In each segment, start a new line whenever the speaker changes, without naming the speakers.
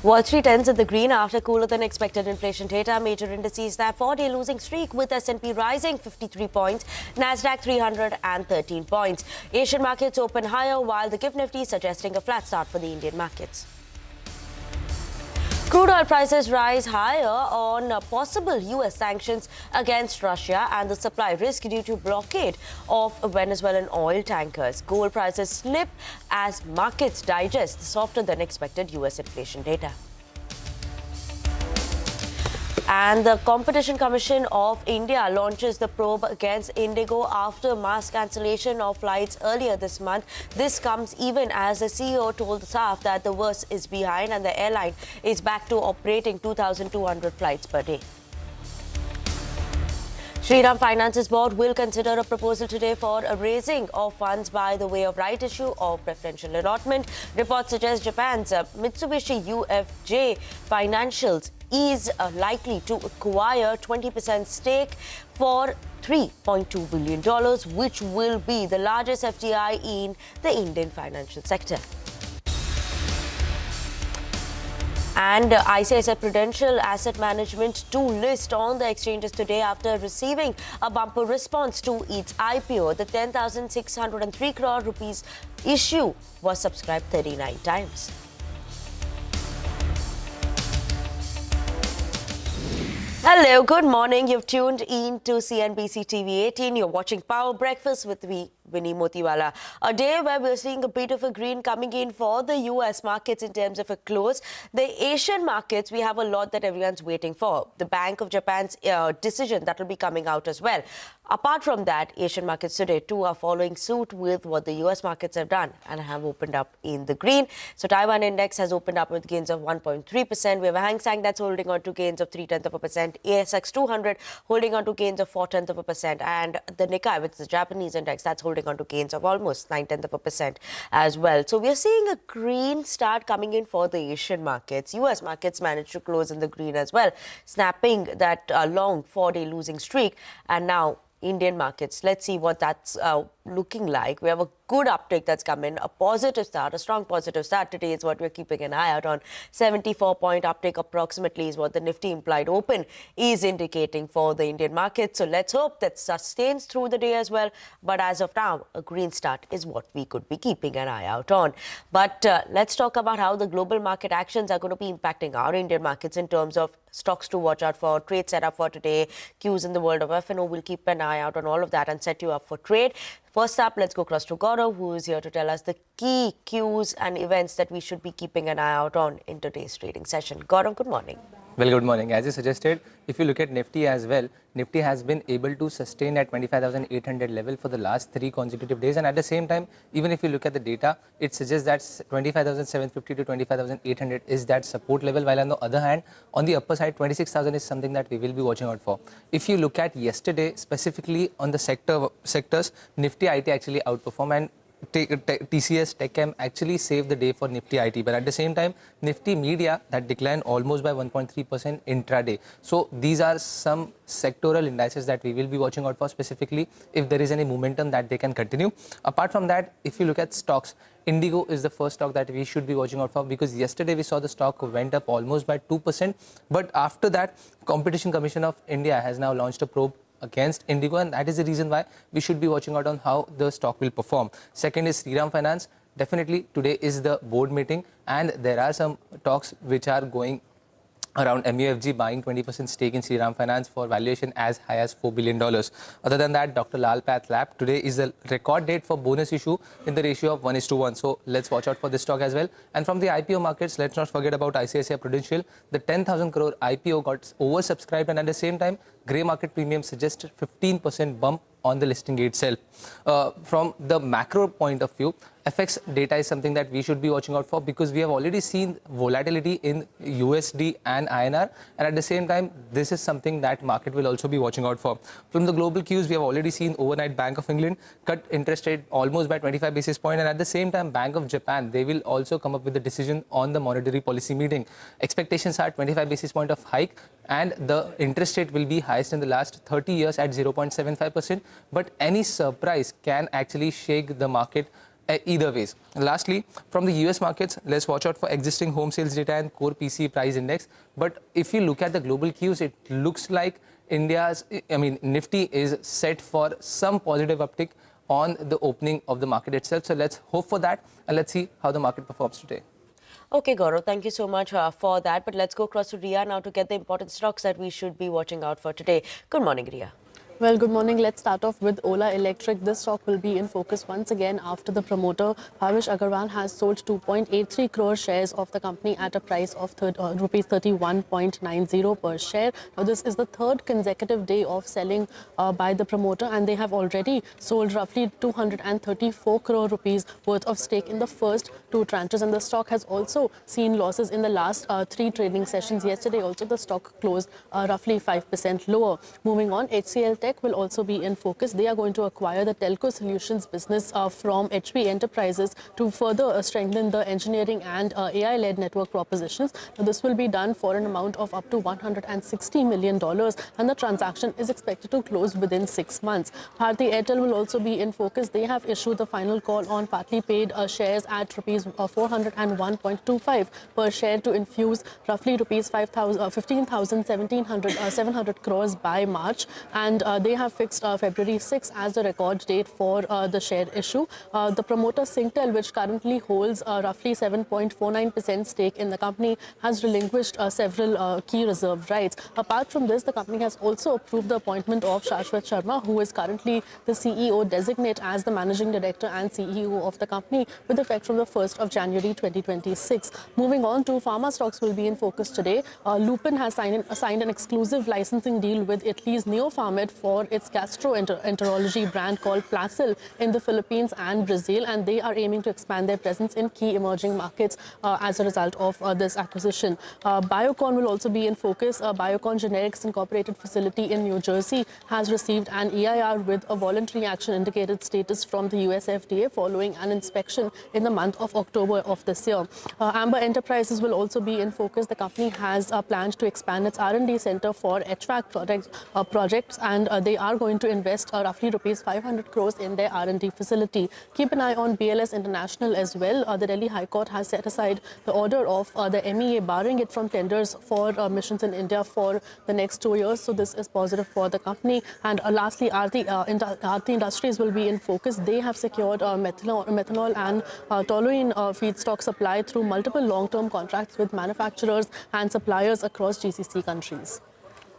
Wall Street ends in the green after cooler than expected inflation data. Major indices snap 4-day losing streak with S&P rising 53 points, Nasdaq 313 points. Asian markets open higher while the Nifty suggesting a flat start for the Indian markets. Crude oil prices rise higher on possible U.S. sanctions against Russia and the supply risk due to blockade of Venezuelan oil tankers. Gold prices slip as markets digest the softer than expected U.S. inflation data. And the Competition Commission of India launches the probe against Indigo after mass cancellation of flights earlier this month. This comes even as the CEO told the staff that the worst is behind and the airline is back to operating 2,200 flights per day. Shriram Finance's board will consider a proposal today for a raising of funds by the way of right issue or preferential allotment. Reports suggest Japan's Mitsubishi UFJ Financials is likely to acquire 20% stake for $3.2 billion, which will be the largest FDI in the Indian financial sector. And ICICI Prudential Asset Management to list on the exchanges today after receiving a bumper response to its IPO. The 10,603 crore rupees issue was subscribed 39 times. Hello, good morning. You've tuned in to CNBC-TV18. You're watching Power Breakfast with me, Vinny Motiwala. A day where we're seeing a bit of a green coming in for the US markets in terms of a close. The Asian markets, we have a lot that everyone's waiting for. The Bank of Japan's decision that will be coming out as well. Apart from that, Asian markets today too are following suit with what the US markets have done and have opened up in the green. So Taiwan index has opened up with gains of 1.3%. We have a Hang Seng that's holding on to gains of 0.3%. ASX 200 holding on to gains of 0.4%. And the Nikkei, which is the Japanese index, that's holding on to gains of almost 0.9% as well. So we are seeing a green start coming in for the Asian markets. US markets managed to close in the green as well, snapping that long 4-day losing streak. And now Indian markets, let's see what that's looking like. We have a good uptick that's come in, a positive start, a strong positive start today is what we're keeping an eye out on. 74-point uptick approximately is what the Nifty implied open is indicating for the Indian market. So let's hope that sustains through the day as well. But as of now, a green start is what we could be keeping an eye out on. But let's talk about how the global market actions are going to be impacting our Indian markets in terms of stocks to watch out for, trade setup for today, cues in the world of F&O. We'll keep an eye out on all of that and set you up for trade. First up, let's go across to Gaurav, who is here to tell us the key cues and events that we should be keeping an eye out on in today's trading session. Gaurav, good morning.
Well, good morning. As you suggested, if you look at Nifty as well, Nifty has been able to sustain at 25,800 level for the last 3 consecutive days. And at the same time, even if you look at the data, it suggests that 25,750 to 25,800 is that support level. While on the other hand, on the upper side, 26,000 is something that we will be watching out for. If you look at yesterday, specifically on the sectors, Nifty IT actually outperformed and TCS Telecom actually saved the day for Nifty IT, but at the same time Nifty Media that declined almost by 1.3% intraday. So these are some sectoral indices that we will be watching out for, specifically if there is any momentum that they can continue. Apart from that, if you look at stocks, Indigo is the first stock that we should be watching out for, because yesterday we saw the stock went up almost by 2%, but after that Competition Commission of India has now launched a probe against Indigo, and that is the reason why we should be watching out on how the stock will perform. Second is Shriram Finance. Definitely today is the board meeting and there are some talks which are going around MUFG buying 20% stake in Shriram Finance for valuation as high as $4 billion. Other than that, Dr. Lal PathLab, today is the record date for bonus issue in the ratio of 1:1. So let's watch out for this stock as well. And from the IPO markets, let's not forget about ICICI Prudential. The 10,000 crore IPO got oversubscribed, and at the same time, grey market premium suggested 15% bump on the listing itself. From the macro point of view, FX data is something that we should be watching out for, because we have already seen volatility in USD and INR, and at the same time this is something that market will also be watching out for. From the global cues, we have already seen overnight Bank of England cut interest rate almost by 25 basis points, and at the same time Bank of Japan, they will also come up with a decision on the monetary policy meeting. Expectations are 25 basis point of hike, and the interest rate will be highest in the last 30 years at 0.75%, but any surprise can actually shake the market either ways. Lastly, from the US markets, let's watch out for existing home sales data and core PCE price index. But if you look at the global cues, it looks like Nifty is set for some positive uptick on the opening of the market itself. So let's hope for that, and let's see how the market performs today.
Okay, Gaurav, thank you so much for that. But let's go across to Ria now to get the important stocks that we should be watching out for today. Good morning, Ria.
Well, good morning. Let's start off with Ola Electric. This stock will be in focus once again after the promoter, Bhavish Agarwal, has sold 2.83 crore shares of the company at a price of rupees 31.90 per share. Now, this is the third consecutive day of selling by the promoter, and they have already sold roughly 234 crore rupees worth of stake in the first two tranches. And the stock has also seen losses in the last three trading sessions. Yesterday, also, the stock closed roughly 5% lower. Moving on, HCL Tech will also be in focus. They are going to acquire the telco solutions business from HP Enterprises to further strengthen the engineering and AI-led network propositions. Now, this will be done for an amount of up to $160 million, and the transaction is expected to close within 6 months. Bharti Airtel will also be in focus. They have issued the final call on partly paid shares at rupees 401.25 per share to infuse roughly rupees 700 crores by March, and they have fixed February 6 as the record date for the share issue. The promoter Singtel, which currently holds roughly 7.49% stake in the company, has relinquished several key reserve rights. Apart from this, the company has also approved the appointment of Shashwat Sharma, who is currently the CEO designate, as the managing director and CEO of the company, with effect from the 1st of January 2026. Moving on to pharma stocks will be in focus today. Lupin has signed an exclusive licensing deal with Italy's Neopharmed for its gastroenterology brand called Placil in the Philippines and Brazil, and they are aiming to expand their presence in key emerging markets as a result of this acquisition. Biocon will also be in focus. Biocon Generics Incorporated facility in New Jersey has received an EIR with a voluntary action indicated status from the US FDA following an inspection in the month of October of this year. Amber Enterprises will also be in focus. The company has planned to expand its R&D center for HVAC projects, and they are going to invest roughly rupees 500 crores in their R&D facility. Keep an eye on BLS International as well. The Delhi High Court has set aside the order of the MEA, barring it from tenders for missions in India for the next 2 years. So this is positive for the company. And lastly, Aarti Industries will be in focus. They have secured methanol and toluene feedstock supply through multiple long-term contracts with manufacturers and suppliers across GCC countries.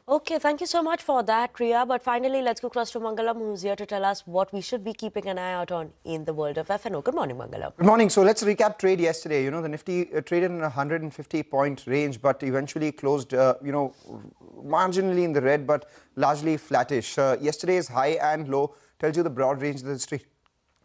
Okay, thank you so much for that, Priya. But finally, let's go across to Mangalam, who's here to tell us what we should be keeping an eye out on in the world of F&O. Good morning, Mangalam.
Good morning. So let's recap trade yesterday. You know, the Nifty traded in a 150-point range, but eventually closed, marginally in the red, but largely flattish. Yesterday's high and low tells you the broad range that the street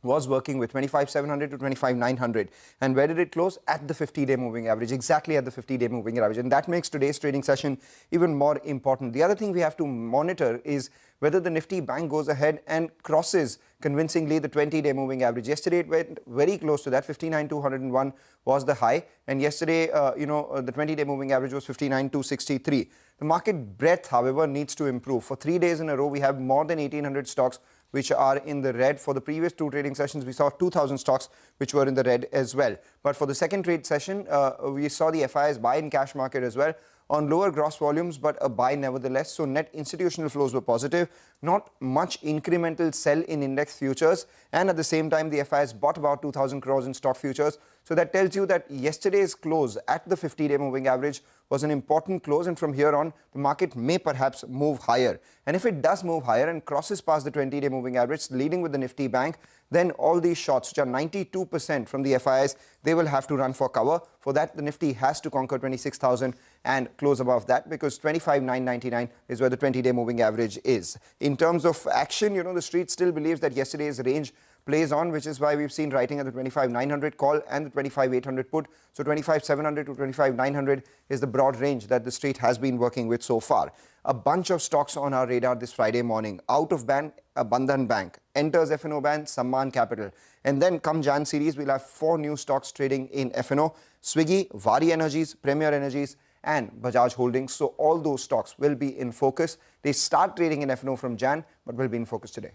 was working with, 25,700 to 25,900. And where did it close? At the 50-day moving average, exactly at the 50-day moving average. And that makes today's trading session even more important. The other thing we have to monitor is whether the Nifty bank goes ahead and crosses convincingly the 20-day moving average. Yesterday, it went very close to that. 59,201 was the high. And yesterday, the 20-day moving average was 59,263. The market breadth, however, needs to improve. For 3 days in a row, we have more than 1,800 stocks which are in the red. For the previous two trading sessions, we saw 2,000 stocks which were in the red as well. But for the second trade session, we saw the FIs buy in cash market as well on lower gross volumes, but a buy nevertheless. So net institutional flows were positive, not much incremental sell in index futures, and at the same time the FIs bought about 2,000 crores in stock futures. So that tells you that yesterday's close at the 50-day moving average was an important close, and from here on the market may perhaps move higher. And if it does move higher and crosses past the 20-day moving average, leading with the Nifty bank, then all these shorts, which are 92% from the FIs, they will have to run for cover. For that, the Nifty has to conquer 26,000 and close above that, because 25,999 is where the 20-day moving average is. In terms of action, the street still believes that yesterday's range plays on, which is why we've seen writing at the 25,900 call and the 25,800 put. So 25,700 to 25,900 is the broad range that the street has been working with so far. A bunch of stocks on our radar this Friday morning. Out of ban, Bandhan Bank. Enters F&O ban, Samman Capital. And then come Jan series, we'll have 4 new stocks trading in F&O. Swiggy, Vari Energies, Premier Energies, and Bajaj Holdings. So all those stocks will be in focus. They start trading in F&O from Jan, but will be in focus today.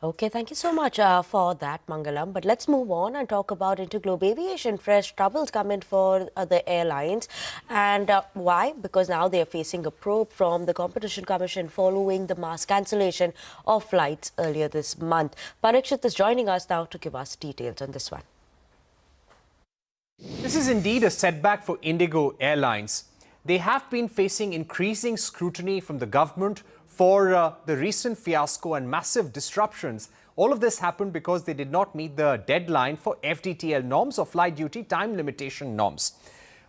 Okay, thank you so much for that, Mangalam. But let's move on and talk about Interglobe Aviation. Fresh troubles come in for the airlines. And why? Because now they are facing a probe from the Competition Commission following the mass cancellation of flights earlier this month. Parikshit is joining us now to give us details on this one.
This is indeed a setback for Indigo Airlines. They have been facing increasing scrutiny from the government for the recent fiasco and massive disruptions. All of this happened because they did not meet the deadline for FDTL norms or flight duty time limitation norms.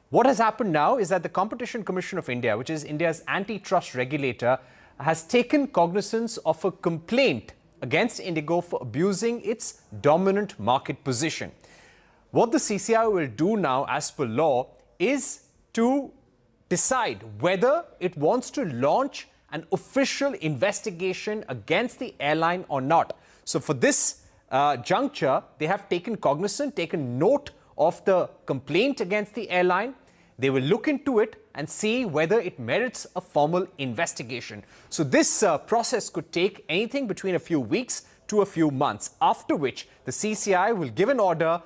What has happened now is that the Competition Commission of India, which is India's antitrust regulator, has taken cognizance of a complaint against Indigo for abusing its dominant market position. What the CCI will do now, as per law, is to decide whether it wants to launch an official investigation against the airline or not. So for this juncture, they have taken note of the complaint against the airline. They will look into it and see whether it merits a formal investigation. So this process could take anything between a few weeks to a few months, after which the CCI will give an order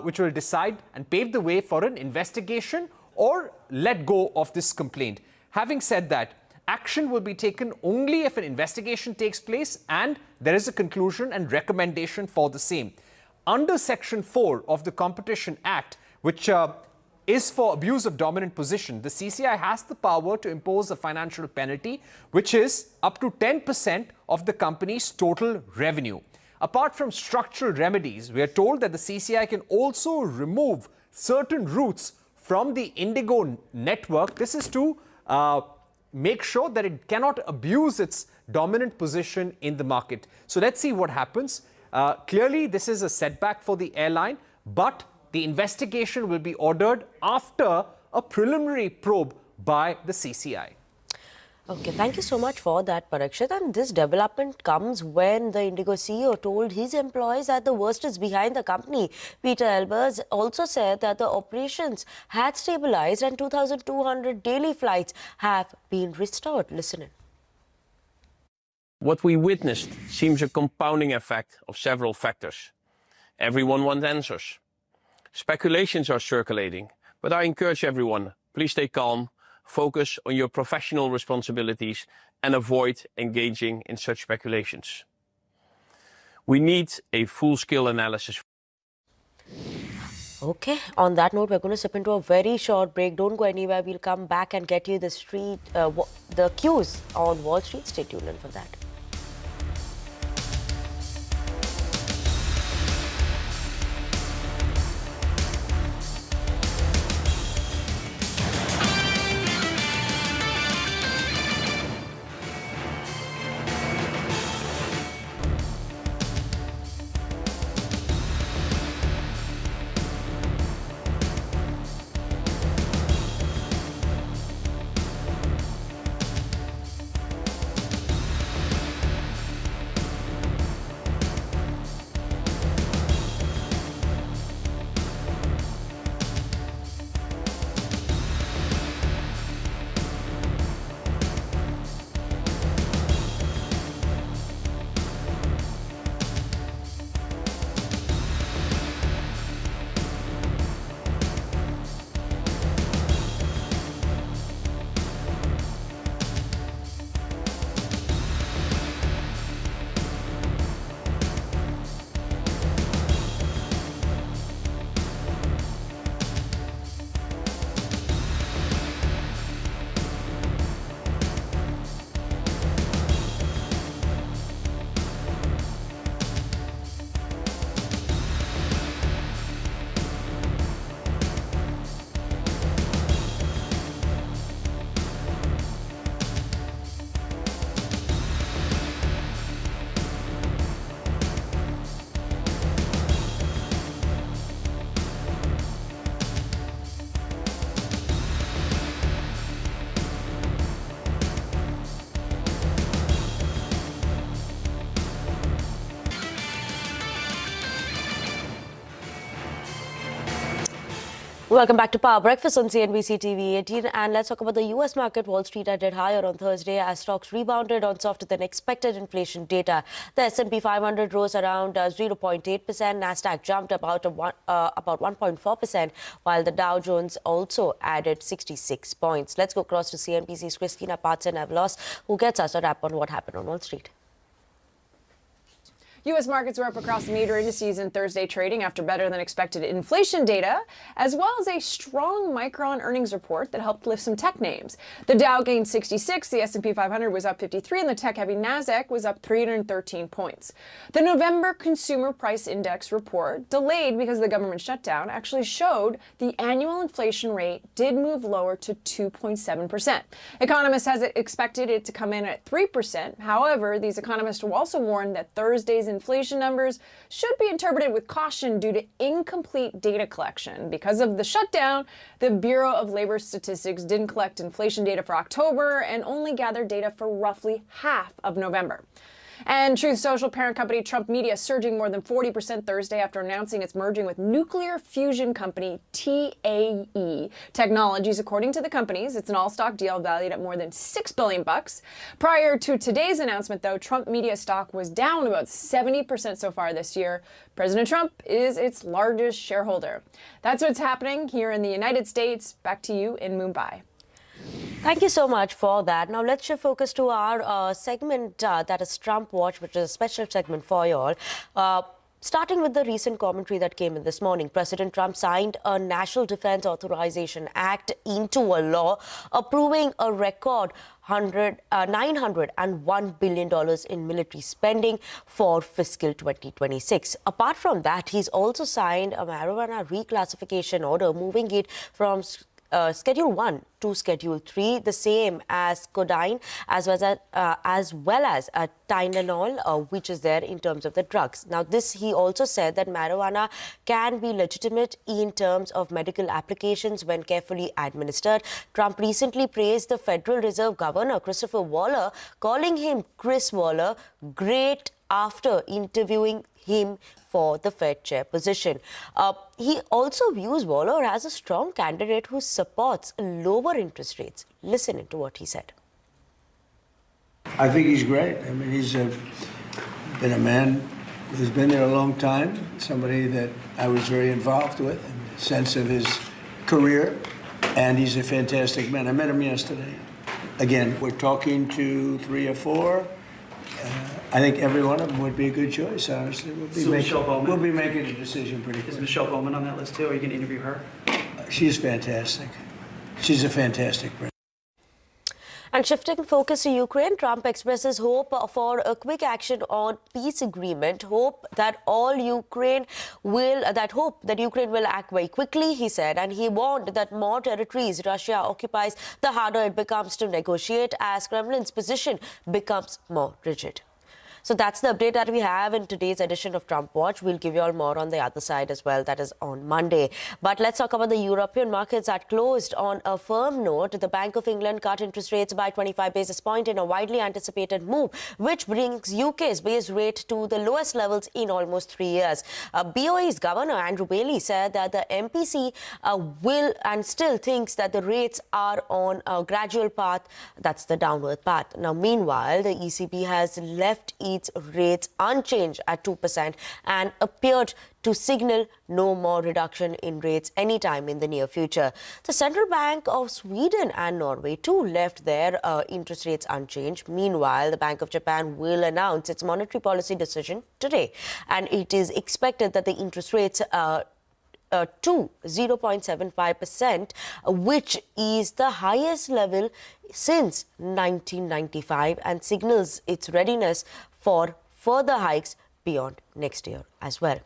which will decide and pave the way for an investigation or let go of this complaint. Having said that, action will be taken only if an investigation takes place and there is a conclusion and recommendation for the same. Under Section 4 of the Competition Act, which is for abuse of dominant position, the CCI has the power to impose a financial penalty, which is up to 10% of the company's total revenue. Apart from structural remedies, we are told that the CCI can also remove certain routes from the Indigo network. This is to make sure that it cannot abuse its dominant position in the market. So let's see what happens. Clearly, this is a setback for the airline, but the investigation will be ordered after a preliminary probe by the CCI.
Okay, thank you so much for that, Parikshit. And this development comes when the Indigo CEO told his employees that the worst is behind the company. Peter Elbers also said that the operations had stabilized and 2,200 daily flights have been restored. Listen in.
What we witnessed seems a compounding effect of several factors. Everyone wants answers. Speculations are circulating, but I encourage everyone, please stay calm, focus on your professional responsibilities and avoid engaging in such speculations. We need a full-scale analysis.
Okay, on that note, we're going to step into a very short break. Don't go anywhere. We'll come back and get you the cues on Wall Street. Stay tuned in for that. Welcome back to Power Breakfast on CNBC TV18, and let's talk about the US market. Wall Street ended higher on Thursday as stocks rebounded on softer than expected inflation data. The S&P 500 rose around 0.8%, Nasdaq jumped about 1.4%, while the Dow Jones also added 66 points. Let's go across to CNBC's Christina Parts-Nevelos, who gets us a wrap on what happened on Wall Street.
U.S. markets were up across major indices in Thursday trading after better than expected inflation data, as well as a strong Micron earnings report that helped lift some tech names. The Dow gained 66, the S&P 500 was up 53, and the tech-heavy Nasdaq was up 313 points. The November Consumer Price Index report, delayed because of the government shutdown, actually showed the annual inflation rate did move lower to 2.7%. Economists expected it to come in at 3%. However, these economists also warned that Thursday's inflation numbers should be interpreted with caution due to incomplete data collection. Because of the shutdown, the Bureau of Labor Statistics didn't collect inflation data for October and only gathered data for roughly half of November. And Truth Social parent company Trump Media surging more than 40% Thursday after announcing it's merging with nuclear fusion company TAE Technologies. According to the companies, it's an all-stock deal valued at more than $6 billion. Prior to today's announcement, though, Trump Media stock was down about 70% so far this year. President Trump is its largest shareholder. That's what's happening here in the United States. Back to you in Mumbai.
Thank you so much for that. Now let's shift focus to our segment that is Trump Watch, which is a special segment for you all. Starting with the recent commentary that came in this morning, President Trump signed a National Defense Authorization Act into a law, approving a record $901 billion in military spending for fiscal 2026. Apart from that, he's also signed a marijuana reclassification order, moving it from Schedule 1 to Schedule 3, the same as codeine, as well as Tylenol, which is there in terms of the drugs. Now, he also said that marijuana can be legitimate in terms of medical applications when carefully administered. Trump recently praised the Federal Reserve Governor, Christopher Waller, calling him Chris Waller great after interviewing him for the Fed chair position. He also views Waller as a strong candidate who supports lower interest rates. Listen to what he said.
I think he's great. I mean, he's been a man who's been there a long time, somebody that I was very involved with in the sense of his career, and he's a fantastic man. I met him yesterday. Again, we're talking to 3 or 4. I think every one of them would be a good choice, honestly. We'll be making a decision pretty quick.
Is Michelle Bowman on that list too? Are you going to interview her?
She's fantastic. She's a fantastic person.
And shifting focus to Ukraine, Trump expresses hope for a quick action on peace agreement. Hope that Ukraine will act very quickly, he said, and he warned that more territories Russia occupies, the harder it becomes to negotiate as Kremlin's position becomes more rigid. So that's the update that we have in today's edition of Trump Watch. We'll give you all more on the other side as well. That is on Monday. But let's talk about the European markets that closed on a firm note. The Bank of England cut interest rates by 25 basis points in a widely anticipated move, which brings UK's base rate to the lowest levels in almost 3 years. BOE's Governor Andrew Bailey said that the MPC will and still thinks that the rates are on a gradual path. That's the downward path. Now, meanwhile, the ECB has left its rates unchanged at 2% and appeared to signal no more reduction in rates anytime in the near future. The Central Bank of Sweden and Norway too left their interest rates unchanged. Meanwhile, the Bank of Japan will announce its monetary policy decision today, and it is expected that the interest rates to 0.75%, which is the highest level since 1995 and signals its readiness for further hikes beyond next year as well.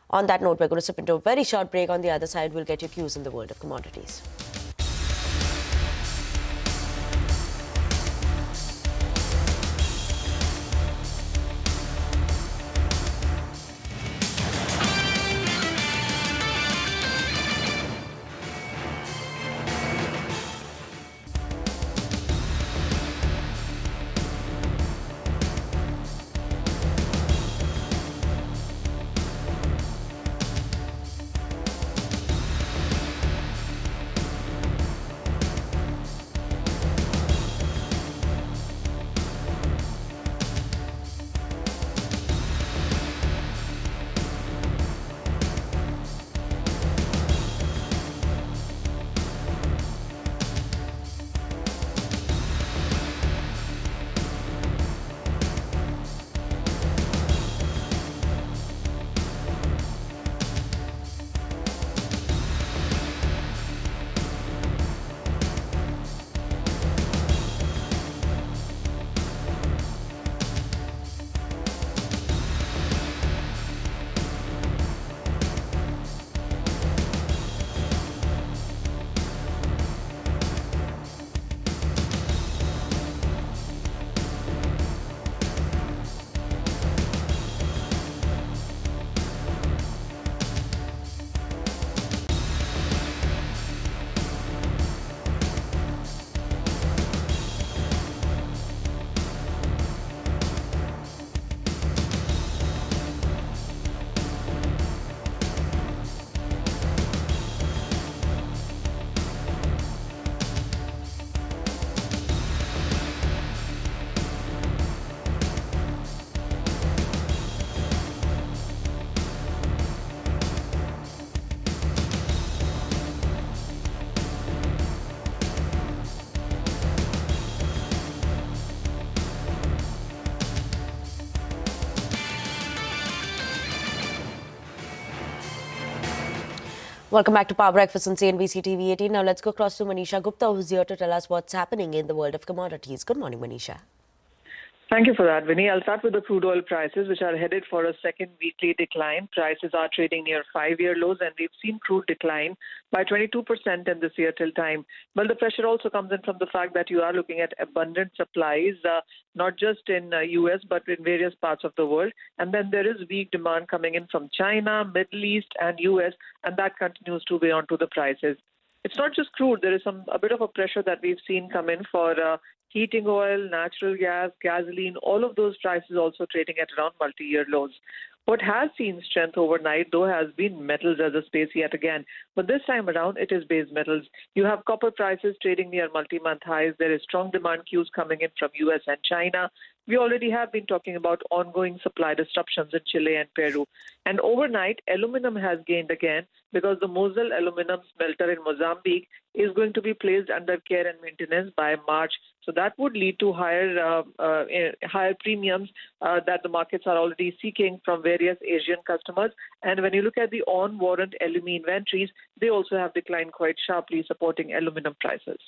On that note, we're going to slip into a very short break. On the other side, we'll get your cues in the world of commodities. Welcome back to Power Breakfast on CNBC TV18. Now let's go across to Manisha Gupta, who's here to tell us what's happening in the world of commodities. Good morning, Manisha.
Thank you for that, Vinny. I'll start with the crude oil prices, which are headed for a second weekly decline. Prices are trading near 5-year lows, and we've seen crude decline by 22% in this year till time. Well, the pressure also comes in from the fact that you are looking at abundant supplies, not just in US, but in various parts of the world. And then there is weak demand coming in from China, Middle East, and US, and that continues to weigh onto the prices. It's not just crude. There is a bit of a pressure that we've seen come in for heating oil, natural gas, gasoline, all of those prices also trading at around multi-year lows. What has seen strength overnight, though, has been metals as a space yet again. But this time around, it is base metals. You have copper prices trading near multi-month highs. There is strong demand cues coming in from US and China. We already have been talking about ongoing supply disruptions in Chile and Peru. And overnight, aluminum has gained again because the Mosel aluminum smelter in Mozambique is going to be placed under care and maintenance by March. So that would lead to higher premiums that the markets are already seeking from various Asian customers. And when you look at the on-warrant LME inventories, they also have declined quite sharply, supporting aluminum prices.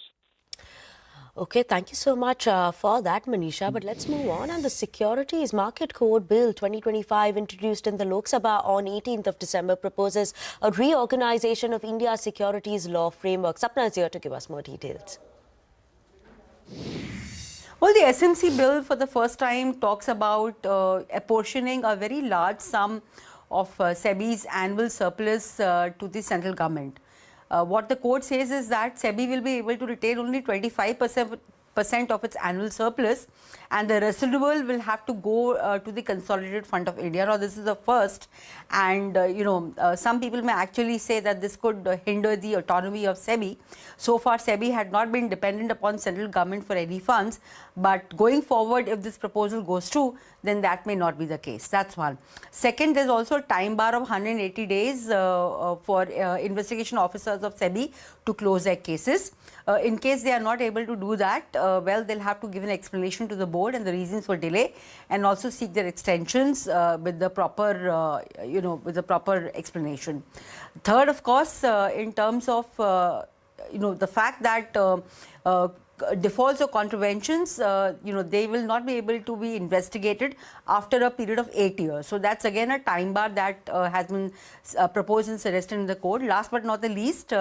Okay, thank you so much for that, Manisha. But let's move on. And the Securities Market Code Bill 2025, introduced in the Lok Sabha on 18th of December, proposes a reorganization of India's securities law framework. Sapna is here to give us more details.
Well, the SMC bill for the first time talks about apportioning a very large sum of SEBI's annual surplus to the central government. What the code says is that SEBI will be able to retain only 25% of its annual surplus, and the residual will have to go to the Consolidated Fund of India. Now, this is the first, and some people may actually say that this could hinder the autonomy of SEBI. So far, SEBI had not been dependent upon central government for any funds, but going forward, if this proposal goes through, then that may not be the case. That's one. Second, there's also a time bar of 180 days for investigation officers of SEBI to close their cases. In case they are not able to do that, well, they'll have to give an explanation to the board and the reasons for delay, and also seek their extensions with the proper, explanation. Third, of course, in terms of the fact that defaults or contraventions, they will not be able to be investigated after a period of 8 years. So that's again a time bar that has been proposed and suggested in the code. Last but not the least,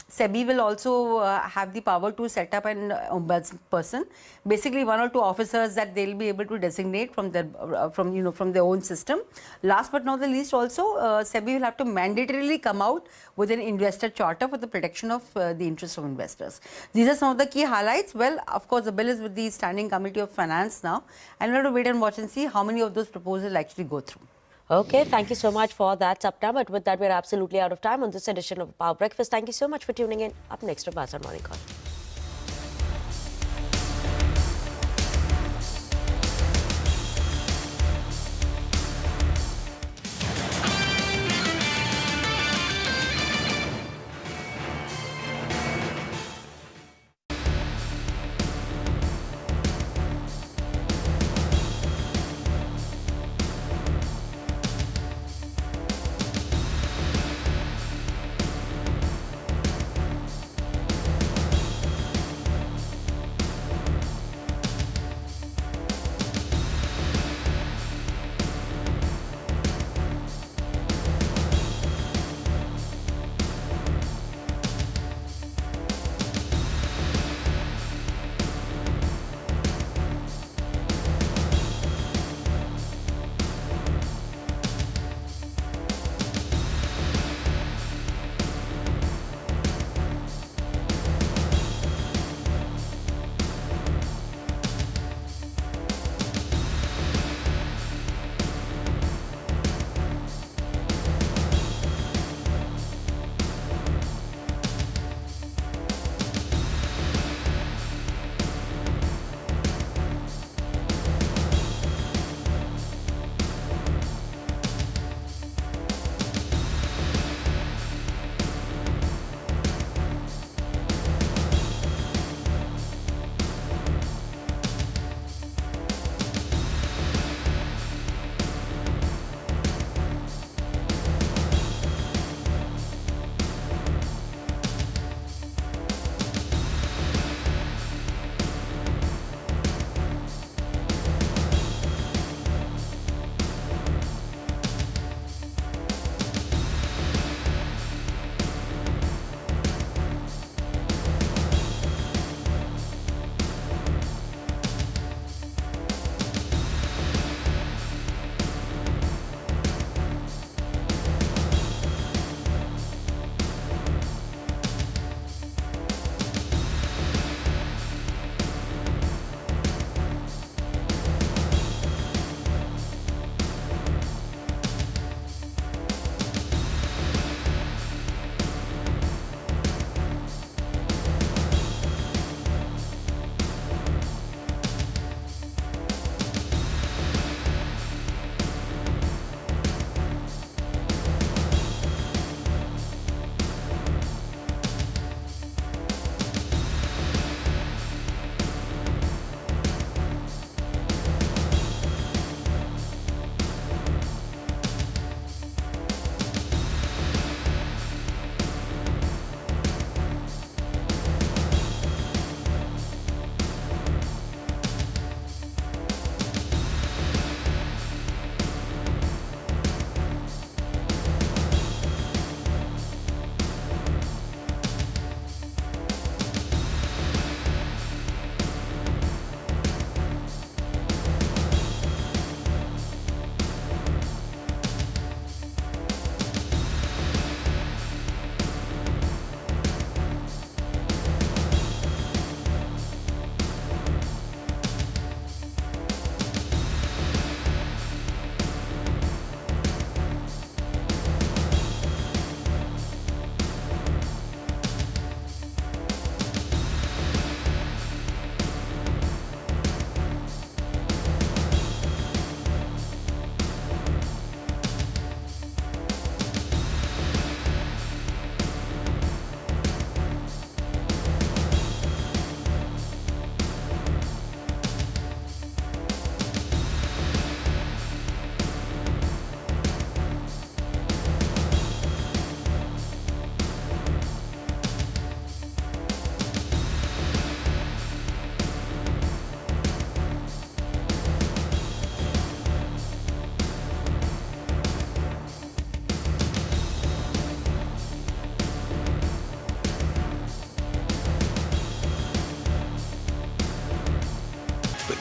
SEBI will also have the power to set up an ombudsperson, basically one or two officers that they'll be able to designate from their from their own system. Last but not the least, also SEBI will have to mandatorily come out with an investor charter for the protection of the interests of investors. These are some of the key highlights. Well, of course, the bill is with the Standing Committee of Finance now, and we'll have to wait and watch and see how many of those proposals actually go through.
Okay, thank you so much for that, Sapna. But with that, we're absolutely out of time on this edition of Power Breakfast. Thank you so much for tuning in. Up next, Abbas on Moneycontrol.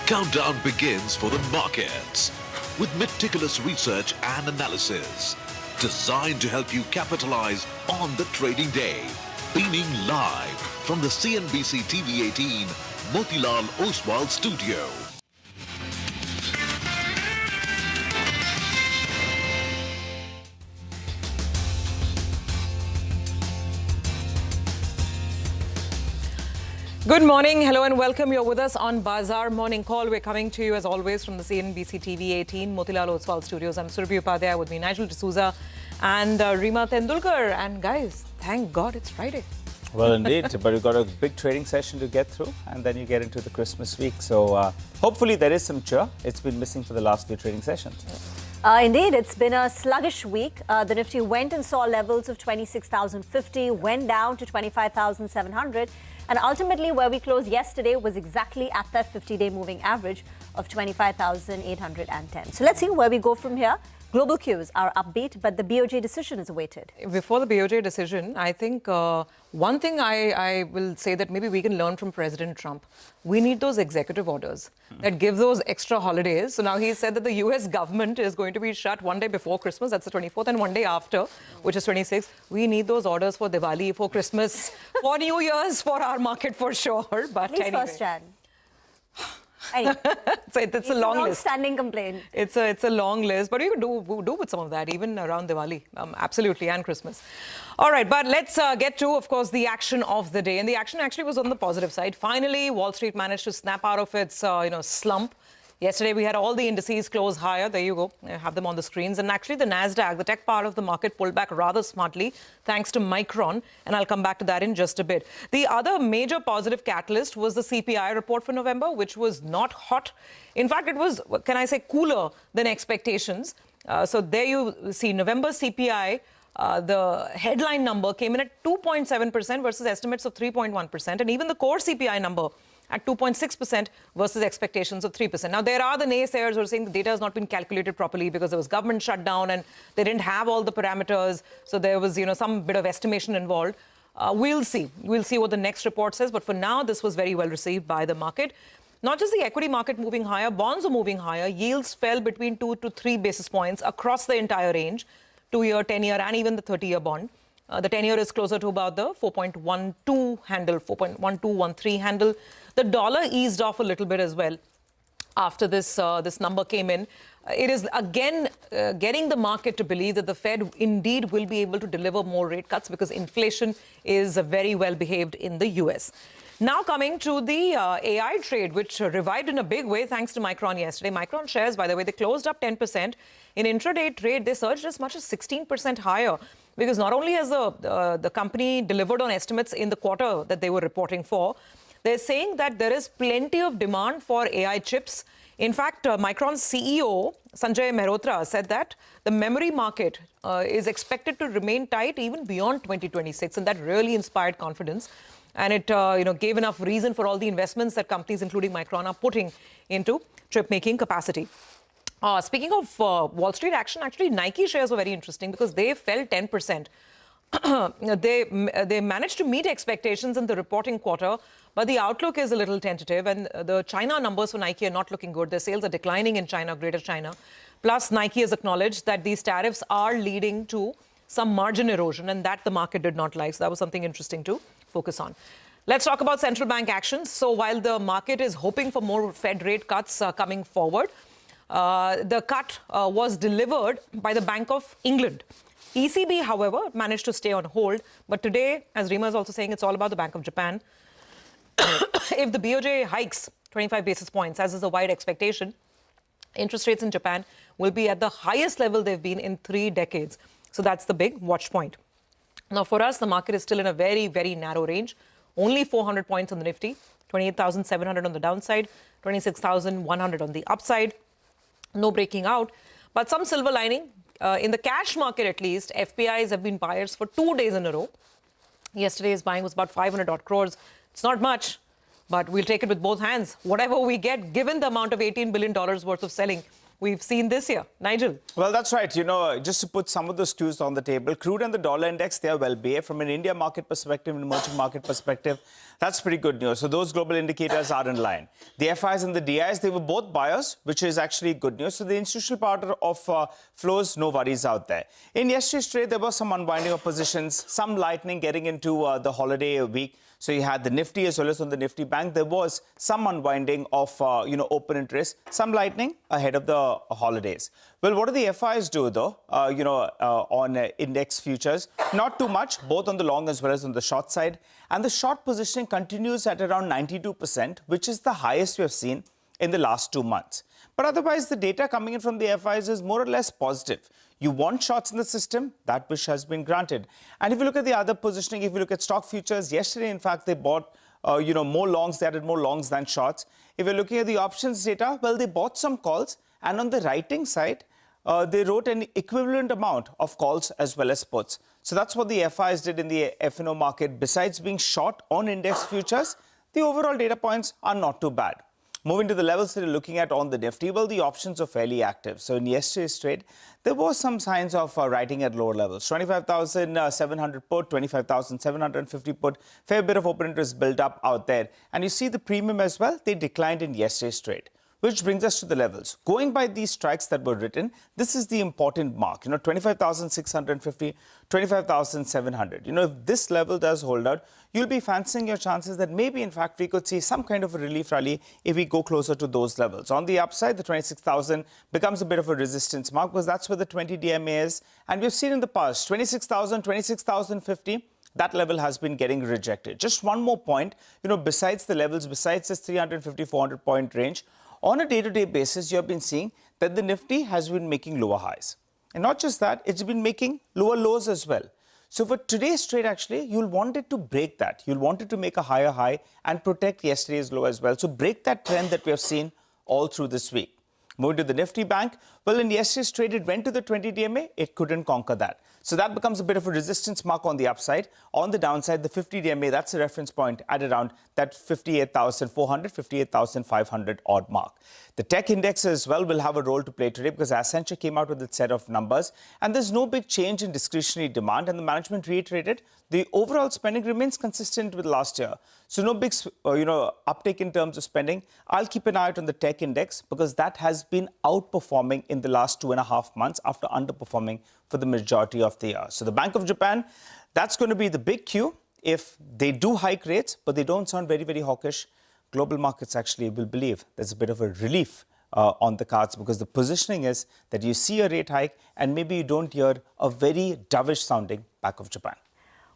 Countdown begins for the markets with meticulous research and analysis designed to help you capitalize on the trading day. Beaming live from the CNBC-TV18 Motilal Oswal studio.
Good morning, hello and welcome. You're with us on Bazaar Morning Call. We're coming to you as always from the CNBC-TV18 Motilal Oswal studios. I'm Surabhi Upadhyay with me, Nigel D'Souza and Rima Tendulkar. And guys, thank God it's Friday.
Well, indeed, but we've got a big trading session to get through and then you get into the Christmas week. So hopefully there is some cheer. It's been missing for the last few trading sessions.
Indeed, it's been a sluggish week. The Nifty went and saw levels of 26,050, went down to 25,700. And ultimately, where we closed yesterday was exactly at that 50-day moving average of 25,810. So let's see where we go from here. Global cues are upbeat, but the BOJ decision is awaited.
Before the BOJ decision, I think one thing I will say that maybe we can learn from President Trump. We need those executive orders that give those extra holidays. So now he said that the US government is going to be shut one day before Christmas, that's the 24th, and one day after, which is 26th. We need those orders for Diwali, for Christmas, for New Year's, for our market for sure. But
at least
anyway.
1st Jan. Anyway,
so it's a long list.
Standing complaint.
It's a long list, but you could do with some of that even around Diwali, absolutely, and Christmas. All right, but let's get to, of course, the action of the day, and the action actually was on the positive side. Finally, Wall Street managed to snap out of its slump. Yesterday, we had all the indices close higher. There you go. I have them on the screens. And actually, the NASDAQ, the tech part of the market, pulled back rather smartly thanks to Micron. And I'll come back to that in just a bit. The other major positive catalyst was the CPI report for November, which was not hot. In fact, it was, can I say, cooler than expectations. So there you see November CPI. The headline number came in at 2.7% versus estimates of 3.1%. And even the core CPI number at 2.6% versus expectations of 3%. Now, there are the naysayers who are saying the data has not been calculated properly because there was government shutdown and they didn't have all the parameters. So there was, some bit of estimation involved. We'll see. We'll see what the next report says. But for now, this was very well received by the market. Not just the equity market moving higher, bonds are moving higher. Yields fell between 2 to 3 basis points across the entire range, 2-year, 10-year, and even the 30-year bond. The 10-year is closer to about the 4.12 handle, 4.1213 handle. The dollar eased off a little bit as well after this number came in. It is again getting the market to believe that the Fed indeed will be able to deliver more rate cuts because inflation is very well behaved in the US. Now coming to the AI trade, which revived in a big way thanks to Micron yesterday. Micron shares, by the way, they closed up 10%. In intraday trade, they surged as much as 16% higher because not only has the company delivered on estimates in the quarter that they were reporting for, they're saying that there is plenty of demand for AI chips. In fact, Micron's CEO, Sanjay Mehrotra, said that the memory market is expected to remain tight even beyond 2026, and that really inspired confidence. And it gave enough reason for all the investments that companies, including Micron, are putting into chip-making capacity. Speaking of Wall Street action, actually, Nike shares were very interesting because they fell 10%. They managed to meet expectations in the reporting quarter, but the outlook is a little tentative, and the China numbers for Nike are not looking good. Their sales are declining in China, Greater China. Plus, Nike has acknowledged that these tariffs are leading to some margin erosion, and that the market did not like. So that was something interesting to focus on. Let's talk about central bank actions. So while the market is hoping for more Fed rate cuts coming forward, the cut was delivered by the Bank of England. ECB, however, managed to stay on hold. But today, as Rima is also saying, it's all about the Bank of Japan. If the BOJ hikes 25 basis points, as is a wide expectation, interest rates in Japan will be at the highest level they've been in 3 decades. So that's the big watch point. Now, for us, the market is still in a very, very narrow range. Only 400 points on the Nifty, 28,700 on the downside, 26,100 on the upside. No breaking out. But some silver lining. In the cash market, at least, FPIs have been buyers for 2 days in a row. Yesterday's buying was about 500 odd crores. It's not much, but we'll take it with both hands. Whatever we get, given the amount of $18 billion worth of selling we've seen this year. Nigel?
Well, that's right. You know, just to put some of those clues on the table, crude and the dollar index, they are well behaved. From an India market perspective, an emerging market perspective, that's pretty good news. So those global indicators are in line. The FIs and the DIs, they were both buyers, which is actually good news. So the institutional part of flows, no worries out there. In yesterday's trade, there was some unwinding of positions, some lightening getting into the holiday week. So you had the Nifty as well as on the Nifty Bank. There was some unwinding of, open interest, some lightening ahead of the holidays. Well, what do the FIs do, though, on index futures? Not too much, both on the long as well as on the short side. And the short positioning continues at around 92%, which is the highest we have seen in the last 2 months. But otherwise, the data coming in from the FIs is more or less positive. You want shorts in the system, that wish has been granted. And if you look at the other positioning, if you look at stock futures, yesterday, in fact, they bought, more longs. They added more longs than shorts. If you're looking at the options data, well, they bought some calls. And on the writing side, they wrote an equivalent amount of calls as well as puts. So that's what the FIs did in the F&O market. Besides being short on index futures, the overall data points are not too bad. Moving to the levels that you're looking at on the Nifty, well, the options are fairly active. So in yesterday's trade, there was some signs of writing at lower levels. 25,700 put, 25,750 put, fair bit of open interest built up out there. And you see the premium as well, they declined in yesterday's trade. Which brings us to the levels. Going by these strikes that were written, this is the important mark. 25,650, 25,700. If this level does hold out, you'll be fancying your chances that maybe, in fact, we could see some kind of a relief rally if we go closer to those levels. On the upside, the 26,000 becomes a bit of a resistance mark because that's where the 20 DMA is. And we've seen in the past, 26,000, 26,050. That level has been getting rejected. Just one more point, besides the levels, besides this 350, 400 point range, on a day-to-day basis, you have been seeing that the Nifty has been making lower highs. And not just that, it's been making lower lows as well. So for today's trade, actually, you'll want it to break that. You'll want it to make a higher high and protect yesterday's low as well. So break that trend that we have seen all through this week. Moving to the Nifty Bank, well, in yesterday's trade, it went to the 20 DMA. It couldn't conquer that. So that becomes a bit of a resistance mark on the upside. On the downside, the 50 DMA, that's a reference point at around that 58,400, 58,500 odd mark. The tech index as well will have a role to play today because Accenture came out with its set of numbers and there's no big change in discretionary demand, and the management reiterated the overall spending remains consistent with last year. So no big uptake in terms of spending. I'll keep an eye out on the tech index because that has been outperforming in the last 2.5 months after underperforming for the majority of the year. So the Bank of Japan, that's going to be the big cue. If they do hike rates, but they don't sound very, very hawkish, global markets actually will believe there's a bit of a relief on the cards because the positioning is that you see a rate hike and maybe you don't hear a very dovish sounding Bank of Japan.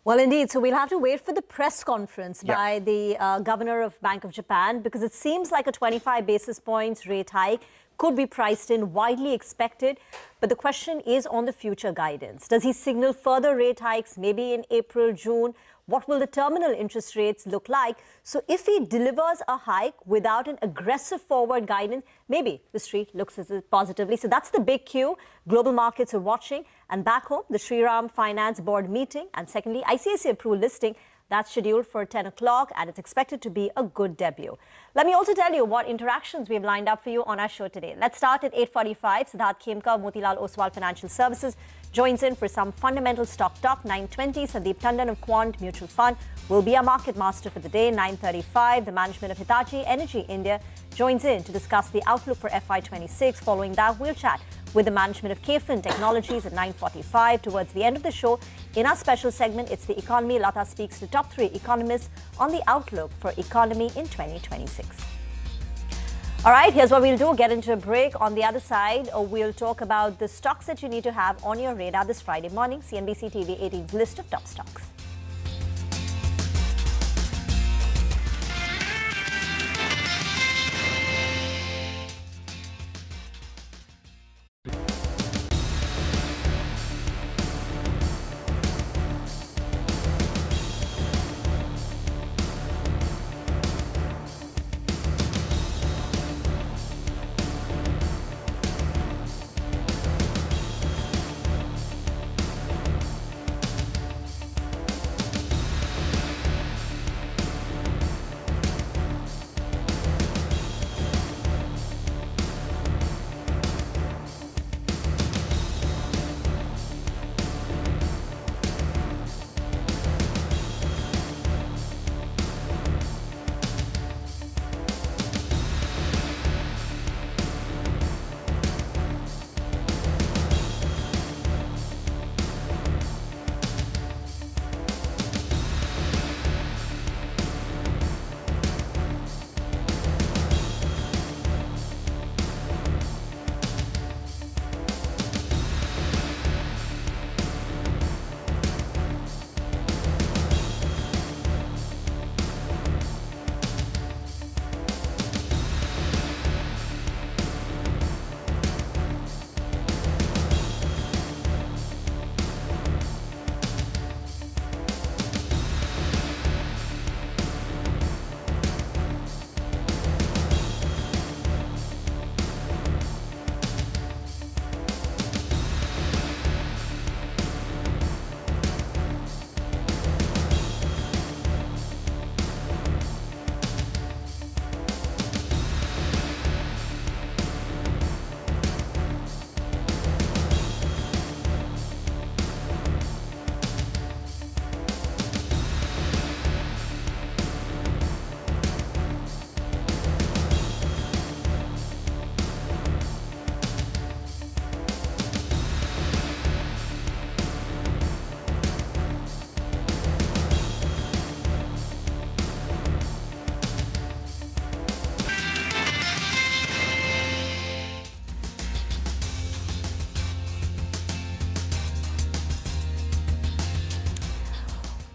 Well, indeed. So we'll have to wait for the press conference by the governor of Bank of Japan because it seems like a 25 basis points rate hike could be priced in, widely expected. But the question is on the future guidance. Does he signal further rate hikes, maybe in April, June? What will the terminal interest rates look like? So if he delivers a hike without an aggressive forward guidance, maybe the street looks at it positively. So that's the big cue. Global markets are watching. And back home, the Shriram Finance Board meeting. And secondly, ICICI approved listing. That's scheduled for 10 o'clock and it's expected to be a good debut. Let me also tell you what interactions we have lined up for you on our show today. Let's start at 8:45. Siddharth Khemka of Motilal Oswal Financial Services joins in for some fundamental stock talk. 9:20, Sandeep Tandon of Quant Mutual Fund will be our market master for the day. 9:35, the management of Hitachi Energy India joins in to discuss the outlook for FY26. Following that, we'll chat with the management of Kfin Technologies at 9:45. Towards the end of the show, in our special segment, it's the economy. Lata speaks to top 3 economists on the outlook for economy in 2026. All right, here's what we'll do. Get into a break. On the other side, we'll talk about the stocks that you need to have on your radar this Friday morning. CNBC TV18's list of top stocks.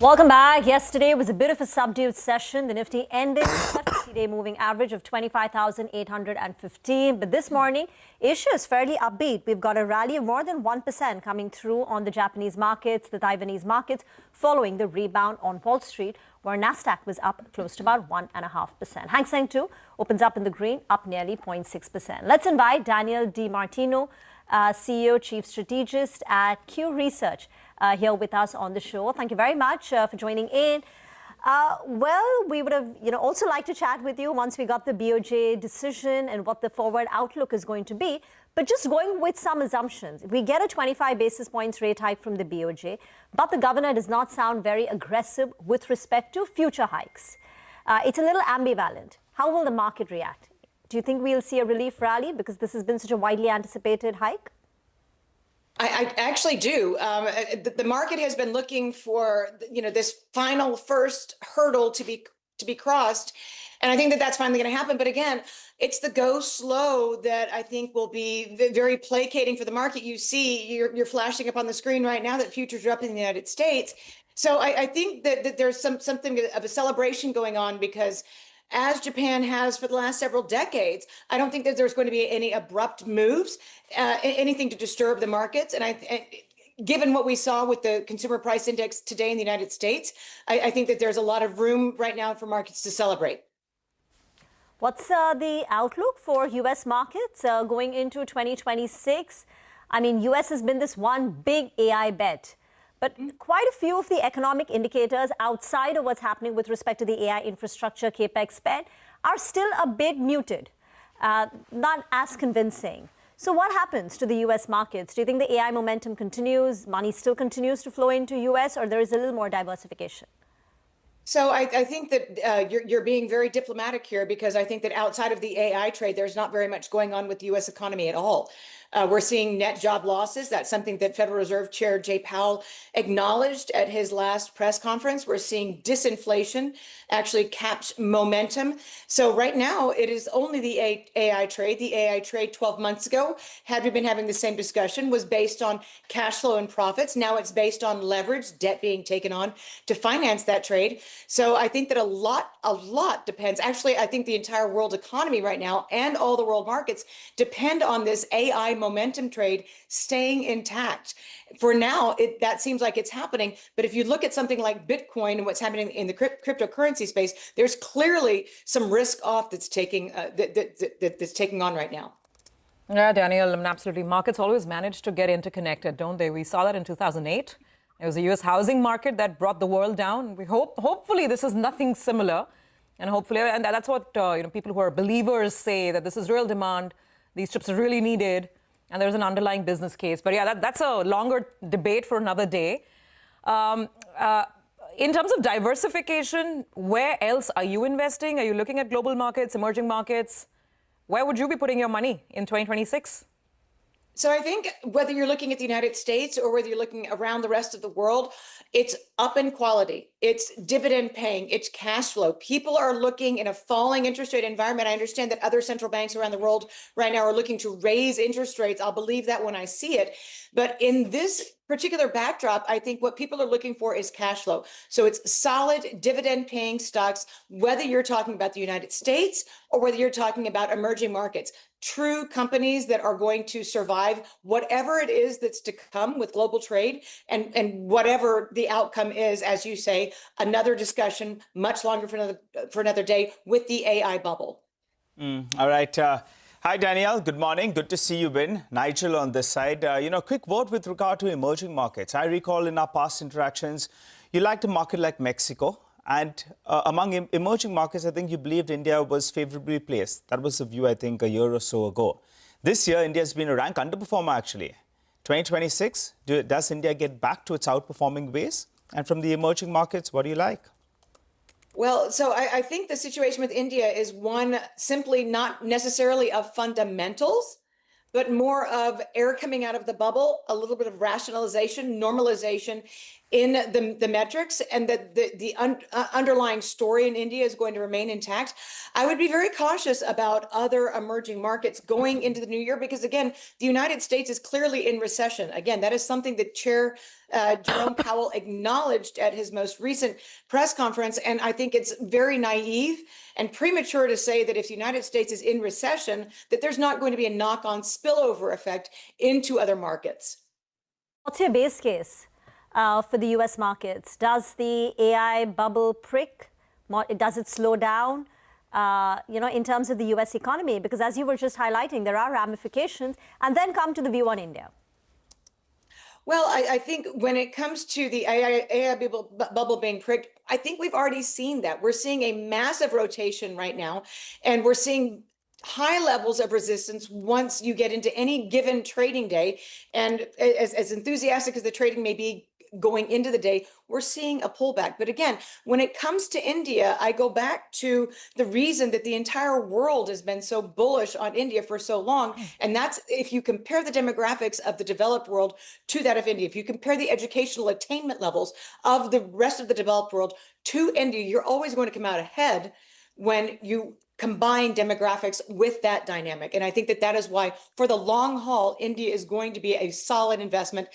Welcome back. Yesterday was a bit of a subdued session. The Nifty ended with a 50-day moving average of 25,815. But this morning, Asia is fairly upbeat. We've got a rally of more than 1% coming through on the Japanese markets, the Taiwanese markets, following the rebound on Wall Street, where Nasdaq was up close to about 1.5%. Hang Seng too opens up in the green, up nearly 0.6%. Let's invite Daniel DiMartino, CEO, Chief Strategist at Q Research, here with us on the show. Thank you very much for joining in. Well, we would have also liked to chat with you once we got the BOJ decision and what the forward outlook is going to be. But just going with some assumptions, we get a 25 basis points rate hike from the BOJ, but the governor does not sound very aggressive with respect to future hikes. It's a little ambivalent. How will the market react? Do you think we'll see a relief rally because this has been such a widely anticipated hike?
I actually do. The market has been looking for, this final first hurdle to be crossed, and I think that that's finally going to happen. But again, it's the go slow that I think will be very placating for the market. You see, you're flashing up on the screen right now that futures are up in the United States. So I think that there's something of a celebration going on because, as Japan has for the last several decades, I don't think that there's going to be any abrupt moves, anything to disturb the markets. And given what we saw with the consumer price index today in the United States, I think that there's a lot of room right now for markets to celebrate.
What's the outlook for U.S. markets going into 2026? I mean, U.S. has been this one big AI bet. But quite a few of the economic indicators outside of what's happening with respect to the AI infrastructure capex spend are still a bit muted, not as convincing. So what happens to the U.S. markets? Do you think the AI momentum continues, money still continues to flow into U.S., or there is a little more diversification?
So I think that you're being very diplomatic here, because I think that outside of the AI trade, there's not very much going on with the U.S. economy at all. We're seeing net job losses. That's something that Federal Reserve Chair Jay Powell acknowledged at his last press conference. We're seeing disinflation actually catch momentum. So right now, it is only the AI trade. The AI trade 12 months ago, had we been having the same discussion, was based on cash flow and profits. Now it's based on leverage, debt being taken on to finance that trade. So I think that a lot depends. Actually, I think the entire world economy right now and all the world markets depend on this AI momentum trade staying intact. For now, that seems like it's happening. But if you look at something like Bitcoin and what's happening in the cryptocurrency space, there's clearly some risk off that's taking on right now.
Yeah, Daniel, absolutely. Markets always manage to get interconnected, don't they? We saw that in 2008. It was the U.S. housing market that brought the world down. We hopefully this is nothing similar, and hopefully, and that's what people who are believers say, that this is real demand, these chips are really needed, and there's an underlying business case. But yeah, that's a longer debate for another day. In terms of diversification, where else are you investing? Are you looking at global markets, emerging markets? Where would you be putting your money in 2026?
So I think whether you're looking at the United States or whether you're looking around the rest of the world, it's up in quality, it's dividend paying, it's cash flow. People are looking in a falling interest rate environment. I understand that other central banks around the world right now are looking to raise interest rates. I'll believe that when I see it. But in this particular backdrop, I think what people are looking for is cash flow. So it's solid dividend paying stocks, whether you're talking about the United States or whether you're talking about emerging markets. True companies that are going to survive whatever it is that's to come with global trade, and whatever the outcome is, as you say, another discussion much longer for another day with the AI bubble.
All right. Hi, Danielle. Good morning. Good to see you, Ben. Nigel on this side. Quick word with regard to emerging markets. I recall in our past interactions, you liked a market like Mexico. And among emerging markets, I think you believed India was favorably placed. That was the view, I think, a year or so ago. This year, India has been a rank underperformer, actually. 2026, does India get back to its outperforming ways? And from the emerging markets, what do you like?
Well, so I think the situation with India is one simply not necessarily of fundamentals, but more of air coming out of the bubble, a little bit of rationalization, normalization. in the metrics and that the underlying story in India is going to remain intact, I would be very cautious about other emerging markets going into the new year because, again, the United States is clearly in recession. Again, that is something that Chair Jerome Powell acknowledged at his most recent press conference. And I think it's very naive and premature to say that if the United States is in recession, that there's not going to be a knock-on spillover effect into other markets.
What's your base case for the US markets? Does the AI bubble prick? Does it slow down? In terms of the US economy? Because as you were just highlighting, there are ramifications. And then come to the view on India.
Well, I think when it comes to the AI bubble being pricked, I think we've already seen that. We're seeing a massive rotation right now, and we're seeing high levels of resistance once you get into any given trading day. And as enthusiastic as the trading may be going into the day, we're seeing a pullback. But again, when it comes to India, I go back to the reason that the entire world has been so bullish on India for so long. And that's if you compare the demographics of the developed world to that of India, if you compare the educational attainment levels of the rest of the developed world to India, you're always going to come out ahead when you combine demographics with that dynamic. And I think that that is why, for the long haul, India is going to be a solid investment.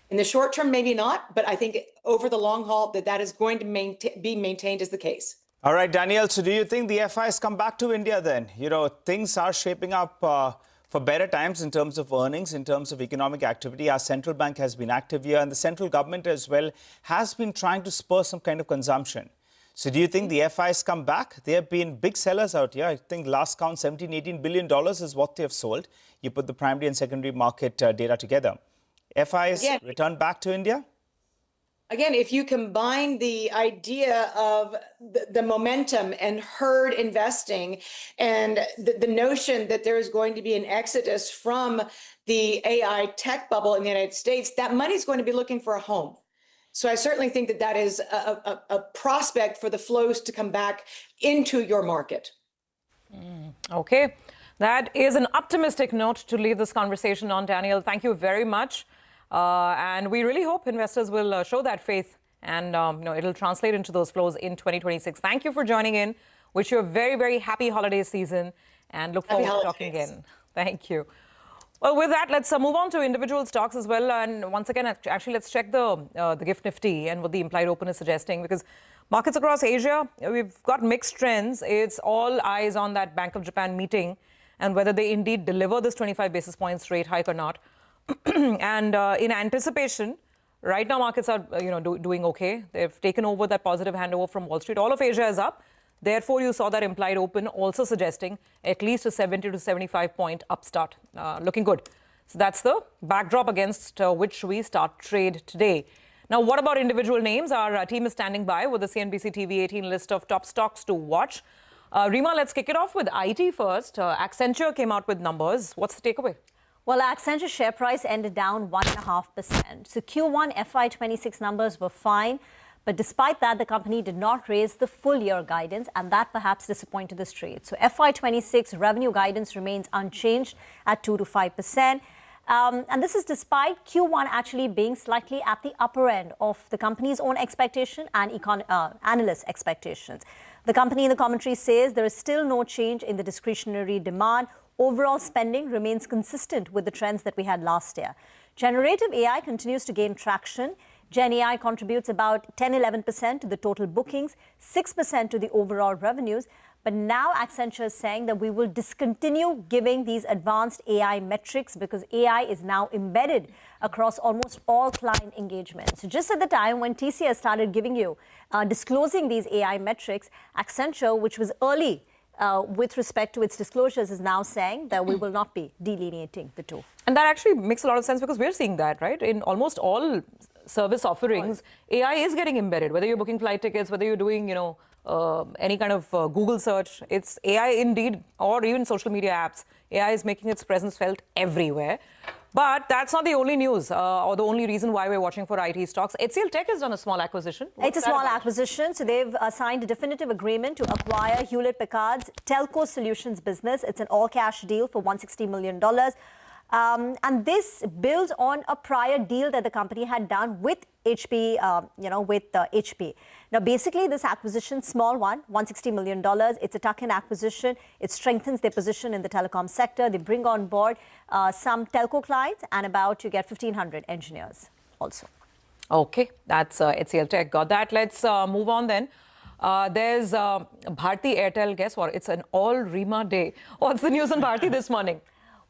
In the short term, maybe not, but I think over the long haul that is going to be maintained as the case.
All right, Danielle, so do you think the FIs come back to India then? Things are shaping up for better times in terms of earnings, in terms of economic activity. Our central bank has been active here, and the central government as well has been trying to spur some kind of consumption. So do you think the FIs come back? They have been big sellers out here. I think last count, $17-18 billion is what they have sold. You put the primary and secondary market data together. FIs return back to India?
Again, if you combine the idea of the momentum and herd investing and the notion that there is going to be an exodus from the AI tech bubble in the United States, that money is going to be looking for a home. So I certainly think that is a prospect for the flows to come back into your market.
Okay. That is an optimistic note to leave this conversation on, Daniel. Thank you very much. And we really hope investors will show that faith and it'll translate into those flows in 2026. Thank you for joining in. Wish you a very, very happy holiday season and look forward to talking again. Thank you. Well, with that, let's move on to individual stocks as well. And once again, actually, let's check the GIFT Nifty and what the implied open is suggesting, because markets across Asia, we've got mixed trends. It's all eyes on that Bank of Japan meeting and whether they indeed deliver this 25 basis points rate hike or not. And in anticipation, right now markets are doing okay. They've taken over that positive handover from Wall Street. All of Asia is up. Therefore, you saw that implied open also suggesting at least a 70 to 75 point upstart. Looking good. So that's the backdrop against which we start trade today. Now, what about individual names? Our team is standing by with the CNBC-TV18 list of top stocks to watch. Rima, let's kick it off with IT first. Accenture came out with numbers. What's the takeaway?
Well, Accenture share price ended down 1.5%. So Q1 FY26 numbers were fine. But despite that, the company did not raise the full year guidance, and that perhaps disappointed the street. So FY26 revenue guidance remains unchanged at 2 to 5%. And this is despite Q1 actually being slightly at the upper end of the company's own expectation and analyst expectations. The company in the commentary says there is still no change in the discretionary demand. Overall spending remains consistent with the trends that we had last year. Generative AI continues to gain traction. Gen AI contributes about 10-11% to the total bookings, 6% to the overall revenues. But now Accenture is saying that we will discontinue giving these advanced AI metrics because AI is now embedded across almost all client engagements. So just at the time when TCS started giving you, disclosing these AI metrics, Accenture, which was early with respect to its disclosures, is now saying that we will not be delineating the two.
And that actually makes a lot of sense because we're seeing that, right? In almost all service offerings, AI is getting embedded, whether you're booking flight tickets, whether you're doing, any kind of Google search. It's AI indeed, or even social media apps. AI is making its presence felt everywhere. But that's not the only news or the only reason why we're watching for IT stocks. HCL Tech has done a small acquisition.
It's a small acquisition. So they've signed a definitive agreement to acquire Hewlett Packard's Telco Solutions business. It's an all-cash deal for $160 million. And this builds on a prior deal that the company had done with HP, HP. Now, basically, this acquisition, small one, $160 million. It's a tuck-in acquisition. It strengthens their position in the telecom sector. They bring on board some telco clients and about to get 1,500 engineers also.
Okay, that's HCL Tech. Got that. Let's move on then. There's Bharti Airtel. Guess what? It's an all-Rima day. What's the news on Bharti this morning?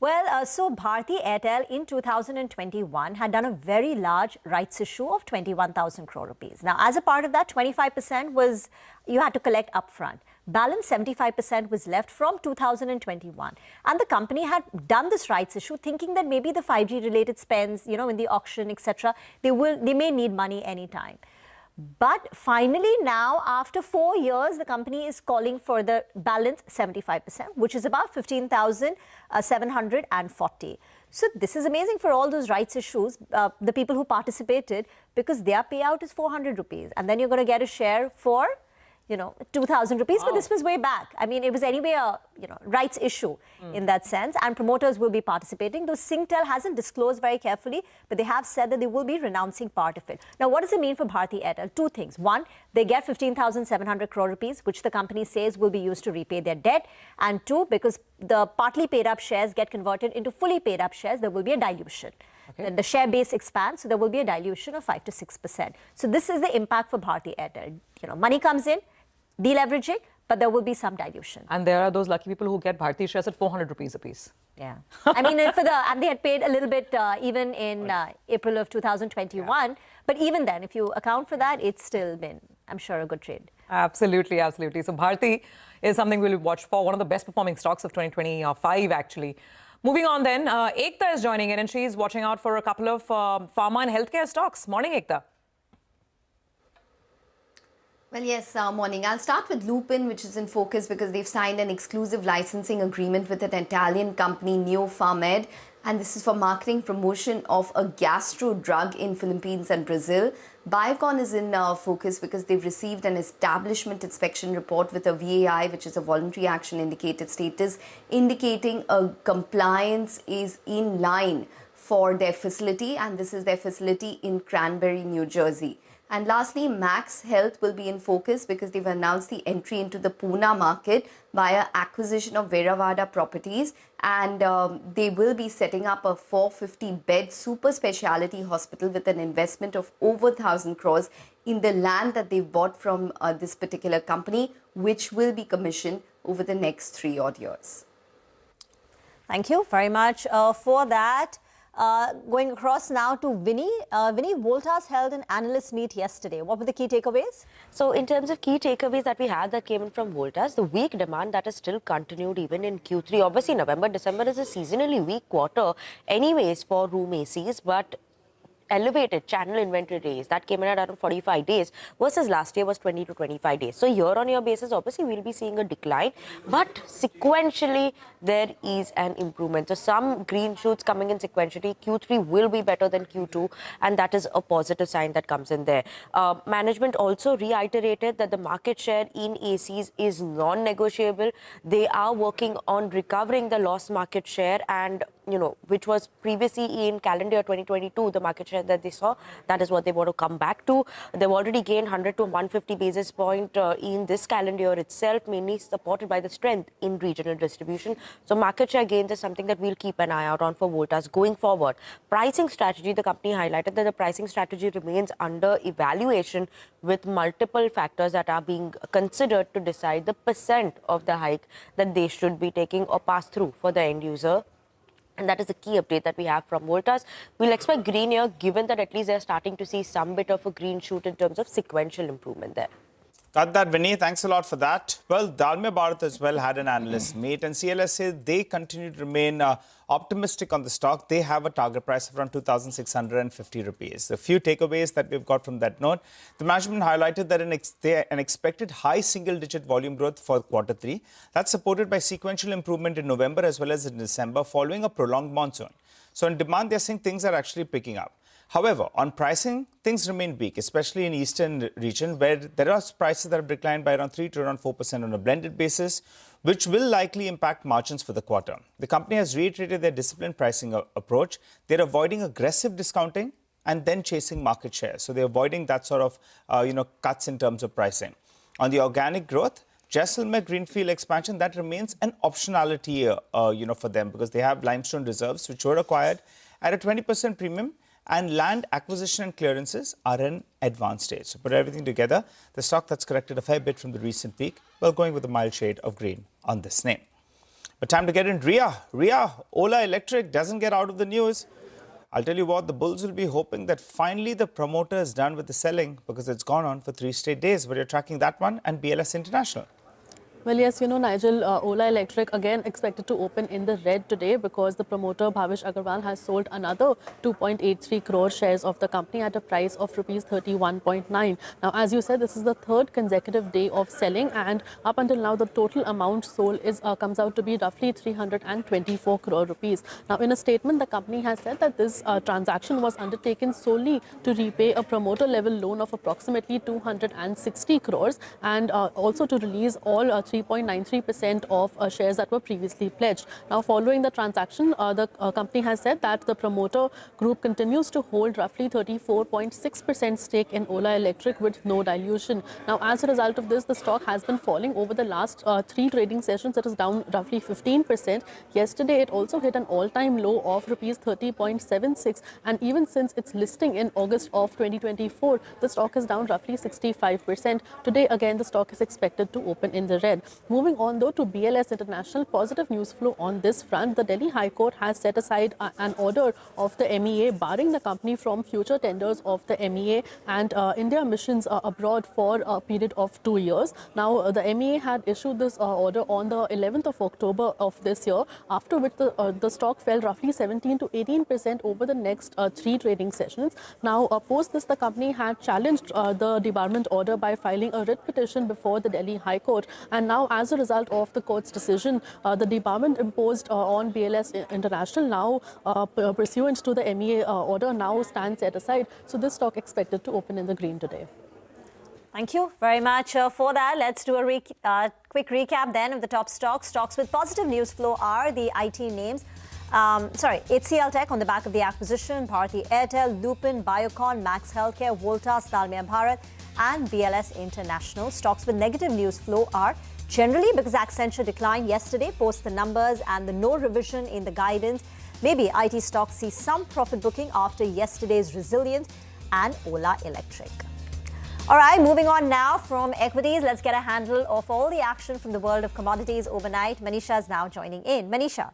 Well, so Bharti Airtel in 2021 had done a very large rights issue of 21,000 crore rupees. Now, as a part of that, 25% was you had to collect upfront. Balance 75% was left from 2021. And the company had done this rights issue thinking that maybe the 5G related spends, in the auction, etc., they may need money anytime. But finally now, after 4 years, the company is calling for the balance 75%, which is about 15,740. So this is amazing for all those rights issues, the people who participated, because their payout is 400 rupees. And then you're going to get a share for 2,000 rupees, but this was way back. I mean, it was anyway a, rights issue in that sense, and promoters will be participating. Though Singtel hasn't disclosed very carefully, but they have said that they will be renouncing part of it. Now, what does it mean for Bharti Airtel? Two things. One, they get 15,700 crore rupees, which the company says will be used to repay their debt. And two, because the partly paid up shares get converted into fully paid up shares, there will be a dilution. Okay. The share base expands, so there will be a dilution of 5 to 6%. So this is the impact for Bharti Airtel. Money comes in, deleveraging, but there will be some dilution.
And there are those lucky people who get Bharti shares at 400 rupees a piece.
Yeah. I mean, and they had paid a little bit even in April of 2021. Yeah. But even then, if you account for that, it's still been, I'm sure, a good trade.
Absolutely, absolutely. So Bharti is something we'll watch for, one of the best performing stocks of 2025, actually. Moving on then, Ekta is joining in and she's watching out for a couple of pharma and healthcare stocks. Morning, Ekta.
Well, yes, morning. I'll start with Lupin, which is in focus because they've signed an exclusive licensing agreement with an Italian company, Neopharmed, and this is for marketing promotion of a gastro drug in Philippines and Brazil. Biocon is in focus because they've received an establishment inspection report with a VAI, which is a voluntary action indicated status, indicating a compliance is in line for their facility, and this is their facility in Cranberry, New Jersey. And lastly, Max Health will be in focus because they've announced the entry into the Pune market via acquisition of Veravada properties, and they will be setting up a 450-bed super speciality hospital with an investment of over 1,000 crores in the land that they've bought from this particular company, which will be commissioned over the next 3 odd years.
Thank you very much for that. Going across now to Vinny. Vinny, Voltas held an analyst meet yesterday. What were the key takeaways?
So in terms of key takeaways that we had that came in from Voltas, the weak demand that has still continued even in Q3. Obviously, November, December is a seasonally weak quarter anyways for room ACs, but elevated channel inventory days that came in at around 45 days versus last year was 20 to 25 days. So year-on-year basis, obviously we'll be seeing a decline, but sequentially there is an improvement. So some green shoots coming in sequentially. Q3 will be better than Q2, and that is a positive sign that comes in there. Management also reiterated that the market share in ACs is non-negotiable. They are working on recovering the lost market share, and which was previously in calendar year 2022, the market share that they saw, that is what they want to come back to. They've already gained 100 to 150 basis point in this calendar year itself, mainly supported by the strength in regional distribution. So market share gains is something that we'll keep an eye out on for Voltas going forward. Pricing strategy, the company highlighted that the pricing strategy remains under evaluation with multiple factors that are being considered to decide the percent of the hike that they should be taking or pass through for the end user. And that is the key update that we have from Voltas. We'll expect green here, given that at least they're starting to see some bit of a green shoot in terms of sequential improvement there.
Got that, Vinny. Thanks a lot for that. Well, Dalmia Bharat as well had an analyst meet, and CLSA, they continue to remain optimistic on the stock. They have a target price of around 2,650 rupees. A few takeaways that we've got from that note. The management highlighted that an expected high single-digit volume growth for Q3. That's supported by sequential improvement in November as well as in December following a prolonged monsoon. So in demand, they're saying things are actually picking up. However, on pricing, things remain weak, especially in eastern region where there are prices that have declined by around 3 to around 4% on a blended basis, which will likely impact margins for the quarter. The company has reiterated their disciplined pricing approach. They're avoiding aggressive discounting and then chasing market share. So they're avoiding that sort of cuts in terms of pricing. On the organic growth, Jaisalmer greenfield expansion, that remains an optionality for them because they have limestone reserves which were acquired at a 20% premium, and land acquisition and clearances are in advanced stage. So put everything together, the stock that's corrected a fair bit from the recent peak, well, going with a mild shade of green on this name. But time to get in RIA. Ola Electric doesn't get out of the news. I'll tell you what, the bulls will be hoping that finally the promoter is done with the selling because it's gone on for 3 straight days. But you're tracking that one and BLS International.
Well, yes, Nigel, Ola Electric again expected to open in the red today because the promoter Bhavish Agarwal has sold another 2.83 crore shares of the company at a price of rupees 31.9. Now, as you said, this is the third consecutive day of selling, and up until now, the total amount sold comes out to be roughly 324 crore rupees. Now, in a statement, the company has said that this transaction was undertaken solely to repay a promoter-level loan of approximately 260 crores and also to release all 3.93% of shares that were previously pledged. Now, following the transaction, the company has said that the promoter group continues to hold roughly 34.6% stake in Ola Electric with no dilution. Now, as a result of this, the stock has been falling over the last 3 trading sessions. It is down roughly 15%. Yesterday, it also hit an all-time low of rupees 30.76, and even since its listing in August of 2024, the stock is down roughly 65%. Today, again, the stock is expected to open in the red. Moving on though to BLS International, positive news flow on this front. The Delhi High Court has set aside an order of the MEA barring the company from future tenders of the MEA and India missions abroad for a period of 2 years. Now, the MEA had issued this order on the 11th of October of this year, after which the stock fell roughly 17 to 18% over the next 3 trading sessions. Now, post this, the company had challenged the debarment order by filing a writ petition before the Delhi High Court. And now, as a result of the court's decision, the debarment imposed on BLS International now pursuant to the MEA order now stands set aside. So this stock expected to open in the green today.
Thank you very much for that. Let's do a quick recap then of the top stocks. Stocks with positive news flow are the IT names. HCL Tech on the back of the acquisition, Bharti Airtel, Lupin, Biocon, Max Healthcare, Voltas, Dalmia Bharat, and BLS International. Stocks with negative news flow are generally because Accenture declined yesterday post the numbers and the no revision in the guidance. Maybe IT stocks see some profit booking after yesterday's resilience, and Ola Electric. All right, moving on now from equities, let's get a handle of all the action from the world of commodities overnight. Manisha is now joining in. Manisha.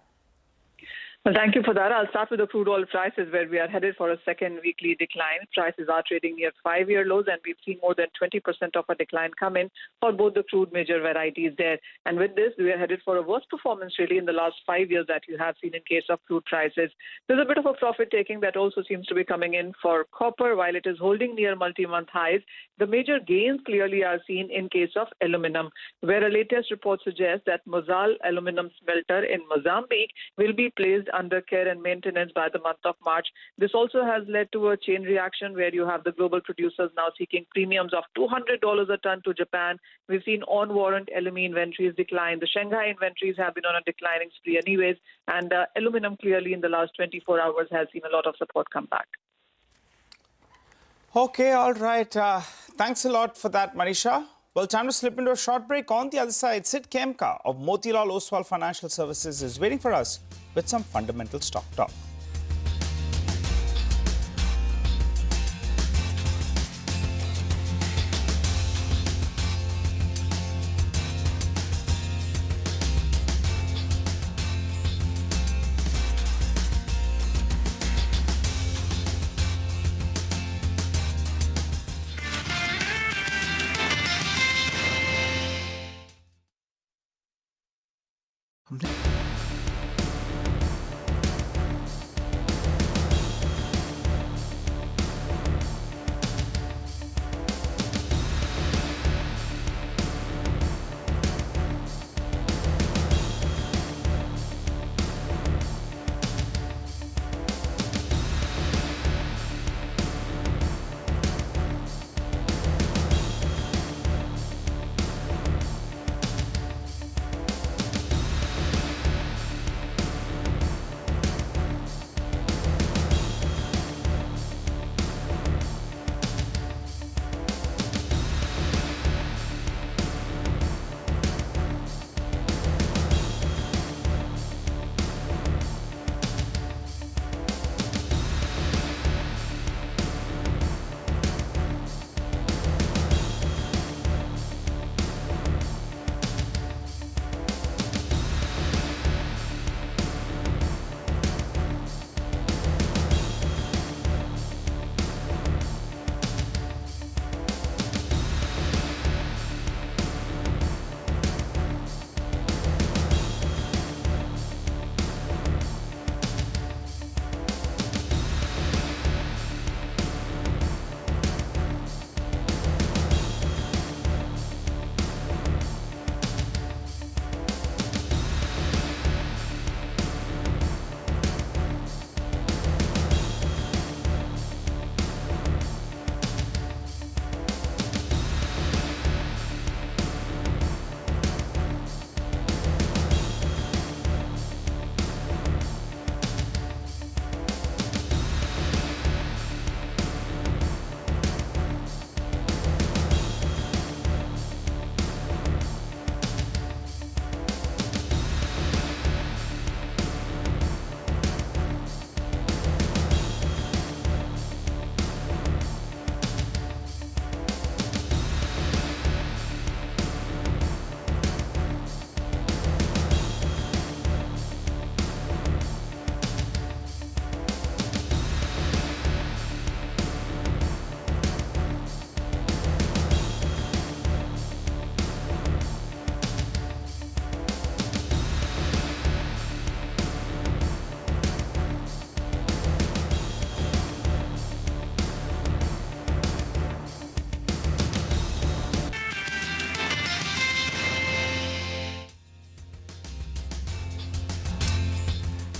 Well, thank you for that. I'll start with the crude oil prices, where we are headed for a second weekly decline. Prices are trading near 5-year lows, and we've seen more than 20% of a decline come in for both the crude major varieties there. And with this, we are headed for a worst performance really in the last 5 years that you have seen in case of crude prices. There's a bit of a profit taking that also seems to be coming in for copper, while it is holding near multi-month highs. The major gains clearly are seen in case of aluminum, where a latest report suggests that Mozal aluminum smelter in Mozambique will be placed under care and maintenance by the month of March. This also has led to a chain reaction where you have the global producers now seeking premiums of $200 a ton to Japan. We've seen on-warrant LME inventories decline. The Shanghai inventories have been on a declining spree anyways, and aluminum clearly in the last 24 hours has seen a lot of support come back.
Okay, all right. Thanks a lot for that, Manisha. Well, time to slip into a short break. On the other side, Sid Khemka of Motilal Oswal Financial Services is waiting for us with some fundamental stock talk.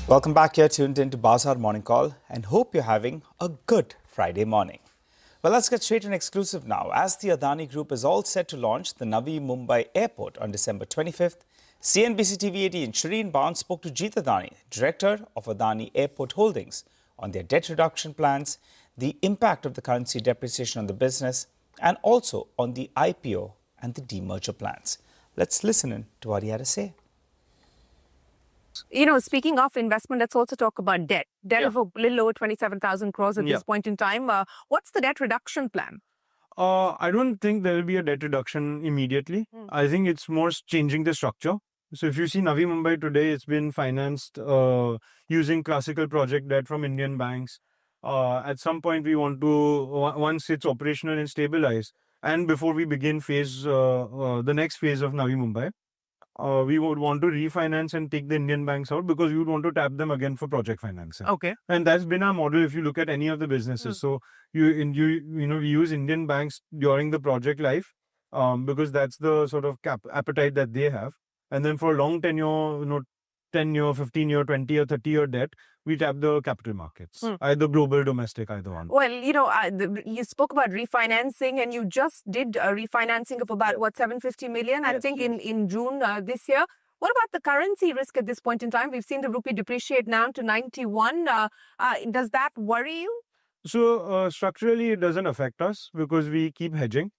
Welcome back. You're tuned into Bazaar Morning Call and hope you're having a good Friday morning. Well, let's get straight and exclusive now. As the Adani Group is all set to launch the Navi Mumbai airport on December 25th, CNBC-TV18 Shireen Barnes spoke to Jeet Adani, director of Adani Airport Holdings, on their debt reduction plans, the impact of the currency depreciation on the business, and also on the IPO and the demerger plans. Let's listen in to what he had to say.
You know, speaking of investment, let's also talk about debt. Debt of a little over 27,000 crores at this point in time. What's the debt reduction plan?
I don't think there will be a debt reduction immediately. I think it's more changing the structure. So if you see Navi Mumbai today, it's been financed using classical project debt from Indian banks. At some point, we want to, once it's operational and stabilized, and before we begin the next phase of Navi Mumbai, we would want to refinance and take the Indian banks out because we would want to tap them again for project financing.
Okay.
And that's been our model if you look at any of the businesses. So we use Indian banks during the project life because that's the sort of appetite that they have. And then for long tenure, 10-year, 15-year, 20-year, 30-year debt, we tap the capital markets, either global, domestic, either one.
Well, you know, you spoke about refinancing and you just did a refinancing of about, what, 750 million, I think, in June this year. What about the currency risk at this point in time? We've seen the rupee depreciate now to 91. Does that worry you?
So structurally, it doesn't affect us because we keep hedging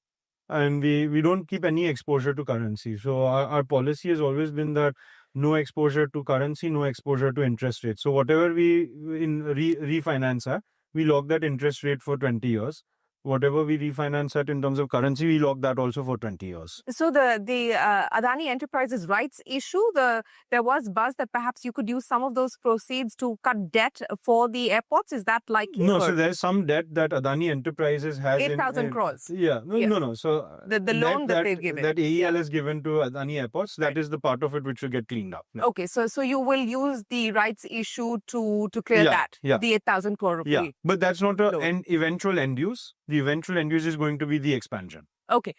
and we don't keep any exposure to currency. So our policy has always been that no exposure to currency, no exposure to interest rates. So whatever we refinance at, we lock that interest rate for 20 years. Whatever we refinance at in terms of currency, we lock that also for 20 years.
So the Adani Enterprises rights issue, there was buzz that perhaps you could use some of those proceeds to cut debt for the airports. Is that likely?
No, so there's some debt that Adani Enterprises has.
8,000 crores.
Yeah, no. So
the loan that they've given.
That AEL has given to Adani Airports, that is the part of it which will get cleaned up.
Okay, so you will use the rights issue to clear that, the 8,000 crore rupee.
Yeah, but that's not an eventual end use. The eventual end use is going to be the expansion.
Okay.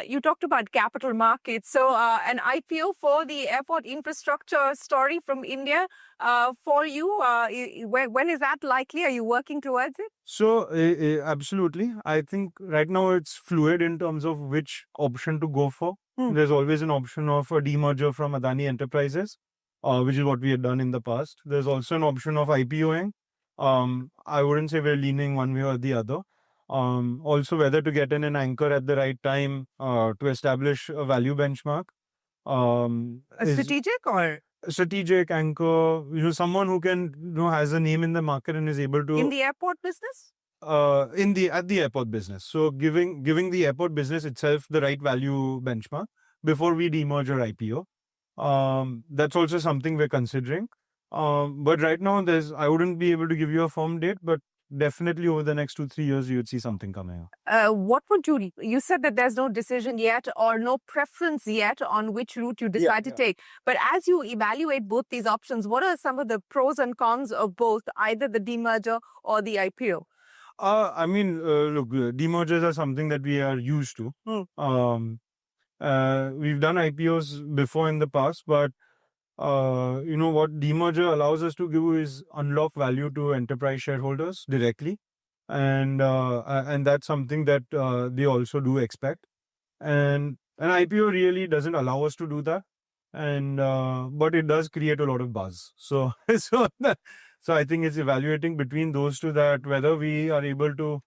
You talked about capital markets. So an IPO for the airport infrastructure story from India for you, when is that likely? Are you working towards it?
So absolutely. I think right now it's fluid in terms of which option to go for. There's always an option of a demerger from Adani Enterprises, which is what we had done in the past. There's also an option of IPOing. I wouldn't say we're leaning one way or the other. Also whether to get in an anchor at the right time to establish a value benchmark.
A strategic or?
Strategic anchor, someone who can, has a name in the market and is able to...
In the airport business?
At the airport business. So giving the airport business itself the right value benchmark before we demerge or IPO. That's also something we're considering. But right now, I wouldn't be able to give you a firm date, but definitely over the next 2-3 years, you would see something coming up.
What would you said that there's no decision yet or no preference yet on which route you decide to take. But as you evaluate both these options, what are some of the pros and cons of both, either the demerger or the IPO?
I mean, look, demergers are something that we are used to. We've done IPOs before in the past, but what demerger allows us to do is unlock value to enterprise shareholders directly. And that's something that they also do expect. And an IPO really doesn't allow us to do that. And but it does create a lot of buzz. So I think it's evaluating between those two, that whether we are able to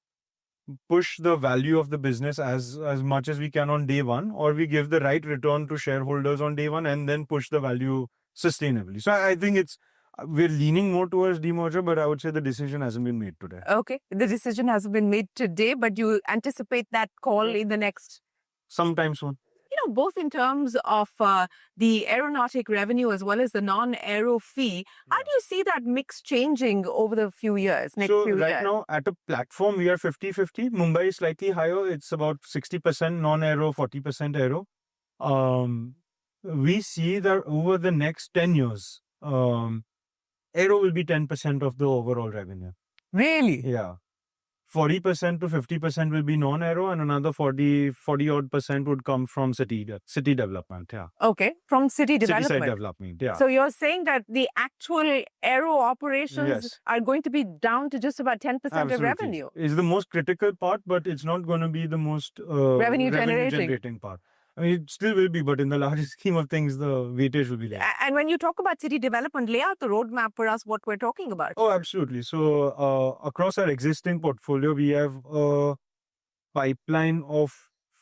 push the value of the business as much as we can on day one, or we give the right return to shareholders on day one and then push the value sustainably. So I think we're leaning more towards demerger, but I would say the decision hasn't been made today.
Okay, the decision hasn't been made today, but you anticipate that call in the next...
Sometime soon.
Both in terms of the aeronautic revenue as well as the non-aero fee, how do you see that mix changing over the few years, next few years?
So right now at a platform, we are 50-50. Mumbai is slightly higher. It's about 60% non-aero, 40% aero. We see that over the next 10 years, aero will be 10% of the overall revenue.
Really?
Yeah. 40% to 50% will be non-aero, and another 40 odd percent would come from city development. Yeah.
Okay, from city development.
City side development. Yeah.
So you're saying that the actual aero operations
Yes.
are going to be down to just about 10% of
Absolutely.
revenue.
It's the most critical part, but it's not going to be the most
Revenue
generating part. I mean, it still will be, but in the larger scheme of things, the weightage will be less.
And when you talk about city development, lay out the roadmap for us what we're talking about.
Oh, absolutely. So across our existing portfolio, we have a pipeline of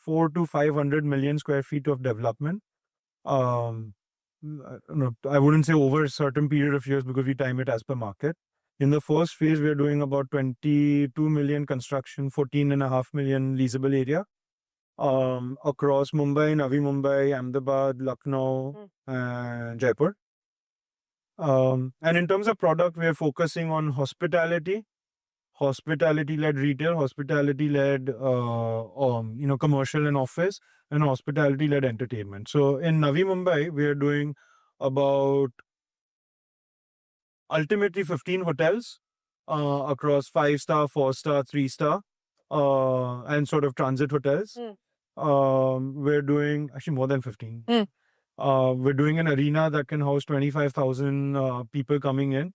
400 to 500 million square feet of development. I wouldn't say over a certain period of years because we time it as per market. In the first phase, we are doing about 22 million construction, 14.5 million leasable area. Across Mumbai, Navi Mumbai, Ahmedabad, Lucknow, and Jaipur. And in terms of product, we are focusing on hospitality-led retail, hospitality-led commercial and office, and hospitality-led entertainment. So in Navi Mumbai, we are doing about ultimately 15 hotels across 5-star, 4-star, 3-star, and sort of transit hotels. We're doing actually more than 15. We're doing an arena that can house 25,000 people coming in.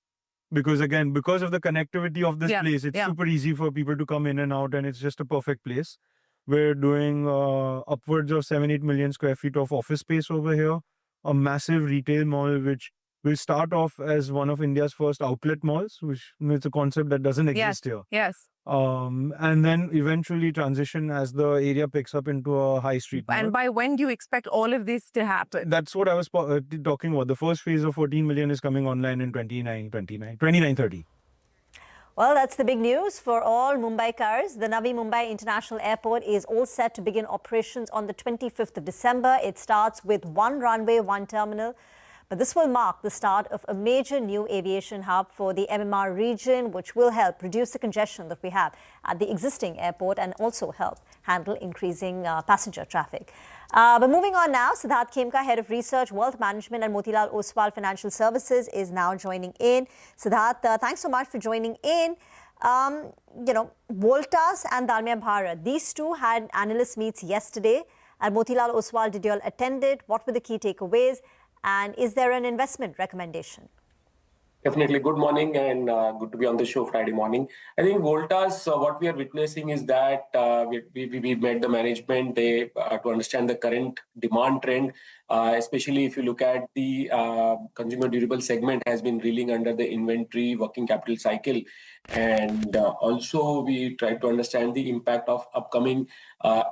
Because again, because of the connectivity of this place, it's super easy for people to come in and out, and it's just a perfect place. We're doing upwards of 7-8 million square feet of office space over here. A massive retail mall, which will start off as one of India's first outlet malls, which is a concept that doesn't exist here.
Yes.
And then eventually transition as the area picks up into a high street mall.
And by when do you expect all of this to happen?
That's what I was talking about. The first phase of 14 million is coming online in 29-30.
Well, that's the big news for all Mumbaikars. The Navi Mumbai International Airport is all set to begin operations on the 25th of December. It starts with one runway, one terminal. But this will mark the start of a major new aviation hub for the MMR region, which will help reduce the congestion that we have at the existing airport and also help handle increasing passenger traffic. But moving on now, Siddharth Khemka, Head of Research, Wealth Management and Motilal Oswal Financial Services is now joining in. Siddharth, thanks so much for joining in. Voltas and Dalmia Bharat, these two had analyst meets yesterday. And Motilal Oswal, did you all attend it? What were the key takeaways? And is there an investment recommendation?
Definitely. Good morning and good to be on the show Friday morning. I think Voltas, what we are witnessing is that we met the management to understand the current demand trend, especially if you look at the consumer durable segment has been reeling under the inventory working capital cycle. And also we try to understand the impact of upcoming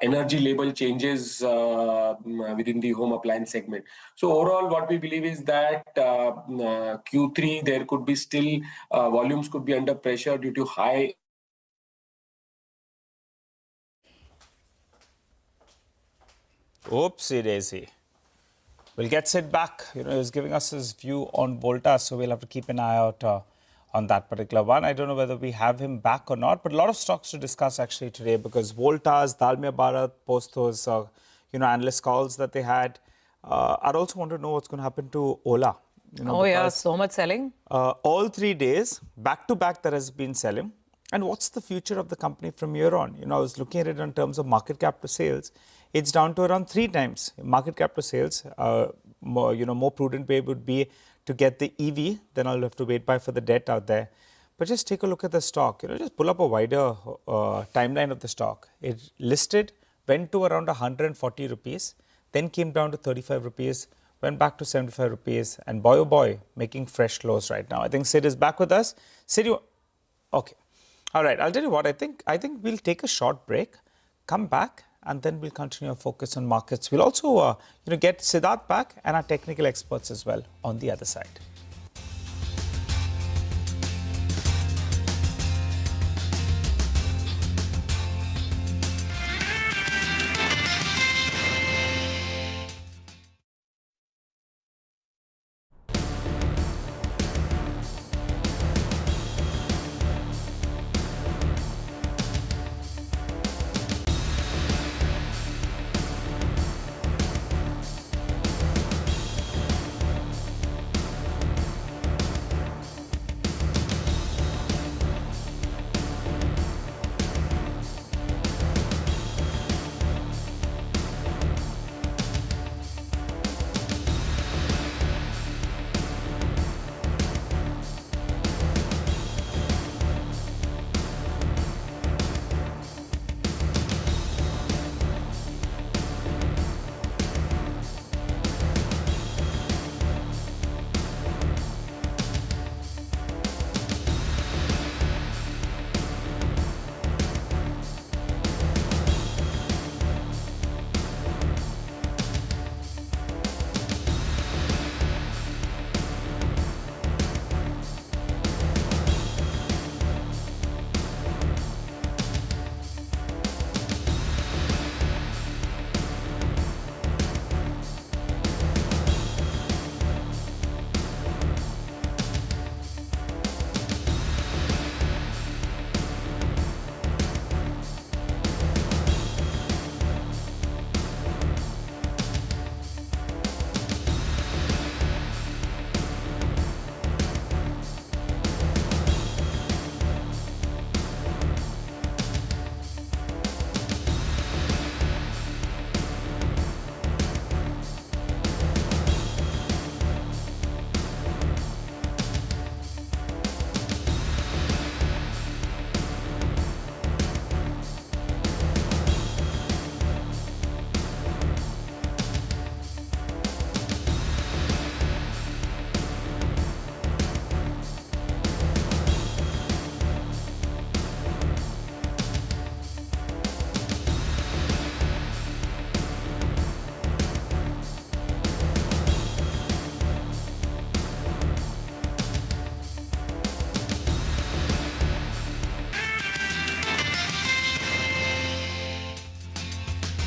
energy label changes within the home appliance segment. So overall, what we believe is that Q3, there could be still volumes could be under pressure due to high.
Oopsie daisy. We'll get Sid back. He's giving us his view on Voltas, so we'll have to keep an eye out on that particular one. I don't know whether we have him back or not, but a lot of stocks to discuss actually today because Voltas, Dalmia Bharat, post those analyst calls that they had. I'd also want to know what's going to happen to Ola.
So much selling.
All 3 days, back to back, there has been selling. And what's the future of the company from here on? I was looking at it in terms of market cap to sales. It's down to around 3 times market cap to sales. More prudent way would be to get the EV. Then I'll have to wait for the debt out there. But just take a look at the stock. Just pull up a wider timeline of the stock. It listed, went to around 140 rupees, then came down to 35 rupees, went back to 75 rupees, and boy oh boy, making fresh lows right now. I think Sid is back with us. Sid, okay. All right, I'll tell you what, I think we'll take a short break, come back, and then we'll continue our focus on markets. We'll also get Siddharth back and our technical experts as well on the other side.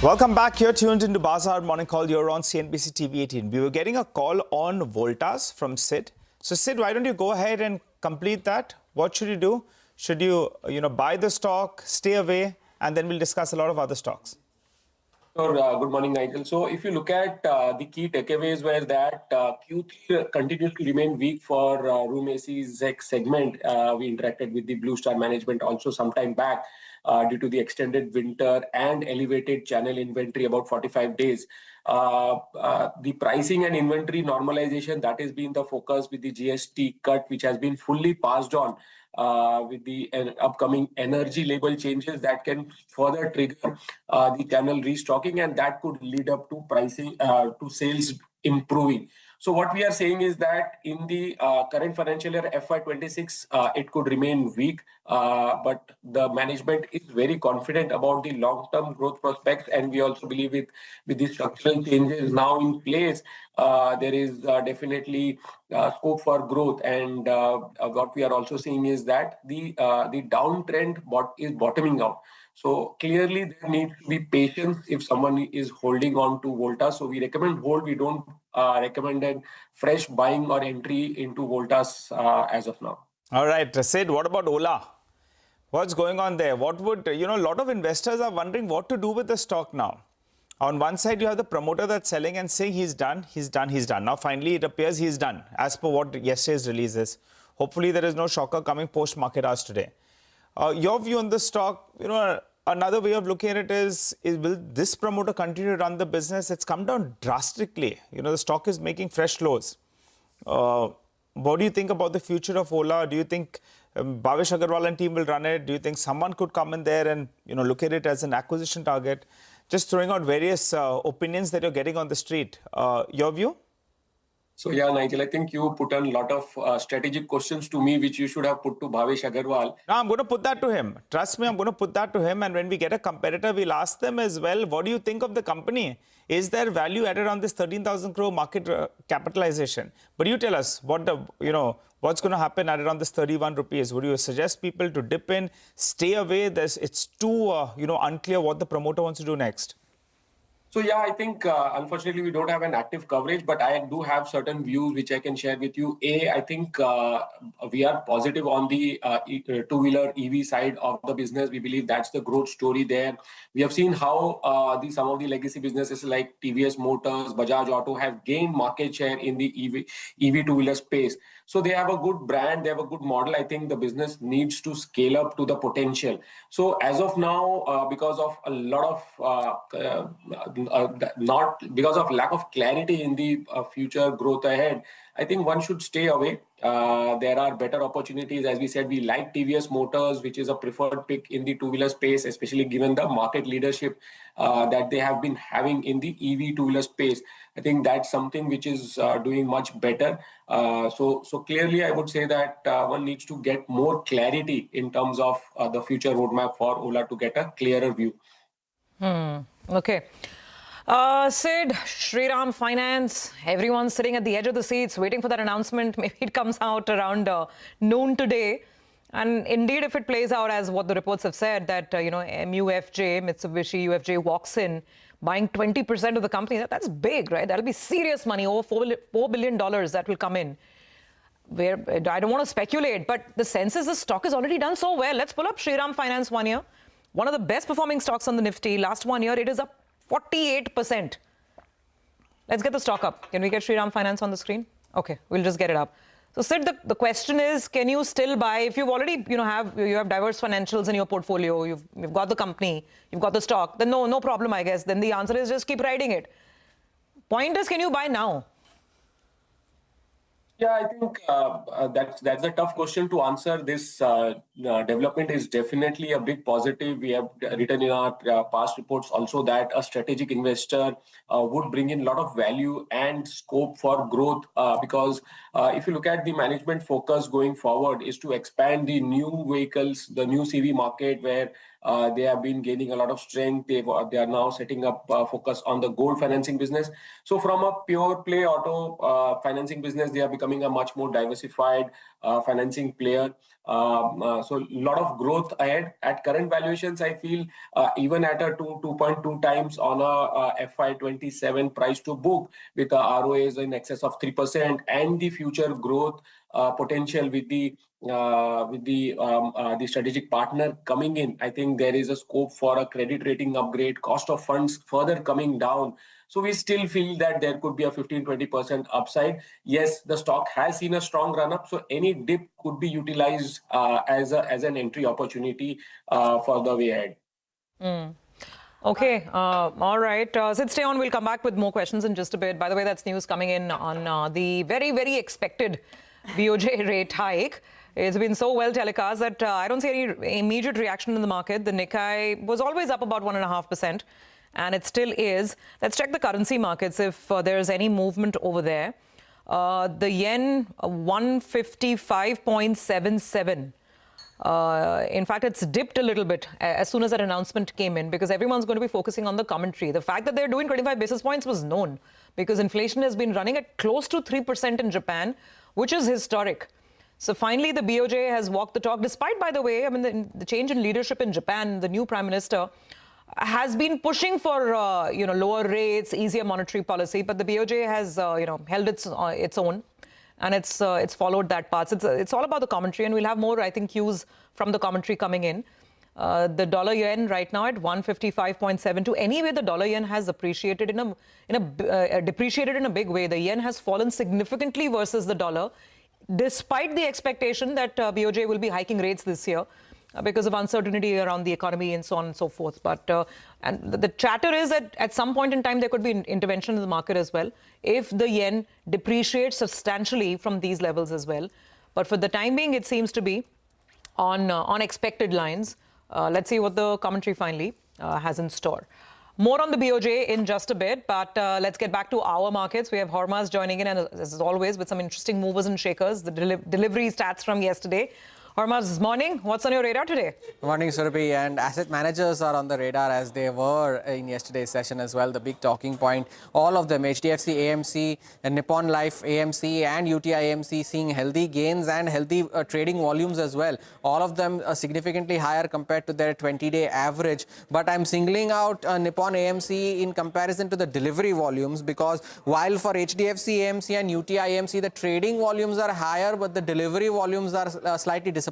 Welcome back. You're tuned into Bazaar Morning Call. You're on CNBC TV18. We were getting a call on Voltas from Sid. So Sid, why don't you go ahead and complete that? What should you do? Should you, buy the stock, stay away, and then we'll discuss a lot of other stocks.
Sure. Good morning, Nigel. So if you look at the key takeaways were that Q3 continues to remain weak for room AC's segment. We interacted with the Blue Star management also some time back due to the extended winter and elevated channel inventory, about 45 days. The pricing and inventory normalization, that has been the focus with the GST cut, which has been fully passed on. With the upcoming energy label changes that can further trigger the channel restocking, and that could lead up to pricing to sales improving. So what we are saying is that in the current financial year FY26, it could remain weak, but the management is very confident about the long-term growth prospects, and we also believe with the structural changes now in place, there is definitely scope for growth. And what we are also seeing is that the downtrend is bottoming out. So clearly there needs to be patience if someone is holding on to Voltas. So we recommend hold. We don't recommend a fresh buying or entry into Voltas as of now.
All right, Sid, what about Ola? What's going on there? What would, a lot of investors are wondering what to do with the stock now. On one side, you have the promoter that's selling and saying he's done. Now, finally, it appears he's done, as per what yesterday's release is. Hopefully, there is no shocker coming post-market hours today. Your view on the stock, another way of looking at it is will this promoter continue to run the business? It's come down drastically. The stock is making fresh lows. What do you think about the future of Ola? Do you think Bhavesh Agarwal and team will run it? Do you think someone could come in there and look at it as an acquisition target? Just throwing out various opinions that you're getting on the street. Your view?
So yeah, Nigel, I think you put a lot of strategic questions to me, which you should have put to Bhavesh Agarwal.
No, I'm going to put that to him. Trust me, I'm going to put that to him. And when we get a competitor, we'll ask them as well, what do you think of the company? Is there value added on this 13,000 crore market capitalization? But you tell us what's going to happen added on this 31 rupees. Would you suggest people to dip in, stay away? It's too unclear what the promoter wants to do next.
So yeah, I think unfortunately we don't have an active coverage, but I do have certain views which I can share with you. I think we are positive on the two-wheeler EV side of the business. We believe that's the growth story there. We have seen how some of the legacy businesses like TVS Motors, Bajaj Auto have gained market share in the EV two-wheeler space. So they have a good brand, they have a good model. I think the business needs to scale up to the potential. So as of now, because of a lot of not because of lack of clarity in the future growth ahead, I think one should stay away. There are better opportunities. As we said, we like TVS Motors, which is a preferred pick in the two-wheeler space, especially given the market leadership that they have been having in the EV two-wheeler space. I think that's something which is doing much better. So clearly, I would say that one needs to get more clarity in terms of the future roadmap for Ola to get a clearer view.
Okay. Sid, Shriram Finance, everyone's sitting at the edge of the seats waiting for that announcement. Maybe it comes out around noon today. And indeed, if it plays out as what the reports have said, that, MUFJ, Mitsubishi UFJ walks in, buying 20% of the company, that's big, right? That'll be serious money, over $4 billion that will come in. Where I don't want to speculate, but the sense is the stock has already done so well. Let's pull up Shriram Finance 1 year. One of the best performing stocks on the Nifty. Last 1 year, it is up 48%. Let's get the stock up. Can we get Shriram Finance on the screen? Okay, we'll just get it up. So Sid, the question is, can you still buy if you've already you have diverse financials in your portfolio, you've got the company, you've got the stock, then no problem, I guess. Then the answer is just keep riding it. Point is, can you buy now?
Yeah, I think that's a tough question to answer. This development is definitely a big positive. We have written in our past reports also that a strategic investor would bring in a lot of value and scope for growth because if you look at the management focus going forward is to expand the new vehicles, the new CV market where They have been gaining a lot of strength. They are now setting up focus on the gold financing business. So from a pure play auto financing business, they are becoming a much more diversified financing player. So a lot of growth ahead. At current valuations, I feel even at a 2.2 times on a FY27 price to book with the ROAs in excess of 3% and the future growth potential with the strategic partner coming in, I think there is a scope for a credit rating upgrade, cost of funds further coming down. So we still feel that there could be a 15-20% upside. Yes, the stock has seen a strong run up, so any dip could be utilized as an entry opportunity for the way ahead.
Okay, all right. Sid, stay on. We'll come back with more questions in just a bit. By the way, that's news coming in on the very, very expected BOJ rate hike. It's been so well telecast that I don't see any immediate reaction in the market. The Nikkei was always up about 1.5%, and it still is. Let's check the currency markets if there's any movement over there. The yen, 155.77. In fact, it's dipped a little bit as soon as that announcement came in because everyone's going to be focusing on the commentary. The fact that they're doing 25 basis points was known because inflation has been running at close to 3% in Japan, which is historic. So finally, the BOJ has walked the talk, despite, by the way, I mean, the change in leadership in Japan. The new prime minister has been pushing for, lower rates, easier monetary policy, but the BOJ has, held its own. And it's followed that path. It's all about the commentary, and we'll have more, I think, cues from the commentary coming in. The dollar yen right now at 155.72. Anyway, the dollar yen has appreciated depreciated in a big way. The yen has fallen significantly versus the dollar, despite the expectation that BOJ will be hiking rates this year because of uncertainty around the economy and so on and so forth. But and the chatter is that at some point in time there could be intervention in the market as well if the yen depreciates substantially from these levels as well. But for the time being, it seems to be on expected lines. Let's see what the commentary finally has in store. More on the BOJ in just a bit, but let's get back to our markets. We have Hormaz joining in, and as always, with some interesting movers and shakers, the delivery stats from yesterday. Hormaz, this morning, what's on your radar today?
Good morning, Surabhi. And asset managers are on the radar as they were in yesterday's session as well. The big talking point, all of them, HDFC, AMC, and Nippon Life, AMC, and UTI AMC seeing healthy gains and healthy trading volumes as well. All of them significantly higher compared to their 20-day average. But I'm singling out Nippon AMC in comparison to the delivery volumes because while for HDFC, AMC, and UTI AMC, the trading volumes are higher, but the delivery volumes are slightly disappointing.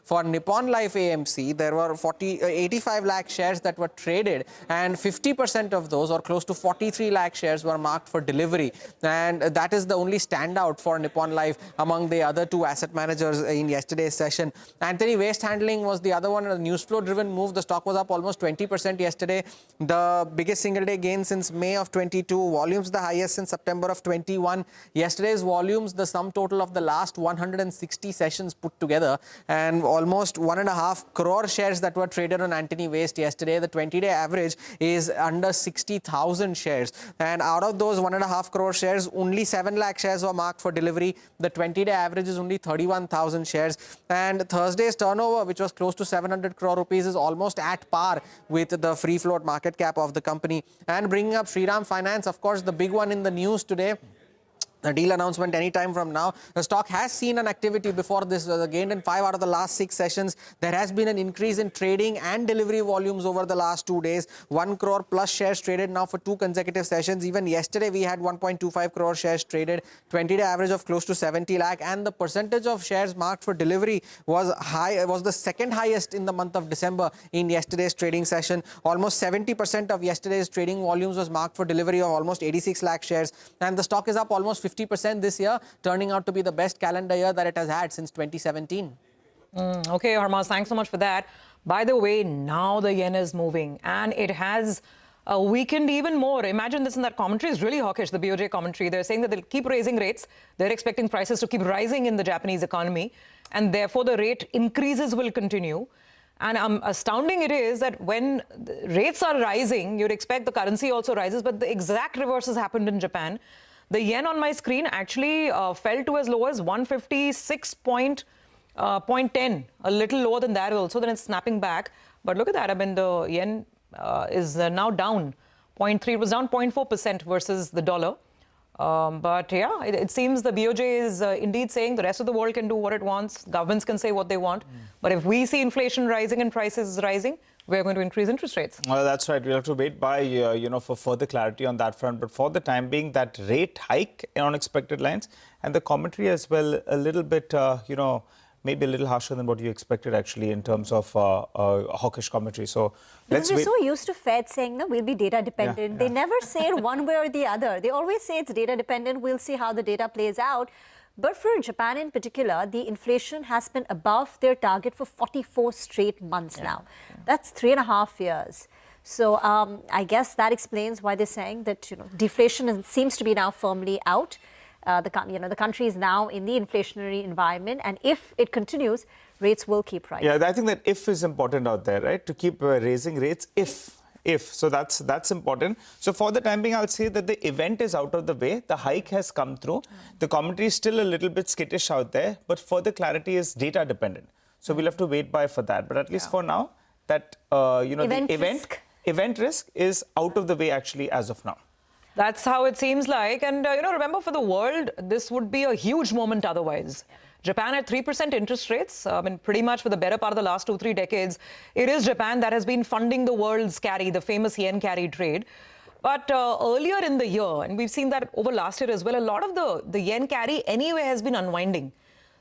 For Nippon Life AMC, there were 85 lakh shares that were traded, and 50% of those, or close to 43 lakh shares, were marked for delivery. And that is the only standout for Nippon Life among the other two asset managers in yesterday's session. Antony Waste Handling was the other one, a news flow driven move. The stock was up almost 20% yesterday. The biggest single day gain since May of 22. Volumes the highest since September of 21. Yesterday's volumes, the sum total of the last 160 sessions put together, and almost 1.5 crore shares that were traded on Antony Waste yesterday. The 20-day average is under 60,000 shares. And out of those 1.5 crore shares, only 7 lakh shares were marked for delivery. The 20-day average is only 31,000 shares. And Thursday's turnover, which was close to 700 crore rupees, is almost at par with the free float market cap of the company. And bringing up Shriram Finance, of course, the big one in the news today. A deal announcement anytime from now. The stock has seen an activity before this, gained in 5 out of the last 6 sessions. There has been an increase in trading and delivery volumes over the last 2 days. 1 crore plus shares traded now for 2 consecutive sessions. Even yesterday we had 1.25 crore shares traded, 20-day average of close to 70 lakh, and the percentage of shares marked for delivery was the second highest in the month of December in yesterday's trading session. Almost 70% of yesterday's trading volumes was marked for delivery of almost 86 lakh shares, and the stock is up almost 50% this year, turning out to be the best calendar year that it has had since 2017.
Okay, Hormaz, thanks so much for that. By the way, now the yen is moving, and it has weakened even more. Imagine this in that commentary is really hawkish, the BOJ commentary. They're saying that they'll keep raising rates. They're expecting prices to keep rising in the Japanese economy, and therefore the rate increases will continue. And astounding it is that when rates are rising, you'd expect the currency also rises, but the exact reverse has happened in Japan. The yen on my screen actually fell to as low as 156.10, a little lower than that also. Then it's snapping back. But look at that. I mean, the yen is now down 0.3. It was down 0.4% versus the dollar. But yeah, it seems the BOJ is indeed saying the rest of the world can do what it wants. Governments can say what they want. But if we see inflation rising and prices rising, we're going to increase interest rates.
Well, that's right. We'll have to wait for further clarity on that front. But for the time being, that rate hike on expected lines and the commentary as well, a little bit, maybe a little harsher than what you expected actually in terms of hawkish commentary. So let's wait.
We're so used to Fed saying, no, we'll be data dependent. They never say it one way or the other. They always say it's data dependent. We'll see how the data plays out. But for Japan in particular, the inflation has been above their target for 44 straight months now. That's 3.5 years. So I guess that explains why they're saying that deflation seems to be now firmly out. The country is now in the inflationary environment, and if it continues, rates will keep rising.
Yeah, I think that if is important out there, right? To keep raising rates if. So that's important. So for the time being, I would say that the event is out of the way. The hike has come through. The commentary is still a little bit skittish out there, but further clarity is data dependent. So we'll have to wait for that. But at least for now, that the event risk is out of the way actually as of now.
That's how it seems like. And, remember, for the world, this would be a huge moment otherwise. Japan at 3% interest rates. I mean, pretty much for the better part of the last 2-3 decades, it is Japan that has been funding the world's carry, the famous yen carry trade. But earlier in the year, and we've seen that over last year as well, a lot of the yen carry anyway has been unwinding.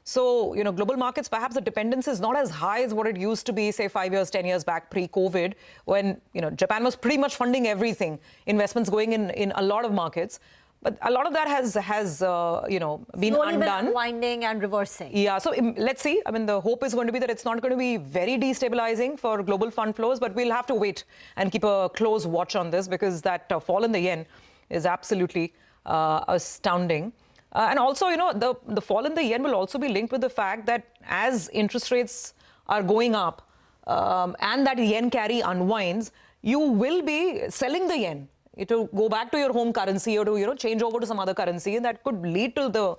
So, global markets, perhaps the dependence is not as high as what it used to be, say, 5 years, 10 years back pre-COVID, when, Japan was pretty much funding everything, investments going in a lot of markets. But a lot of that has been
slowly
undone.
Been unwinding and reversing.
Yeah, so let's see. I mean, the hope is going to be that it's not going to be very destabilizing for global fund flows, but we'll have to wait and keep a close watch on this because that fall in the yen is absolutely astounding. And also, the fall in the yen will also be linked with the fact that as interest rates are going up and that yen carry unwinds, you will be selling the yen to go back to your home currency or to change over to some other currency, and that could lead to the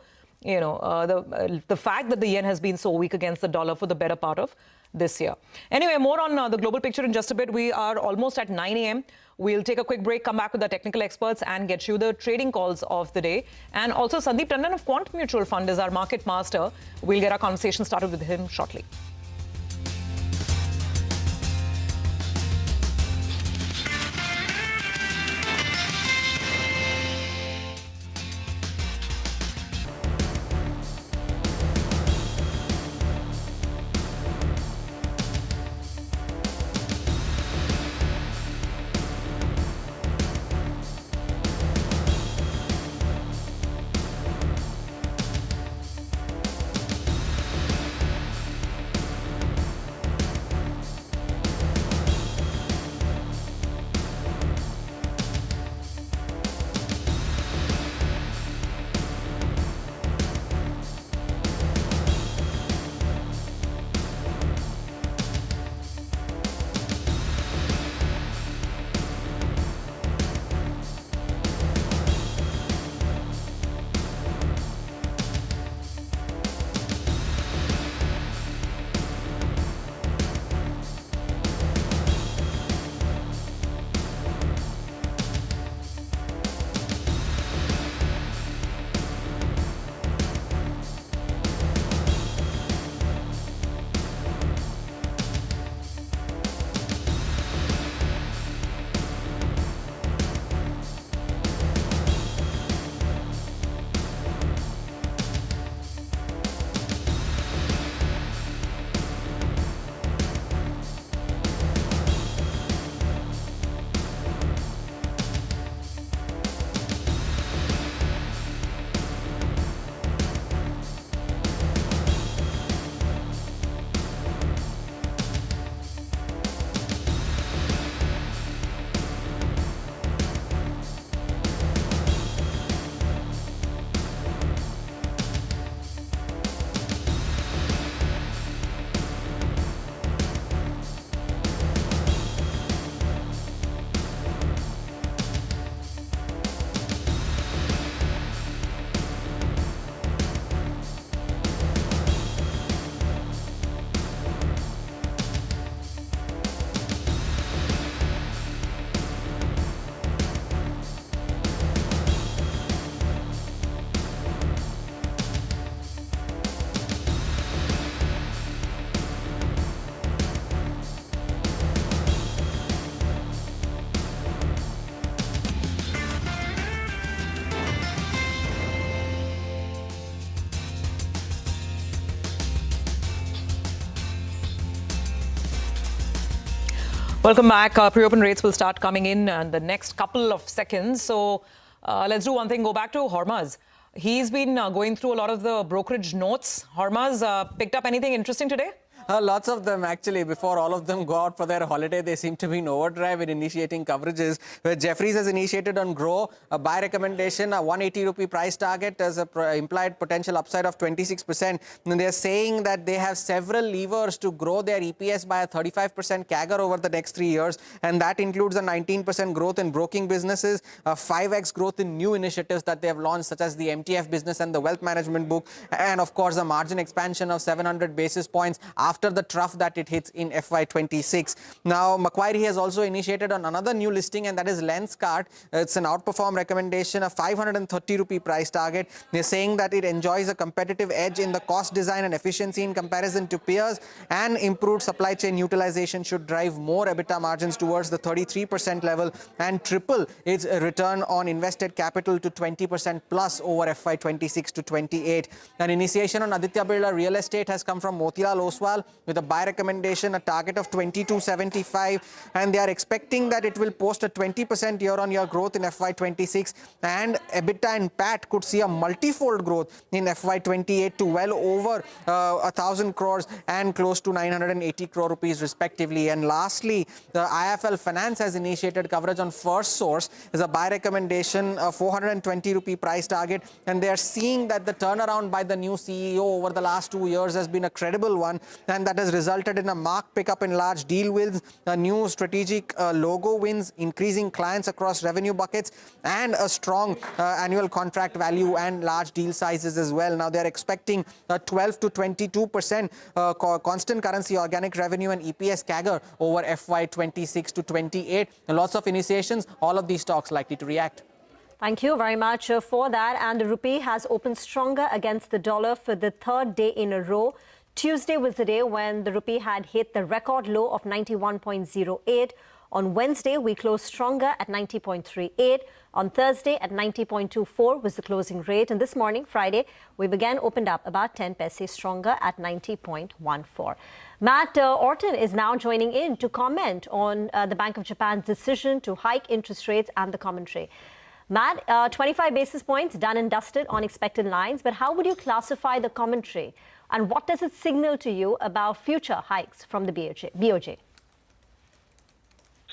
fact that the yen has been so weak against the dollar for the better part of this year. Anyway, more on the global picture in just a bit. We are almost at 9 a.m. We'll take a quick break, come back with the technical experts and get you the trading calls of the day. And also Sandeep Tandon of Quant Mutual Fund is our market master. We'll get our conversation started with him shortly. Welcome back. Pre-open rates will start coming in the next couple of seconds. So let's do one thing. Go back to Hormuz. He's been going through a lot of the brokerage notes. Hormuz picked up anything interesting today?
Lots of them, actually. Before all of them go out for their holiday, they seem to be in overdrive in initiating coverages. Where Jefferies has initiated on Grow a buy recommendation, a 180 rupee price target as a implied potential upside of 26%. And they're saying that they have several levers to grow their EPS by a 35% CAGR over the next 3 years. And that includes a 19% growth in broking businesses, a 5x growth in new initiatives that they have launched, such as the MTF business and the wealth management book. And of course, a margin expansion of 700 basis points after the trough that it hits in FY26. Now, Macquarie has also initiated on another new listing, and that is Lenskart. It's an outperform recommendation, a 530 rupee price target. They're saying that it enjoys a competitive edge in the cost design and efficiency in comparison to peers, and improved supply chain utilization should drive more EBITDA margins towards the 33% level and triple its return on invested capital to 20% plus over FY26 to 28. An initiation on Aditya Birla Real Estate has come from Motilal Oswal with a buy recommendation, a target of 2275, and they are expecting that it will post a 20% year-on-year growth in FY26, and EBITDA and PAT could see a multifold growth in FY28 to well over 1,000 crores and close to 980 crore rupees respectively. And lastly, the IIFL Finance has initiated coverage on First Source as a buy recommendation, a 420 rupee price target, and they are seeing that the turnaround by the new CEO over the last 2 years has been a credible one, and that has resulted in a marked pickup in large deal wins, a new strategic logo wins, increasing clients across revenue buckets, and a strong annual contract value and large deal sizes as well. Now they're expecting a 12 to 22% constant currency organic revenue and EPS CAGR over FY26 to 28. And lots of initiations, all of these stocks likely to react.
Thank you very much for that. And the rupee has opened stronger against the dollar for the third day in a row. Tuesday was the day when the rupee had hit the record low of 91.08. On Wednesday, we closed stronger at 90.38. On Thursday, at 90.24 was the closing rate. And this morning, Friday, we began opened up about 10 paise stronger at 90.14. Matt Orton is now joining in to comment on the Bank of Japan's decision to hike interest rates and the commentary. Matt, 25 basis points done and dusted on expected lines, but how would you classify the commentary? And what does it signal to you about future hikes from the BOJ?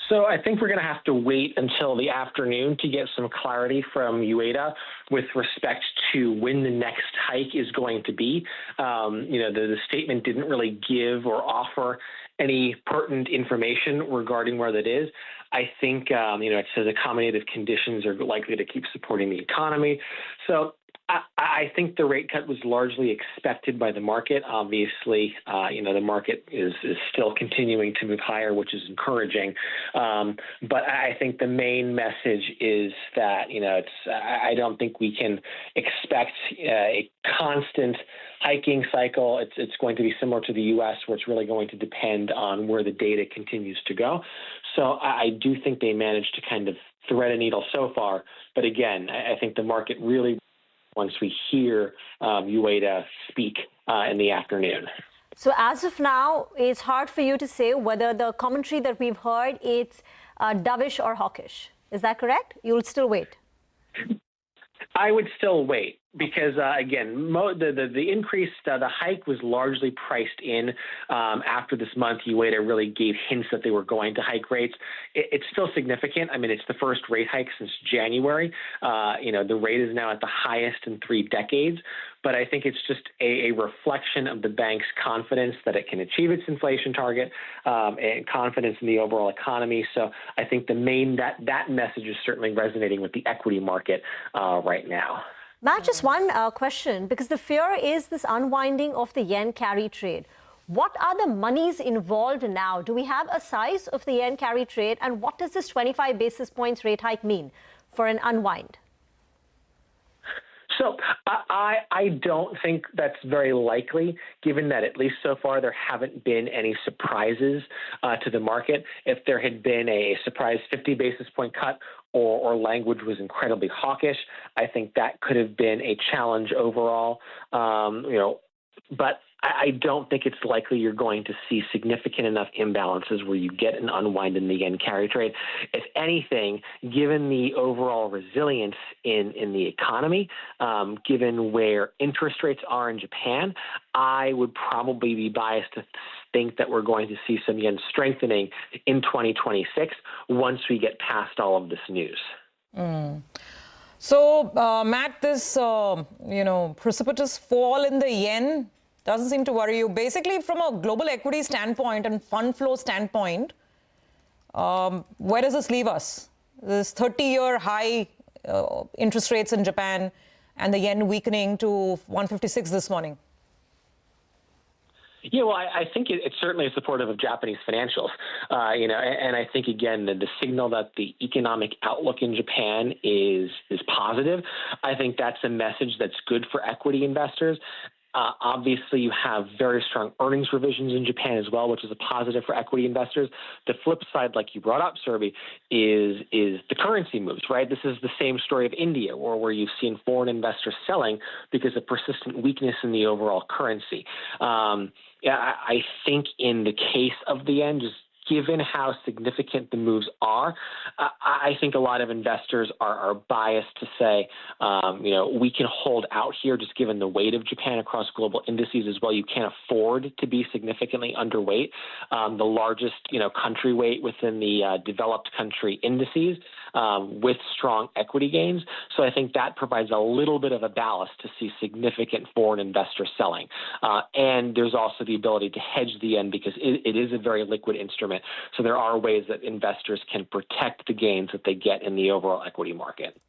So I think we're going to have to wait until the afternoon to get some clarity from Ueda with respect to when the next hike is going to be. The statement didn't really give or offer any pertinent information regarding where that is. I think, it says accommodative conditions are likely to keep supporting the economy. So I think the rate cut was largely expected by the market. Obviously, the market is still continuing to move higher, which is encouraging. But I think the main message is that, I don't think we can expect a constant hiking cycle. It's going to be similar to the U.S., where it's really going to depend on where the data continues to go. So I do think they managed to kind of thread a needle so far. But again, I think the market really, once we hear Ueda speak in the afternoon.
So as of now, it's hard for you to say whether the commentary that we've heard is dovish or hawkish. Is that correct? You'll still wait?
I would still wait because, again, the increase, the hike was largely priced in after this month. Ueda really gave hints that they were going to hike rates. It's still significant. I mean, it's the first rate hike since January. The rate is now at the highest in 3 decades. But I think it's just a reflection of the bank's confidence that it can achieve its inflation target and confidence in the overall economy. So I think that message is certainly resonating with the equity market right now.
Matt, just one question, because the fear is this unwinding of the yen carry trade. What are the monies involved now? Do we have a size of the yen carry trade? And what does this 25 basis points rate hike mean for an unwind?
So I don't think that's very likely, given that at least so far there haven't been any surprises to the market. If there had been a surprise 50 basis point cut or language was incredibly hawkish, I think that could have been a challenge overall. But I don't think it's likely you're going to see significant enough imbalances where you get an unwind in the yen carry trade. If anything, given the overall resilience in the economy, given where interest rates are in Japan, I would probably be biased to think that we're going to see some yen strengthening in 2026 once we get past all of this news.
So, Matt, this precipitous fall in the yen doesn't seem to worry you. Basically, from a global equity standpoint and fund flow standpoint, where does this leave us? This 30-year high interest rates in Japan and the yen weakening to 156 this morning.
Yeah, well, I think it's certainly supportive of Japanese financials, and I think, again, the signal that the economic outlook in Japan is positive. I think that's a message that's good for equity investors. Obviously, you have very strong earnings revisions in Japan as well, which is a positive for equity investors. The flip side, like you brought up, Surabhi, is the currency moves, right? This is the same story of India, where you've seen foreign investors selling because of persistent weakness in the overall currency. I think in the case of the yen, just given how significant the moves are, I think a lot of investors are biased to say, we can hold out here just given the weight of Japan across global indices as well. You can't afford to be significantly underweight. The largest, country weight within the developed country indices with strong equity gains. So I think that provides a little bit of a ballast to see significant foreign investor selling. And there's also the ability to hedge the yen because it is a very liquid instrument. So there are ways that investors can protect the gains that they get in the overall equity market.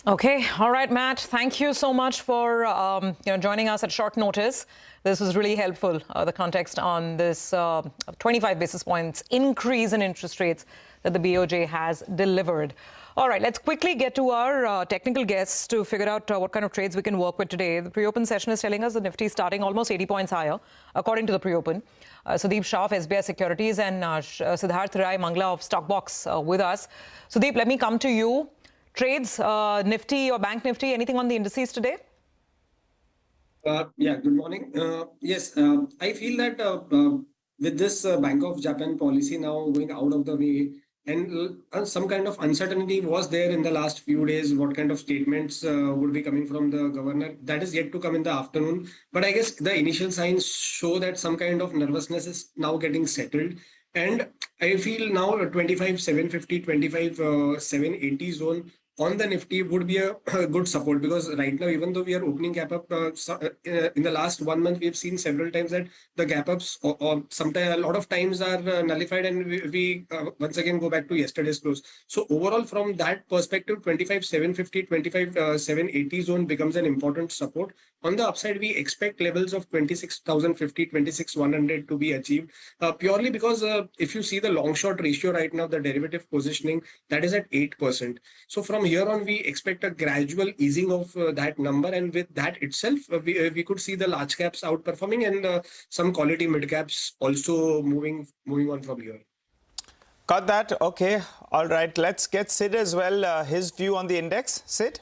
Okay. All right, Matt. Thank you so much for joining us at short notice. This was really helpful, the context on this 25 basis points increase in interest rates that the BOJ has delivered. All right, let's quickly get to our technical guests to figure out what kind of trades we can work with today. The pre-open session is telling us the Nifty is starting almost 80 points higher, according to the pre-open. Sudeep Shah of SBI Securities and Siddharth Rai Mangla of Stockbox with us. Sudeep, let me come to you. Trades, Nifty or Bank Nifty, anything on the indices today?
Yeah, good morning. Yes, I feel that with this Bank of Japan policy now going out of the way, and some kind of uncertainty was there in the last few days, what kind of statements would be coming from the governor. That is yet to come in the afternoon. But I guess the initial signs show that some kind of nervousness is now getting settled. And I feel now 25,750, 25,780 zone on the Nifty would be a good support, because right now, even though we are opening gap up in the last 1 month, we've seen several times that the gap ups or sometimes a lot of times are nullified, and we once again go back to yesterday's close. So overall, from that perspective, 25,750, 25,780 zone becomes an important support. On the upside, we expect levels of 26,050, 26,100 to be achieved, purely because if you see the long short ratio right now, the derivative positioning, that is at 8%. So from here on, we expect a gradual easing of that number, and with that itself, we could see the large caps outperforming and some quality mid caps also moving on from here.
Got that. Okay. All right. Let's get Sid as well. His view on the index. Sid?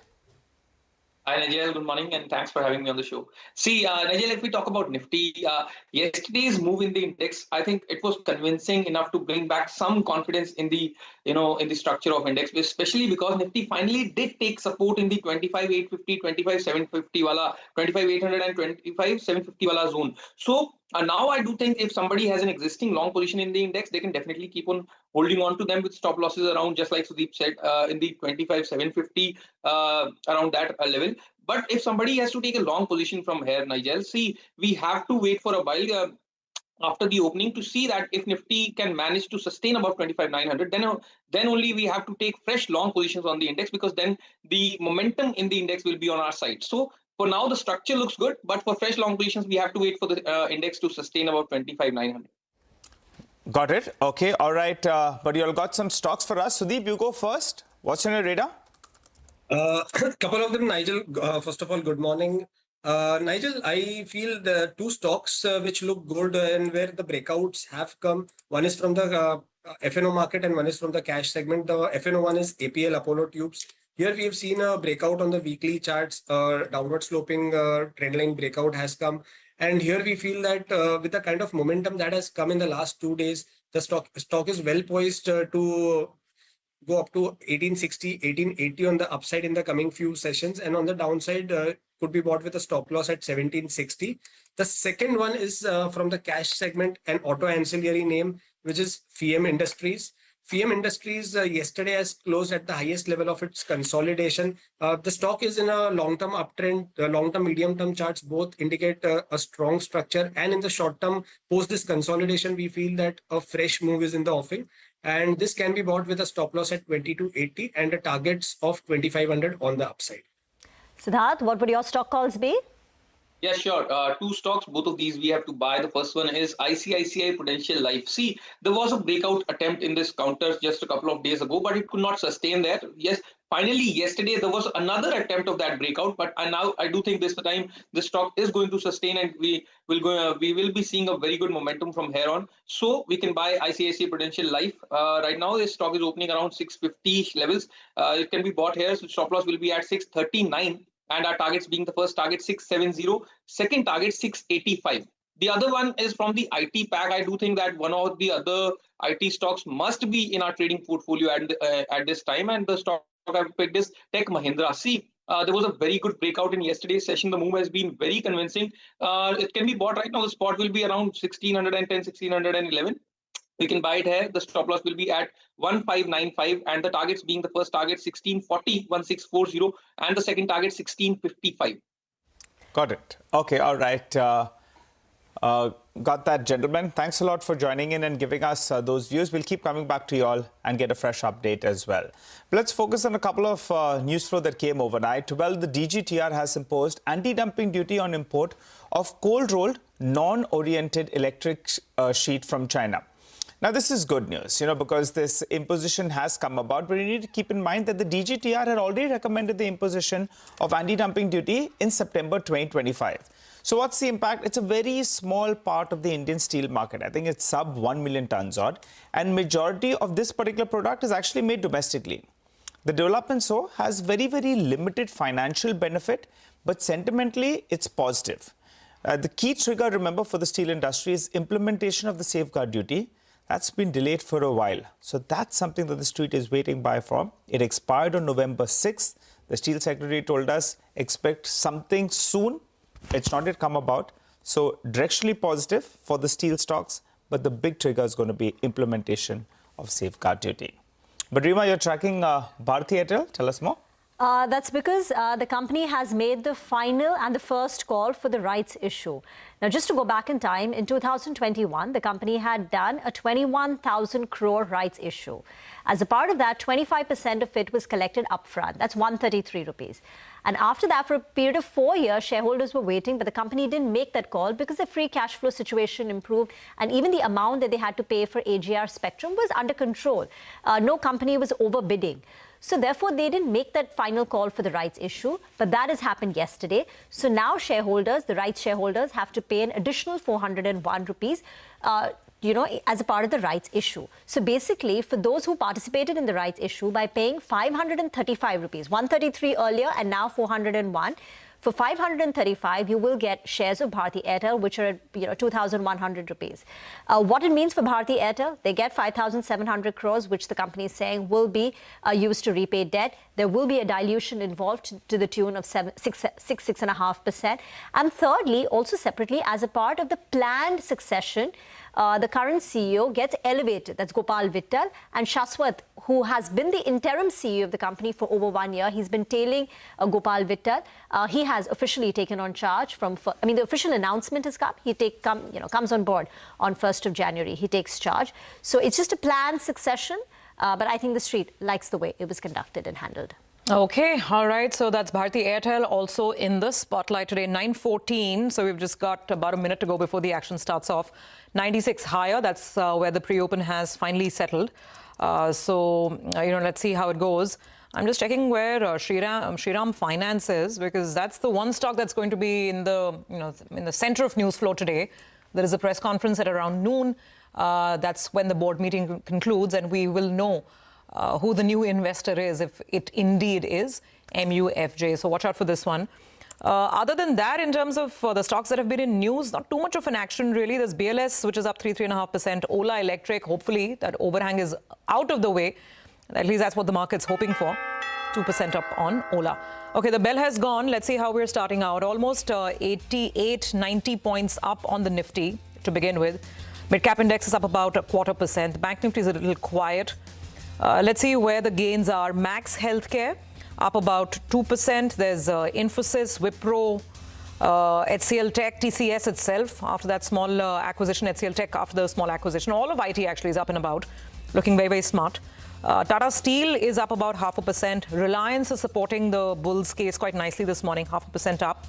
Hi, Nigel. Good morning, and thanks for having me on the show. See, Nigel, if we talk about Nifty, yesterday's move in the index, I think it was convincing enough to bring back some confidence in the, in the structure of index, especially because Nifty finally did take support in the 25,850, 25,750 wala, 25,800 and 25,750 wala zone. So now I do think if somebody has an existing long position in the index, they can definitely keep on holding on to them with stop losses around, just like Sudeep said, in the 25,750 around that level. But if somebody has to take a long position from here, Nigel, see, we have to wait for a while after the opening to see that if Nifty can manage to sustain about 25,900, then only we have to take fresh long positions on the index, because then the momentum in the index will be on our side. So for now, the structure looks good, but for fresh long positions, we have to wait for the index to sustain about 25,900.
Got it. Okay. All right. But you all got some stocks for us. Sudeep, you go first. What's on your radar?
Couple of them, Nigel. First of all, good morning. Nigel, I feel the two stocks which look good and where the breakouts have come. One is from the F&O market and one is from the cash segment. The F&O one is APL Apollo Tubes. Here we have seen a breakout on the weekly charts, downward sloping trend line breakout has come. And here we feel that with the kind of momentum that has come in the last 2 days, the stock is well poised to go up to 1860, 1880 on the upside in the coming few sessions, and on the downside could be bought with a stop loss at 1760. The second one is from the cash segment, an auto ancillary name, which is Pharma Industries. Pharma Industries yesterday has closed at the highest level of its consolidation. The stock is in a long-term uptrend. Long-term, medium-term charts both indicate a strong structure, and in the short term, post this consolidation, we feel that a fresh move is in the offing. And this can be bought with a stop loss at 2280 and a targets of 2500 on the upside.
Siddharth, what would your stock calls be?
Yeah, sure. Two stocks, both of these we have to buy. The first one is ICICI Prudential Life. See, there was a breakout attempt in this counter just a couple of days ago, but it could not sustain that. Yes, finally, yesterday there was another attempt of that breakout, but now I do think this time the stock is going to sustain, and we will be seeing a very good momentum from here on. So we can buy ICICI Prudential Life. Right now, this stock is opening around 650 levels. It can be bought here. So stop loss will be at 639. And our targets being the first target 670, second target 685. The other one is from the IT pack. I do think that one of the other IT stocks must be in our trading portfolio at this time, and the stock I've picked is Tech Mahindra. See, there was a very good breakout in yesterday's session. The move has been very convincing. It can be bought right now. The spot will be around 1610, 1611. We can buy it here. The stop loss will be at 1595, and the targets being the first target 1640, 1640, and the second target 1655.
Got it. Okay, all right. Got that, gentlemen. Thanks a lot for joining in and giving us those views. We'll keep coming back to you all and get a fresh update as well. But let's focus on a couple of news flow that came overnight. Well, the DGTR has imposed anti-dumping duty on import of cold-rolled, non-oriented electric sheet from China. Now, this is good news, because this imposition has come about, but you need to keep in mind that the DGTR had already recommended the imposition of anti-dumping duty in September 2025. So what's the impact? It's a very small part of the Indian steel market. I think it's sub 1 million tons odd, and majority of this particular product is actually made domestically. The development so has very, very limited financial benefit, but sentimentally it's positive. The key trigger, remember, for the steel industry is implementation of the safeguard duty. That's been delayed for a while. So that's something that the street is waiting by for. It expired on November 6th. The Steel Secretary told us, expect something soon. It's not yet come about. So directionally positive for the steel stocks, but the big trigger is going to be implementation of safeguard duty. But Rima, you're tracking Bharti Airtel. Tell us more.
That's because the company has made the final and the first call for the rights issue. Now, just to go back in time, in 2021, the company had done a 21,000 crore rights issue. As a part of that, 25% of it was collected upfront. That's 133 rupees. And after that, for a period of 4 years, shareholders were waiting, but the company didn't make that call because the free cash flow situation improved, and even the amount that they had to pay for AGR spectrum was under control. No company was overbidding. So therefore, they didn't make that final call for the rights issue, but that has happened yesterday. So now shareholders, the rights shareholders, have to pay an additional 401 rupees, as a part of the rights issue. So basically, for those who participated in the rights issue by paying 535 rupees, 133 earlier and now 401, for 535, you will get shares of Bharti Airtel, which are at 2,100 rupees. What it means for Bharti Airtel, they get 5,700 crores, which the company is saying will be used to repay debt. There will be a dilution involved to the tune of 6.5%. And thirdly, also separately, as a part of the planned succession, the current CEO gets elevated. That's Gopal Vittal. And Shaswat, who has been the interim CEO of the company for over 1 year, he's been tailing Gopal Vittal. He has officially taken on charge the official announcement has come. He comes on board on 1st of January. He takes charge. So it's just a planned succession. But I think the street likes the way it was conducted and handled.
Okay, all right. So that's Bharti Airtel also in the spotlight today, 9:14. So we've just got about a minute to go before the action starts off. 96 higher. That's where the pre-open has finally settled. Let's see how it goes. I'm just checking where Shriram Finance is, because that's the one stock that's going to be in the center of news flow today. There is a press conference at around noon. That's when the board meeting concludes, and we will know who the new investor is, if it indeed is MUFJ. So watch out for this one. Other than that, in terms of the stocks that have been in news, not too much of an action really. There's BLS, which is up 3.5%. Ola Electric, hopefully that overhang is out of the way. At least that's what the market's hoping for. 2% up on Ola. Okay, the bell has gone. Let's see how we're starting out. Almost 88, 90 points up on the Nifty to begin with. Midcap index is up about 0.25%. The Bank Nifty is a little quiet. Let's see where the gains are. Max Healthcare up about 2%. There's Infosys, Wipro, HCL Tech, TCS itself after that small acquisition, HCL Tech after the small acquisition. All of IT actually is up and about, looking very, very smart. Tata Steel is up about 0.5%. Reliance is supporting the bulls case quite nicely this morning, 0.5% up.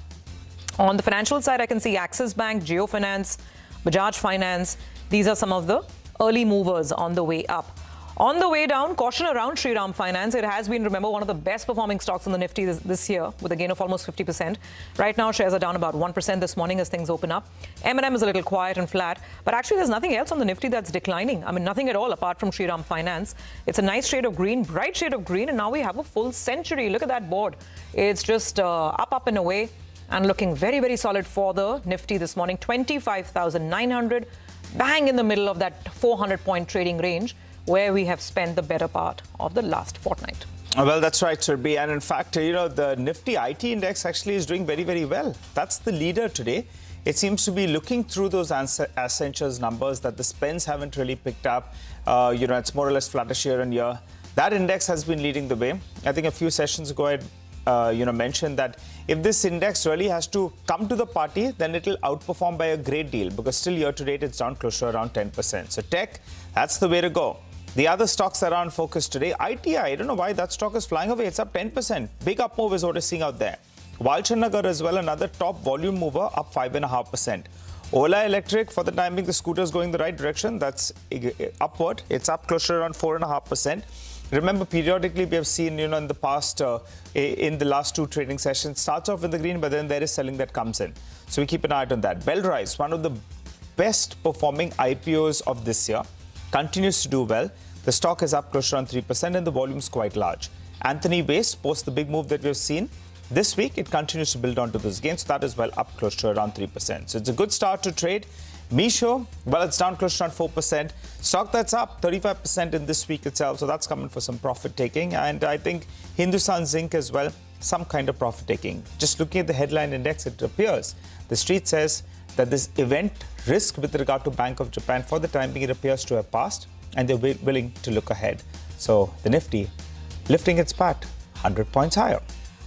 On the financial side, I can see Axis Bank, Jio Finance, Bajaj Finance. These are some of the early movers on the way up. On the way down, caution around Shriram Finance. It has been, remember, one of the best performing stocks in the Nifty this year with a gain of almost 50%. Right now, shares are down about 1% this morning as things open up. M&M is a little quiet and flat. But actually, there's nothing else on the Nifty that's declining. I mean, nothing at all apart from Shriram Finance. It's a nice shade of green, bright shade of green. And now we have a full century. Look at that board. It's just up and away and looking very, very solid for the Nifty this morning. 25,900, bang in the middle of that 400-point trading range, where we have spent the better part of the last fortnight.
Well, that's right, Surbi. And in fact, the Nifty IT index actually is doing very, very well. That's the leader today. It seems to be looking through those Accenture's numbers that the spends haven't really picked up. It's more or less flattish year on year. That index has been leading the way. I think a few sessions ago, I mentioned that if this index really has to come to the party, then it'll outperform by a great deal, because still year to date, it's down close to around 10%. So tech, that's the way to go. The other stocks that are on focus today, ITI, I don't know why that stock is flying away. It's up 10%. Big up move is what we're seeing out there. Walchandnagar as well, another top volume mover, up 5.5%. Ola Electric, for the time being, the scooter is going the right direction. That's upward. It's up close to around 4.5%. Remember, periodically we have seen, in the past, in the last two trading sessions, starts off in the green, but then there is selling that comes in. So we keep an eye on that. Bellrise, one of the best performing IPOs of this year, continues to do well. The stock is up close to around 3% and the volume is quite large. Anthony Waste, post the big move that we've seen this week, it continues to build onto those gains. So that is well up close to around 3%. So it's a good start to trade. Misho, well, it's down close to around 4%. Stock that's up 35% in this week itself. So that's coming for some profit taking. And I think Hindustan Zinc as well, some kind of profit taking. Just looking at the headline index, it appears the street says that this event risk with regard to Bank of Japan, for the time being, it appears to have passed, and they're willing to look ahead. So the Nifty lifting its pat 100 points higher.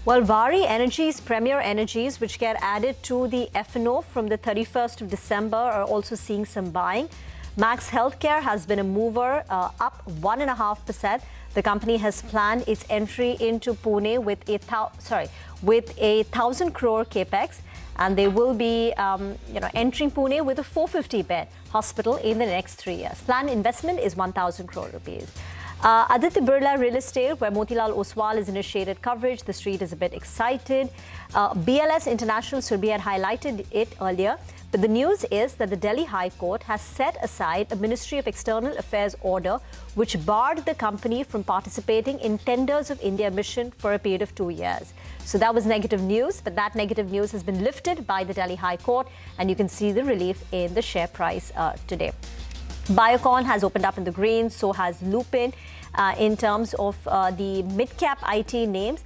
Well, Vari Energies, Premier Energies, which get added to the F&O from the 31st of December, are also seeing some buying. Max Healthcare has been a mover, up 1.5%. The company has planned its entry into Pune with a 1,000 crore capex. And they will be, entering Pune with a 450-bed hospital in the next 3 years. Planned investment is 1,000 crore rupees. Aditya Birla Real Estate, where Motilal Oswal has initiated coverage. The street is a bit excited. BLS International, Surbi had highlighted it earlier. But the news is that the Delhi High Court has set aside a Ministry of External Affairs order which barred the company from participating in tenders of India mission for a period of 2 years. So that was negative news, but that negative news has been lifted by the Delhi High Court, and you can see the relief in the share price today. Biocon has opened up in the green, so has Lupin. In terms of the mid-cap IT names,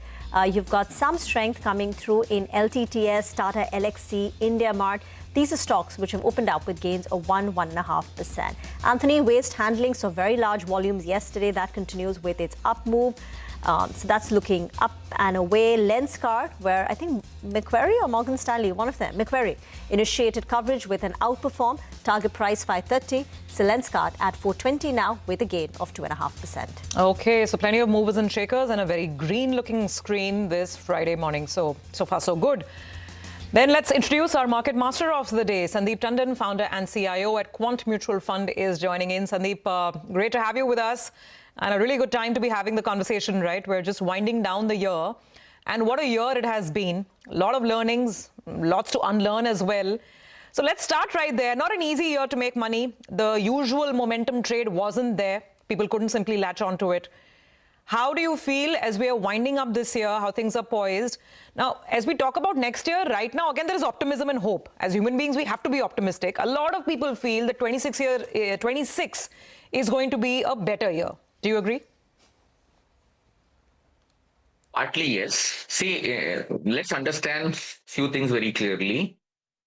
you've got some strength coming through in LTTS, Tata Elxsi, India Mart. These are stocks which have opened up with gains of 1.5%. Anthony Waste Handling saw very large volumes yesterday. That continues with its up move. So that's looking up and away. Lenskart, where I think Macquarie or Morgan Stanley, one of them, Macquarie, initiated coverage with an outperform. Target price 530. So Lenskart at 420 now with a gain of 2.5%.
Okay, so plenty of movers and shakers and a very green-looking screen this Friday morning. So far, so good. Then let's introduce our market master of the day. Sandeep Tandon, founder and CIO at Quant Mutual Fund, is joining in. Sandeep, great to have you with us. And a really good time to be having the conversation, right? We're just winding down the year. And what a year it has been. A lot of learnings, lots to unlearn as well. So let's start right there. Not an easy year to make money. The usual momentum trade wasn't there. People couldn't simply latch onto it. How do you feel as we are winding up this year, how things are poised? Now, as we talk about next year, right now, again, there is optimism and hope. As human beings, we have to be optimistic. A lot of people feel that 26 is going to be a better year. Do you agree?
Partly, yes. See, let's understand few things very clearly.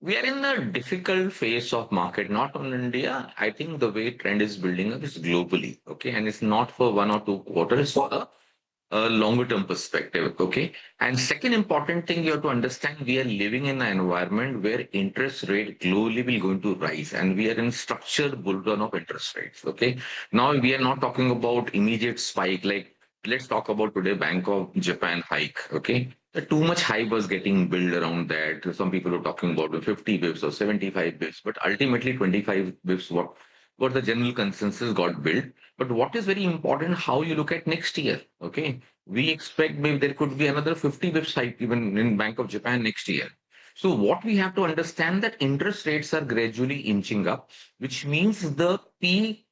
We are in a difficult phase of market, not on India. I think the way trend is building up is globally, okay? And it's not for 1 or 2 quarters, it's for a longer term perspective, okay? And second important thing you have to understand, we are living in an environment where interest rate globally will going to rise, and we are in structured bull run of interest rates, okay? Now, we are not talking about immediate spike, like let's talk about today Bank of Japan hike, okay? Too much hype was getting built around that. Some people were talking about 50 bips or 75 bips, but ultimately 25 bips what the general consensus got built. But what is very important, how you look at next year, okay? We expect maybe there could be another 50 bips hike even in Bank of Japan next year. So what we have to understand that interest rates are gradually inching up, which means the peak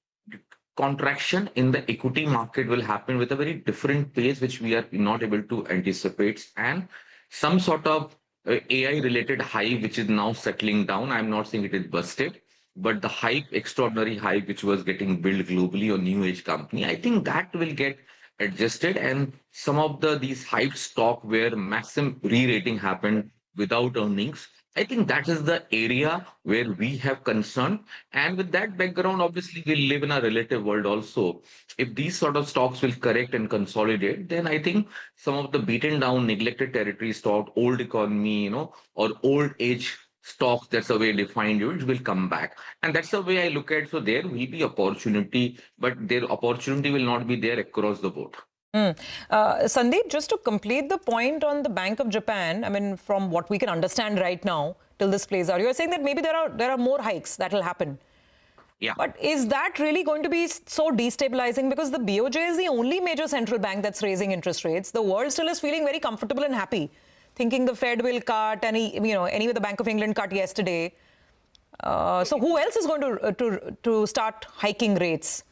contraction in the equity market will happen with a very different pace, which we are not able to anticipate, and some sort of AI related hype, which is now settling down. I'm not saying it is busted, but the hype, extraordinary hype, which was getting built globally on new age company, I think that will get adjusted, and some of these hype stock where maximum re-rating happened without earnings, I think that is the area where we have concern. And with that background, obviously, we live in a relative world also. If these sort of stocks will correct and consolidate, then I think some of the beaten down, neglected territory stock, old economy, or old age stocks, that's the way defined it, will come back. And that's the way I look at it. So there will be opportunity, but their opportunity will not be there across the board.
Sandeep, just to complete the point on the Bank of Japan, I mean, from what we can understand right now till this plays out, you're saying that maybe there are more hikes that will happen.
Yeah.
But is that really going to be so destabilizing? Because the BOJ is the only major central bank that's raising interest rates. The world still is feeling very comfortable and happy, thinking the Fed will cut, and anyway, the Bank of England cut yesterday. So who else is going to start hiking rates?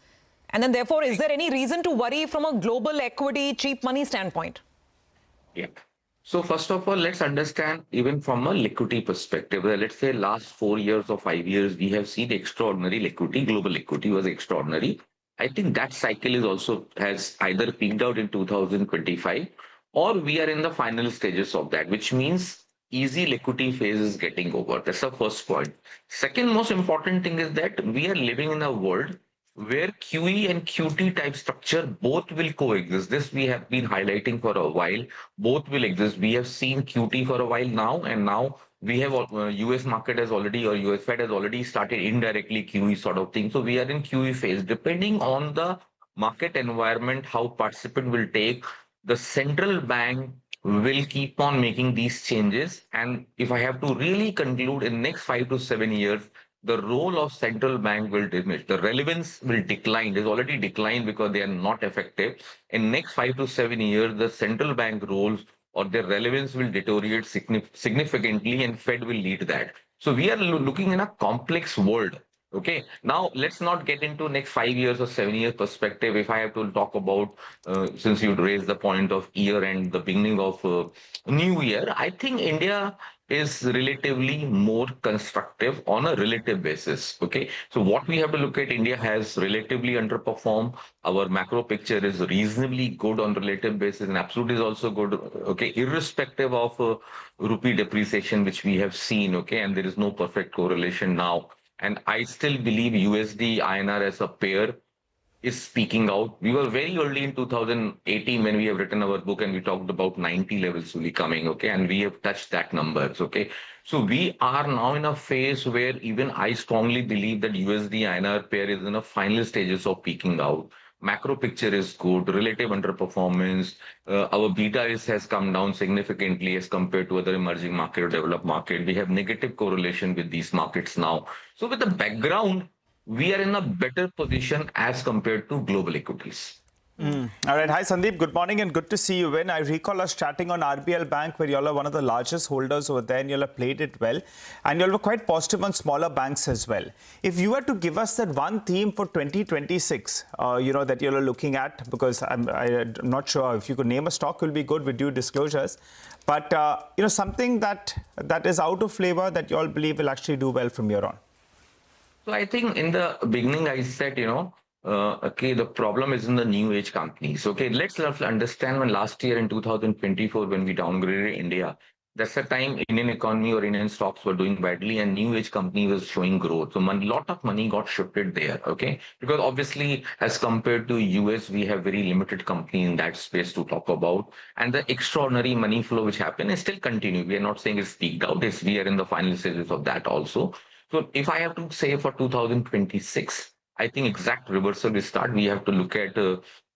And then, therefore, is there any reason to worry from a global equity, cheap money standpoint?
Yeah. So first of all, let's understand even from a liquidity perspective. Let's say last 4 years or 5 years, we have seen extraordinary liquidity. Global liquidity was extraordinary. I think that cycle has either peaked out in 2025 or we are in the final stages of that, which means easy liquidity phase is getting over. That's the first point. Second most important thing is that we are living in a world where QE and QT type structure both will coexist. This we have been highlighting for a while. Both will exist. We have seen QT for a while now, and now we have US market has already, or US Fed has already started indirectly QE sort of thing. So we are in QE phase. Depending on the market environment, how participant will take, the central bank will keep on making these changes. And if I have to really conclude, in next 5 to 7 years, the role of central bank will diminish. The relevance will decline. It's already declined because they are not effective. In next 5 to 7 years, the central bank roles or their relevance will deteriorate significantly, and Fed will lead that. So we are looking in a complex world. Okay, now let's not get into next 5 years or 7 years perspective. If I have to talk about, since you raised the point of year and the beginning of new year, I think India is relatively more constructive on a relative basis. Okay, so what we have to look at, India has relatively underperformed. Our macro picture is reasonably good on relative basis, and absolute is also good. Okay, irrespective of rupee depreciation, which we have seen. Okay, and there is no perfect correlation now. And I still believe USD INR as a pair is speaking out. We were very early in 2018 when we have written our book and we talked about 90 levels really coming, okay? And we have touched that numbers, okay? So we are now in a phase where even I strongly believe that USD INR pair is in the final stages of peaking out. Macro picture is good, relative underperformance. Our beta has come down significantly as compared to other emerging market or developed market. We have negative correlation with these markets now. So with the background, we are in a better position as compared to global equities.
All right. Hi, Sandeep. Good morning and good to see you win. I recall us chatting on RBL Bank where you all are one of the largest holders over there and you all have played it well. And you all were quite positive on smaller banks as well. If you were to give us that one theme for 2026, that you all are looking at, because I'm not sure if you could name a stock, will be good with due disclosures. But, something that is out of flavor that you all believe will actually do well from here on.
So I think in the beginning I said, the problem is in the new age companies. Okay, let's understand when last year in 2024, when we downgraded India, that's the time Indian economy or Indian stocks were doing badly and new age company was showing growth. So a lot of money got shifted there, okay? Because obviously, as compared to US, we have very limited company in that space to talk about. And the extraordinary money flow which happened is still continuing. We are not saying it's peaked out. We are in the final stages of that also. So if I have to say for 2026, I think exact reversal will start. We have to look at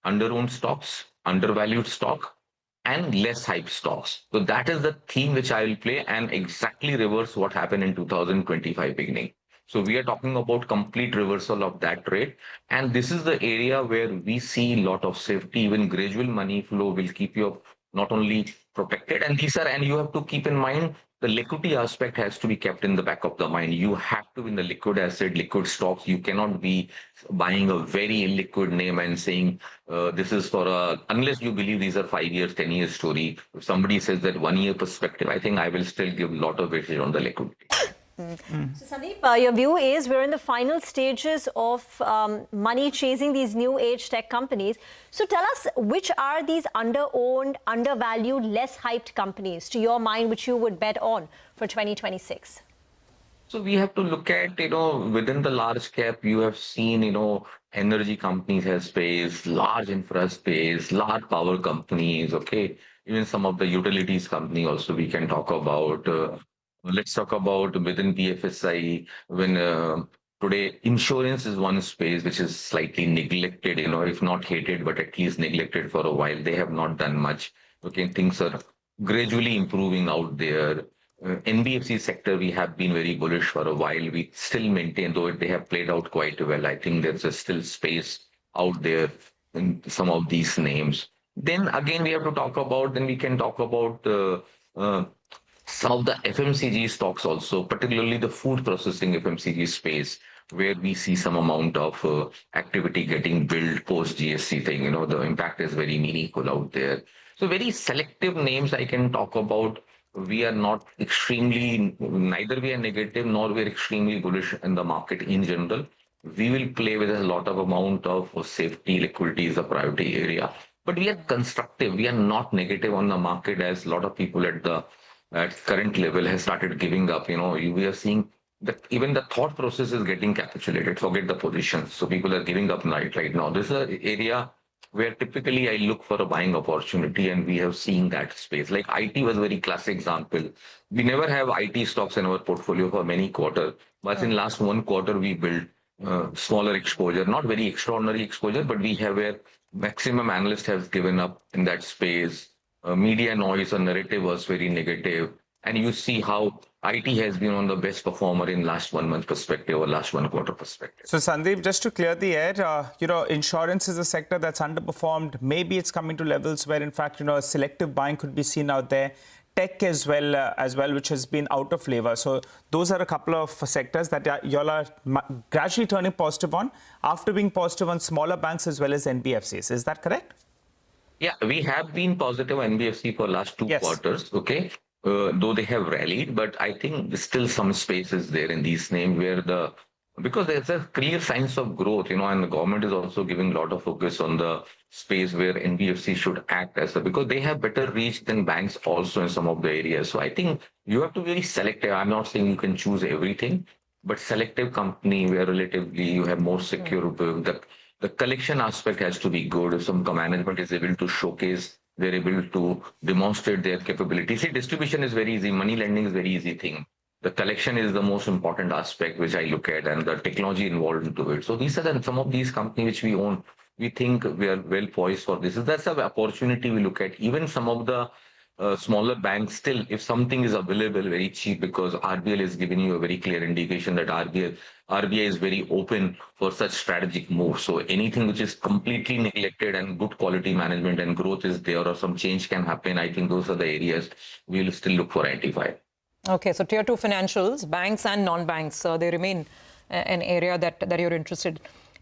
under-owned stocks, undervalued stock, and less hype stocks. So that is the theme which I will play and exactly reverse what happened in 2025 beginning. So we are talking about complete reversal of that rate. And this is the area where we see a lot of safety, even gradual money flow will keep you not only protected. And you have to keep in mind, the liquidity aspect has to be kept in the back of the mind. You have to, in the liquid asset, liquid stocks, you cannot be buying a very illiquid name and saying this is for unless you believe these are 5 years, 10 years story. If somebody says that 1 year perspective, I think I will still give a lot of weightage on the liquidity.
So Sandeep, your view is we're in the final stages of money chasing these new age tech companies. So tell us, which are these under-owned, undervalued, less hyped companies, to your mind, which you would bet on for 2026?
So we have to look at, within the large cap, you have seen, energy companies have space, large infra space, large power companies, okay? Even some of the utilities company also we can talk about. Let's talk about within BFSI, when today insurance is one space which is slightly neglected, if not hated, but at least neglected for a while. They have not done much. Okay, things are gradually improving out there. NBFC sector, we have been very bullish for a while. We still maintain, though they have played out quite well. I think there's still space out there in some of these names. Then again, we can talk about some of the FMCG stocks also, particularly the food processing FMCG space, where we see some amount of activity getting built post GST thing. The impact is very meaningful out there. So very selective names I can talk about. We are not neither we are negative nor we are extremely bullish in the market in general. We will play with a lot of amount of safety, liquidity is a priority area. But we are constructive. We are not negative on the market as a lot of people at current level has started giving up. We are seeing that even the thought process is getting capitulated. Forget the positions. So people are giving up right now. This is an area where typically I look for a buying opportunity, and we have seen that space. Like IT was a very classic example. We never have IT stocks in our portfolio for many quarters, but in last 1 quarter we built smaller exposure, not very extraordinary exposure, but we have where maximum analyst has given up in that space. Media noise or narrative was very negative. And you see how IT has been on the best performer in last 1 month perspective or last 1 quarter perspective.
So Sandeep, just to clear the air, insurance is a sector that's underperformed. Maybe it's coming to levels where, in fact, selective buying could be seen out there. Tech as well, which has been out of flavor. So those are a couple of sectors that you all are gradually turning positive on after being positive on smaller banks as well as NBFCs. Is that correct?
Yeah, we have been positive on NBFC for last 2 quarters, okay? Though they have rallied, but I think there's still some spaces there in these names where because there's a clear signs of growth, and the government is also giving a lot of focus on the space where NBFC should act because they have better reach than banks also in some of the areas. So I think you have to be very selective. I'm not saying you can choose everything, but selective company where relatively you have more secure, the collection aspect has to be good. If some management is able to showcase, they're able to demonstrate their capabilities. See, distribution is very easy. Money lending is very easy thing. The collection is the most important aspect which I look at, and the technology involved into it. So these are some of these companies which we own. We think we are well poised for this. That's an opportunity we look at. Even some of the smaller banks still, if something is available very cheap, because RBL is giving you a very clear indication that RBI is very open for such strategic moves. So anything which is completely neglected and good quality management and growth is there or some change can happen, I think those are the areas we'll still look for anti-5.
Okay, so tier 2 financials, banks and non-banks, they remain an area that you're interested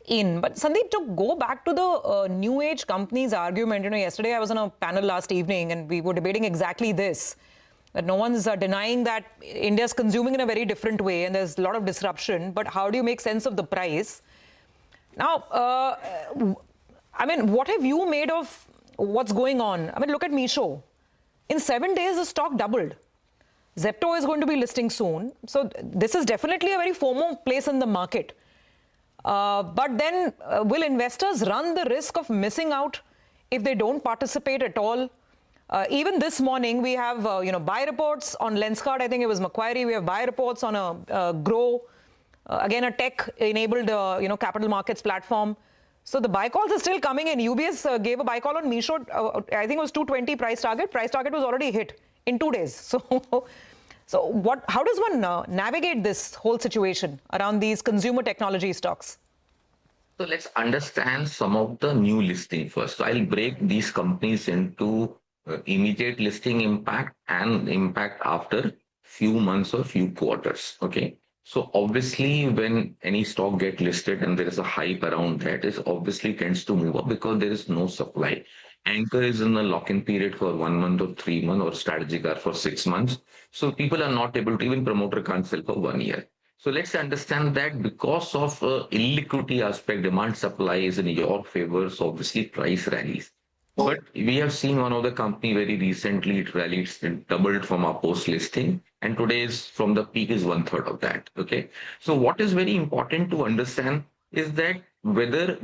in. But Sandeep, to go back to the new age companies argument, yesterday I was on a panel last evening and we were debating exactly this, that no one's denying that India's consuming in a very different way and there's a lot of disruption, but how do you make sense of the price? Now, I mean, what have you made of what's going on? I mean, look at Meesho. In 7 days, the stock doubled. Zepto is going to be listing soon. So this is definitely a very FOMO place in the market. But then will investors run the risk of missing out if they don't participate at all? Even this morning, we have, buy reports on Lenskart. I think it was Macquarie. We have buy reports on a Grow, again, a tech-enabled, capital markets platform. So the buy calls are still coming in. UBS gave a buy call on Meesho. I think it was 220 price target. Price target was already hit in 2 days. So how does one navigate this whole situation around these consumer technology stocks?
So let's understand some of the new listing first. So I'll break these companies into immediate listing impact and impact after few months or few quarters. Okay. So obviously when any stock get listed and there is a hype around that, it obviously tends to move up because there is no supply. Anchor is in a lock-in period for 1 month or 3 months, or strategic are for 6 months. So people are not able to, even promoter can't sell for 1 year. So let's understand that because of illiquidity aspect, demand supply is in your favor. So obviously price rallies. But we have seen one of the company very recently, it rallied, it doubled from our post listing, and today's from the peak is 1/3 of that. Okay. So what is very important to understand is that whether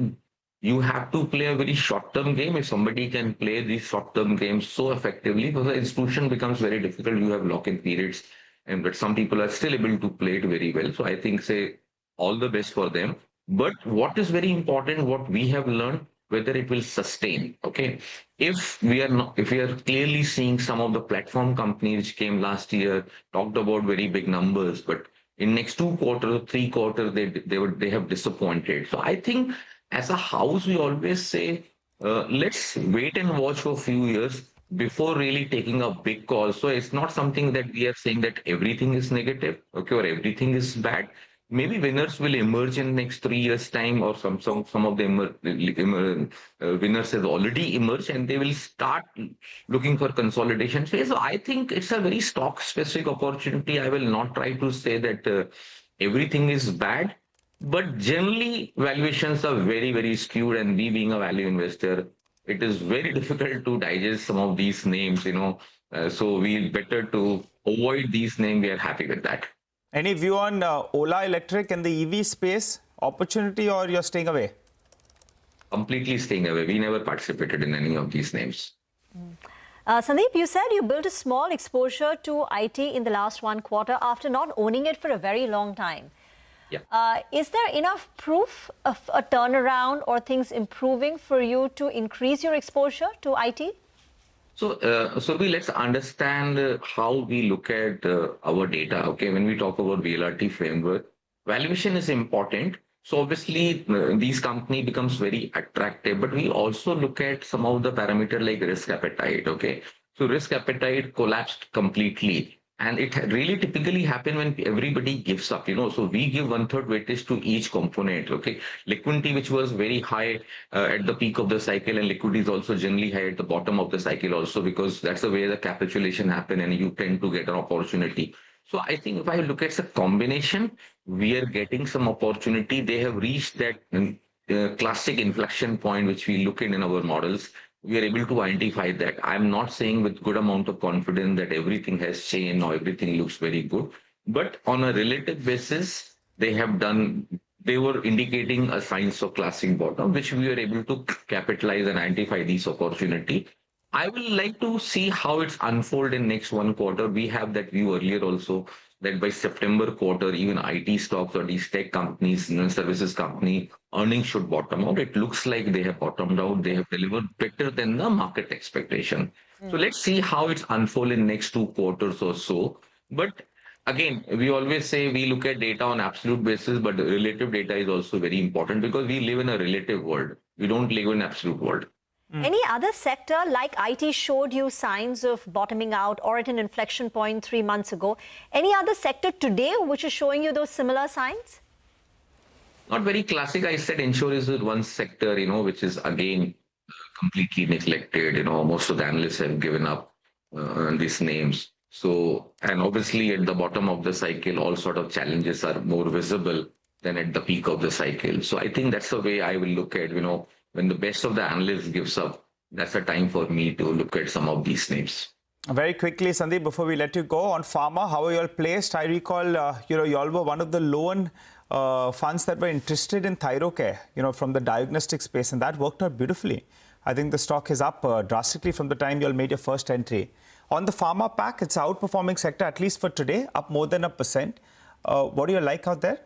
you have to play a very short-term game. If somebody can play these short-term games so effectively, because the institution becomes very difficult, you have lock-in periods, but some people are still able to play it very well. So I think, say, all the best for them. But what is very important, what we have learned, whether it will sustain. Okay, if we are clearly seeing some of the platform companies which came last year talked about very big numbers, but in next 2 quarters, 3 quarters, they have disappointed. So I think as a house, we always say, let's wait and watch for a few years before really taking a big call. So it's not something that we are saying that everything is negative, okay, or everything is bad. Maybe winners will emerge in next 3 years' time, or some of the winners have already emerged, and they will start looking for consolidation phase. So I think it's a very stock-specific opportunity. I will not try to say that everything is bad, but generally valuations are very, very skewed, and we being a value investor, it is very difficult to digest some of these names, so we better to avoid these names. We are happy with that.
Any view on Ola Electric and the EV space opportunity, or you're staying away?
Completely staying away. We never participated in any of these names.
Sandeep, you said you built a small exposure to IT in the last 1 quarter after not owning it for a very long time.
Yeah.
Is there enough proof of a turnaround or things improving for you to increase your exposure to IT?
So, let's understand how we look at our data. Okay, when we talk about VLRT framework, valuation is important. So obviously, these company becomes very attractive, but we also look at some of the parameter like risk appetite. Okay, so risk appetite collapsed completely. And it really typically happen when everybody gives up, So we give 1/3 weightage to each component, okay? Liquidity, which was very high at the peak of the cycle, and liquidity is also generally high at the bottom of the cycle also, because that's the way the capitulation happen and you tend to get an opportunity. So I think if I look at the combination, we are getting some opportunity. They have reached that classic inflection point, which we look in our models. We are able to identify that. I'm not saying with good amount of confidence that everything has changed or everything looks very good, but on a relative basis, they were indicating a signs of classic bottom, which we were able to capitalize and identify these opportunity. I will like to see how it's unfold in next 1 quarter. We have that view earlier also. that by September quarter, even IT stocks or these tech companies, services company earnings should bottom out. It looks like they have bottomed out. They have delivered better than the market expectation. So let's see how it's unfold in next 2 quarters or so. But again, we always say we look at data on absolute basis, but relative data is also very important because we live in a relative world. We don't live in absolute world.
Any other sector like IT showed you signs of bottoming out or at an inflection point 3 months ago? Any other sector today which is showing you those similar signs?
Not very classic. I said insurance is one sector, which is again completely neglected. Most of the analysts have given up on these names. So, and obviously at the bottom of the cycle, all sort of challenges are more visible than at the peak of the cycle. So I think that's the way I will look at, when the best of the analysts gives up, that's a time for me to look at some of these names.
Very quickly, Sandeep, before we let you go, on pharma, how are you all placed? I recall, you all were one of the lone funds that were interested in Thyrocare, from the diagnostic space, and that worked out beautifully. I think the stock is up drastically from the time you all made your first entry. On the pharma pack, it's an outperforming sector, at least for today, up more than 1%. What do you like out there?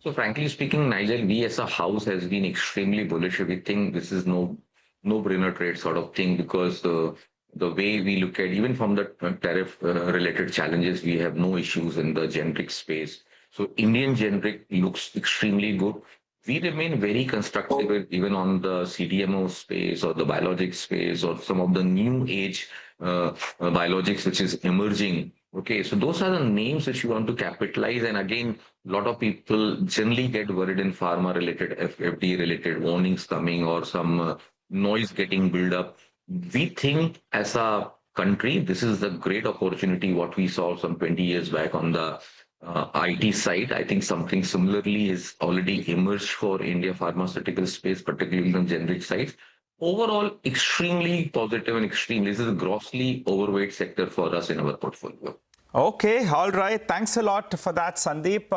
So frankly speaking, Nigel, we as a house has been extremely bullish. We think this is no-brainer trade sort of thing because the way we look at, even from the tariff-related challenges, we have no issues in the generic space. So Indian generic looks extremely good. We remain very constructive even on the CDMO space or the biologics space or some of the new age biologics which is emerging. Okay, so those are the names which you want to capitalize. And again, a lot of people generally get worried in pharma-related, FD-related warnings coming or some noise getting built up. We think as a country, this is a great opportunity, what we saw some 20 years back on the IT side. I think something similarly is already emerged for India pharmaceutical space, particularly on generic side. Overall, extremely positive and this is a grossly overweight sector for us in our portfolio.
Okay, all right. Thanks a lot for that, Sandeep.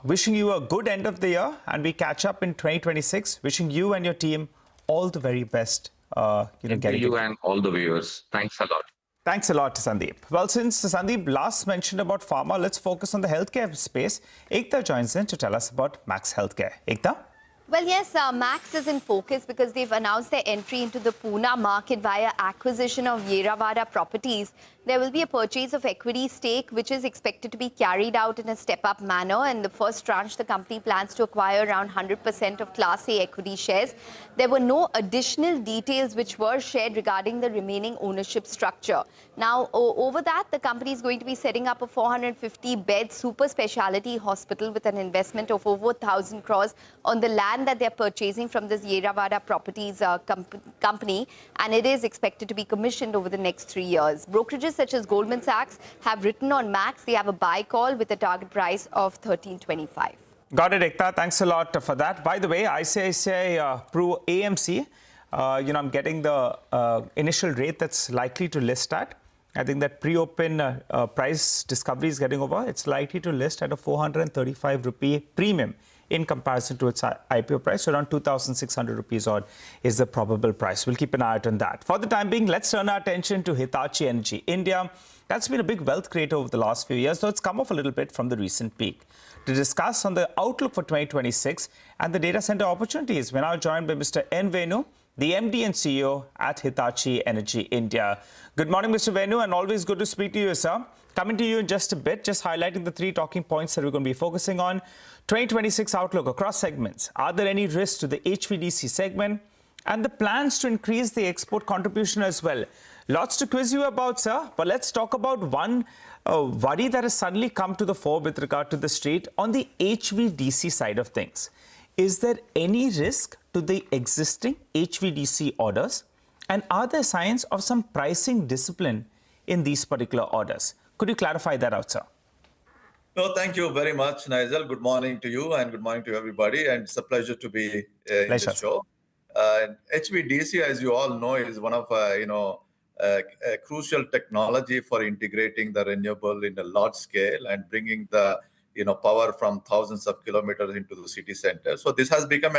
Wishing you a good end of the year, and we catch up in 2026. Wishing you and your team all the very best.
You and all the viewers. Thanks a lot.
Thanks a lot, Sandeep. Well, since Sandeep last mentioned about pharma, let's focus on the healthcare space. Ekta joins in to tell us about Max Healthcare. Ekta?
Well, yes, Max is in focus because they've announced their entry into the Pune market via acquisition of Yerawada Properties. There will be a purchase of equity stake, which is expected to be carried out in a step-up manner. And the first tranche, the company plans to acquire around 100% of Class A equity shares. There were no additional details which were shared regarding the remaining ownership structure. Now, over that, the company is going to be setting up a 450-bed super speciality hospital with an investment of over 1,000 crores on the land that they're purchasing from this Yerawada Properties company. And it is expected to be commissioned over the next 3 years. Brokerages such as Goldman Sachs have written on Max. They have a buy call with a target price of 13.25.
Got it, Ekta. Thanks a lot for that. By the way, ICICI Pru AMC, I'm getting the initial rate that's likely to list at. I think that pre-open price discovery is getting over. It's likely to list at a 435 rupee premium in comparison to its IPO price. So around 2,600 rupees odd is the probable price. We'll keep an eye out on that. For the time being, let's turn our attention to Hitachi Energy India. That's been a big wealth creator over the last few years, though it's come off a little bit from the recent peak. To discuss on the outlook for 2026 and the data center opportunities, we're now joined by Mr. N. Venu, the MD and CEO at Hitachi Energy India. Good morning, Mr. Venu, and always good to speak to you, sir. Coming to you in just a bit, just highlighting the 3 talking points that we're going to be focusing on. 2026 outlook across segments. Are there any risks to the HVDC segment? And the plans to increase the export contribution as well. Lots to quiz you about, sir. But let's talk about one worry that has suddenly come to the fore with regard to the street on the HVDC side of things. Is there any risk to the existing HVDC orders? And are there signs of some pricing discipline in these particular orders? Could you clarify that out, sir?
No, thank you very much, Nigel. Good morning to you and good morning to everybody. And it's a pleasure to be in the show. HVDC, as you all know, is one of a crucial technology for integrating the renewable in a large scale and bringing the power from thousands of kilometers into the city center. So this has become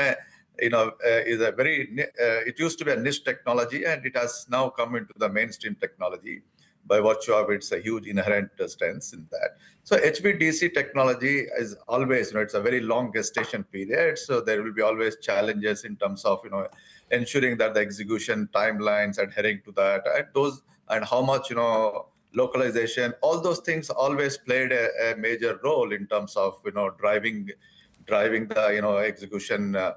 it used to be a niche technology, and it has now come into the mainstream technology. by virtue of its a huge inherent strengths in that. So HVDC technology is always, it's a very long gestation period. So there will be always challenges in terms of, ensuring that the execution timelines adhering to that, and how much, localization, all those things always played a major role in terms of, driving the,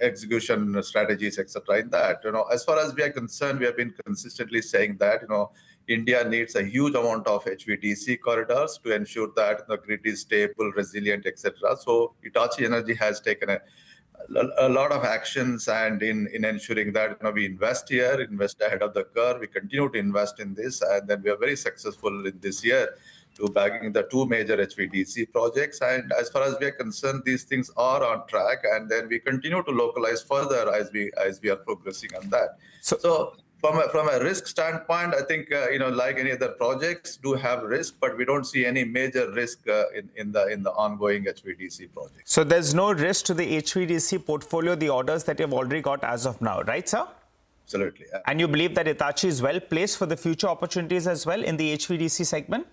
execution strategies, etc. In that, as far as we are concerned, we have been consistently saying that, India needs a huge amount of HVDC corridors to ensure that the grid is stable, resilient, etc. So Hitachi Energy has taken a lot of actions and in ensuring that we invest ahead of the curve. We continue to invest in this, and then we are very successful in this year to bagging the 2 major HVDC projects. And as far as we are concerned, these things are on track, and then we continue to localize further as we are progressing on that. So from a risk standpoint, I think like any other projects do have risk, but we don't see any major risk in the ongoing HVDC project.
So there's no risk to the HVDC portfolio, the orders that you've already got as of now, right, sir?
Absolutely.
And you believe that Hitachi is well placed for the future opportunities as well in the HVDC segment?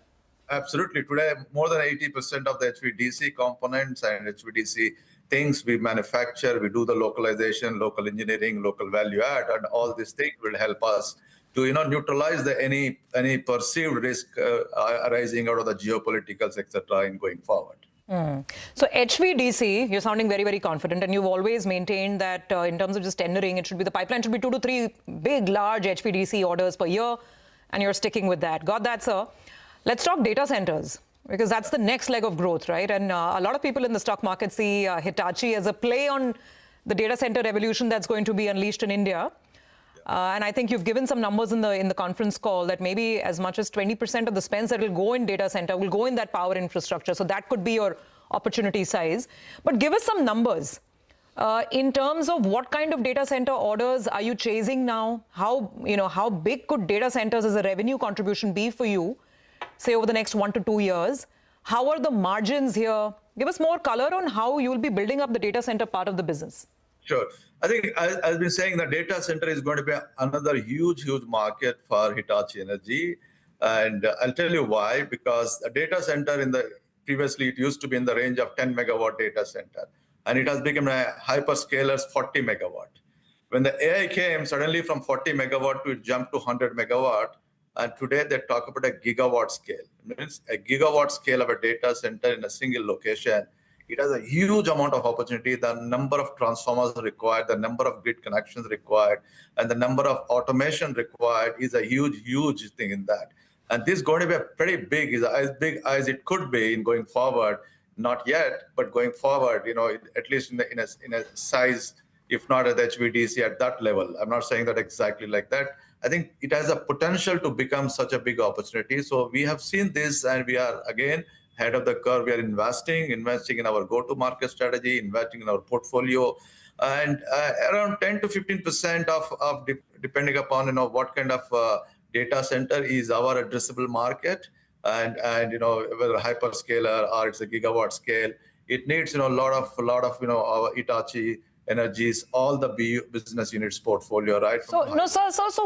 Absolutely. Today, more than 80% of the HVDC components and HVDC things we manufacture, we do the localization, local engineering, local value add, and all these things will help us to neutralize any perceived risk arising out of the geopoliticals, etc. in going forward.
So HVDC, you're sounding very, very confident, and you've always maintained that in terms of just tendering, the pipeline should be 2 to 3 big, large HVDC orders per year, and you're sticking with that. Got that, sir? Let's talk data centers, because that's the next leg of growth, right? And a lot of people in the stock market see Hitachi as a play on the data center revolution that's going to be unleashed in India. And I think you've given some numbers in the conference call that maybe as much as 20% of the spends that will go in data center will go in that power infrastructure. So that could be your opportunity size. But give us some numbers in terms of what kind of data center orders are you chasing now? How big could data centers as a revenue contribution be for you, say over the next 1 to 2 years? How are the margins here? Give us more color on how you will be building up the data center part of the business.
Sure. I think I've been saying the data center is going to be another huge market for Hitachi Energy. And I'll tell you why. Because a data center previously it used to be in the range of 10 megawatt data center. And it has become a hyperscaler's 40 megawatt. When the AI came, suddenly from 40 megawatt to jump to 100 megawatt. And today they talk about a gigawatt scale. It means a gigawatt scale of a data center in a single location. It has a huge amount of opportunity. The number of transformers required, the number of grid connections required, and the number of automation required is a huge thing in that. And this is going to be pretty big, as big as it could be in going forward. Not yet, but going forward, at least in a size, if not at the HVDC at that level. I'm not saying that exactly like that. I think it has a potential to become such a big opportunity. So we have seen this, and we are again ahead of the curve. We are investing in our go-to-market strategy, investing in our portfolio, and around 10 to 15% of depending upon what kind of data center is our addressable market, and whether hyperscaler or it's a gigawatt scale, it needs a lot of our Hitachi Energies, all the business units portfolio, right?
So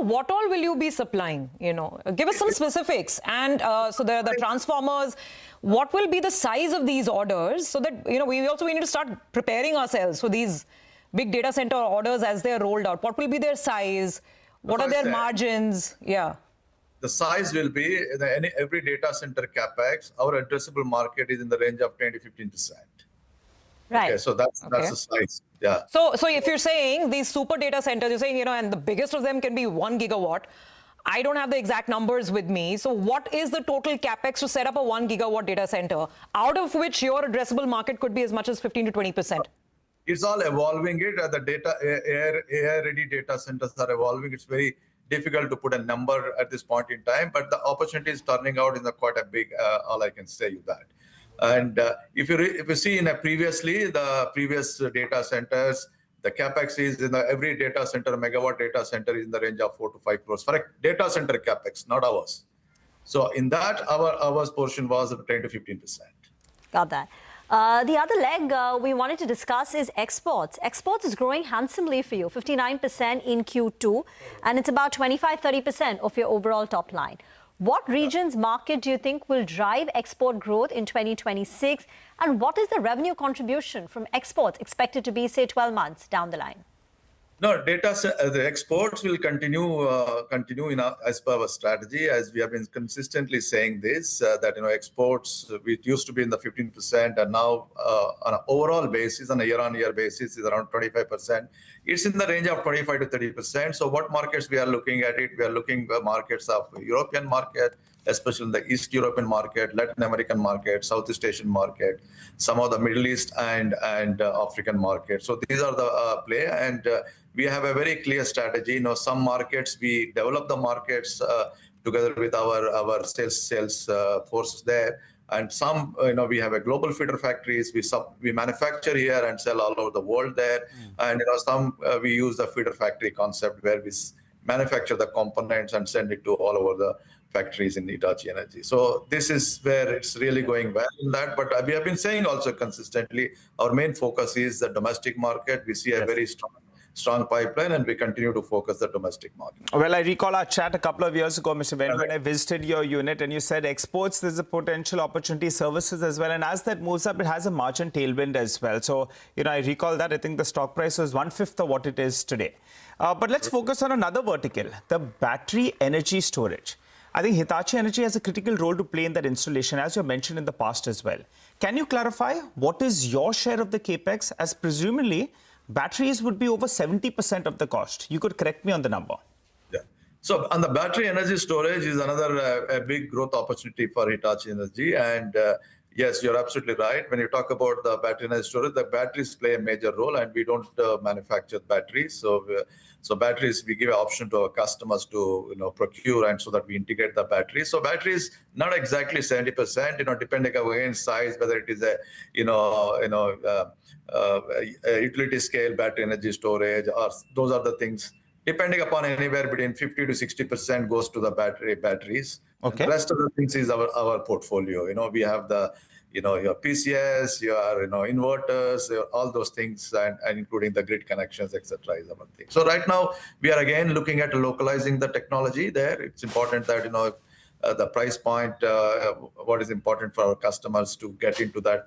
what all will you be supplying? Give us some specifics. And so there are the transformers. What will be the size of these orders, so that we need to start preparing ourselves for these big data center orders as they are rolled out? What will be their size? What are their margins? Yeah.
The size will be every data center capex. Our addressable market is in the range of 10 to 15%.
Right.
Okay, so that's the size. Yeah.
So if you're saying these super data centers, you're saying, and the biggest of them can be 1 gigawatt. I don't have the exact numbers with me. So what is the total capex to set up a 1 gigawatt data center, out of which your addressable market could be as much as 15 to 20%?
It's all evolving. The AI-ready data centers are evolving. It's very difficult to put a number at this point in time, but the opportunity is turning out in quite a big, all I can say you that. And if you see the previous data centers, the capex is every data center, megawatt data center is in the range of 4 to 5 crores for a data center capex, not ours. So in that, our portion was 10 to 15%.
Got that. The other leg we wanted to discuss is exports. Exports is growing handsomely for you, 59% in Q2, and it's about 25-30% of your overall top line. What regions market do you think will drive export growth in 2026? And what is the revenue contribution from exports expected to be, say, 12 months down the line?
No, the exports will continue as per our strategy, as we have been consistently saying this, that exports, it used to be in the 15%, and now on an overall basis, on a year-on-year basis, is around 25%. It's in the range of 25 to 30%. So what markets we are looking at it? We are looking at markets of European market, especially in the East European market, Latin American market, Southeast Asian market, some of the Middle East and African markets. So these are the play, and we have a very clear strategy. Some markets, we develop the markets together with our sales forces there. And some, we have a global feeder factories. We manufacture here and sell all over the world there. And some we use the feeder factory concept where we manufacture the components and send it to all over the factories in Hitachi Energy. So this is where it's really going well in that. But we have been saying also consistently, our main focus is the domestic market. We see a very strong pipeline, and we continue to focus the domestic market.
Well, I recall our chat a couple of years ago, Mr. Venu, when I visited your unit, and you said exports, there's a potential opportunity, services as well. And as that moves up, it has a margin tailwind as well. So, I recall that. I think the stock price was 1/5 of what it is today. But let's focus on another vertical, the battery energy storage. I think Hitachi Energy has a critical role to play in that installation, as you mentioned in the past as well. Can you clarify what is your share of the capex, as presumably batteries would be over 70% of the cost? You could correct me on the number.
Yeah. So on the battery energy storage is another a big growth opportunity for Hitachi Energy. And yes, you're absolutely right. When you talk about the battery energy storage, the batteries play a major role, and we don't manufacture batteries. So batteries, we give an option to our customers to procure, and so that we integrate the batteries. So batteries, not exactly 70%, depending on size, whether it is a utility scale battery energy storage, or those are the things. Depending upon anywhere between 50 to 60% goes to the batteries. Okay. The rest of the things is our portfolio. We have the your PCS, your inverters, all those things, and including the grid connections, etc. is our thing. So right now we are again looking at localizing the technology there. It's important that the price point, what is important for our customers to get into that.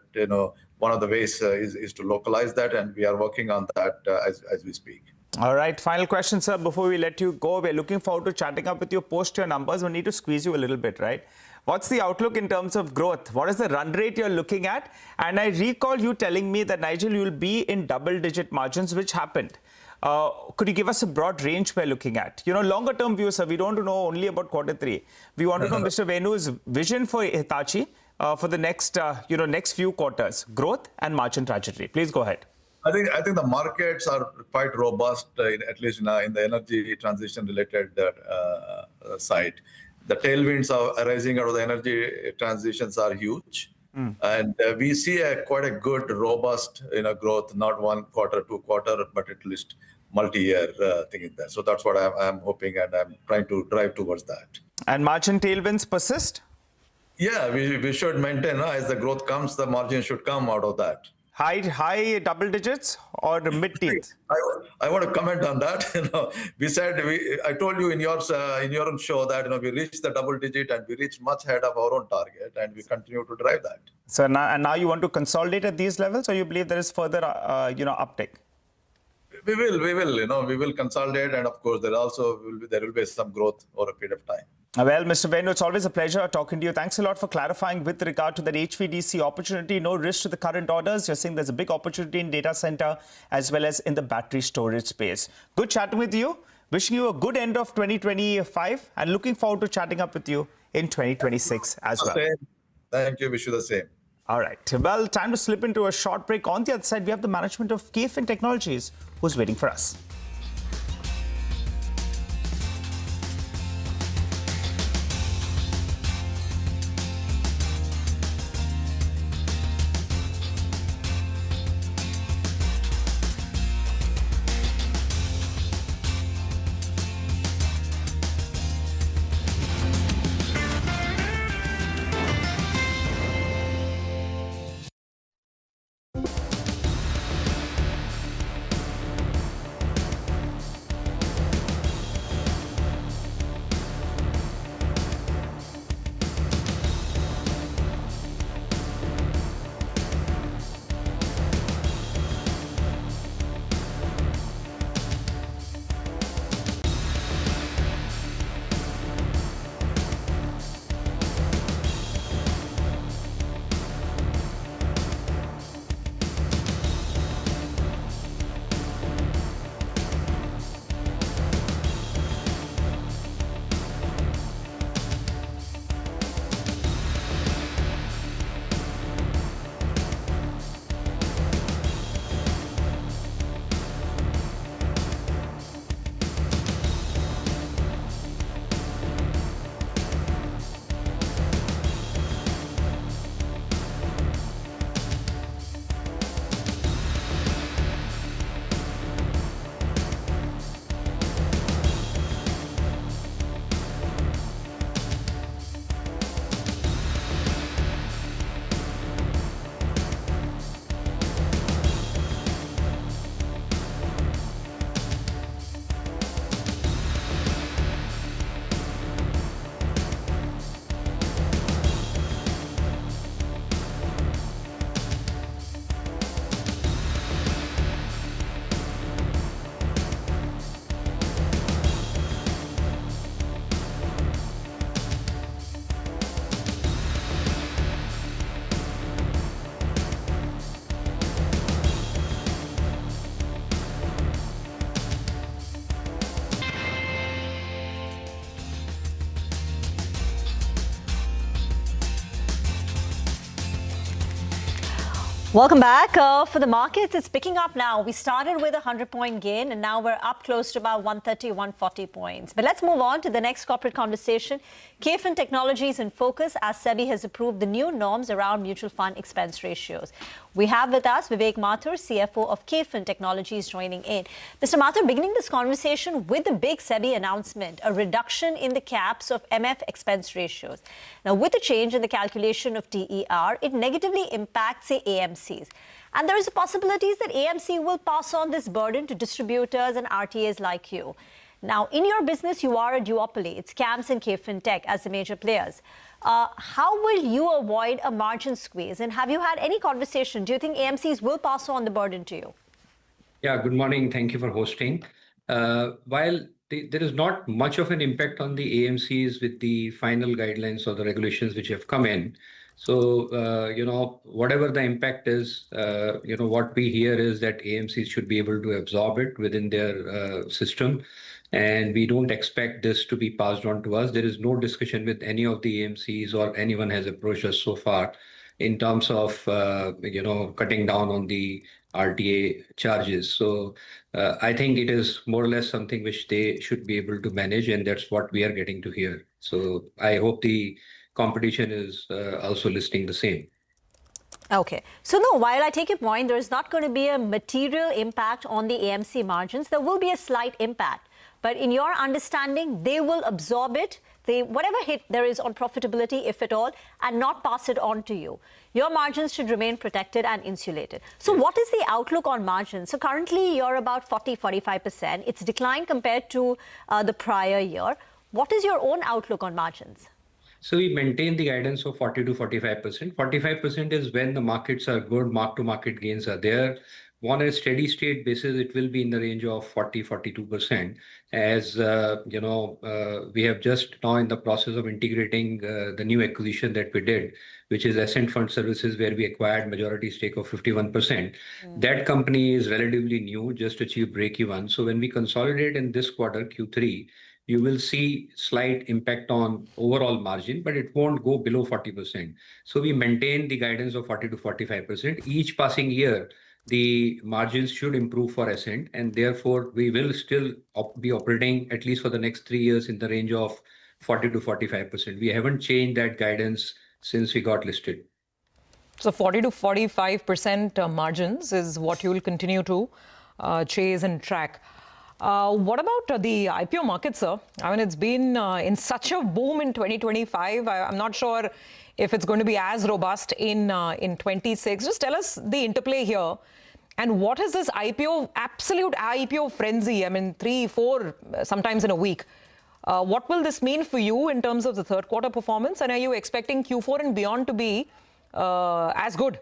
One of the ways is to localize that, and we are working on that as we speak.
All right, final question, sir. Before we let you go, we're looking forward to chatting up with you post your numbers. We need to squeeze you a little bit, right? What's the outlook in terms of growth? What is the run rate you're looking at? And I recall you telling me that, Nigel, you'll be in double-digit margins, which happened. Could you give us a broad range we're looking at? Longer term view, sir, we don't know only about quarter 3. We want to know Mr. Venu's vision for Hitachi for the next, next few quarters, growth and margin trajectory. Please go ahead.
I think the markets are quite robust, at least in the energy transition related side. The tailwinds are arising out of the energy transitions are huge. And we see quite a good, robust growth, not 1 quarter, 2 quarter, but at least multi-year thing in there. So that's what I'm hoping, and I'm trying to drive towards that.
And margin tailwinds persist?
Yeah, we should maintain. As the growth comes, the margin should come out of that.
High double digits or mid-teens?
I want to comment on that. I told you in your own show that we reached the double digit, and we reached much ahead of our own target, and we continue to drive that.
So now you want to consolidate at these levels, or you believe there is further uptake?
We will consolidate, and of course there will be some growth over a period of time.
Well, Mr. Venu, it's always a pleasure talking to you. Thanks a lot for clarifying with regard to that HVDC opportunity. No risk to the current orders. You're saying there's a big opportunity in data center as well as in the battery storage space. Good chatting with you. Wishing you a good end of 2025 and looking forward to chatting up with you in 2026 as well.
Thank you. Wish you the same.
All right. Well, time to slip into a short break. On the other side, we have the management of Kfin Technologies who's waiting for us.
Welcome back. For the markets, it's picking up now. We started with a 100-point gain, and now we're up close to about 130, 140 points. But let's move on to the next corporate conversation. Kfin Technologies in focus as SEBI has approved the new norms around mutual fund expense ratios. We have with us Vivek Mathur, CFO of Kfin Technologies, joining in. Mr. Mathur, beginning this conversation with the big SEBI announcement, a reduction in the caps of MF expense ratios. Now, with the change in the calculation of TER, it negatively impacts, say, AMCs. And there is a possibility that AMC will pass on this burden to distributors and RTAs like you. Now, in your business, you are a duopoly. It's CAMS and Kfin Tech as the major players. How will you avoid a margin squeeze? And have you had any conversation? Do you think AMCs will pass on the burden to you?
Yeah, good morning. Thank you for hosting. While there is not much of an impact on the AMCs with the final guidelines or the regulations which have come in. So, whatever the impact is, what we hear is that AMCs should be able to absorb it within their system. And we don't expect this to be passed on to us. There is no discussion with any of the AMCs or anyone has approached us so far in terms of, cutting down on the RTA charges. So I think it is more or less something which they should be able to manage, and that's what we are getting to hear. So I hope the competition is also listening the same.
Okay. So no, while I take your point, there is not going to be a material impact on the AMC margins. There will be a slight impact. But in your understanding, they will absorb it, whatever hit there is on profitability, if at all, and not pass it on to you. Your margins should remain protected and insulated. So what is the outlook on margins? So currently, you're about 40-45%. It's declined compared to the prior year. What is your own outlook on margins?
So we maintain the guidance of 40 to 45%. 45% is when the markets are good, mark-to-market gains are there. On a steady state basis, it will be in the range of 40-42%. As we have just now in the process of integrating the new acquisition that we did, which is Ascent Fund Services, where we acquired majority stake of 51%. That company is relatively new, just achieved break-even. So when we consolidate in this quarter, Q3, you will see slight impact on overall margin, but it won't go below 40%. So we maintain the guidance of 40 to 45%. Each passing year, the margins should improve for Ascent, and therefore we will still be operating at least for the next 3 years in the range of 40 to 45%. We haven't changed that guidance since we got listed.
So 40 to 45% margins is what you will continue to chase and track. What about the IPO market, sir? I mean, it's been in such a boom in 2025. I'm not sure if it's going to be as robust in 26. Just tell us the interplay here. And what is this absolute IPO frenzy? I mean, 3, 4, sometimes in a week. What will this mean for you in terms of the third quarter performance? And are you expecting Q4 and beyond to be as good?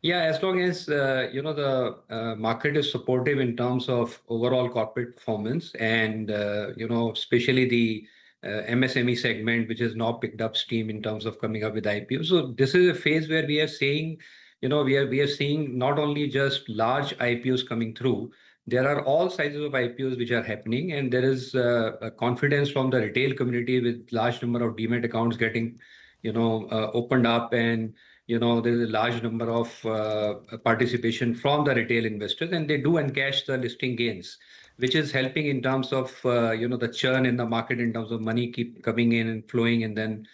Yeah, as long as the market is supportive in terms of overall corporate performance, and especially the MSME segment, which has now picked up steam in terms of coming up with IPO. So this is a phase where we are saying, we are seeing not only just large IPOs coming through. There are all sizes of IPOs which are happening, and there is a confidence from the retail community with large number of demat accounts getting opened up, and there's a large number of participation from the retail investors, and they do encash the listing gains, which is helping in terms of the churn in the market, in terms of money keep coming in and flowing, and then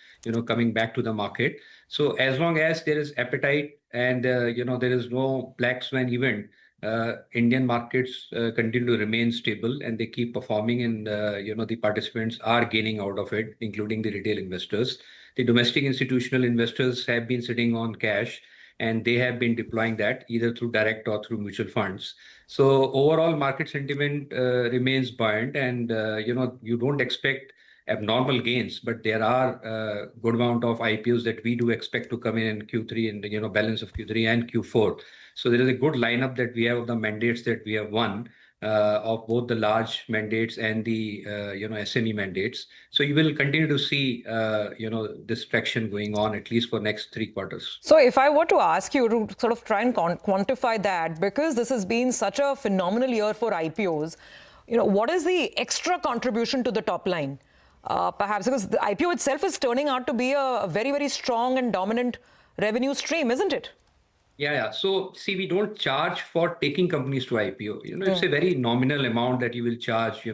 coming back to the market. So as long as there is appetite and there is no black swan event, Indian markets continue to remain stable, and they keep performing, and the participants are gaining out of it, including the retail investors. The domestic institutional investors have been sitting on cash, and they have been deploying that either through direct or through mutual funds. So overall market sentiment remains buoyant, and you don't expect abnormal gains, but there are a good amount of IPOs that we do expect to come in Q3 and the balance of Q3 and Q4. So there is a good lineup that we have of the mandates that we have won, of both the large mandates and the SME mandates. So you will continue to see this traction going on at least for next 3 quarters.
So if I were to ask you to sort of try and quantify that, because this has been such a phenomenal year for IPOs, what is the extra contribution to the top line? Perhaps because the IPO itself is turning out to be a very, very strong and dominant revenue stream, isn't it?
Yeah. So see, we don't charge for taking companies to IPO. It's a very nominal amount that you will charge,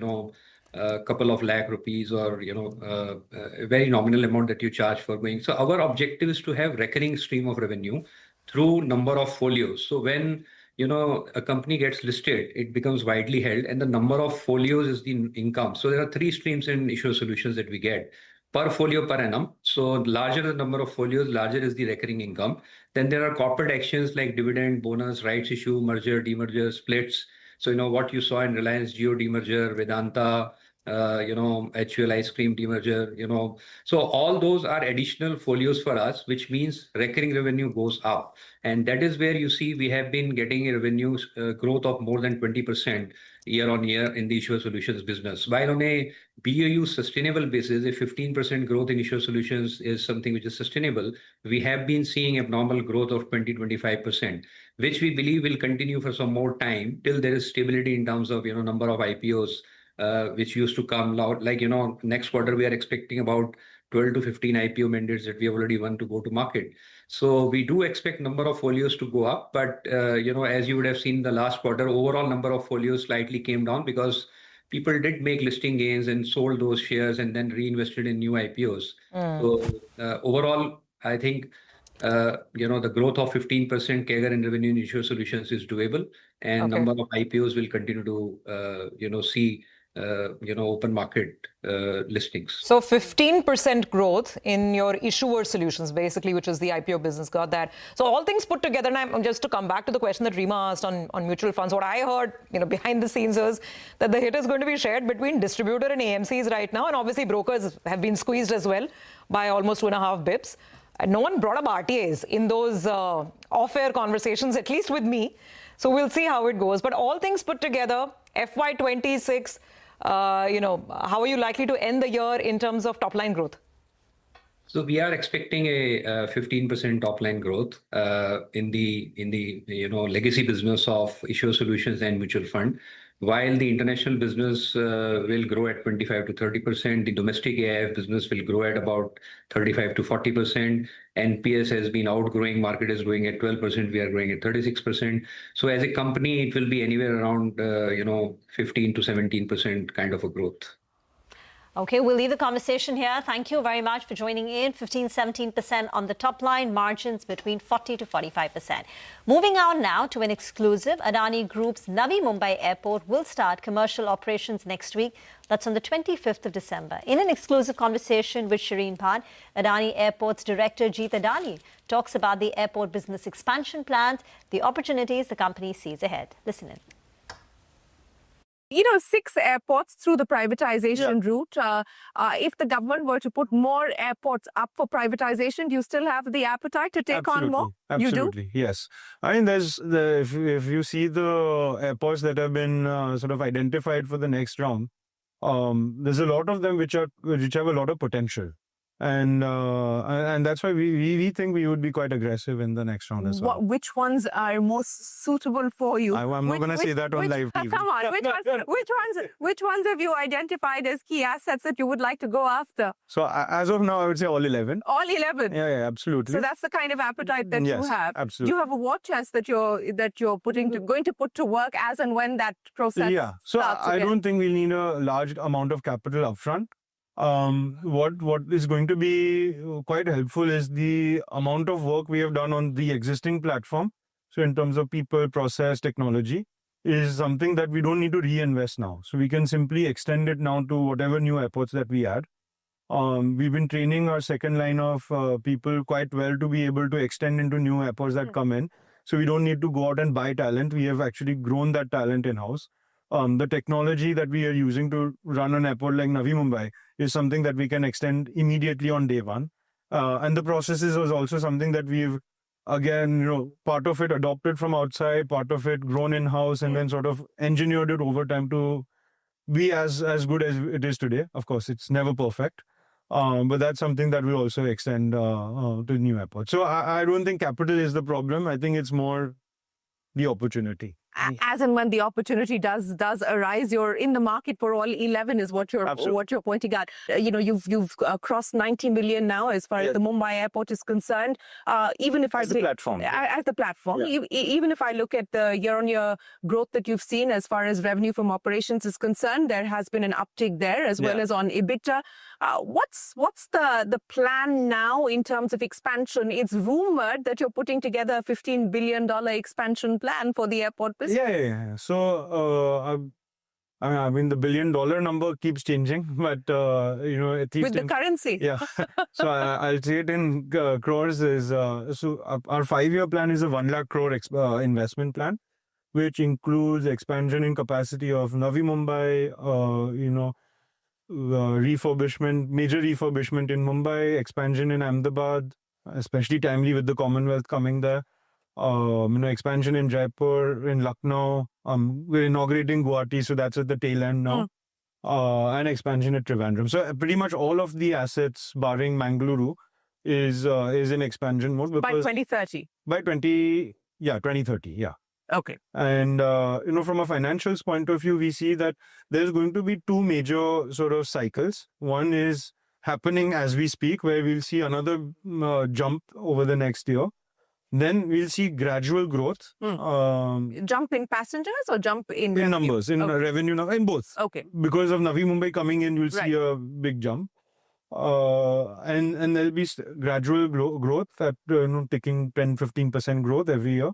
a couple of lakh rupees or, a very nominal amount that you charge for going. So our objective is to have recurring stream of revenue through number of folios. So when, a company gets listed, it becomes widely held and the number of folios is the income. So there are three streams in issuer solutions that we get per folio per annum. So larger the number of folios, larger is the recurring income. Then there are corporate actions like dividend, bonus, rights issue, merger, demerger, splits. So, what you saw in Reliance Jio demerger, Vedanta, HUL ice cream demerger, so all those are additional folios for us, which means recurring revenue goes up. And that is where you see we have been getting a revenue growth of more than 20% year on year in the issuer solutions business. While on a BAU sustainable basis, a 15% growth in issuer solutions is something which is sustainable. We have been seeing abnormal growth of 20-25%, which we believe will continue for some more time till there is stability in terms of number of IPOs, which used to come out. Like next quarter we are expecting about 12 to 15 IPO mandates that we have already won to go to market. So we do expect number of folios to go up, but as you would have seen the last quarter, overall number of folios slightly came down because people did make listing gains and sold those shares and then reinvested in new IPOs. So overall, I think the growth of 15% CAGR in revenue in issuer solutions is doable, and number of IPOs will continue to see open market listings.
So 15% growth in your issuer solutions, basically, which is the IPO business, got that. So all things put together, and I'm just to come back to the question that Rima asked on mutual funds, what I heard, behind the scenes is that the hit is going to be shared between distributor and AMCs right now, and obviously brokers have been squeezed as well by almost 2.5 bips. No one brought up RTAs in those off-air conversations, at least with me. So we'll see how it goes. But all things put together, FY26, how are you likely to end the year in terms of top line growth?
So we are expecting a 15% top line growth in the legacy business of issuer solutions and mutual fund, while the international business will grow at 25 to 30%. The domestic AIF business will grow at about 35 to 40%. NPS has been outgrowing, market is growing at 12%. We are growing at 36%. So as a company, it will be anywhere around 15 to 17% kind of a growth.
Okay, we'll leave the conversation here. Thank you very much for joining in. 15-17% on the top line, margins between 40 to 45%. Moving on now to an exclusive. Adani Group's Navi Mumbai airport will start commercial operations next week. That's on the 25th of December. In an exclusive conversation with Shireen Bhan, Adani Airport's director Jeet Adani talks about the airport business expansion plans, the opportunities the company sees ahead. Listen in.
6 airports through the privatization route. If the government were to put more airports up for privatization, do you still have the appetite to take on more?
Absolutely, you do? Yes. I mean, if you see the airports that have been sort of identified for the next round, there's a lot of them which have a lot of potential. And that's why we think we would be quite aggressive in the next round as well.
Which ones are most suitable for you?
I'm not going to say that on live TV.
Come on, which ones have you identified as key assets that you would like to go after?
So as of now, I would say all 11.
All 11?
Yeah, absolutely.
So that's the kind of appetite that you have.
Absolutely.
Do you have a war chest that you're going to put to work as and when that process starts
I don't think we'll need a large amount of capital upfront. What is going to be quite helpful is the amount of work we have done on the existing platform. So in terms of people, process, technology, is something that we don't need to reinvest now. So we can simply extend it now to whatever new airports that we add. We've been training our second line of people quite well to be able to extend into new airports that come in. So we don't need to go out and buy talent. We have actually grown that talent in-house. The technology that we are using to run an airport like Navi Mumbai is something that we can extend immediately on day one. And the processes was also something that we've, again, part of it adopted from outside, part of it grown in-house, and then sort of engineered it over time to be as good as it is today. Of course, it's never perfect. But that's something that we also extend to new airports. So I don't think capital is the problem. I think it's more the opportunity.
as and when the opportunity does arise, you're in the market for all 11 is what you're pointing at. You've crossed 90 million now as far as the Mumbai airport is concerned. Even if
as the platform.
Even if I look at the year-on-year growth that you've seen as far as revenue from operations is concerned, there has been an uptick there as well as on EBITDA. What's the plan now in terms of expansion? It's rumored that you're putting together a $15 billion expansion plan for the airport business.
Yeah. So, I mean, the $1 billion number keeps changing, but, at least
with the currency.
Yeah. So, I'll say it in crores is, so our 5-year plan is a 1 lakh crore investment plan, which includes expansion in capacity of Navi Mumbai, major refurbishment in Mumbai, expansion in Ahmedabad, especially timely with the Commonwealth coming there. Expansion in Jaipur, in Lucknow. We're inaugurating Guwahati, so that's at the tail end now. And expansion at Trivandrum. So pretty much all of the assets, barring Mangaluru, is in expansion mode.
By 2030?
By 2030, yeah.
Okay.
And, from a financials point of view, we see that there's going to be two major sort of cycles. One is happening as we speak, where we'll see another jump over the next year. Then we'll see gradual growth.
Jump in passengers or jump in
revenue? Numbers, in revenue, in both.
Okay.
Because of Navi Mumbai coming in, you'll see a big jump. And there'll be gradual growth at taking 10-15% growth every year.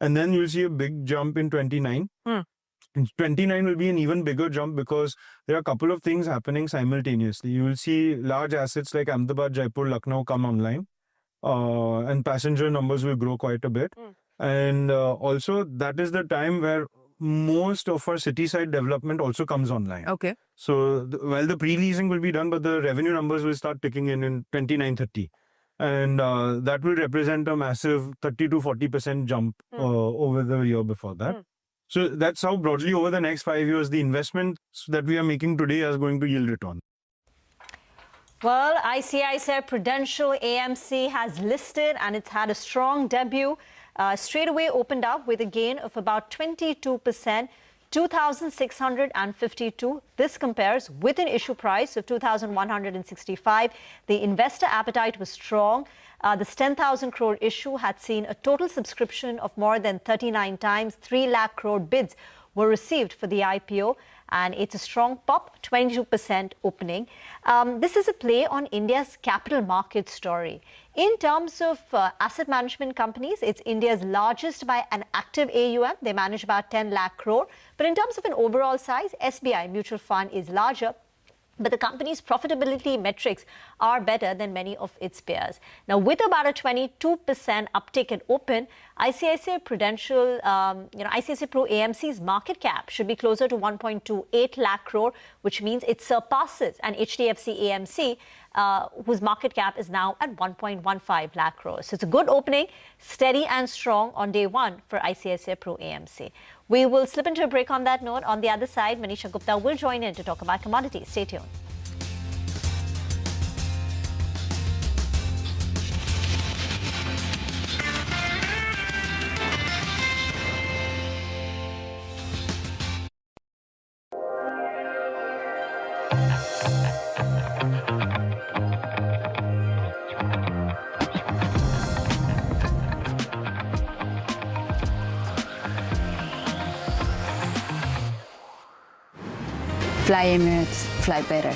And then you'll see a big jump in 29. In 29 will be an even bigger jump because there are a couple of things happening simultaneously. You will see large assets like Ahmedabad, Jaipur, Lucknow come online. And passenger numbers will grow quite a bit. And also that is the time where most of our city side development also comes online.
Okay.
So while the pre-leasing will be done, but the revenue numbers will start ticking in 29-30. And that will represent a massive 30 to 40% jump over the year before that. So that's how broadly over the next 5 years, the investments that we are making today is going to yield return.
Well, ICICI Prudential AMC has listed and it's had a strong debut. Straight away opened up with a gain of about 22%, 2,652. This compares with an issue price of 2,165. The investor appetite was strong. This 10,000 crore issue had seen a total subscription of more than 39 times. 3 lakh crore bids were received for the IPO. And it's a strong pop, 22% opening. This is a play on India's capital market story. In terms of asset management companies, it's India's largest by an active AUM. They manage about 10 lakh crore. But in terms of an overall size, SBI Mutual Fund is larger. But the company's profitability metrics are better than many of its peers. Now, with about a 22% uptick in open, ICICI Prudential, ICICI Pro AMC's market cap should be closer to 1.28 lakh crore, which means it surpasses an HDFC AMC, whose market cap is now at 1.15 lakh crore. So it's a good opening, steady and strong on day one for ICICI Pro AMC. We will slip into a break on that note. On the other side, Manisha Gupta will join in to talk about commodities. Stay tuned.
Fly Emirates, fly better.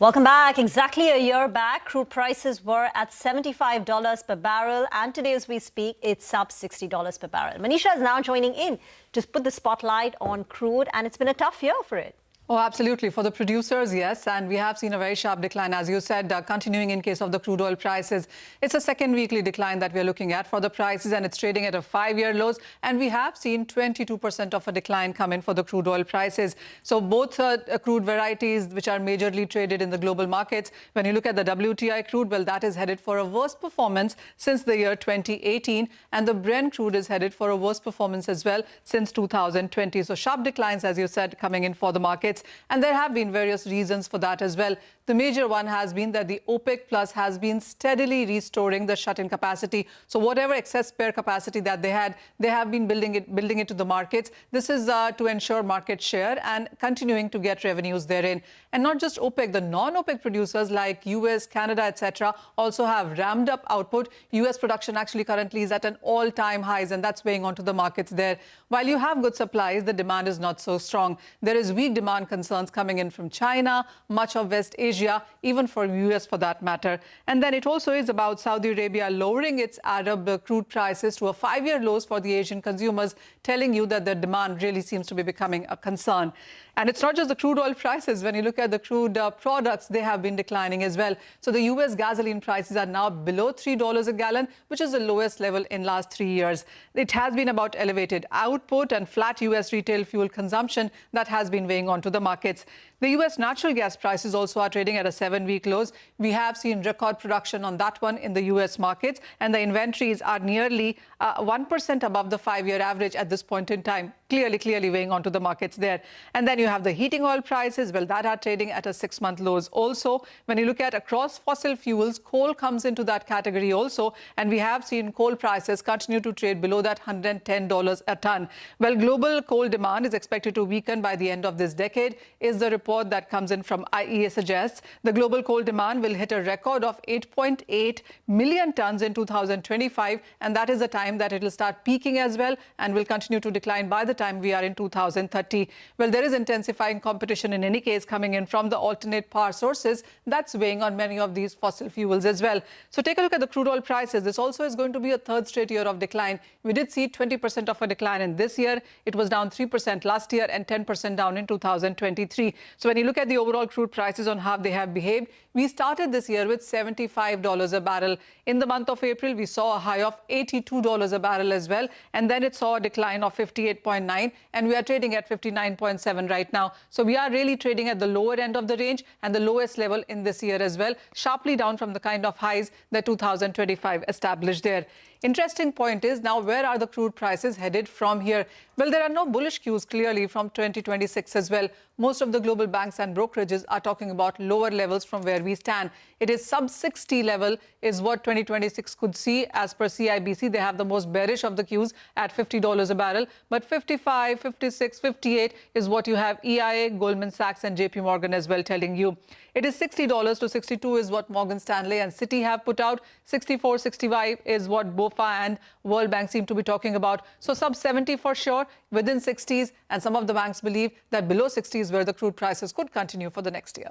Welcome back. Exactly a year back, crude prices were at $75 per barrel, and today as we speak, it's up $60 per barrel. Manisha is now joining in to put the spotlight on crude, and it's been a tough year for it.
Oh, absolutely. For the producers, yes. And we have seen a very sharp decline, as you said, continuing in case of the crude oil prices. It's a second weekly decline that we're looking at for the prices, and it's trading at a 5-year lows. And we have seen 22% of a decline come in for the crude oil prices. So both crude varieties, which are majorly traded in the global markets, when you look at the WTI crude, well, that is headed for a worse performance since the year 2018. And the Brent crude is headed for a worse performance as well since 2020. So sharp declines, as you said, coming in for the markets. And there have been various reasons for that as well. The major one has been that the OPEC Plus has been steadily restoring the shut-in capacity. So whatever excess spare capacity that they have been building it to the markets. This is to ensure market share and continuing to get revenues therein. And not just OPEC, the non-OPEC producers like US, Canada, etc. also have ramped up output. US production actually currently is at an all-time highs, and that's weighing onto the markets there. While you have good supplies, the demand is not so strong. There is weak demand concerns coming in from China, much of West Asia, even for US for that matter. And then it also is about Saudi Arabia lowering its Arab crude prices to a 5-year lows for the Asian consumers, telling you that the demand really seems to be becoming a concern. And it's not just the crude oil prices. When you look at the crude products, they have been declining as well. So the US gasoline prices are now below $3 a gallon, which is the lowest level in last 3 years. It has been about elevated output and flat US retail fuel consumption that has been weighing onto the markets. The US natural gas prices also are trading at a 7-week lows. We have seen record production on that one in the US markets, and the inventories are nearly 1% above the 5-year average at this point in time. Clearly weighing onto the markets there. And then you have the heating oil prices, well, that are trading at a 6-month lows. Also, when you look at across fossil fuels, coal comes into that category also, and we have seen coal prices continue to trade below that $110 a ton. Well, global coal demand is expected to weaken by the end of this decade, is the report that comes in from IEA suggests. The global coal demand will hit a record of 8.8 million tons in 2025, and that is the time that it will start peaking as well and will continue to decline by the time we are in 2030. Well, there is intensifying competition in any case coming in from the alternate power sources. That's weighing on many of these fossil fuels as well. So take a look at the crude oil prices. This also is going to be a third straight year of decline. We did see 20% of a decline in this year. It was down 3% last year and 10% down in 2023. So when you look at the overall crude prices on how they have behaved, we started this year with $75 a barrel. In the month of April, we saw a high of $82 a barrel as well. And then it saw a decline of 58.9, and we are trading at 59.7 right now. So we are really trading at the lower end of the range and the lowest level in this year as well, sharply down from the kind of highs that 2025 established there. Interesting point is now, where are the crude prices headed from here? Well, there are no bullish cues clearly from 2026 as well. Most of the global banks and brokerages are talking about lower levels from where we stand. It is sub 60 level is what 2026 could see. As per CIBC, they have the most bearish of the cues at $50 a barrel. But 55, 56, 58 is what you have EIA, Goldman Sachs and JP Morgan as well telling you. It is $60 to 62 is what Morgan Stanley and Citi have put out. 64, 65 is what BofA and World Bank seem to be talking about. So sub 70 for sure, within 60s, and some of the banks believe that below 60s where the crude prices could continue for the next year.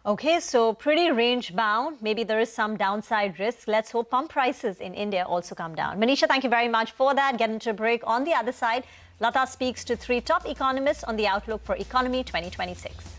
Okay, so pretty range bound. Maybe there is some downside risk. Let's hope pump prices in India also come down. Manisha, thank you very much for that. Get into a break. On the other side, Lata speaks to 3 top economists on the outlook for economy 2026.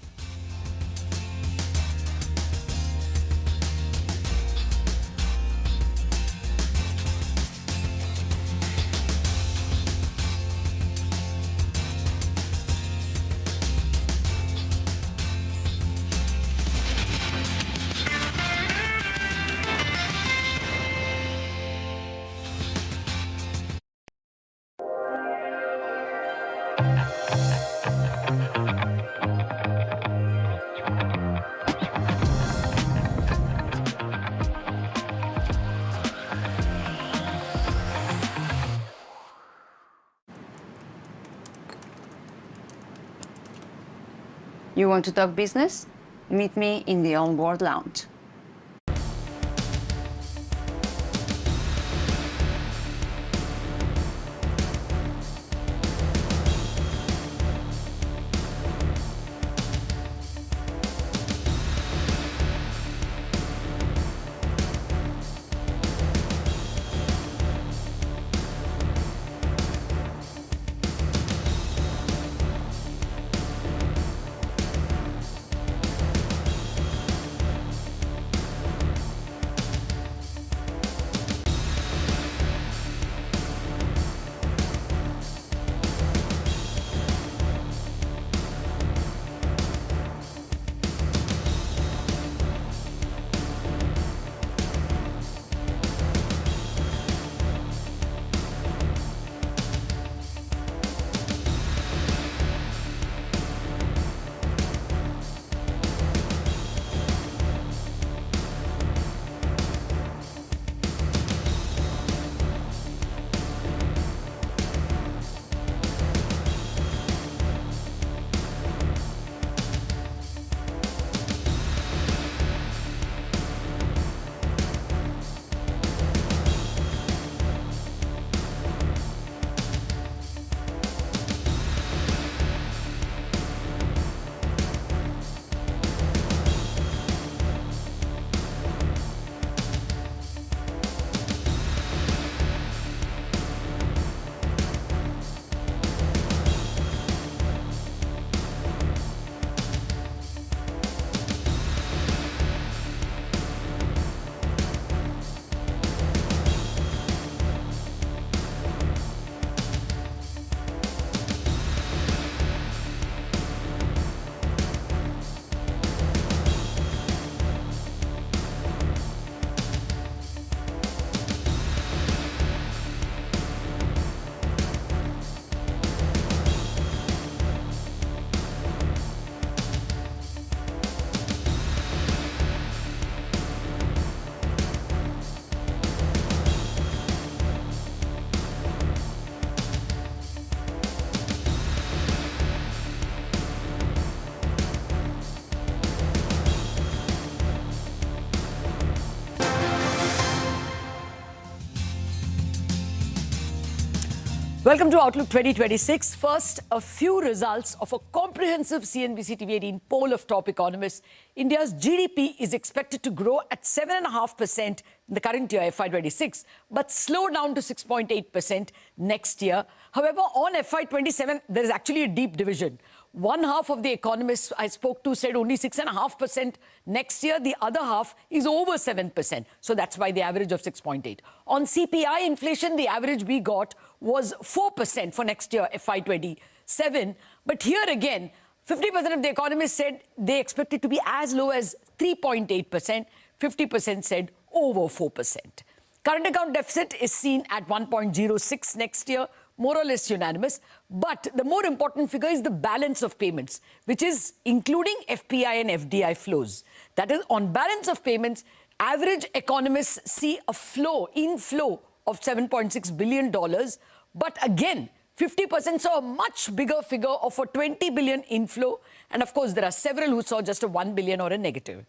You want to talk business? Meet me in the On-Board Lounge.
Welcome to Outlook 2026. First, a few results of a comprehensive CNBC-TV18 poll of top economists. India's GDP is expected to grow at 7.5% in the current year, FY26, but slow down to 6.8% next year. However, on FY27, there is actually a deep division. One half of the economists I spoke to said only 6.5% next year. The other half is over 7%. So that's why the average of 6.8. On CPI inflation, the average we got was 4% for next year, FY27. But here again, 50% of the economists said they expect it to be as low as 3.8%. 50% said over 4%. Current account deficit is seen at 1.06 next year, more or less unanimous. But the more important figure is the balance of payments, which is including FPI and FDI flows. That is, on balance of payments, average economists see a inflow of $7.6 billion. But again, 50% saw a much bigger figure of a 20 billion inflow. And of course, there are several who saw just a 1 billion or a negative.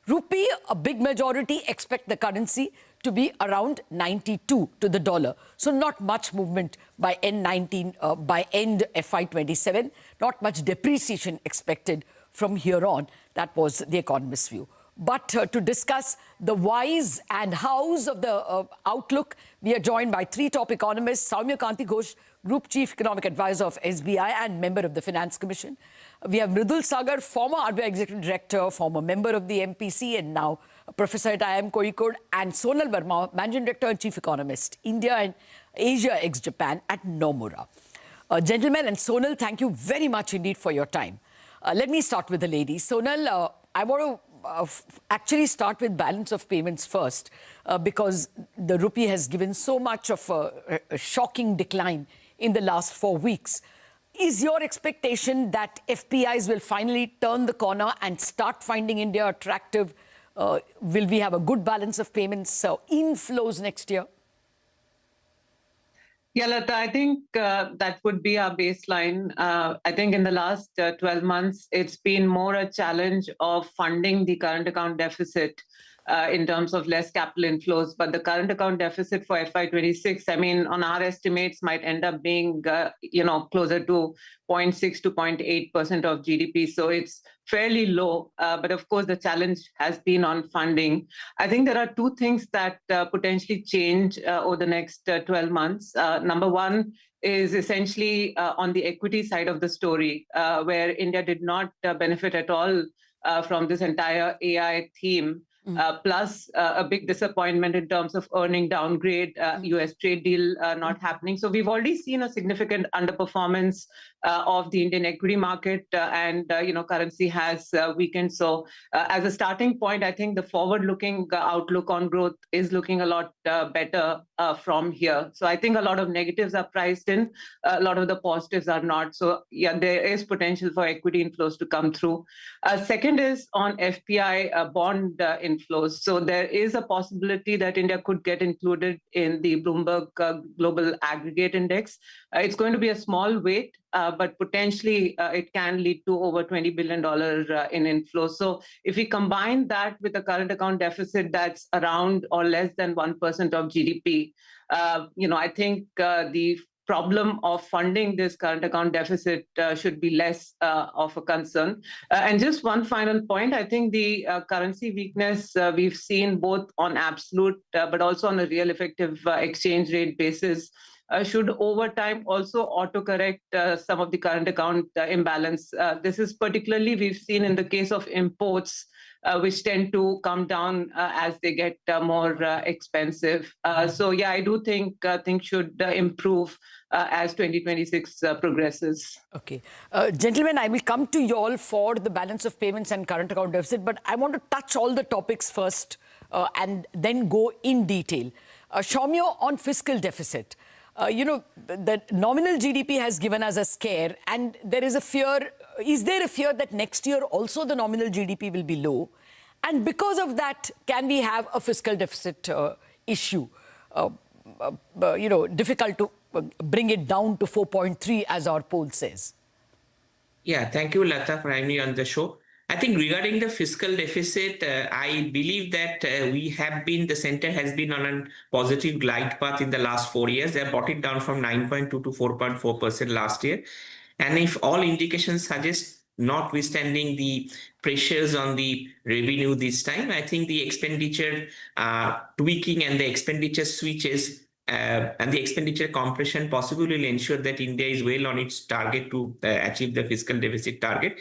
Rupee, a big majority expect the currency to be around 92 to the dollar. So not much movement by end FY27. Not much depreciation expected from here on. That was the economist's view. But to discuss the whys and hows of the outlook, we are joined by three top economists: Soumya Kanti Ghosh, Group Chief Economic Advisor of SBI and member of the Finance Commission. We have Mridul Sagar, former RBI Executive Director, former member of the MPC and now a professor at IIM Kozhikode, and Sonal Verma, Managing Director and Chief Economist, India and Asia ex-Japan at Nomura. Gentlemen, and Sonal, thank you very much indeed for your time. Let me start with the ladies. Sonal, I want to actually start with balance of payments first, because the rupee has given so much of a shocking decline in the last 4 weeks. Is your expectation that FPIs will finally turn the corner and start finding India attractive? Will we have a good balance of payments inflows next year?
Yeah, Lata, I think that would be our baseline. I think in the last 12 months, it's been more a challenge of funding the current account deficit in terms of less capital inflows. But the current account deficit for FY26, I mean, on our estimates, might end up being, closer to 0.6 to 0.8% of GDP. So it's fairly low. But of course, the challenge has been on funding. I think there are two things that potentially change over the next 12 months. Number one is essentially on the equity side of the story, where India did not benefit at all from this entire AI theme. Plus a big disappointment in terms of earning downgrade, US trade deal not happening. So we've already seen a significant underperformance of the Indian equity market, and currency has weakened. So as a starting point, I think the forward-looking outlook on growth is looking a lot better from here. So I think a lot of negatives are priced in, a lot of the positives are not. So yeah, there is potential for equity inflows to come through. Second is on FPI bond inflows. So there is a possibility that India could get included in the Bloomberg Global Aggregate Index. It's going to be a small weight, but potentially it can lead to over $20 billion in inflows. So if we combine that with a current account deficit that's around or less than 1% of GDP, I think the problem of funding this current account deficit should be less of a concern. And just one final point, I think the currency weakness we've seen both on absolute but also on a real effective exchange rate basis should over time also autocorrect some of the current account imbalance. This is particularly we've seen in the case of imports, which tend to come down as they get more expensive. So yeah, I do think things should improve as 2026 progresses.
Okay. Gentlemen, I will come to you all for the balance of payments and current account deficit, but I want to touch all the topics first and then go in detail. Soumya, on fiscal deficit. The nominal GDP has given us a scare, and there is a fear. Is there a fear that next year also the nominal GDP will be low? And because of that, can we have a fiscal deficit issue? Difficult to bring it down to 4.3 as our poll says.
Yeah, thank you, Lata, for having me on the show.
I think regarding the fiscal deficit, I believe that the center has been on a positive glide path in the last 4 years. They have brought it down from 9.2 to 4.4% last year. And if all indications suggest, notwithstanding the pressures on the revenue this time, I think the expenditure tweaking and the expenditure switches and the expenditure compression possibly will ensure that India is well on its target to achieve the fiscal deficit target.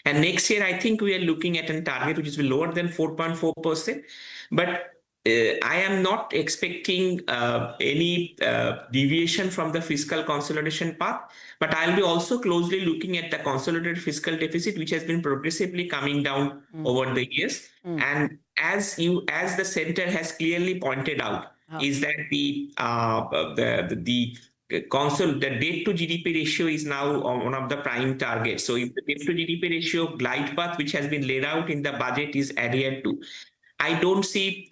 And next year, I think we are looking at a target which is lower than 4.4%. But I am not expecting any deviation from the fiscal consolidation path. But I'll be also closely looking at the consolidated fiscal deficit, which has been progressively coming down over the years. And as the center has clearly pointed out, is that the debt to GDP ratio is now one of the prime targets. So if the debt to GDP ratio glide path, which has been laid out in the budget, is adhered to, I don't see,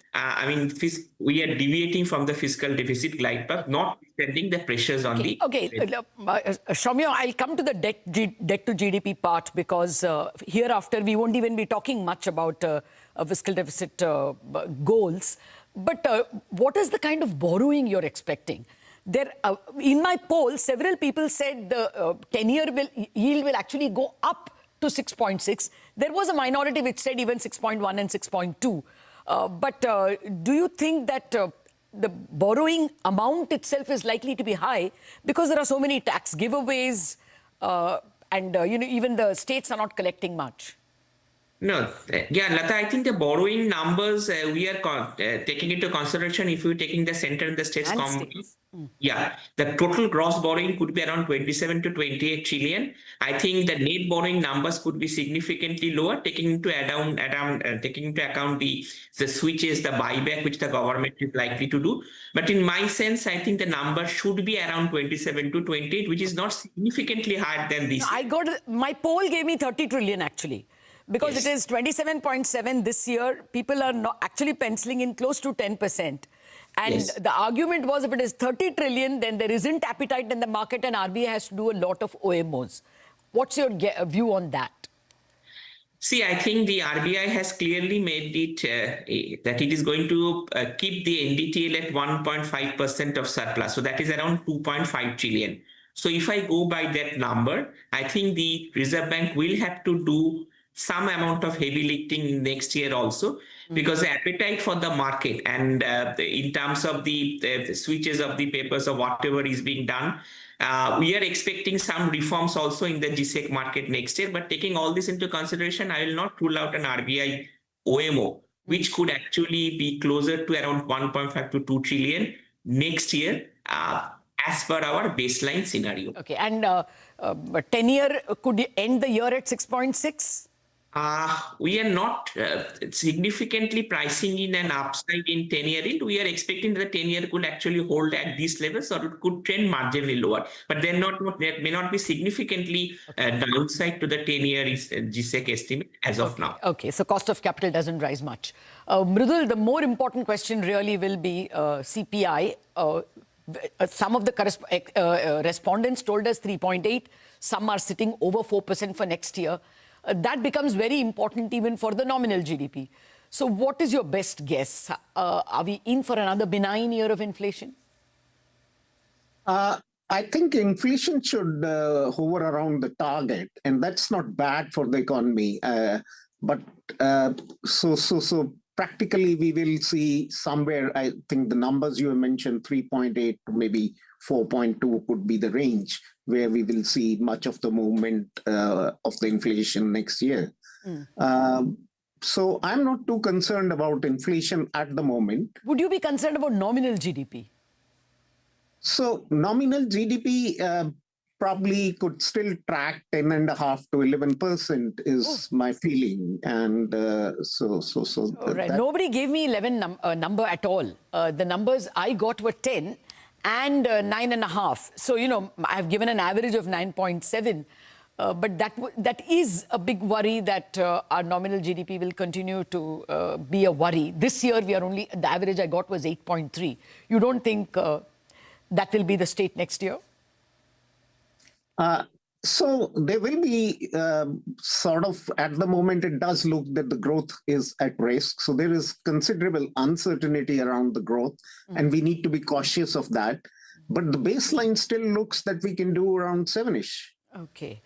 we are deviating from the fiscal deficit glide path, notwithstanding the pressures on the...
Okay, Soumya, I'll come to the debt to GDP part, because hereafter we won't even be talking much about fiscal deficit goals. But what is the kind of borrowing you're expecting? In my poll, several people said the 10-year yield will actually go up to 6.6. There was a minority which said even 6.1 and 6.2. But do you think that the borrowing amount itself is likely to be high because there are so many tax giveaways and even the states are not collecting much?
No, yeah, Lata, I think the borrowing numbers we are taking into consideration if you're taking the center and the states combined. Yeah, the total gross borrowing could be around 27 to 28 trillion. I think the net borrowing numbers could be significantly lower, taking into account the switches, the buyback, which the government is likely to do. But in my sense, I think the number should be around 27 to 28, which is not significantly higher than this.
My poll gave me 30 trillion actually. Because it is 27.7 this year, people are not actually penciling in close to 10%. And the argument was if it is 30 trillion, then there isn't appetite in the market and RBI has to do a lot of OMOs. What's your view on that?
See, I think the RBI has clearly made it that it is going to keep the NDTL at 1.5% of surplus. So that is around 2.5 trillion. So if I go by that number, I think the Reserve Bank will have to do some amount of heavy lifting next year also, because the appetite for the market and in terms of the switches of the papers or whatever is being done, we are expecting some reforms also in the GSEC market next year. But taking all this into consideration, I will not rule out an RBI OMO, which could actually be closer to around 1.5 to 2 trillion next year, as per our baseline scenario.
Okay, and 10-year could end the year at 6.6?
We are not significantly pricing in an upside in 10-year yield. We are expecting that the 10-year could actually hold at these levels, or it could trend marginally lower. But there may not be significantly downside to the 10-year GSEC estimate as of now.
Okay, so cost of capital doesn't rise much. Mridul, the more important question really will be CPI. Some of the respondents told us 3.8. Some are sitting over 4% for next year. That becomes very important even for the nominal GDP. So what is your best guess? Are we in for another benign year of inflation?
I think inflation should hover around the target, and that's not bad for the economy. So practically we will see somewhere, I think the numbers you mentioned, 3.8 to maybe 4.2 could be the range where we will see much of the movement of the inflation next year. So I'm not too concerned about inflation at the moment.
Would you be concerned about nominal GDP?
So nominal GDP probably could still track 10.5 to 11% is my feeling. And
right. Nobody gave me 11 number at all. The numbers I got were 10 and 9.5. So, I've given an average of 9.7. But that is a big worry that our nominal GDP will continue to be a worry. This year, the average I got was 8.3. You don't think that will be the state next year?
So there will be sort of, at the moment, it does look that the growth is at risk. So there is considerable uncertainty around the growth, and we need to be cautious of that. But the baseline still looks that we can do around 7-ish.
Okay.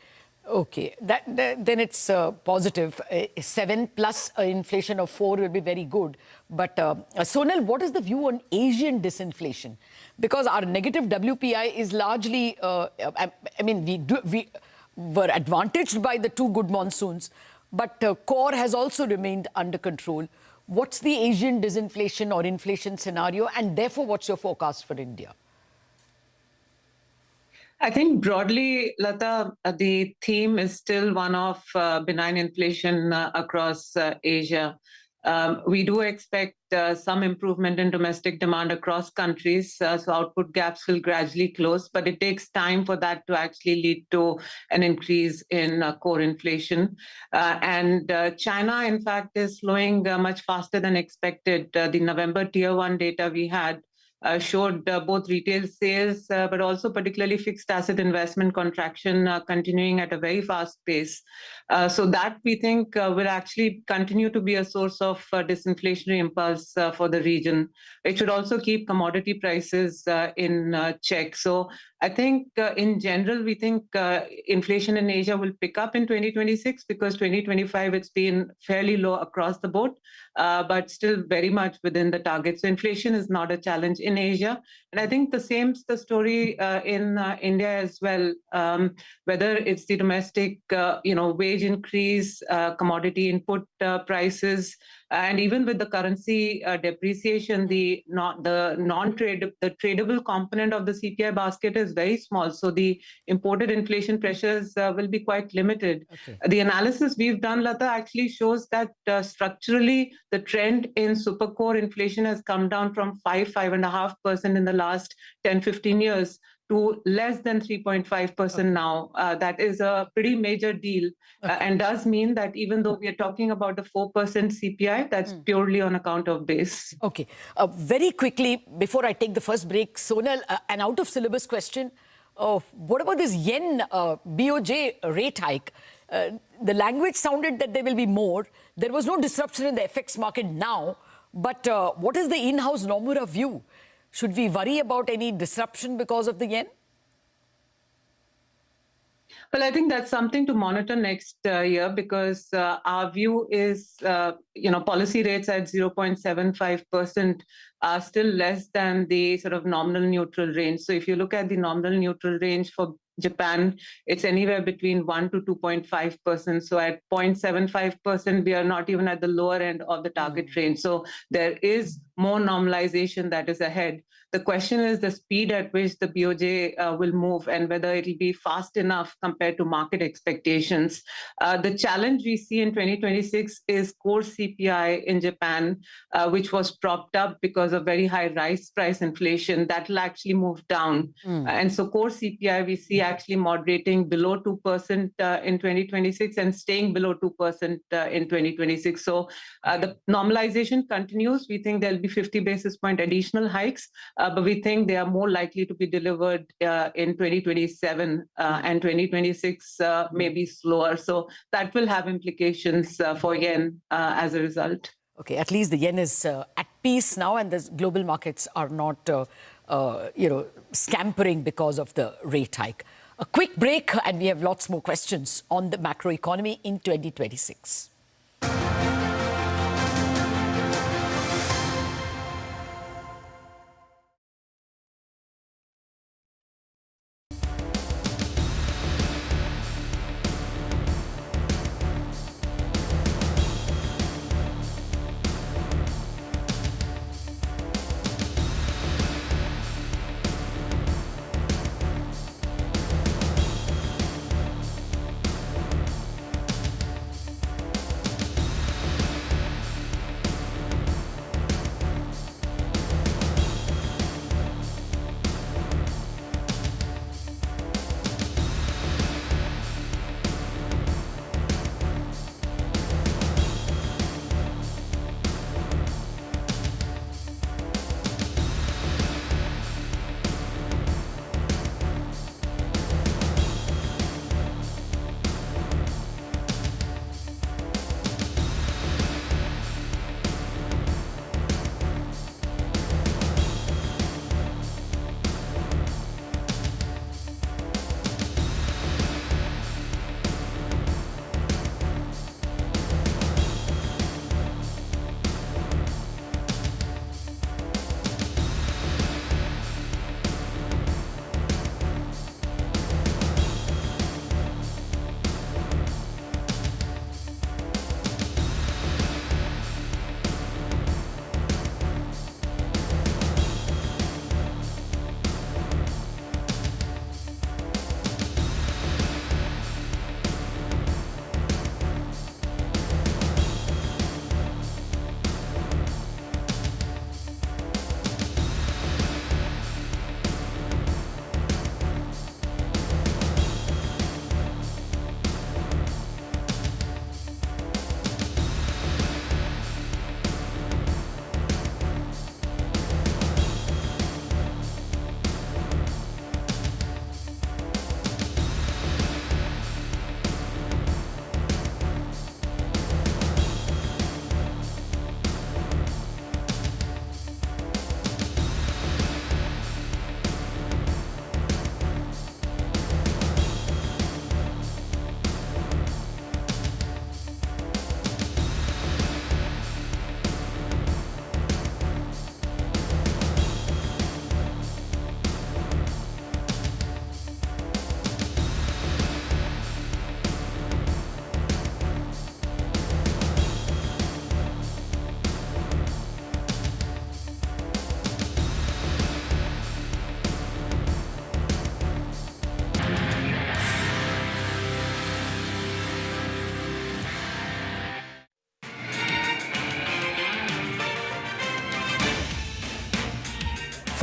Okay, then it's positive. 7 plus inflation of 4 will be very good. But Sonal, what is the view on Asian disinflation? Because our negative WPI is largely, I mean, we were advantaged by the 2 good monsoons, but core has also remained under control. What's the Asian disinflation or inflation scenario, and therefore what's your forecast for India?
I think broadly, Lata, the theme is still one of benign inflation across Asia. We do expect some improvement in domestic demand across countries, so output gaps will gradually close, but it takes time for that to actually lead to an increase in core inflation. And China, in fact, is slowing much faster than expected. The November Tier 1 data we had showed both retail sales, but also particularly fixed asset investment contraction continuing at a very fast pace. So that we think will actually continue to be a source of disinflationary impulse for the region. It should also keep commodity prices in check. So I think in general, we think inflation in Asia will pick up in 2026 because 2025 it's been fairly low across the board, but still very much within the target. So inflation is not a challenge in Asia. And I think the same's the story in India as well, whether it's the domestic wage increase, commodity input prices, and even with the currency depreciation, the tradable component of the CPI basket is very small. So the imported inflation pressures will be quite limited. Okay. The analysis we've done, Lata, actually shows that structurally the trend in super core inflation has come down from 5.5% in the last 10-15 years to less than 3.5% now. That is a pretty major deal, and does mean that even though we are talking about the 4% CPI, that's purely on account of base.
Okay. Very quickly, before I take the first break, Sonal, an out-of-syllabus question. What about this yen BOJ rate hike? The language sounded that there will be more. There was no disruption in the FX market now, but what is the in-house Nomura view? Should we worry about any disruption because of the yen?
Well, I think that's something to monitor next year because our view is, policy rates at 0.75% are still less than the sort of nominal neutral range. So if you look at the nominal neutral range for Japan, it's anywhere between 1 to 2.5%. So at 0.75%, we are not even at the lower end of the target range. So there is more normalization that is ahead. The question is the speed at which the BOJ will move and whether it will be fast enough compared to market expectations. The challenge we see in 2026 is core CPI in Japan, which was propped up because of very high rice price inflation. That will actually move down. And so core CPI we see actually moderating below 2% in 2026 and staying below 2% in 2026. So the normalization continues. We think there'll be 50 basis point additional hikes, but we think they are more likely to be delivered in 2027 and 2026 may be slower. So that will have implications for yen as a result.
Okay, at least the yen is at peace now and the global markets are not, scampering because of the rate hike. A quick break and we have lots more questions on the macroeconomy in 2026.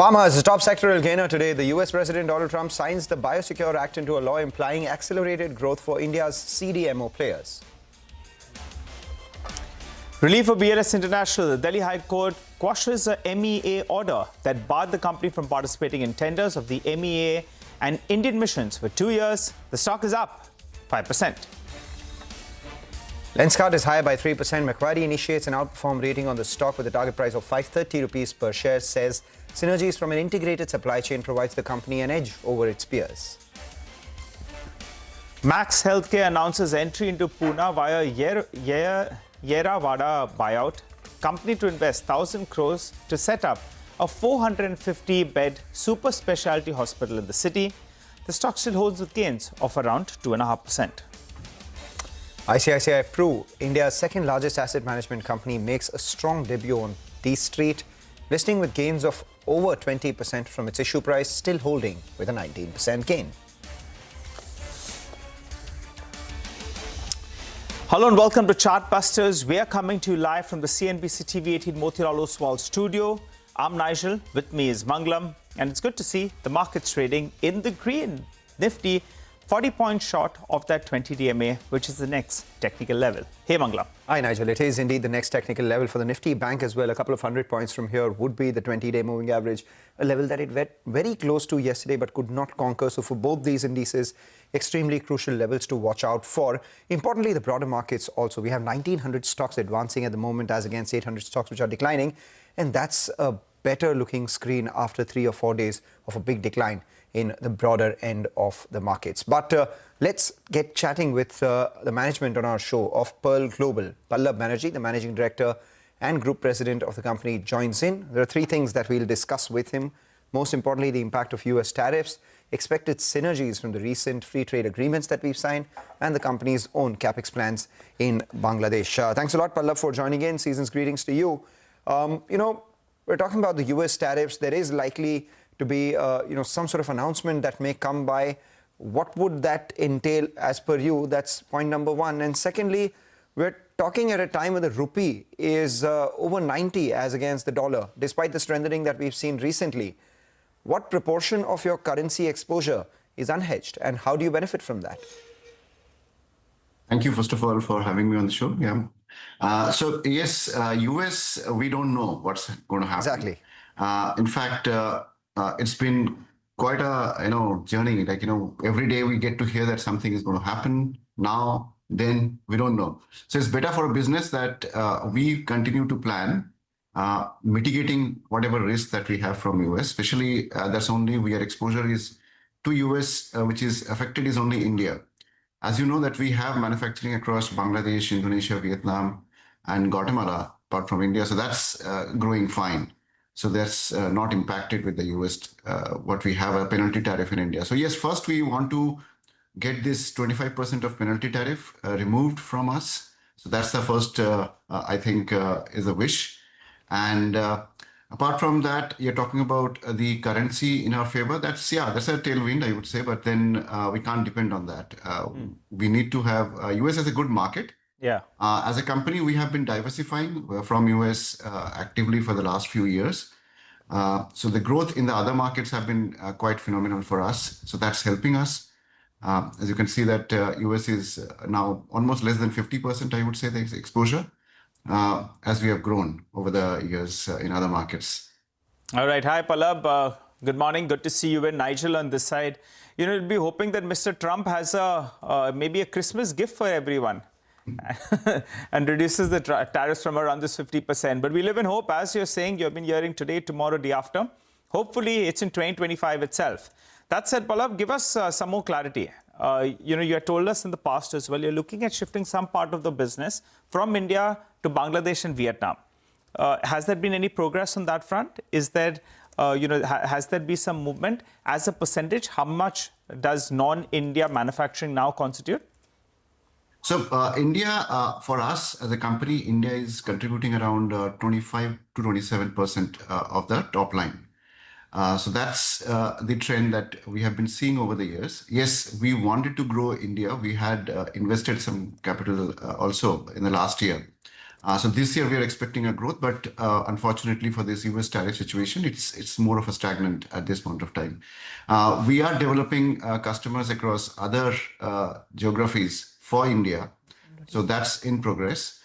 Pharma is the top sectoral gainer today. The US President Donald Trump signs the Biosecure Act into a law implying accelerated growth for India's CDMO players.
Relief for BLS International. The Delhi High Court quashes a MEA order that barred the company from participating in tenders of the MEA and Indian missions for 2 years. The stock is up 5%.
Lenskart is higher by 3%. Macquarie initiates an outperform rating on the stock with a target price of 530 rupees per share. Says synergies from an integrated supply chain provides the company an edge over its peers.
Max Healthcare announces entry into Pune via Yerawada buyout. Company to invest 1,000 crores to set up a 450-bed super specialty hospital in the city. The stock still holds with gains of around 2.5%.
ICICI Pru, India's second largest asset management company, makes a strong debut on the street, listing with gains of over 20% from its issue price, still holding with a 19% gain.
Hello and welcome to Chartbusters. We are coming to you live from the CNBC-TV18 Motilal Oswal studio. I'm Nigel, with me is Mangalam, and it's good to see the markets trading in the green. Nifty 40 points short of that 20 DMA, which is the next technical level. Hey, Mangalam.
Hi, Nigel. It is indeed the next technical level for the Nifty Bank as well. A couple of 100 points from here would be the 20-day moving average, a level that it went very close to yesterday but could not conquer. So for both these indices, extremely crucial levels to watch out for. Importantly, the broader markets also. We have 1,900 stocks advancing at the moment as against 800 stocks which are declining. And that's a better looking screen after 3 or 4 days of a big decline in the broader end of the markets. But let's get chatting with the management on our show of Pearl Global. Pallab Banerjee, the Managing Director and Group President of the company, joins in. There are 3 things that we'll discuss with him. Most importantly, the impact of US tariffs, expected synergies from the recent free trade agreements that we've signed, and the company's own capex plans in Bangladesh. Thanks a lot, Pallab, for joining in. Season's greetings to you. We're talking about the US tariffs. There is likely to be some sort of announcement that may come by. What would that entail as per you? That's point number 1. And secondly, we're talking at a time when the rupee is over 90 as against the dollar, despite the strengthening that we've seen recently. What proportion of your currency exposure is unhedged, and how do you benefit from that?
Thank you, first of all, for having me on the show. Yeah. So yes, US, we don't know what's going to happen.
Exactly.
In fact, it's been quite a journey. Like every day we get to hear that something is going to happen. Now, then we don't know. So it's better for a business that we continue to plan, mitigating whatever risk that we have from US. Especially that's only where exposure is to US, which is affected is only India. As you know that we have manufacturing across Bangladesh, Indonesia, Vietnam, and Guatemala, apart from India. So that's growing fine. So that's not impacted with the US, what we have a penalty tariff in India. So yes, first we want to get this 25% of penalty tariff removed from us. So that's the first, I think, is a wish. And apart from that, you're talking about the currency in our favor. That's a tailwind, I would say, but then we can't depend on that. We need to have US as a good market.
Yeah.
As a company, we have been diversifying from US actively for the last few years. So the growth in the other markets have been quite phenomenal for us. So that's helping us. As you can see that US is now almost less than 50%, I would say, the exposure, as we have grown over the years in other markets.
All right. Hi, Pallab. Good morning. Good to see you and Nigel on this side. You'd be hoping that Mr. Trump has maybe a Christmas gift for everyone. And reduces the tariffs from around this 50%. But we live in hope, as you're saying, you've been hearing today, tomorrow, day after. Hopefully, it's in 2025 itself. That said, Pallab, give us some more clarity. You had told us in the past as well, you're looking at shifting some part of the business from India to Bangladesh and Vietnam. Has there been any progress on that front? Is there, has there been some movement? As a percentage, how much does non-India manufacturing now constitute?
So India, for us as a company, India is contributing around 25 to 27% of the top line. So that's the trend that we have been seeing over the years. Yes, we wanted to grow India. We had invested some capital also in the last year. So this year we are expecting a growth, but unfortunately for this US tariff situation, it's more of a stagnant at this point of time. We are developing customers across other geographies for India, so that's in progress.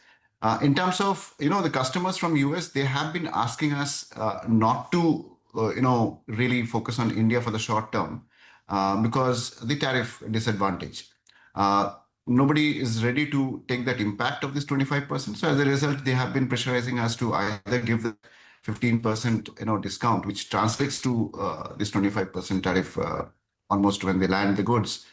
In terms of the customers from US, they have been asking us not to really focus on India for the short term because the tariff disadvantage. Nobody is ready to take that impact of this 25%. So as a result, they have been pressurizing us to either give the 15% discount, which translates to this 25% tariff almost when they land the goods,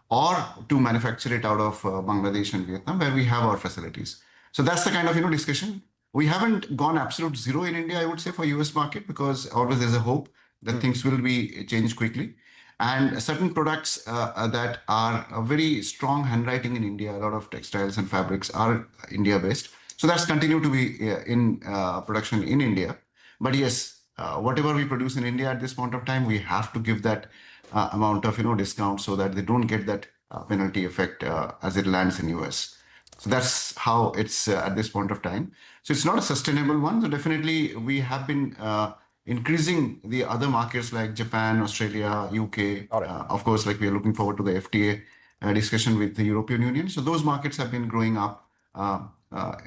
or to manufacture it out of Bangladesh and Vietnam, where we have our facilities. So that's the kind of discussion. We haven't gone absolute zero in India, I would say, for US market, because always there's a hope that things will be changed quickly. And certain products that are a very strong handwriting in India, a lot of textiles and fabrics are India-based. So that's continued to be in production in India. But yes, whatever we produce in India at this point of time, we have to give that amount of discount so that they don't get that penalty effect as it lands in US. So that's how it's at this point of time. So it's not a sustainable one. So definitely we have been increasing the other markets like Japan, Australia, UK. Of course, like we are looking forward to the FTA discussion with the European Union. So those markets have been growing up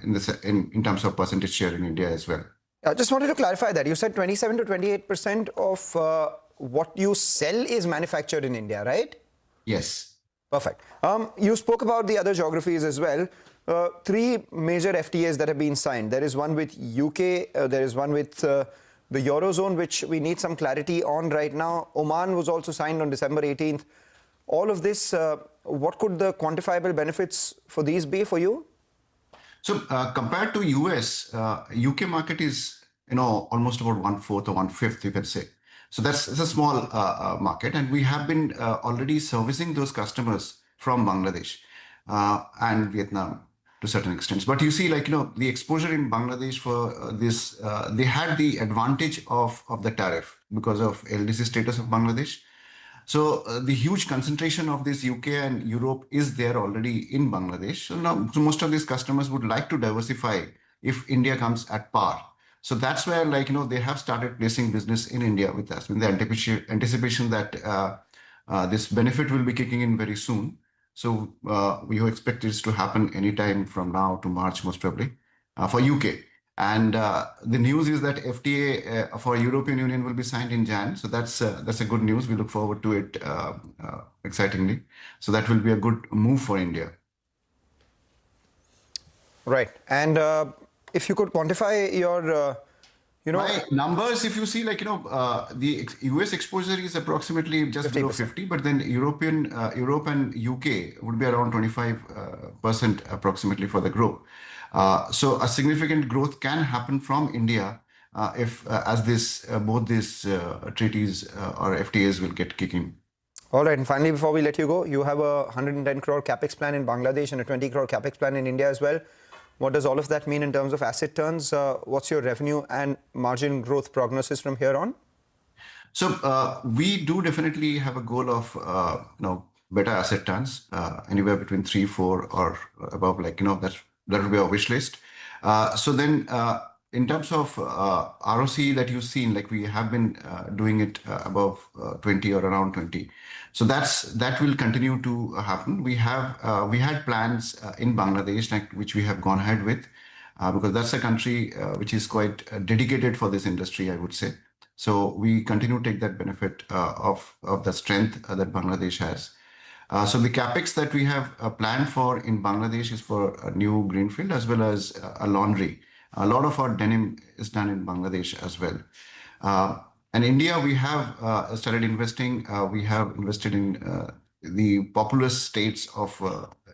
in terms of percentage share in India as well.
I just wanted to clarify that. You said 27 to 28% of what you sell is manufactured in India, right?
Yes.
Perfect. You spoke about the other geographies as well. Three major FTAs that have been signed. There is one with UK, there is one with the Eurozone, which we need some clarity on right now. Oman was also signed on December 18th. All of this, what could the quantifiable benefits for these be for you?
So compared to US, UK market is almost about 1/4 or 1/5, you can say. So it's a small market, and we have been already servicing those customers from Bangladesh and Vietnam to certain extents. But you see, the exposure in Bangladesh for this, they had the advantage of the tariff because of LDC status of Bangladesh. So the huge concentration of this UK and Europe is there already in Bangladesh. So now most of these customers would like to diversify if India comes at par. So that's where they have started placing business in India with us, with the anticipation that this benefit will be kicking in very soon. So we expect this to happen anytime from now to March, most probably, for UK. And the news is that FTA for European Union will be signed in Jan. So that's a good news. We look forward to it excitingly. So that will be a good move for India.
Right. And if you could quantify your...
My numbers, if you see, the US exposure is approximately just 50%. Below 50, but then Europe and UK would be around 25% approximately for the growth. So a significant growth can happen from India as both these treaties or FTAs will get kicking.
All right. And finally, before we let you go, you have a 110 crore capex plan in Bangladesh and a 20 crore capex plan in India as well. What does all of that mean in terms of asset turns? What's your revenue and margin growth prognosis from here on?
So we do definitely have a goal of better asset turns, anywhere between 3, 4 or above. That would be our wish list. So then in terms of ROC that you've seen, we have been doing it above 20 or around 20. So that will continue to happen. We had plans in Bangladesh, which we have gone ahead with, because that's a country which is quite dedicated for this industry, I would say. So we continue to take that benefit of the strength that Bangladesh has. So the capex that we have planned for in Bangladesh is for a new greenfield as well as a laundry. A lot of our denim is done in Bangladesh as well. And India, we have started investing. We have invested in the populous states of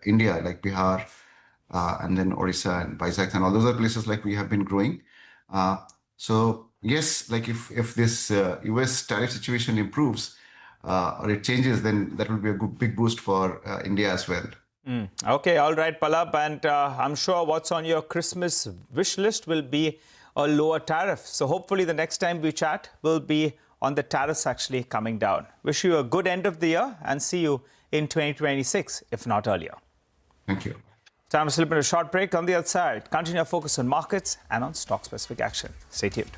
India, like Bihar, and then Orissa and Vizag, and all those other places we have been growing. So yes, if this US tariff situation improves or it changes, then that will be a big boost for India as well.
Okay, all right, Pallab. And I'm sure what's on your Christmas wish list will be a lower tariff. So hopefully the next time we chat will be on the tariffs actually coming down. Wish you a good end of the year and see you in 2026, if not earlier.
Thank you.
Time to slip into a short break. On the other side, continue our focus on markets and on stock-specific action. Stay tuned.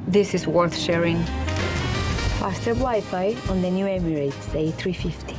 This is worth sharing. Faster Wi-Fi on the new Emirates A350.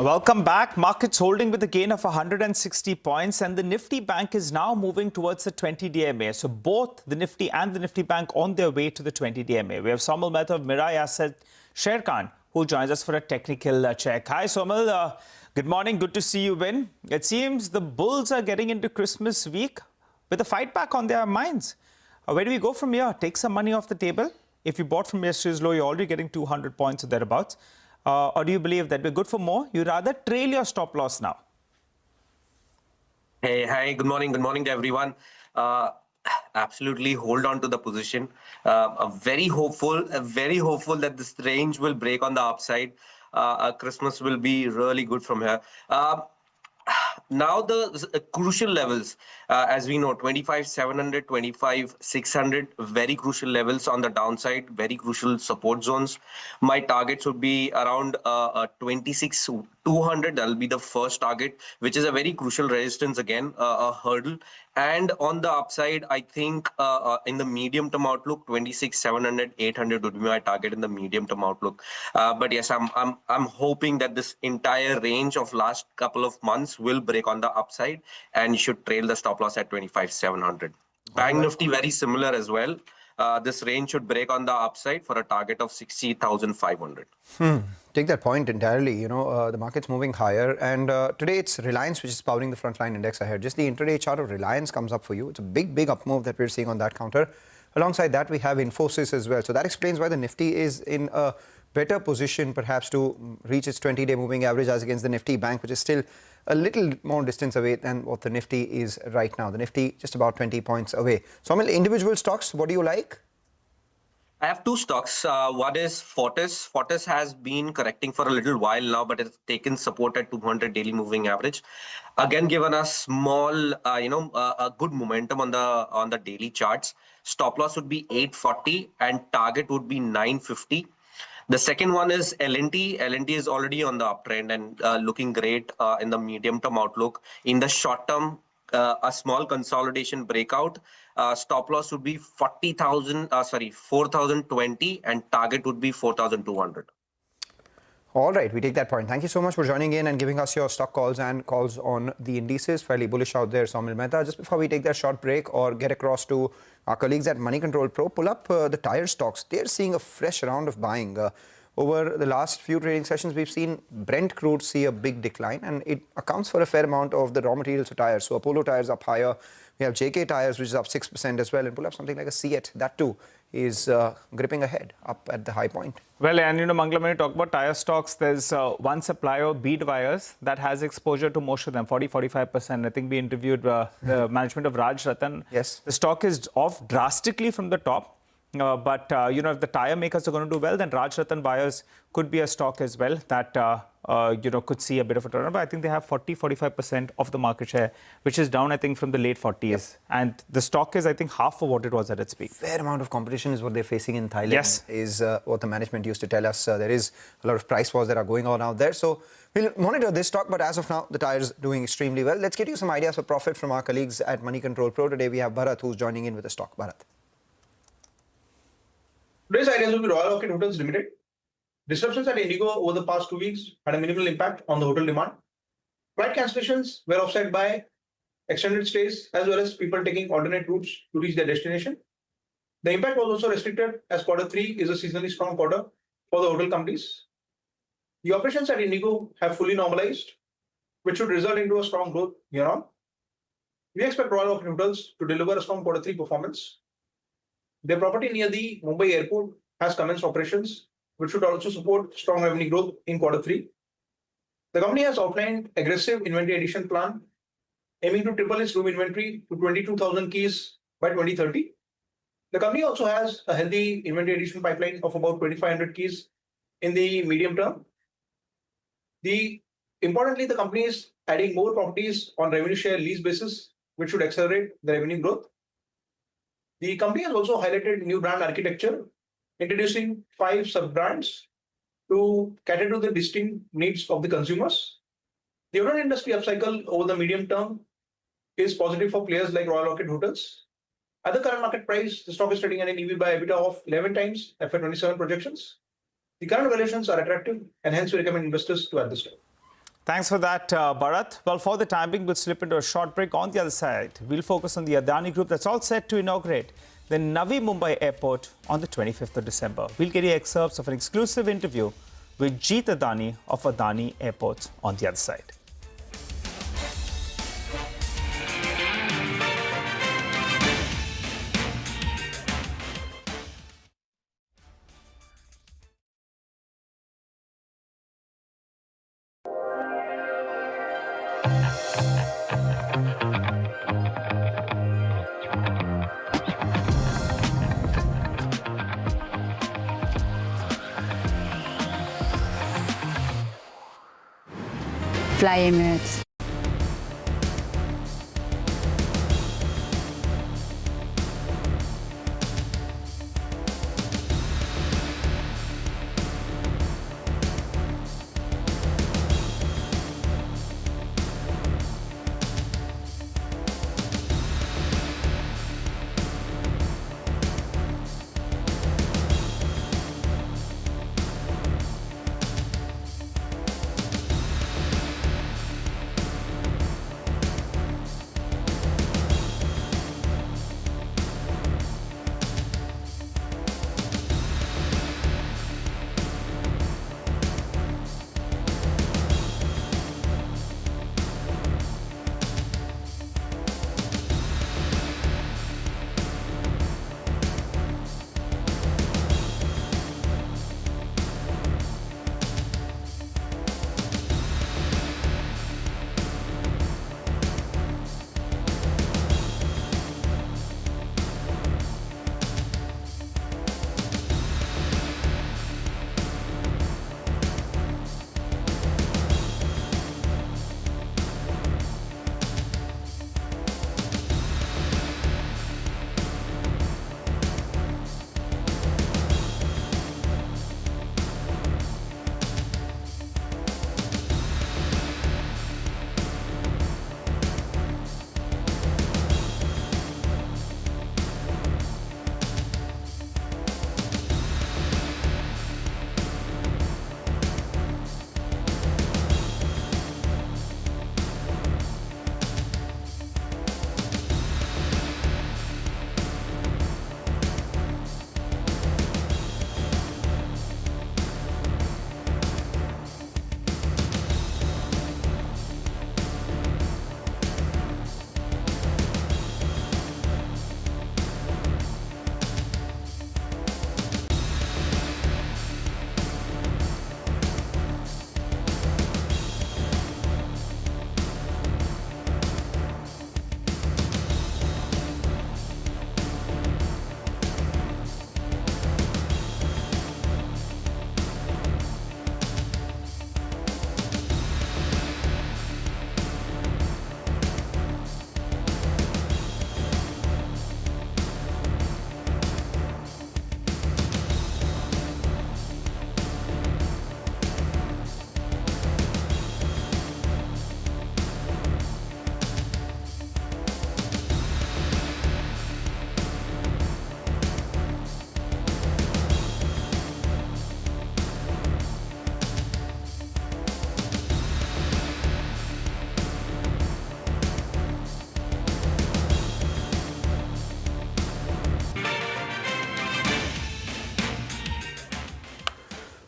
Welcome back. Markets holding with a gain of 160 points, and the Nifty Bank is now moving towards the 20-day MA. So both the Nifty and the Nifty Bank on their way to the 20-day MA. We have Somal Mehta of Mirae Asset Sharekhan, who joins us for a technical check. Hi, Somal. Good morning. Good to see you win. It seems the bulls are getting into Christmas week with a fight back on their minds. Where do we go from here? Take some money off the table. If you bought from yesterday's low, you're already getting 200 points or thereabouts. Or do you believe that we're good for more? You rather trail your stop loss now?
Hey, hi, good morning to everyone. Absolutely hold on to the position. Very hopeful that this range will break on the upside. Christmas will be really good from here. Now the crucial levels, as we know, 25,700, 25,600, very crucial levels on the downside, very crucial support zones. My targets would be around 26,200. That'll be the first target, which is a very crucial resistance again, a hurdle. And on the upside, I think in the medium-term outlook, 26,700, 800 would be my target in the medium-term outlook. But yes, I'm hoping that this entire range of last couple of months will break on the upside and should trail the stop loss at 25,700. Bank Nifty very similar as well. This range should break on the upside for a target of 60,500.
Take that point entirely. The market's moving higher, and today it's Reliance which is powering the frontline index ahead. Just the intraday chart of Reliance comes up for you. It's a big up move that we're seeing on that counter. Alongside that, we have Infosys as well. So that explains why the Nifty is in a better position perhaps to reach its 20-day moving average as against the Nifty Bank, which is still a little more distance away than what the Nifty is right now. The Nifty just about 20 points away. So, individual stocks, what do you like?
I have two stocks. One is Fortis. Fortis has been correcting for a little while now, but it's taken support at 200 daily moving average. Again, given a small, a good momentum on the daily charts. Stop loss would be 840 and target would be 950. The second one is L&T. L&T is already on the uptrend and looking great in the medium-term outlook. In the short term, a small consolidation breakout. Stop loss would be 4,020 and target would be 4,200.
All right, we take that point. Thank you so much for joining in and giving us your stock calls and calls on the indices. Fairly bullish out there, Saumil Mehta. Just before we take that short break or get across to our colleagues at Moneycontrol Pro, pull up the tire stocks. They're seeing a fresh round of buying. Over the last few trading sessions, we've seen Brent crude see a big decline, and it accounts for a fair amount of the raw materials for tires. So Apollo tires up higher. We have JK tires, which is up 6% as well, and pull up something like a Seat. That too is gripping ahead up at the high point.
Well, and Mangala, when you talk about tire stocks, there's one supplier, Bead Wires, that has exposure to most of them, 40-45%. I think we interviewed the management of Raj Ratan.
Yes.
The stock is off drastically from the top. But if the tire makers are going to do well, then Raj Ratan Buyers could be a stock as well that could see a bit of a turnaround. But I think they have 40-45% of the market share, which is down, I think, from the late 40s. Yep. And the stock is, I think, half of what it was at its peak.
Fair amount of competition is what they're facing in Thailand.
Yes.
Is what the management used to tell us. There is a lot of price wars that are going on out there. So we'll monitor this stock, but as of now, the tire is doing extremely well. Let's get you some ideas for profit from our colleagues at Moneycontrol Pro. Today we have Bharat, who's joining in with the stock. Bharat.
Today's ideas will be Royal Orchid Hotels Limited. Disruptions at Indigo over the past 2 weeks had a minimal impact on the hotel demand. Flight cancellations were offset by extended stays as well as people taking alternate routes to reach their destination. The impact was also restricted as Q3 is a seasonally strong quarter for the hotel companies. The operations at Indigo have fully normalized, which should result into a strong growth year on. We expect Royal Orchid Hotels to deliver a strong Q3 performance. Their property near the Mumbai airport has commenced operations, which should also support strong revenue growth in Q3. The company has outlined aggressive inventory addition plan, aiming to triple its room inventory to 22,000 keys by 2030. The company also has a healthy inventory addition pipeline of about 2,500 keys in the medium term. Importantly, the company is adding more properties on revenue share lease basis, which should accelerate the revenue growth. The company has also highlighted new brand architecture, introducing 5 sub-brands to cater to the distinct needs of the consumers. The hotel industry upcycle over the medium term is positive for players like Royal Orchid Hotels. At the current market price, the stock is trading at an EV by EBITDA of 11 times FY27 projections. The current valuations are attractive, and hence we recommend investors to add this time.
Thanks for that, Bharat. Well, for the time being, we'll slip into a short break. On the other side, we'll focus on the Adani Group that's all set to inaugurate the Navi Mumbai airport on the 25th of December. We'll get you excerpts of an exclusive interview with Jeet Adani of Adani Airports on the other side.
Fly Emirates.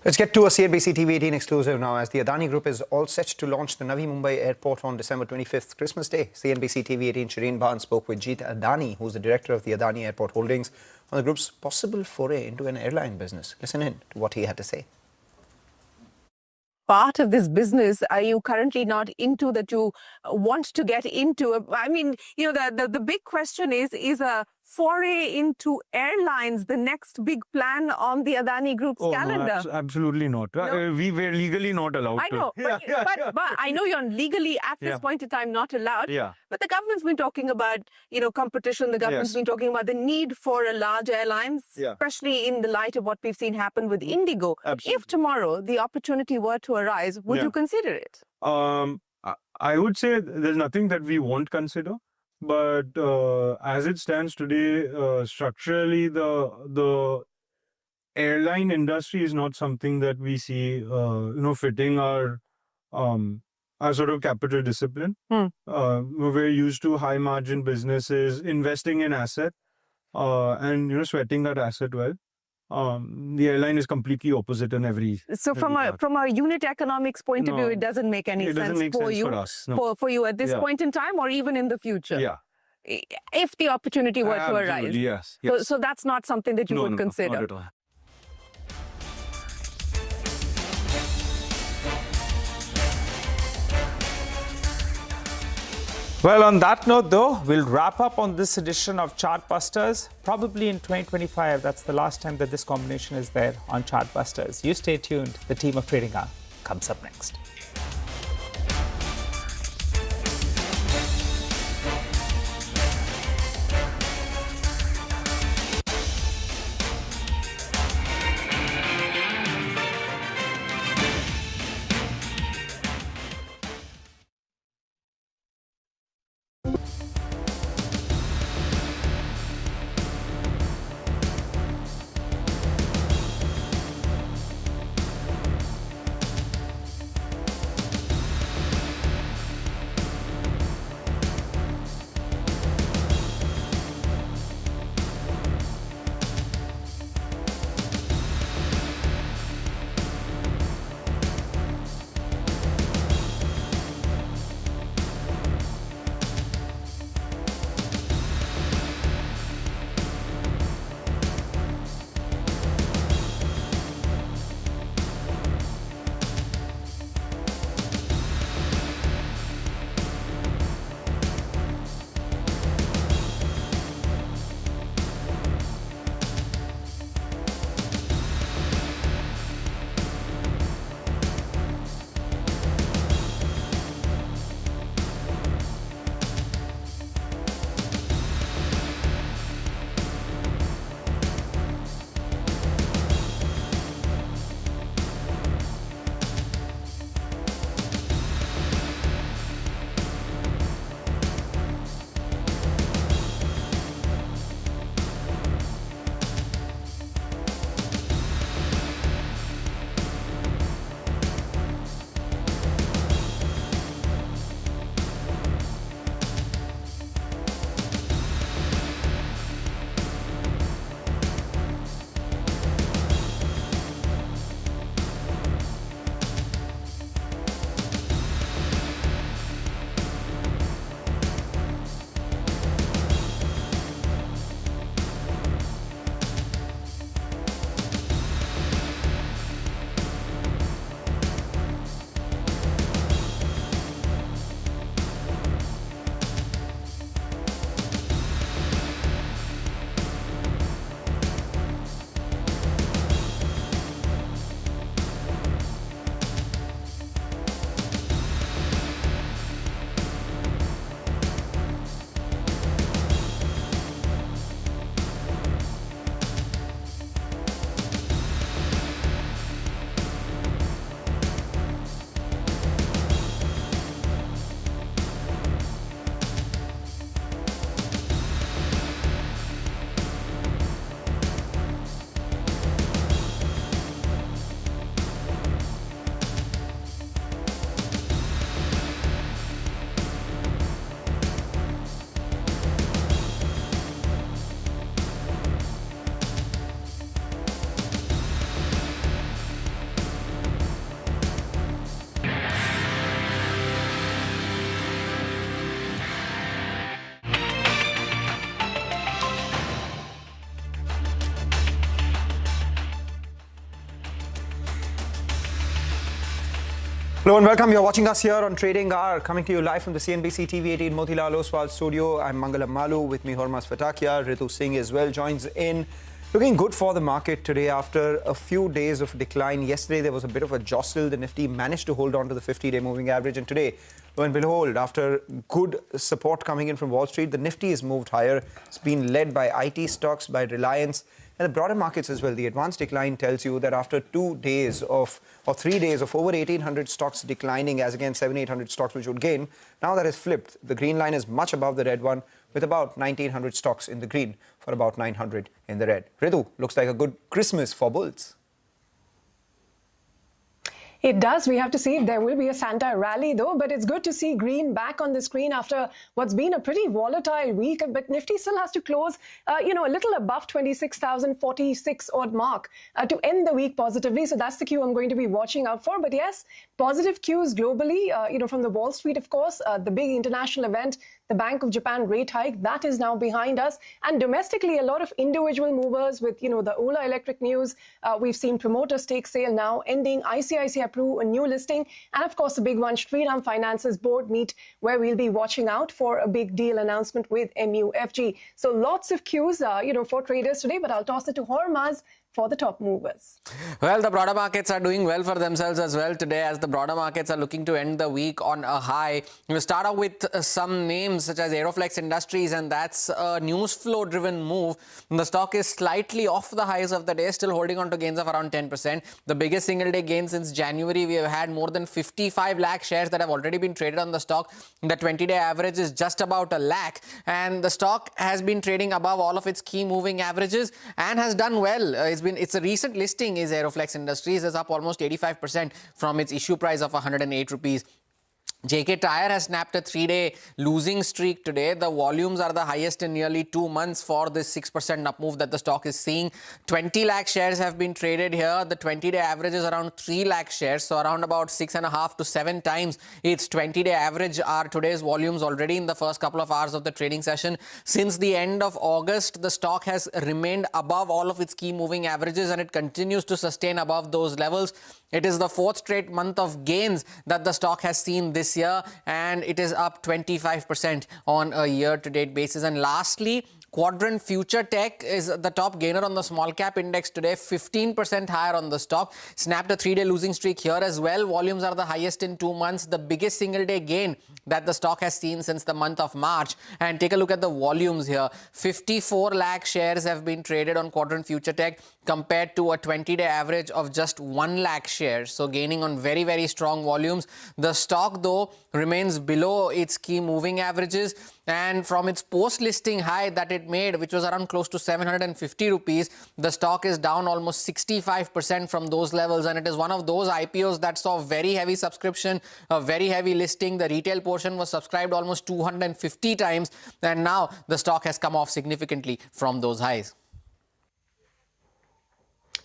Let's get to a CNBC-TV18 exclusive now, as the Adani Group is all set to launch the Navi Mumbai airport on December 25th, Christmas Day. CNBC-TV18 Shireen Bhan spoke with Jeet Adani, who's the director of the Adani Airport Holdings, on the group's possible foray into an airline business. Listen in to what he had to say.
Part of this business are you currently not into that you want to get into? I mean, you know, the big question is a foray into airlines the next big plan on the Adani Group's calendar?
No, absolutely not. No? We were legally not allowed to.
I know, but I know you're legally at this point in time not allowed.
Yeah.
But the government's been talking about, you know, competition. The government's been talking about the need for a large airlines, especially in the light of what we've seen happen with Indigo.
Absolutely.
If tomorrow the opportunity were to arise, would you consider it?
I would say there's nothing that we won't consider. But as it stands today, structurally, the airline industry is not something that we see, fitting our sort of capital discipline. We're used to high margin businesses, investing in asset, and sweating that asset well. The airline is completely opposite in every.
So from a unit economics point of view, it doesn't make any sense for you,
for us. No.
For you at this point in time, or even in the future.
Yeah.
If the opportunity were to arise.
Yes.
So that's not something that you would consider.
Not at all.
Well, on that note, though, we'll wrap up on this edition of Chartbusters. Probably in 2025, that's the last time that this combination is there on Chartbusters. You stay tuned. The team of Trading Hour comes up next.
Hello and welcome. You're watching us here on Trading Hour, coming to you live from the CNBC-TV18 Motilal Oswal studio. I'm Mangalam Malu. With me, Hormaz Fatakia. Ritu Singh as well joins in. Looking good for the market today after a few days of decline. Yesterday, there was a bit of a jostle. The Nifty managed to hold on to the 50-day moving average. And today, lo and behold, after good support coming in from Wall Street, the Nifty has moved higher. It's been led by IT stocks, by Reliance, and the broader markets as well. The advanced decline tells you that after 3 days of over 1,800 stocks declining as against 700-800 stocks which would gain, now that has flipped. The green line is much above the red one with about 1,900 stocks in the green for about 900 in the red. Ritu, looks like a good Christmas for bulls.
It does. We have to see if there will be a Santa rally, though. But it's good to see green back on the screen after what's been a pretty volatile week. But Nifty still has to close, a little above 26,046 odd mark to end the week positively. So that's the cue I'm going to be watching out for. But yes, positive cues globally, from the Wall Street, of course, the big international event, the Bank of Japan rate hike, that is now behind us. And domestically, a lot of individual movers with, the Ola Electric news. We've seen promoter stake sale now ending. ICICI Pru, a new listing. And of course, the big one, Shriram Finance's board meet, where we'll be watching out for a big deal announcement with MUFG. So lots of cues, for traders today. But I'll toss it to Hormaz for the top movers.
Well, the broader markets are doing well for themselves as well today, as the broader markets are looking to end the week on a high. We'll start out with some names such as Aeroflex Industries, and that's a news flow driven move. The stock is slightly off the highs of the day, still holding on to gains of around 10%. The biggest single day gain since January. We have had more than 55 lakh shares that have already been traded on the stock. The 20-day average is just about a lakh, and the stock has been trading above all of its key moving averages and has done well. It's a recent listing is Aeroflex Industries, is up almost 85% from its issue price of 108 rupees. JK Tyre has snapped a 3-day losing streak today. The volumes are the highest in nearly 2 months for this 6% up move that the stock is seeing. 20 lakh shares have been traded here. The 20-day average is around 3 lakh shares, so around about 6.5 to 7 times its 20-day average are today's volumes already in the first couple of hours of the trading session. Since the end of August, the stock has remained above all of its key moving averages, and it continues to sustain above those levels. It is the 4th straight month of gains that the stock has seen this year, and it is up 25% on a year-to-date basis. And lastly, Quadrant Future Tech is the top gainer on the small cap index today, 15% higher on the stock. Snapped a 3-day losing streak here as well. Volumes are the highest in 2 months, the biggest single day gain that the stock has seen since the month of March. And take a look at the volumes here. 54 lakh shares have been traded on Quadrant Future Tech compared to a 20-day average of just 1 lakh shares. So gaining on very, very strong volumes. The stock, though, remains below its key moving averages. And from its post-listing high that it made, which was around close to 750 rupees, the stock is down almost 65% from those levels. And it is one of those IPOs that saw very heavy subscription, a very heavy listing. The retail portion was subscribed almost 250 times. And now the stock has come off significantly from those highs.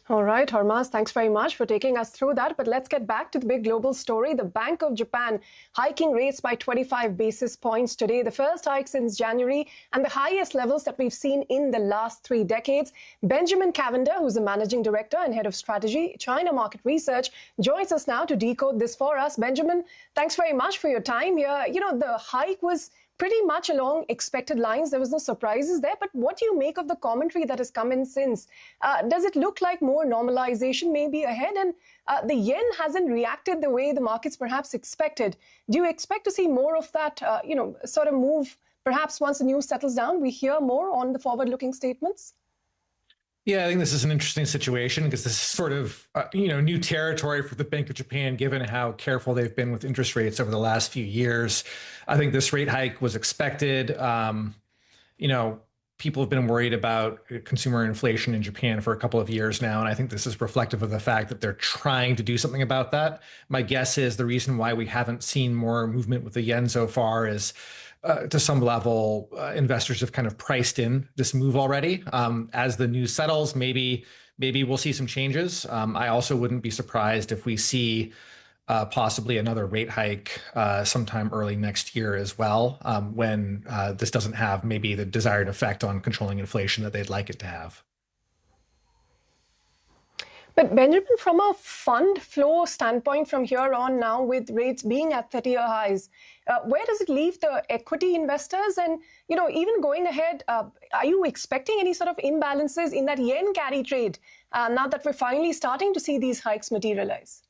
All right, Hormaz, thanks very much for taking us through that. But let's get back to the big global story. The Bank of Japan hiking rates by 25 basis points today, the first hike since January and the highest levels that we've seen in the last 3 decades. Benjamin Cavender, who's the managing director and head of strategy, China Market Research, joins us now to decode this for us. Benjamin, thanks very much for your time here. The hike was pretty much along expected lines. There was no surprises there. But what do you make of the commentary that has come in since? Does it look like more normalization may be ahead? And the yen hasn't reacted the way the markets perhaps expected. Do you expect to see more of that, sort of move, perhaps once the news settles down, we hear more on the forward-looking statements?
Yeah, I think this is an interesting situation because this is sort of, new territory for the Bank of Japan, given how careful they've been with interest rates over the last few years. I think this rate hike was expected. People have been worried about consumer inflation in Japan for a couple of years now, and I think this is reflective of the fact that they're trying to do something about that. My guess is the reason why we haven't seen more movement with the yen so far is to some level, investors have kind of priced in this move already. As the news settles, maybe we'll see some changes. I also wouldn't be surprised if we see possibly another rate hike sometime early next year as well, when this doesn't have maybe the desired effect on controlling inflation that they'd like it to have.
But Benjamin, from a fund flow standpoint from here on now, with rates being at 30-year highs, where does it leave the equity investors? And, even going ahead, are you expecting any sort of imbalances in that yen carry trade now that we're finally starting to see these hikes materialize?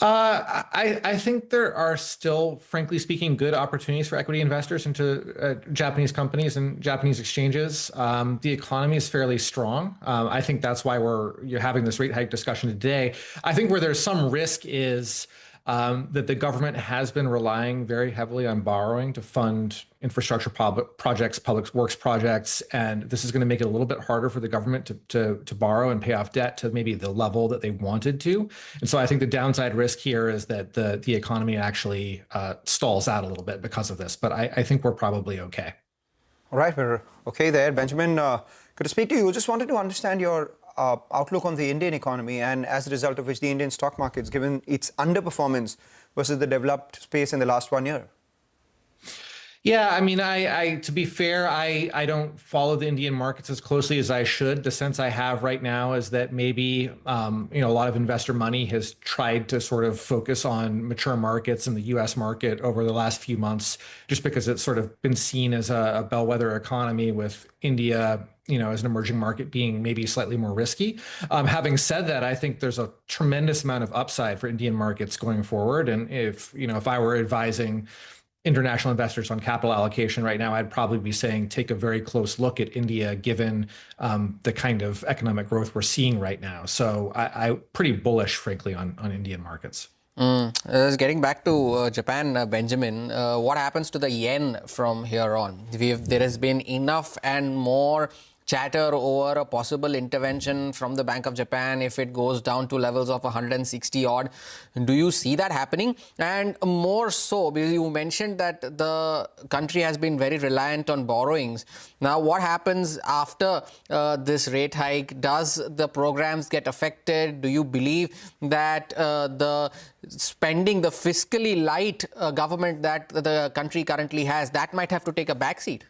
I think there are still, frankly speaking, good opportunities for equity investors into Japanese companies and Japanese exchanges. The economy is fairly strong. I think that's why you're having this rate hike discussion today. I think where there's some risk is that the government has been relying very heavily on borrowing to fund infrastructure projects, public works projects, and this is going to make it a little bit harder for the government to borrow and pay off debt to maybe the level that they wanted to. And so I think the downside risk here is that the economy actually stalls out a little bit because of this, but I think we're probably okay.
All right, we're okay there. Benjamin, good to speak to you. Just wanted to understand your outlook on the Indian economy, and as a result of which the Indian stock market's given its underperformance versus the developed space in the last 1 year.
Yeah, I mean, to be fair, I don't follow the Indian markets as closely as I should. The sense I have right now is that maybe, a lot of investor money has tried to sort of focus on mature markets and the U.S. market over the last few months, just because it's sort of been seen as a bellwether economy, with India, as an emerging market being maybe slightly more risky. Having said that, I think there's a tremendous amount of upside for Indian markets going forward. And if I were advising international investors on capital allocation right now, I'd probably be saying take a very close look at India, given the kind of economic growth we're seeing right now. So I'm pretty bullish, frankly, on Indian markets.
Getting back to Japan, Benjamin, what happens to the yen from here on? There has been enough and more chatter over a possible intervention from the Bank of Japan if it goes down to levels of 160 odd. Do you see that happening? And more so, because you mentioned that the country has been very reliant on borrowings. Now, what happens after this rate hike? Does the programs get affected? Do you believe that the spending, the fiscally light government that the country currently has, that might have to take a backseat?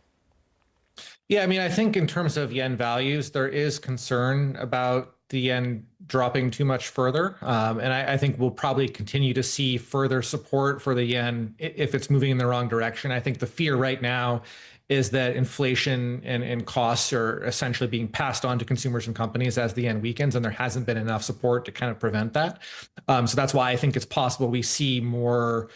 Yeah, I mean, I think in terms of yen values, there is concern about the yen dropping too much further. And I think we'll probably continue to see further support for the yen if it's moving in the wrong direction. I think the fear right now is that inflation and costs are essentially being passed on to consumers and companies as the yen weakens, and there hasn't been enough support to kind of prevent that. So that's why I think it's possible we see more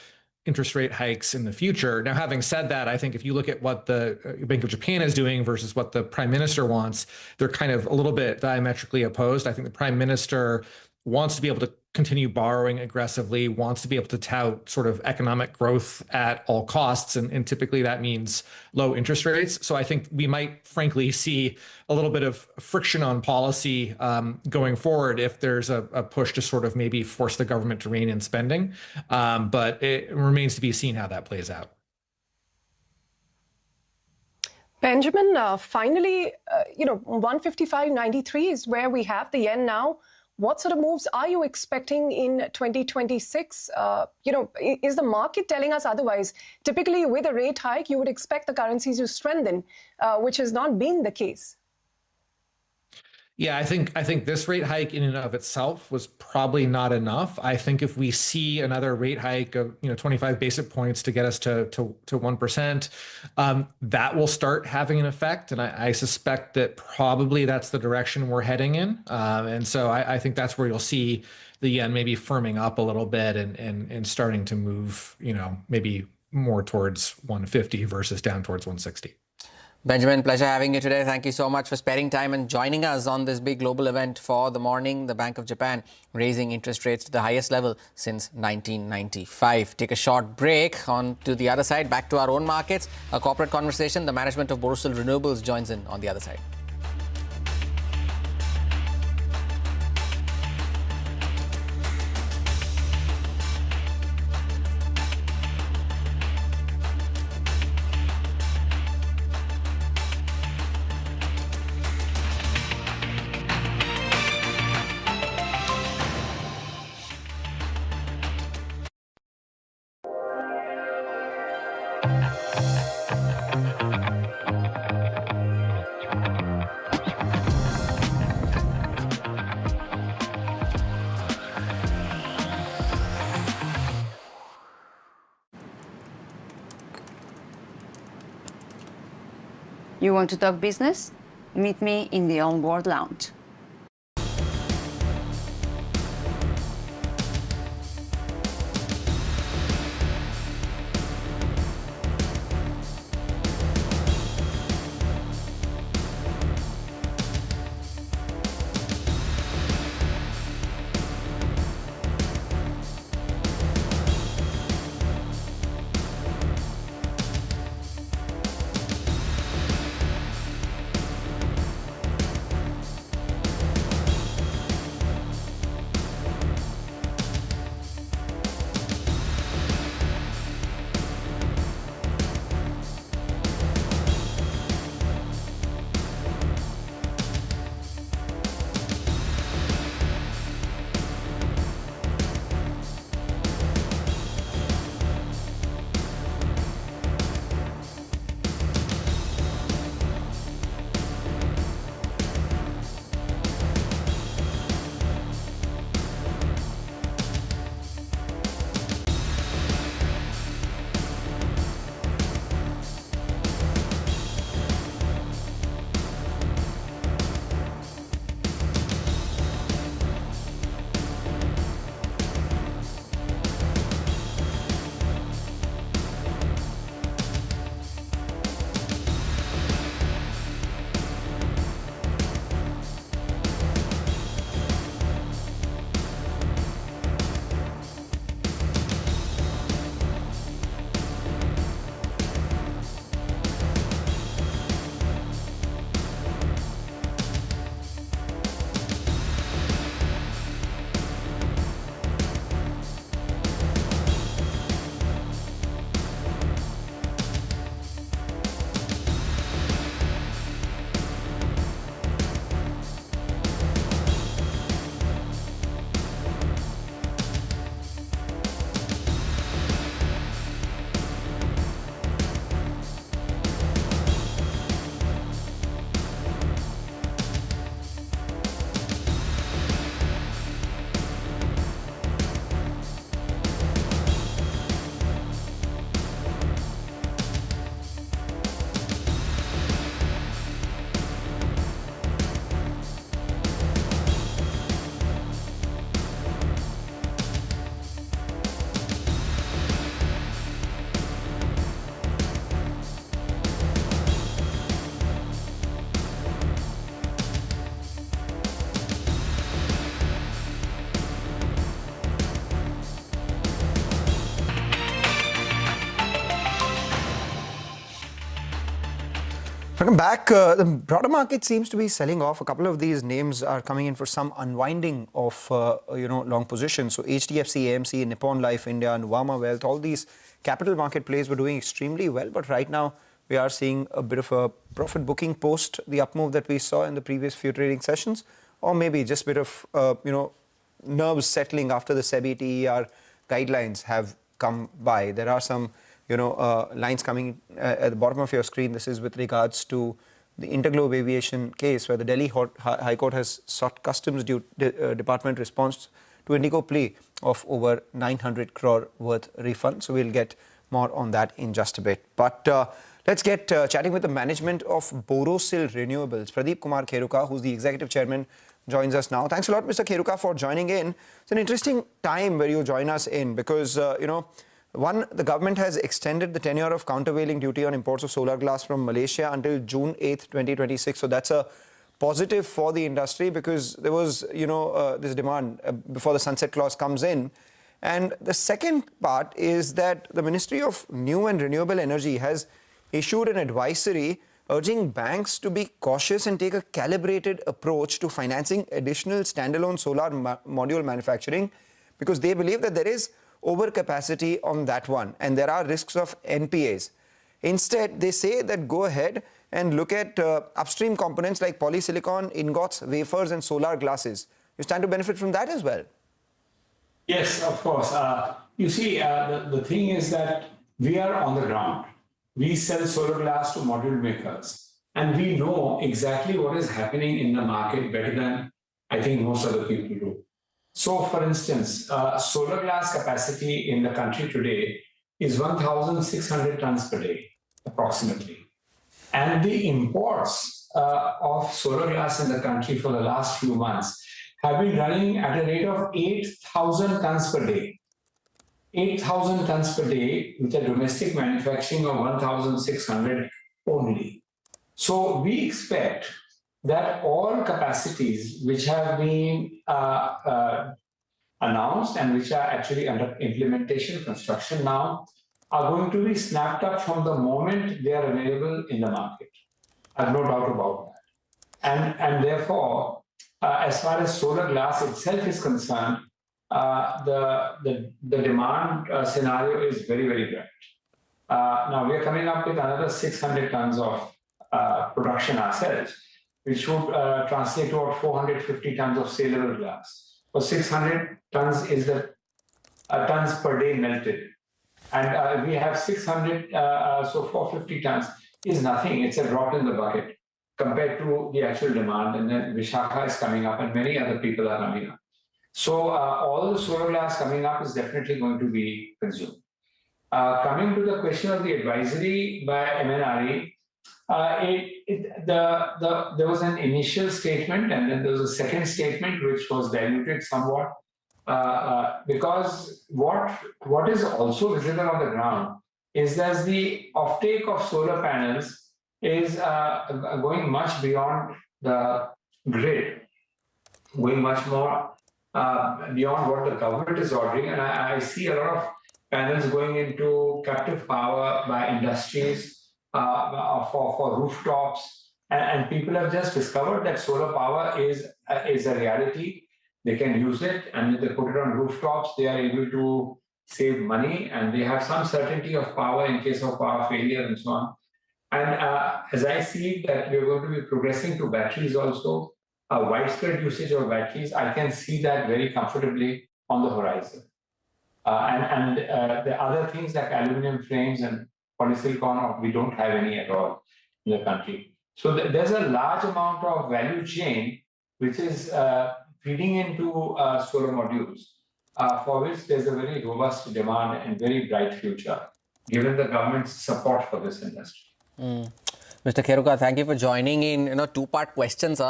interest rate hikes in the future. Now, having said that, I think if you look at what the Bank of Japan is doing versus what the Prime Minister wants, they're kind of a little bit diametrically opposed. I think the Prime Minister wants to be able to continue borrowing aggressively, wants to be able to tout sort of economic growth at all costs, and typically that means low interest rates. So I think we might frankly see a little bit of friction on policy going forward if there's a push to sort of maybe force the government to rein in spending. But it remains to be seen how that plays out.
Benjamin, finally, 155.93 is where we have the yen now. What sort of moves are you expecting in 2026? Is the market telling us otherwise? Typically, with a rate hike, you would expect the currencies to strengthen, which has not been the case.
Yeah, I think this rate hike in and of itself was probably not enough. I think if we see another rate hike of 25 basis points to get us to 1%, that will start having an effect. And I suspect that probably that's the direction we're heading in. And so I think that's where you'll see the yen maybe firming up a little bit and starting to move, maybe more towards 150 versus down towards 160.
Benjamin, pleasure having you today. Thank you so much for sparing time and joining us on this big global event for the morning. The Bank of Japan raising interest rates to the highest level since 1995. Take a short break. On to the other side, back to our own markets. A corporate conversation. The management of Borosil Renewables joins in on the other side.
You want to talk business? Meet me in the On-Board Lounge.
Welcome back. The broader market seems to be selling off. A couple of these names are coming in for some unwinding of long positions. So HDFC, AMC, Nippon Life India, Nuvama Wealth, all these capital market plays were doing extremely well. But right now we are seeing a bit of a profit booking post the up move that we saw in the previous few trading sessions, or maybe just a bit of nerves settling after the SEBI TER guidelines have come by. There are some lines coming at the bottom of your screen. This is with regards to the Interglobe Aviation case, where the Delhi High Court has sought Customs Department response to Indigo plea of over 900 crore worth refund. So we'll get more on that in just a bit. But let's get chatting with the management of Borosil Renewables. Pradeep Kumar Kheruka, who's the executive chairman, joins us now. Thanks a lot, Mr. Kheruka, for joining in. It's an interesting time where you join us in because, one, the government has extended the tenure of countervailing duty on imports of solar glass from Malaysia until June 8th, 2026. So that's a positive for the industry because there was, this demand before the sunset clause comes in. And the second part is that the Ministry of New and Renewable Energy has issued an advisory urging banks to be cautious and take a calibrated approach to financing additional standalone solar module manufacturing because they believe that there is overcapacity on that one and there are risks of NPAs. Instead, they say that go ahead and look at upstream components like polysilicon, ingots, wafers and solar glasses. You stand to benefit from that as well.
Yes, of course. You see, the thing is that we are on the ground. We sell solar glass to module makers and we know exactly what is happening in the market better than I think most other people do. So, for instance, solar glass capacity in the country today is 1,600 tons per day, approximately. And the imports of solar glass in the country for the last few months have been running at a rate of 8,000 tons per day. 8,000 tons per day with a domestic manufacturing of 1,600 only. So we expect that all capacities which have been announced and which are actually under implementation, construction now, are going to be snapped up from the moment they are available in the market. I have no doubt about that. And therefore, as far as solar glass itself is concerned, the demand scenario is very, very bright. Now we are coming up with another 600 tons of production ourselves, which would translate to about 450 tons of saleable glass. So 600 tons is the tons per day melted. And we have 600, so 450 tons is nothing. It's a drop in the bucket compared to the actual demand. And then Vishakha is coming up and many other people are coming up. So all the solar glass coming up is definitely going to be consumed. Coming to the question of the advisory by MNRE, there was an initial statement and then there was a second statement which was diluted somewhat because what is also visible on the ground is that the offtake of solar panels is going much beyond the grid, going much more beyond what the government is ordering. And I see a lot of panels going into captive power by industries for rooftops. And people have just discovered that solar power is a reality. They can use it, and if they put it on rooftops, they are able to save money, and they have some certainty of power in case of power failure and so on. And as I see that we're going to be progressing to batteries also, a widespread usage of batteries, I can see that very comfortably on the horizon. And the other things like aluminum frames and polysilicon, we don't have any at all in the country. So there's a large amount of value chain which is feeding into solar modules, for which there's a very robust demand and very bright future, given the government's support for this industry.
Mr. Kheruka, thank you for joining in. Two-part questions.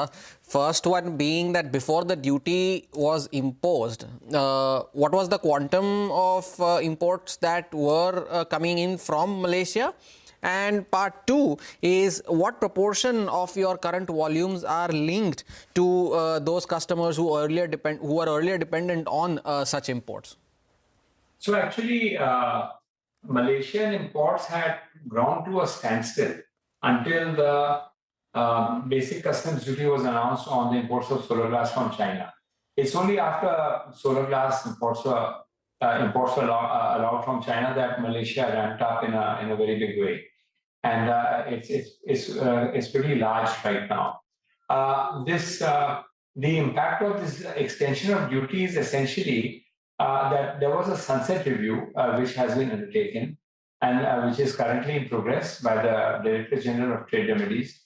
First one being that before the duty was imposed, what was the quantum of imports that were coming in from Malaysia? And part two is what proportion of your current volumes are linked to those customers who were earlier dependent on such imports?
So actually, Malaysian imports had ground to a standstill until the basic customs duty was announced on the imports of solar glass from China. It's only after solar glass imports were allowed from China that Malaysia ramped up in a very big way. And it's pretty large right now. The impact of this extension of duty is essentially that there was a sunset review which has been undertaken and which is currently in progress by the Director General of Trade Remedies.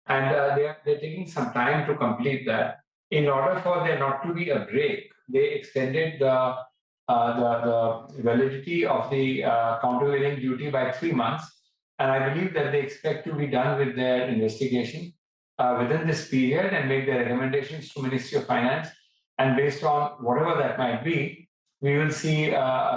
And they're taking some time to complete that. In order for there not to be a break, they extended the validity of the countervailing duty by 3 months. And I believe that they expect to be done with their investigation within this period and make their recommendations to Ministry of Finance. And based on whatever that might be, we will see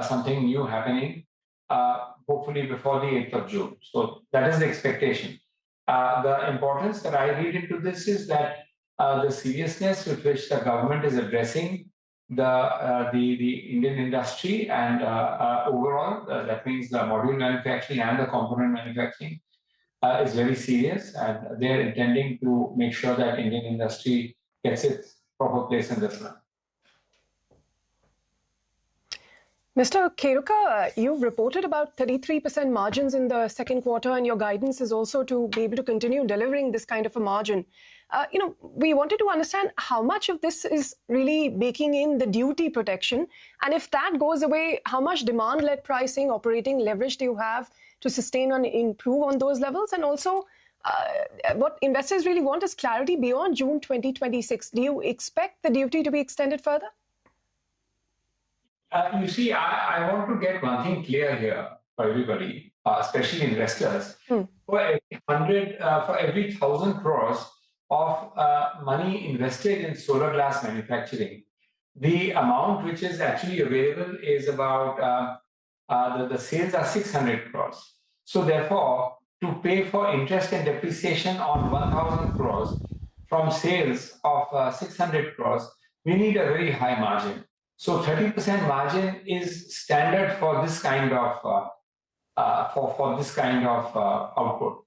something new happening, hopefully before the 8th of June. So that is the expectation. The importance that I read into this is that the seriousness with which the government is addressing the Indian industry and overall, that means the module manufacturing and the component manufacturing is very serious, and they're intending to make sure that Indian industry gets its proper place in this one.
Mr. Kheruka, you've reported about 33% margins in the second quarter, and your guidance is also to be able to continue delivering this kind of a margin. We wanted to understand how much of this is really baking in the duty protection, and if that goes away, how much demand-led pricing, operating leverage do you have to sustain and improve on those levels? And also, what investors really want is clarity beyond June 2026. Do you expect the duty to be extended further?
You see, I want to get one thing clear here for everybody. especially investors. For every 1,000 crores of money invested in solar glass manufacturing, the amount which is actually available is about the sales are 600 crores. So therefore, to pay for interest and depreciation on 1,000 crores from sales of 600 crores, we need a very high margin. So 30% margin is standard for this kind of output,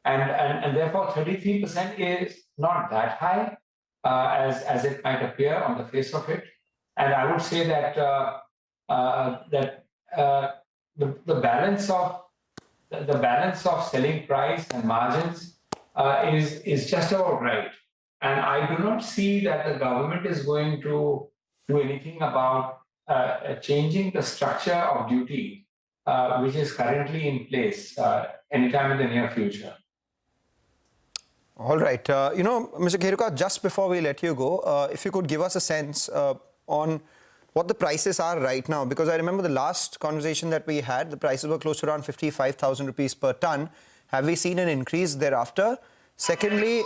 and therefore 33% is not that high as it might appear on the face of it. And I would say that the balance of selling price and margins is just about right. And I do not see that the government is going to do anything about changing the structure of duty, which is currently in place anytime in the near future.
All right. Mr. Kheruka, just before we let you go, if you could give us a sense on what the prices are right now, because I remember the last conversation that we had, the prices were close to around 55,000 rupees per ton. Have we seen an increase thereafter? Secondly,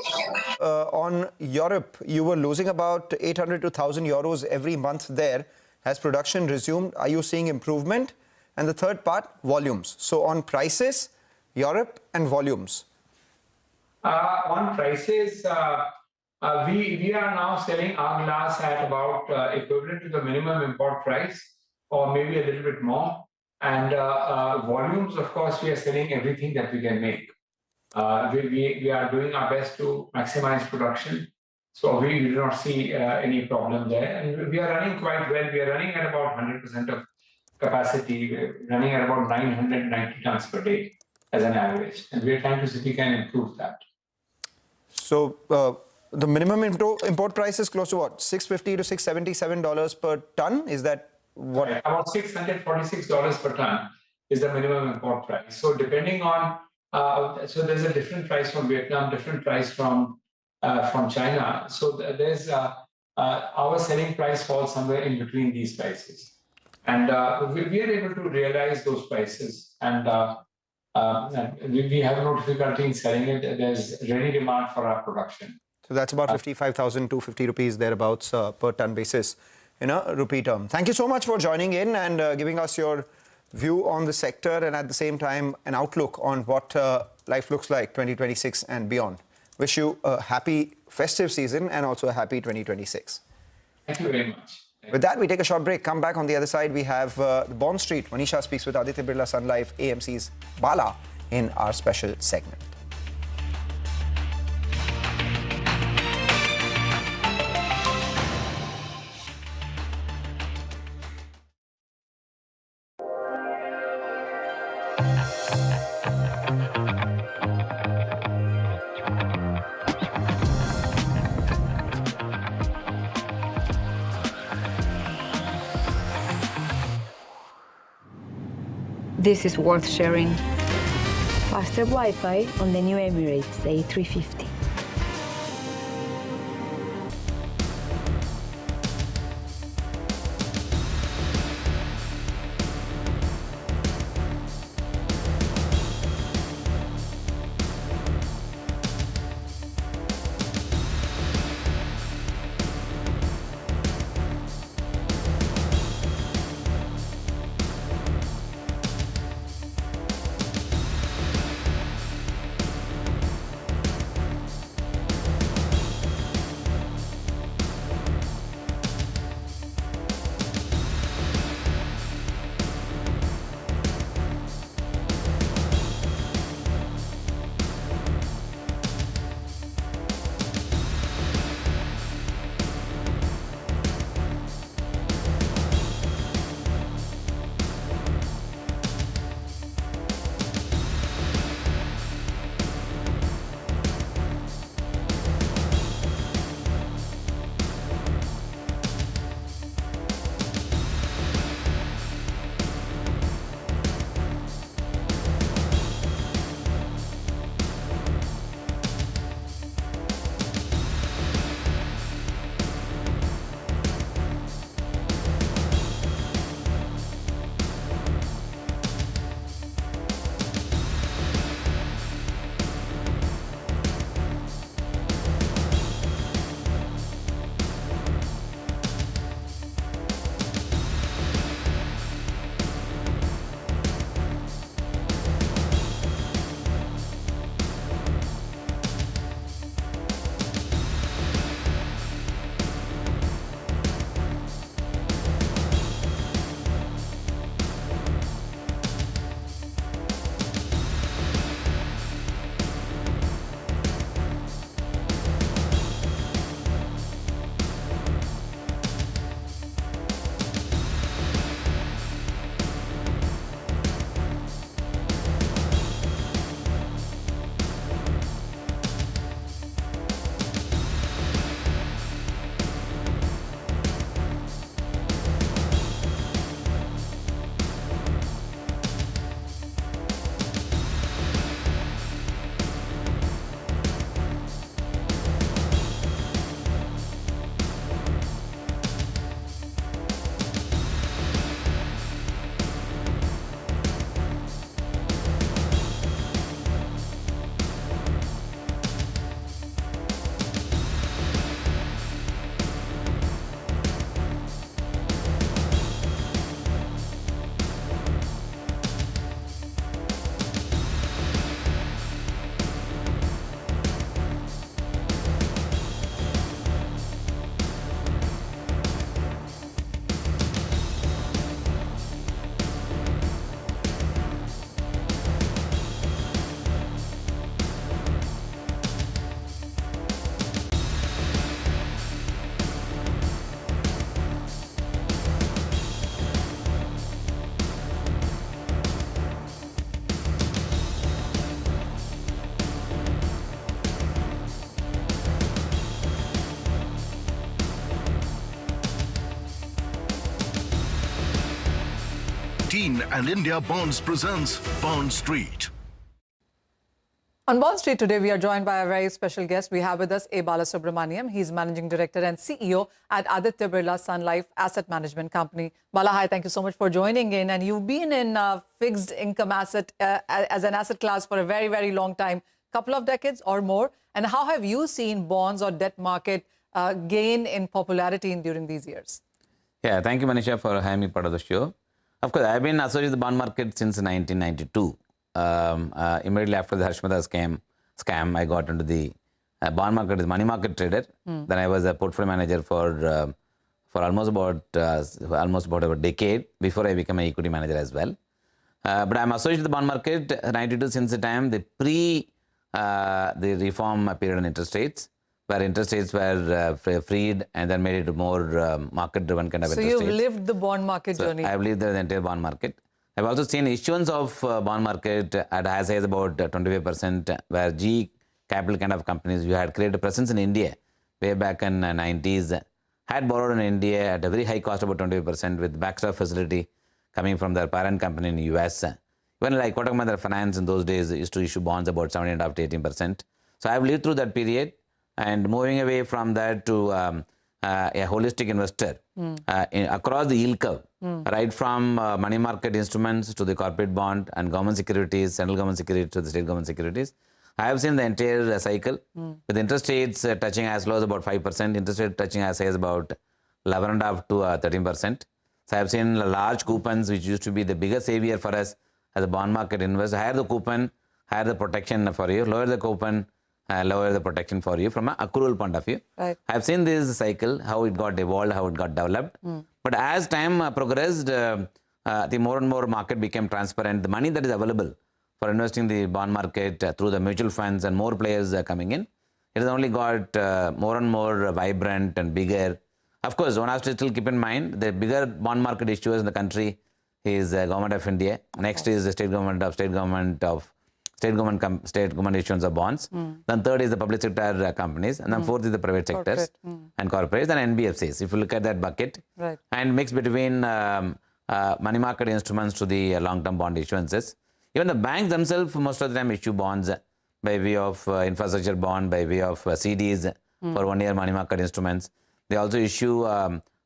on Europe, you were losing about 800 to 1,000 euros every month there. Has production resumed? Are you seeing improvement? And the third part, volumes. So on prices, Europe and volumes.
On prices, we are now selling our glass at about equivalent to the minimum import price, or maybe a little bit more. And volumes, of course, we are selling everything that we can make. We are doing our best to maximize production. So we do not see any problem there. And we are running quite well. We are running at about 100% of capacity. We're running at about 990 tons per day as an average. And we're trying to see if we can improve that.
So the minimum import price is close to what? $650 to $677 per ton? Is that what?
Right. About $646 per ton is the minimum import price. So depending on, so there's a different price from Vietnam, different price from China. So there's our selling price falls somewhere in between these prices, and we are able to realize those prices, and we have no difficulty in selling it. There's ready demand for our production.
So that's about 55,250 rupees thereabouts per ton basis in a rupee term. Thank you so much for joining in and giving us your view on the sector, and at the same time an outlook on what life looks like 2026 and beyond. Wish you a happy festive season and also a happy 2026.
Thank you very much.
With that, we take a short break. Come back on the other side. We have the Bond Street. Manisha speaks with Aditya Birla Sun Life AMC's Bala in our special segment.
This is worth sharing. Faster Wi-Fi on the new Emirates A350.
Bain and India Bonds presents Bond Street.
On Bond Street today, we are joined by a very special guest. We have with us A. Balasubramaniam. He's Managing Director and CEO at Aditya Birla Sun Life Asset Management Company. Bala, hi, thank you so much for joining in. And you've been in fixed income asset as an asset class for a very, very long time, couple of decades or more. And how have you seen bonds or debt market gain in popularity during these years?
Yeah, thank you, Manisha, for having me part of the show. Of course, I've been associated with the bond market since 1992. Immediately after the Harshmata scam, I got into the bond market as money market trader. Then I was a portfolio manager for almost about a decade before I became an equity manager as well. But I'm associated with the bond market 92 since the time the reform period on interest rates, where interest rates were freed and then made it more market-driven kind of interest rates.
So you've lived the bond market journey.
I've lived the entire bond market. I've also seen issuance of bond market at as high as about 25%, where G capital kind of companies who had created a presence in India way back in the 90s, had borrowed in India at a very high cost, about 25%, with backstop facility coming from their parent company in the US. Even like Kotak Mahindra Finance in those days used to issue bonds about 17.5 to 18%. So I've lived through that period, and moving away from that to a holistic investor across the yield curve, right from money market instruments to the corporate bond and government securities, central government securities to the state government securities. I have seen the entire cycle with interest rates touching as low as about 5%, interest rate touching as high as about 11.5 to 13%. So I have seen large coupons, which used to be the biggest savior for us as a bond market investor. Higher the coupon, higher the protection for you. Lower the coupon, lower the protection for you from an accrual point of view.
Right.
I've seen this cycle, how it got evolved, how it got developed. But as time progressed, the more and more market became transparent. The money that is available for investing in the bond market through the mutual funds and more players coming in, it has only got more and more vibrant and bigger. Of course, one has to still keep in mind the bigger bond market issuers in the country is Government of India. Next is the state government issuance of bonds. Then third is the public sector companies, and then fourth is the private sectors and corporates and NBFCs. If you look at that bucket, and mix between money market instruments to the long-term bond issuances. Even the banks themselves most of the time issue bonds by way of infrastructure bond, by way of CDs for 1 year money market instruments. They also issue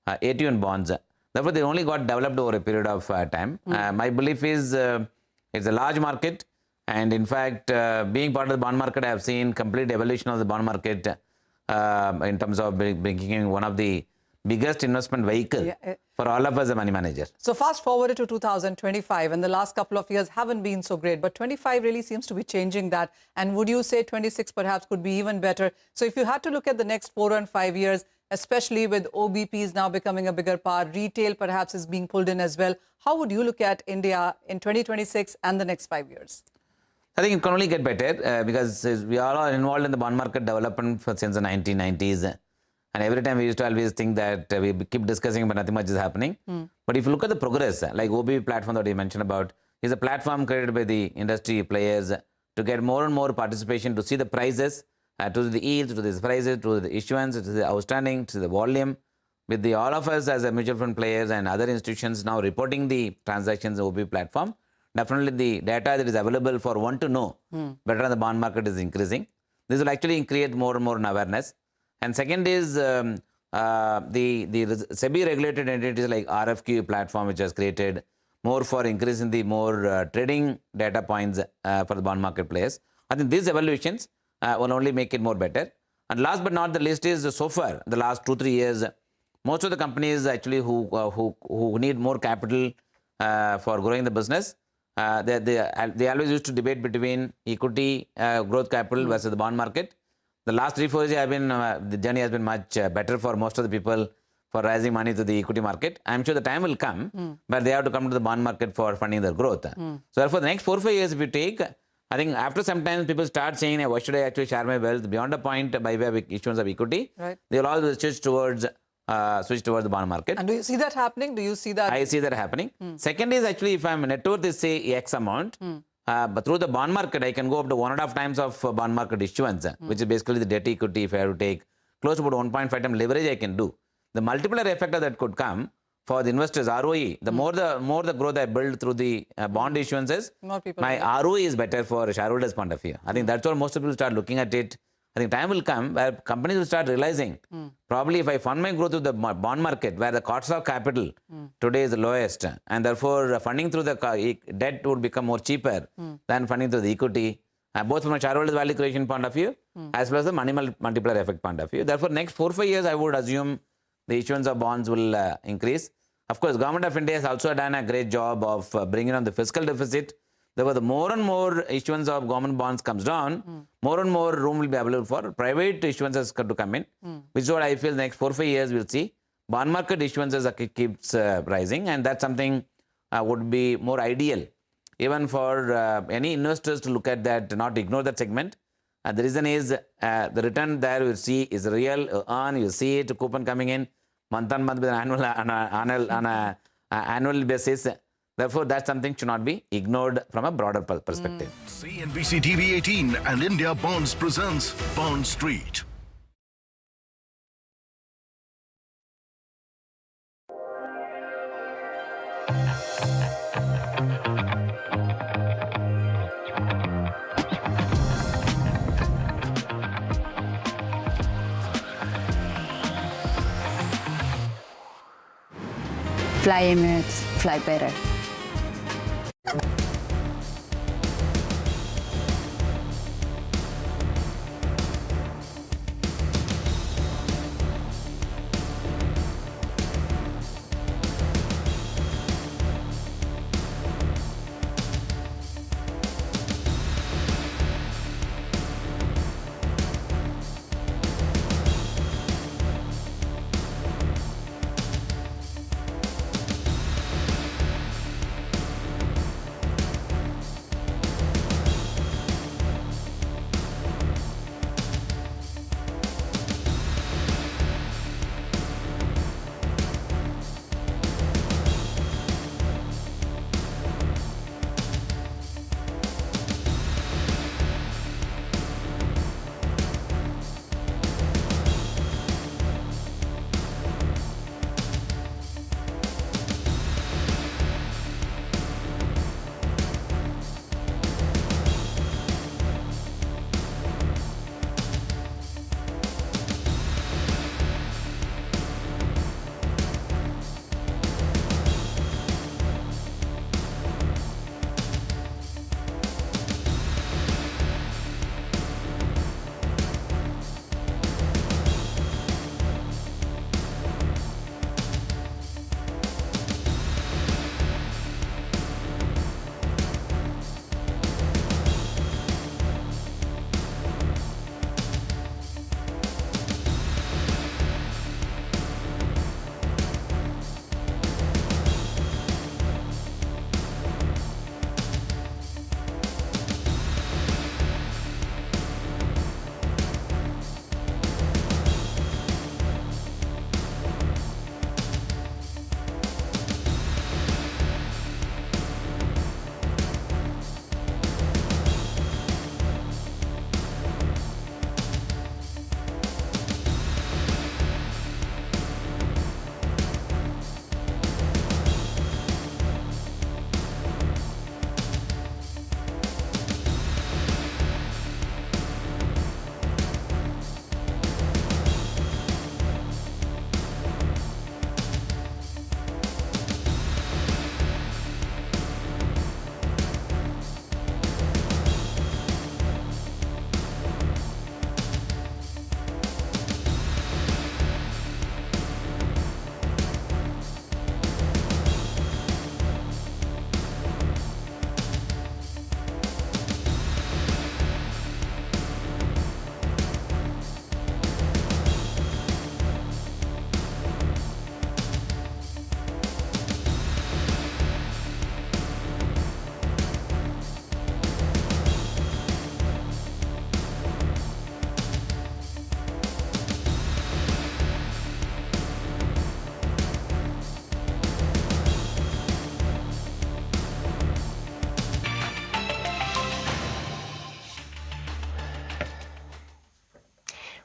AT1 bonds. Therefore, they only got developed over a period of time. My belief is it's a large market. And in fact, being part of the bond market, I have seen complete evolution of the bond market in terms of becoming one of the biggest investment vehicle for all of us as a money manager.
So fast forward to 2025, and the last couple of years haven't been so great, but 25 really seems to be changing that. And would you say 26 perhaps could be even better? So if you had to look at the next 4 and 5 years, especially with OBPs now becoming a bigger part, retail perhaps is being pulled in as well, how would you look at India in 2026 and the next 5 years?
I think it can only get better because we are all involved in the bond market development since the 1990s. And every time we used to always think that we keep discussing, but nothing much is happening. But if you look at the progress, like OBP platform that you mentioned about, is a platform created by the industry players to get more and more participation, to see the prices, to the yields, to the prices, to the issuance, to the outstanding, to the volume. With all of us as a mutual fund players and other institutions now reporting the transactions on OBP platform, definitely the data that is available for one to know better on the bond market is increasing. This will actually create more and more awareness. And second is the SEBI regulated entities like RFQ platform, which has created more for increasing the more trading data points for the bond market players. I think these evaluations will only make it more better. And last but not the least is so far, the last 2-3 years, most of the companies actually who need more capital for growing the business, they always used to debate between equity growth capital versus the bond market. The last 3-4 years the journey has been much better for most of the people for raising money to the equity market. I'm sure the time will come, but they have to come to the bond market for funding their growth. So therefore, the next 4-5 years, if you take, I think after some time people start saying, why should I actually share my wealth beyond a point by way of issuance of equity? They will always switch towards the bond market.
And do you see that happening? Do you see that?
I see that happening. Second is actually if I'm net worth is say X amount, but through the bond market, I can go up to 1.5 times of bond market issuance, which is basically the debt equity. If I have to take close to about 1.5 times leverage, I can do. The multiplier effect of that could come for the investors, ROE, the more the growth I build through the bond issuances,
More people
my ROE is better for shareholders' point of view. I think that's what most people start looking at it. I think time will come where companies will start realizing, probably if I fund my growth through the bond market, where the cost of capital today is the lowest, and therefore funding through the debt would become more cheaper than funding through the equity, both from a shareholders' value creation point of view, as well as the money multiplier effect point of view. Therefore, next 4 or 5 years, I would assume the issuance of bonds will increase. Of course, Government of India has also done a great job of bringing on the fiscal deficit. Therefore, the more and more issuance of government bonds comes down, more and more room will be available for private issuances to come in, which is what I feel the next 4 or 5 years we'll see. Bond market issuances keeps rising, and that's something would be more ideal, even for any investors to look at that, not ignore that segment. The reason is the return there we'll see is real, you'll see it, coupon coming in month on month with an annual basis. Therefore, that's something should not be ignored from a broader perspective.
CNBC-TV18 and India Bonds presents Bond Street.
Fly Emirates, fly better.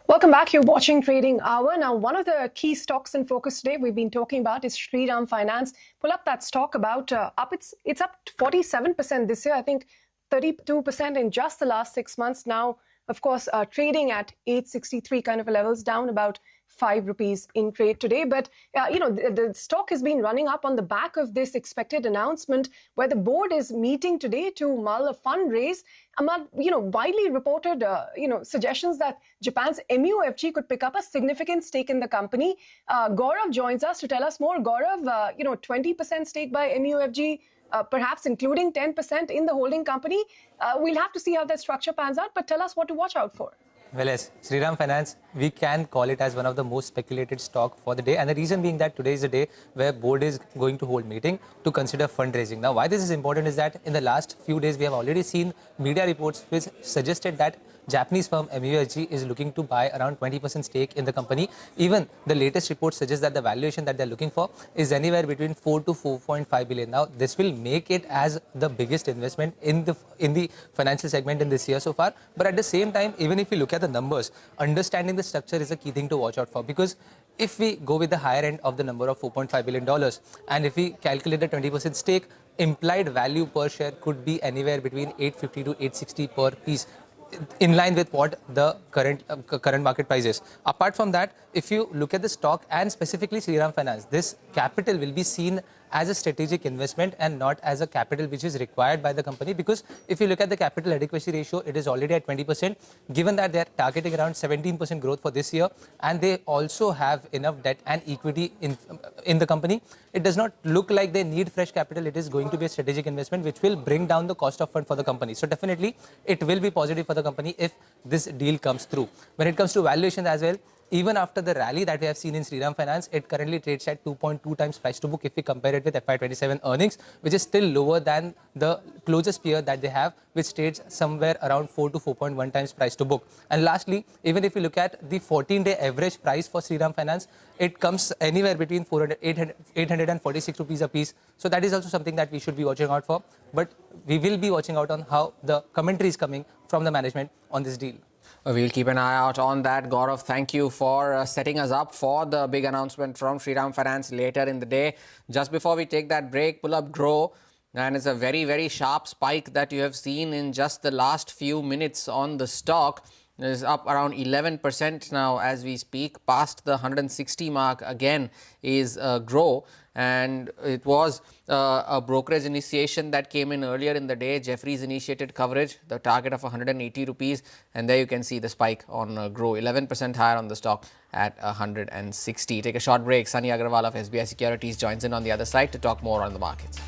Welcome back. You're watching Trading Hour. Now, one of the key stocks in focus today we've been talking about is Shriram Finance. Pull up that stock about up. It's up 47% this year. I think 32% in just the last 6 months. Now, of course, trading at 863 kind of levels, down about 5 rupees in trade today. But, the stock has been running up on the back of this expected announcement where the board is meeting today to mull a fundraise among, widely reported, suggestions that Japan's MUFG could pick up a significant stake in the company. Gaurav joins us to tell us more. Gaurav, 20% stake by MUFG, perhaps including 10% in the holding company. We'll have to see how that structure pans out, but tell us what to watch out for.
Well, yes, Shriram Finance, we can call it as one of the most speculated stock for the day. And the reason being that today is a day where board is going to hold meeting to consider fundraising. Now, why this is important is that in the last few days, we have already seen media reports which suggested that Japanese firm MUFG is looking to buy around 20% stake in the company. Even the latest report suggests that the valuation that they're looking for is anywhere between 4 to 4.5 billion. Now, this will make it as the biggest investment in the financial segment in this year so far. But at the same time, even if you look at the numbers, understanding the structure is a key thing to watch out for, because if we go with the higher end of the number of $4.5 billion and if we calculate a 20% stake, implied value per share could be anywhere between 850 to 860 per piece, in line with what the current market price is. Apart from that, if you look at the stock and specifically Shriram Finance, this capital will be seen as a strategic investment and not as a capital which is required by the company, because if you look at the capital adequacy ratio, it is already at 20%, given that they are targeting around 17% growth for this year and they also have enough debt and equity in the company. It does not look like they need fresh capital. It is going to be a strategic investment which will bring down the cost of fund for the company. So definitely it will be positive for the company if this deal comes through. When it comes to valuation as well, even after the rally that we have seen in Shriram Finance, it currently trades at 2.2 times price to book if we compare it with FY27 earnings, which is still lower than the closest peer that they have, which trades somewhere around 4 to 4.1 times price to book. And lastly, even if you look at the 14-day average price for Shriram Finance, it comes anywhere between 846 rupees a piece. So that is also something that we should be watching out for. But we will be watching out on how the commentary is coming from the management on this deal.
We'll keep an eye out on that. Gaurav, thank you for setting us up for the big announcement from Shriram Finance later in the day. Just before we take that break, pull up Grow. And it's a very, very sharp spike that you have seen in just the last few minutes on the stock. It is up around 11% now as we speak. Past the 160 mark again is Grow. And it was a brokerage initiation that came in earlier in the day. Jefferies initiated coverage, the target of 180 rupees. And there you can see the spike on Grow, 11% higher on the stock at 160. Take a short break. Sunny Agrawal of SBI Securities joins in on the other side to talk more on the markets.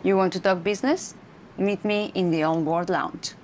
You want to talk business? Meet me in the onboard lounge.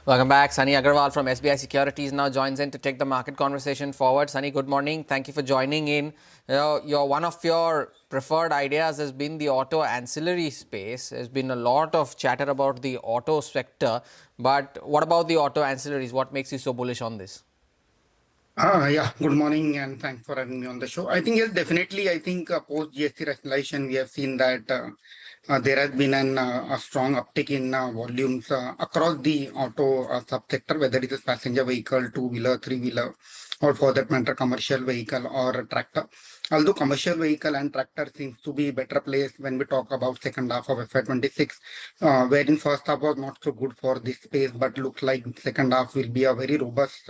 Welcome back. Sunny Agarwal from SBI Securities now joins in to take the market conversation forward. Sunny, good morning. Thank you for joining in. One of your preferred ideas has been the auto ancillary space. There's been a lot of chatter about the auto sector. But what about the auto ancillaries? What makes you so bullish on this?
Yeah, good morning and thanks for having me on the show. I think, yes, definitely, I think post GST rationalization, we have seen that there has been a strong uptick in volumes across the auto subsector, whether it is passenger vehicle, two-wheeler, three-wheeler, or for that matter, commercial vehicle or tractor. Although commercial vehicle and tractor seems to be better placed when we talk about second half of FY26, wherein first half was not so good for this space, but looks like second half will be a very robust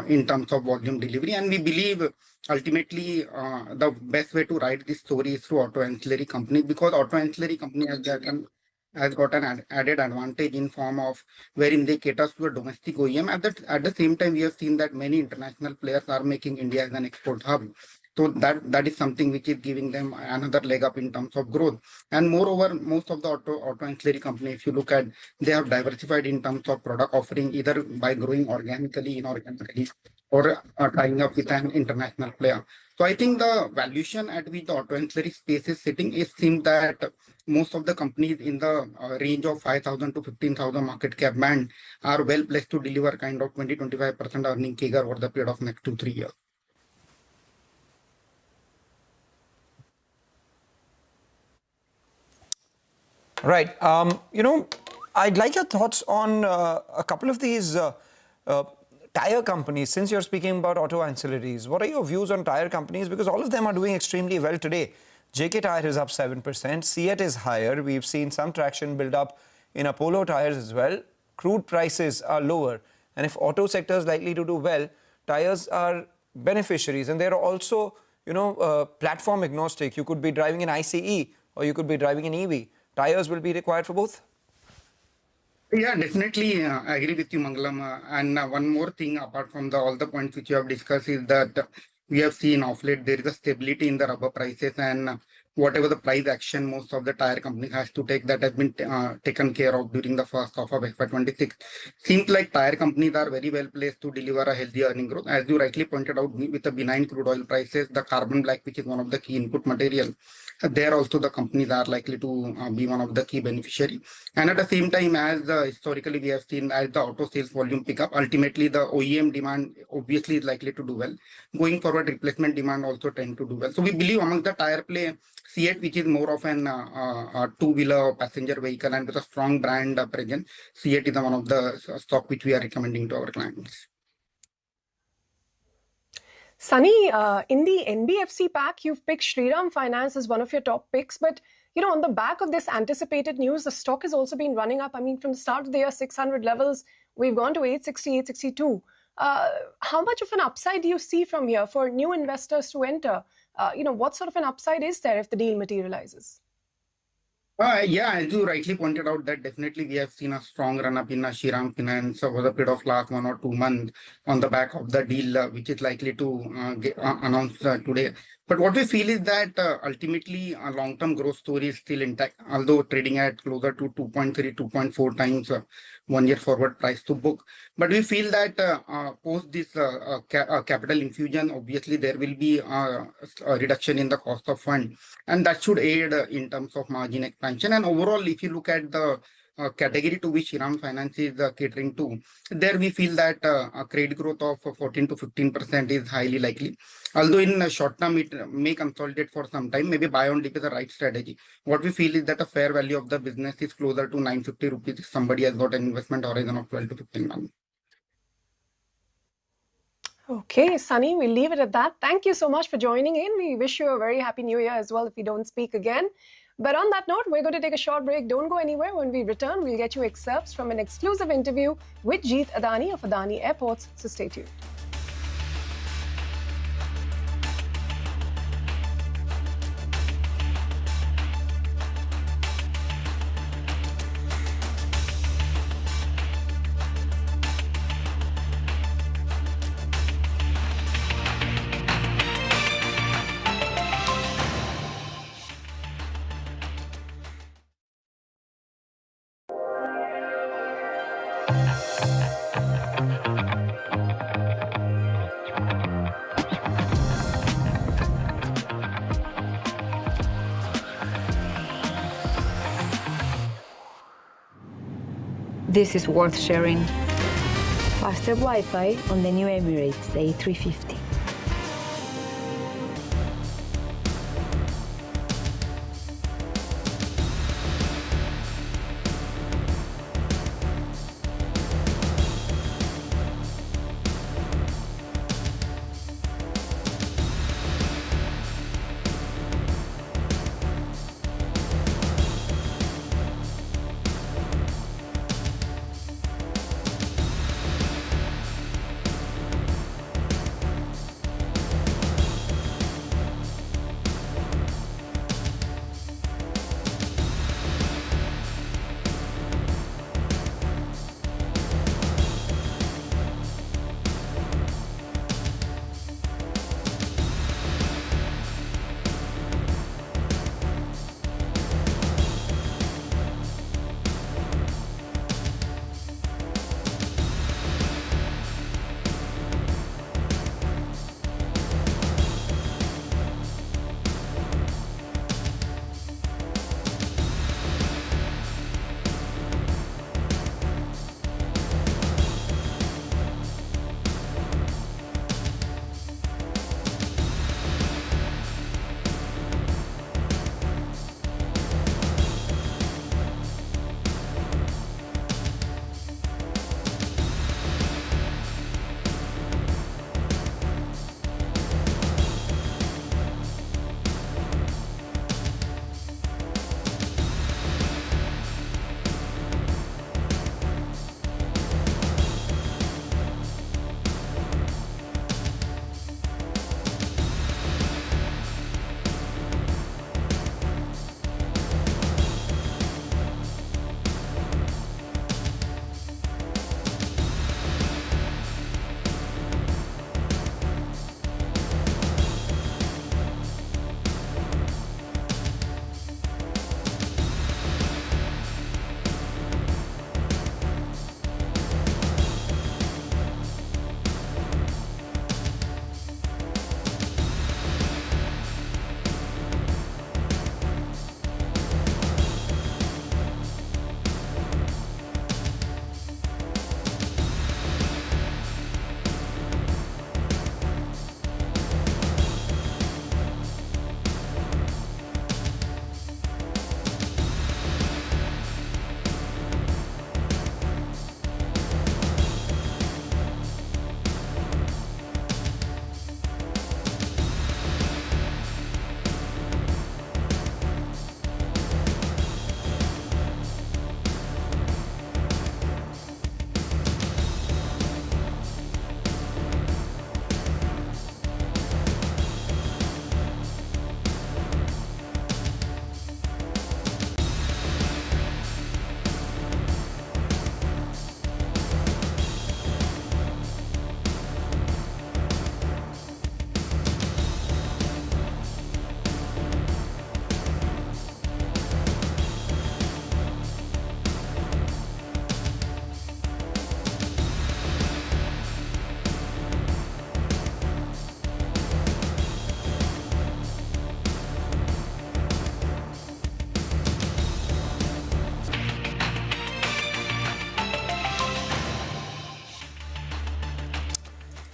in terms of volume delivery. And we believe ultimately the best way to write this story is through auto ancillary companies, because auto ancillary company has got an added advantage in form of wherein they cater to a domestic OEM. At the same time, we have seen that many international players are making India as an export hub. So that is something which is giving them another leg up in terms of growth. And moreover, most of the auto ancillary companies, if you look at, they have diversified in terms of product offering, either by growing organically, inorganically, or tying up with an international player. So I think the valuation at which the auto ancillary space is sitting, it seems that most of the companies in the range of 5,000 to 15,000 market cap band are well placed to deliver kind of 20-25% earning CAGR over the period of next 2-3 years.
Right. I'd like your thoughts on a couple of these tire companies. Since you're speaking about auto ancillaries, what are your views on tire companies? Because all of them are doing extremely well today. JK Tyre is up 7%. Seat is higher. We've seen some traction build up in Apollo tires as well. Crude prices are lower. And if auto sector is likely to do well, tires are beneficiaries. And they're also, platform agnostic. You could be driving an ICE or you could be driving an EV. Tires will be required for both?
Yeah, definitely. I agree with you, Mangalam. And one more thing, apart from all the points which you have discussed, is that we have seen of late there is a stability in the rubber prices, and whatever the price action most of the tire companies has to take, that has been taken care of during the first half of FY26. Seems like tire companies are very well placed to deliver a healthy earning growth. As you rightly pointed out, with the benign crude oil prices, the carbon black, which is one of the key input material, there also the companies are likely to be one of the key beneficiary. And at the same time, as historically we have seen, as the auto sales volume pick up, ultimately the OEM demand obviously is likely to do well. Going forward, replacement demand also tend to do well. So we believe among the tire play, Seat, which is more of an two-wheeler or passenger vehicle and with a strong brand presence, Seat is one of the stock which we are recommending to our clients.
Sunny, in the NBFC pack, you've picked Shriram Finance as one of your top picks. But, on the back of this anticipated news, the stock has also been running up. I mean, from the start of the year, 600 levels, we've gone to 860, 862. How much of an upside do you see from here for new investors to enter? What sort of an upside is there if the deal materializes?
Yeah, as you rightly pointed out, that definitely we have seen a strong run-up in Shriram Finance over the period of last 1 or 2 months on the back of the deal, which is likely to get announced today. But what we feel is that ultimately a long-term growth story is still intact, although trading at closer to 2.3, 2.4 times 1 year forward price to book. But we feel that post this capital infusion, obviously there will be a reduction in the cost of fund, and that should aid in terms of margin expansion. And overall, if you look at the category to which Shriram Finance is catering to, there we feel that a credit growth of 14 to 15% is highly likely. Although in the short term, it may consolidate for some time, maybe buy on dip is the right strategy. What we feel is that a fair value of the business is closer to 950 rupees if somebody has got an investment horizon of 12 to 15 months.
Okay, Sunny, we'll leave it at that. Thank you so much for joining in. We wish you a very happy new year as well if we don't speak again. But on that note, we're going to take a short break. Don't go anywhere. When we return, we'll get you excerpts from an exclusive interview with Jeet Adani of Adani Airports. So stay tuned.
This is worth sharing. Faster Wi-Fi on the new Emirates A350.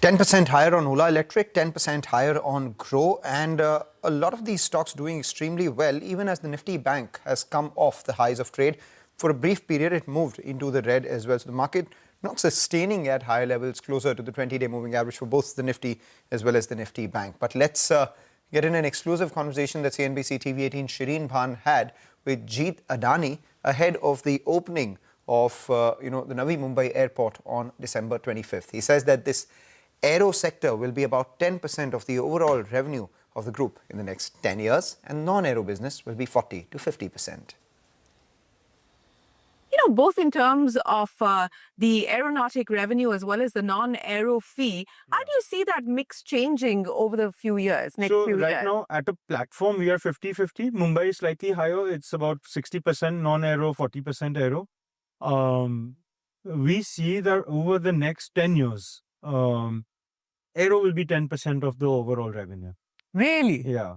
%10 higher on Ola Electric, 10% higher on Grow, and a lot of these stocks doing extremely well, even as the Nifty Bank has come off the highs of trade. For a brief period, it moved into the red as well. So the market not sustaining at higher levels, closer to the 20-day moving average for both the Nifty as well as the Nifty Bank. But let's get in an exclusive conversation that CNBC-TV18 Shireen Bhan had with Jeet Adani ahead of the opening of the Navi Mumbai airport on December 25th. He says that this aero sector will be about 10% of the overall revenue of the group in the next 10 years, and non-aero business will be 40 to 50%.
Both in terms of the aeronautic revenue as well as the non-aero fee, how do you see that mix changing over the few years, next few years?
Right now, at a platform, we are 50-50. Mumbai is slightly higher. It's about 60% non-aero, 40% aero. We see that over the next 10 years, aero will be 10% of the overall revenue.
Really?
Yeah.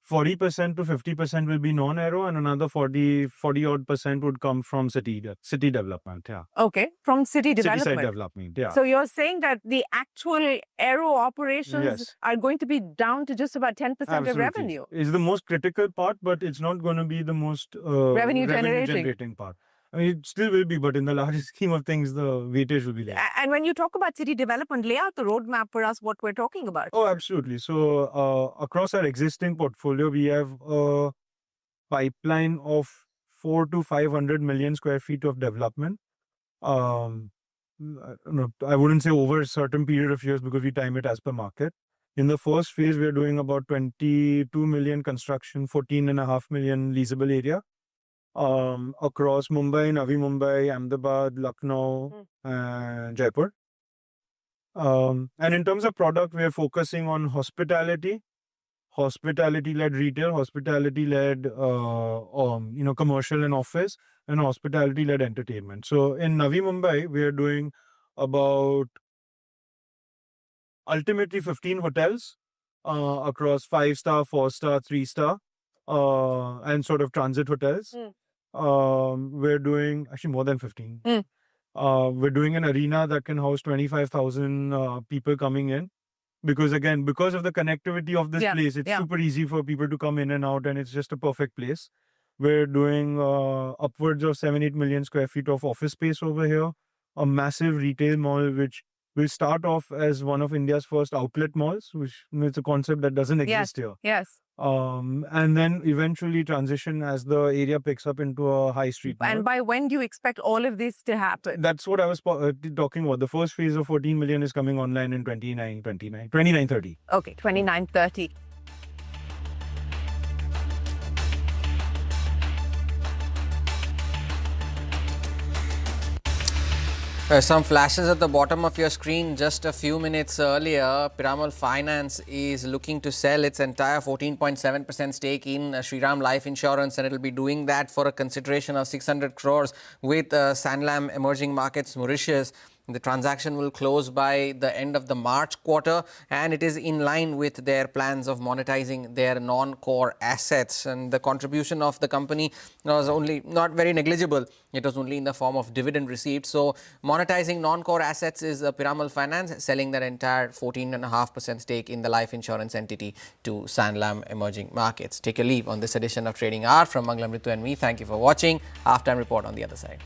40% to 50% will be non-aero, and another 40 odd percent would come from city development. Yeah.
Okay, from city development.
City side development. Yeah.
So you're saying that the actual aero operations
Yes.
are going to be down to just about 10% of
Absolutely.
revenue.
It's the most critical part, but it's not going to be the most
Revenue generating.
generating part. I mean, it still will be, but in the larger scheme of things, the weightage will be less.
And when you talk about city development, lay out the roadmap for us what we're talking about.
Oh, absolutely. So across our existing portfolio, we have a pipeline of 400 to 500 million square feet of development. I wouldn't say over a certain period of years because we time it as per market. In the first phase, we are doing about 22 million construction, 14.5 million leasable area. Across Mumbai, Navi Mumbai, Ahmedabad, Lucknow, and Jaipur. And in terms of product, we are focusing on hospitality-led retail, hospitality-led, commercial and office, and hospitality-led entertainment. So in Navi Mumbai, we are doing about ultimately 15 hotels across 5-star, 4-star, 3-star, and sort of transit hotels. We're doing actually more than 15. We're doing an arena that can house 25,000 people coming in. Because again, because of the connectivity of this place, it's super easy for people to come in and out, and it's just a perfect place. We're doing upwards of 7-8 million square feet of office space over here. A massive retail mall, which will start off as one of India's first outlet malls, which is a concept that doesn't exist here.
Yes.
And then eventually transition as the area picks up into a high street mall.
And by when do you expect all of this to happen?
That's what I was talking about. The first phase of 14 million is coming online in 29-30.
Okay, 29-30.
Some flashes at the bottom of your screen just a few minutes earlier. Piramal Finance is looking to sell its entire 14.7% stake in Shriram Life Insurance, and it will be doing that for a consideration of 600 crores with Sanlam Emerging Markets Mauritius. The transaction will close by the end of the March quarter, and it is in line with their plans of monetizing their non-core assets. And the contribution of the company was only not very negligible. It was only in the form of dividend received. So monetizing non-core assets is Piramal Finance selling their entire 14.5% stake in the life insurance entity to Sanlam Emerging Markets. Take a leave on this edition of Trading Hour. From Mangalam, Ritu and me, thank you for watching. Halftime report on the other side.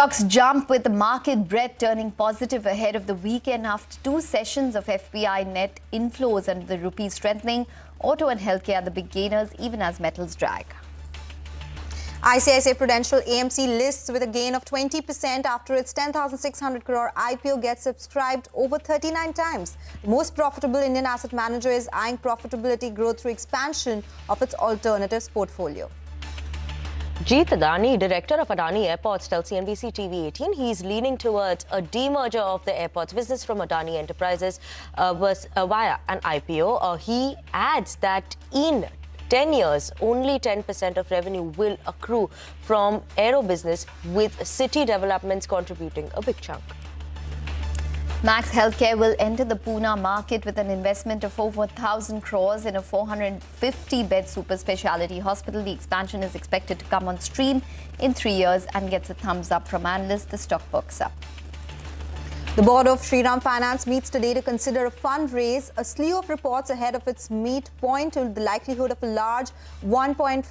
Stocks jump with the market breadth turning positive ahead of the weekend after 2 sessions of FPI net inflows and the rupee strengthening. Auto and healthcare the big gainers even as metals drag.
ICICI Prudential AMC lists with a gain of 20% after its 10,600 crore IPO gets subscribed over 39 times. The most profitable Indian asset manager is eyeing profitability growth through expansion of its alternatives portfolio.
Jeet Adani, director of Adani Airports, tells CNBC-TV18 he's leaning towards a demerger of the airport's business from Adani Enterprises via an IPO. He adds that in 10 years, only 10% of revenue will accrue from aero business, with city developments contributing a big chunk.
Max Healthcare will enter the Pune market with an investment of over 1,000 crores in a 450-bed super speciality hospital. The expansion is expected to come on stream in 3 years and gets a thumbs up from analysts. The stock perks up.
The board of Shriram Finance meets today to consider a fundraise. A slew of reports ahead of its meet point to the likelihood of a large 1.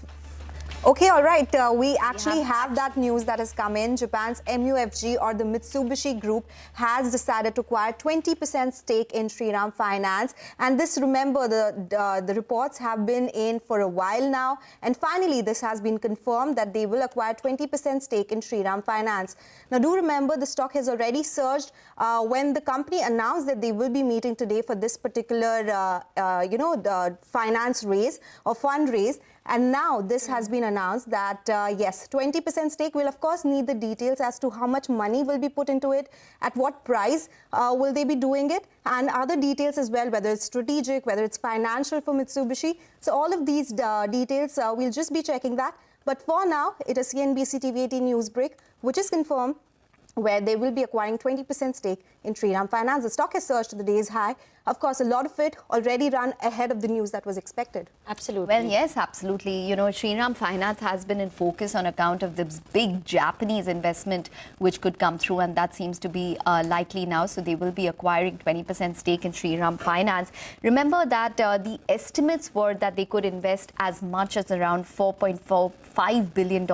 Okay, all right. We actually have that news that has come in. Japan's MUFG, or the Mitsubishi Group, has decided to acquire 20% stake in Shriram Finance. And this, remember, the reports have been in for a while now. And finally, this has been confirmed that they will acquire 20% stake in Shriram Finance. Now, do remember, the stock has already surged when the company announced that they will be meeting today for this particular, the finance raise or fundraise. And now this has been announced that, yes, 20% stake. Will, of course, need the details as to how much money will be put into it, at what price will they be doing it, and other details as well, whether it's strategic, whether it's financial for Mitsubishi. So all of these details, we'll just be checking that. But for now, it is CNBC-TV18 News Break, which is confirmed, where they will be acquiring 20% stake in Shriram Finance. The stock has surged to the day's high. Of course, a lot of it already run ahead of the news that was expected.
Absolutely. Well, yes, absolutely. You know, Shriram Finance has been in focus on account of this big Japanese investment which could come through, and that seems to be likely now. So they will be acquiring 20% stake in Shriram Finance. Remember that the estimates were that they could invest as much as around $4.45 billion,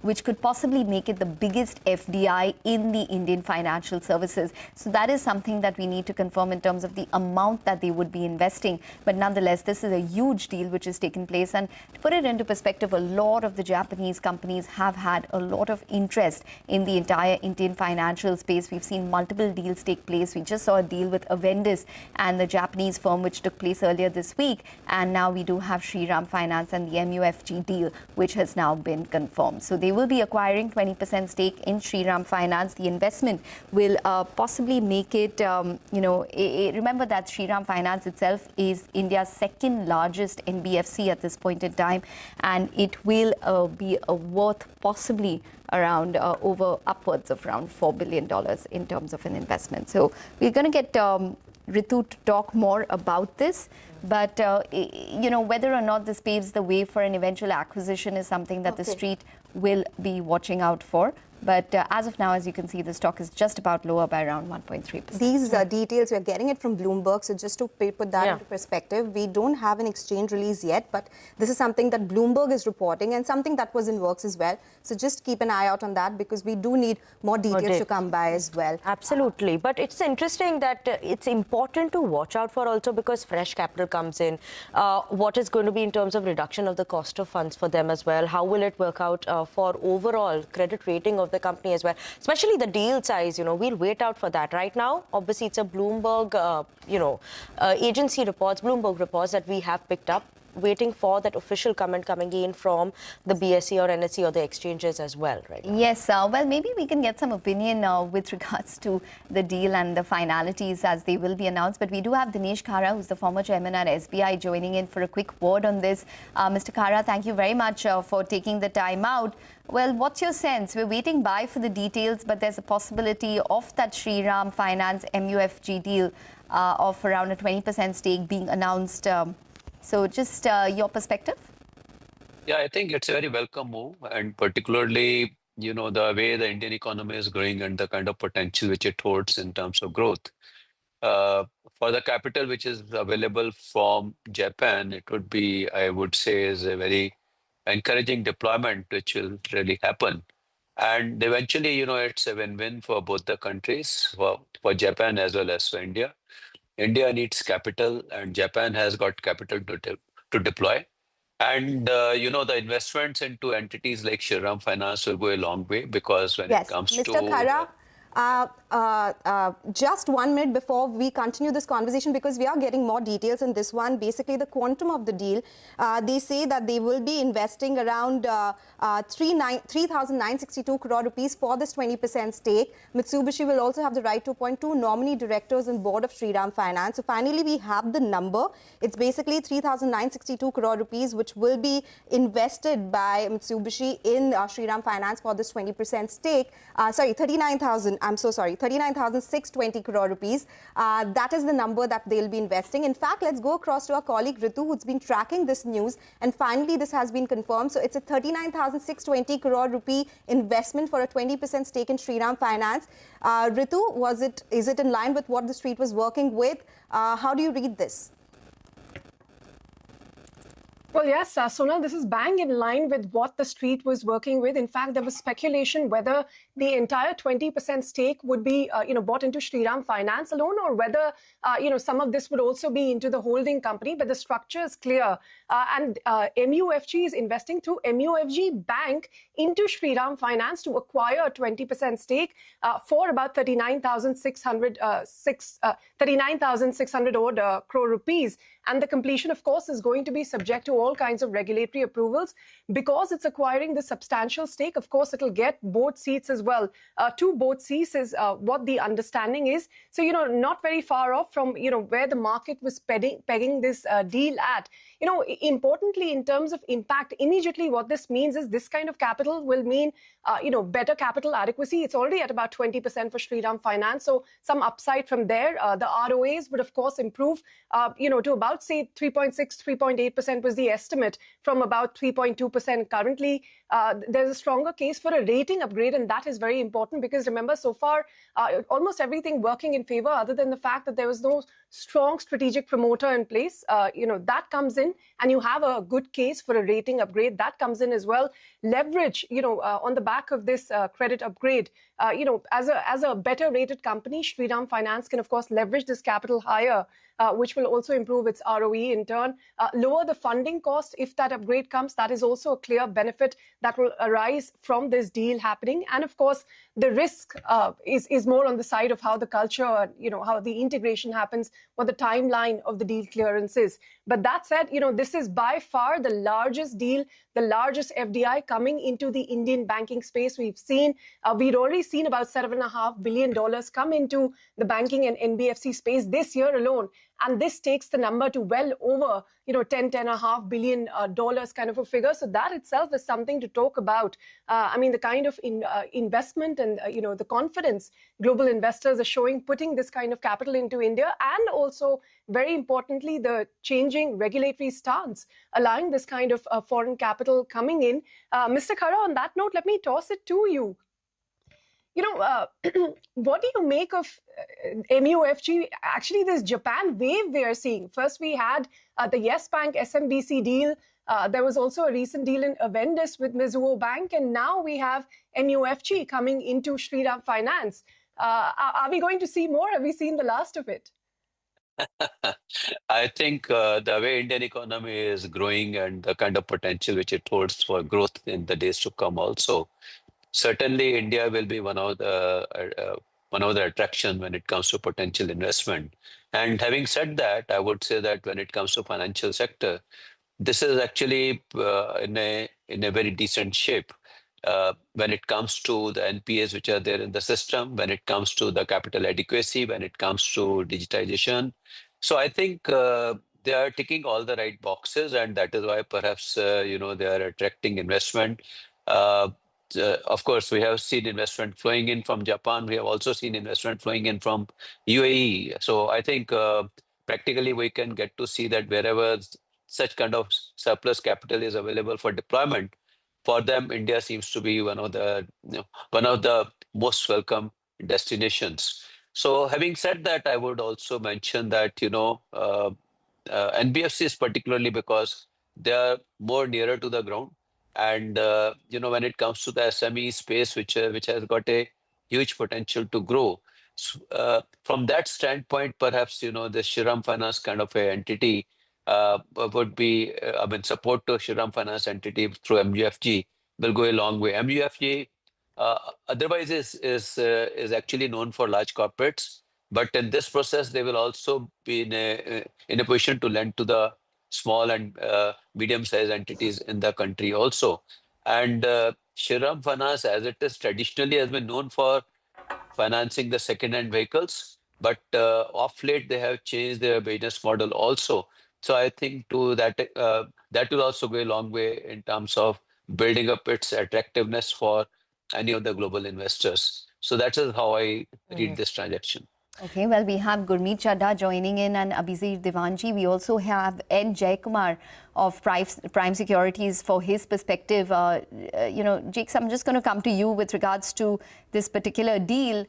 which could possibly make it the biggest FDI in the Indian financial services. So that is something that we need to confirm in terms of the amount that they would be investing. But nonetheless, this is a huge deal which has taken place. And to put it into perspective, a lot of the Japanese companies have had a lot of interest in the entire Indian financial space. We've seen multiple deals take place. We just saw a deal with Avendus and the Japanese firm, which took place earlier this week. And now we do have Shriram Finance and the MUFG deal, which has now been confirmed. So they will be acquiring 20% stake in Shriram Finance. The investment will possibly make it, remember that Shriram Finance itself is India's second largest NBFC at this point in time, and it will be worth possibly around upwards of around $4 billion in terms of an investment. So we're going to get Ritu to talk more about this. But, whether or not this paves the way for an eventual acquisition is something that the street will be watching out for. But as of now, as you can see, the stock is just about lower by around 1.3%.
These details, we're getting it from Bloomberg. So just to put that into perspective, we don't have an exchange release yet, but this is something that Bloomberg is reporting and something that was in works as well. So just keep an eye out on that, because we do need more details to come by as well.
Absolutely. But it's interesting that it's important to watch out for also, because fresh capital comes in. What is going to be in terms of reduction of the cost of funds for them as well? How will it work out for overall credit rating of the company as well, especially the deal size? We'll wait out for that. Right now, obviously, it's a Bloomberg, agency reports, Bloomberg reports that we have picked up, waiting for that official comment coming in from the BSE or NSE or the exchanges as well, right?
Yes, well, maybe we can get some opinion with regards to the deal and the finalities as they will be announced. But we do have Dinesh Khara, who's the former chairman at SBI, joining in for a quick word on this. Mr. Khara, thank you very much for taking the time out. Well, what's your sense? We're waiting by for the details, but there's a possibility of that Shriram Finance MUFG deal of around a 20% stake being announced. So just your perspective?
Yeah, I think it's a very welcome move, and particularly, the way the Indian economy is growing and the kind of potential which it holds in terms of growth. For the capital which is available from Japan, it would be, I would say, is a very encouraging deployment which will really happen. And eventually, it's a win-win for both the countries, for Japan as well as for India. India needs capital, and Japan has got capital to deploy. And, the investments into entities like Shriram Finance will go a long way, because when it
Yes,
comes
Mr.
to
Khara, just 1 minute before we continue this conversation, because we are getting more details in this one. Basically, the quantum of the deal, they say that they will be investing around 3,962 crore rupees for this 20% stake. Mitsubishi will also have the right to appoint 2 nominee directors and board of Shriram Finance. So finally, we have the number. It's basically 3,962 crore rupees, which will be invested by Mitsubishi in Shriram Finance for this 20% stake. 39,620 crore rupees. That is the number that they'll be investing. In fact, let's go across to our colleague Ritu, who's been tracking this news, and finally this has been confirmed. So it's a 39,620 crore rupee investment for a 20% stake in Shriram Finance. Ritu, is it in line with what the street was working with? How do you read this?
Well, yes, Sonal, this is bang in line with what the street was working with. In fact, there was speculation whether the entire 20% stake would be, bought into Shriram Finance alone, or whether, some of this would also be into the holding company. But the structure is clear. And MUFG is investing through MUFG Bank into Shriram Finance to acquire a 20% stake for about 39,600 crore rupees. And the completion, of course, is going to be subject to all kinds of regulatory approvals. Because it's acquiring the substantial stake, of course, it'll get board seats as well. 2 board seats is what the understanding is. So, not very far off from, where the market was pegging this deal at. Importantly, in terms of impact, immediately what this means is this kind of capital will mean, better capital adequacy. It's already at about 20% for Shriram Finance. So some upside from there. The ROAs would, of course, improve, to about, say, 3.6, 3.8% was the estimate from about 3.2% currently. There's a stronger case for a rating upgrade, and that is very important because, remember, so far, almost everything working in favor, other than the fact that there was no strong strategic promoter in place. That comes in, and you have a good case for a rating upgrade. That comes in as well. Leverage, on the back of this credit upgrade, as a better rated company, Shriram Finance can, of course, leverage this capital higher, which will also improve its ROE in turn. Lower the funding cost if that upgrade comes. That is also a clear benefit that will arise from this deal happening. And of course, the risk is more on the side of how the culture, how the integration happens, what the timeline of the deal clearance is. But that said, this is by far the largest deal, the largest FDI coming into the Indian banking space. We'd already seen about $7.5 billion come into the banking and NBFC space this year alone. And this takes the number to well over, $10.5 billion kind of a figure. So that itself is something to talk about. The kind of investment and, the confidence global investors are showing, putting this kind of capital into India, and also, very importantly, the changing regulatory stance, allowing this kind of foreign capital coming in. Mr. Khara, on that note, let me toss it to you. What do you make of MUFG? Actually, this Japan wave we are seeing. First, we had the Yes Bank SMBC deal. There was also a recent deal in Avendus with Mizuho Bank. And now we have MUFG coming into Shriram Finance. Are we going to see more? Have we seen the last of it?
I think the way Indian economy is growing and the kind of potential which it holds for growth in the days to come also, certainly India will be one of the attraction when it comes to potential investment. And having said that, I would say that when it comes to financial sector, this is actually in a very decent shape. When it comes to the NPAs which are there in the system, when it comes to the capital adequacy, when it comes to digitization. So I think they are ticking all the right boxes, and that is why perhaps, they are attracting investment. Of course, we have seen investment flowing in from Japan. We have also seen investment flowing in from UAE. So I think practically we can get to see that wherever such kind of surplus capital is available for deployment, for them, India seems to be one of the most welcome destinations. So having said that, I would also mention that, NBFCs particularly because they are more nearer to the ground. And when it comes to the SME space, which has got a huge potential to grow. From that standpoint, perhaps the Shriram Finance kind of a entity would be, support to Shriram Finance entity through MUFG will go a long way. MUFG otherwise is actually known for large corporates, but in this process they will also be in a position to lend to the small and medium-sized entities in the country also. And Shriram Finance, as it is traditionally, has been known for financing the second-hand vehicles, but off late they have changed their business model also. So I think to that will also go a long way in terms of building up its attractiveness for any of the global investors. So that is how I read this transaction.
Okay, well, we have Gurmeet Chadha joining in and Abhijit Divanji. We also have N. Jaykumar of Prime Securities for his perspective. Jakes, I'm just going to come to you with regards to this particular deal.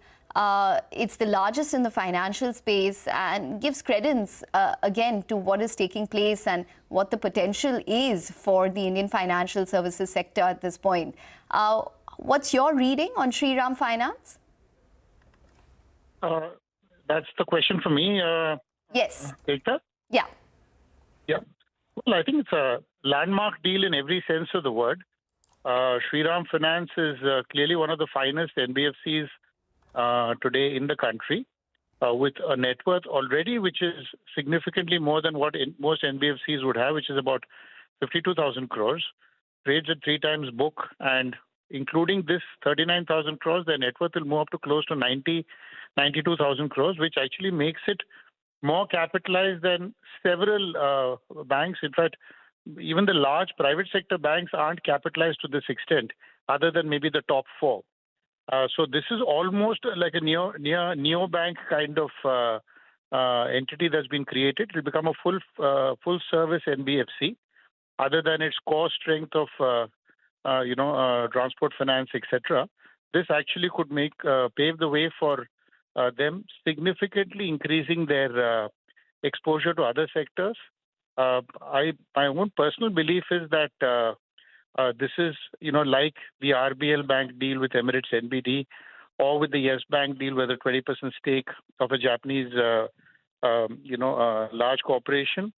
It's the largest in the financial space and gives credence again to what is taking place and what the potential is for the Indian financial services sector at this point. What's your reading on Shriram Finance?
That's the question for me.
Yes.
Take that?
Yeah.
Yeah. Well, I think it's a landmark deal in every sense of the word. Shriram Finance is clearly one of the finest NBFCs today in the country, with a net worth already which is significantly more than what most NBFCs would have, which is about 52,000 crores. Trades at 3 times book, and including this 39,000 crores, their net worth will move up to close to 92,000 crores, which actually makes it more capitalized than several banks. In fact, even the large private sector banks aren't capitalized to this extent, other than maybe the top 4. So this is almost like a neo-bank kind of entity that's been created. It will become a full service NBFC, other than its core strength of transport finance, etc. This actually could pave the way for them significantly increasing their exposure to other sectors. My own personal belief is that this is, like the RBL Bank deal with Emirates NBD, or with the Yes Bank deal, where the 20% stake of a Japanese, large corporation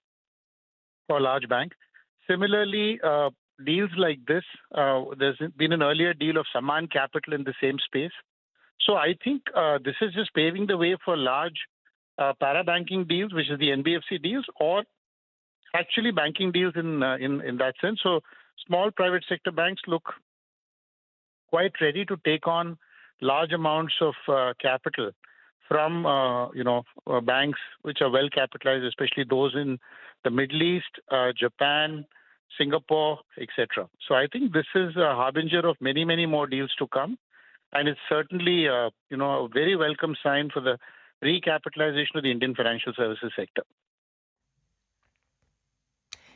or large bank. Similarly, deals like this, there's been an earlier deal of Saman Capital in the same space. So I think this is just paving the way for large para-banking deals, which is the NBFC deals, or actually banking deals in that sense. So small private sector banks look quite ready to take on large amounts of capital from banks which are well capitalized, especially those in the Middle East, Japan, Singapore, etc. So I think this is a harbinger of many, many more deals to come. And it's certainly, a very welcome sign for the recapitalization of the Indian financial services sector.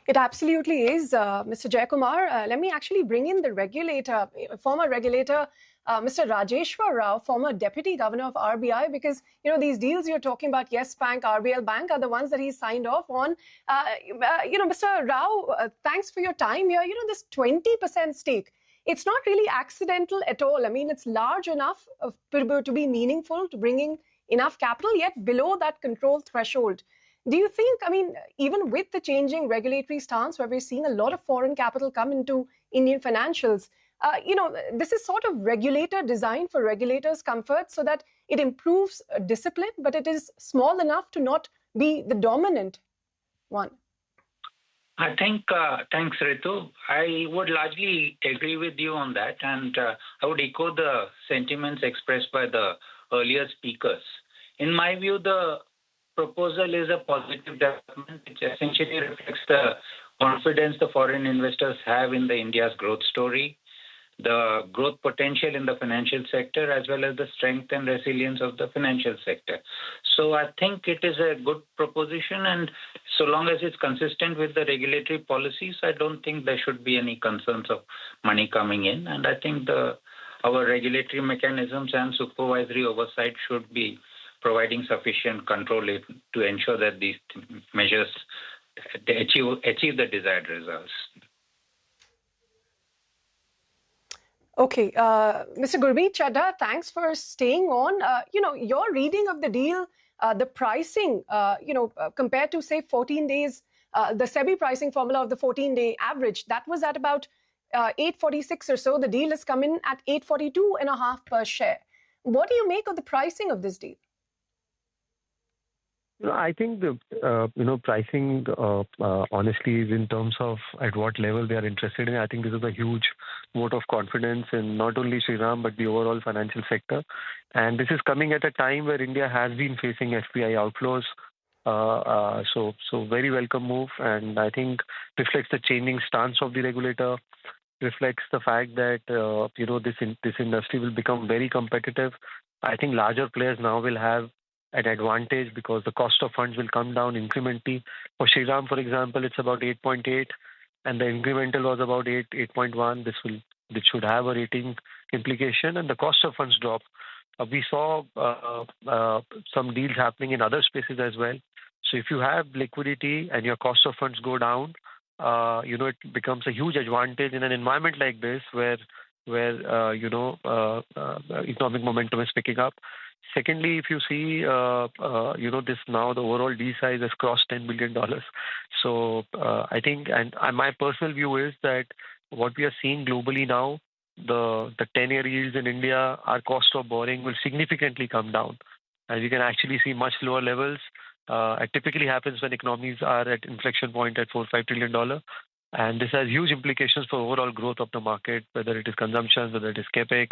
It absolutely is, Mr. Jaykumar. Let me actually bring in the regulator, former regulator, Mr. Rajeshwar Rao, former Deputy Governor of RBI, because, these deals you're talking about, Yes Bank, RBL Bank, are the ones that he signed off on. Mr. Rao, thanks for your time here. This 20% stake, it's not really accidental at all. I mean, it's large enough to be meaningful, to bringing enough capital, yet below that control threshold. Do you think, even with the changing regulatory stance, where we're seeing a lot of foreign capital come into Indian financials, this is sort of regulator designed for regulators' comfort so that it improves discipline, but it is small enough to not be the dominant one?
I think, thanks, Ritu. I would largely agree with you on that, and I would echo the sentiments expressed by the earlier speakers. In my view, the proposal is a positive development, which essentially reflects the confidence the foreign investors have in the India's growth story, the growth potential in the financial sector, as well as the strength and resilience of the financial sector. So I think it is a good proposition, and so long as it's consistent with the regulatory policies, I don't think there should be any concerns of money coming in. And I think our regulatory mechanisms and supervisory oversight should be providing sufficient control to ensure that these measures achieve the desired results.
Okay, Mr. Gurmeet Chadha, thanks for staying on. Your reading of the deal, the pricing, compared to say 14 days, the SEBI pricing formula of the 14-day average, that was at about 846 or so. The deal has come in at 842.5 per share. What do you make of the pricing of this deal?
I think the pricing honestly is in terms of at what level they are interested in. I think this is a huge vote of confidence in not only Shriram but the overall financial sector. And this is coming at a time where India has been facing FPI outflows. So very welcome move, and I think reflects the changing stance of the regulator. Reflects the fact that this industry will become very competitive. I think larger players now will have an advantage because the cost of funds will come down incrementally. For Shriram, for example, it's about 8.8, and the incremental was about 8.1. This should have a rating implication, and the cost of funds drop. We saw some deals happening in other spaces as well. So if you have liquidity and your cost of funds go down, it becomes a huge advantage in an environment like this where economic momentum is picking up. Secondly, if you see, this now the overall deal size has crossed $10 billion. So I think, and my personal view is that what we are seeing globally now, the 10-year yields in India, our cost of borrowing will significantly come down. And you can actually see much lower levels. It typically happens when economies are at inflection point at $4-5 trillion. And this has huge implications for overall growth of the market, whether it is consumption, whether it is capex,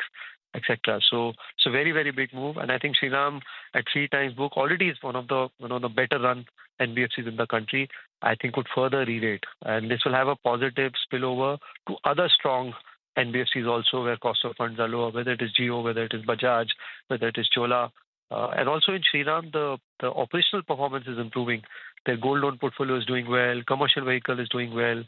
etc. So very, very big move. And I think Shriram at 3 times book already is one of the better run NBFCs in the country. I think would further re-rate. And this will have a positive spillover to other strong NBFCs also where cost of funds are lower, whether it is Jio, whether it is Bajaj, whether it is Chola. And also in Shriram, the operational performance is improving. Their gold loan portfolio is doing well. Commercial vehicle is doing well.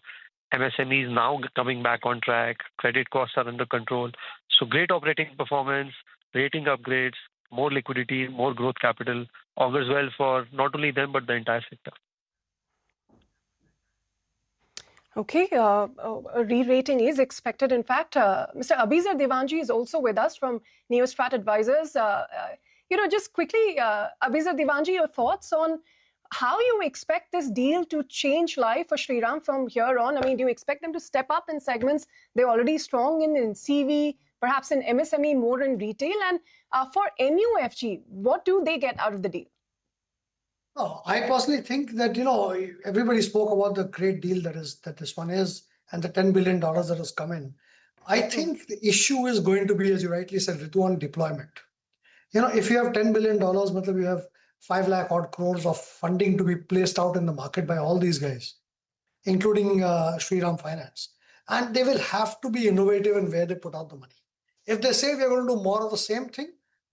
MSME is now coming back on track. Credit costs are under control. So great operating performance, rating upgrades, more liquidity, more growth capital augurs well for not only them but the entire sector.
Okay, a re-rating is expected. In fact, Mr. Abizar Devanji is also with us from Neostrat Advisors. Just quickly, Abizar Devanji, your thoughts on how you expect this deal to change life for Shriram from here on? I mean, do you expect them to step up in segments they're already strong in CV, perhaps in MSME, more in retail? And for MUFG, what do they get out of the deal?
Oh, I personally think that, everybody spoke about the great deal that this one is and the $10 billion that has come in. I think the issue is going to be, as you rightly said, Ritu, on deployment. If you have $10 billion, you have 5 lakh odd crores of funding to be placed out in the market by all these guys, including Shriram Finance. And they will have to be innovative in where they put out the money. If they say we're going to do more of the same thing,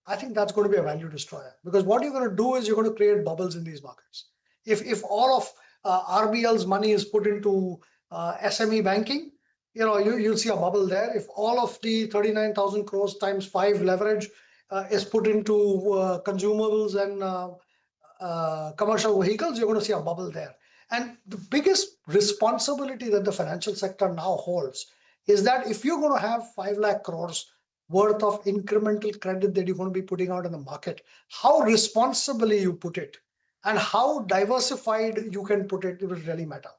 I think that's going to be a value destroyer. Because what you're going to do is you're going to create bubbles in these markets. If all of RBL's money is put into SME banking, you'll see a bubble there. If all of the 39,000 crores times 5 leverage is put into consumables and commercial vehicles, you're going to see a bubble there. And the biggest responsibility that the financial sector now holds is that if you're going to have 5 lakh crores worth of incremental credit that you're going to be putting out in the market, how responsibly you put it and how diversified you can put it, it will really matter.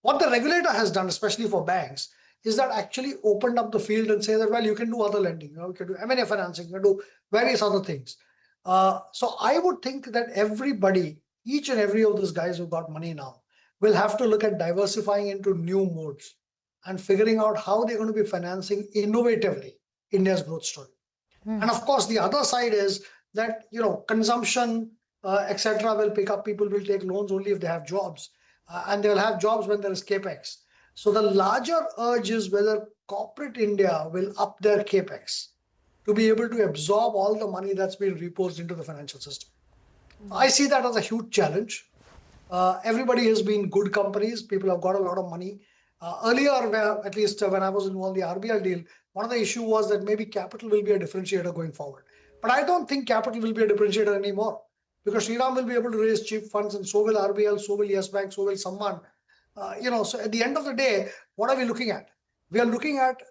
What the regulator has done, especially for banks, is that actually opened up the field and say that, well, you can do other lending, you can do M&A financing, you can do various other things. So I would think that everybody, each and every of those guys who got money now, will have to look at diversifying into new modes and figuring out how they're going to be financing innovatively India's growth story. And of course, the other side is that, consumption, etc. will pick up. People will take loans only if they have jobs. And they will have jobs when there is capex. So the larger urge is whether corporate India will up their capex to be able to absorb all the money that's been reposed into the financial system. I see that as a huge challenge. Everybody has been good companies. People have got a lot of money. Earlier, at least when I was involved in the RBL deal, one of the issues was that maybe capital will be a differentiator going forward. But I don't think capital will be a differentiator anymore because Shriram will be able to raise cheap funds and so will RBL, so will Yes Bank, so will Samman. So at the end of the day, what are we looking at? We are looking at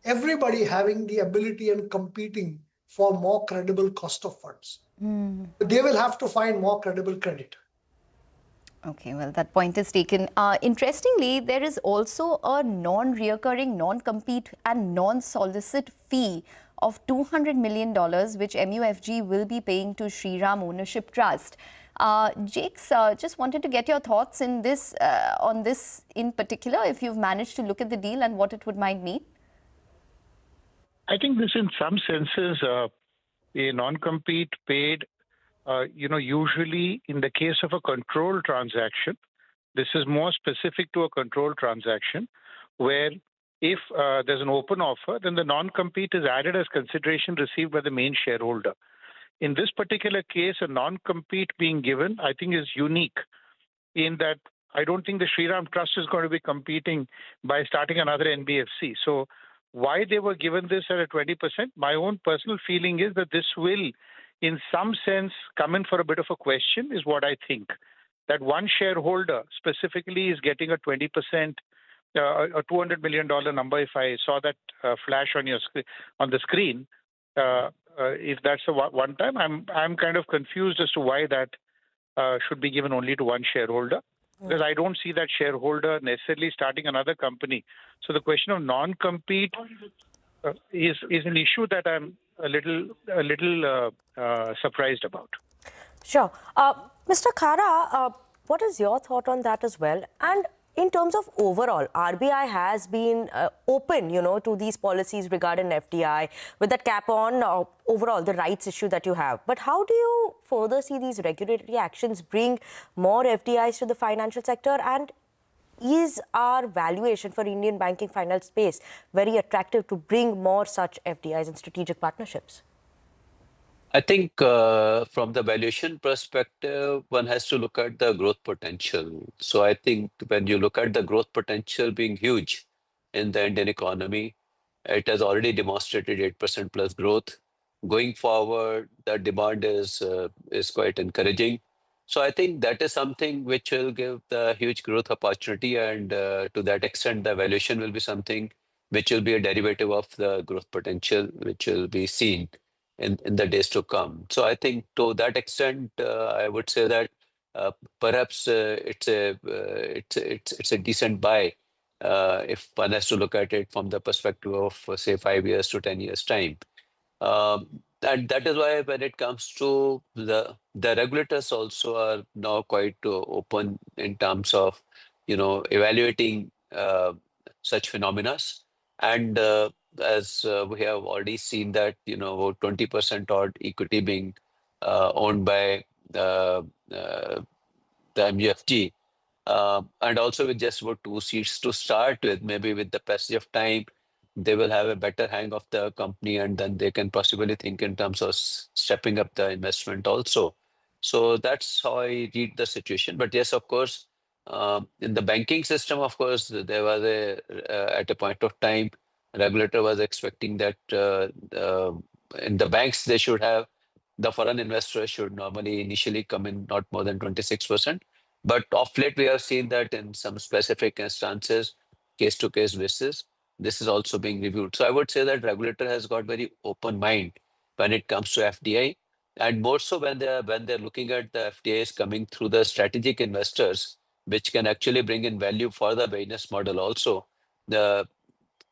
everybody having the ability and competing for more credible cost of funds. They will have to find more credible credit.
Okay, well, that point is taken. Interestingly, there is also a non-reoccurring, non-compete and non-solicit fee of $200 million, which MUFG will be paying to Shriram Ownership Trust. Jakes, just wanted to get your thoughts in this, on this in particular, if you've managed to look at the deal and what it might mean.
I think this, in some senses, a non-compete paid, usually in the case of a control transaction, this is more specific to a control transaction, where if there's an open offer, then the non-compete is added as consideration received by the main shareholder. In this particular case, a non-compete being given, I think, is unique in that I don't think the Shriram Trust is going to be competing by starting another NBFC. So why they were given this at a 20%, my own personal feeling is that this will, in some sense, come in for a bit of a question, is what I think. That one shareholder specifically is getting a 20%, a $200 million number. If I saw that flash on the screen, if that's a one time, I'm kind of confused as to why that should be given only to one shareholder, because I don't see that shareholder necessarily starting another company. So the question of non-compete is an issue that I'm a little surprised about.
Sure. Mr. Khara, what is your thought on that as well? And in terms of overall, RBI has been open, to these policies regarding FDI with that cap on overall the rights issue that you have. But how do you further see these regulatory actions bring more FDIs to the financial sector? And is our valuation for Indian banking finance space very attractive to bring more such FDIs and strategic partnerships?
I think from the valuation perspective, one has to look at the growth potential. So I think when you look at the growth potential being huge in the Indian economy, it has already demonstrated 8% plus growth. Going forward, the demand is quite encouraging. So I think that is something which will give the huge growth opportunity, and to that extent, the valuation will be something which will be a derivative of the growth potential, which will be seen in the days to come. So I think to that extent, I would say that perhaps it's a decent buy if one has to look at it from the perspective of say 5 years to 10 years time. And that is why when it comes to the regulators also are now quite open in terms of evaluating such phenomena. And as we have already seen that about 20% odd equity being owned by the MUFG, and also with just about 2 seats to start with, maybe with the passage of time, they will have a better hang of the company, and then they can possibly think in terms of stepping up the investment also. So that's how I read the situation. But yes, of course, in the banking system, of course, there was at a point of time, regulator was expecting that in the banks, they should have, the foreign investors should normally initially come in not more than 26%. But of late, we have seen that in some specific instances, case-to-case basis, this is also being reviewed. So I would say that regulator has got very open mind when it comes to FDI, and more so when they're looking at the FDIs coming through the strategic investors, which can actually bring in value for the business model also. The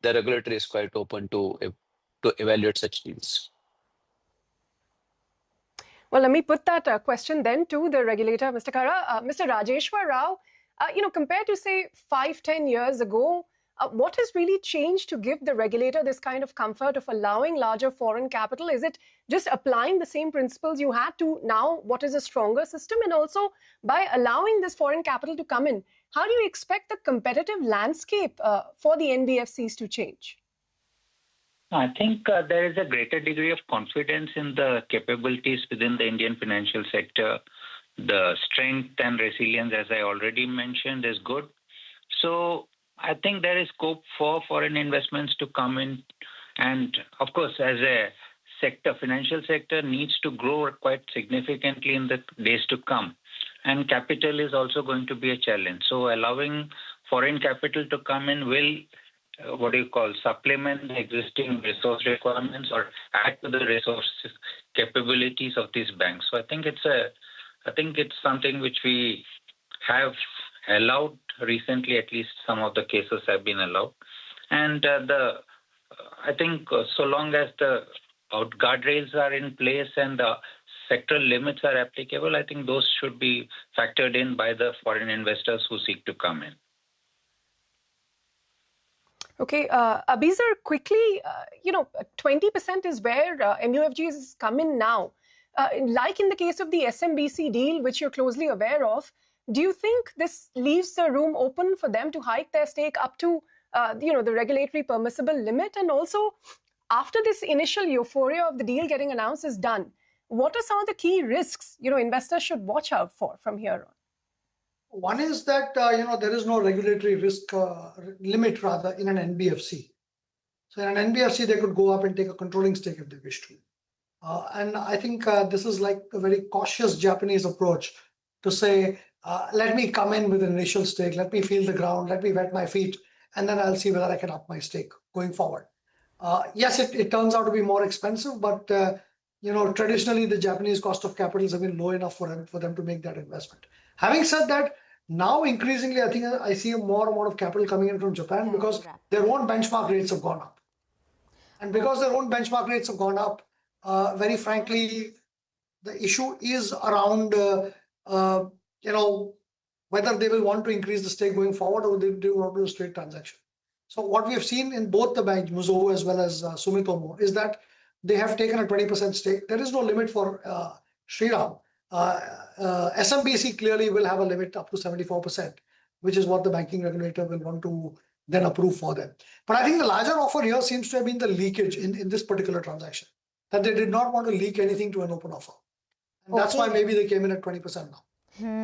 regulator is quite open to evaluate such deals.
Well, let me put that question then to the regulator, Mr. Khara. Mr. Rajeshwar Rao, compared to, say, 5-10 years ago, what has really changed to give the regulator this kind of comfort of allowing larger foreign capital? Is it just applying the same principles you had to now what is a stronger system? And also, by allowing this foreign capital to come in, how do you expect the competitive landscape for the NBFCs to change?
I think there is a greater degree of confidence in the capabilities within the Indian financial sector. The strength and resilience, as I already mentioned, is good. So I think there is scope for foreign investments to come in. And of course, as a sector, financial sector needs to grow quite significantly in the days to come. And capital is also going to be a challenge. So allowing foreign capital to come in will supplement the existing resource requirements or add to the resources capabilities of these banks. So I think it's something which we have allowed recently. At least some of the cases have been allowed, and I think so long as the guardrails are in place and the sectoral limits are applicable, I think those should be factored in by the foreign investors who seek to come in.
Okay, Abizar, quickly, 20% is where MUFGs come in now. Like in the case of the SMBC deal, which you're closely aware of, do you think this leaves the room open for them to hike their stake up to, the regulatory permissible limit? And also, after this initial euphoria of the deal getting announced is done, what are some of the key risks, investors should watch out for from here on?
One is that, there is no regulatory risk limit rather in an NBFC. So in an NBFC, they could go up and take a controlling stake if they wish to. And I think this is like a very cautious Japanese approach to say, let me come in with an initial stake, let me feel the ground, let me wet my feet, and then I'll see whether I can up my stake going forward. Yes, it turns out to be more expensive, but traditionally the Japanese cost of capital have been low enough for them to make that investment. Having said that, now increasingly, I think I see more amount of capital coming in from Japan because their own benchmark rates have gone up. And because their own benchmark rates have gone up, very frankly, the issue is around, whether they will want to increase the stake going forward or they want to do a straight transaction. So what we have seen in both the banks, Mizuho as well as Sumitomo, is that they have taken a 20% stake. There is no limit for Shriram. SMBC clearly will have a limit up to 74%, which is what the banking regulator will want to then approve for them. But I think the larger offer here seems to have been the leakage in this particular transaction, that they did not want to leak anything to an open offer. And that's why maybe they came in at 20% now.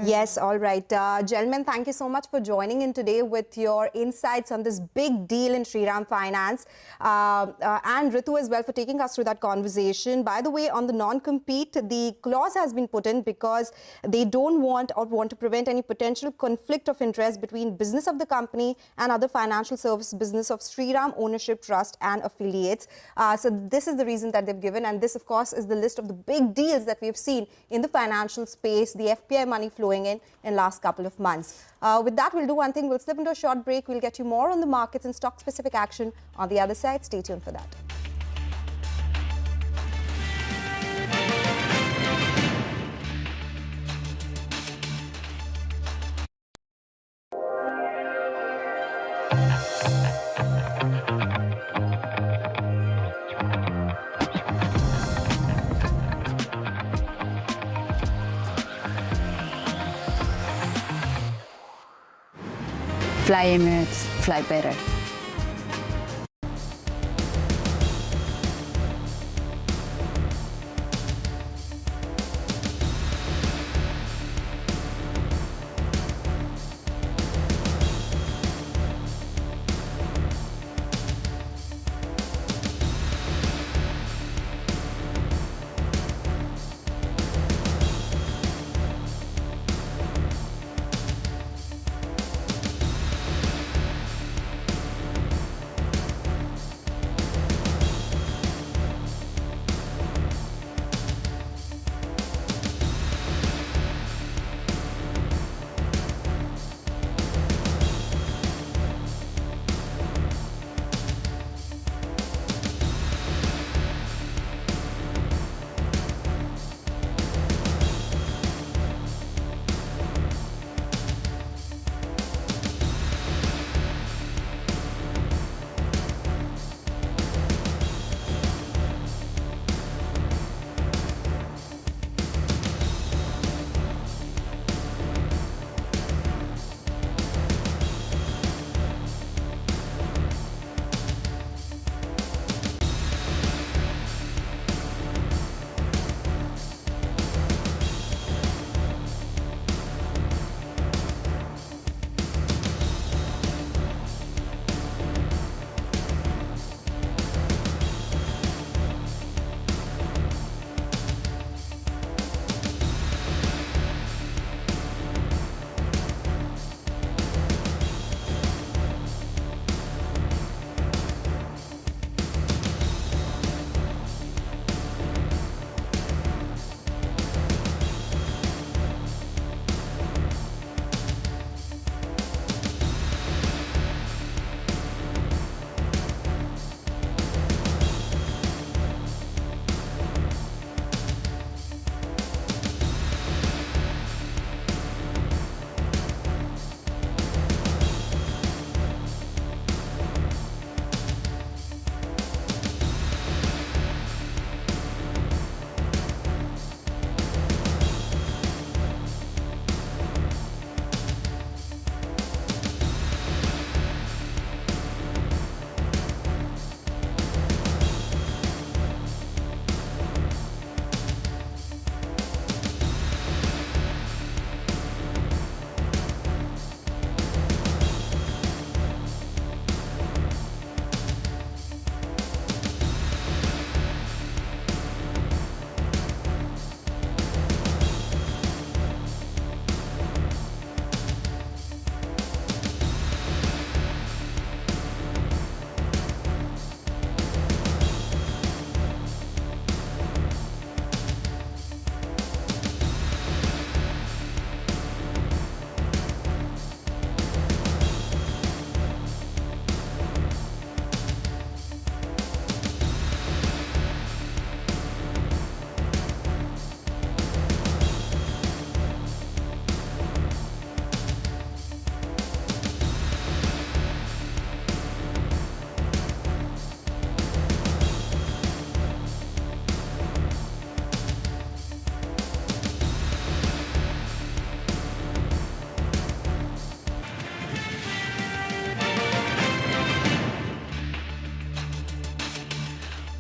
Yes, all right. Gentlemen, thank you so much for joining in today with your insights on this big deal in Shriram Finance. And Ritu as well for taking us through that conversation. By the way, on the non-compete, the clause has been put in because they don't want to prevent any potential conflict of interest between business of the company and other financial service business of Shriram Ownership Trust and affiliates. So this is the reason that they've given. And this, of course, is the list of the big deals that we've seen in the financial space, the FPI money flowing in last couple of months. With that, we'll do one thing. We'll slip into a short break. We'll get you more on the markets and stock-specific action on the other side. Stay tuned for that.
Fly Emirates, fly better.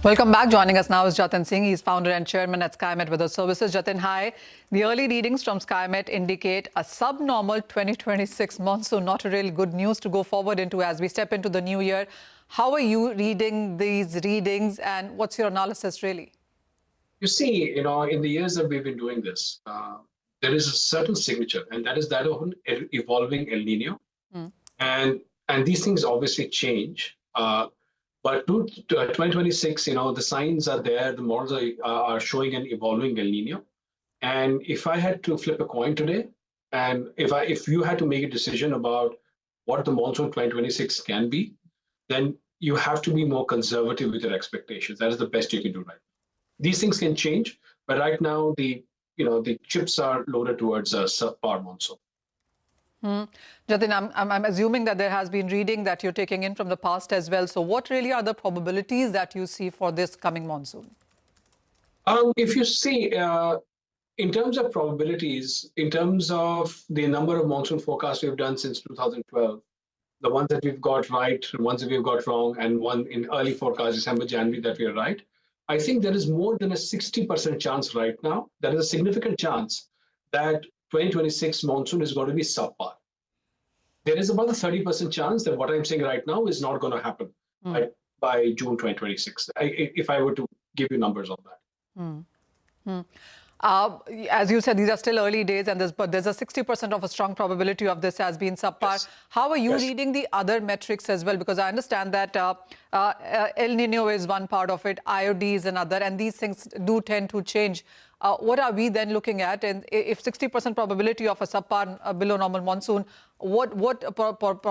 Welcome back. Joining us now is Jatin Singh. He's founder and chairman at SkyMet Weather Services. Jatin, hi. The early readings from SkyMet indicate a subnormal 2026 monsoon. Not a real good news to go forward into as we step into the new year. How are you reading these readings, and what's your analysis really?
You see, in the years that we've been doing this, there is a certain signature, and that is that of an evolving El Nino. And these things obviously change. But 2026, the signs are there. The models are showing an evolving El Nino. And if I had to flip a coin today, and if you had to make a decision about what the monsoon 2026 can be, then you have to be more conservative with your expectations. That is the best you can do right now. These things can change, but right now the chips are loaded towards a subpar monsoon.
Jatin, I'm assuming that there has been reading that you're taking in from the past as well. So what really are the probabilities that you see for this coming monsoon?
If you see, in terms of probabilities, in terms of the number of monsoon forecasts we've done since 2012, the ones that we've got right, the ones that we've got wrong, and one in early forecast, December, January, that we are right, I think there is more than a 60% chance right now. There is a significant chance that 2026 monsoon is going to be subpar. There is about a 30% chance that what I'm saying right now is not going to happen by June 2026, if I were to give you numbers on that.
As you said, these are still early days, but there's a 60% of a strong probability of this has been subpar. Yes. How are you reading the other metrics as well? Because I understand that El Nino is one part of it, IOD is another, and these things do tend to change. What are we then looking at? And if 60% probability of a subpar below normal monsoon, what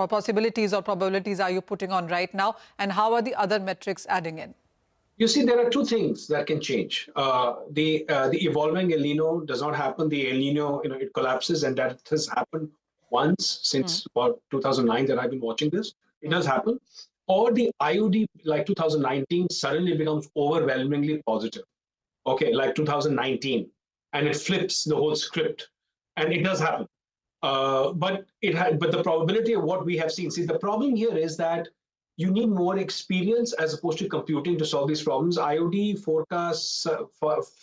possibilities or probabilities are you putting on right now? And how are the other metrics adding in?
You see, there are two things that can change. The evolving El Nino does not happen. The El Nino, it collapses, and that has happened once since about 2009 that I've been watching this. It does happen. Or the IOD, like 2019, suddenly becomes overwhelmingly positive. Okay, like 2019, and it flips the whole script, and it does happen. But the probability of what we have seen. See, the problem here is that you need more experience as opposed to computing to solve these problems. IOD forecasts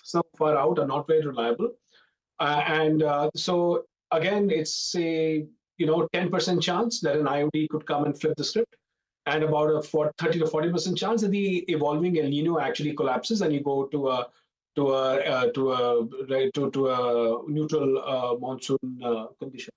so far out are not very reliable. So again, it's a 10% chance that an IOD could come and flip the script, and about a 30 to 40% chance that the evolving El Nino actually collapses and you go to a neutral monsoon condition.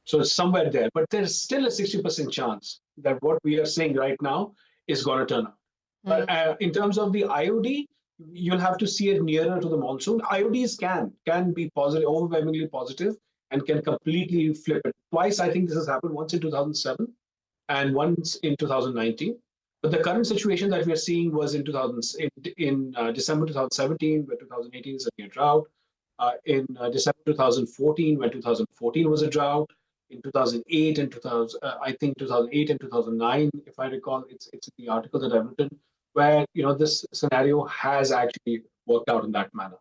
So it's somewhere there, but there's still a 60% chance that what we are saying right now is going to turn out. But in terms of the IOD, you'll have to see it nearer to the monsoon. IODs can be positive, overwhelmingly positive, and can completely flip it. Twice, I think this has happened, once in 2007 and once in 2019. But the current situation that we are seeing was in December 2017, where 2018 is a drought. In December 2014, when 2014 was a drought. In 2008 and 2008 and 2009, if I recall, it's in the article that I've written, where this scenario has actually worked out in that manner.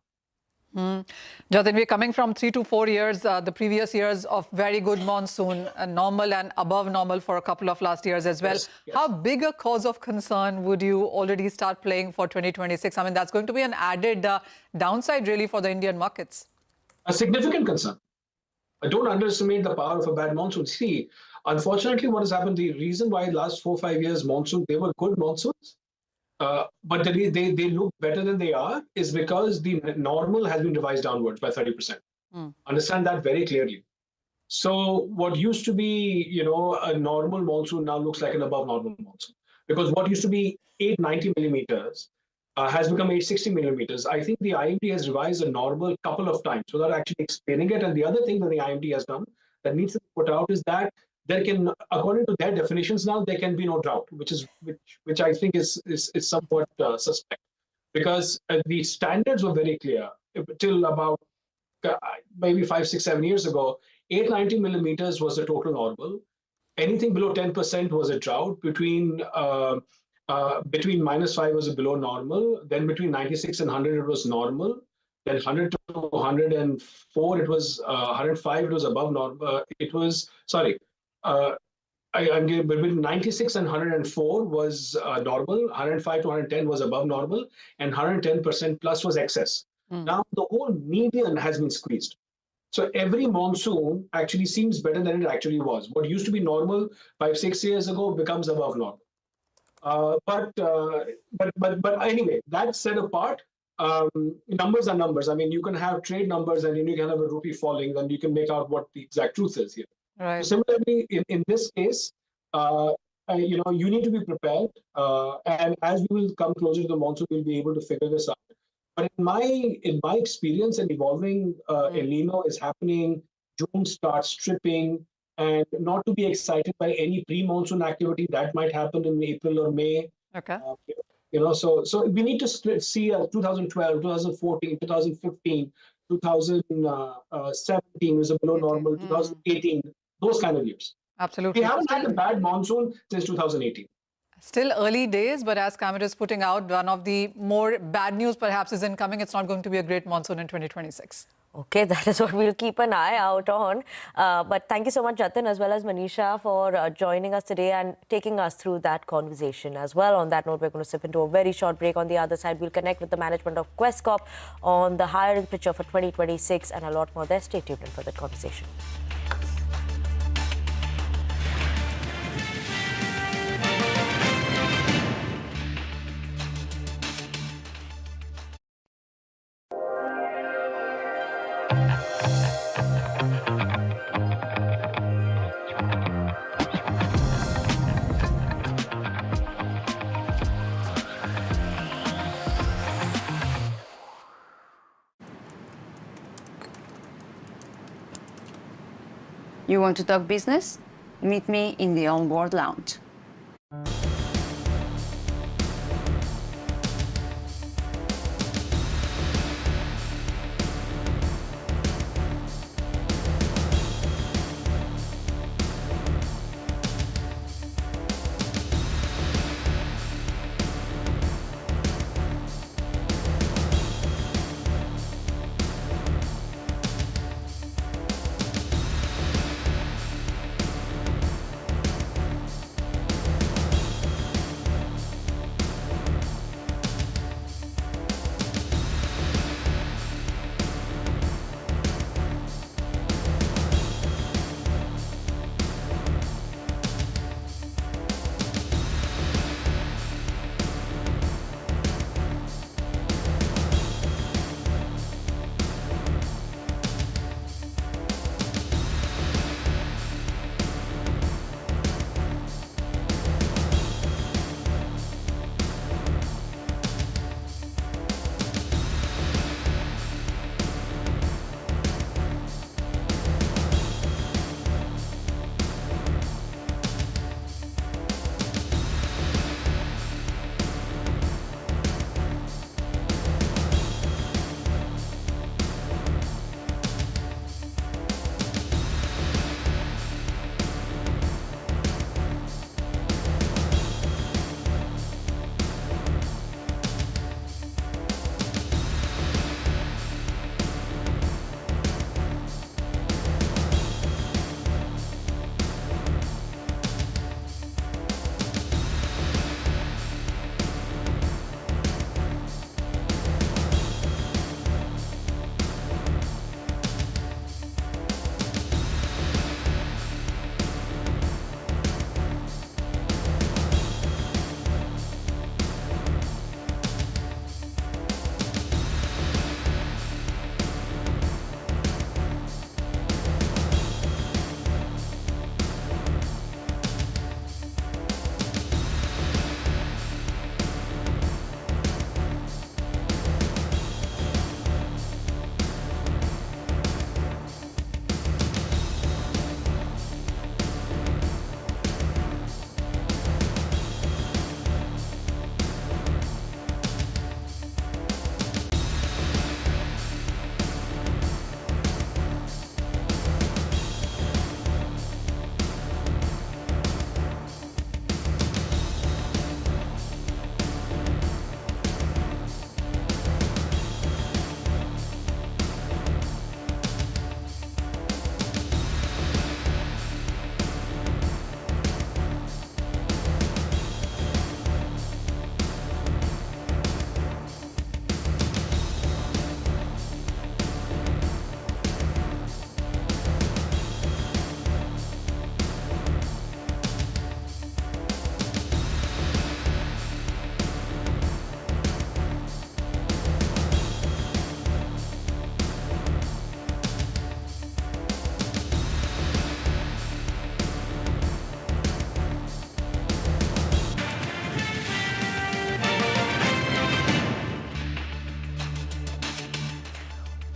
Jatin, we're coming from 3 to 4 years, the previous years of very good monsoon, normal and above normal for a couple of last years as well. Yes. How big a cause of concern would you already start playing for 2026? I mean, that's going to be an added downside really for the Indian markets.
A significant concern. Don't underestimate the power of a bad monsoon. See, unfortunately, what has happened, the reason why last 4 or 5 years monsoon, they were good monsoons, but they look better than they are, is because the normal has been revised downwards by 30%. Understand that very clearly. So what used to be, a normal monsoon now looks like an above normal monsoon. Because what used to be 890 millimeters has become 860 millimeters. I think the IMD has revised a normal couple of times without actually explaining it. And the other thing that the IMD has done that needs to be put out is that there can, according to their definitions now, there can be no drought, which I think is somewhat suspect, because the standards were very clear till about maybe 5, 6, 7 years ago. 890 millimeters was the total normal. Anything below 10% was a drought. Between -5 was below normal. Then between 96 and 100 it was normal. Then 100 to 104 it was 105 it was above normal. between 96 and 104 was normal, 105 to 110 was above normal, and 110% plus was excess. Now the whole median has been squeezed. So every monsoon actually seems better than it actually was. What used to be normal 5-6 years ago becomes above normal. But anyway, that set apart, numbers are numbers. I mean, you can have trade numbers and you can have a rupee falling, and you can make out what the exact truth is here.
Right.
So similarly, in this case, you need to be prepared, and as we will come closer to the monsoon, we'll be able to figure this out. But in my experience, an evolving El Nino is happening. June starts stripping, and not to be excited by any pre-monsoon activity that might happen in April or May.
Okay.
So we need to see 2012, 2014, 2015, 2017 was a below normal, 2018, those kind of years.
Absolutely.
We haven't had a bad monsoon since 2018.
Still early days, but as Cameron is putting out, one of the more bad news perhaps is incoming. It's not going to be a great monsoon in 2026.
Okay, that is what we'll keep an eye out on. But thank you so much, Jatin, as well as Manisha, for joining us today and taking us through that conversation as well. On that note, we're going to slip into a very short break. On the other side, we'll connect with the management of Quest Corp on the hiring picture for 2026 and a lot more there. Stay tuned for that conversation.
You want to talk business? Meet me in the on-board lounge.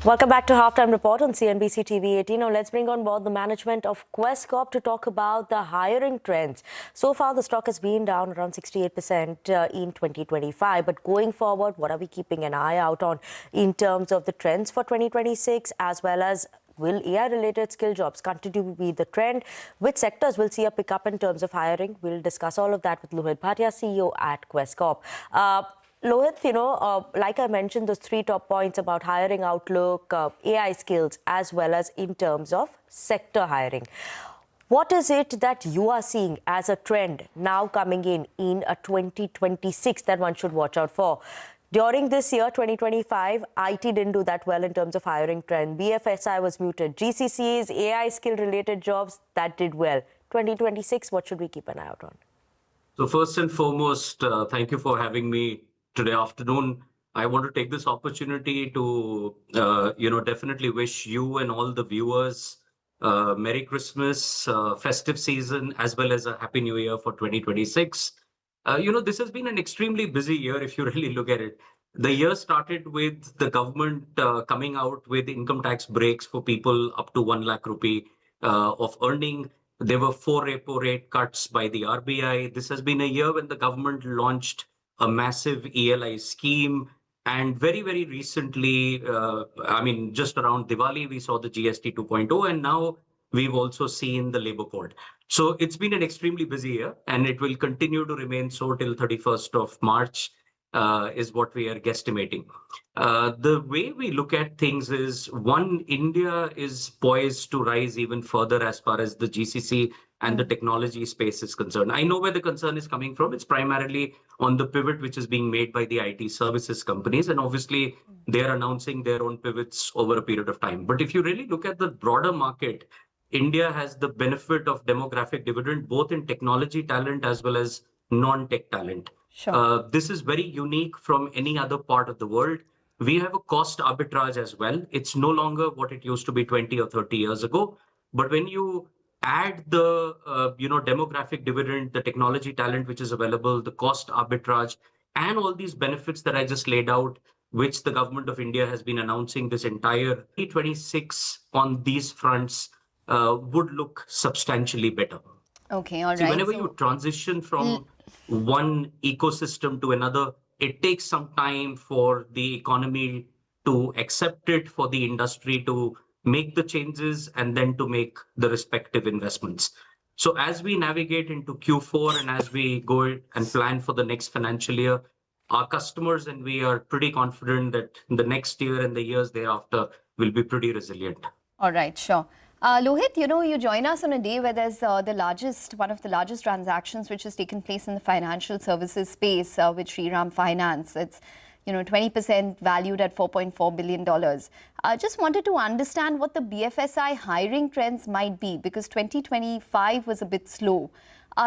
Welcome back to Halftime Report on CNBC TV18. Now let's bring on board the management of Quess Corp to talk about the hiring trends. So far, the stock has been down around 68% in 2025. But going forward, what are we keeping an eye out on in terms of the trends for 2026, as well as will AI-related skill jobs continue to be the trend? Which sectors will see a pickup in terms of hiring? We'll discuss all of that with Lohit Bhatia, CEO at Quess Corp. Lohit, like I mentioned, those three top points about hiring outlook, AI skills, as well as in terms of sector hiring. What is it that you are seeing as a trend now coming in a 2026 that one should watch out for? During this year, 2025, IT didn't do that well in terms of hiring trend. BFSI was muted. GCCs, AI skill-related jobs, that did well. 2026, what should we keep an eye out on?
So first and foremost, thank you for having me today afternoon. I want to take this opportunity to, definitely wish you and all the viewers Merry Christmas, festive season, as well as a Happy New Year for 2026. This has been an extremely busy year if you really look at it. The year started with the government coming out with income tax breaks for people up to 1 lakh rupee of earning. There were 4 repo rate cuts by the RBI. This has been a year when the government launched a massive ELI scheme. And very, very recently, just around Diwali, we saw the GST 2.0, and now we've also seen the labor code. So it's been an extremely busy year, and it will continue to remain so till 31st of March. Is what we are guesstimating. The way we look at things is, one, India is poised to rise even further as far as the GCC and the technology space is concerned. I know where the concern is coming from. It's primarily on the pivot which is being made by the IT services companies. And obviously, they're announcing their own pivots over a period of time. But if you really look at the broader market, India has the benefit of demographic dividend, both in technology talent as well as non-tech talent.
Sure.
This is very unique from any other part of the world. We have a cost arbitrage as well. It's no longer what it used to be 20 or 30 years ago. But when you add the demographic dividend, the technology talent which is available, the cost arbitrage, and all these benefits that I just laid out, which the government of India has been announcing this entire 2026 on these fronts, would look substantially better.
Okay, all right.
See, whenever you transition from one ecosystem to another, it takes some time for the economy to accept it, for the industry to make the changes, and then to make the respective investments. So as we navigate into Q4 and as we go and plan for the next financial year, our customers and we are pretty confident that the next year and the years thereafter will be pretty resilient.
All right, sure. Lohit, you join us on a day where there's one of the largest transactions which has taken place in the financial services space with Shriram Finance. It's 20% valued at $4.4 billion. Just wanted to understand what the BFSI hiring trends might be, because 2025 was a bit slow.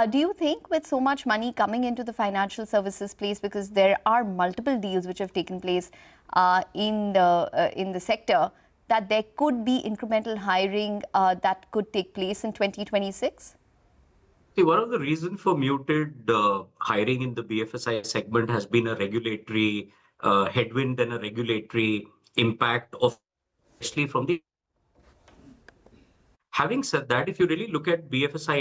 Do you think with so much money coming into the financial services place, because there are multiple deals which have taken place in the sector, that there could be incremental hiring that could take place in 2026?
See, one of the reasons for muted hiring in the BFSI segment has been a regulatory headwind and a regulatory impact of, especially from the. Having said that, if you really look at BFSI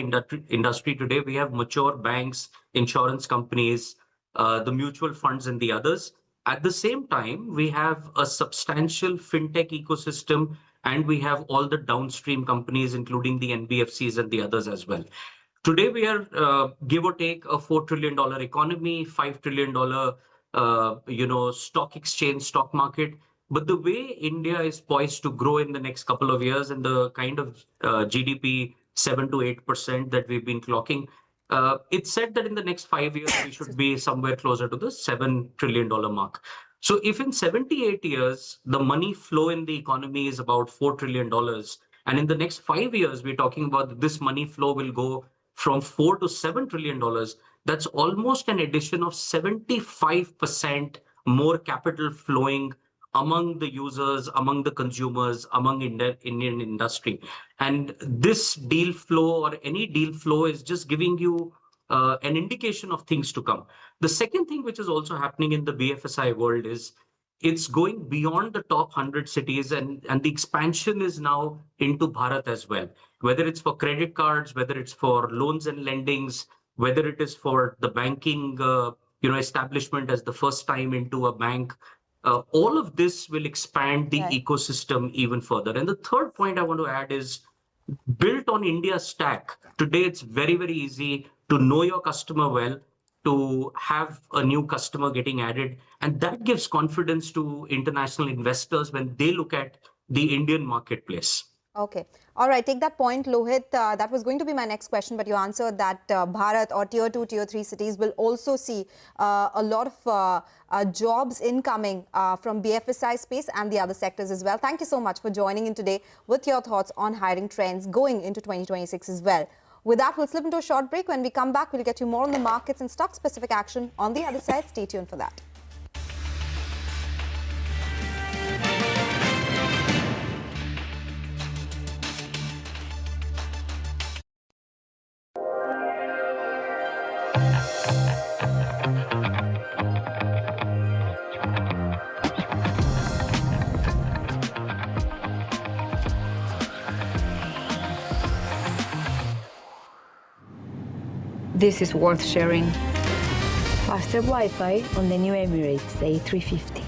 industry today, we have mature banks, insurance companies, the mutual funds and the others. At the same time, we have a substantial fintech ecosystem, and we have all the downstream companies, including the NBFCs and the others as well. Today, we are, give or take, a $4 trillion economy, $5 trillion, stock exchange, stock market. But the way India is poised to grow in the next couple of years and the kind of GDP 7 to 8% that we've been clocking, it's said that in the next 5 years, we should be somewhere closer to the $7 trillion mark. So if in 78 years, the money flow in the economy is about $4 trillion, and in the next 5 years, we're talking about this money flow will go from $4 to $7 trillion, that's almost an addition of 75% more capital flowing among the users, among the consumers, among Indian industry. And this deal flow or any deal flow is just giving you an indication of things to come. The second thing which is also happening in the BFSI world is it's going beyond the top 100 cities, and the expansion is now into Bharat as well. Whether it's for credit cards, whether it's for loans and lendings, whether it is for the banking, establishment as the first time into a bank, all of this will expand the ecosystem even further. And the third point I want to add is built on India stack. Today, it's very, very easy to know your customer well, to have a new customer getting added. And that gives confidence to international investors when they look at the Indian marketplace.
Okay. All right. Take that point, Lohit. That was going to be my next question, but you answered that Bharat or tier 2, tier 3 cities will also see a lot of jobs incoming from BFSI space and the other sectors as well. Thank you so much for joining in today with your thoughts on hiring trends going into 2026 as well. With that, we'll slip into a short break. When we come back, we'll get you more on the markets and stock-specific action on the other side. Stay tuned for that.
This is worth sharing. Faster Wi-Fi on the new Emirates A350.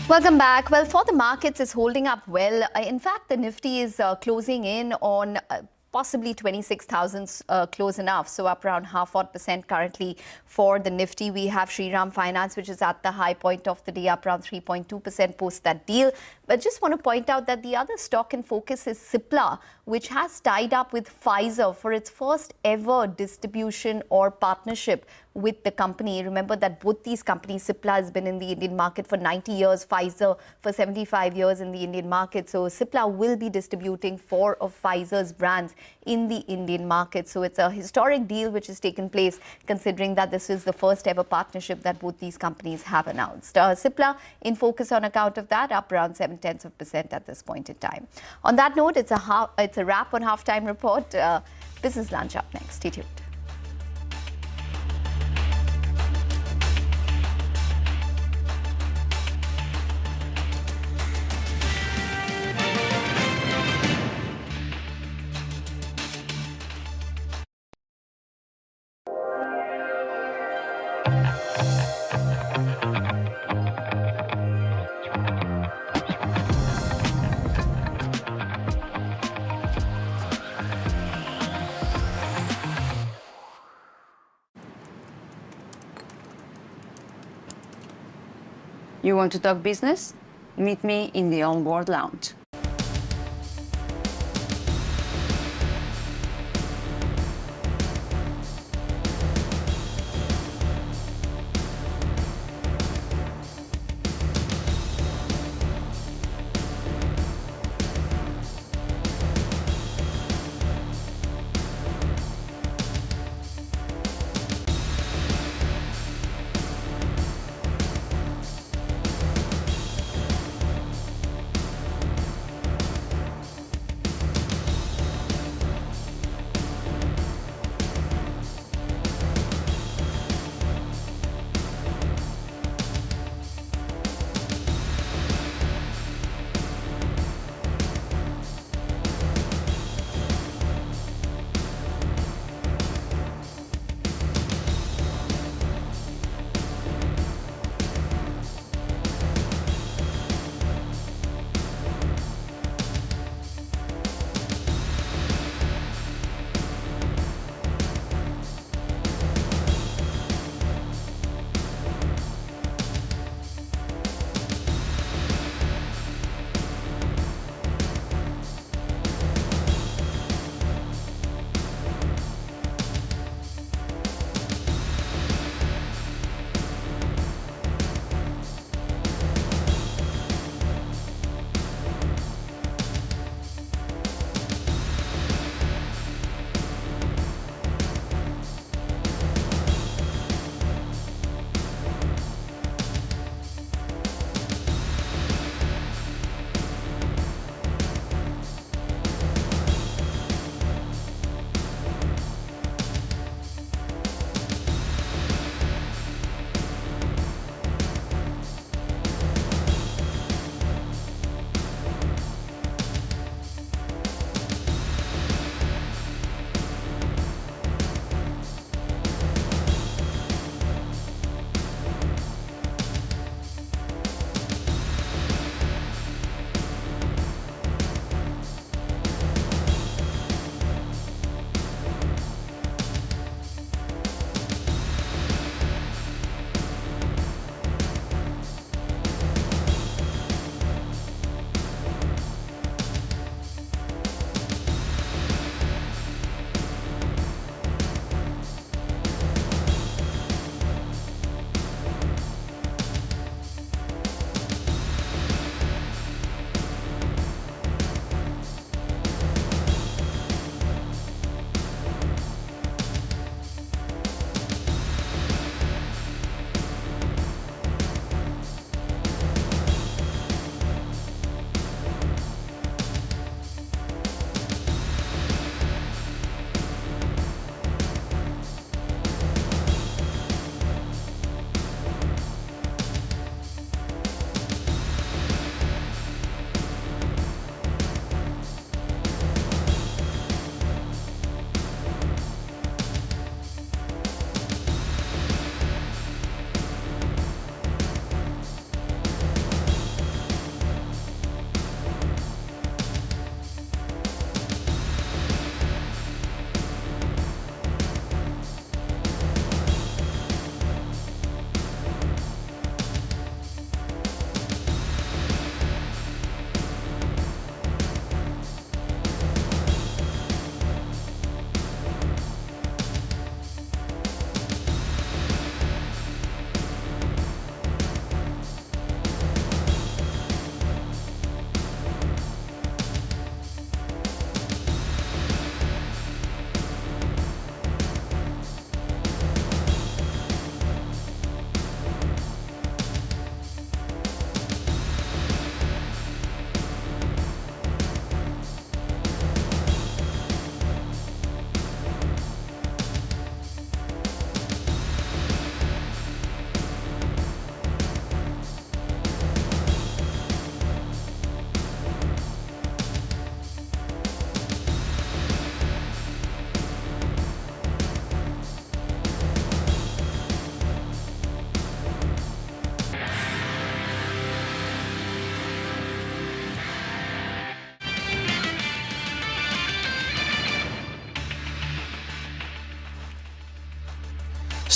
Welcome back. Well, for the markets, it's holding up well. In fact, the Nifty is closing in on possibly 26,000 close enough. So up around 0.5% currently for the Nifty. We have Shriram Finance, which is at the high point of the day, up around 3.2% post that deal. But just want to point out that the other stock in focus is Cipla, which has tied up with Pfizer for its first ever distribution or partnership with the company. Remember that both these companies, Cipla has been in the Indian market for 90 years, Pfizer for 75 years in the Indian market. So Cipla will be distributing 4 of Pfizer's brands in the Indian market. So it's a historic deal which has taken place, considering that this is the first ever partnership that both these companies have announced. Cipla in focus on account of that, up around 0.7% at this point in time. On that note, it's a wrap on halftime report. Business lunch up next. Stay tuned.
You want to talk business? Meet me in the on-board lounge.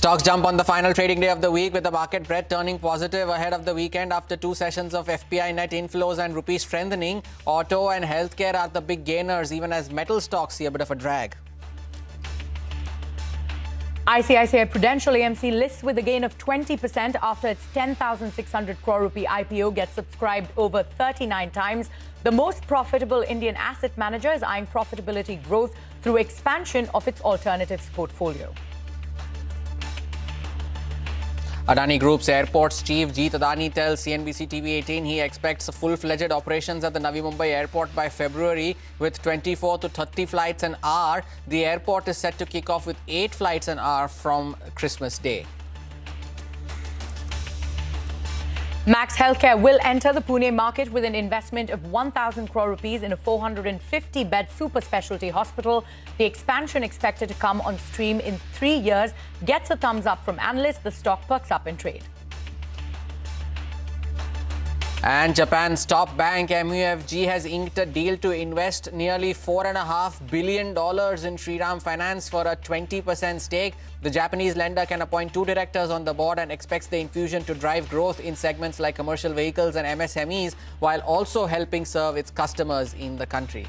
Stocks jump on the final trading day of the week with the market breadth turning positive ahead of the weekend after 2 sessions of FPI net inflows and rupee strengthening. Auto and healthcare are the big gainers, even as metal stocks see a bit of a drag.
ICICI Prudential AMC lists with a gain of 20% after its 10,600 crore rupee IPO gets subscribed over 39 times. The most profitable Indian asset manager is eyeing profitability growth through expansion of its alternatives portfolio.
Adani Group's airports chief Jeet Adani tells CNBC-TV18 he expects full-fledged operations at the Navi Mumbai airport by February with 24 to 30 flights an hour. The airport is set to kick off with 8 flights an hour from Christmas Day.
Max Healthcare will enter the Pune market with an investment of 1,000 crore rupees in a 450-bed super specialty hospital. The expansion, expected to come on stream in 3 years, gets a thumbs up from analysts. The stock perks up in trade.
And Japan's top bank, MUFG, has inked a deal to invest nearly $4.5 billion in Shriram Finance for a 20% stake. The Japanese lender can appoint 2 directors on the board and expects the infusion to drive growth in segments like commercial vehicles and MSMEs, while also helping serve its customers in the country.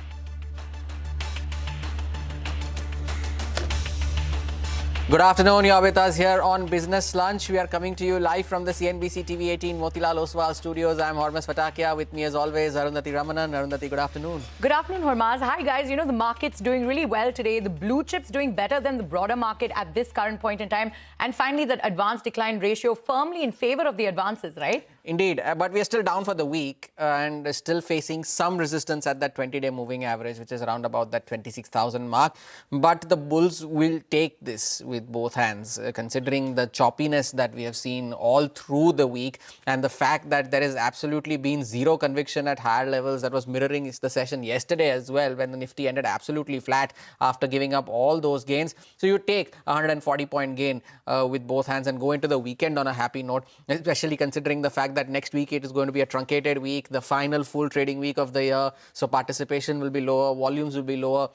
Good afternoon, you're with us here on Business Lunch. We are coming to you live from the CNBC-TV18 Motilal Oswal studios. I'm Hormaz Fatakia. With me as always, Arundhati Ramanan. Arundhati, good afternoon.
Good afternoon, Hormaz. Hi guys, you know, the market's doing really well today. The blue chips doing better than the broader market at this current point in time. And finally, that advance decline ratio firmly in favor of the advances, right?
Indeed, but we are still down for the week and still facing some resistance at that 20-day moving average, which is around about that 26,000 mark. But the bulls will take this with both hands, considering the choppiness that we have seen all through the week and the fact that there has absolutely been zero conviction at higher levels. That was mirroring the session yesterday as well, when the Nifty ended absolutely flat after giving up all those gains. So you take a 140-point gain with both hands and go into the weekend on a happy note, especially considering the fact that next week it is going to be a truncated week, the final full trading week of the year. So participation will be lower, volumes will be lower.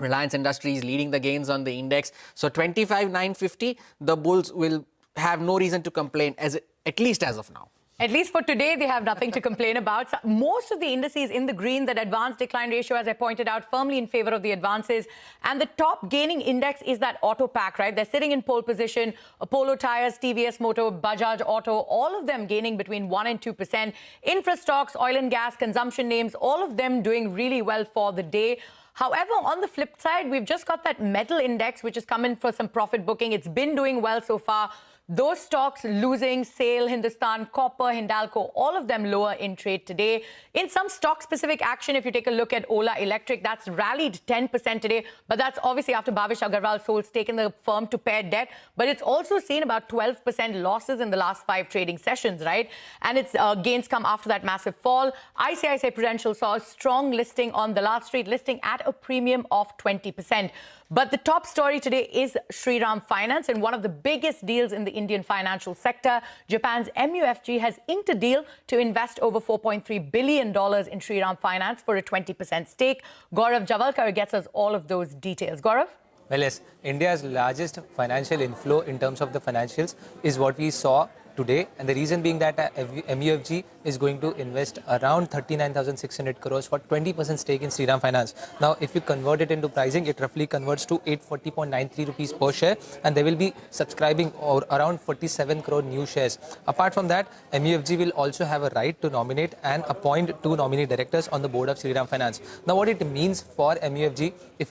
Reliance Industries leading the gains on the index. So 25,950, the bulls will have no reason to complain, at least as of now.
At least for today, they have nothing to complain about. So most of the indices in the green, that advance decline ratio, as I pointed out, firmly in favor of the advances. And the top gaining index is that auto pack, right? They're sitting in pole position. Apollo Tyres, TVS Motor, Bajaj Auto, all of them gaining between 1% and 2%. Infra stocks, oil and gas, consumption names, all of them doing really well for the day. However, on the flip side, we've just got that metal index, which is coming for some profit booking. It's been doing well so far. Those stocks losing, SAIL, Hindustan, Copper, Hindalco, all of them lower in trade today. In some stock-specific action, if you take a look at Ola Electric, that's rallied 10% today. But that's obviously after Bhavish Agarwal sold stake in the firm to pare debt. But it's also seen about 12% losses in the last 5 trading sessions, right? And its gains come after that massive fall. ICICI Prudential saw a strong listing on the last street, listing at a premium of 20%. But the top story today is Shriram Finance, and one of the biggest deals in the Indian financial sector. Japan's MUFG has inked a deal to invest over $4.3 billion in Shriram Finance for a 20% stake. Gaurav Javalkar gets us all of those details. Gaurav?
Well, yes, India's largest financial inflow in terms of the financials is what we saw today, and the reason being that MUFG is going to invest around 39,600 crores for 20% stake in Shriram Finance. Now, if you convert it into pricing, it roughly converts to 840.93 rupees per share, and they will be subscribing around 47 crore new shares. Apart from that, MUFG will also have a right to nominate and appoint 2 nominee directors on the board of Shriram Finance. Now, what it means for MUFG, if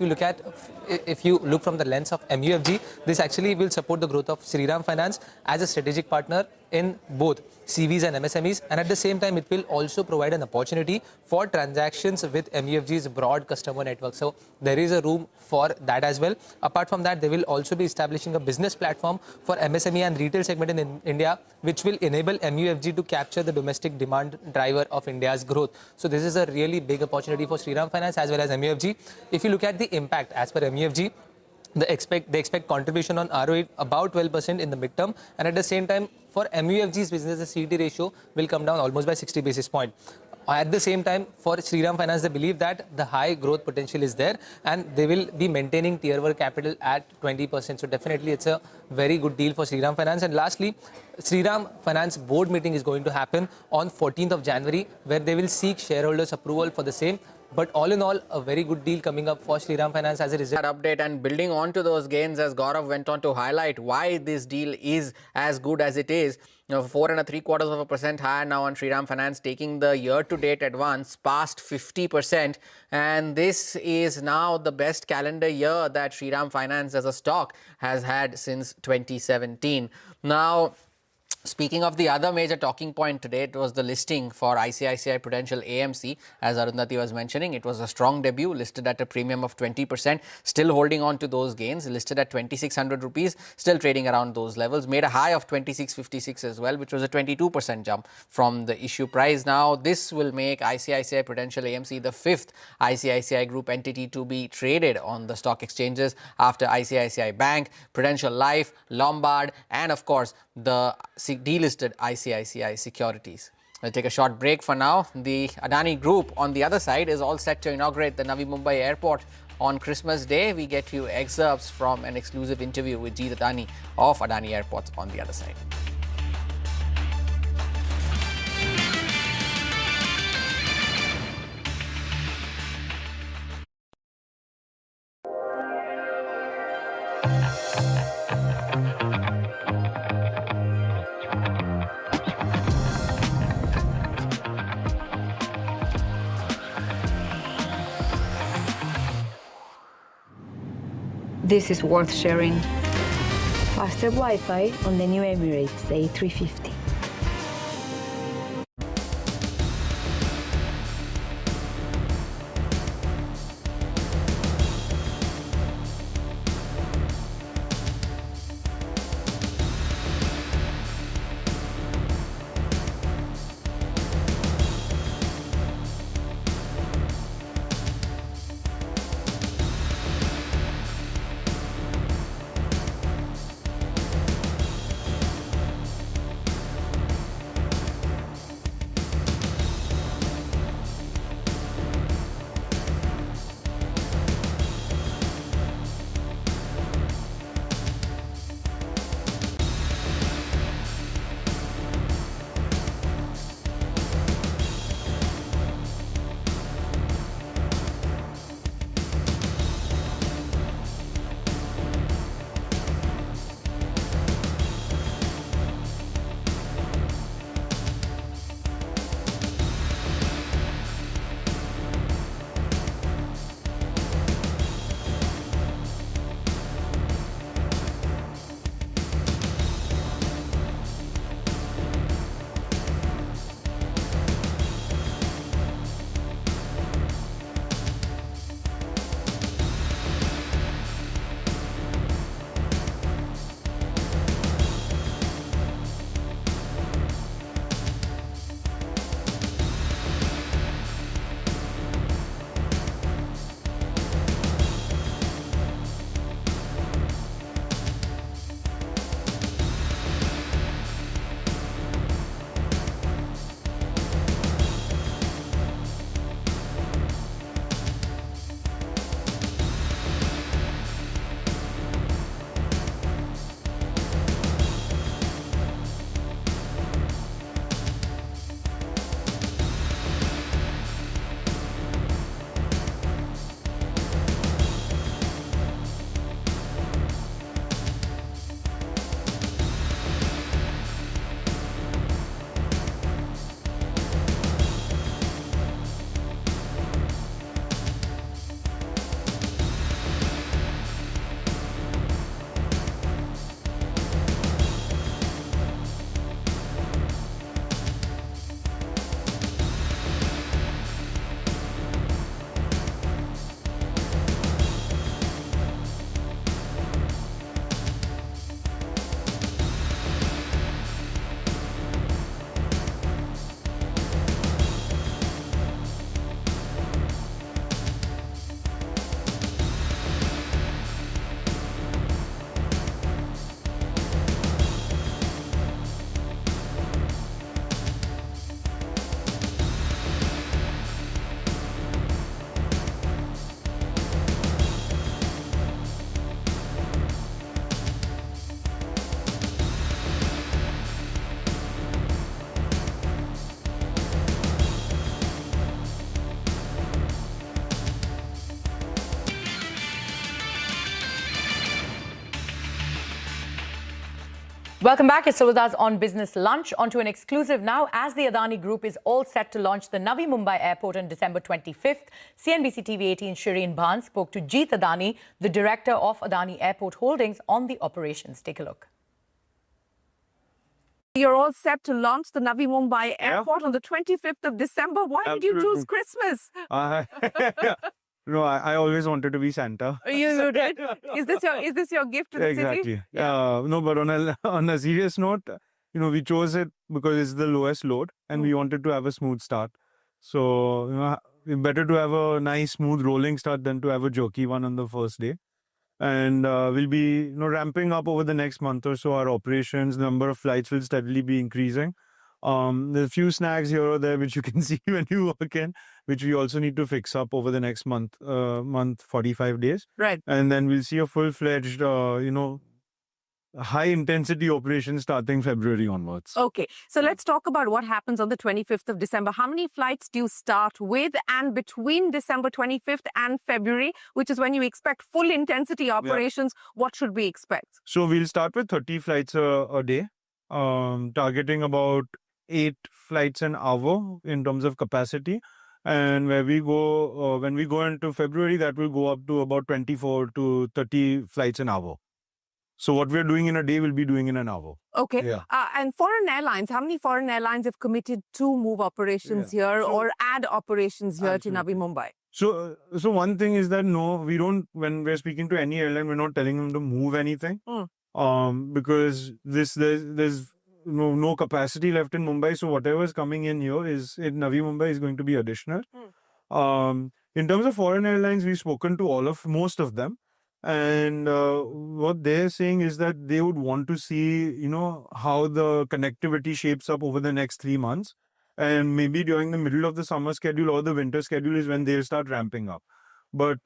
you look from the lens of MUFG, this actually will support the growth of Shriram Finance as a strategic partner in both CVs and MSMEs, and at the same time it will also provide an opportunity for transactions with MUFG's broad customer network. So there is a room for that as well. Apart from that, they will also be establishing a business platform for MSME and retail segment in India, which will enable MUFG to capture the domestic demand driver of India's growth. So this is a really big opportunity for Shriram Finance as well as MUFG. If you look at the impact as per MUFG, they expect contribution on ROE about 12% in the midterm, and at the same time for MUFG's business, the CET ratio will come down almost by 60 basis points. At the same time, for Shriram Finance, they believe that the high growth potential is there and they will be maintaining tier 1 capital at 20%. So definitely it's a very good deal for Shriram Finance. And lastly, Shriram Finance board meeting is going to happen on 14th of January, where they will seek shareholders' approval for the same. But all in all, a very good deal coming up for Shriram Finance as a result.
That update, and building on to those gains, as Gaurav went on to highlight why this deal is as good as it is. 4.75% higher now on Shriram Finance, taking the year-to-date advance past 50%. And this is now the best calendar year that Shriram Finance as a stock has had since 2017. Now, speaking of the other major talking point today, it was the listing for ICICI Prudential AMC. As Arundhati was mentioning, it was a strong debut, listed at a premium of 20%, still holding on to those gains, listed at 2,600 rupees, still trading around those levels, made a high of 2,656 as well, which was a 22% jump from the issue price. Now, this will make ICICI Prudential AMC the 5th ICICI Group entity to be traded on the stock exchanges after ICICI Bank, Prudential Life, Lombard, and of course, the delisted ICICI Securities. We'll take a short break for now. The Adani Group on the other side is all set to inaugurate the Navi Mumbai airport on Christmas Day. We get you excerpts from an exclusive interview with Jeet Adani of Adani Airports on the other side.
This is worth sharing. Faster Wi-Fi on the new Emirates A350.
Welcome back. It's still with us on Business Lunch. On to an exclusive now, as the Adani Group is all set to launch the Navi Mumbai airport on December 25th. CNBC-TV18 Shireen Bhan spoke to Jeet Adani, the director of Adani Airport Holdings, on the operations. Take a look.
You're all set to launch the Navi Mumbai airport on the 25th of December. Why did you choose Christmas?
No, I always wanted to be Santa.
You did? Is this your gift to the city?
Exactly. No, but on a serious note, we chose it because it's the lowest load and we wanted to have a smooth start. So, better to have a nice, smooth rolling start than to have a jerky one on the first day. And we'll be ramping up over the next month or so. Our operations, the number of flights will steadily be increasing. There's a few snags here or there which you can see when you walk in, which we also need to fix up over the next month, 45 days.
Right.
And then we'll see a full-fledged, high-intensity operation starting February onwards.
Okay. So let's talk about what happens on the 25th of December. How many flights do you start with? And between December 25th and February, which is when you expect full-intensity operations, what should we expect?
So we'll start with 30 flights a day, targeting about 8 flights an hour in terms of capacity, and when we go into February, that will go up to about 24 to 30 flights an hour. So what we're doing in a day, we'll be doing in an hour.
Okay.
Yeah.
And foreign airlines, how many foreign airlines have committed to move operations here or add operations here to Navi Mumbai?
So one thing is that no, we don't. When we're speaking to any airline, we're not telling them to move anything, because there's no capacity left in Mumbai. So whatever is coming in here is in Navi Mumbai is going to be additional. In terms of foreign airlines, we've spoken to most of them. And what they're saying is that they would want to see, how the connectivity shapes up over the next 3 months. And maybe during the middle of the summer schedule or the winter schedule is when they'll start ramping up. But,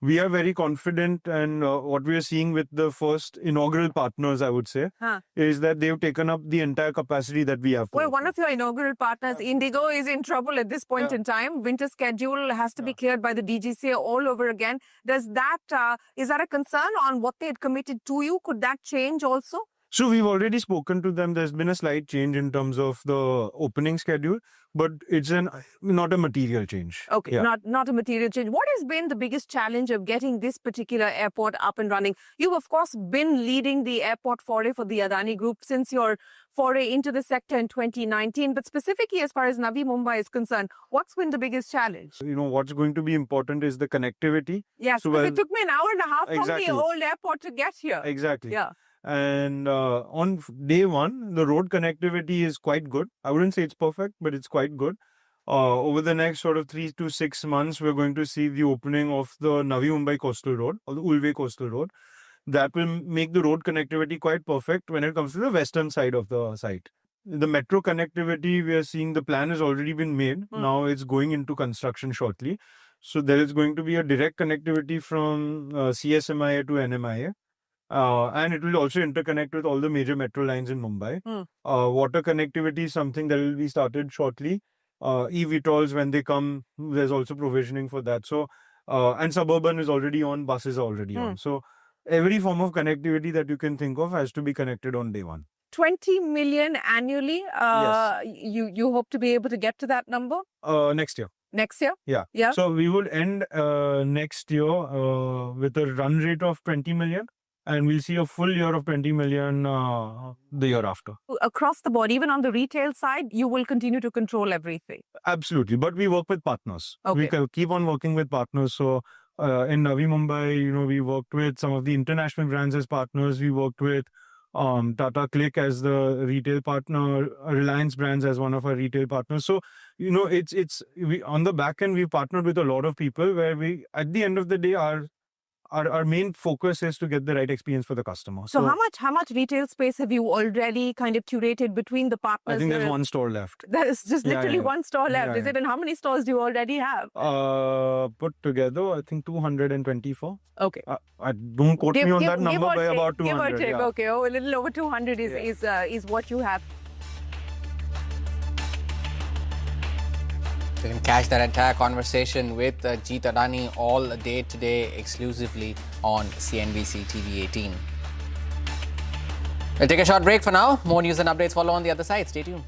we are very confident, and what we are seeing with the first inaugural partners, I would say, is that they've taken up the entire capacity that we have.
Well, one of your inaugural partners, Indigo, is in trouble at this point in time. Winter schedule has to be cleared by the DGCA all over again. Is that a concern on what they had committed to you? Could that change also?
So we've already spoken to them. There's been a slight change in terms of the opening schedule, but it's not a material change.
Okay, not a material change. What has been the biggest challenge of getting this particular airport up and running? You've, of course, been leading the airport foray for the Adani Group since your foray into the sector in 2019. But specifically, as far as Navi Mumbai is concerned, what's been the biggest challenge?
What's going to be important is the connectivity.
Yes, because it took me an hour and a half from the old airport to get here.
Exactly.
Yeah.
And on day one, the road connectivity is quite good. I wouldn't say it's perfect, but it's quite good. Over the next sort of 3 to 6 months, we're going to see the opening of the Navi Mumbai Coastal Road, or the Ulve Coastal Road. That will make the road connectivity quite perfect when it comes to the western side of the site. The metro connectivity, we are seeing the plan has already been made. Now it's going into construction shortly. So there is going to be a direct connectivity from CSMIA to NMIA. And it will also interconnect with all the major metro lines in Mumbai. Water connectivity is something that will be started shortly. eVTOLs, when they come, there's also provisioning for that. So, and suburban is already on, buses are already on. So, every form of connectivity that you can think of has to be connected on day one.
20 million annually.
Yes.
You hope to be able to get to that number?
Next year.
Next year?
Yeah. So, we would end next year with a run rate of 20 million. And we'll see a full year of 20 million the year after.
Across the board, even on the retail side, you will continue to control everything.
Absolutely. But we work with partners.
Okay.
We can keep on working with partners. So in Navi Mumbai, we worked with some of the international brands as partners. We worked with Tata Click as the retail partner, Reliance Brands as one of our retail partners. So, we on the back end, we've partnered with a lot of people where we, at the end of the day, our main focus is to get the right experience for the customer.
So how much retail space have you already kind of curated between the partners?
I think there's one store left.
There's just literally one store left, is it? And how many stores do you already have?
Put together, I think 224.
Okay.
Don't quote me on that number, by about 200.
Give or take, okay. A little over 200 is what you have.
You can catch that entire conversation with Jeet Adani all day today exclusively on CNBC-TV18. We'll take a short break for now. More news and updates follow on the other side. Stay tuned.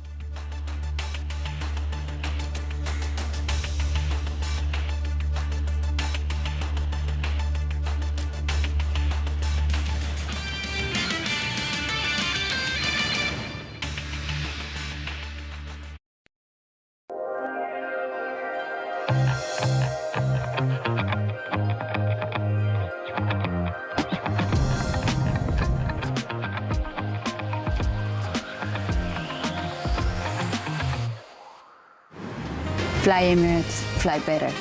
Fly Emirates, fly better.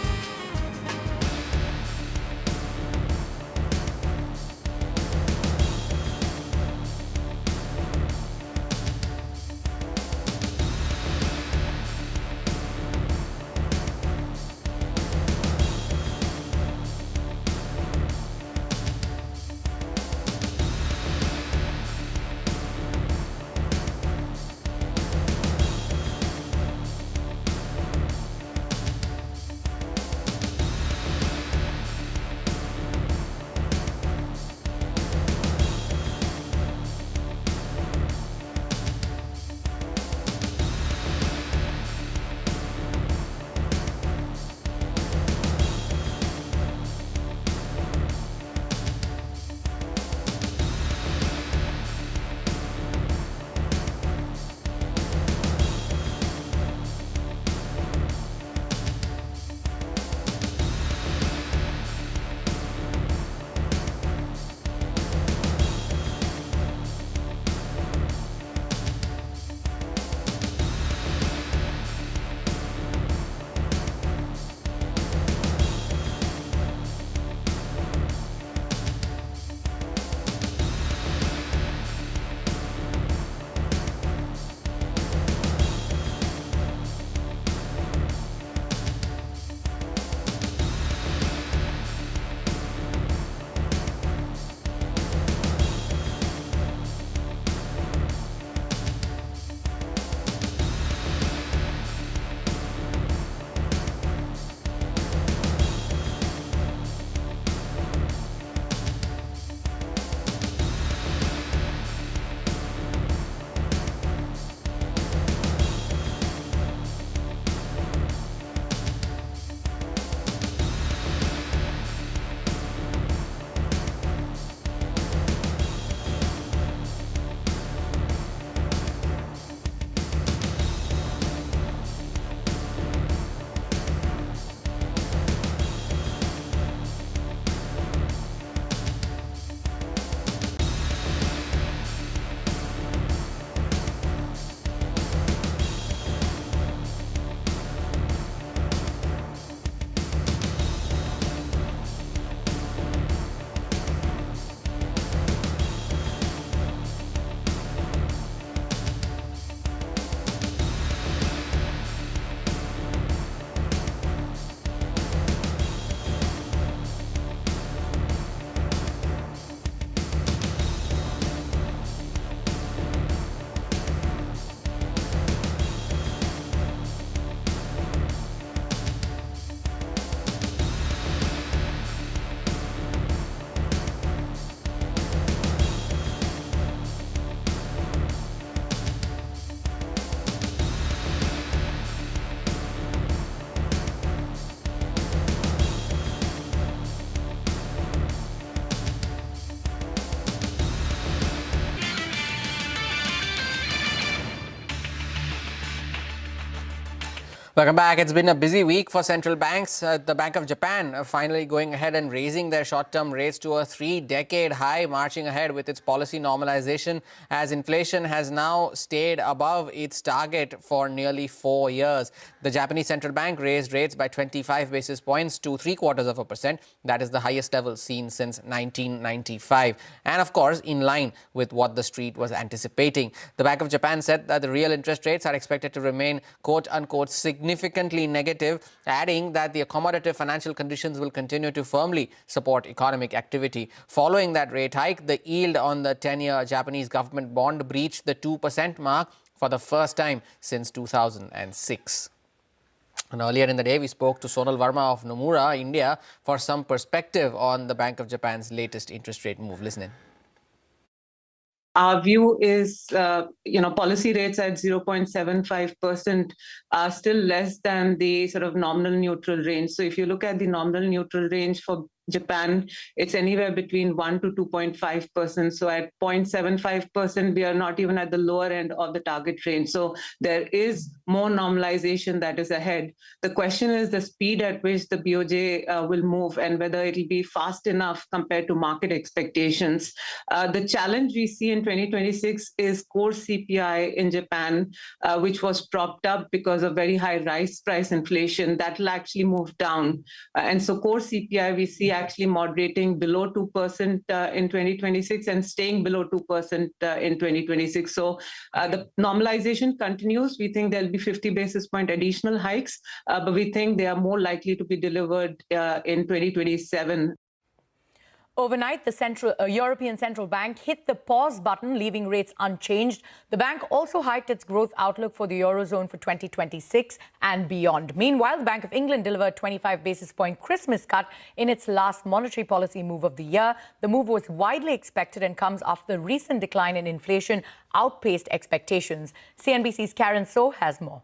Welcome back. It's been a busy week for central banks. The Bank of Japan finally going ahead and raising their short-term rates to a 3-decade high, marching ahead with its policy normalization as inflation has now stayed above its target for nearly 4 years. The Japanese central bank raised rates by 25 basis points to 0.75%. That is the highest level seen since 1995. And of course, in line with what the street was anticipating. The Bank of Japan said that the real interest rates are expected to remain quote-unquote significantly negative, adding that the accommodative financial conditions will continue to firmly support economic activity. Following that rate hike, the yield on the 10-year Japanese government bond breached the 2% mark for the first time since 2006. And earlier in the day, we spoke to Sonal Verma of Nomura, India, for some perspective on the Bank of Japan's latest interest rate move. Listen in.
our view is, policy rates at 0.75% are still less than the sort of nominal neutral range. So if you look at the nominal neutral range for Japan, it's anywhere between 1 to 2.5%. So at 0.75%, we are not even at the lower end of the target range. So there is more normalization that is ahead. The question is the speed at which the BOJ will move and whether it will be fast enough compared to market expectations. The challenge we see in 2026 is core CPI in Japan, which was propped up because of very high rice price inflation. That will actually move down. And so core CPI we see actually moderating below 2% in 2026 and staying below 2% in 2026. So the normalization continues. We think there'll be 50 basis point additional hikes, but we think they are more likely to be delivered in 2027.
Overnight, the European Central Bank hit the pause button, leaving rates unchanged. The bank also hiked its growth outlook for the Eurozone for 2026 and beyond. Meanwhile, the Bank of England delivered 25 basis point Christmas cut in its last monetary policy move of the year. The move was widely expected and comes after the recent decline in inflation outpaced expectations. CNBC's Karen So has more.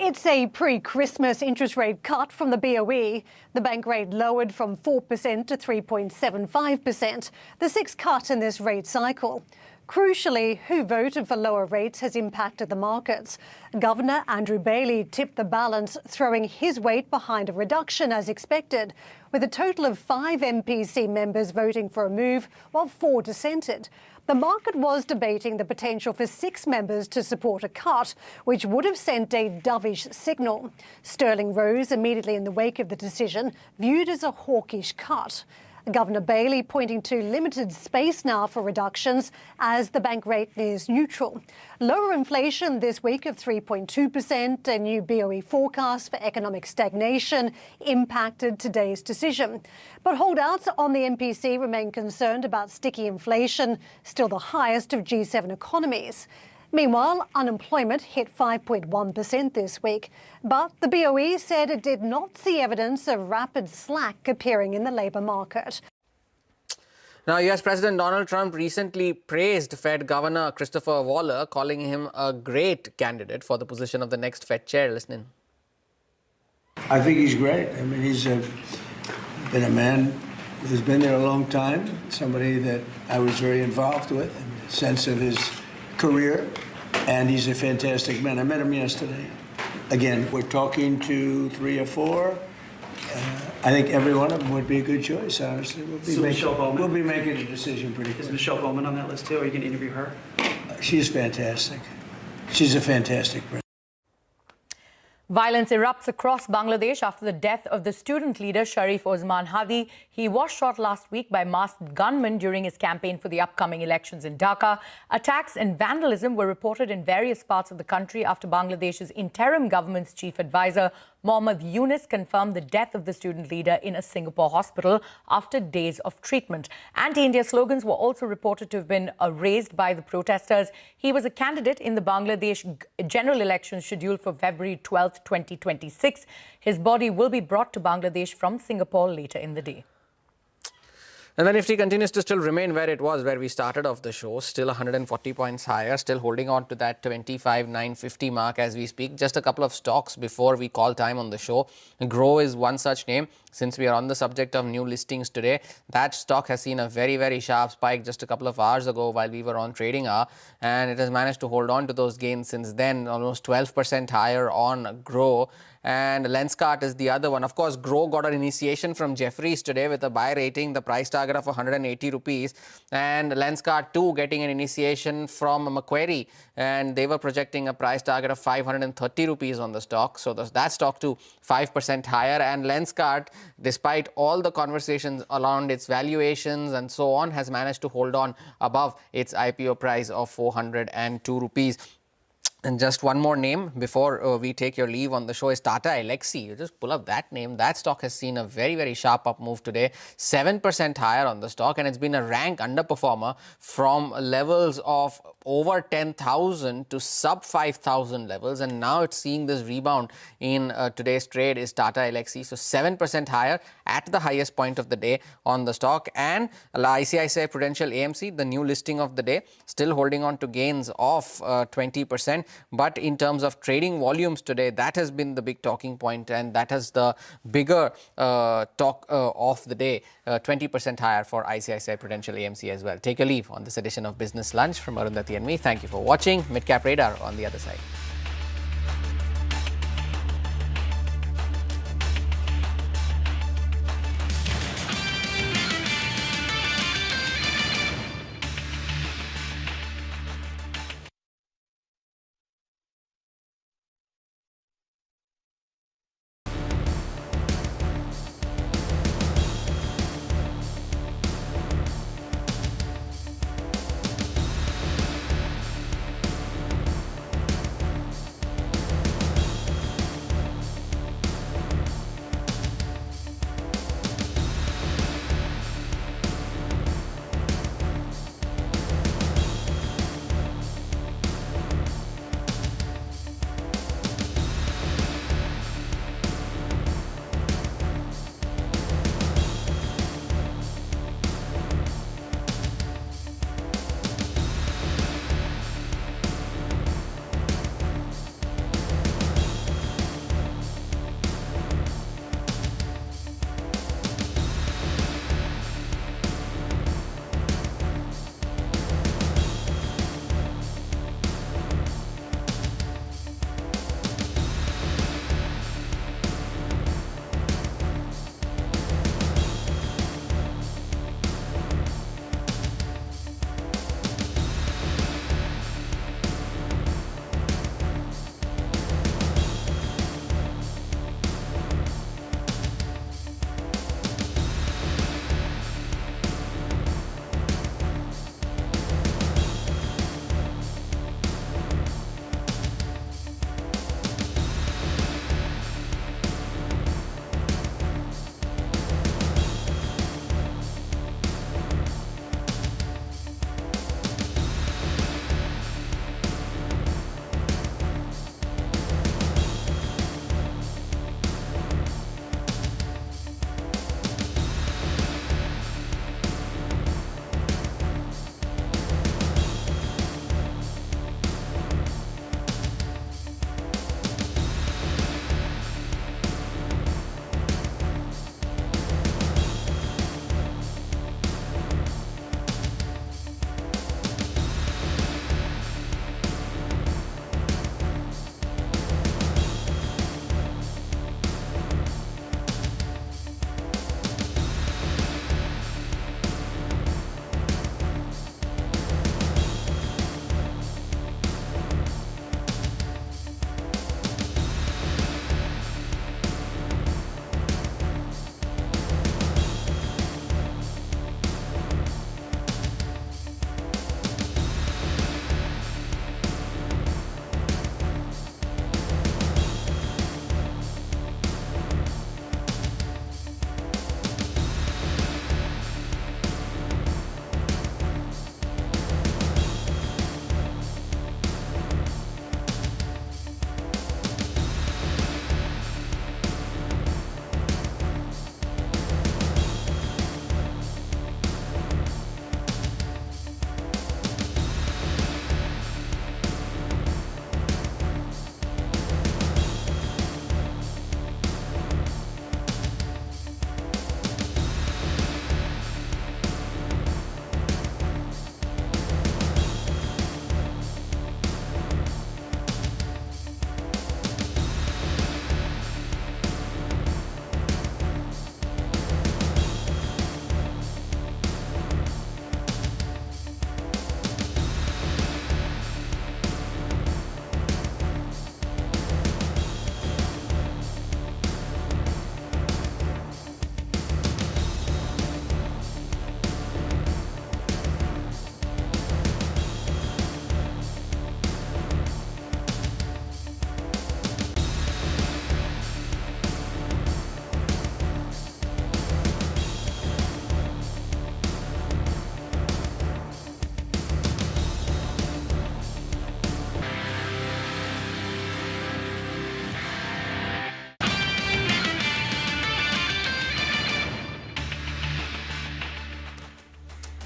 It's a pre-Christmas interest rate cut from the BOE. The bank rate lowered from 4% to 3.75%, the sixth cut in this rate cycle. Crucially, who voted for lower rates has impacted the markets. Governor Andrew Bailey tipped the balance, throwing his weight behind a reduction as expected, with a total of 5 MPC members voting for a move, while 4 dissented. The market was debating the potential for 6 members to support a cut, which would have sent a dovish signal. Sterling rose immediately in the wake of the decision, viewed as a hawkish cut. Governor Bailey pointing to limited space now for reductions as the bank rate nears neutral. Lower inflation this week of 3.2%, a new BOE forecast for economic stagnation impacted today's decision. But holdouts on the MPC remain concerned about sticky inflation, still the highest of G7 economies. Meanwhile, unemployment hit 5.1% this week, but the BOE said it did not see evidence of rapid slack appearing in the labour market.
Now, US President Donald Trump recently praised Fed Governor Christopher Waller, calling him a great candidate for the position of the next Fed chair. Listen in.
I think he's great. I mean, he's been a man who's been there a long time, somebody that I was very involved with in the sense of his career, and he's a fantastic man. I met him yesterday. Again, we're talking to 3 or 4. I think every one of them would be a good choice, honestly. We'll be making a decision pretty quick.
Is Michelle Bowman on that list too? Are you going to interview her?
She's fantastic. She's a fantastic person.
Violence erupts across Bangladesh after the death of the student leader Sharif Osman Hadi. He was shot last week by masked gunmen during his campaign for the upcoming elections in Dhaka. Attacks and vandalism were reported in various parts of the country after Bangladesh's interim government's chief advisor, Mohammad Yunus, confirmed the death of the student leader in a Singapore hospital after days of treatment. Anti-India slogans were also reported to have been raised by the protesters. He was a candidate in the Bangladesh general elections scheduled for February 12th, 2026. His body will be brought to Bangladesh from Singapore later in the day.
And the Nifty continues to still remain where it was, where we started off the show, still 140 points higher, still holding on to that 25,950 mark as we speak. Just a couple of stocks before we call time on the show. Grow is one such name. Since we are on the subject of new listings today, that stock has seen a very, very sharp spike just a couple of hours ago while we were on trading hour, and it has managed to hold on to those gains since then, almost 12% higher on Grow. And Lenskart is the other one. Of course, Grow got an initiation from Jefferies today with a buy rating, the price target of 180 rupees. And Lenskart too getting an initiation from Macquarie, and they were projecting a price target of 530 rupees on the stock. So that stock too 5% higher. And Lenskart, despite all the conversations around its valuations and so on, has managed to hold on above its IPO price of 402 rupees. And just one more name before we take your leave on the show is Tata Elxsi. You just pull up that name. That stock has seen a very, very sharp up move today, 7% higher on the stock, and it's been a rank underperformer from levels of over 10,000 to sub 5,000 levels, and now it's seeing this rebound in today's trade is Tata Elxsi. So 7% higher at the highest point of the day on the stock. And ICICI Prudential AMC, the new listing of the day, still holding on to gains of 20%. But in terms of trading volumes today, that has been the big talking point, and that has the bigger talk of the day, 20% higher for ICICI Prudential AMC as well. Take a leave on this edition of Business Lunch from Arundhati and me. Thank you for watching. Midcap Radar on the other side.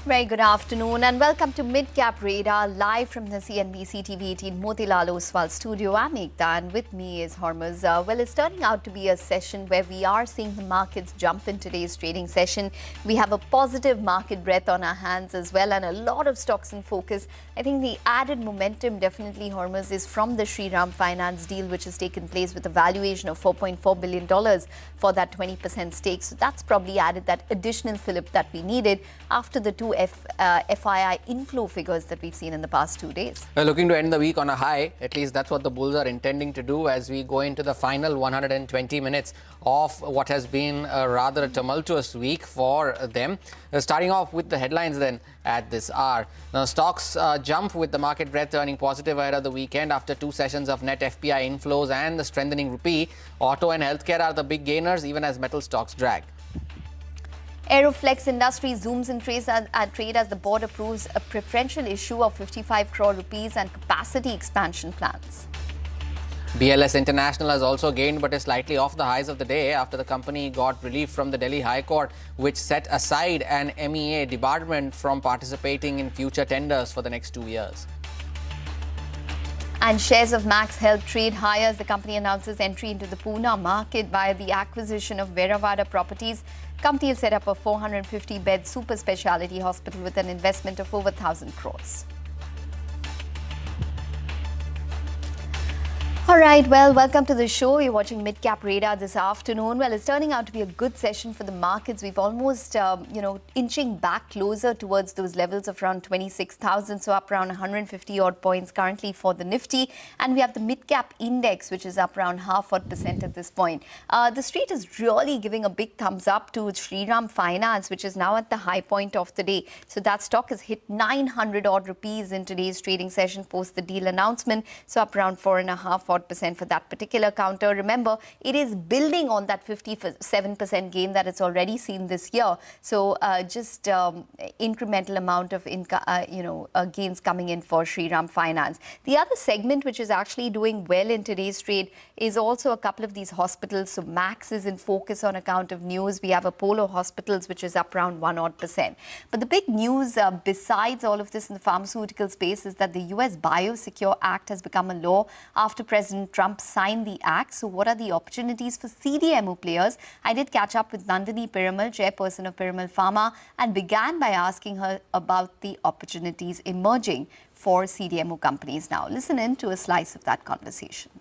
Very good afternoon and welcome to Midcap Radar live from the CNBC-TV18 Motilal Oswal studio. I'm Ekta and with me is Hormuz. Well, it's turning out to be a session where we are seeing the markets jump in today's trading session. We have a positive market breadth on our hands as well and a lot of stocks in focus. I think the added momentum definitely, Hormuz, is from the Shriram Finance deal which has taken place with a valuation of $4.4 billion for that 20% stake. So that's probably added that additional fillip that we needed after the two FII inflow figures that we've seen in the past 2 days.
We're looking to end the week on a high. At least that's what the bulls are intending to do as we go into the final 120 minutes of what has been a rather tumultuous week for them. Starting off with the headlines then at this hour. Now, stocks jump with the market breadth turning positive ahead of the weekend after 2 sessions of net FPI inflows and the strengthening rupee. Auto and healthcare are the big gainers even as metal stocks drag.
Aeroflex Industries zooms in trade as the board approves a preferential issue of 55 crore rupees and capacity expansion plans.
BLS International has also gained but is slightly off the highs of the day after the company got relief from the Delhi High Court, which set aside an MEA debarment from participating in future tenders for the next 2 years.
And shares of Max Health trade higher as the company announces entry into the Pune market via the acquisition of Veravada Properties. Company will set up a 450-bed super speciality hospital with an investment of over 1,000 crores. All right, well, welcome to the show. You're watching Midcap Radar this afternoon. Well, it's turning out to be a good session for the markets. We've almost, inching back closer towards those levels of around 26,000. So up around 150 odd points currently for the Nifty. And we have the Midcap Index, which is up around 0.5% at this point. The street is really giving a big thumbs up to Shriram Finance, which is now at the high point of the day. So that stock has hit 900 odd rupees in today's trading session post the deal announcement. So up around 4.5% for that particular counter. Remember, it is building on that 57% gain that it's already seen this year. So incremental amount of gains coming in for Shriram Finance. The other segment which is actually doing well in today's trade is also a couple of these hospitals. So Max is in focus on account of news. We have Apollo Hospitals, which is up around 1% But the big news besides all of this in the pharmaceutical space is that the US Biosecure Act has become a law after President Trump signed the act. So what are the opportunities for CDMO players? I did catch up with Nandini Piramal, chairperson of Piramal Pharma, and began by asking her about the opportunities emerging for CDMO companies now. Listen in to a slice of that conversation.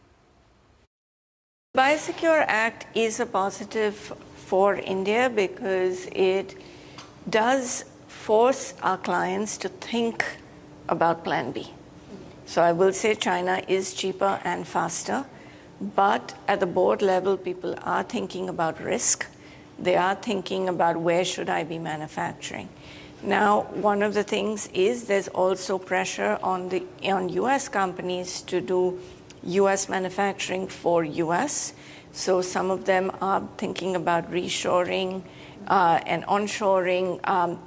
Biosecure Act is a positive for India because it does force our clients to think about Plan B. So I will say China is cheaper and faster, but at the board level, people are thinking about risk. They are thinking about where should I be manufacturing. Now, one of the things is there's also pressure on US companies to do US manufacturing for US. So some of them are thinking about reshoring and onshoring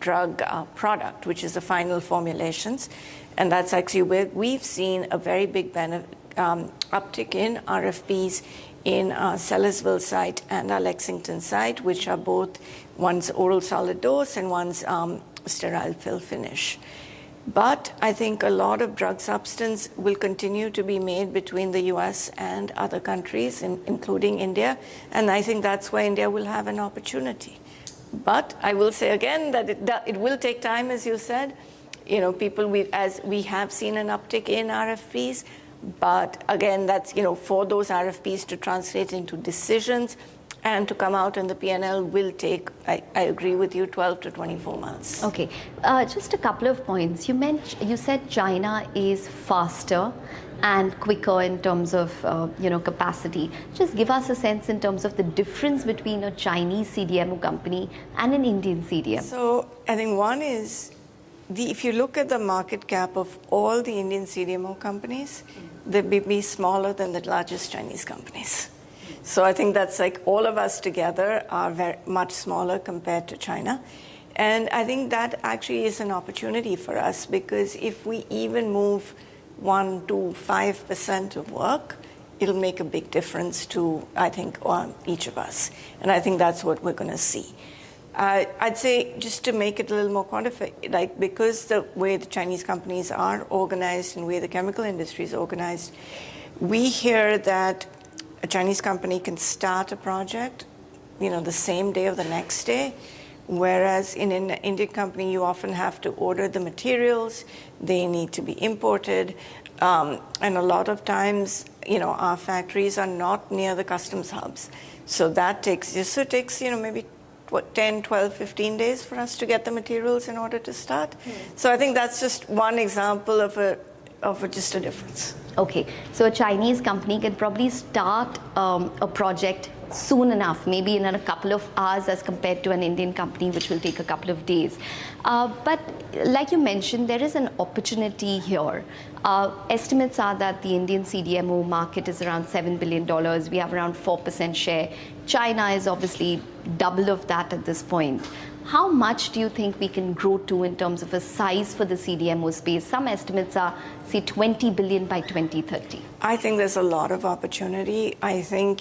drug product, which is the final formulations. And that's actually where we've seen a very big uptick in RFPs in our Sellersville site and our Lexington site, which are both one's oral solid dose and one's sterile fill finish. But I think a lot of drug substance will continue to be made between the US and other countries, including India. And I think that's where India will have an opportunity. But I will say again that it will take time, as you said. As we have seen an uptick in RFPs, but again, that's, for those RFPs to translate into decisions and to come out in the P&L will take, I agree with you, 12 to 24 months.
Okay, just a couple of points. You said China is faster and quicker in terms of, capacity. Just give us a sense in terms of the difference between a Chinese CDMO company and an Indian CDMO.
So I think one is, if you look at the market cap of all the Indian CDMO companies, they'd be smaller than the largest Chinese companies. So I think that's like all of us together are very much smaller compared to China. And I think that actually is an opportunity for us because if we even move 1 to 5% of work, it'll make a big difference to, I think, each of us. And I think that's what we're going to see. I'd say, just to make it a little more quantified, like, because the way the Chinese companies are organized and the way the chemical industry is organized, we hear that a Chinese company can start a project, the same day or the next day, whereas in an Indian company, you often have to order the materials, they need to be imported, and a lot of times, our factories are not near the customs hubs. So that takes, maybe 10, 12, 15 days for us to get the materials in order to start. So I think that's just one example of just a difference.
Okay, so a Chinese company can probably start a project soon enough, maybe in a couple of hours, as compared to an Indian company, which will take a couple of days. But like you mentioned, there is an opportunity here. Estimates are that the Indian CDMO market is around $7 billion. We have around 4% share. China is obviously double of that at this point. How much do you think we can grow to in terms of a size for the CDMO space? Some estimates are, say, 20 billion by 2030.
I think there's a lot of opportunity. I think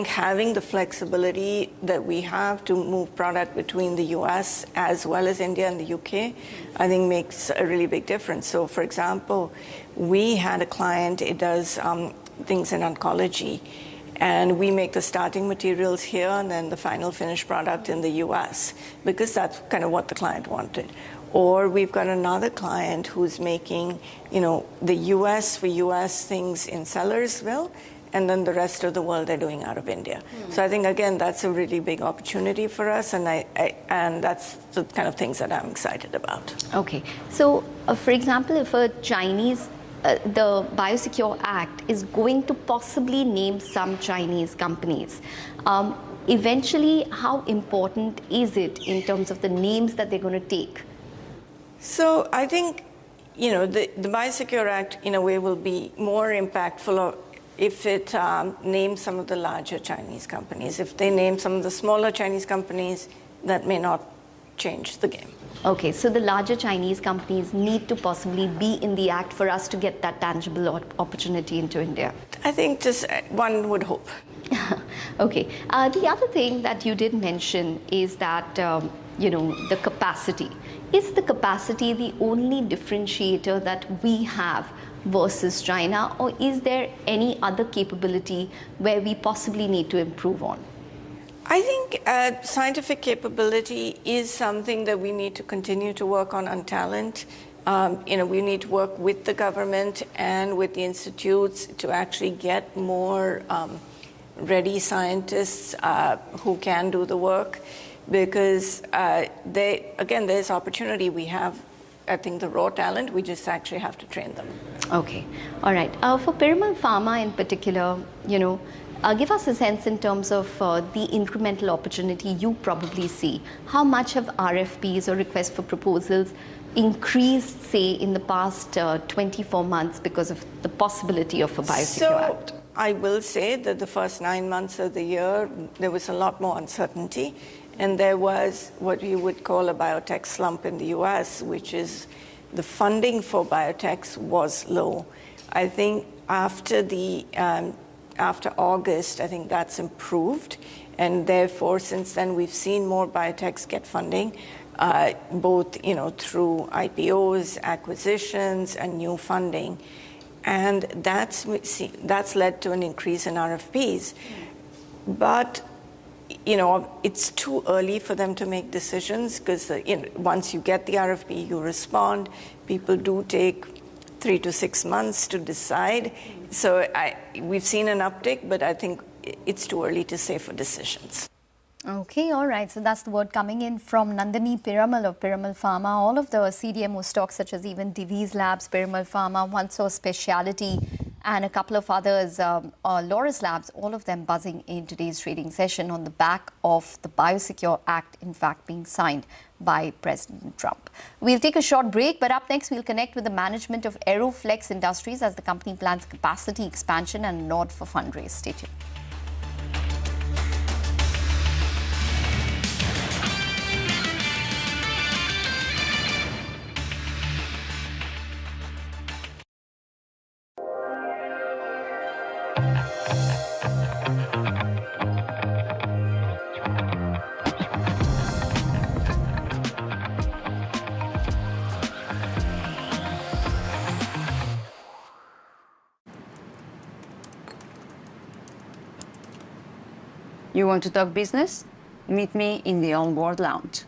having the flexibility that we have to move product between the US as well as India and the UK, I think makes a really big difference. So, for example, we had a client, it does things in oncology, and we make the starting materials here and then the final finished product in the US, because that's kind of what the client wanted. Or we've got another client who's making, the US for US things in Sellersville, and then the rest of the world they're doing out of India. So I think, again, that's a really big opportunity for us, and and that's the kind of things that I'm excited about.
Okay. So, for example, if a Chinese the Biosecure Act is going to possibly name some Chinese companies. Eventually, how important is it in terms of the names that they're going to take?
So I think, the Biosecure Act, in a way, will be more impactful if it names some of the larger Chinese companies. If they name some of the smaller Chinese companies, that may not change the game.
Okay, so the larger Chinese companies need to possibly be in the act for us to get that tangible opportunity into India.
I think just one would hope.
Okay. The other thing that you did mention is that, the capacity. Is the capacity the only differentiator that we have versus China, or is there any other capability where we possibly need to improve on?
I think scientific capability is something that we need to continue to work on talent. We need to work with the government and with the institutes to actually get more ready scientists who can do the work, because there's opportunity. We have, I think, the raw talent. We just actually have to train them.
Okay. All right. For Piramal Pharma in particular, give us a sense in terms of the incremental opportunity you probably see. How much have RFPs or requests for proposals increased, say, in the past 24 months because of the possibility of a Biosecure Act?
I will say that the first 9 months of the year, there was a lot more uncertainty. And there was what we would call a biotech slump in the US, which is the funding for biotechs was low. I think after August, I think that's improved. And therefore, since then, we've seen more biotechs get funding, both through IPOs, acquisitions, and new funding. And that's led to an increase in RFPs. But it's too early for them to make decisions, because once you get the RFP, you respond. People do take 3 to 6 months to decide. So we've seen an uptick, but I think it's too early to say for decisions.
Okay, all right. So that's the word coming in from Nandini Piramal of Piramal Pharma. All of the CDMO stocks, such as even Divi's Labs, Piramal Pharma, OneSource Specialty, and a couple of others, Loris Labs, all of them buzzing in today's trading session on the back of the Biosecure Act, in fact, being signed by President Trump. We'll take a short break, but up next, we'll connect with the management of Aeroflex Industries as the company plans capacity expansion and nod for fundraise. Stay tuned.
You want to talk business? Meet me in the On-Board Lounge.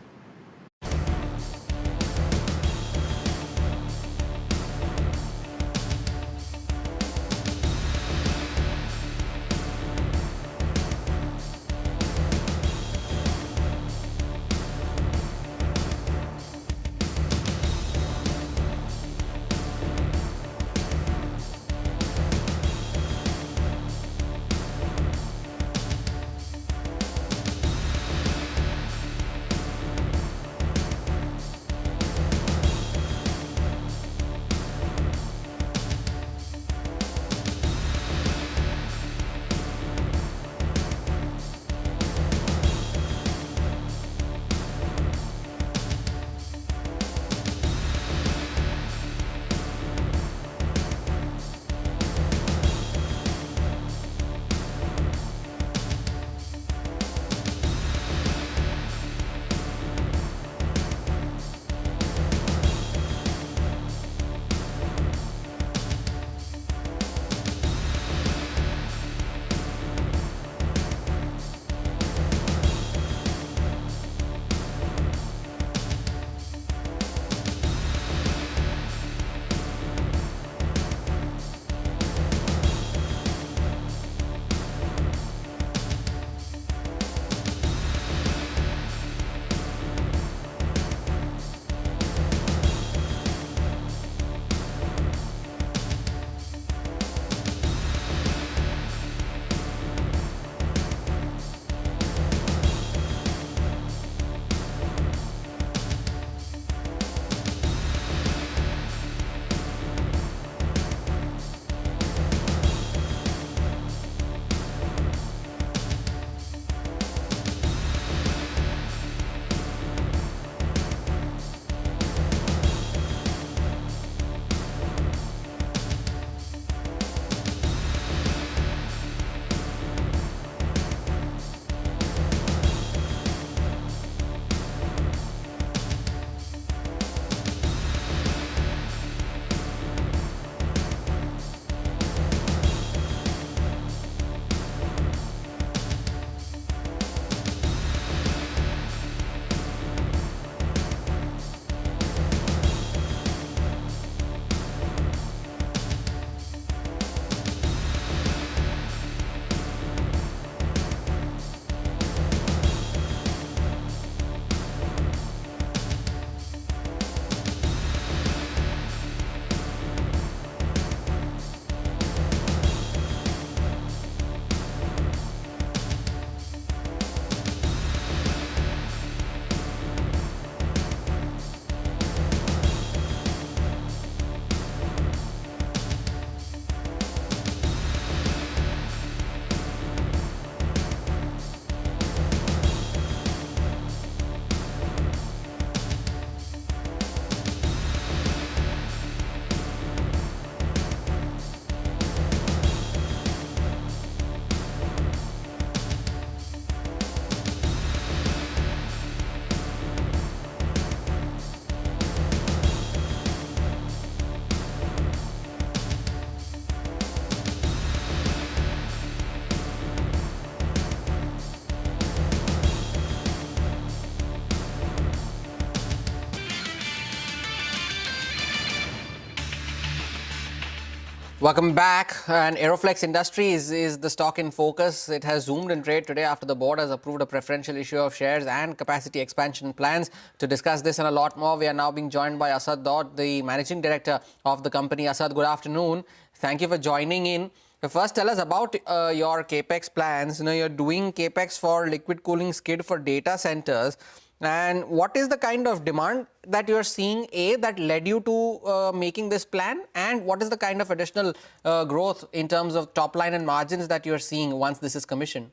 Welcome back. And Aeroflex Industries is the stock in focus. It has zoomed in trade today after the board has approved a preferential issue of shares and capacity expansion plans. To discuss this and a lot more, we are now being joined by Asad Daud, the managing director of the company. Asad, good afternoon. Thank you for joining in. First, tell us about your capex plans. You know, you're doing capex for liquid cooling skid for data centers. And what is the kind of demand that you're seeing, that led you to making this plan? And what is the kind of additional growth in terms of top line and margins that you're seeing once this is commissioned?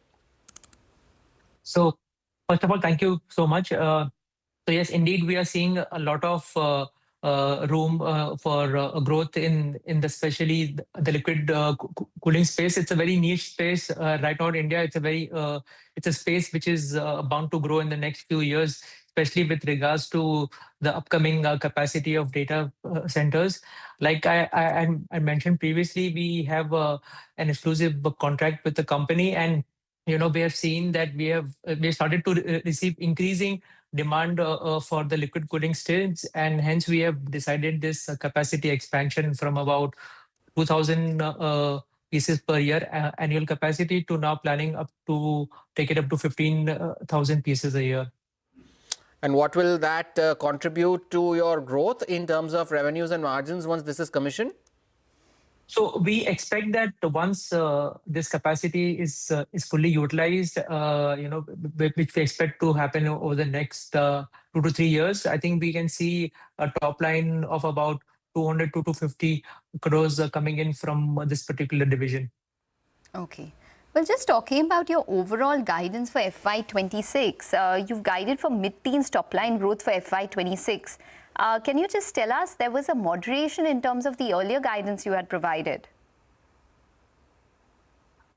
So, first of all, thank you so much. So yes, indeed, we are seeing a lot of room for growth in the especially the liquid cooling space. It's a very niche space right now in India. It's a space which is bound to grow in the next few years, especially with regards to the upcoming capacity of data centers. Like I mentioned previously, we have an exclusive contract with the company, and we have seen that we started to receive increasing demand for the liquid cooling stills, and hence we have decided this capacity expansion from about 2,000 pieces per year annual capacity to now planning to take it up to 15,000 pieces a year.
And what will that contribute to your growth in terms of revenues and margins once this is commissioned?
So we expect that once this capacity is fully utilized, which we expect to happen over the next 2 to 3 years, I think we can see a top line of about 200 to 250 crores coming in from this particular division.
Okay. Well, just talking about your overall guidance for FY26, you've guided for mid-teens top-line growth for FY26. Can you just tell us, there was a moderation in terms of the earlier guidance you had provided?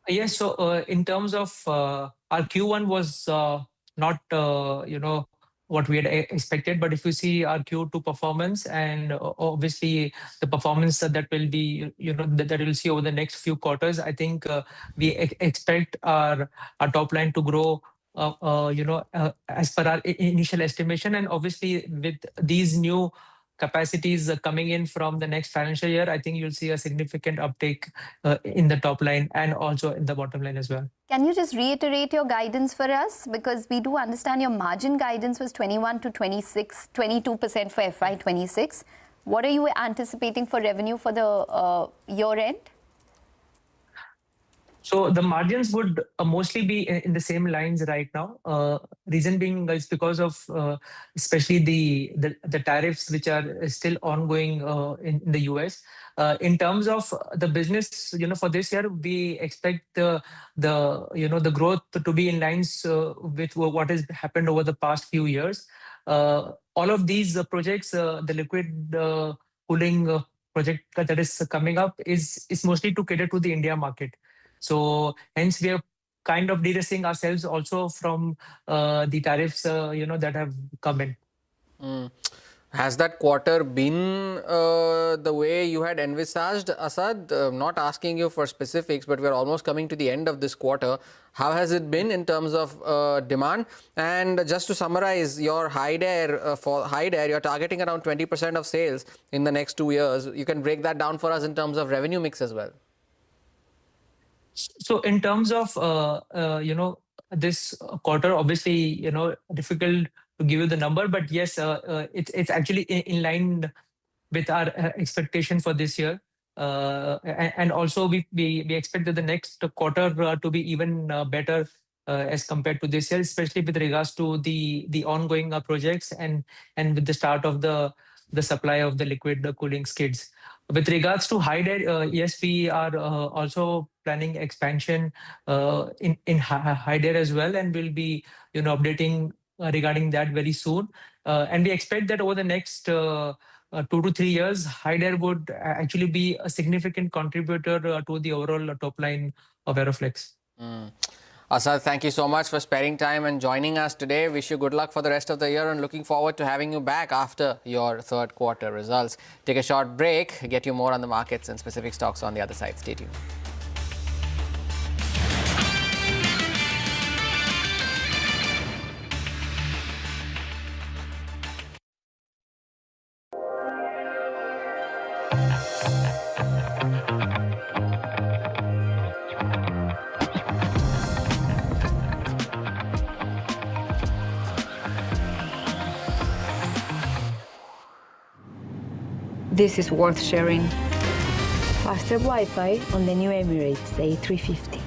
Yes, so in terms of our Q1 was not, what we had expected, but if you see our Q2 performance and obviously the performance that will be, that we'll see over the next few quarters, I think we expect our top line to grow, as per our initial estimation. And obviously with these new capacities coming in from the next financial year, I think you'll see a significant uptake in the top line and also in the bottom line as well.
Can you just reiterate your guidance for us? Because we do understand your margin guidance was 21 to 22% for FY26. What are you anticipating for revenue for the year end?
So the margins would mostly be in the same lines right now. Reason being is because of especially the tariffs which are still ongoing in the US. In terms of the business, for this year, we expect the growth to be in lines with what has happened over the past few years. All of these projects, the liquid cooling project that is coming up is mostly to cater to the India market. So hence we are kind of de-risking ourselves also from the tariffs, that have come in.
Has that quarter been the way you had envisaged, Asad? Not asking you for specifics, but we're almost coming to the end of this quarter. How has it been in terms of demand? And just to summarize, your for Hyder, you're targeting around 20% of sales in the next 2 years. You can break that down for us in terms of revenue mix as well.
So in terms of, this quarter, obviously, difficult to give you the number, but yes, it's actually in line with our expectation for this year. And also we expect that the next quarter to be even better as compared to this year, especially with regards to the ongoing projects and with the start of the supply of the liquid cooling skids. With regards to Hyder, yes, we are also planning expansion in Hyder as well, and we'll be updating regarding that very soon. And we expect that over the next 2 to 3 years, Hyder would actually be a significant contributor to the overall top line of Aeroflex.
Asad, thank you so much for sparing time and joining us today. Wish you good luck for the rest of the year and looking forward to having you back after your third quarter results. Take a short break, get you more on the markets and specific stocks on the other side. Stay tuned.
This is worth sharing. Faster Wi-Fi on the new Emirates A350.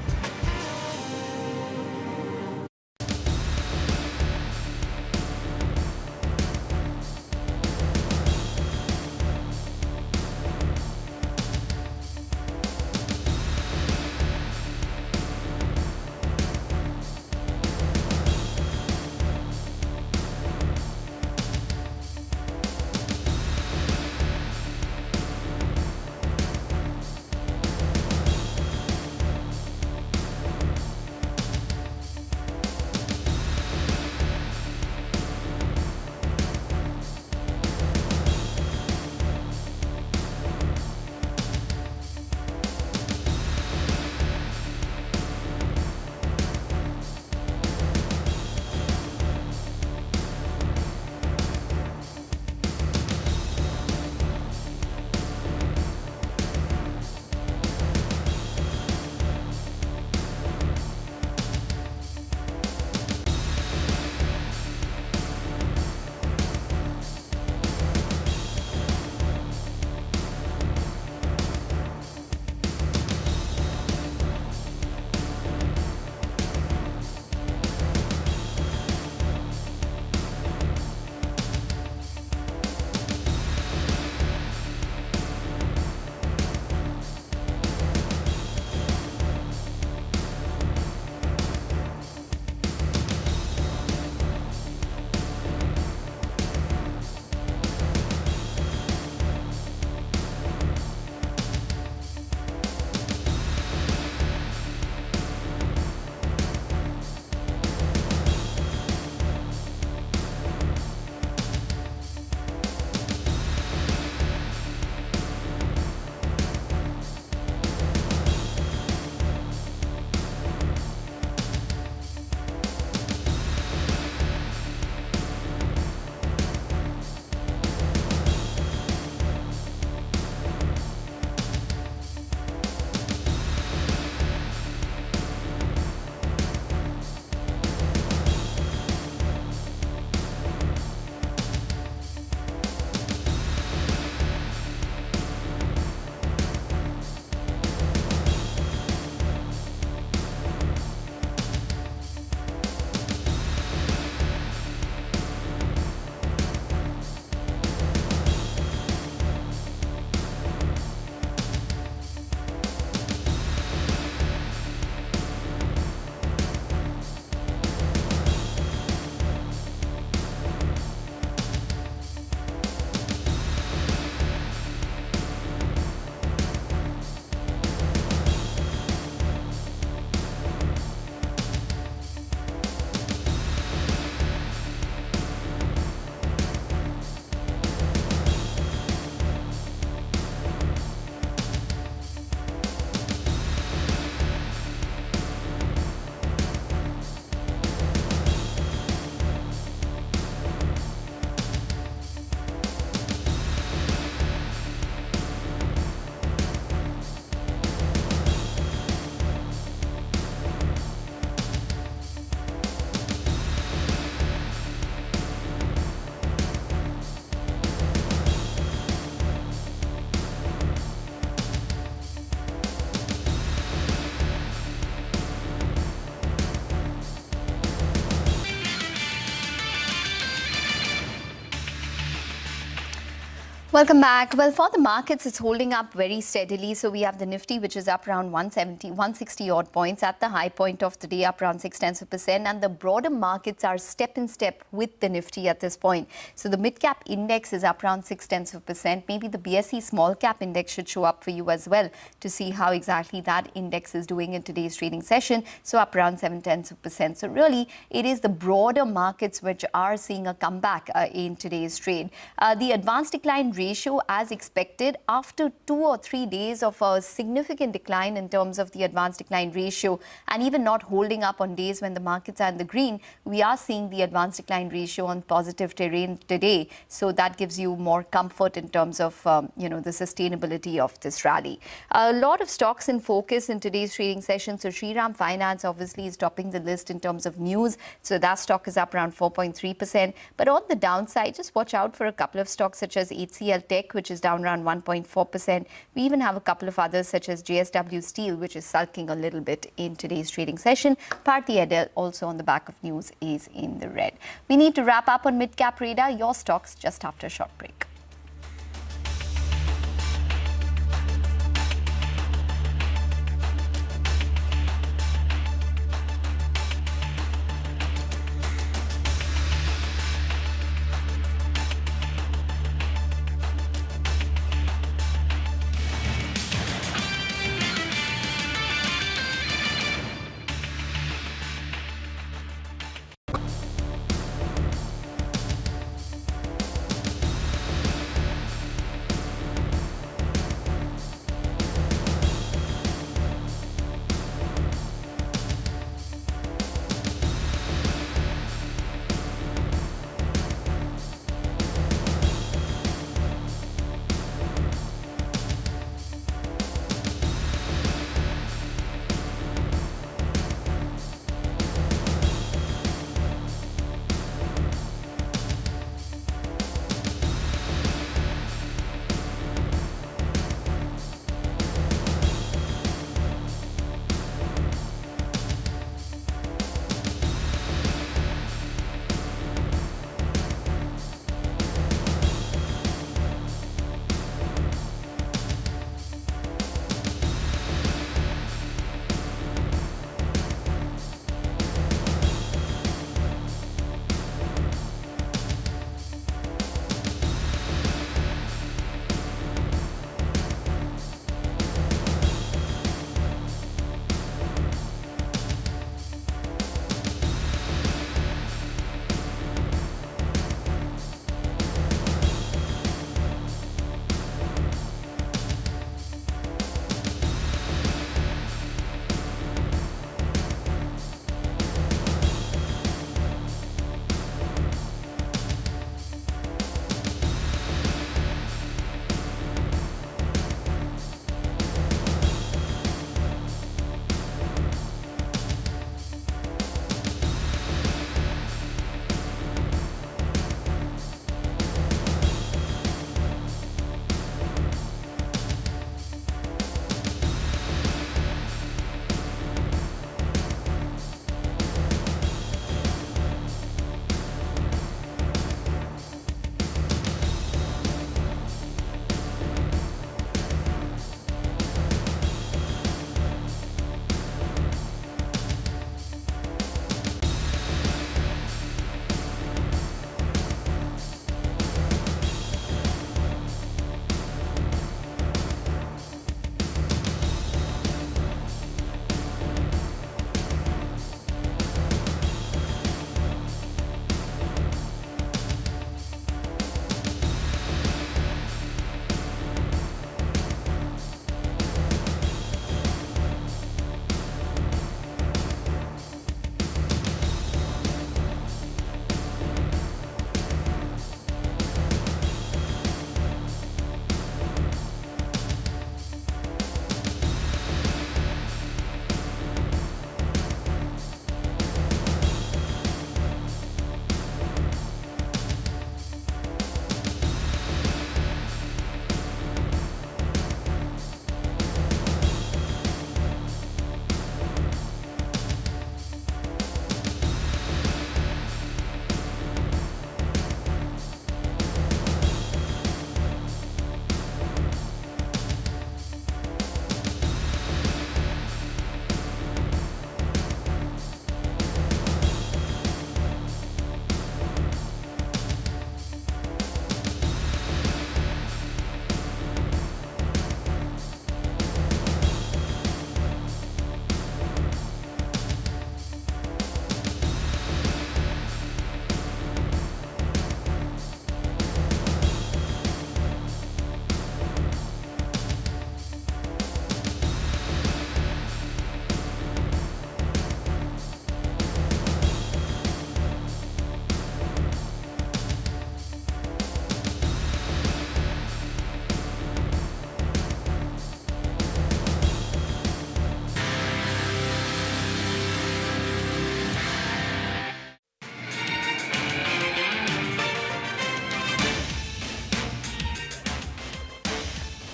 Welcome back. Well, for the markets, it's holding up very steadily. So we have the Nifty, which is up around 160 odd points at the high point of the day, up around 0.6%. And the broader markets are step in step with the Nifty at this point. So the Midcap index is up around 0.6%. Maybe the BSE small cap index should show up for you as well to see how exactly that index is doing in today's trading session. So up around 0.7%. So really, it is the broader markets which are seeing a comeback in today's trade. The advanced decline ratio, as expected, after 2 or 3 days of a significant decline in terms of the advanced decline ratio, and even not holding up on days when the markets are in the green, we are seeing the advanced decline ratio on positive terrain today. So that gives you more comfort in terms of the sustainability of this rally. A lot of stocks in focus in today's trading session. So Shriram Finance obviously is topping the list in terms of news. So that stock is up around 4.3%. But on the downside, just watch out for a couple of stocks such as HCL Tech, which is down around 1.4%. We even have a couple of others such as JSW Steel, which is sulking a little bit in today's trading session. Bharti Airtel, also on the back of news, is in the red. We need to wrap up on Midcap Radar. Your stocks just after a short break.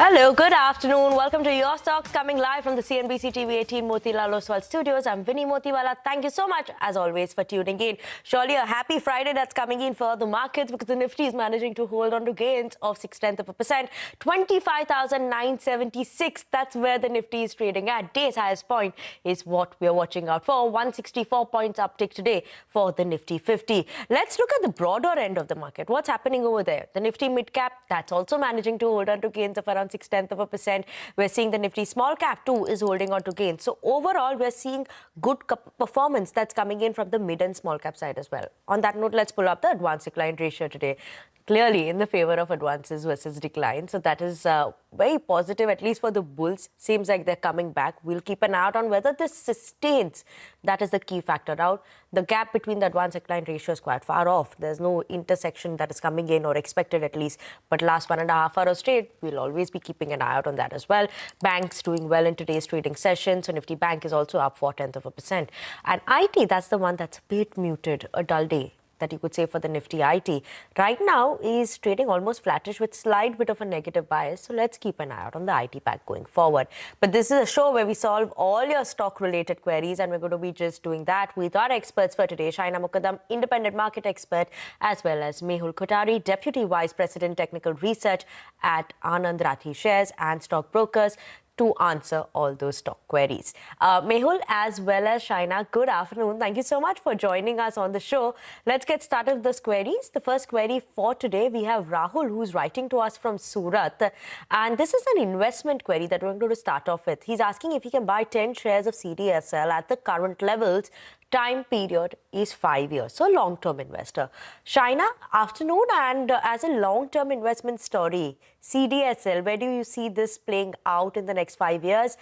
Hello, good afternoon. Welcome to Your Stocks, coming live from the CNBC-TV18 Motilal Oswal studios. I'm Vinny Motiwala. Thank you so much, as always, for tuning in. Surely a happy Friday that's coming in for the markets, because the Nifty is managing to hold on to gains of 0.6%, 25,976. That's where the Nifty is trading at. Day's highest point is what we're watching out for. 164 points uptick today for the Nifty 50. Let's look at the broader end of the market. What's happening over there? The Nifty Midcap, that's also managing to hold on to gains of around 0.6%. We're seeing the Nifty small cap too is holding on to gains. So overall, we're seeing good performance that's coming in from the mid and small cap side as well. On that note, let's pull up the advance decline ratio today. Clearly in the favor of advances versus decline. So that is very positive, at least for the bulls. Seems like they're coming back. We'll keep an eye out on whether this sustains. That is the key factor. Now, the gap between the advance decline ratio is quite far off. There's no intersection that is coming in, or expected at least. But last 1.5 hours straight, we'll always be keeping an eye out on that as well. Banks doing well in today's trading session. So Nifty Bank is also up 0.4%. And IT, that's the one that's a bit muted, a dull day that you could say for the Nifty IT. Right now is trading almost flattish with slight bit of a negative bias. So let's keep an eye out on the IT pack going forward. But this is a show where we solve all your stock related queries, and we're going to be just doing that with our experts for today. Shaina Mukaddam, independent market expert, as well as Mehul Kothari, Deputy Vice President Technical Research at Anand Rathi Shares and Stockbrokers, to answer all those stock queries. Mehul as well as Shaina, good afternoon. Thank you so much for joining us on the show. Let's get started with those queries. The first query for today, we have Rahul, who's writing to us from Surat. And this is an investment query that we're going to start off with. He's asking if he can buy 10 shares of CDSL at the current levels. Time period is 5 years, so long-term investor. Shaina, afternoon, and as a long-term investment story, CDSL, where do you see this playing out in the next 5 years?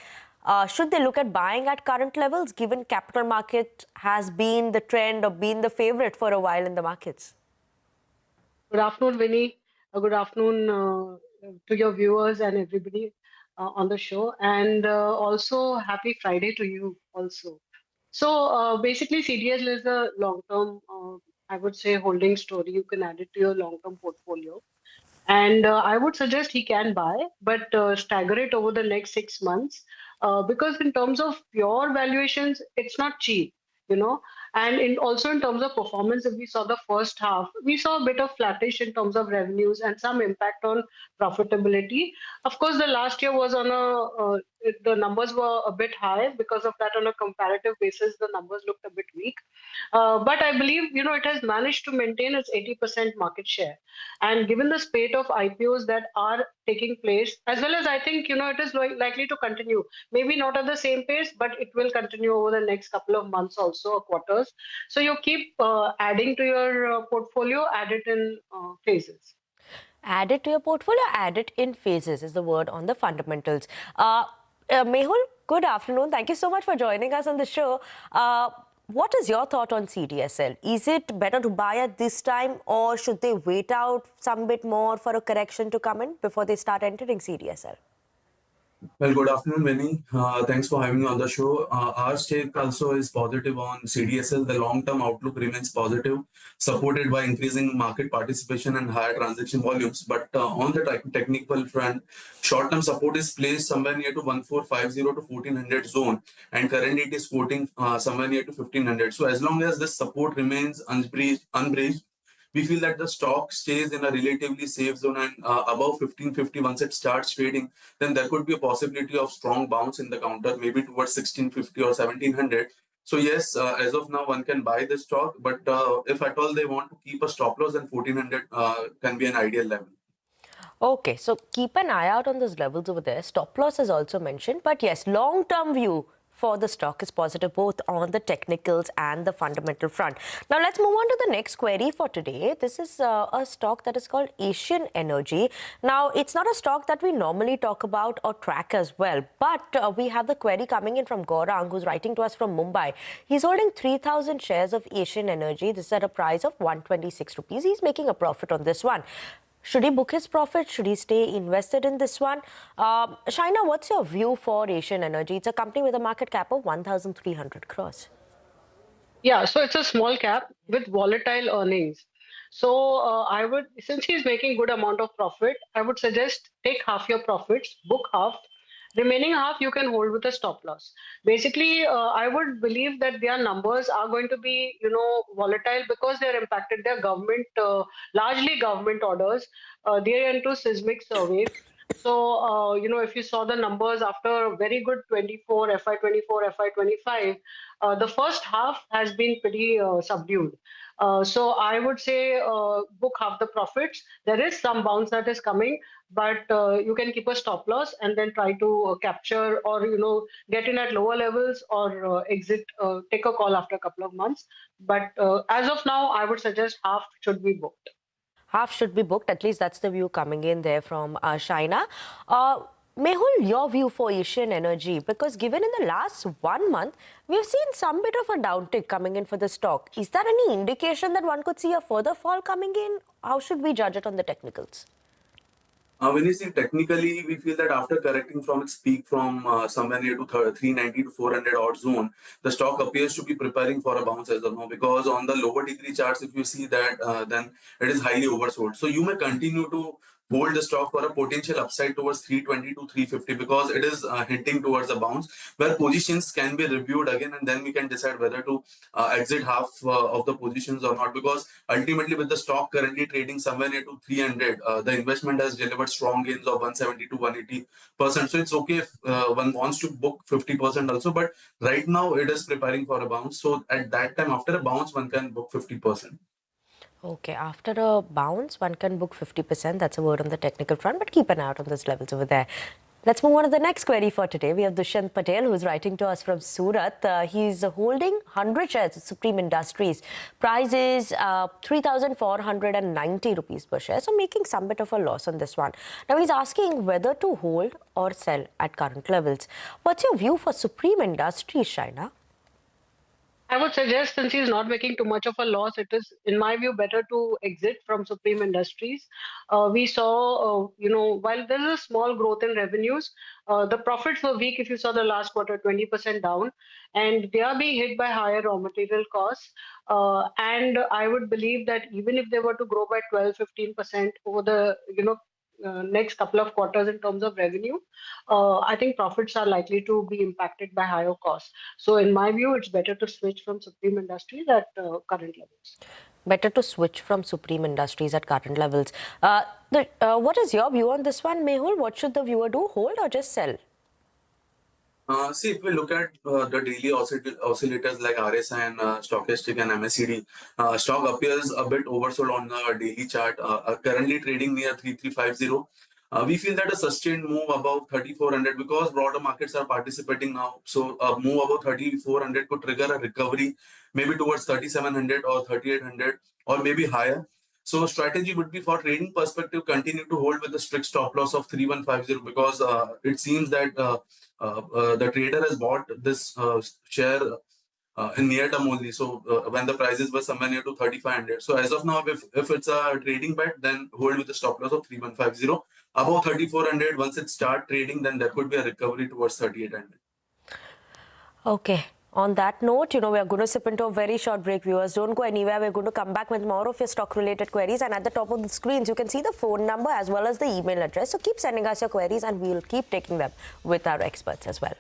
Should they look at buying at current levels, given capital market has been the trend or been the favorite for a while in the markets?
Good afternoon, Vinny. Good afternoon to your viewers and everybody on the show. And also, happy Friday to you also. So basically, CDSL is a long-term, I would say, holding story. You can add it to your long-term portfolio. And I would suggest he can buy, but stagger it over the next 6 months. Because in terms of pure valuations, it's not cheap, you know. And also in terms of performance, if we saw the first half, we saw a bit of flattish in terms of revenues and some impact on profitability. Of course, the last year was on the numbers were a bit high. Because of that, on a comparative basis, the numbers looked a bit weak. But I believe, you know, it has managed to maintain its 80% market share. And given the spate of IPOs that are taking place, as well as I think, you know, it is likely to continue. Maybe not at the same pace, but it will continue over the next couple of months also, or quarters. So you keep adding to your portfolio, add it in phases.
Add it to your portfolio, add it in phases is the word on the fundamentals. Mehul, good afternoon. Thank you so much for joining us on the show. What is your thought on CDSL? Is it better to buy at this time, or should they wait out some bit more for a correction to come in before they start entering CDSL?
Well, good afternoon, Vinny. Thanks for having me on the show. Our stake also is positive on CDSL. The long-term outlook remains positive, supported by increasing market participation and higher transaction volumes. But on the technical front, short-term support is placed somewhere near to 1450 to 1400 zone, and currently it is quoting somewhere near to 1500. So as long as this support remains unbreached, we feel that the stock stays in a relatively safe zone, and above 1550, once it starts trading, then there could be a possibility of strong bounce in the counter, maybe towards 1650 or 1700. So yes, as of now, one can buy the stock, but if at all they want to keep a stop loss, then 1400 can be an ideal level.
Okay, so keep an eye out on those levels over there. Stop loss is also mentioned, but yes, long-term view for the stock is positive both on the technicals and the fundamental front. Now let's move on to the next query for today. This is a stock that is called Aviation Energy. Now it's not a stock that we normally talk about or track as well, but we have the query coming in from Gaurang, who's writing to us from Mumbai. He's holding 3,000 shares of Aviation Energy. This is at a price of 126 rupees. He's making a profit on this one. Should he book his profit? Should he stay invested in this one? Shaina, what's your view for Aviation Energy? It's a company with a market cap of 1,300 crores.
Yeah, so it's a small cap with volatile earnings. So I would, since he's making good amount of profit, I would suggest take half your profits, book half. Remaining half you can hold with a stop loss. Basically, I would believe that their numbers are going to be, volatile because they are impacted. Their government, largely government orders. They are into seismic surveys. So, if you saw the numbers after a very good 24, FY24, FY25, the first half has been pretty subdued. So I would say book half the profits. There is some bounce that is coming, but you can keep a stop loss and then try to capture or get in at lower levels or exit, take a call after a couple of months. But as of now, I would suggest half should be booked.
Half should be booked. At least that's the view coming in there from Shaina. Mehul, your view for Asian Energy, because given in the last 1 month, we've seen some bit of a downtick coming in for the stock. Is there any indication that one could see a further fall coming in? How should we judge it on the technicals?
When you see technically, we feel that after correcting from its peak from somewhere near to 390 to 400 odd zone, the stock appears to be preparing for a bounce as of now, because on the lower degree charts, if you see that, then it is highly oversold. So you may continue to hold the stock for a potential upside towards 320 to 350, because it is hinting towards a bounce where positions can be reviewed again, and then we can decide whether to exit half of the positions or not, because ultimately with the stock currently trading somewhere near to 300, the investment has delivered strong gains of 170 to 180%. So it's okay if one wants to book 50% also, but right now it is preparing for a bounce. So at that time, after a bounce, one can book 50%.
Okay, after a bounce, one can book 50%. That's a word on the technical front, but keep an eye out on those levels over there. Let's move on to the next query for today. We have Dushyant Patel, who is writing to us from Surat. He's holding 100 shares of Supreme Industries. Price is 3,490 rupees per share, so making some bit of a loss on this one. Now, he's asking whether to hold or sell at current levels. What's your view for Supreme Industries, Shaina?
I would suggest, since he's not making too much of a loss, it is, in my view, better to exit from Supreme Industries. We saw, while there is a small growth in revenues, the profits were weak. If you saw the last quarter, 20% down, and they are being hit by higher raw material costs. And I would believe that even if they were to grow by 12-15% over the, next couple of quarters in terms of revenue, I think profits are likely to be impacted by higher costs. So in my view, it's better to switch from Supreme Industries at current levels.
Better to switch from Supreme Industries at current levels. What is your view on this one, Mehul? What should the viewer do? Hold or just sell?
See, if we look at the daily oscillators like RSI and stochastic and MACD, stock appears a bit oversold on the daily chart, currently trading near 3350. We feel that a sustained move above 3400, because broader markets are participating now. So a move above 3400 could trigger a recovery, maybe towards 3700 or 3800 or maybe higher. So strategy would be, for trading perspective, continue to hold with a strict stop loss of 3150, because it seems that the trader has bought this share in near term only. So when the prices were somewhere near to 3500. So as of now, if it's a trading bet, then hold with a stop loss of 3150. Above 3400, once it start trading, then there could be a recovery towards 3800.
Okay. On that note, we are going to sip into a very short break. Viewers, don't go anywhere. We're going to come back with more of your stock-related queries. And at the top of the screens, you can see the phone number as well as the email address. So keep sending us your queries and we'll keep taking them with our experts as well.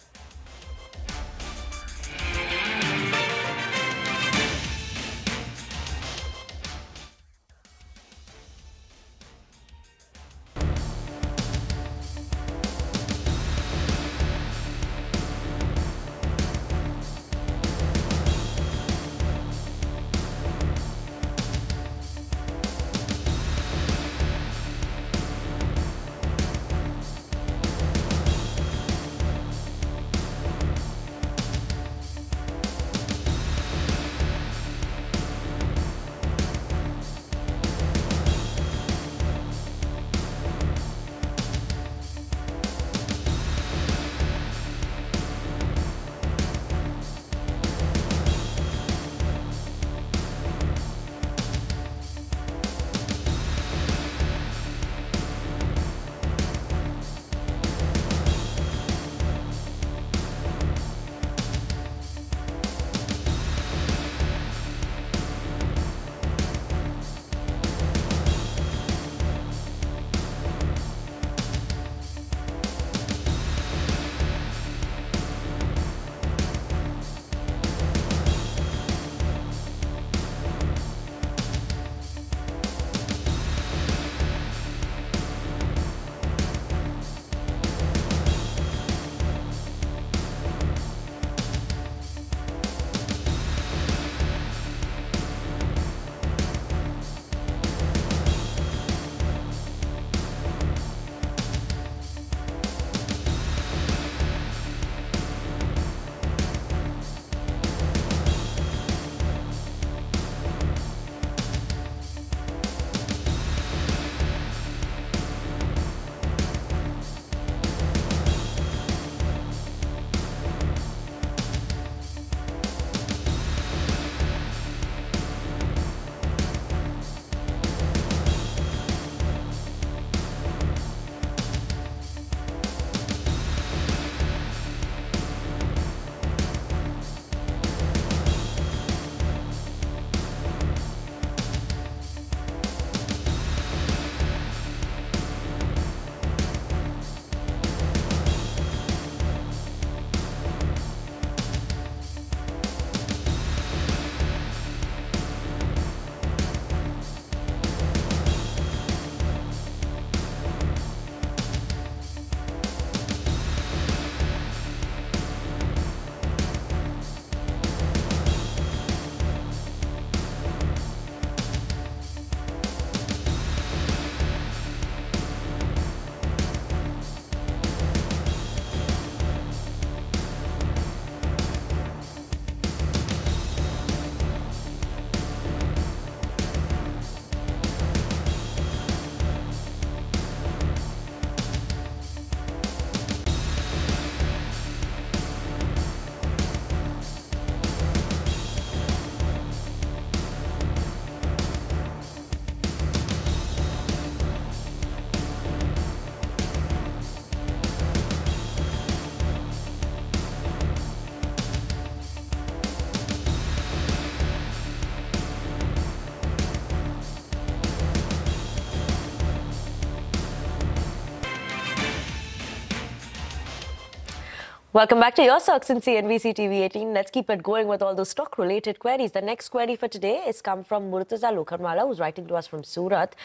Welcome back to your Circs in CNBC-TV18. Let's keep it going with all those stock-related queries. The next query for today is come from Murtaza Lokhanwala, who's writing to us from Surat.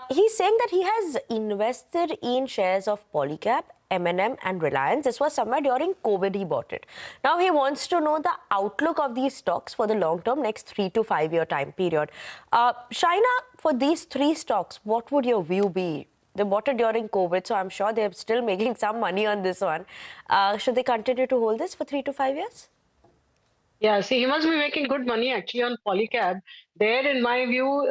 He's saying that he has invested in shares of Polycab, M&M and Reliance. This was somewhere during COVID he bought it. Now he wants to know the outlook of these stocks for the long-term, next 3 to 5 year time period. Shaina, for these three stocks, what would your view be? They bought it during COVID, so I'm sure they're still making some money on this one. Should they continue to hold this for 3 to 5 years?
Yeah, see, he must be making good money actually on Polycab. There, in my view,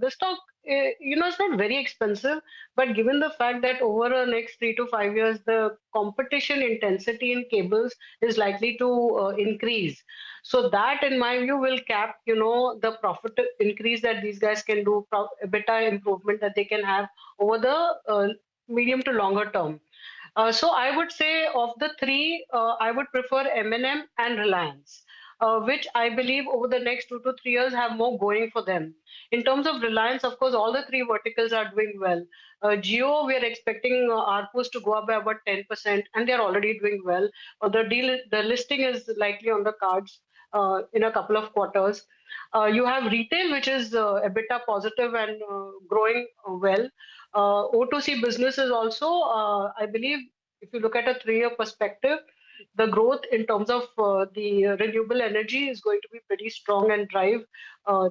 the stock, it's not very expensive, but given the fact that over the next 3 to 5 years, the competition intensity in cables is likely to increase. So that, in my view, will cap, the profit increase that these guys can do, EBITDA improvement that they can have over the medium to longer term. So I would say of the three, I would prefer M&M and Reliance, which I believe over the next 2 to 3 years have more going for them. In terms of Reliance, of course, all the three verticals are doing well. Jio, we are expecting ARPUs to go up by about 10%, and they're already doing well. The listing is likely on the cards in a couple of quarters. You have retail, which is EBITDA positive and growing well. O2C business is also, I believe, if you look at a 3-year perspective, the growth in terms of the renewable energy is going to be pretty strong and drive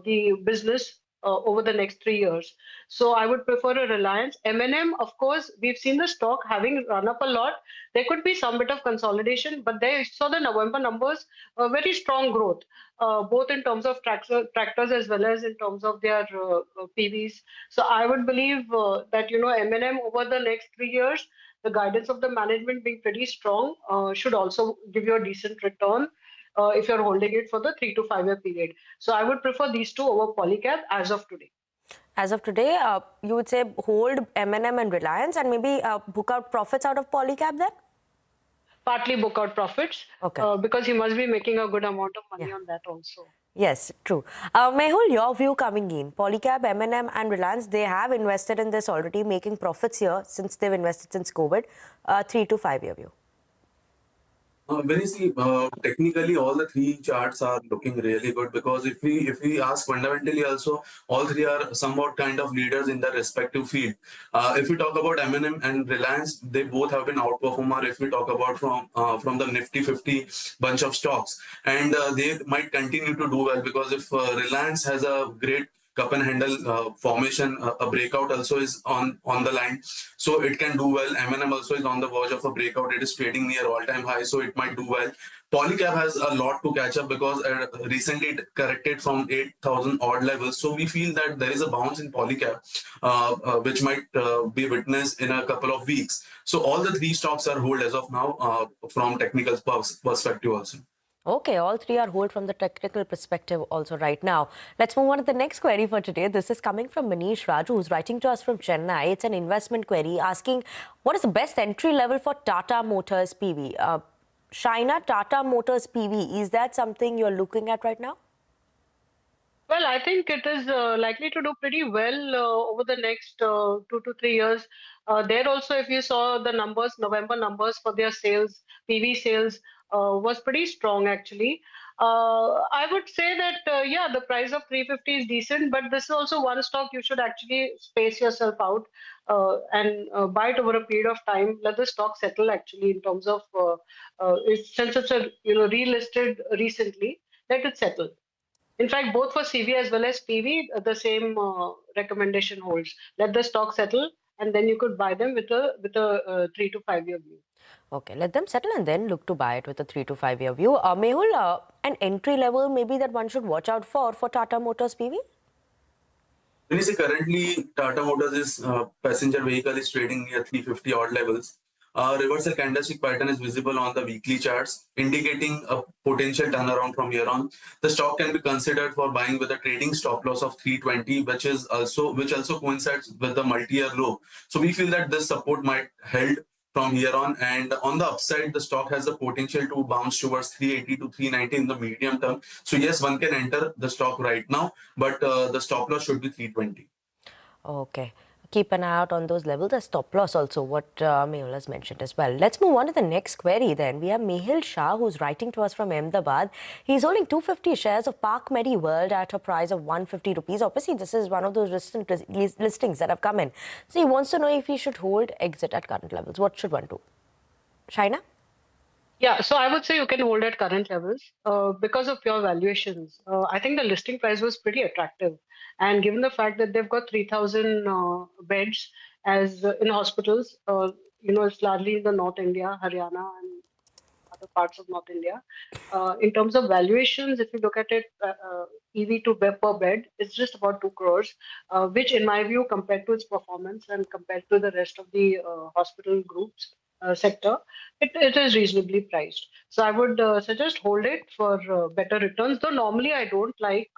the business over the next 3 years. So I would prefer a Reliance. M&M, of course, we've seen the stock having run up a lot. There could be some bit of consolidation, but they saw the November numbers, very strong growth, both in terms of tractors as well as in terms of their PVs. So I would believe that, M&M over the next 3 years, the guidance of the management being pretty strong should also give you a decent return if you're holding it for the 3 to 5 year period. So I would prefer these two over Polycab as of today.
As of today, you would say hold M&M and Reliance and maybe book out profits out of Polycab then?
Partly book out profits, because he must be making a good amount of money on that also.
Yes, true. Mehul, your view coming in. Polycab, M&M and Reliance, they have invested in this already, making profits here since they've invested since COVID. 3 to 5 year view.
When you see technically all the three charts are looking really good, because if we ask fundamentally also, all three are somewhat kind of leaders in their respective field. If we talk about M&M and Reliance, they both have been outperformer. If we talk about from the Nifty 50 bunch of stocks, and they might continue to do well, because if Reliance has a great cup and handle formation, a breakout also is on the line, so it can do well. M&M also is on the verge of a breakout. It is trading near all-time high, so it might do well. Polycab has a lot to catch up, because recently it corrected from 8,000 odd levels. So we feel that there is a bounce in Polycab, which might be witnessed in a couple of weeks. So all the three stocks are hold as of now from technical perspective also.
Okay, all three are hold from the technical perspective also right now. Let's move on to the next query for today. This is coming from Manish Raju, who's writing to us from Chennai. It's an investment query asking, what is the best entry level for Tata Motors PV? Shaina, Tata Motors PV, is that something you're looking at right now?
Well, I think it is likely to do pretty well over the next 2 to 3 years. There also, if you saw the numbers, November numbers for their sales, PV sales was pretty strong actually. I would say that, yeah, the price of 350 is decent, but this is also one stock you should actually space yourself out and buy it over a period of time. Let the stock settle actually in terms of, since it's a, relisted recently, let it settle. In fact, both for CV as well as PV, the same recommendation holds. Let the stock settle, and then you could buy them with a 3 to 5 year view.
Okay, let them settle and then look to buy it with a 3 to 5 year view. Mehul, an entry level maybe that one should watch out for Tata Motors PV?
When you see currently Tata Motors is passenger vehicle is trading near 350 odd levels. Reversal candlestick pattern is visible on the weekly charts, indicating a potential turnaround from here on. The stock can be considered for buying with a trading stop loss of 320, which also coincides with the multi-year low. So we feel that this support might held from here on, and on the upside, the stock has the potential to bounce towards 380 to 390 in the medium term. So yes, one can enter the stock right now, but the stop loss should be 320.
Okay. keep an eye out on those levels as stop loss also, what Mehul has mentioned as well. Let's move on to the next query then. We have Mehul Shah, who's writing to us from Ahmedabad. He's holding 250 shares of Park Medi World at a price of 150 rupees. Obviously, this is one of those recent listings that have come in. So he wants to know if he should hold, exit at current levels. What should one do? Shaina?
Yeah, so I would say you can hold at current levels because of pure valuations. I think the listing price was pretty attractive. And given the fact that they've got 3,000 beds as in hospitals, it's largely in the North India, Haryana, and other parts of North India. In terms of valuations, if you look at it, EV to per bed, it's just about 2 crores, which in my view, compared to its performance and compared to the rest of the hospital groups, sector, it is reasonably priced. So I would suggest hold it for better returns. Though normally I don't like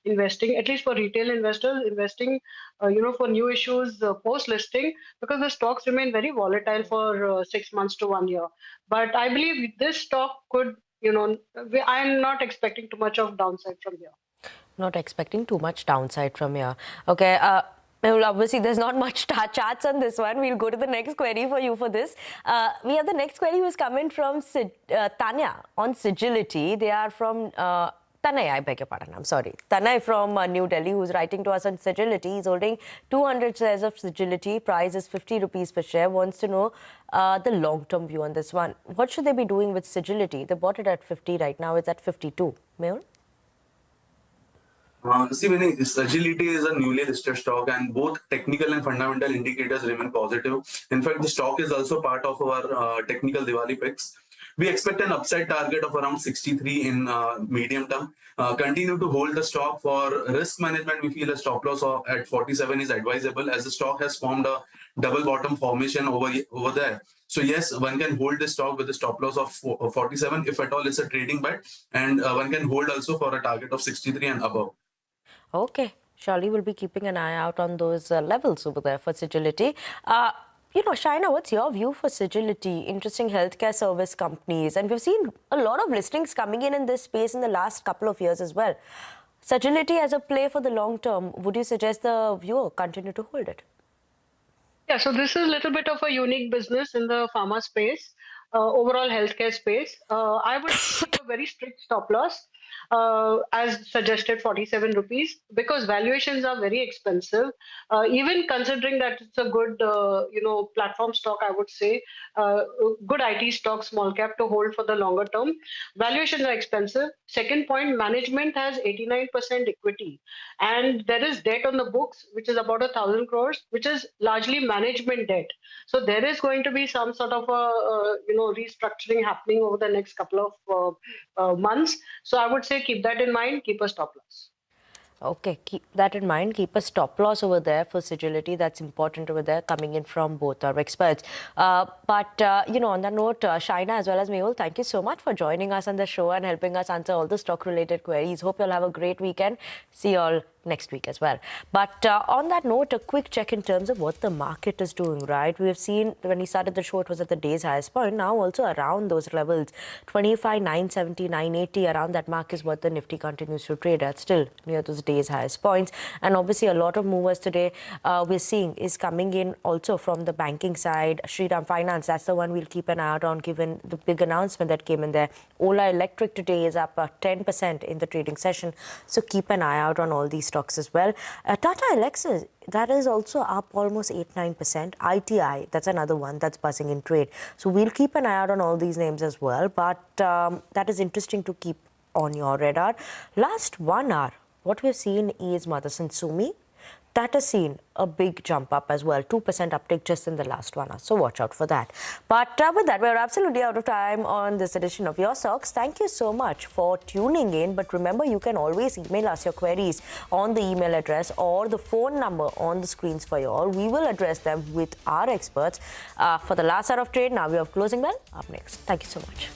investing, at least for retail investors, investing, for new issues post listing, because the stocks remain very volatile for 6 months to 1 year. But I believe this stock could, I'm not expecting too much of downside from here.
Not expecting too much downside from here. Okay. Well, obviously, there's not much charts on this one. We'll go to the next query for you for this. We have the next query who's coming from Tanya on Sagility. They are from Tanay, I beg your pardon. I'm sorry. Tanay from New Delhi, who's writing to us on Sagility. He's holding 200 shares of Sagility. Price is 50 rupees per share. Wants to know the long-term view on this one. What should they be doing with Sagility? They bought it at 50 right now. It's at 52. Mehul?
See, Sagility is a newly listed stock, and both technical and fundamental indicators remain positive. In fact, the stock is also part of our technical Diwali picks. We expect an upside target of around 63 in medium term. Continue to hold the stock. For risk management, we feel a stop loss at 47 is advisable, as the stock has formed a double bottom formation over there. So yes, one can hold the stock with a stop loss of 47 if at all it's a trading bet, and one can hold also for a target of 63 and above.
Okay, surely we'll be keeping an eye out on those levels over there for Sagility. Shaina, what's your view for Sagility? Interesting healthcare service companies, and we've seen a lot of listings coming in this space in the last couple of years as well. Sagility as a play for the long term, would you suggest the viewer continue to hold it?
Yeah, so this is a little bit of a unique business in the pharma space, overall healthcare space. I would keep a very strict stop loss. As suggested, 47 rupees, because valuations are very expensive. Even considering that it's a good, platform stock, I would say, good IT stock, small cap to hold for the longer term. Valuations are expensive. Second point, management has 89% equity, and there is debt on the books, which is about 1,000 crores, which is largely management debt. So there is going to be some sort of a, restructuring happening over the next couple of months. So I would say keep that in mind, keep a stop loss.
Okay, keep that in mind. Keep a stop loss over there for Sagility. That's important over there, coming in from both our experts. On that note, Shaina as well as Mehul, thank you so much for joining us on the show and helping us answer all the stock-related queries. Hope you'll have a great weekend. See you all next week as well. But on that note, a quick check in terms of what the market is doing, right? We have seen when we started the show, it was at the day's highest point. Now also around those levels, 25,970, 980, around that mark is what the Nifty continues to trade at, still near those day's highest points. And obviously a lot of movers today we're seeing is coming in also from the banking side. Shriram Finance, that's the one we'll keep an eye out on given the big announcement that came in there. Ola Electric today is up 10% in the trading session. So keep an eye out on all these stocks as well. Tata Elxsi, that is also up almost 8-9%. ITI, that's another one that's buzzing in trade. So we'll keep an eye out on all these names as well. But that is interesting to keep on your radar. Last 1 hour, what we've seen is Motherson Sumi. That has seen a big jump up as well, 2% uptick just in the last 1 hour. So watch out for that. But with that, we're absolutely out of time on this edition of Your Stocks. Thank you so much for tuning in. But remember, you can always email us your queries on the email address or the phone number on the screens for you all. We will address them with our experts. For the last hour of trade, now we have closing bell up next. Thank you so much.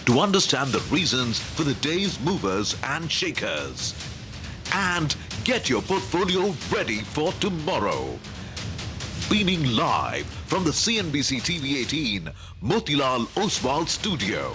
to understand the reasons for the day's movers and shakers. And get your portfolio ready for tomorrow. Beaming live from the CNBC-TV18 Motilal Oswal studio.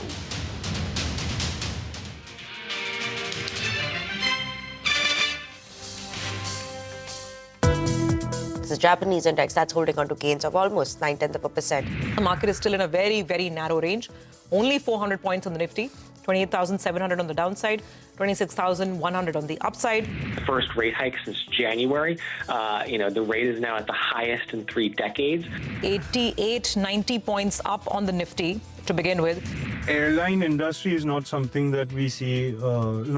The Japanese index, that's holding on to gains of almost 0.9%.
The market is still in a very, very narrow range. Only 400 points on the Nifty, 28,700 on the downside, 26,100 on the upside.
The first rate hike since January. The rate is now at the highest in 3 decades.
88, 90 points up on the Nifty to begin with.
Airline industry is not something that we see,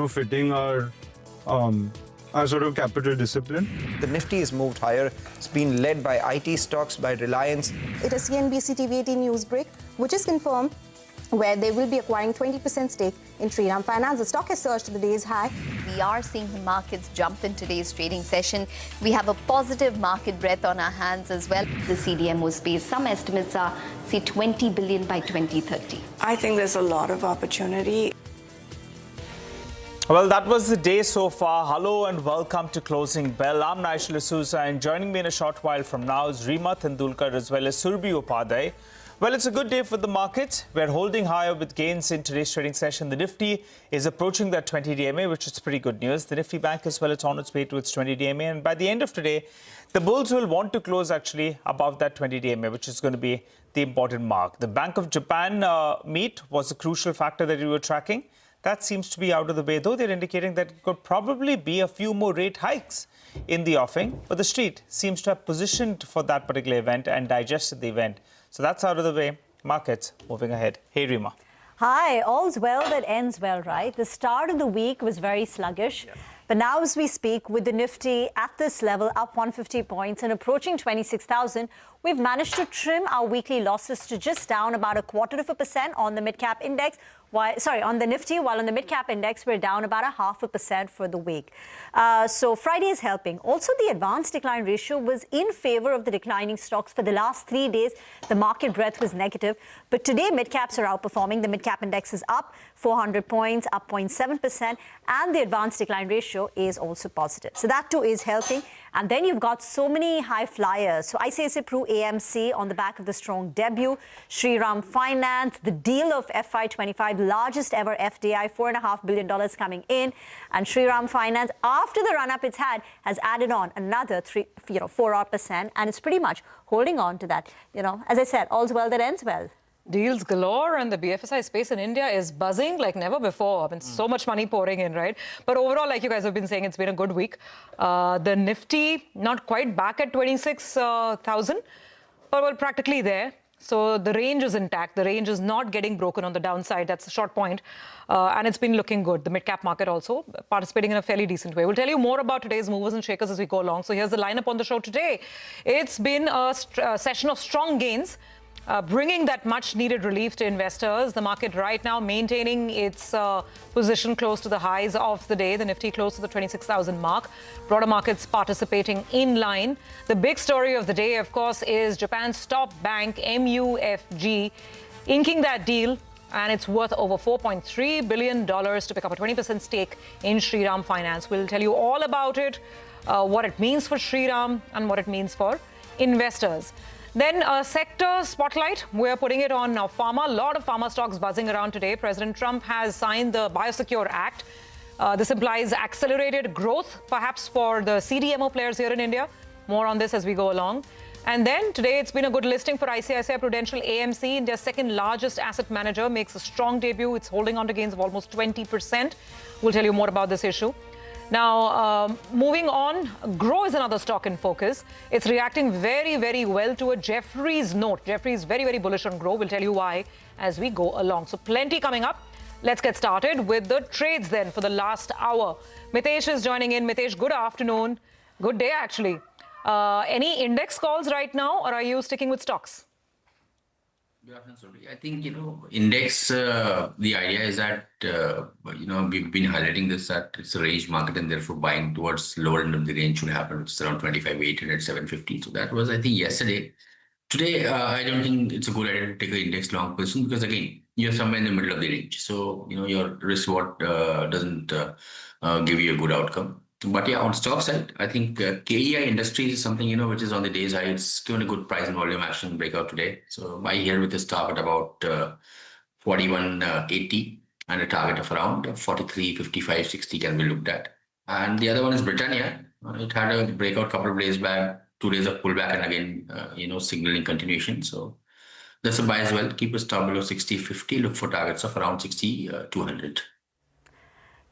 fitting our sort of capital discipline.
The Nifty has moved higher. It's been led by IT stocks, by Reliance.
It is CNBC-TV18 News Break, which is confirmed, where they will be acquiring 20% stake in Shriram Finance. The stock has surged to the day's high.
We are seeing the markets jump in today's trading session. We have a positive market breadth on our hands as well. The CDMO space, some estimates are, say, 20 billion by 2030.
I think there's a lot of opportunity.
Well, that was the day so far. Hello and welcome to Closing Bell. I'm Naishal D'Souza, and joining me in a short while from now is Rima Tendulkar as well as Surbhi Upadhyay. Well, it's a good day for the markets. We're holding higher with gains in today's trading session. The Nifty is approaching that 20 DMA, which is pretty good news. The Nifty Bank as well, it's on its way to its 20 DMA. And by the end of today, the bulls will want to close actually above that 20 DMA, which is going to be the important mark. The Bank of Japan meet was a crucial factor that we were tracking. That seems to be out of the way, though. They're indicating that it could probably be a few more rate hikes in the offing. But the street seems to have positioned for that particular event and digested the event. So that's out of the way. Markets moving ahead. Hey, Rima.
Hi. All's well that ends well, right? The start of the week was very sluggish. Yeah. But now as we speak, with the Nifty at this level, up 150 points and approaching 26,000, we've managed to trim our weekly losses to just down about 0.25% on the Midcap index. On the Nifty, while on the Midcap index, we're down about 0.5% for the week. So Friday is helping. Also, the advanced decline ratio was in favor of the declining stocks for the last 3 days. The market breadth was negative. But today, midcaps are outperforming. The Midcap index is up 400 points, up 0.7%. And the advanced decline ratio is also positive. So that too is helping. And then you've got so many high flyers. So ICICI Pru AMC on the back of the strong debut. Shriram Finance, the deal of FY25, largest ever FDI, $4.5 billion coming in. And Shriram Finance, after the run-up it's had, has added on another 4%. And it's pretty much holding on to that. As I said, all's well that ends well.
Deals galore, and the BFSI space in India is buzzing like never before. I mean, so much money pouring in, right? But overall, like you guys have been saying, it's been a good week. The Nifty, not quite back at 26,000, but well, practically there. So the range is intact. The range is not getting broken on the downside. That's a short point. And it's been looking good. The mid-cap market also participating in a fairly decent way. We'll tell you more about today's movers and shakers as we go along. So here's the lineup on the show today. It's been a session of strong gains. Bringing that much-needed relief to investors. The market right now maintaining its position close to the highs of the day. The Nifty close to the 26,000 mark. Broader markets participating in line. The big story of the day, of course, is Japan's top bank, MUFG, inking that deal. And it's worth over $4.3 billion to pick up a 20% stake in Shriram Finance. We'll tell you all about it, what it means for Shriram and what it means for investors. Then a sector spotlight, we're putting it on pharma. A lot of pharma stocks buzzing around today. President Trump has signed the Biosecure Act. This implies accelerated growth, perhaps for the CDMO players here in India. More on this as we go along. And then today it's been a good listing for ICICI Prudential AMC. India's second largest asset manager makes a strong debut. It's holding on to gains of almost 20%. We'll tell you more about this issue. Now, moving on, Grow is another stock in focus. It's reacting very, very well to a Jefferies note. Jefferies very, very bullish on Grow. We'll tell you why as we go along. So plenty coming up. Let's get started with the trades then for the last hour. Mitesh is joining in. Mitesh, good afternoon. Good day, actually. Any index calls right now, or are you sticking with stocks?
Good afternoon, Surbhi. I think, index, the idea is that, we've been highlighting this, that it's a range market and therefore buying towards lower end of the range should happen, which is around 25,800, 750. So that was, I think, yesterday. Today, I don't think it's a good idea to take an index long position because, again, you're somewhere in the middle of the range. So, your risk reward doesn't give you a good outcome. But yeah, on stock side, I think KEI Industries is something, which is on the day's high. It's given a good price and volume action breakout today. So buy here with a stop at about 41.80 and a target of around 43.55, 60 can be looked at. And the other one is Britannia. It had a breakout couple of days back, 2 days of pullback, and again, signaling continuation. So that's a buy as well. Keep a stop below 60.50. Look for targets of around 60.200.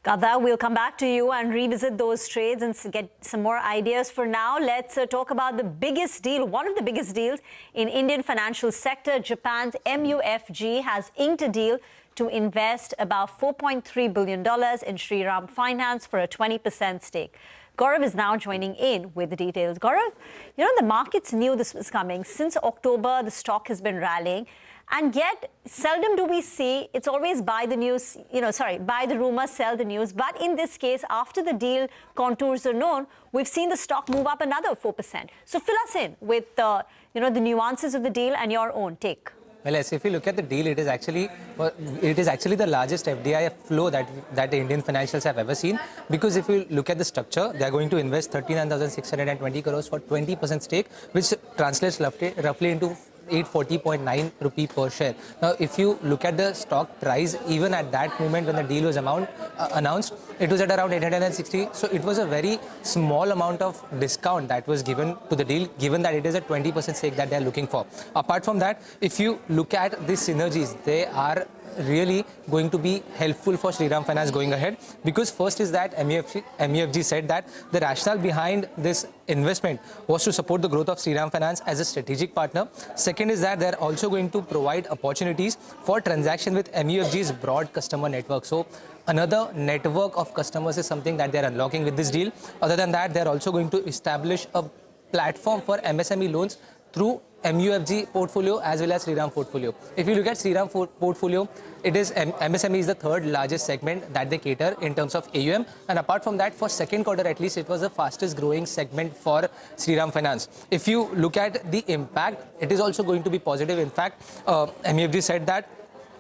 Got that. We'll come back to you and revisit those trades and get some more ideas. For now, let's talk about the biggest deal, one of the biggest deals in Indian financial sector. Japan's MUFG has inked a deal to invest about $4.3 billion in Shriram Finance for a 20% stake. Gaurav is now joining in with the details. Gaurav, the markets knew this was coming. Since October, the stock has been rallying. And yet, seldom do we see, it's always buy the news, buy the rumor, sell the news. But in this case, after the deal contours are known, we've seen the stock move up another 4%. So fill us in with the nuances of the deal and your own take.
Well, yes, if you look at the deal, it is actually the largest FDI flow that the Indian financials have ever seen. Because if you look at the structure, they are going to invest 39,620 crores for 20% stake, which translates roughly into 840.9 rupee per share. Now, if you look at the stock price, even at that moment when the deal was announced, it was at around 860. So it was a very small amount of discount that was given to the deal, given that it is a 20% stake that they are looking for. Apart from that, if you look at the synergies, they are really going to be helpful for Shriram Finance going ahead, because first is that MUFG said that the rationale behind this investment was to support the growth of Shriram Finance as a strategic partner. Second is that they're also going to provide opportunities for transaction with MUFG's broad customer network. So another network of customers is something that they're unlocking with this deal. Other than that, they're also going to establish a platform for MSME loans through MUFG portfolio as well as Shriram portfolio. If you look at Shriram portfolio, it is MSME is the third largest segment that they cater in terms of AUM. And apart from that, for second quarter at least, it was the fastest growing segment for Shriram Finance. If you look at the impact, it is also going to be positive. In fact, MUFG said that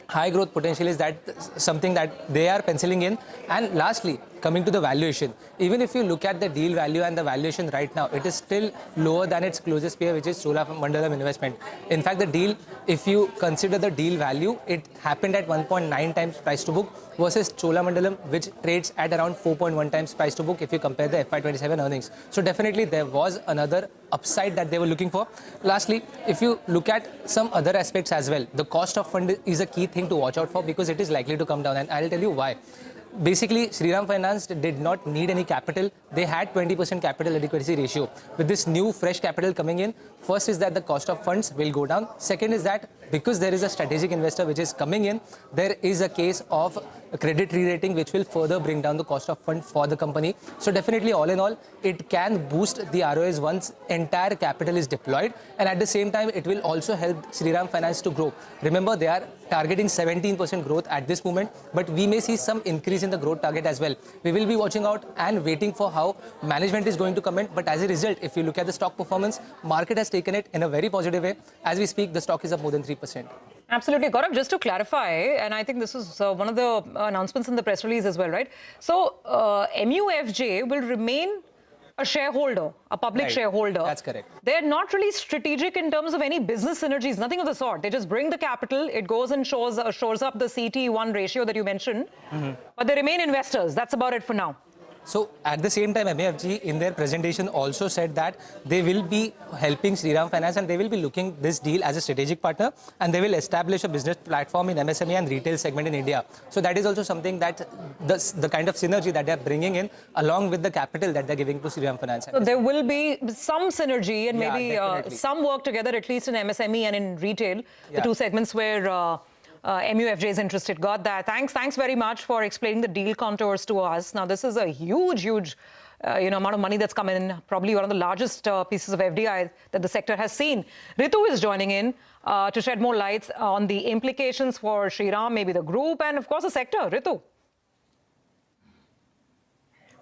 high growth potential is that something that they are penciling in. And lastly, coming to the valuation, even if you look at the deal value and the valuation right now, it is still lower than its closest peer, which is Cholamandalam Investment. In fact, the deal, if you consider the deal value, it happened at 1.9 times price to book versus Cholamandalam, which trades at around 4.1 times price to book if you compare the FY27 earnings. So definitely there was another upside that they were looking for. Lastly, if you look at some other aspects as well, the cost of fund is a key thing to watch out for because it is likely to come down, and I'll tell you why. Basically, Shriram Finance did not need any capital. They had 20% capital adequacy ratio. With this new fresh capital coming in, first is that the cost of funds will go down. Second is that because there is a strategic investor which is coming in, there is a case of a credit re-rating which will further bring down the cost of fund for the company. So definitely, all in all, it can boost the ROAs once entire capital is deployed. And at the same time, it will also help Shriram Finance to grow. Remember, they are targeting 17% growth at this moment, but we may see some increase in the growth target as well. We will be watching out and waiting for how management is going to comment. But as a result, if you look at the stock performance, market has taken it in a very positive way. As we speak, the stock is up more than 3%.
Absolutely. Gaurav, just to clarify, and I think this is one of the announcements in the press release as well, right? So MUFG will remain a shareholder, a public shareholder.
That's correct.
They're not really strategic in terms of any business synergies, nothing of the sort. They just bring the capital, it goes and shores up the CET1 ratio that you mentioned, but they remain investors. That's about it for now.
So at the same time, MUFG in their presentation also said that they will be helping Shriram Finance and they will be looking this deal as a strategic partner, and they will establish a business platform in MSME and retail segment in India. So that is also something that the kind of synergy that they are bringing in along with the capital that they're giving to Shriram Finance.
So there will be some synergy and maybe some work together, at least in MSME and in retail, the two segments where MUFG is interested. Got that. Thanks very much for explaining the deal contours to us. Now, this is a huge amount of money that's come in, probably one of the largest pieces of FDI that the sector has seen. Ritu is joining in to shed more light on the implications for Shriram, maybe the group, and of course the sector. Ritu.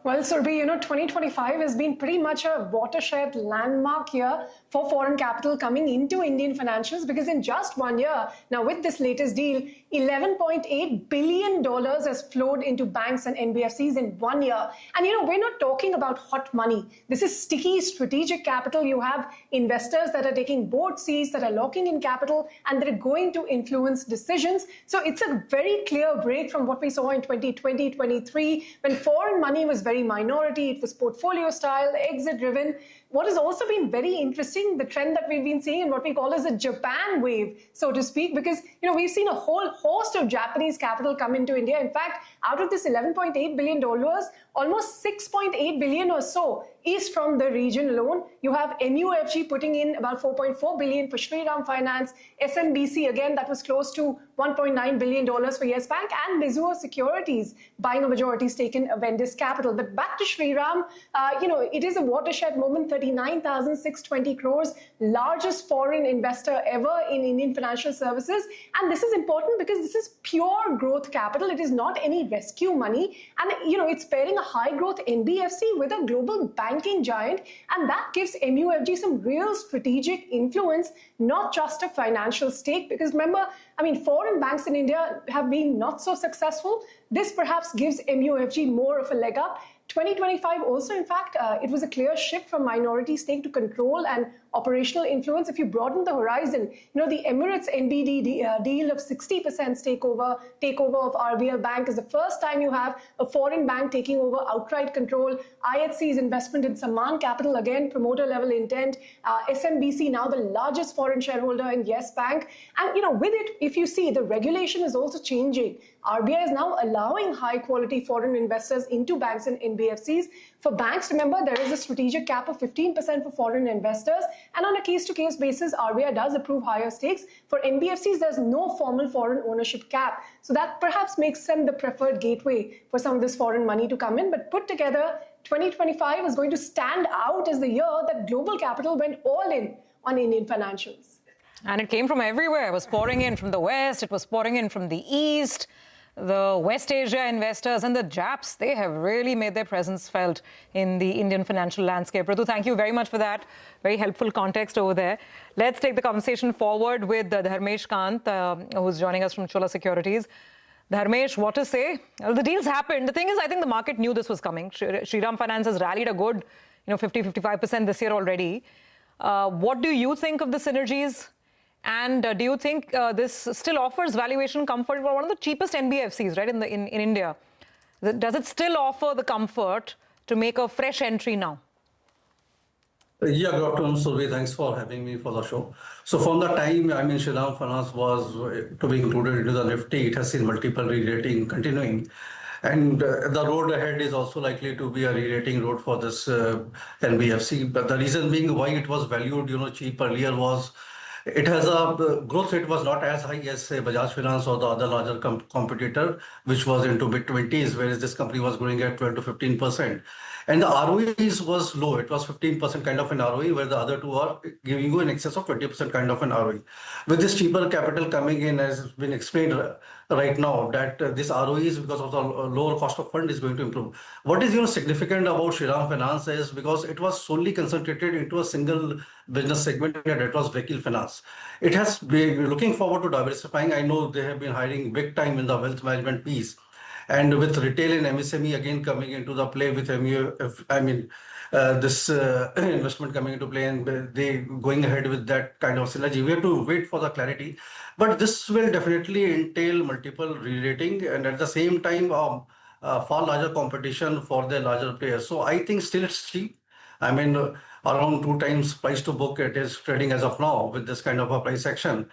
Well, Surbhi, 2025 has been pretty much a watershed landmark year for foreign capital coming into Indian financials, because in just 1 year, now with this latest deal, $11.8 billion has flowed into banks and NBFCs in 1 year. And, we're not talking about hot money. This is sticky strategic capital. You have investors that are taking board seats, that are locking in capital, and that are going to influence decisions. So it's a very clear break from what we saw in 2020, 23, when foreign money was very minority, it was portfolio style, exit driven. What has also been very interesting, the trend that we've been seeing and what we call as a Japan wave, so to speak, because, we've seen a whole host of Japanese capital come into India. In fact, out of this $11.8 billion, almost $6.8 billion or so is from the region alone. You have MUFG putting in about $4.4 billion for Shriram Finance, SMBC, again, that was close to $1.9 billion for Yes Bank, and Mizuho Securities buying a majority stake in Avendus Capital. But back to Shriram, it is a watershed moment, 39,620 crores, largest foreign investor ever in Indian financial services. And this is important because this is pure growth capital. It is not any rescue money. And, it's pairing a high growth NBFC with a global banking giant. And that gives MUFG some real strategic influence, not just a financial stake. Because remember, foreign banks in India have been not so successful. This perhaps gives MUFG more of a leg up. 2025 also, in fact, it was a clear shift from minority stake to control and operational influence. If you broaden the horizon, the Emirates NBD deal of 60% takeover of RBL Bank is the first time you have a foreign bank taking over outright control. IHC's investment in Samman Capital, again, promoter level intent. SMBC, now the largest foreign shareholder in Yes Bank. And, with it, if you see, the regulation is also changing. RBI is now allowing high-quality foreign investors into banks and NBFCs. For banks, remember, there is a strategic cap of 15% for foreign investors. And on a case-to-case basis, RBI does approve higher stakes. For NBFCs, there's no formal foreign ownership cap. So that perhaps makes them the preferred gateway for some of this foreign money to come in. But put together, 2025 is going to stand out as the year that global capital went all in on Indian financials.
And it came from everywhere. It was pouring in from the West. It was pouring in from the East. The West Asia investors and the Japs, they have really made their presence felt in the Indian financial landscape. Ritu, thank you very much for that. Very helpful context over there. Let's take the conversation forward with Dharmesh Kant, who's joining us from Chola Securities. Dharmesh, what to say? Well, the deals happened. The thing is, I think the market knew this was coming. Shriram Finance has rallied a good 50-55% this year already. What do you think of the synergies? And do you think this still offers valuation comfort for one of the cheapest NBFCs, right, in India? Does it still offer the comfort to make a fresh entry now?
Yeah, good afternoon, Survi. Thanks for having me for the show. So from the time, Shriram Finance was to be included into the Nifty, it has seen multiple re-rating continuing. And the road ahead is also likely to be a re-rating road for this NBFC. But the reason being why it was valued, cheap earlier was it has a growth rate was not as high as, say, Bajaj Finance or the other larger competitor, which was into mid-20s, whereas this company was growing at 12 to 15%. And the ROEs was low. It was 15% kind of an ROE, where the other two are giving you in excess of 20% kind of an ROE. With this cheaper capital coming in, as has been explained right now, that this ROEs, because of the lower cost of fund, is going to improve. What is significant about Shriram Finance is because it was solely concentrated into a single business segment, and that was vehicle finance. It has been looking forward to diversifying. I know they have been hiring big time in the wealth management piece. And with retail and MSME again coming into the play with this investment coming into play, and they going ahead with that kind of synergy. We have to wait for the clarity, but this will definitely entail multiple re-rating, and at the same time, far larger competition for the larger players. So I think still it's cheap. Around 2 times price to book it is trading as of now with this kind of a price action.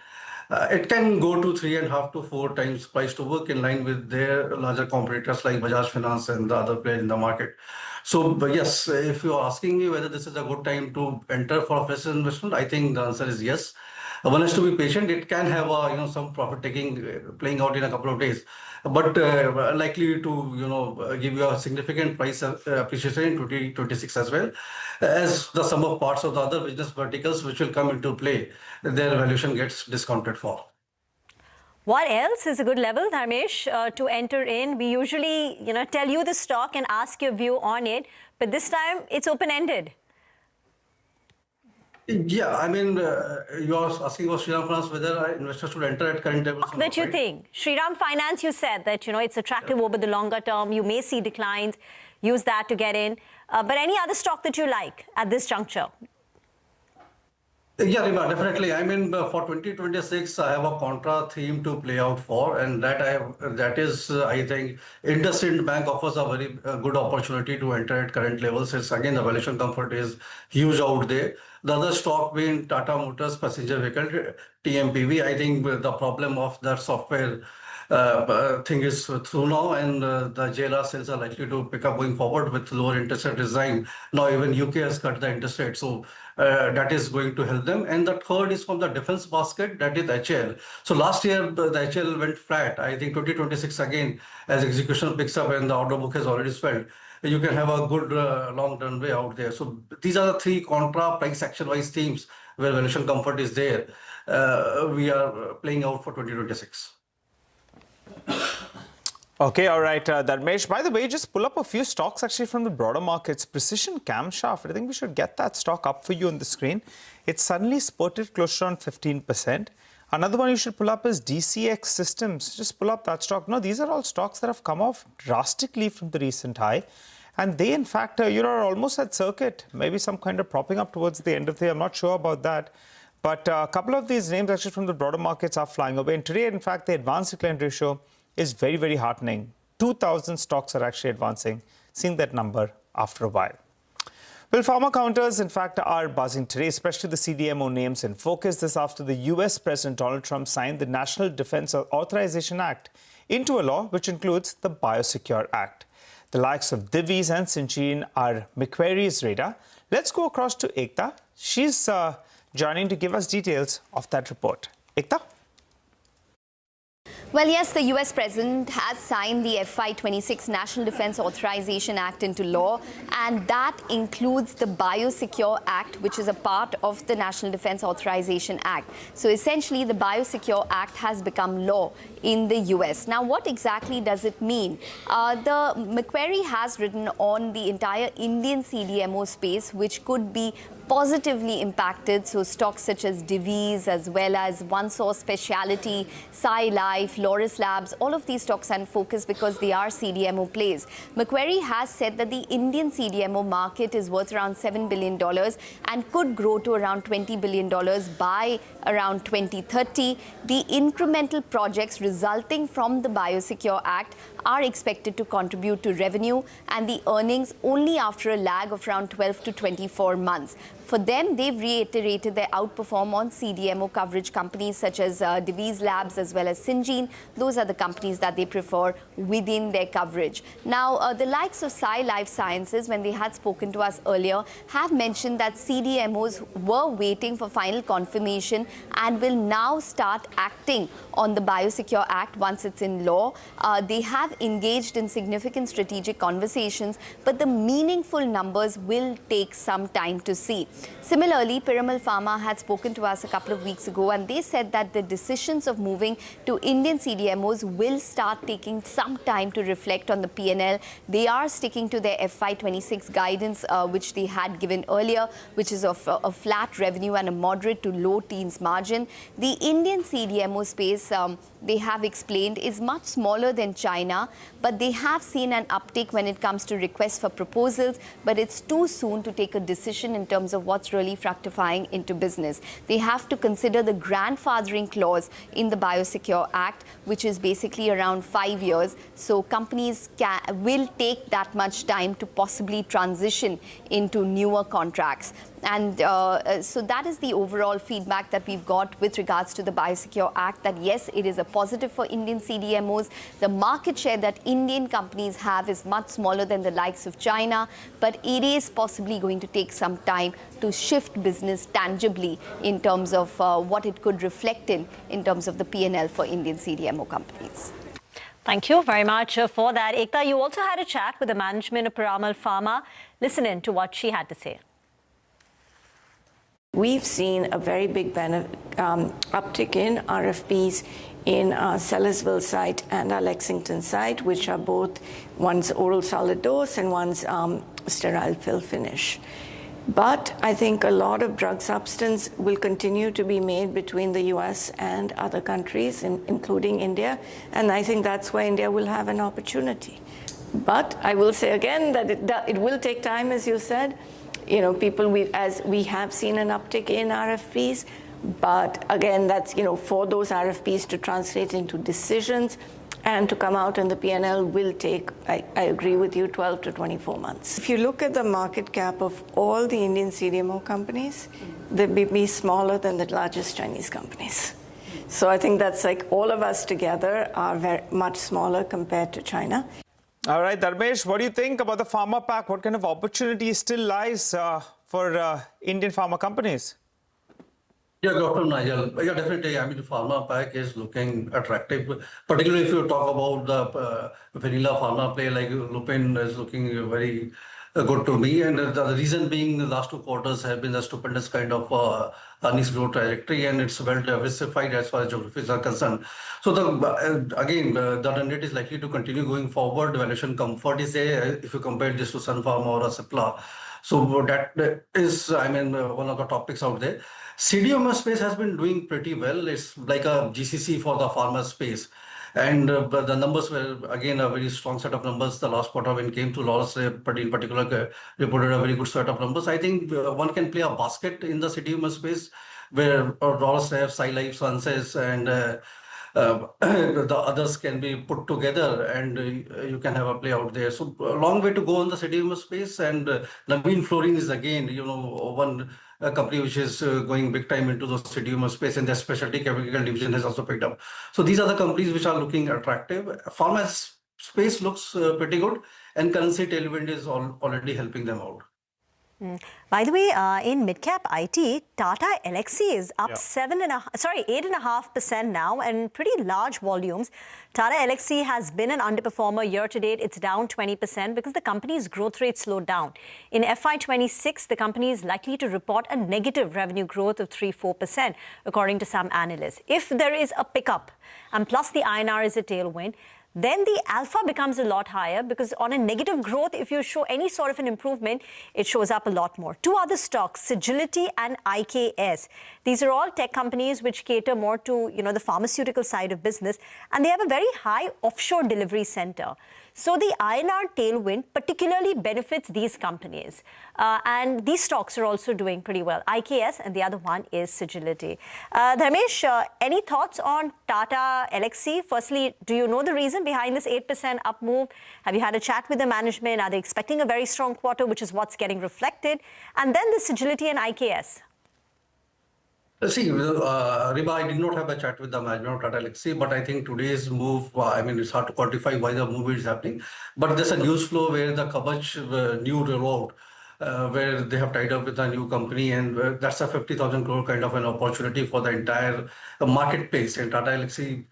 It can go to 3.5 to 4 times price to book in line with their larger competitors like Bajaj Finance and the other players in the market. So, but yes, if you are asking me whether this is a good time to enter for a fresh investment, I think the answer is yes. One has to be patient. It can have some profit taking playing out in a couple of days, but likely to give you a significant price appreciation in 2026 as well, as the sum of parts of the other business verticals which will come into play, their valuation gets discounted for.
What else is a good level, Dharmesh, to enter in? We usually, tell you the stock and ask your view on it, but this time it's open-ended.
Yeah, I mean, you are asking about Shriram Finance whether investors should enter at current levels.
That you think. Shriram Finance, you said that, it's attractive over the longer term. You may see declines. Use that to get in. But any other stock that you like at this juncture?
Yeah, Rima, definitely. I mean, for 2026, I have a contra theme to play out for, and that is, I think, IndusInd Bank offers a very good opportunity to enter at current levels. Since again, the valuation comfort is huge out there. The other stock being Tata Motors Passenger Vehicle, TMPV. I think the problem of that software thing is through now, and the JLR sales are likely to pick up going forward with lower interest rate design. Now even UK has cut the interest rate, so that is going to help them. And the third is from the defense basket, that is HL. So last year the HL went flat. I think 2026 again, as execution picks up and the order book has already swelled, you can have a good long runway out there. So these are the three contra price action wise themes where valuation comfort is there. We are playing out for 2026.
Okay, all right, Dharmesh. By the way, just pull up a few stocks actually from the broader markets. Precision Camshaft, I think we should get that stock up for you on the screen. It suddenly spurted close to around 15%. Another one you should pull up is DCX Systems. Just pull up that stock. No, these are all stocks that have come off drastically from the recent high. And they, in fact, are almost at circuit. Maybe some kind of propping up towards the end of the year. I'm not sure about that. But a couple of these names actually from the broader markets are flying away. And today, in fact, the advanced decline ratio is very, very heartening. 2,000 stocks are actually advancing, seeing that number after a while. Well, pharma counters, in fact, are buzzing today, especially the CDMO names in focus. This after the US President Donald Trump signed the National Defense Authorization Act into a law which includes the Biosecure Act. The likes of Divi's and Syngene are Macquarie's radar. Let's go across to Ekta. She's joining to give us details of that report. Ekta?
Well, yes, the US President has signed the FY26 National Defense Authorization Act into law, and that includes the Biosecure Act, which is a part of the National Defense Authorization Act. So essentially, the Biosecure Act has become law in the US. Now, what exactly does it mean? The Macquarie has written on the entire Indian CDMO space, which could be positively impacted. So stocks such as Divi's, as well as OneSource Specialty, Sai Life, Laurus Labs, all of these stocks are in focus because they are CDMO plays. Macquarie has said that the Indian CDMO market is worth around $7 billion and could grow to around $20 billion by around 2030. The incremental projects resulting from the Biosecure Act are expected to contribute to revenue and the earnings only after a lag of around 12 to 24 months. For them, they've reiterated their outperform on CDMO coverage companies such as Divi's Labs as well as Syngene. Those are the companies that they prefer within their coverage. Now, the likes of Sai Life Sciences, when they had spoken to us earlier, have mentioned that CDMOs were waiting for final confirmation and will now start acting on the Biosecure Act once it's in law. They have engaged in significant strategic conversations, but the meaningful numbers will take some time to see. Similarly, Piramal Pharma had spoken to us a couple of weeks ago, and they said that the decisions of moving to Indian CDMOs will start taking some time to reflect on the P&L. They are sticking to their FY26 guidance, which they had given earlier, which is of a flat revenue and a moderate to low teens margin. The Indian CDMO space, they have explained, is much smaller than China, but they have seen an uptick when it comes to requests for proposals, but it's too soon to take a decision in terms of what's really fructifying into business. They have to consider the grandfathering clause in the Biosecure Act, which is basically around 5 years. So companies will take that much time to possibly transition into newer contracts. And so that is the overall feedback that we've got with regards to the Biosecure Act, that yes, it is a positive for Indian CDMOs. The market share that Indian companies have is much smaller than the likes of China, but it is possibly going to take some time to shift business tangibly in terms of what it could reflect in terms of the P&L for Indian CDMO companies.
Thank you very much for that. Ekta, you also had a chat with the management of Piramal Pharma. Listen in to what she had to say.
We've seen a very big uptick in RFPs in our Sellersville site and our Lexington site, which are both, one's oral solid dose and one's sterile fill finish. But I think a lot of drug substance will continue to be made between the US and other countries, including India. And I think that's where India will have an opportunity. But I will say again that it will take time, as you said. You know, as we have seen an uptick in RFPs. But again, that's, you know, for those RFPs to translate into decisions and to come out in the P&L will take, I agree with you, 12 to 24 months. If you look at the market cap of all the Indian CDMO companies, they'd be smaller than the largest Chinese companies. So I think that's like all of us together are very much smaller compared to China.
All right, Dharmesh, what do you think about the pharma pack? What kind of opportunity still lies for Indian pharma companies?
Yeah, Dr. Nigel. Yeah, definitely. I mean, the pharma pack is looking attractive, particularly if you talk about the vanilla pharma play, like Lupin is looking very good to me. And the reason being the last 2 quarters have been a stupendous kind of earnings growth trajectory, and it's well diversified as far as geographies are concerned. So the run rate is likely to continue going forward. Valuation comfort is there if you compare this to Sun Pharma or a Cipla. So that is, I mean, one of the topics out there. CDMO space has been doing pretty well. It's like a GCC for the pharma space. And the numbers were, again, a very strong set of numbers. The last quarter when it came to Laurus, in particular, reported a very good set of numbers. I think one can play a basket in the CDMO space where Laurus have SciLife, Sensex, and the others can be put together, and you can have a play out there. So a long way to go in the CDMO space. And Navin Fluorine is again, you know, one company which is going big time into the CDMO space, and their specialty chemical division has also picked up. So these are the companies which are looking attractive. Pharma space looks pretty good, and currency tailwind is already helping them out.
By the way, in Midcap IT, Tata Elxsi is up 8.5% now, and pretty large volumes. Tata Elxsi has been an underperformer year to date. It's down 20% because the company's growth rate slowed down. In FY26, the company is likely to report a negative revenue growth of 3-4%, according to some analysts. If there is a pickup, and plus the INR is a tailwind, then the alpha becomes a lot higher, because on a negative growth, if you show any sort of an improvement, it shows up a lot more. 2 other stocks, Sagility and IKS. These are all tech companies which cater more to, you know, the pharmaceutical side of business, and they have a very high offshore delivery center. So the INR tailwind particularly benefits these companies. And these stocks are also doing pretty well. IKS, and the other one is Sagility. Dharmesh, any thoughts on Tata Elxsi? Firstly, do you know the reason behind this 8% up move? Have you had a chat with the management? Are they expecting a very strong quarter, which is what's getting reflected? And then the Sagility and IKS.
See, Riba, I did not have a chat with the management of Tata Elxsi, but I think today's move, I mean, it's hard to quantify why the move is happening. But there's a news flow where the Kavach new rollout, where they have tied up with a new company, and that's a 50,000 crore kind of an opportunity for the entire marketplace. And Tata Elxsi,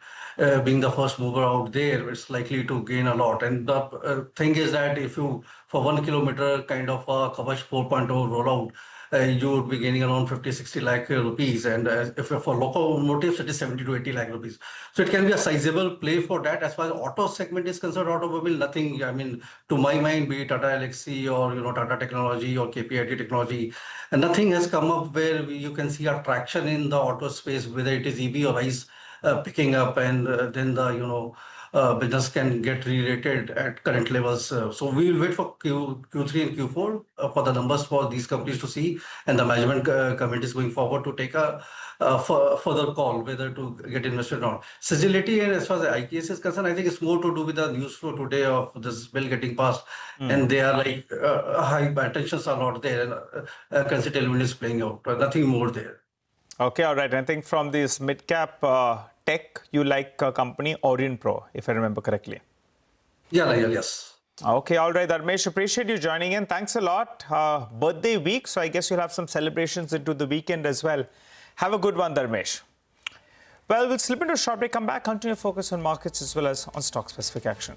being the first mover out there, it's likely to gain a lot. And the thing is that if you, for 1 kilometer kind of a Kavach 4.0 rollout, you would be gaining around 50-60 lakh rupees, and if for locomotives it is 70 to 80 lakh rupees. So it can be a sizable play for that. As far as auto segment is concerned, automobile, nothing, I mean, to my mind, be it Tata Elxsi or, you know, Tata Technology or KPIT Technology, and nothing has come up where you can see a traction in the auto space, whether it is EV or ICE picking up, and then the, you know, business can get re-rated at current levels. So we will wait for Q3 and Q4 for the numbers for these companies to see, and the management committees going forward to take a further call whether to get invested or not. Sagility, and as far as the IKS is concerned, I think it's more to do with the news flow today of this bill getting passed, and they are like high tensions are not there, and currency tailwind is playing out. Nothing more there.
Okay, all right. I think from this mid-cap tech, you like a company Orient Pro, if I remember correctly.
Yeah, yes.
Okay, all right, Dharmesh, appreciate you joining in. Thanks a lot. Birthday week, so I guess you'll have some celebrations into the weekend as well. Have a good one, Dharmesh. Well, we'll slip into a short break, come back, continue to focus on markets as well as on stock-specific action.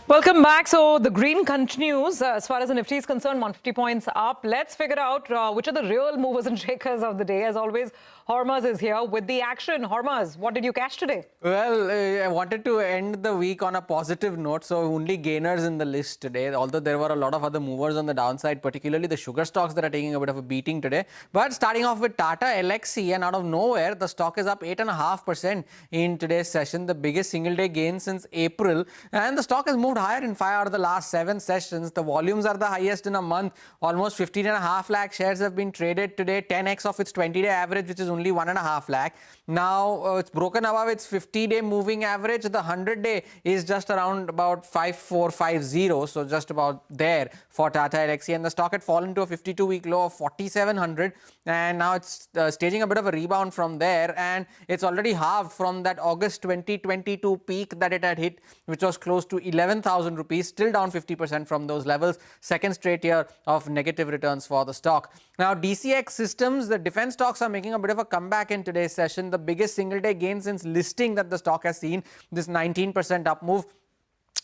Welcome back. So the green continues as far as the Nifty is concerned, 150 points up. Let's figure out which are the real movers and shakers of the day. As always, Hormuz is here with the action. Hormuz, what did you cash today?
Well, I wanted to end the week on a positive note, so only gainers in the list today, although there were a lot of other movers on the downside, particularly the sugar stocks that are taking a bit of a beating today. But starting off with Tata Elxsi, and out of nowhere, the stock is up 8.5% in today's session, the biggest single-day gain since April. And the stock has moved higher in 5 out of the last 7 sessions. The volumes are the highest in a month. Almost 15.5 lakh shares have been traded today, 10x of its 20-day average, which is only 1.5 lakh. Now it's broken above its 50-day moving average. The 100-day is just around about 5450, so just about there for Tata Elxsi. And the stock had fallen to a 52-week low of 4700, and now it's staging a bit of a rebound from there. And it's already halved from that August 2022 peak that it had hit, which was close to 11,000 rupees, still down 50% from those levels. Second straight year of negative returns for the stock. Now, DCX Systems, the defense stocks are making a bit of a comeback in today's session. The biggest single day gain since listing that the stock has seen, this 19% up move.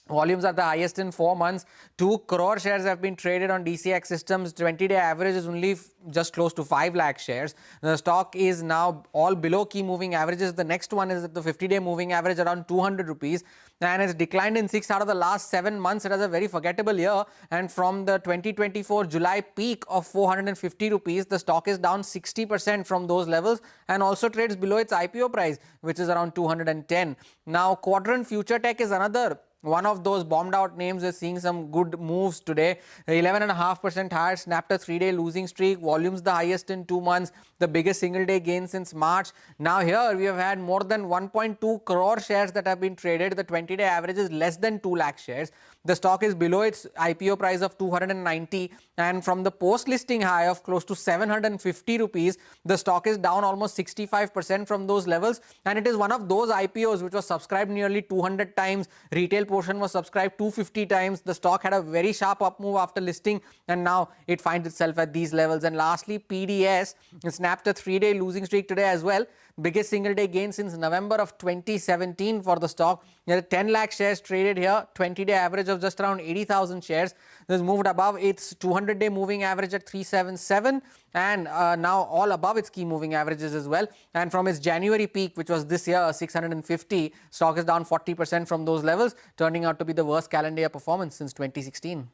Volumes are the highest in 4 months. 2 crore shares have been traded on DCX Systems. 20-day average is only just close to 5 lakh shares. The stock is now all below key moving averages. The next one is at the 50-day moving average around 200 rupees. And it's declined in 6 out of the last 7 months. It has a very forgettable year. And from the 2024 July peak of 450 rupees, the stock is down 60% from those levels and also trades below its IPO price, which is around 210. Now, Quadrant Future Tech is another one of those bombed out names is seeing some good moves today. 11.5% higher, snapped a 3-day losing streak. Volumes the highest in 2 months, the biggest single day gain since March. Now here we have had more than 1.2 crore shares that have been traded. The 20-day average is less than 2 lakh shares. The stock is below its IPO price of 290, and from the post-listing high of close to 750 rupees, the stock is down almost 65% from those levels. And it is one of those IPOs which was subscribed nearly 200 times. Retail portion was subscribed 250 times. The stock had a very sharp up move after listing, and now it finds itself at these levels. And lastly, PDS snapped a 3-day losing streak today as well. Biggest single day gain since November of 2017 for the stock. There are 10 lakh shares traded here, 20-day average of just around 80,000 shares. This moved above its 200-day moving average at 377, and now all above its key moving averages as well. And from its January peak, which was this year 650, stock is down 40% from those levels, turning out to be the worst calendar year performance since 2016.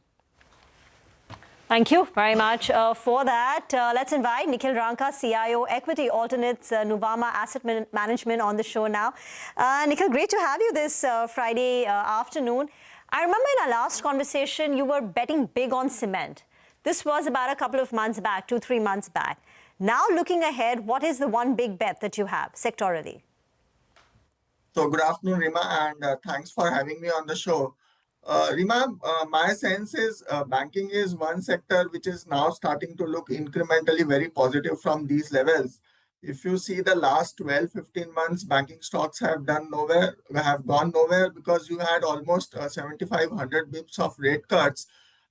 Thank you very much for that. Let's invite Nikhil Ranka, CIO, Equity Alternates, Nuvama Asset Management on the show now. Nikhil, great to have you this Friday afternoon. I remember in our last conversation, you were betting big on cement. This was about a couple of months back, 2-3 months back. Now looking ahead, what is the one big bet that you have sectorally?
So good afternoon, Rima, and thanks for having me on the show. Rima, my sense is banking is one sector which is now starting to look incrementally very positive from these levels. If you see the last 12-15 months, banking stocks have gone nowhere because you had almost 7,500 bips of rate cuts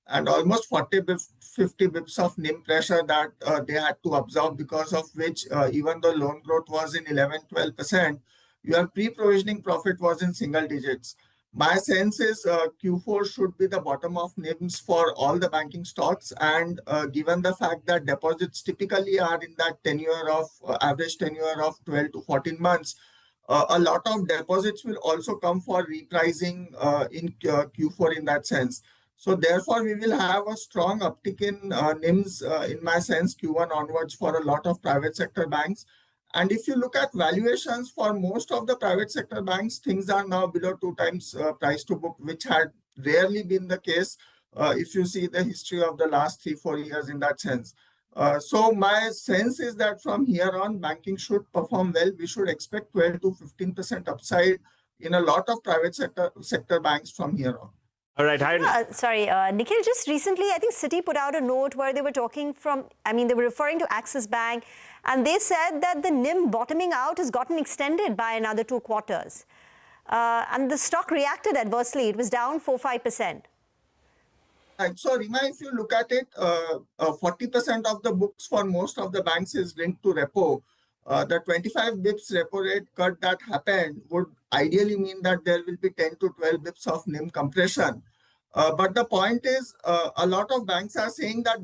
and almost 40 bips, 50 bips of NIM pressure that they had to absorb, because of which even though loan growth was in 11-12%, your pre-provisioning profit was in single digits. My sense is Q4 should be the bottom of NIMs for all the banking stocks, and given the fact that deposits typically are in that average tenure of 12 to 14 months, a lot of deposits will also come for repricing in Q4 in that sense. So therefore, we will have a strong uptick in NIMs in my sense Q1 onwards for a lot of private sector banks. And if you look at valuations for most of the private sector banks, things are now below 2 times price to book, which had rarely been the case if you see the history of the last 3-4 years in that sense. So my sense is that from here on, banking should perform well. We should expect 12 to 15% upside in a lot of private sector banks from here on.
All right.
Nikhil, just recently, I think Citi put out a note where they were they were referring to Axis Bank, and they said that the NIM bottoming out has gotten extended by another 2 quarters. And the stock reacted adversely. It was down 4-5%.
Right. So, Rima, if you look at it, 40% of the books for most of the banks is linked to repo. The 25 bips repo rate cut that happened would ideally mean that there will be 10 to 12 bips of NIM compression. But the point is, a lot of banks are saying that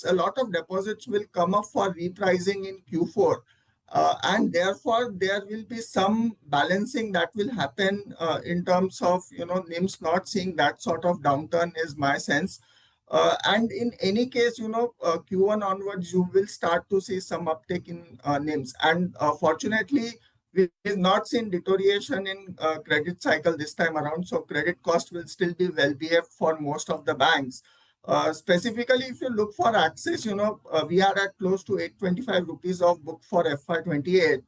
a lot of deposits will come up for repricing in Q4. And therefore, there will be some balancing that will happen in terms of, NIMs not seeing that sort of downturn is my sense. And in any case, Q1 onwards, you will start to see some uptick in NIMs. And fortunately, we've not seen deterioration in credit cycle this time around. So credit cost will still be well behaved for most of the banks. Specifically, if you look for Axis, we are at close to 825 rupees of book for FY28,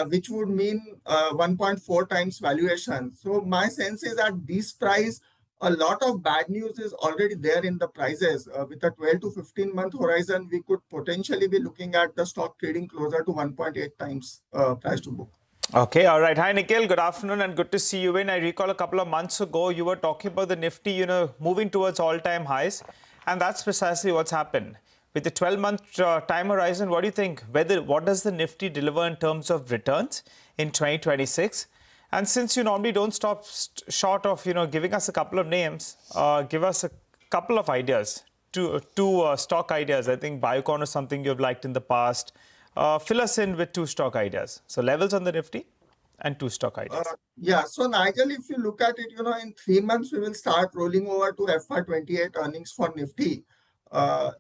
which would mean 1.4 times valuation. So my sense is at this price, a lot of bad news is already there in the prices. With a 12 to 15 month horizon, we could potentially be looking at the stock trading closer to 1.8 times price to book.
Okay, all right. Hi, Nikhil. Good afternoon and good to see you in. I recall a couple of months ago, you were talking about the Nifty, moving towards all-time highs. And that's precisely what's happened. With the 12-month time horizon, what do you think? What does the Nifty deliver in terms of returns in 2026? And since you normally don't stop short of, giving us a couple of names, give us a couple of ideas, two stock ideas. I think Biocon is something you've liked in the past. Fill us in with two stock ideas. So levels on the Nifty and two stock ideas.
Yeah, so Nigel, if you look at it, in 3 months, we will start rolling over to FY28 earnings for Nifty.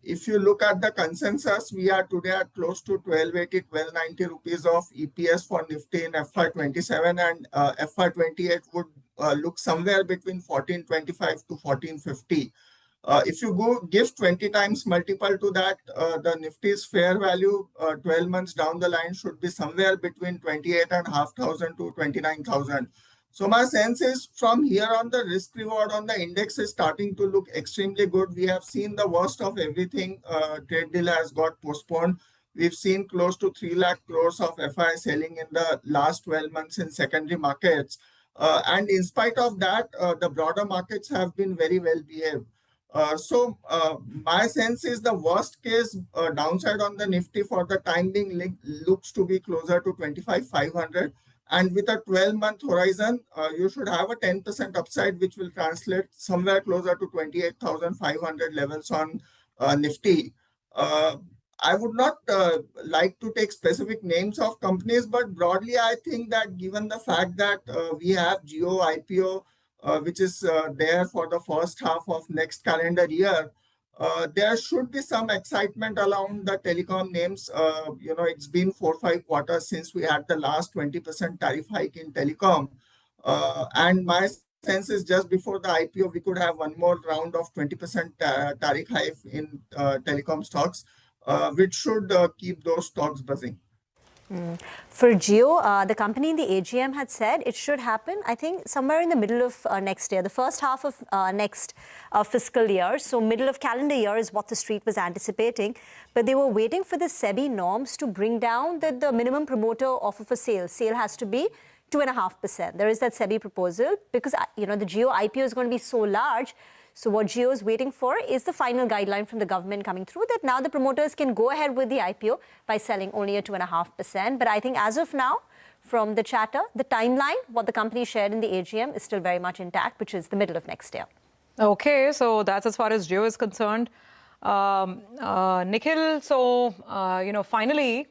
If you look at the consensus, we are today at close to 1280, 1290 rupees of EPS for Nifty in FY27, and FY28 would look somewhere between 1425 to 1450. If you give 20 times multiple to that, the Nifty's fair value 12 months down the line should be somewhere between 28,500 to 29,000. So my sense is from here on, the risk reward on the index is starting to look extremely good. We have seen the worst of everything. Trade deal has got postponed. We've seen close to 3 lakh crores of FI selling in the last 12 months in secondary markets. And in spite of that, the broader markets have been very well behaved. So my sense is the worst case downside on the Nifty for the time being looks to be closer to 25,500. And with a 12-month horizon, you should have a 10% upside, which will translate somewhere closer to 28,500 levels on Nifty. I would not like to take specific names of companies, but broadly, I think that given the fact that we have Jio IPO, which is there for the first half of next calendar year, there should be some excitement around the telecom names. It's been 4 or 5 quarters since we had the last 20% tariff hike in telecom. And my sense is just before the IPO, we could have one more round of 20% tariff hike in telecom stocks, which should keep those stocks buzzing.
For Jio, the company in the AGM had said it should happen, I think, somewhere in the middle of next year, the first half of next fiscal year. So middle of calendar year is what the street was anticipating. But they were waiting for the SEBI norms to bring down the minimum promoter offer for sale. Sale has to be 2.5%. There is that SEBI proposal because, the Jio IPO is going to be so large. So what Jio is waiting for is the final guideline from the government coming through that now the promoters can go ahead with the IPO by selling only at 2.5%. But I think as of now, from the chatter, the timeline, what the company shared in the AGM is still very much intact, which is the middle of next year.
Okay, so that's as far as Jio is concerned. Nikhil, so, finally,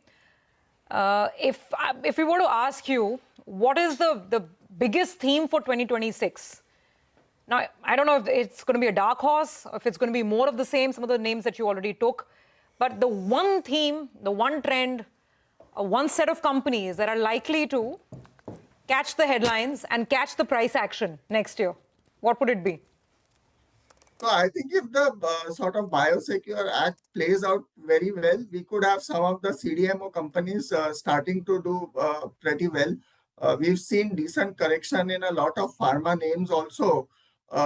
if we were to ask you, what is the biggest theme for 2026? Now, I don't know if it's going to be a dark horse, or if it's going to be more of the same, some of the names that you already took. But the one theme, the one trend, one set of companies that are likely to catch the headlines and catch the price action next year, what would it be?
So I think if the sort of Biosecure Act plays out very well, we could have some of the CDMO companies starting to do pretty well. We've seen decent correction in a lot of pharma names also.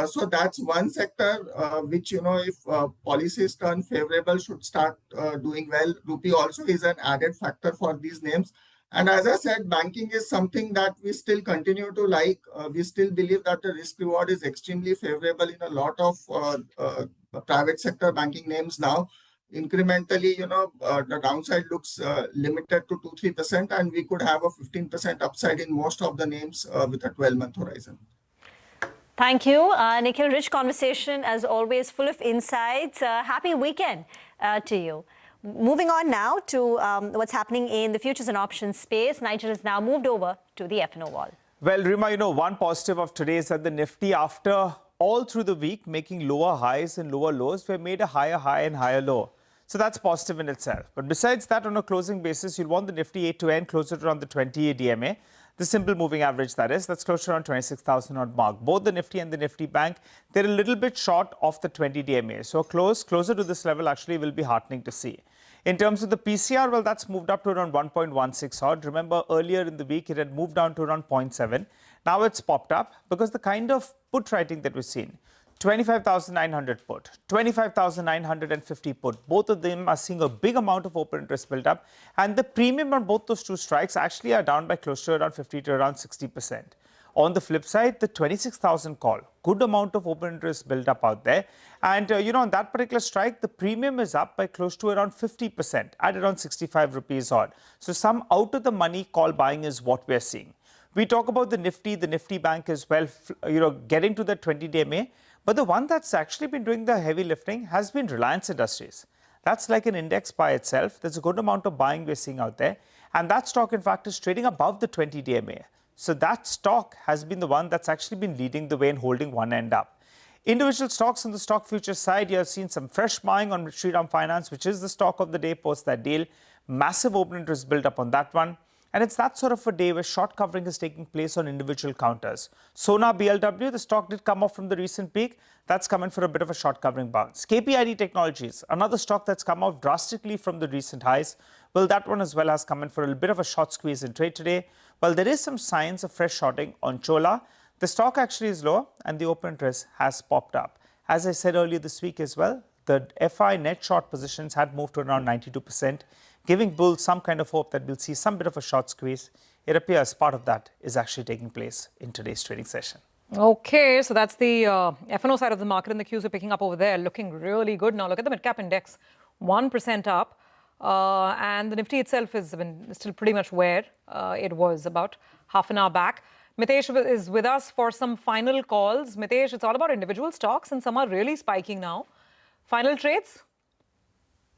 So that's one sector which, if policies turn favorable, should start doing well. Rupee also is an added factor for these names. And as I said, banking is something that we still continue to like. We still believe that the risk reward is extremely favorable in a lot of private sector banking names now. Incrementally, the downside looks limited to 2-3%, and we could have a 15% upside in most of the names with a 12-month horizon.
Thank you, Nikhil. Rich conversation as always, full of insights. Happy weekend to you. Moving on now to what's happening in the futures and options space. Nigel has now moved over to the F&O wall.
Well, Rima, one positive of today is that the Nifty, after all through the week making lower highs and lower lows, we made a higher high and higher low. So that's positive in itself. But besides that, on a closing basis, you'll want the Nifty 8 to end closer to around the 20 DMA. The simple moving average, that is, that's close to around 26,000 odd mark. Both the Nifty and the Nifty Bank, they're a little bit short of the 20 DMA. So closer to this level actually will be heartening to see. In terms of the PCR, well, that's moved up to around 1.16 odd. Remember, earlier in the week, it had moved down to around 0.7. Now it's popped up because the kind of put writing that we've seen, 25,900 put, 25,950 put. Both of them are seeing a big amount of open interest build up. And the premium on both those two strikes actually are down by close to around 50 to around 60%. On the flip side, the 26,000 call, good amount of open interest build up out there. And, on that particular strike, the premium is up by close to around 50% at around 65 rupees odd. So some out of the money call buying is what we're seeing. We talk about the Nifty Bank as well, getting to the 20 DMA. But the one that's actually been doing the heavy lifting has been Reliance Industries. That's like an index by itself. There's a good amount of buying we're seeing out there. And that stock, in fact, is trading above the 20 DMA. So that stock has been the one that's actually been leading the way and holding one end up. Individual stocks on the stock futures side, you have seen some fresh buying on Shriram Finance, which is the stock of the day post that deal. Massive open interest built up on that one. And it's that sort of a day where short covering is taking place on individual counters. Sona BLW, the stock did come off from the recent peak. That's come in for a bit of a short covering bounce. Kfin Technologies, another stock that's come off drastically from the recent highs. Well, that one as well has come in for a bit of a short squeeze in trade today. Well, there is some signs of fresh shorting on Chola. The stock actually is lower and the open interest has popped up. As I said earlier this week as well, the FI net short positions had moved to around 92%. Giving bulls some kind of hope that we'll see some bit of a short squeeze. It appears part of that is actually taking place in today's trading session.
Okay, so that's the F&O side of the market, and the Qs are picking up over there, looking really good. Now look at the Midcap index, 1% up, and the Nifty itself is still pretty much where it was about half an hour back. Mitesh is with us for some final calls. Mitesh, it's all about individual stocks, and some are really spiking now. Final trades?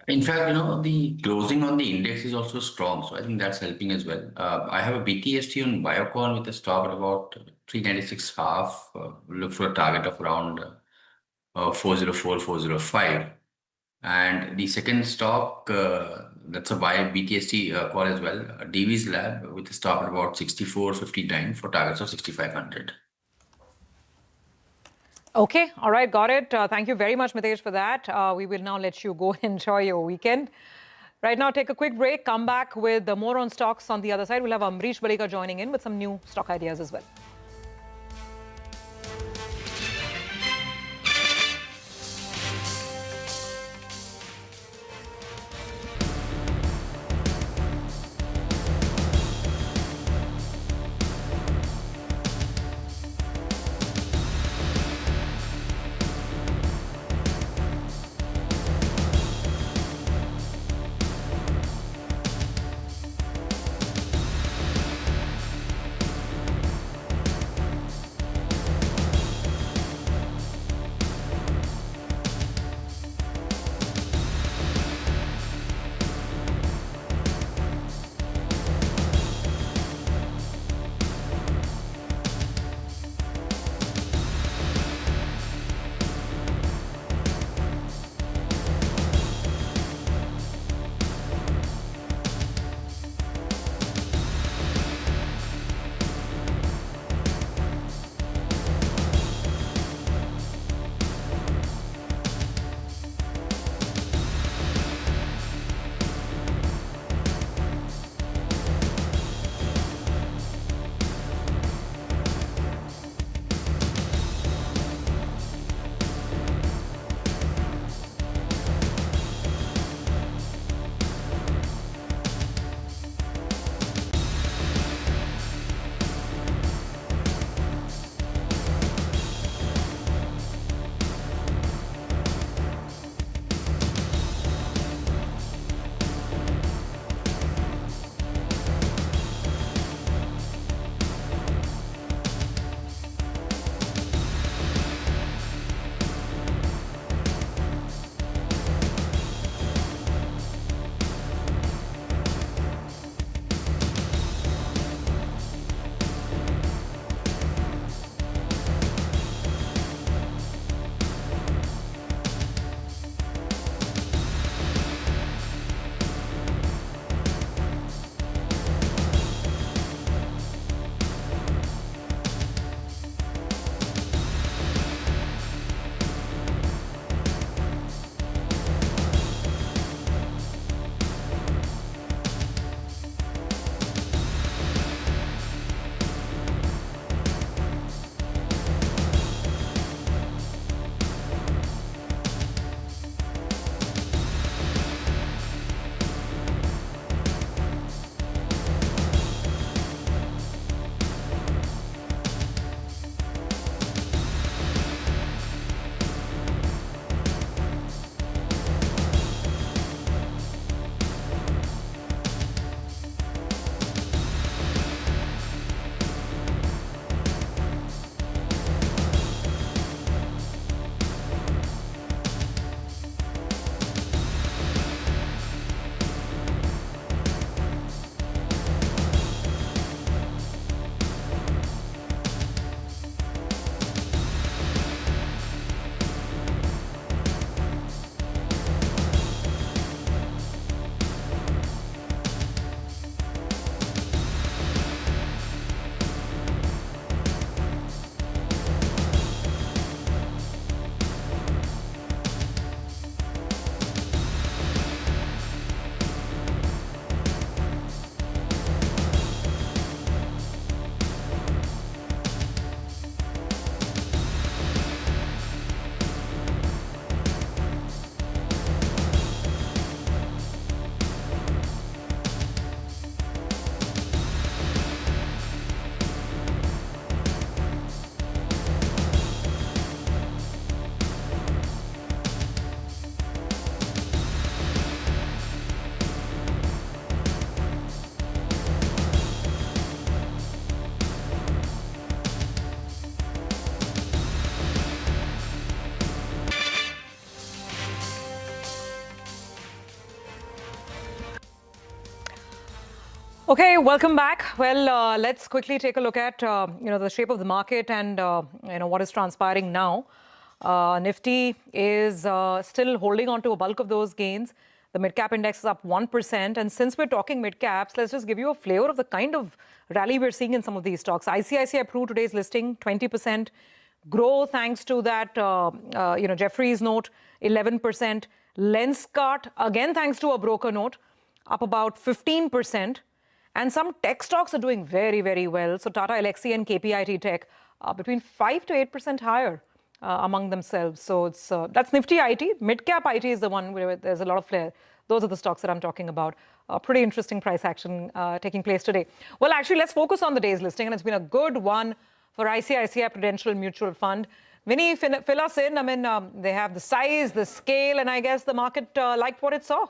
In fact, the closing on the index is also strong. So I think that's helping as well. I have a BTST on Biocon with a stop at about 396.5. Look for a target of around 404, 405. And the second stock, that's a buy BTST call as well. DV's Lab with a stop at about 64.59 for targets of 6,500.
Okay, all right, got it. Thank you very much, Mitesh, for that. We will now let you go enjoy your weekend. Right now, take a quick break, come back with more on stocks on the other side. We'll have Amrish Barika joining in with some new stock ideas as well. Okay, welcome back. Well, let's quickly take a look at the shape of the market and what is transpiring now. Nifty is still holding on to a bulk of those gains. The Midcap index is up 1%. And since we're talking midcaps, let's just give you a flavor of the kind of rally we're seeing in some of these stocks. ICICI Pru today's listing 20%. Grow thanks to that Jefferies note 11%. Lenskart again thanks to a broker note up about 15%. And some tech stocks are doing very, very well. So Tata Elxsi and KPIT Tech are between 5 to 8% higher among themselves. So it's that's Nifty IT. Midcap IT is the one where there's a lot of flair. Those are the stocks that I'm talking about. Pretty interesting price action taking place today. Well, actually, let's focus on the day's listing. And it's been a good one for ICICI Prudential Mutual Fund. Vinny, fill us in. I mean, they have the size, the scale, and I guess the market liked what it saw.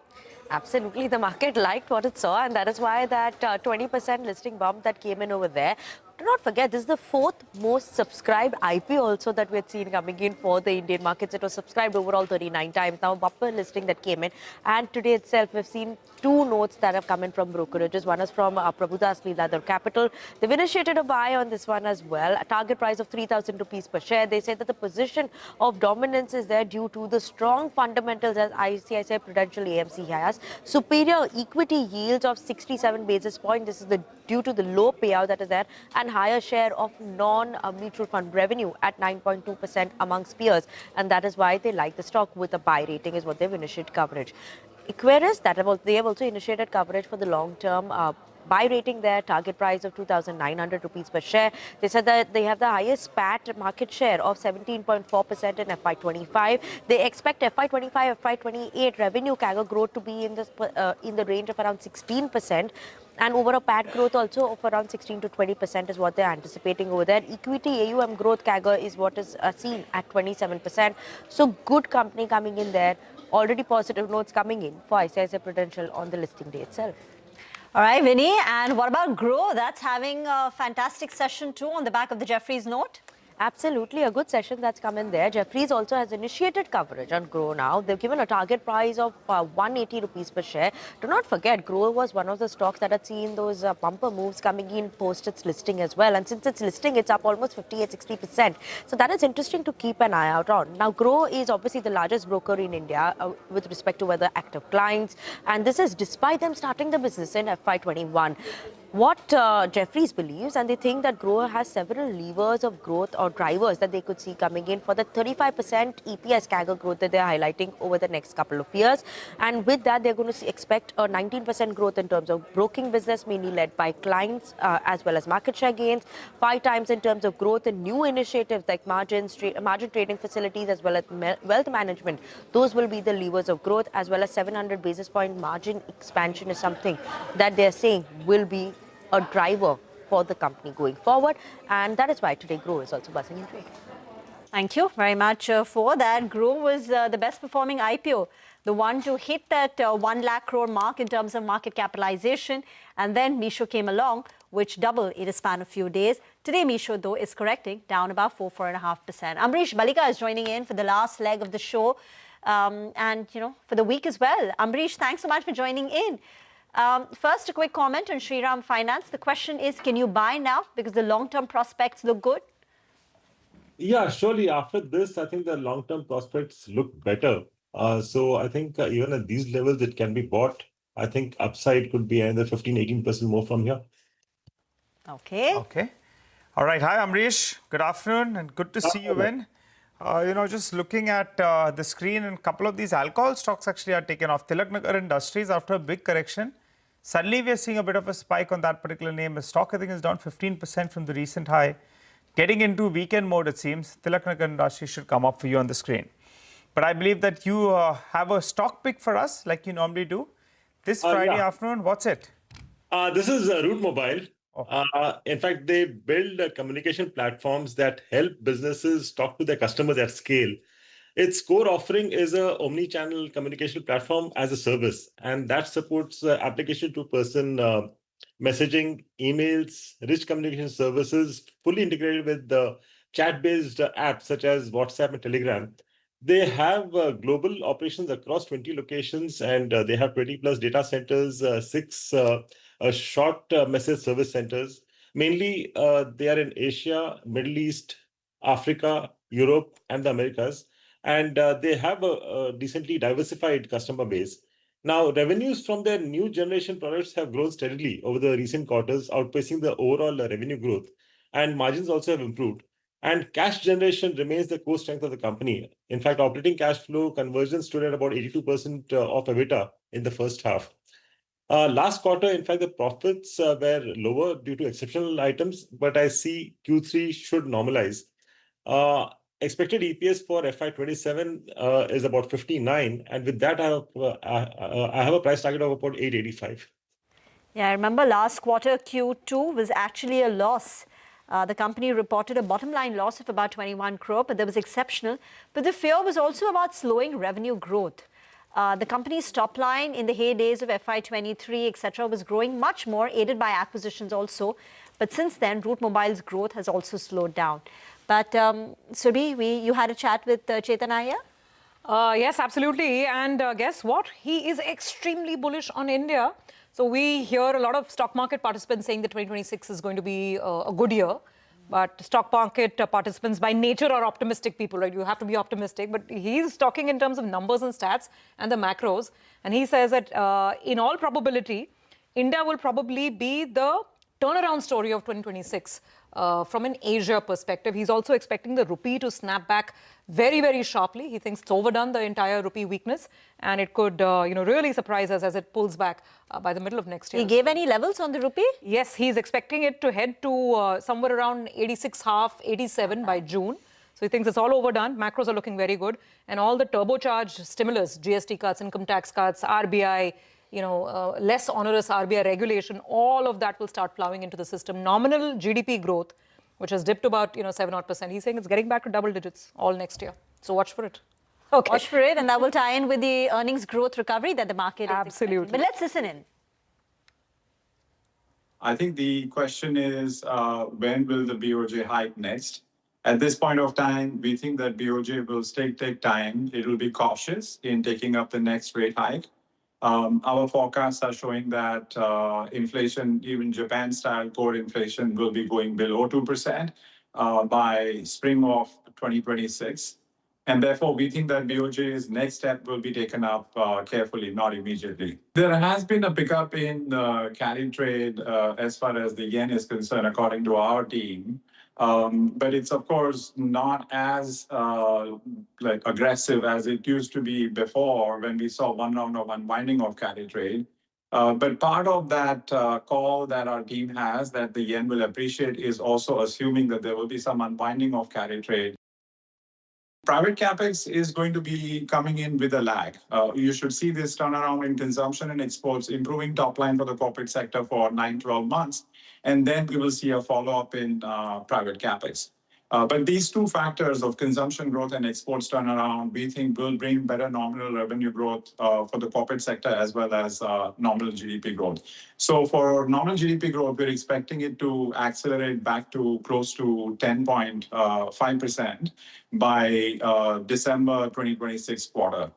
Absolutely, the market liked what it saw, and that is why that 20% listing bump that came in over there. Do not forget, this is the 4th most subscribed IPO also that we had seen coming in for the Indian markets. It was subscribed overall 39 times. Now, a bumper listing that came in. And today itself, we've seen 2 notes that have come in from brokerages. One is from Prabhudas Leeladhar Capital. They've initiated a buy on this one as well. A target price of 3,000 rupees per share. They say that the position of dominance is there due to the strong fundamentals as ICICI Prudential AMC has. Superior equity yields of 67 basis points. This is due to the low payout that is there, and higher share of non-mutual fund revenue at 9.2% amongst peers. And that is why they like the stock with a buy rating is what they've initiated coverage. Equirus, they have also initiated coverage for the long-term buy rating there, target price of 2,900 rupees per share. They said that they have the highest PAT market share of 17.4% in FY25. They expect FY25, FY28 revenue CAGR growth to be in the range of around 16%. And over a PAT growth also of around 16 to 20% is what they're anticipating over there. Equity AUM growth CAGR is what is seen at 27%. So good company coming in there. Already positive notes coming in for ICICI Prudential on the listing day itself.
All right, Vinny. And what about Grow? That's having a fantastic session too on the back of the Jefferies note.
Absolutely, a good session that's come in there. Jefferies also has initiated coverage on Grow now. They've given a target price of 180 rupees per share. Do not forget, Grow was one of the stocks that had seen those bumper moves coming in post its listing as well. And since its listing, it's up almost 58-60%. So that is interesting to keep an eye out on. Now, Grow is obviously the largest broker in India with respect to whether active clients. And this is despite them starting the business in FY21. What Jefferies believes, and they think that Grow has several levers of growth or drivers that they could see coming in for the 35% EPS CAGR growth that they're highlighting over the next couple of years. And with that, they're going to expect a 19% growth in terms of broking business, mainly led by clients, as well as market share gains. 5 times in terms of growth in new initiatives like margin trading facilities, as well as wealth management. Those will be the levers of growth, as well as 700 basis point margin expansion is something that they're saying will be a driver for the company going forward, and that is why today Grow is also buzzing in trade.
Thank you very much for that. Grow was the best performing IPO, the one to hit that 1 lakh crore mark in terms of market capitalization, and then Meesho came along, which doubled in a span of few days. Today Meesho though is correcting down about 4.5%. Amrish Balika is joining in for the last leg of the show, and for the week as well. Amrish, thanks so much for joining in. First, a quick comment on Shriram Finance. The question is, can you buy now because the long-term prospects look good?
Yeah, surely after this, I think the long-term prospects look better. So I think even at these levels, it can be bought. I think upside could be another 15-18% more from here.
Okay.
All right. Hi, Amrish. Good afternoon and good to see you in. Just looking at the screen, and a couple of these alcohol stocks actually are taken off. Tilaknagar Industries, after a big correction, suddenly we are seeing a bit of a spike on that particular name. The stock, I think, is down 15% from the recent high. Getting into weekend mode, it seems. Tilaknagar Industries should come up for you on the screen. But I believe that you have a stock pick for us, like you normally do. This Friday afternoon, what's it?
This is Route Mobile. In fact, they build communication platforms that help businesses talk to their customers at scale. Its core offering is a omni-channel communication platform as a service, and that supports application to person messaging, emails, rich communication services, fully integrated with the chat-based apps such as WhatsApp and Telegram. They have global operations across 20 locations, and they have 20 plus data centers, 6 short message service centers. Mainly, they are in Asia, Middle East, Africa, Europe, and the Americas. And they have a decently diversified customer base. Now, revenues from their new generation products have grown steadily over the recent quarters, outpacing the overall revenue growth. And margins also have improved. And cash generation remains the core strength of the company. In fact, operating cash flow conversion stood at about 82% of EBITDA in the first half. Last quarter, in fact, the profits were lower due to exceptional items, but I see Q3 should normalize. Expected EPS for FY27 is about 59, and with that, I have a price target of about 885.
Yeah, I remember last quarter Q2 was actually a loss. The company reported a bottom line loss of about 21 crore, but that was exceptional. But the fear was also about slowing revenue growth. The company's top line in the heydays of FY23, etc., was growing much more, aided by acquisitions also. But since then, Route Mobile's growth has also slowed down. But Surbhi, you had a chat with Chetan Iyer?
Yes, absolutely. And guess what? He is extremely bullish on India. So we hear a lot of stock market participants saying that 2026 is going to be a good year. But stock market participants by nature are optimistic people, right? You have to be optimistic. But he's talking in terms of numbers and stats and the macros. And he says that in all probability, India will probably be the turnaround story of 2026 from an Asia perspective. He's also expecting the rupee to snap back very, very sharply. He thinks it's overdone, the entire rupee weakness, and it could really surprise us as it pulls back by the middle of next year.
He gave any levels on the rupee?
Yes, he's expecting it to head to somewhere around 86.5, 87 by June. So he thinks it's all overdone. Macros are looking very good. And all the turbocharged stimulus, GST cuts, income tax cuts, RBI, less onerous RBI regulation, all of that will start plowing into the system. Nominal GDP growth, which has dipped about 7%. He's saying it's getting back to double digits all next year. So watch for it.
Okay. Watch for it, and that will tie in with the earnings growth recovery that the market is
absolutely
expecting. But let's listen in.
I think the question is, when will the BOJ hike next? At this point of time, we think that BOJ will take time. It will be cautious in taking up the next rate hike. Our forecasts are showing that inflation, even Japan-style core inflation, will be going below 2% by spring of 2026. And therefore, we think that BOJ's next step will be taken up carefully, not immediately. There has been a pickup in carry trade as far as the yen is concerned, according to our team. But it's, of course, not as aggressive as it used to be before when we saw one round of unwinding of carry trade. But part of that call that our team has that the yen will appreciate is also assuming that there will be some unwinding of carry trade. Private capex is going to be coming in with a lag. You should see this turnaround in consumption and exports, improving top line for the corporate sector for 9-12 months. And then we will see a follow-up in private capex. But these two factors of consumption growth and exports turnaround, we think will bring better nominal revenue growth for the corporate sector as well as nominal GDP growth. So for nominal GDP growth, we're expecting it to accelerate back to close to 10.5% by December 2026 quarter.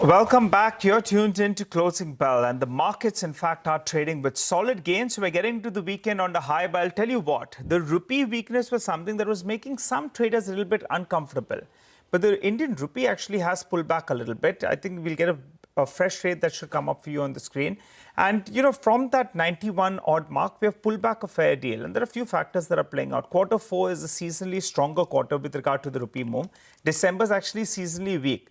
Welcome back. You're tuned in to Closing Bell, and the markets, in fact, are trading with solid gains. We're getting to the weekend on the high, but I'll tell you what, the rupee weakness was something that was making some traders a little bit uncomfortable. But the Indian rupee actually has pulled back a little bit. I think we'll get a fresh rate that should come up for you on the screen. And, you know, from that 91 odd mark, we have pulled back a fair deal. And there are a few factors that are playing out. Quarter 4 is a seasonally stronger quarter with regard to the rupee move. December is actually seasonally weak.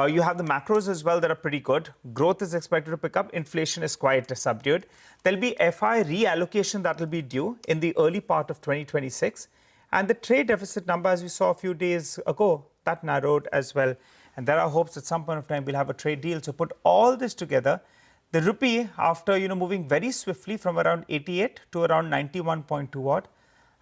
You have the macros as well that are pretty good. Growth is expected to pick up. Inflation is quite subdued. There'll be FI reallocation that will be due in the early part of 2026. And the trade deficit number, as we saw a few days ago, that narrowed as well. And there are hopes at some point of time we'll have a trade deal. So put all this together, the rupee, after moving very swiftly from around 88 to around 91.2 odd,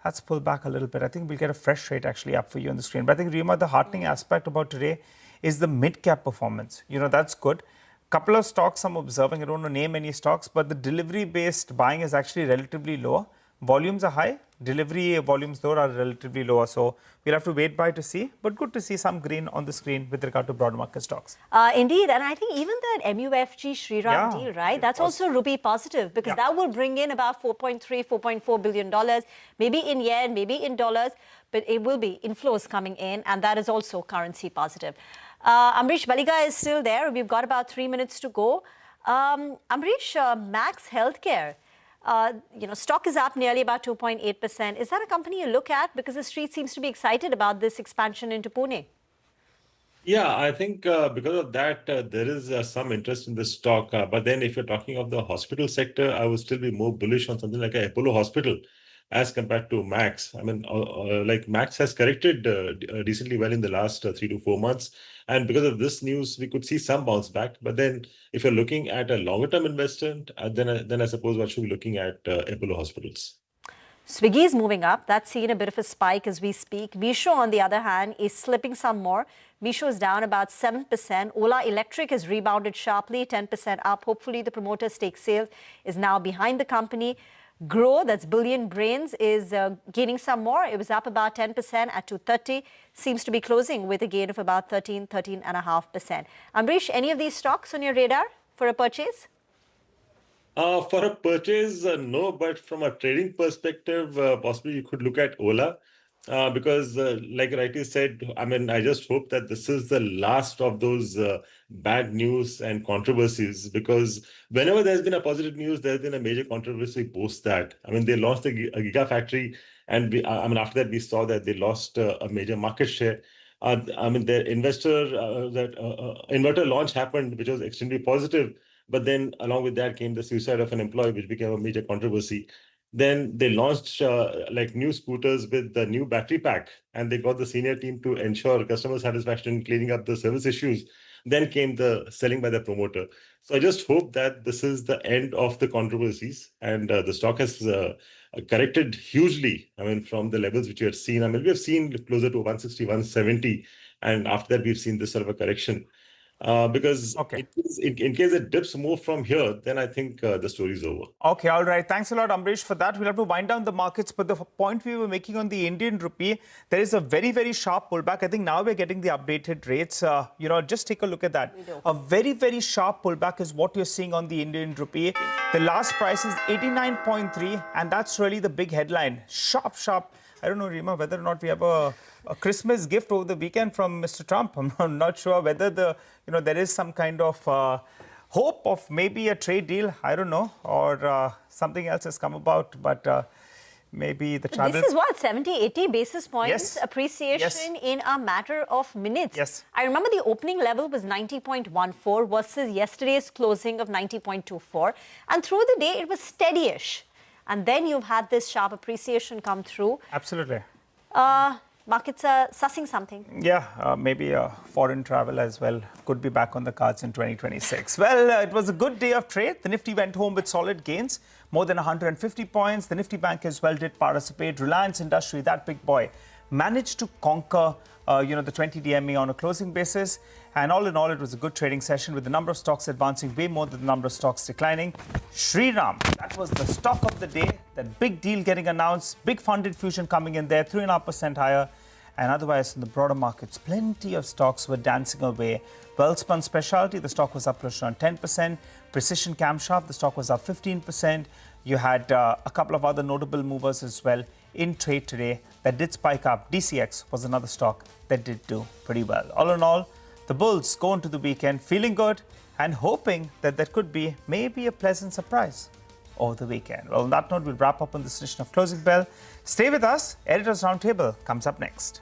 that's pulled back a little bit. I think we'll get a fresh rate actually up for you on the screen. But I think, Rima, the heartening aspect about today is the mid-cap performance. That's good. Couple of stocks I'm observing, I don't want to name any stocks, but the delivery-based buying is actually relatively lower. Volumes are high. Delivery volumes, though, are relatively lower. So we'll have to wait by to see. But good to see some green on the screen with regard to broad market stocks.
Indeed. And I think even that MUFG Shriram deal, right? That's also rupee positive because that will bring in about $4.4 billion, maybe in yen, maybe in dollars, but it will be inflows coming in. And that is also currency positive. Amrish Baliga is still there. We've got about 3 minutes to go. Amrish, Max Healthcare. Stock is up nearly about 2.8%. Is that a company you look at? Because the street seems to be excited about this expansion into Pune.
Yeah, I think because of that, there is some interest in the stock. But then if you're talking of the hospital sector, I would still be more bullish on something like a Apollo Hospital as compared to Max. I mean, like Max has corrected decently well in the last 3 to 4 months. And because of this news, we could see some bounce back. But then if you're looking at a longer term investment, then I suppose one should be looking at Apollo Hospitals.
Swiggy is moving up. That's seen a bit of a spike as we speak. Meesho, on the other hand, is slipping some more. Meesho is down about 7%. Ola Electric has rebounded sharply, 10% up. Hopefully, the promoter stake sale is now behind the company. Grow, that's Billion Brains, is gaining some more. It was up about 10% at 230. Seems to be closing with a gain of about 13.5%. Amrish, any of these stocks on your radar for a purchase?
For a purchase, no, but from a trading perspective, possibly you could look at Ola. Because like rightly said, I mean, I just hope that this is the last of those bad news and controversies, because whenever there's been a positive news, there's been a major controversy post that. I mean, they launched a gigafactory, and after that, we saw that they lost a major market share. I mean, their inverter launch happened, which was extremely positive. But then along with that came the suicide of an employee, which became a major controversy. Then they launched like new scooters with the new battery pack, and they got the senior team to ensure customer satisfaction, cleaning up the service issues. Then came the selling by the promoter. So I just hope that this is the end of the controversies, and the stock has corrected hugely. I mean, from the levels which you had seen. I mean, we have seen closer to 160, 170, and after that we've seen this sort of a correction. Because in case it dips more from here, then I think the story is over.
Okay, all right. Thanks a lot, Amrish, for that. We'll have to wind down the markets. But the point we were making on the Indian rupee, there is a very, very sharp pullback. I think now we're getting the updated rates. Just take a look at that. A very, very sharp pullback is what you're seeing on the Indian rupee. The last price is 89.3, and that's really the big headline. Sharp. I don't know, Rima, whether or not we have a Christmas gift over the weekend from Mr. Trump. I'm not sure whether there is some kind of hope of maybe a trade deal. I don't know, or something else has come about, but maybe the travel.
This is what, 70, 80 basis points appreciation in a matter of minutes.
Yes.
I remember the opening level was 90.14 versus yesterday's closing of 90.24. And through the day, it was steady-ish. And then you've had this sharp appreciation come through.
Absolutely.
Markets are sussing something.
Yeah, maybe foreign travel as well could be back on the cards in 2026. Well, it was a good day of trade. The Nifty went home with solid gains, more than 150 points. The Nifty Bank as well did participate. Reliance Industry, that big boy, managed to conquer the 20 DMA on a closing basis. And all in all, it was a good trading session with the number of stocks advancing way more than the number of stocks declining. Shriram, that was the stock of the day. That big deal getting announced, big fund infusion coming in there, 3.5% higher. And otherwise, in the broader markets, plenty of stocks were dancing away. Welspun Specialty, the stock was up close to around 10%. Precision Camshaft, the stock was up 15%. You had a couple of other notable movers as well in trade today that did spike up. DCX was another stock that did do pretty well. All in all, the bulls go into the weekend feeling good and hoping that there could be maybe a pleasant surprise over the weekend. Well, on that note, we'll wrap up on this edition of Closing Bell. Stay with us. Editor's Roundtable comes up next.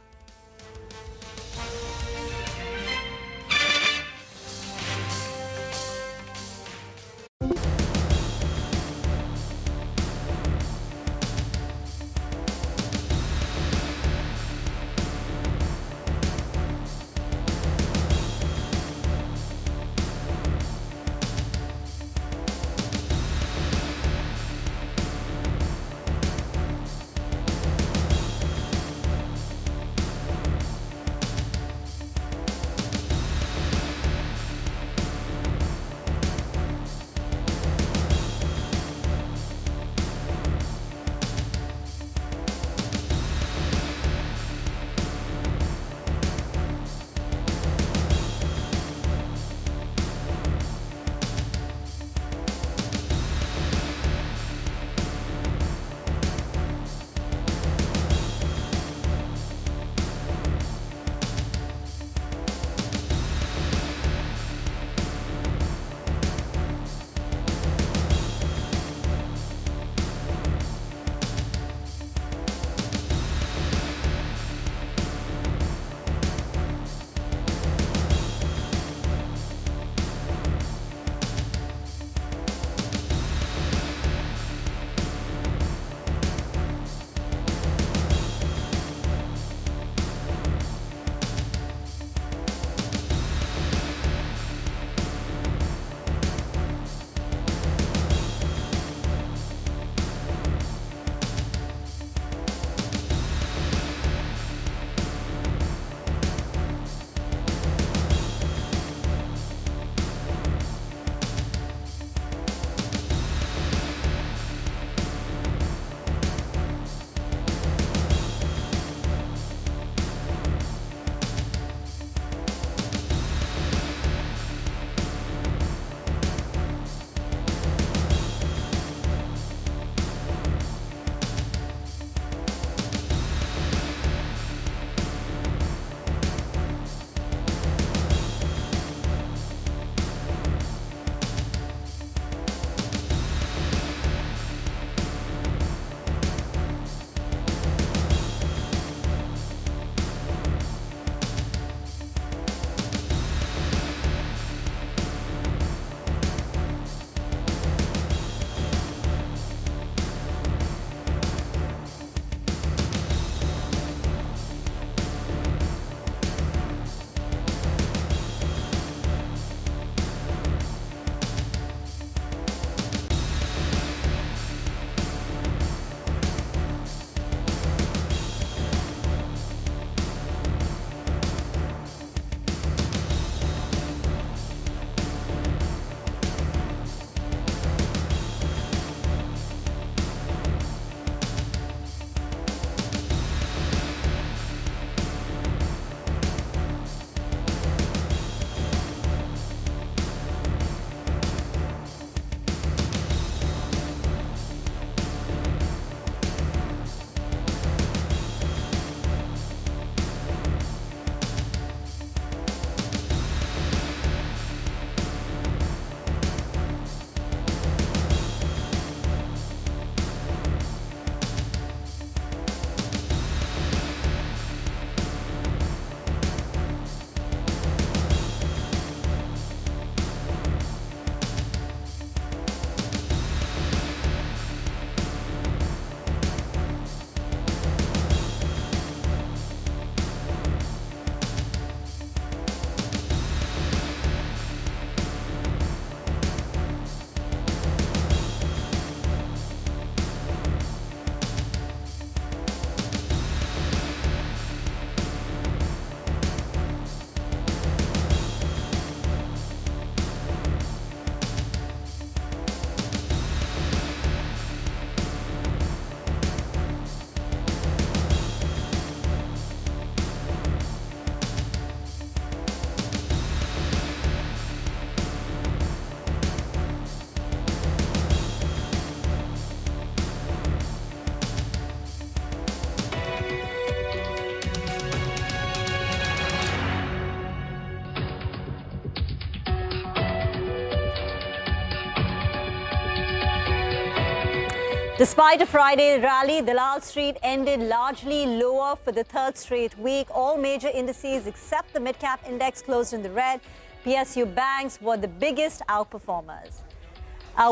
Despite a Friday rally, Dalal Street ended largely lower for the third straight week. All major indices except the Midcap index closed in the red. PSU banks were the biggest outperformers,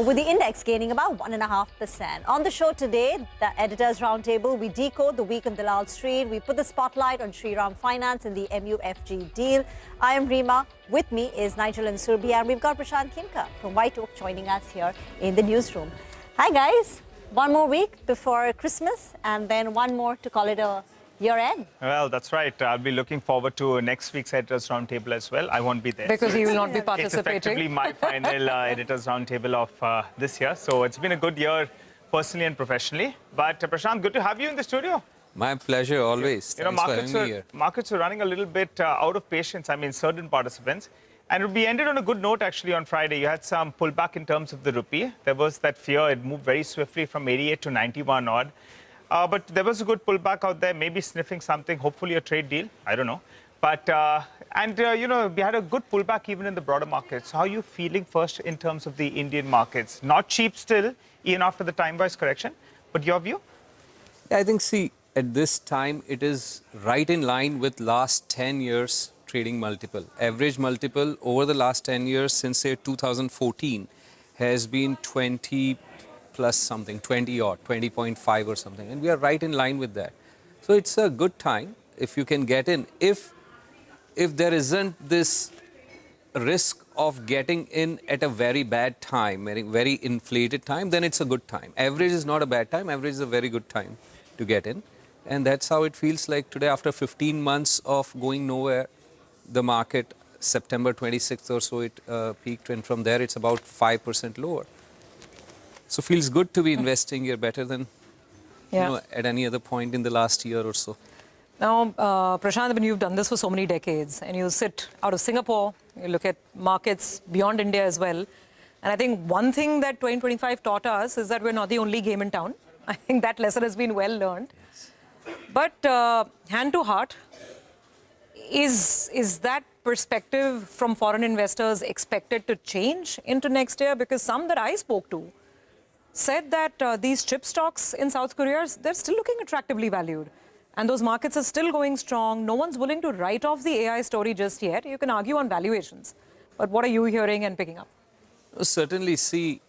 with the index gaining about 1.5%. On the show today, the Editors Roundtable, we decode the week on Dalal Street. We put the spotlight on Shriram Finance and the MUFG deal. I am Rima. With me is Nigel and Surbi, and we've got Prashant Kinka from White Oak joining us here in the newsroom. Hi, guys. One more week before Christmas, and then one more to call it a year-end.
Well, that's right. I'll be looking forward to next week's Editors Roundtable as well. I won't be there.
Because he will not be
It's
participating.
effectively my final Editors Roundtable of this year. So it's been a good year personally and professionally. But Prashant, good to have you in the studio.
My pleasure, always.
You know, markets are running a little bit out of patience. I mean, certain participants. And it will be ended on a good note, actually, on Friday. You had some pullback in terms of the rupee. There was that fear. It moved very swiftly from 88 to 91 odd. But there was a good pullback out there, maybe sniffing something, hopefully a trade deal. I don't know. But, you know, we had a good pullback even in the broader markets. How are you feeling first in terms of the Indian markets? Not cheap still, even after the time-wise correction. But your view?
I think, see, at this time, it is right in line with last 10 years trading multiple. Average multiple over the last 10 years since, say, 2014 has been 20 plus something, 20 odd, 20.5 or something. And we are right in line with that. So it's a good time if you can get in. If there isn't this risk of getting in at a very bad time, very inflated time, then it's a good time. Average is not a bad time. Average is a very good time to get in. And that's how it feels like today after 15 months of going nowhere. The market, September 26th or so, it peaked, and from there it's about 5% lower. So feels good to be investing here, better than you know, at any other point in the last year or so.
Now, Prashant, when you've done this for so many decades, and you sit out of Singapore, you look at markets beyond India as well, and I think one thing that 2025 taught us is that we're not the only game in town. I think that lesson has been well learned. But hand to heart, is that perspective from foreign investors expected to change into next year? Because some that I spoke to said that these chip stocks in South Korea, they're still looking attractively valued. And those markets are still going strong. No one's willing to write off the AI story just yet. You can argue on valuations. But what are you hearing and picking up?
Certainly, see,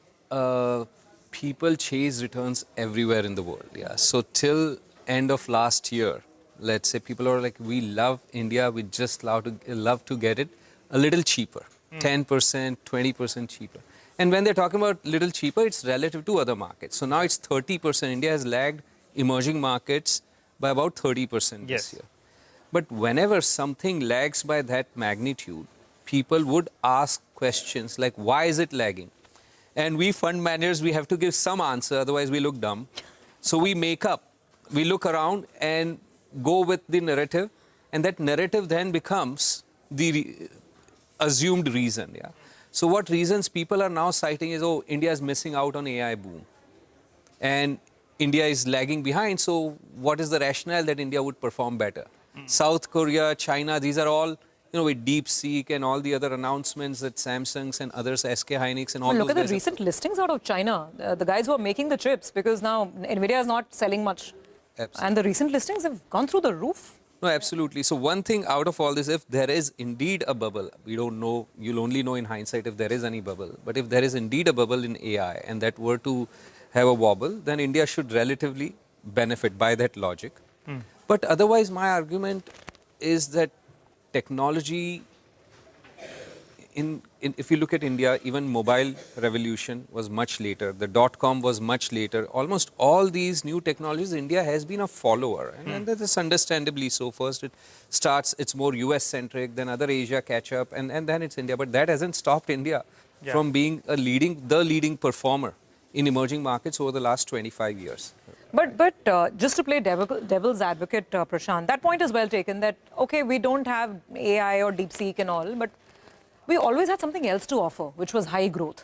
people chase returns everywhere in the world. Yeah. So till end of last year, let's say people are like, we love India, we just love to get it a little cheaper, 10%, 20% cheaper. And when they're talking about little cheaper, it's relative to other markets. So now it's 30%. India has lagged emerging markets by about 30% this year. But whenever something lags by that magnitude, people would ask questions like, why is it lagging? And we fund managers, we have to give some answer, otherwise we look dumb. So we make up, we look around and go with the narrative, and that narrative then becomes the assumed reason. Yeah. So what reasons people are now citing is, oh, India is missing out on AI boom, and India is lagging behind. So what is the rationale that India would perform better? South Korea, China, these are all, you know, with DeepSeek and all the other announcements that Samsung's and others, SK Hynix and all those.
Look at the recent listings out of China. The guys who are making the chips, because now Nvidia is not selling much. Absolutely. And the recent listings have gone through the roof.
No, absolutely. So one thing out of all this, if there is indeed a bubble, we don't know, you'll only know in hindsight if there is any bubble. But if there is indeed a bubble in AI and that were to have a wobble, then India should relatively benefit by that logic. But otherwise, my argument is that technology, if you look at India, even mobile revolution was much later. The .com was much later. Almost all these new technologies, India has been a follower. And that is understandably so. First it starts, it's more US-centric, then other Asia catch up, and then it's India. But that hasn't stopped India from being the leading performer in emerging markets over the last 25 years.
But just to play devil's advocate, Prashant, that point is well taken that, okay, we don't have AI or DeepSeek and all, but we always had something else to offer, which was high growth.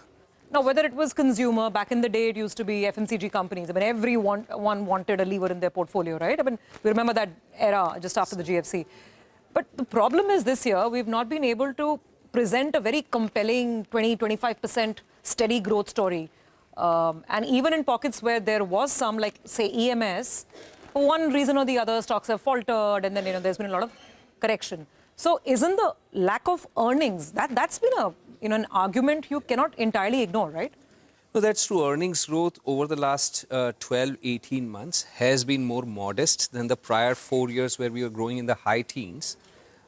Now, whether it was consumer, back in the day, it used to be FMCG companies. I mean, everyone wanted a lever in their portfolio, right? I mean, we remember that era just after the GFC. But the problem is this year, we've not been able to present a very compelling 20-25% steady growth story. And even in pockets where there was some, like say EMS, for one reason or the other, stocks have faltered, and then there's been a lot of correction. So isn't the lack of earnings, that's been a an argument you cannot entirely ignore, right?
No, that's true. Earnings growth over the last 12, 18 months has been more modest than the prior 4 years where we were growing in the high teens.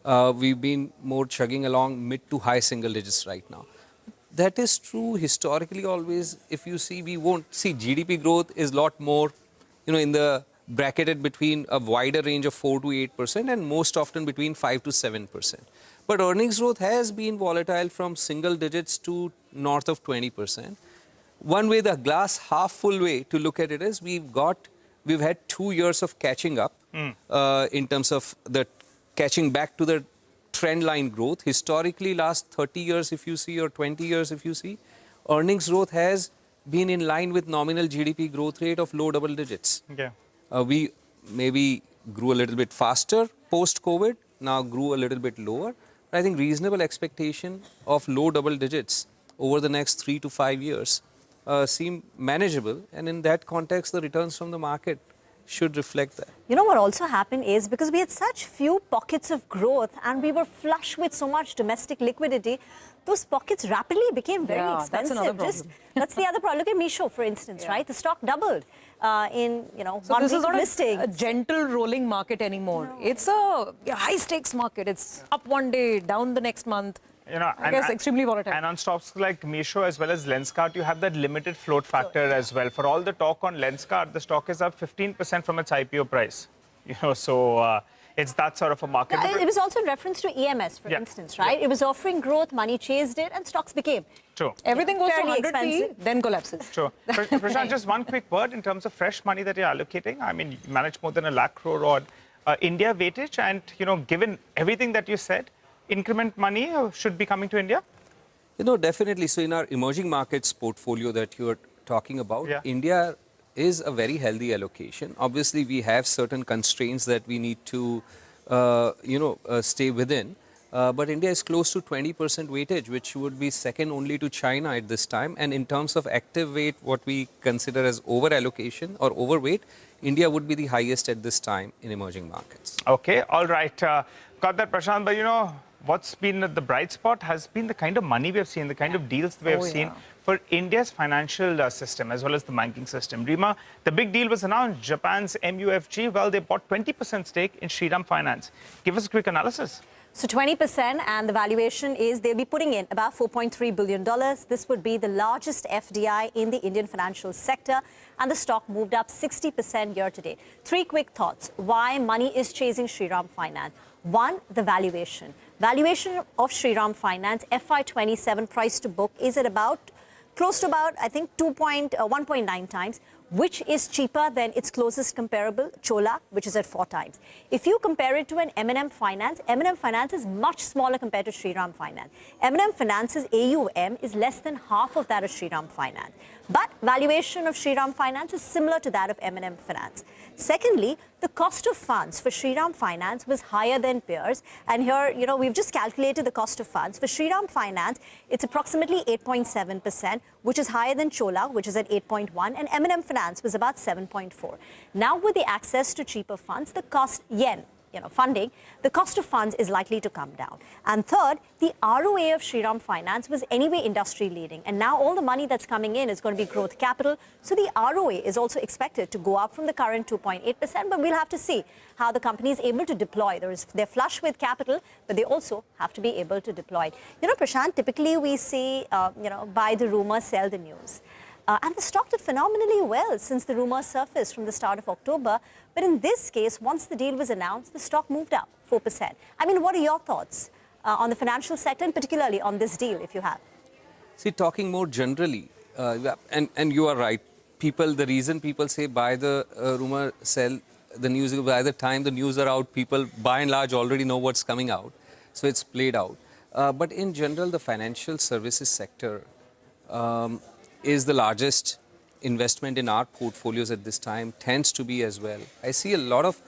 We've been more chugging along mid to high single digits right now. That is true historically always. If you see, we won't see GDP growth is a lot more, in the bracketed between a wider range of 4 to 8% and most often between 5 to 7%. But earnings growth has been volatile from single digits to north of 20%. One way, the glass half full way to look at it is we've had 2 years of catching up in terms of the catching back to the trend line growth. Historically, last 30 years if you see, or 20 years if you see, earnings growth has been in line with nominal GDP growth rate of low double digits.
Okay.
We maybe grew a little bit faster post-COVID, now grew a little bit lower. But I think reasonable expectation of low double digits over the next 3 to 5 years seem manageable. And in that context, the returns from the market should reflect that.
What also happened is because we had such few pockets of growth and we were flush with so much domestic liquidity, those pockets rapidly became very expensive.
That's another problem.
That's the other problem. Look at Misho, for instance, right? The stock doubled in,
so
one
this
week
is not
listing.
a gentle rolling market anymore. No. It's a high stakes market. It's up one day, down the next month. I guess extremely volatile.
And on stocks like Misho as well as Lenskart, you have that limited float factor as well. For all the talk on Lenskart, the stock is up 15% from its IPO price. It's that sort of a market.
Yeah, it was also in reference to EMS, for instance, right? It was offering growth, money chased it, and stocks became.
True.
Everything goes to
fairly
100p, then collapses.
True. Prashant, just one quick word in terms of fresh money that you're allocating. I mean, you manage more than 1 lakh crore odd India weightage, and given everything that you said, increment money should be coming to India?
Definitely. So in our emerging markets portfolio that you are talking about, India is a very healthy allocation. Obviously, we have certain constraints that we need to, stay within. But India is close to 20% weightage, which would be second only to China at this time. And in terms of active weight, what we consider as over allocation or overweight, India would be the highest at this time in emerging markets.
Okay, all right. Got that, Prashant. But what's been the bright spot has been the kind of money we have seen, the kind of deals we have seen for India's financial system as well as the banking system. Rima, the big deal was announced. Japan's MUFG, well, they bought 20% stake in Shriram Finance. Give us a quick analysis.
So 20%, and the valuation is they'll be putting in about $4.3 billion. This would be the largest FDI in the Indian financial sector, and the stock moved up 60% year to date. 3 quick thoughts. Why money is chasing Shriram Finance? One, the valuation. Valuation of Shriram Finance, FY27 price to book is at close to about, I think, 1.9 times, which is cheaper than its closest comparable, Chola, which is at 4 times. If you compare it to an M&M Finance is much smaller compared to Shriram Finance. M&M Finance's AUM is less than half of that of Shriram Finance. But valuation of Shriram Finance is similar to that of M&M Finance. Secondly, the cost of funds for Shriram Finance was higher than peers. And here, we've just calculated the cost of funds. For Shriram Finance, it's approximately 8.7%, which is higher than Chola, which is at 8.1%, and M&M Finance was about 7.4%. Now, with the access to cheaper funds, the cost, funding, the cost of funds is likely to come down. And third, the ROA of Shriram Finance was anyway industry leading. And now all the money that's coming in is going to be growth capital. So the ROA is also expected to go up from the current 2.8%. But we'll have to see how the company is able to deploy. They're flush with capital, but they also have to be able to deploy. Prashant, typically we see, buy the rumor, sell the news. And the stock did phenomenally well since the rumors surfaced from the start of October. But in this case, once the deal was announced, the stock moved up 4%. I mean, what are your thoughts on the financial sector and particularly on this deal, if you have?
See, talking more generally, and you are right. The reason people say buy the rumor, sell the news, by the time the news are out, people by and large already know what's coming out. So it's played out. But in general, the financial services sector is the largest investment in our portfolios at this time, tends to be as well. I see a lot of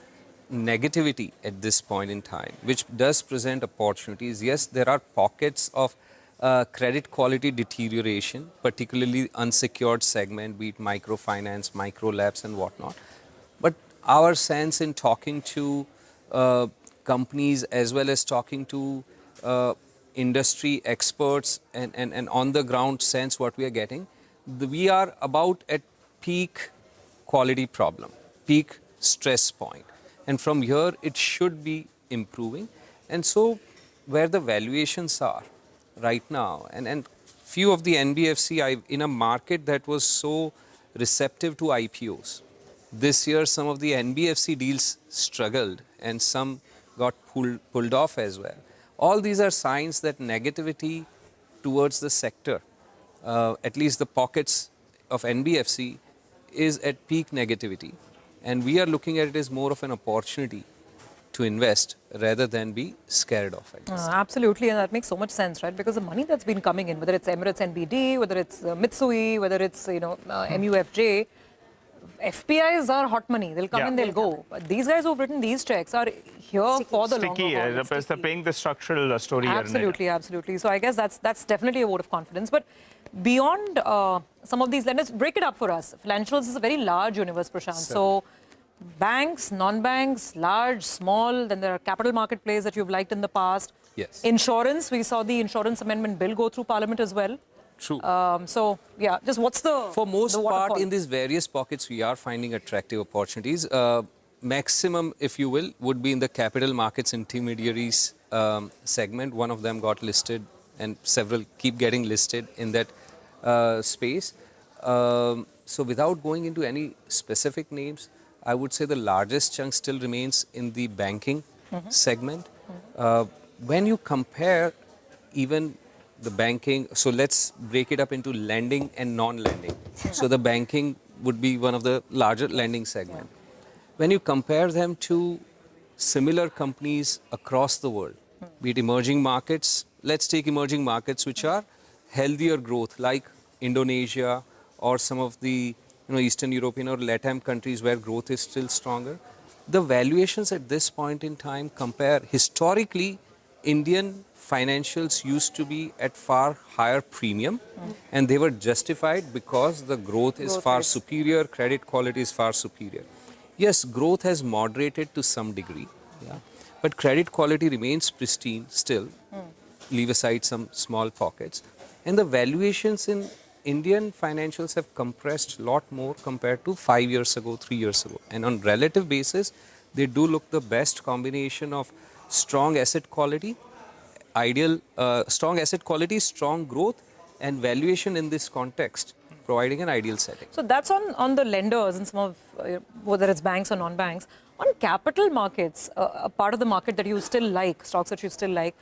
negativity at this point in time, which does present opportunities. Yes, there are pockets of credit quality deterioration, particularly unsecured segment, be it microfinance, micro labs and whatnot. But our sense in talking to companies as well as talking to industry experts and on the ground sense what we are getting, we are about at peak quality problem, peak stress point. And from here it should be improving. And so where the valuations are right now, and few of the NBFC in a market that was so receptive to IPOs, this year some of the NBFC deals struggled and some got pulled off as well. All these are signs that negativity towards the sector, at least the pockets of NBFC, is at peak negativity. And we are looking at it as more of an opportunity to invest rather than be scared of it.
Absolutely, and that makes so much sense, right? Because the money that's been coming in, whether it's Emirates NBD, whether it's Mitsui, whether it's MUFJ, FPIs are hot money. They'll come in, they'll go. But these guys who've written these checks are here for the long haul.
Sticky, they're paying the structural story.
Absolutely, absolutely. So I guess that's definitely a vote of confidence. But beyond some of these lenders, break it up for us. Financials is a very large universe, Prashant. So banks, non-banks, large, small, then there are capital market plays that you've liked in the past.
Yes.
Insurance, we saw the insurance amendment bill go through Parliament as well.
True.
So, yeah, just what's the...
For most part, in these various pockets, we are finding attractive opportunities. Maximum, if you will, would be in the capital markets intermediaries segment. One of them got listed and several keep getting listed in that space. So without going into any specific names, I would say the largest chunk still remains in the banking segment. When you compare even the banking, so let's break it up into lending and non-lending. So the banking would be one of the larger lending segment. When you compare them to similar companies across the world, be it emerging markets, let's take emerging markets which are healthier growth like Indonesia or some of the Eastern European or LATAM countries where growth is still stronger. The valuations at this point in time compare historically, Indian financials used to be at far higher premium and they were justified because the growth is far superior, credit quality is far superior. Yes, growth has moderated to some degree, but credit quality remains pristine still, leave aside some small pockets. And the valuations in Indian financials have compressed a lot more compared to 5 years ago, 3 years ago. And on relative basis, they do look the best combination of strong asset quality, strong asset quality, strong growth, and valuation in this context, providing an ideal setting.
So that's on the lenders and some of, whether it's banks or non-banks. On capital markets, a part of the market that you still like, stocks that you still like,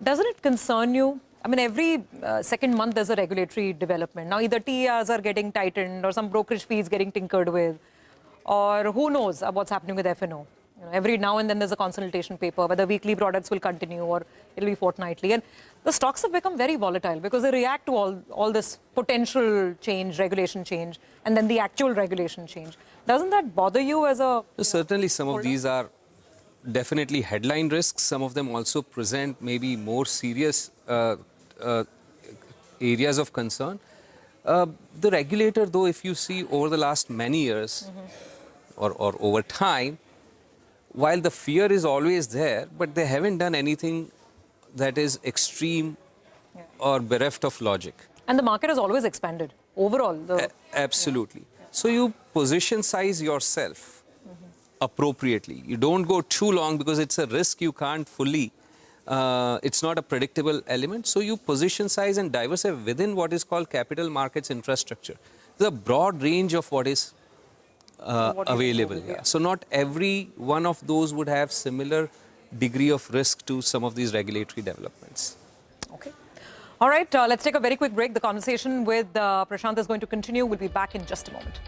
doesn't it concern you? I mean, every second month there's a regulatory development. Now, either TERs are getting tightened or some brokerage fees getting tinkered with, or who knows what's happening with F&O. Every now and then there's a consultation paper, whether weekly products will continue or it'll be fortnightly. And the stocks have become very volatile because they react to all this potential change, regulation change, and then the actual regulation change. Doesn't that bother you as a...
Certainly some of these are definitely headline risks. Some of them also present maybe more serious areas of concern. The regulator, though, if you see over the last many years or over time, while the fear is always there, but they haven't done anything that is extreme or bereft of logic.
And the market has always expanded overall.
Absolutely. So you position size yourself appropriately. You don't go too long because it's a risk you can't fully, it's not a predictable element. So you position size and diversify within what is called capital markets infrastructure. There's a broad range of what is available. So not every one of those would have similar degree of risk to some of these regulatory developments.
Okay. All right, let's take a very quick break. The conversation with Prashant is going to continue. We'll be back in just a moment.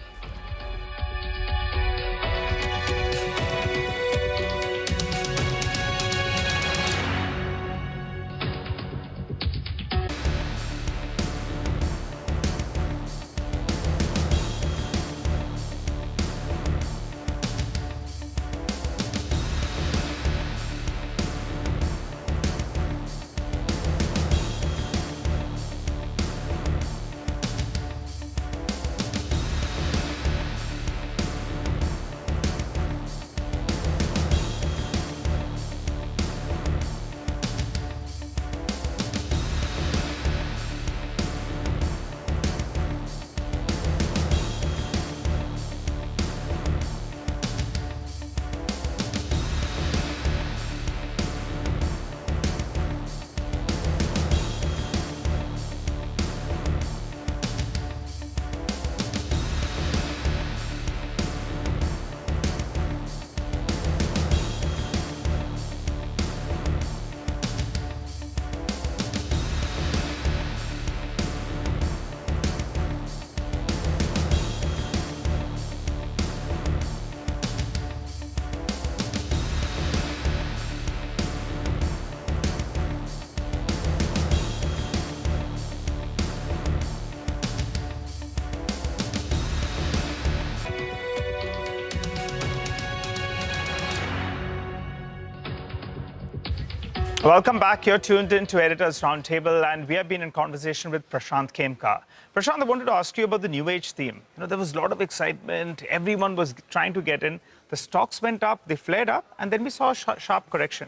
Welcome back. You're tuned in to Editors Roundtable, and we have been in conversation with Prashant Khemka. Prashant, I wanted to ask you about the new age theme. There was a lot of excitement. Everyone was trying to get in. The stocks went up, they flared up, and then we saw a sharp correction.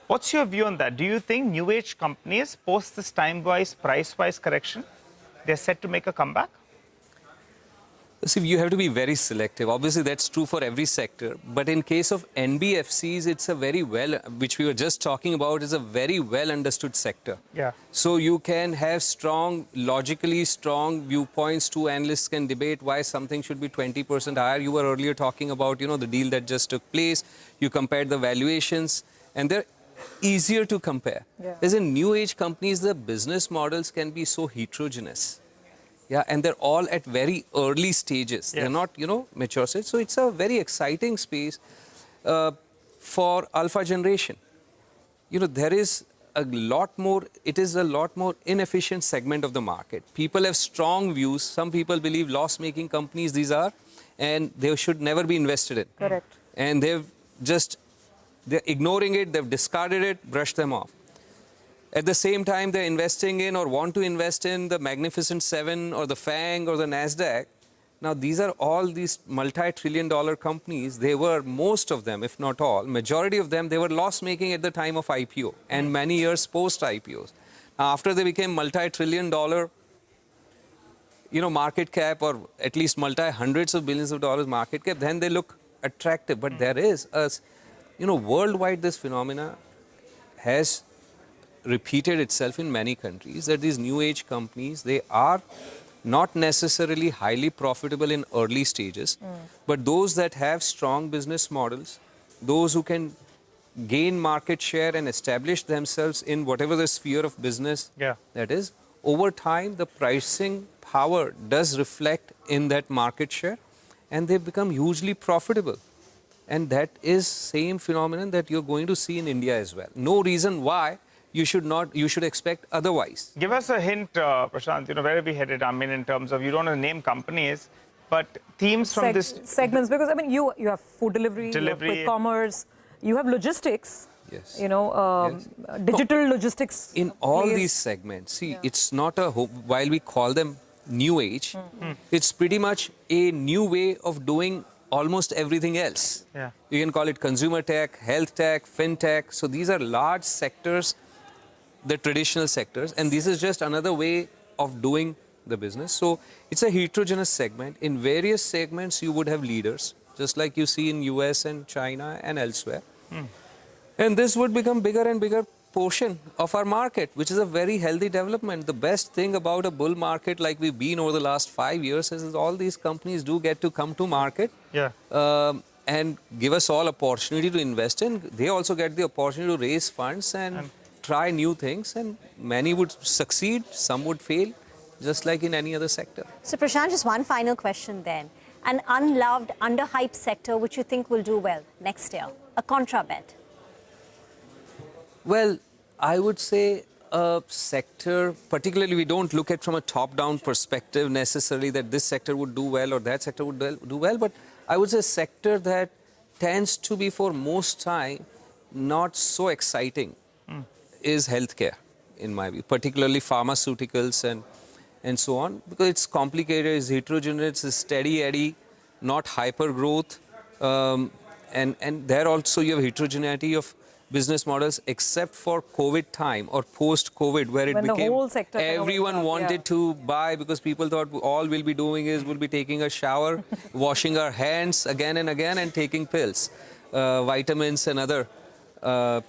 What's your view on that? Do you think new age companies, post this time-wise, price-wise correction, they're set to make a comeback?
See, you have to be very selective. Obviously, that's true for every sector. But in case of NBFCs, it's a very which we were just talking about, is a very well understood sector.
Yeah.
So you can have logically strong viewpoints. Two analysts can debate why something should be 20% higher. You were earlier talking about, the deal that just took place. You compared the valuations, and they're easier to compare.
Yeah.
As in new age companies, the business models can be so heterogeneous. Yeah, and they're all at very early stages. Yes. They're not, mature stage. So it's a very exciting space for alpha generation. There is a lot more, it is a lot more inefficient segment of the market. People have strong views. Some people believe loss-making companies these are, and they should never be invested in.
Correct.
And they're ignoring it, they've discarded it, brushed them off. At the same time, they're investing in or want to invest in the Magnificent Seven or the FANG or the NASDAQ. Now, these are all these multi-trillion-dollar companies. They were, most of them, if not all, majority of them, they were loss-making at the time of IPO and many years post-IPOs. Now, after they became multi-trillion-dollar, market cap, or at least multi-hundreds of billions of dollars market cap, then they look attractive. But there is worldwide, this phenomena has repeated itself in many countries, that these new age companies, they are not necessarily highly profitable in early stages, but those that have strong business models, those who can gain market share and establish themselves in whatever the sphere of business that is, over time the pricing power does reflect in that market share, and they become hugely profitable. And that is same phenomenon that you're going to see in India as well. No reason why you should expect otherwise.
Give us a hint, Prashant, where are we headed? I mean, in terms of, you don't want to name companies, but themes from this...
Segments, because, you have food delivery, you have quick commerce, you have logistics.
Yes.
Digital logistics.
In all these segments, see, it's not while we call them new age, it's pretty much a new way of doing almost everything else.
Yeah.
You can call it consumer tech, health tech, fintech. So these are large sectors, the traditional sectors, and this is just another way of doing the business. So it's a heterogeneous segment. In various segments, you would have leaders, just like you see in US and China and elsewhere. And this would become bigger and bigger portion of our market, which is a very healthy development. The best thing about a bull market like we've been over the last 5 years is all these companies do get to come to market and give us all opportunity to invest in. They also get the opportunity to raise funds and try new things, and many would succeed, some would fail, just like in any other sector.
So Prashant, just one final question then. An unloved, underhyped sector which you think will do well next year, a contra bet?
Well, I would say a sector, particularly we don't look at from a top-down perspective necessarily that this sector would do well or that sector would do well, but I would say a sector that tends to be for most time not so exciting is healthcare, in my view, particularly pharmaceuticals and so on, because it's complicated, it's heterogeneous, it's steady eddy, not hyper growth, and there also you have heterogeneity of business models, except for COVID time or post-COVID, where it became
the whole sector
everyone wanted to buy because people thought all we'll be doing is we'll be taking a shower, washing our hands again and again, and taking pills, vitamins and other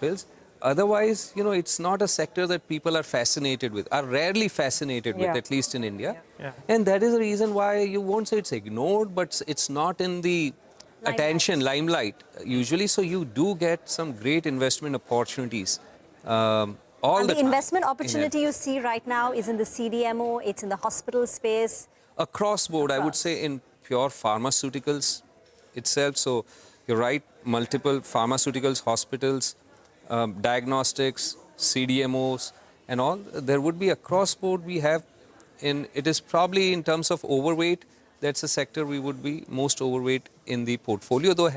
pills. Otherwise, it's not a sector that people are fascinated with, are rarely fascinated with, at least in India. And that is the reason why you won't say it's ignored, but it's not in the limelight usually. So you do get some great investment opportunities.
And the investment opportunity you see right now is in the CDMO, it's in the hospital space.
Across board, I would say in pure pharmaceuticals itself. So you're right, multiple pharmaceuticals, hospitals, diagnostics, CDMOs and all. There would be across board we have it is probably in terms of overweight, that's a sector we would be most overweight in the portfolio, though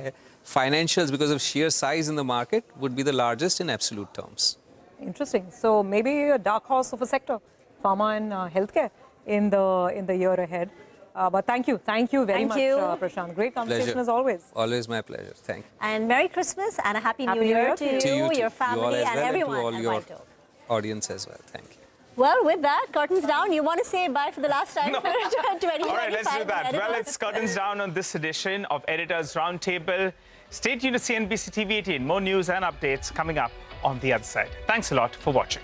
financials, because of sheer size in the market, would be the largest in absolute terms.
Interesting. So maybe a dark horse of a sector, pharma and healthcare in the year ahead. But thank you very much, Prashant. Great conversation
Pleasure.
as always.
Always my pleasure. Thank you.
And Merry Christmas and a Happy New
New
Year
Year
to
to
you,
too.
your family,
you all as
and
well,
everyone.
and to all
at
your
White Oak.
audience as well. Thank you.
Well, with that, curtains down. You want to say bye for the last time for 2025?
All right, let's do that. Well, it's curtains down on this edition of Editors Roundtable. Stay tuned to CNBC TV18. More news and updates coming up on the other side. Thanks a lot for watching.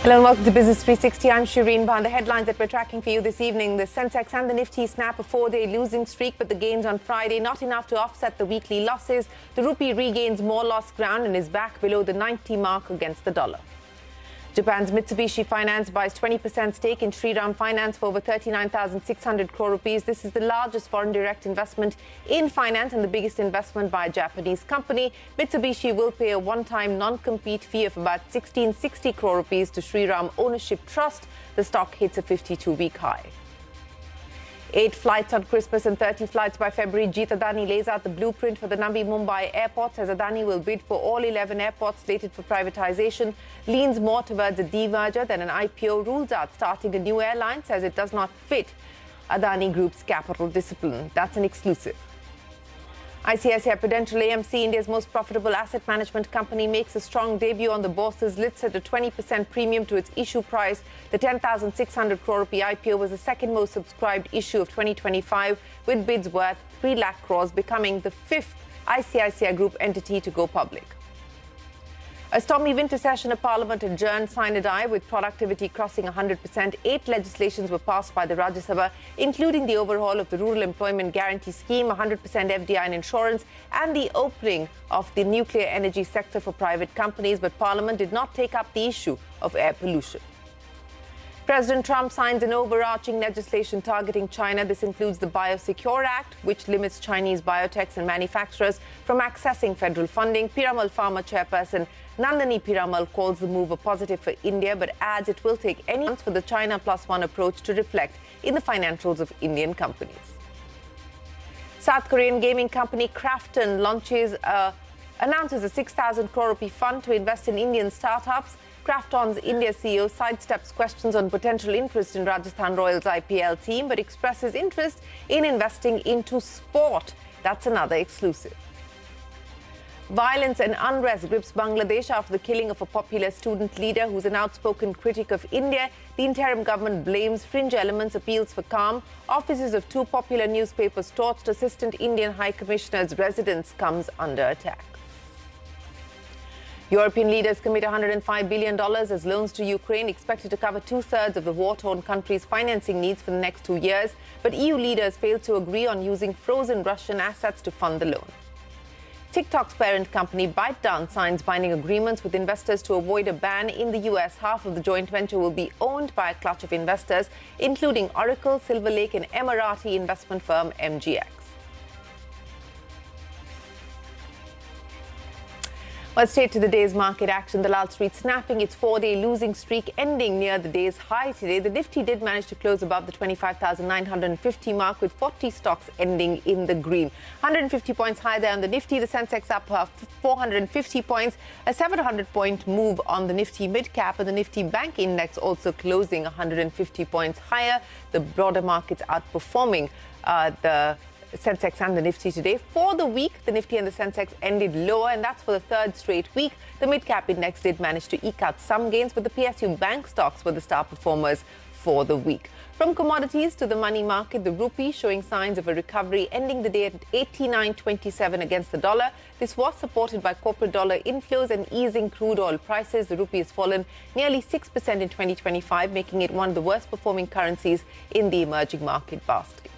Hello and welcome to Business 360. I'm Shireen Bhan. The headlines that we're tracking for you this evening: the Sensex and the Nifty snap a 4-day losing streak, but the gains on Friday not enough to offset the weekly losses. The rupee regains more lost ground and is back below the 90 mark against the dollar. Japan's Mitsubishi Finance buys 20% stake in Shriram Finance for over 39,600 crore rupees. This is the largest foreign direct investment in finance and the biggest investment by a Japanese company. Mitsubishi will pay a one-time non-compete fee of about 1660 crore rupees to Shriram Ownership Trust. The stock hits a 52-week high. 8 flights on Christmas and 30 flights by February. Adani lays out the blueprint for the Navi Mumbai airport, as Adani will bid for all 11 airports slated for privatization, leans more towards a demerger than an IPO, rules out starting a new airline, says it does not fit Adani Group's capital discipline. That's an exclusive. ICICI Prudential AMC, India's most profitable asset management company, makes a strong debut on the bourses, lists at a 20% premium to its issue price. The 10,600 crore rupee IPO was the second most subscribed issue of 2025, with bids worth 3 lakh crores, becoming the 5th ICICI Group entity to go public. A stormy winter session of Parliament adjourned sine die with productivity crossing 100%. 8 legislations were passed by the Rajya Sabha, including the overhaul of the Rural Employment Guarantee Scheme, 100% FDI and insurance, and the opening of the nuclear energy sector for private companies. But Parliament did not take up the issue of air pollution. President Trump signs an overarching legislation targeting China. This includes the Biosecure Act, which limits Chinese biotechs and manufacturers from accessing federal funding. Piramal Pharma chairperson Nandini Piramal calls the move a positive for India, but adds it will take any months for the China Plus One approach to reflect in the financials of Indian companies. South Korean gaming company Kfin announces a 6,000 crore rupee fund to invest in Indian startups. Krafton's India CEO sidesteps questions on potential interest in Rajasthan Royals IPL team, but expresses interest in investing into sport. That's another exclusive. Violence and unrest grips Bangladesh after the killing of a popular student leader who's an outspoken critic of India. The interim government blames fringe elements, appeals for calm. Offices of 2 popular newspapers torched. Assistant Indian High Commissioner's residence comes under attack. European leaders commit $105 billion as loans to Ukraine, expected to cover 2/3 of the war-torn country's financing needs for the next 2 years. But EU leaders failed to agree on using frozen Russian assets to fund the loan. TikTok's parent company ByteDance signs binding agreements with investors to avoid a ban in the US. Half of the joint venture will be owned by a clutch of investors, including Oracle, Silver Lake, and Emirati investment firm MGX. Well, straight to the day's market action. The Lal Street snapping its 4-day losing streak, ending near the day's high today. The Nifty did manage to close above the 25,950 mark, with 40 stocks ending in the green. 150 points higher there on the Nifty. The Sensex up 450 points, a 700-point move on the Nifty Midcap, and the Nifty Bank Index also closing 150 points higher. The broader markets outperforming the Sensex and the Nifty today. For the week, the Nifty and the Sensex ended lower, and that's for the 3rd straight week. The Midcap Index did manage to eke out some gains, but the PSU bank stocks were the star performers for the week. From commodities to the money market, the rupee showing signs of a recovery, ending the day at 89.27 against the dollar. This was supported by corporate dollar inflows and easing crude oil prices. The rupee has fallen nearly 6% in 2025, making it one of the worst performing currencies in the emerging market basket.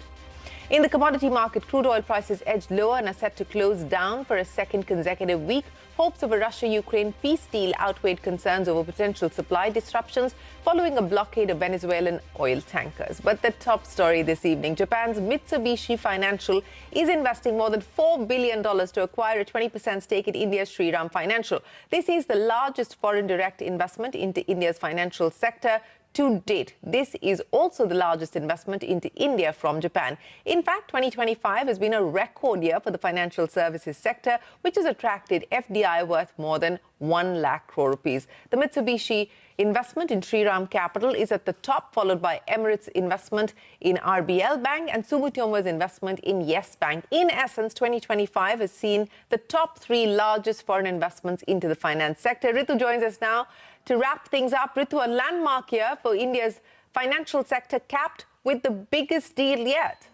In the commodity market, crude oil prices edged lower and are set to close down for a 2nd consecutive week. Hopes of a Russia-Ukraine peace deal outweighed concerns over potential supply disruptions following a blockade of Venezuelan oil tankers. But the top story this evening: Japan's Mitsubishi Financial is investing more than $4 billion to acquire a 20% stake in India's Shriram Financial. This is the largest foreign direct investment into India's financial sector to date. This is also the largest investment into India from Japan. In fact, 2025 has been a record year for the financial services sector, which has attracted FDI worth more than 1 lakh crore rupees. The Mitsubishi investment in Shriram Capital is at the top, followed by Emirates' investment in RBL Bank and Sumitomo's investment in Yes Bank. In essence, 2025 has seen the top 3 largest foreign investments into the finance sector. Ritu joins us now to wrap things up. Ritu, a landmark year for India's financial sector, capped with the biggest deal yet.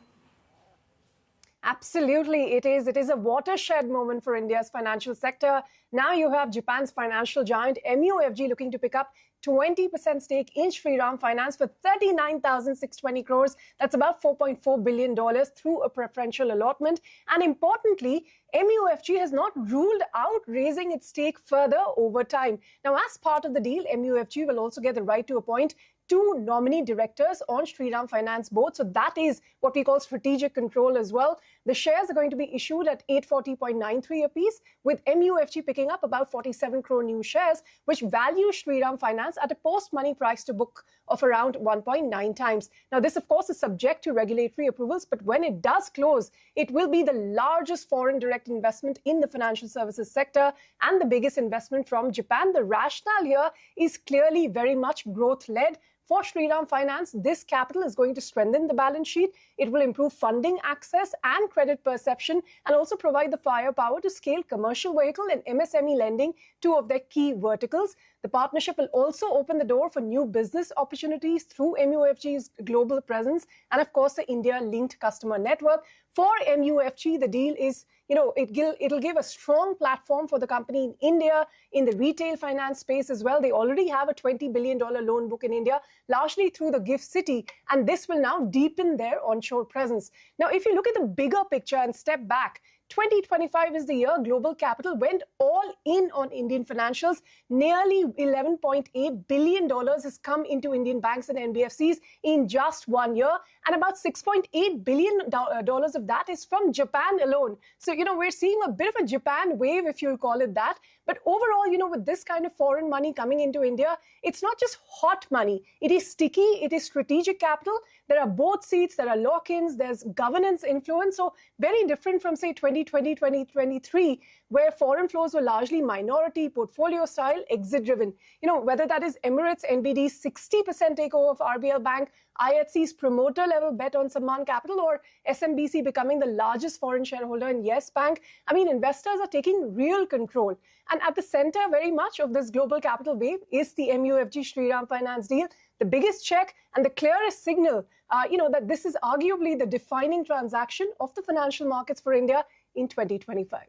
Absolutely, it is. It is a watershed moment for India's financial sector. Now you have Japan's financial giant MUFG looking to pick up 20% stake in Shriram Finance for 39,620 crores. That's about $4.4 billion through a preferential allotment. And importantly, MUFG has not ruled out raising its stake further over time. Now, as part of the deal, MUFG will also get the right to appoint 2 nominee directors on Shriram Finance board. So that is what we call strategic control as well. The shares are going to be issued at 840.93 apiece, with MUFG picking up about 47 crore new shares, which value Shriram Finance at a post-money price to book of around 1.9 times. Now, this, of course, is subject to regulatory approvals, but when it does close, it will be the largest foreign direct investment in the financial services sector and the biggest investment from Japan. The rationale here is clearly very much growth-led. For Shriram Finance, this capital is going to strengthen the balance sheet. It will improve funding access and credit perception, and also provide the firepower to scale commercial vehicle and MSME lending, 2 of their key verticals. The partnership will also open the door for new business opportunities through MUFG's global presence and, of course, the India-linked customer network. For MUFG, the deal is, it'll give a strong platform for the company in India, in the retail finance space as well. They already have a $20 billion loan book in India, largely through the GIFT City, and this will now deepen their onshore presence. Now, if you look at the bigger picture and step back, 2025 is the year global capital went all in on Indian financials. Nearly $11.8 billion has come into Indian banks and NBFCs in just 1 year. And about $6.8 billion of that is from Japan alone. So, we're seeing a bit of a Japan wave, if you'll call it that. But overall, with this kind of foreign money coming into India, it's not just hot money. It is sticky. It is strategic capital. There are board seats, there are lock-ins, there's governance influence. So very different from, say, 2020, 2023, where foreign flows were largely minority, portfolio style, exit-driven. Whether that is Emirates NBD's 60% takeover of RBL Bank, IHC's promoter-level bet on Sammaan Capital, or SMBC becoming the largest foreign shareholder in Yes Bank. Investors are taking real control. And at the center, very much, of this global capital wave is the MUFG Shriram Finance deal, the biggest check and the clearest signal, that this is arguably the defining transaction of the financial markets for India in 2025.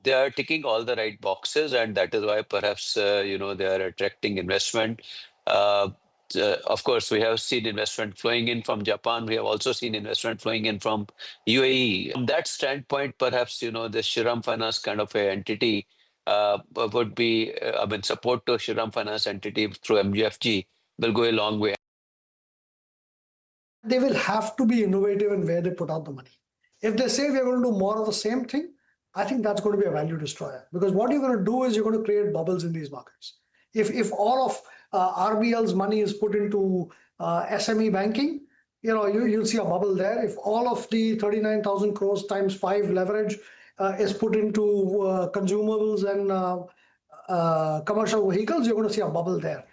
They are ticking all the right boxes, and that is why perhaps, they are attracting investment. Of course, we have seen investment flowing in from Japan. We have also seen investment flowing in from UAE. From that standpoint, perhaps, the Shriram Finance kind of a entity would be, support to Shriram Finance entity through MUFG will go a long way.
They will have to be innovative in where they put out the money. If they say we're going to do more of the same thing, I think that's going to be a value destroyer. Because what you're going to do is you're going to create bubbles in these markets. If all of RBL's money is put into SME banking, you'll see a bubble there. If all of the 39,000 crores times 5 leverage is put into consumables and commercial vehicles, you're going to see a bubble there.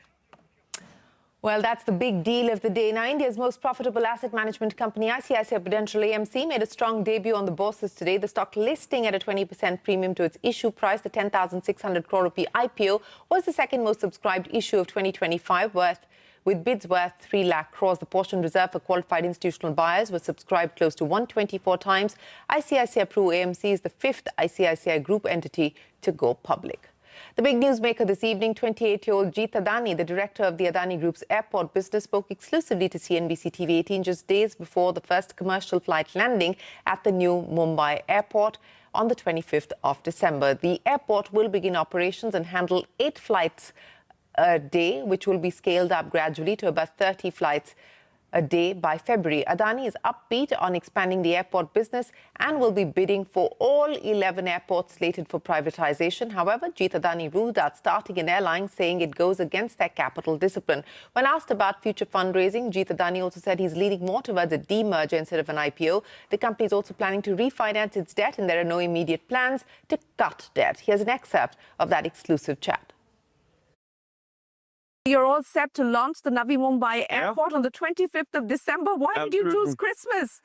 Well, that's the big deal of the day. Now, India's most profitable asset management company, ICICI Prudential AMC, made a strong debut on the bourses today. The stock listing at a 20% premium to its issue price. The 10,600 crore rupee IPO was the second most subscribed issue of 2025, with bids worth 3 lakh crores. The portion reserved for qualified institutional buyers was subscribed close to 124 times. ICICI Pru AMC is the 5th ICICI Group entity to go public. The big newsmaker this evening, 28-year-old Jeet Adani, the director of the Adani Group's airport business, spoke exclusively to CNBC-TV18 just days before the first commercial flight landing at the new Mumbai airport on the 25th of December. The airport will begin operations and handle 8 flights a day, which will be scaled up gradually to about 30 flights a day by February. Adani is upbeat on expanding the airport business and will be bidding for all 11 airports slated for privatization. However, Jeet Adani ruled out starting an airline, saying it goes against their capital discipline. When asked about future fundraising, Jeet Adani also said he's leaning more towards a demerger instead of an IPO. The company is also planning to refinance its debt, and there are no immediate plans to cut debt. Here's an excerpt of that exclusive chat.
You're all set to launch the Navi Mumbai airport on the 25th of December. Why did you choose Christmas?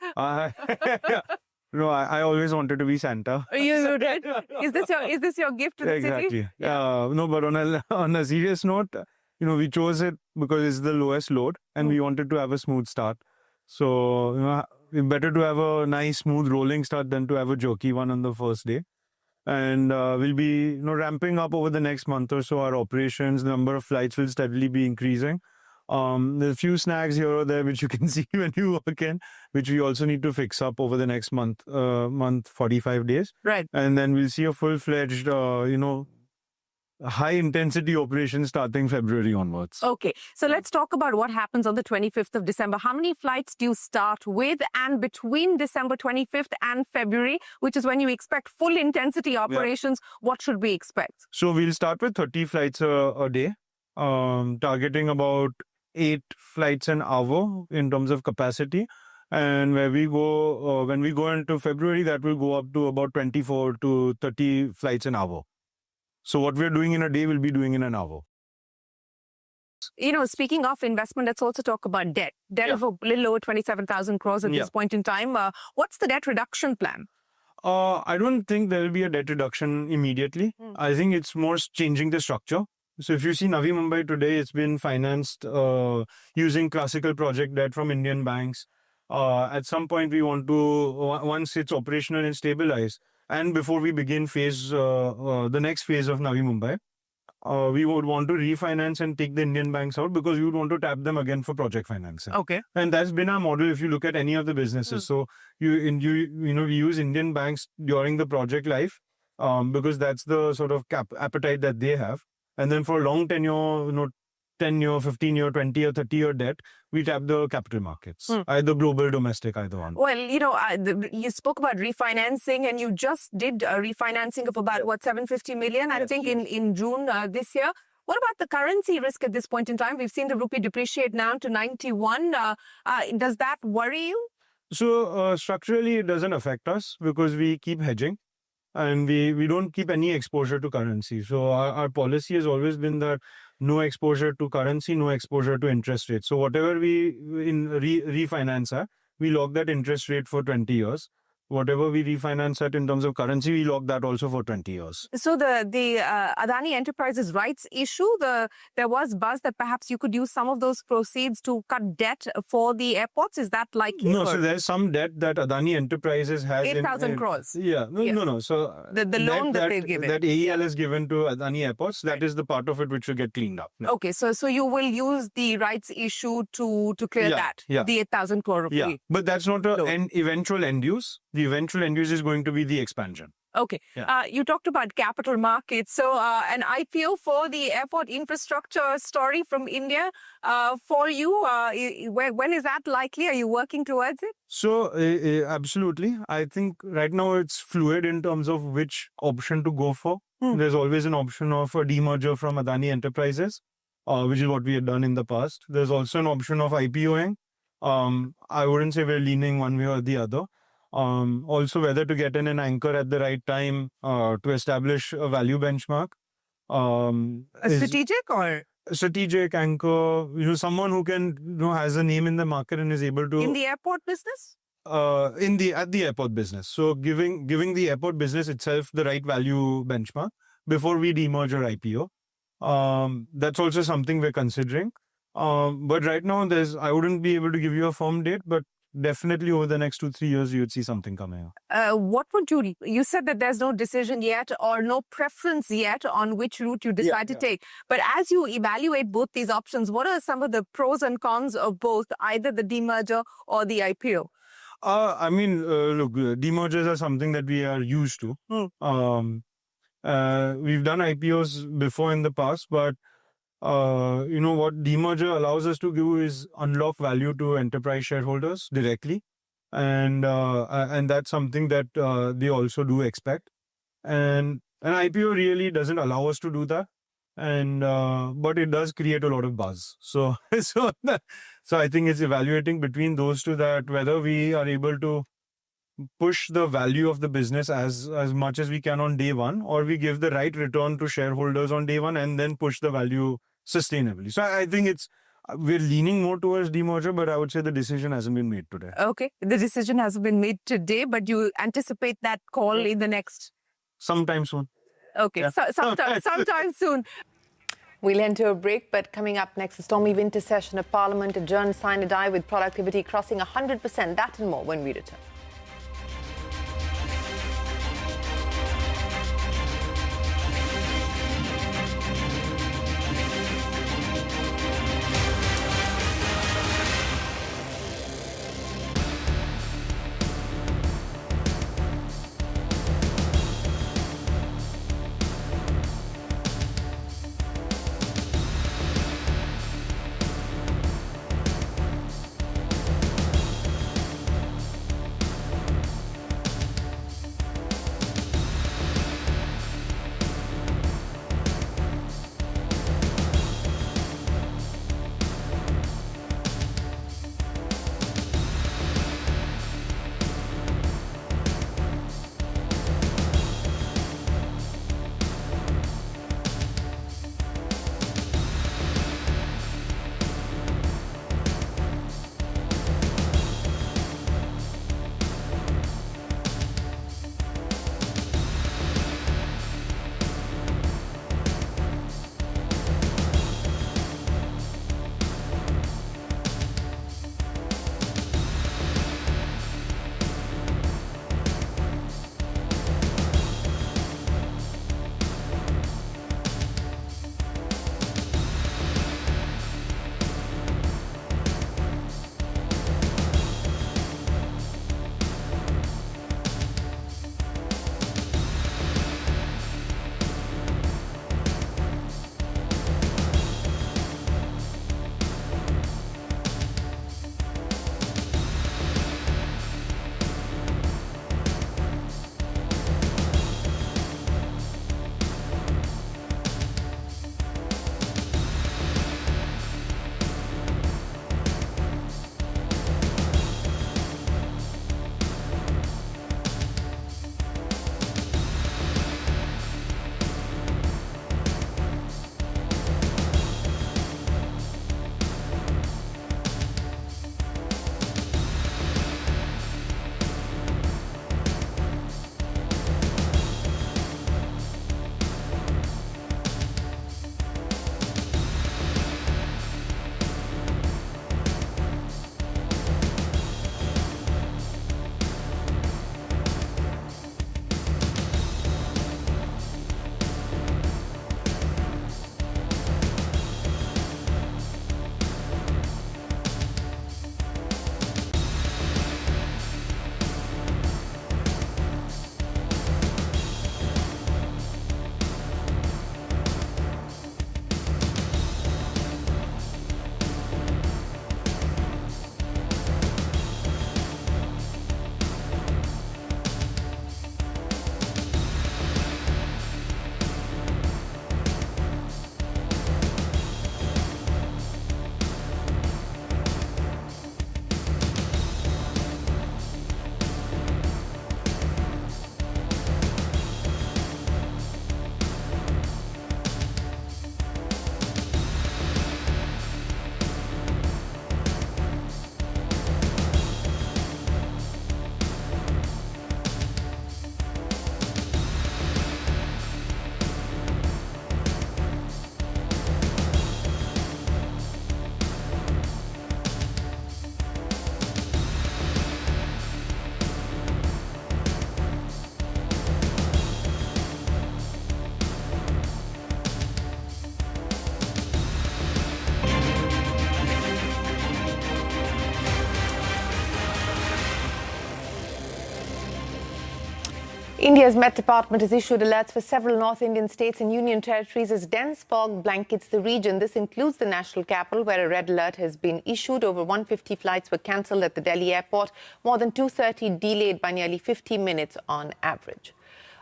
No, I always wanted to be Santa.
You did? Is this your gift to the city?
Exactly. No, but on a serious note, we chose it because it's the lowest load and we wanted to have a smooth start. So, better to have a nice, smooth rolling start than to have a jerky one on the first day. And we'll be ramping up over the next month or so. Our operations, the number of flights will steadily be increasing. There's a few snags here or there which you can see when you work in, which we also need to fix up over the next month, 45 days.
Right.
And then we'll see a full-fledged, high-intensity operation starting February onwards.
Okay, so let's talk about what happens on the 25th of December. How many flights do you start with? And between December 25th and February, which is when you expect full intensity operations, what should we expect?
So we'll start with 30 flights a day, targeting about 8 flights an hour in terms of capacity. And where we go, when we go into February, that will go up to about 24 to 30 flights an hour. So what we're doing in a day, we'll be doing in an hour.
Speaking of investment, let's also talk about debt. Debt of a little over 27,000 crores at this point in time. What's the debt reduction plan?
I don't think there will be a debt reduction immediately. I think it's more changing the structure. So if you see Navi Mumbai today, it's been financed using classical project debt from Indian banks. At some point, we want to, once it's operational and stabilized, and before we begin the next phase of Navi Mumbai, we would want to refinance and take the Indian banks out because we would want to tap them again for project financing.
Okay.
And that's been our model if you look at any of the businesses. So we use Indian banks during the project life because that's the sort of appetite that they have. And then for long tenure, 10-year, 15-year, 20-year, 30-year debt, we tap the capital markets, either global, domestic, either one.
Well, you spoke about refinancing and you just did a refinancing of about, 750 million, I think, in June this year. What about the currency risk at this point in time? We've seen the rupee depreciate now to 91. Does that worry you?
So structurally, it doesn't affect us because we keep hedging. And we don't keep any exposure to currency. So our policy has always been that no exposure to currency, no exposure to interest rates. So whatever we refinance at, we lock that interest rate for 20 years. Whatever we refinance at in terms of currency, we lock that also for 20 years.
So the Adani Enterprises rights issue, there was buzz that perhaps you could use some of those proceeds to cut debt for the airports. Is that likely?
No, so there's some debt that Adani Enterprises has.
8,000 crores.
Yeah, no. So
the loan that they've given.
That AEL has given to Adani Airports, that is the part of it which will get cleaned up.
No. Okay, so you will use the rights issue to clear that, the 8,000 crore rupee.
Yeah, but that's not an eventual end use. The eventual end use is going to be the expansion.
Okay. You talked about capital markets. So an IPO for the airport infrastructure story from India for you, when is that likely? Are you working towards it?
So absolutely. I think right now it's fluid in terms of which option to go for. There's always an option of a demerger from Adani Enterprises, which is what we had done in the past. There's also an option of IPOing. I wouldn't say we're leaning one way or the other. Also whether to get in an anchor at the right time to establish a value benchmark.
A strategic or?
Strategic anchor, someone who can, has a name in the market and is able to...
In the airport business?
At the airport business. So giving the airport business itself the right value benchmark before we demerge or IPO. That's also something we're considering. But right now I wouldn't be able to give you a firm date, but definitely over the next 2-3 years, you would see something coming up.
What would you said that there's no decision yet or no preference yet on which route you decide to take. But as you evaluate both these options, what are some of the pros and cons of both, either the demerger or the IPO?
Look, demergers are something that we are used to. We've done IPOs before in the past, but what demerger allows us to do is unlock value to enterprise shareholders directly. And that's something that they also do expect. And an IPO really doesn't allow us to do that. And but it does create a lot of buzz. So I think it's evaluating between those two, that whether we are able to push the value of the business as much as we can on day one, or we give the right return to shareholders on day one and then push the value sustainably. So I think we're leaning more towards demerger, but I would say the decision hasn't been made today.
Okay, the decision hasn't been made today, but you anticipate that call in the next...
Sometime soon.
Okay, sometime soon. We'll enter a break, but coming up next, the stormy winter session of Parliament adjourned sine die with productivity crossing 100%. That and more when we return. India's Met Department has issued alerts for several North Indian states and union territories as dense fog blankets the region. This includes the national capital, where a red alert has been issued. Over 150 flights were cancelled at the Delhi airport, more than 230 delayed by nearly 50 minutes on average.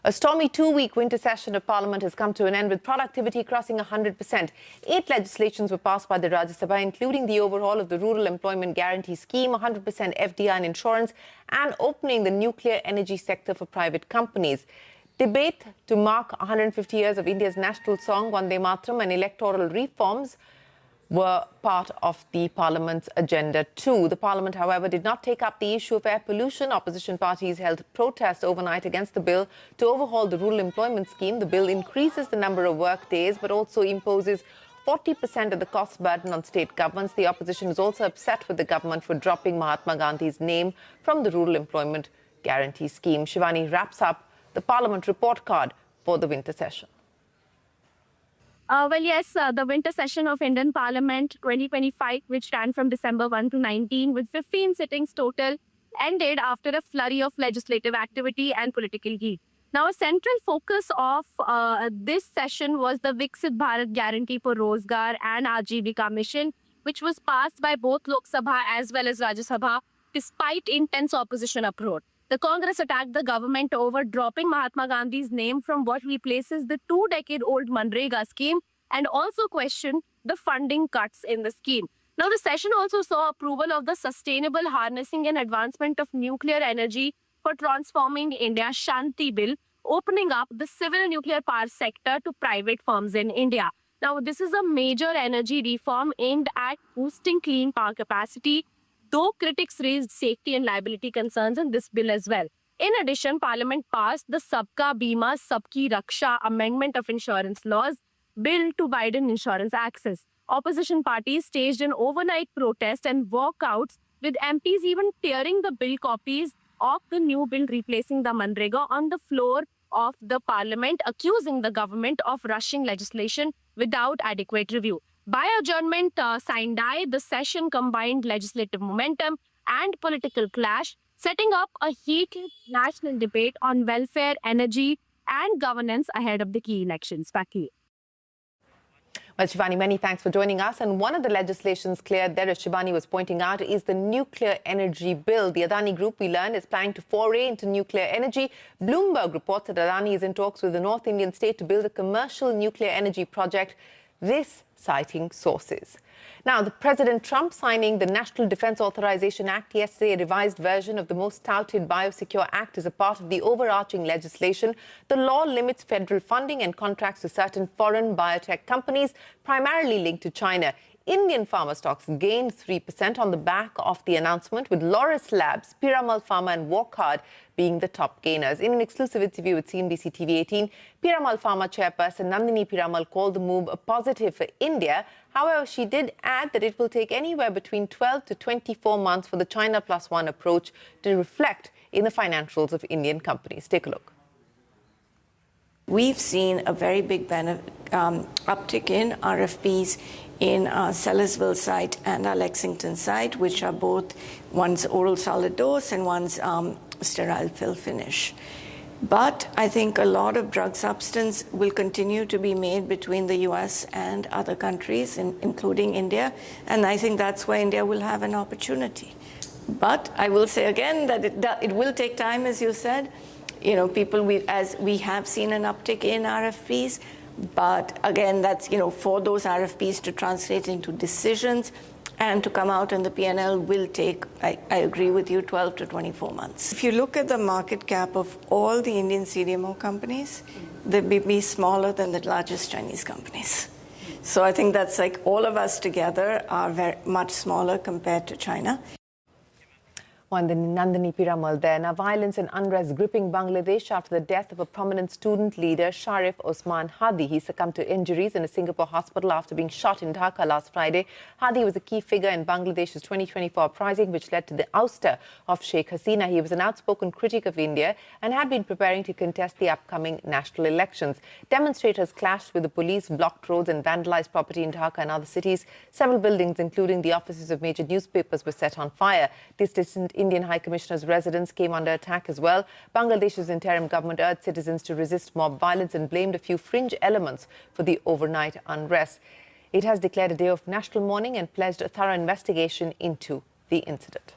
A stormy two-week winter session of Parliament has come to an end with productivity crossing 100%. 8 legislations were passed by the Rajya Sabha, including the overhaul of the Rural Employment Guarantee Scheme, 100% FDI and insurance, and opening the nuclear energy sector for private companies. Debate to mark 150 years of India's national song, Vande Mataram, and electoral reforms were part of the Parliament's agenda too. The Parliament, however, did not take up the issue of air pollution. Opposition parties held protests overnight against the bill to overhaul the rural employment scheme. The bill increases the number of work days but also imposes
40% of the cost burden on state governments. The opposition is also upset with the government for dropping Mahatma Gandhi's name from the Rural Employment Guarantee Scheme. Shivani wraps up the Parliament report card for the winter session.
The winter session of Indian Parliament 2025, which ran from December 1 to 19 with 15 sittings total, ended after a flurry of legislative activity and political heat. Now, a central focus of this session was the Viksit Bharat Guarantee for Rozgar and Ajivika Mission, which was passed by both Lok Sabha as well as Rajya Sabha, despite intense opposition uproar. The Congress attacked the government over dropping Mahatma Gandhi's name from what replaces the 2-decade-old Manrega scheme and also questioned the funding cuts in the scheme. Now, the session also saw approval of the Sustainable Harnessing and Advancement of Nuclear Energy for Transforming India Shanti Bill, opening up the civil nuclear power sector to private firms in India. Now, this is a major energy reform aimed at boosting clean power capacity, though critics raised safety and liability concerns in this bill as well. In addition, Parliament passed the Sabka Bima Sabki Raksha Amendment of Insurance Laws Bill to widen insurance access. Opposition parties staged an overnight protest and walkouts, with MPs even tearing the bill copies of the new bill replacing the Manrega on the floor of the Parliament, accusing the government of rushing legislation without adequate review. By adjournment sine die, the session combined legislative momentum and political clash, setting up a heated national debate on welfare, energy, and governance ahead of the key elections. Back to you.
Well, Shivani, many thanks for joining us. And one of the legislations cleared there, as Shivani was pointing out, is the nuclear energy bill. The Adani Group, we learned, is planning to foray into nuclear energy. Bloomberg reports that Adani is in talks with the North Indian state to build a commercial nuclear energy project, this citing sources. Now, the President Trump signing the National Defense Authorization Act yesterday, a revised version of the most touted Biosecure Act, is a part of the overarching legislation. The law limits federal funding and contracts to certain foreign biotech companies, primarily linked to China. Indian pharma stocks gained 3% on the back of the announcement, with Laurus Labs, Piramal Pharma and Wockhardt being the top gainers. In an exclusive interview with CNBC-TV18, Piramal Pharma chairperson Nandini Piramal called the move a positive for India. However, she did add that it will take anywhere between 12 to 24 months for the China Plus One approach to reflect in the financials of Indian companies. Take a look.
We've seen a very big uptick in RFPs in our Sellersville site and our Lexington site, which are both, one's oral solid dose and one's sterile fill finish. But I think a lot of drug substance will continue to be made between the US and other countries, including India. And I think that's where India will have an opportunity. But I will say again that it will take time, as you said. You know, as we have seen an uptick in RFPs. But again, that's, for those RFPs to translate into decisions and to come out in the P&L will take, I agree with you, 12 to 24 months. If you look at the market cap of all the Indian CDMO companies, they'd be smaller than the largest Chinese companies. So I think that's like all of us together are very much smaller compared to China.
One, the Nandini Piramal there. Now, violence and unrest gripping Bangladesh after the death of a prominent student leader, Sharif Osman Hadi. He succumbed to injuries in a Singapore hospital after being shot in Dhaka last Friday. Hadi was a key figure in Bangladesh's 2024 uprising, which led to the ouster of Sheikh Hasina. He was an outspoken critic of India and had been preparing to contest the upcoming national elections. Demonstrators clashed with the police, blocked roads and vandalized property in Dhaka and other cities. Several buildings, including the offices of major newspapers, were set on fire. This distant Indian High Commissioner's residence came under attack as well. Bangladesh's interim government urged citizens to resist mob violence and blamed a few fringe elements for the overnight unrest. It has declared a day of national mourning and pledged a thorough investigation into the incident.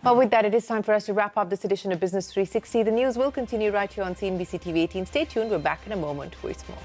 Well, with that, it is time for us to wrap up this edition of Business 360. The news will continue right here on CNBC-TV18. Stay tuned. We're back in a moment with more.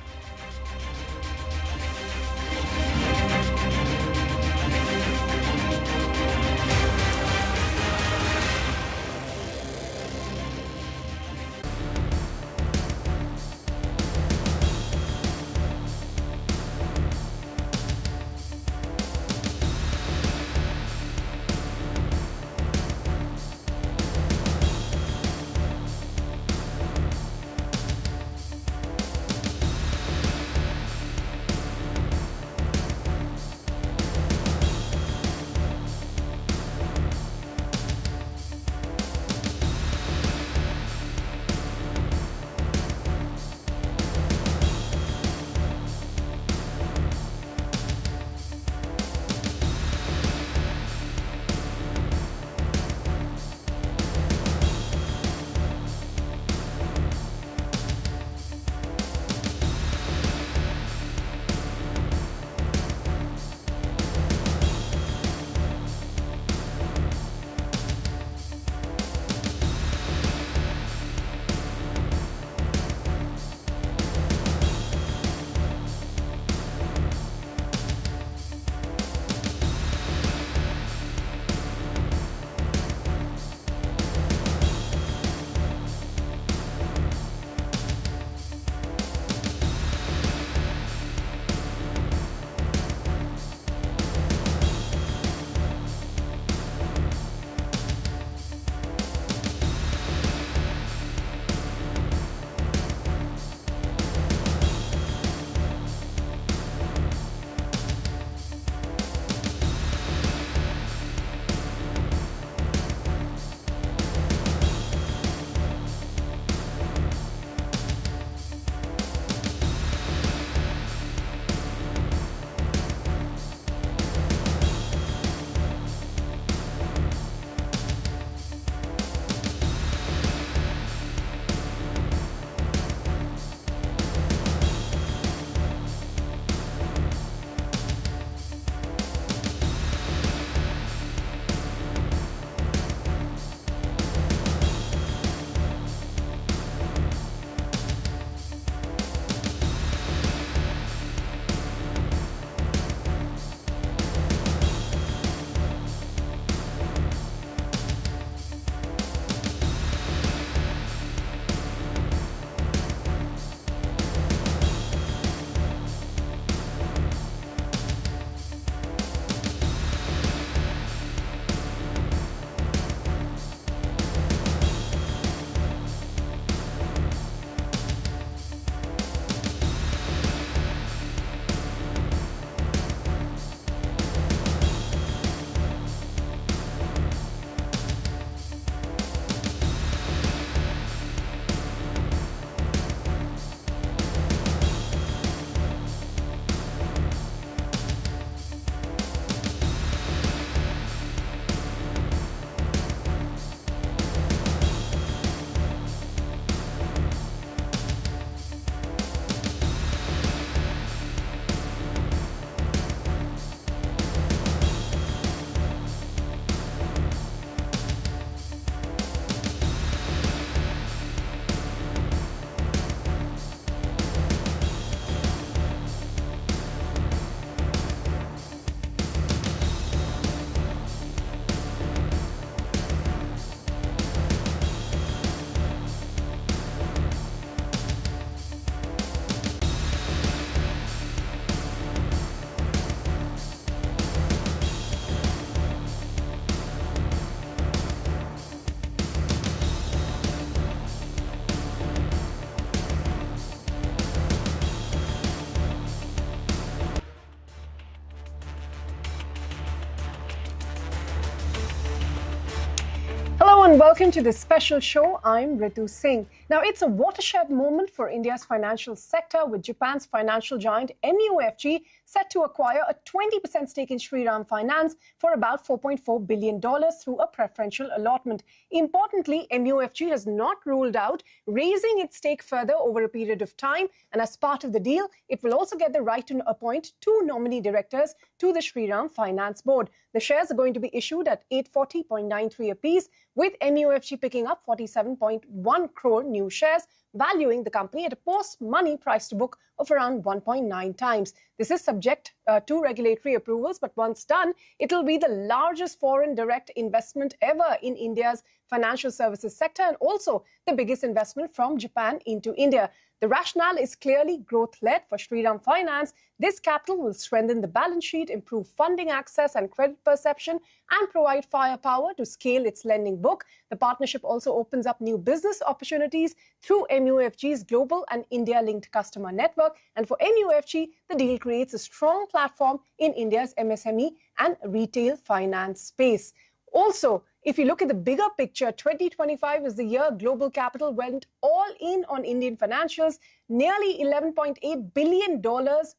Welcome to this special show. I'm Ritu Singh. Now, it's a watershed moment for India's financial sector, with Japan's financial giant MUFG set to acquire a 20% stake in Shriram Finance for about $4.4 billion through a preferential allotment. Importantly, MUFG has not ruled out raising its stake further over a period of time, and as part of the deal, it will also get the right to appoint 2 nominee directors to the Shriram Finance Board. The shares are going to be issued at 840.93 apiece, with MUFG picking up 47.1 crore new shares, valuing the company at a post-money price to book of around 1.9 times. This is subject to regulatory approvals, but once done, it will be the largest foreign direct investment ever in India's financial services sector, and also the biggest investment from Japan into India. The rationale is clearly growth-led for Shriram Finance. This capital will strengthen the balance sheet, improve funding access and credit perception, and provide firepower to scale its lending book. The partnership also opens up new business opportunities through MUFG's global and India-linked customer network. And for MUFG, the deal creates a strong platform in India's MSME and retail finance space. Also, if you look at the bigger picture, 2025 is the year global capital went all in on Indian financials. Nearly $11.8 billion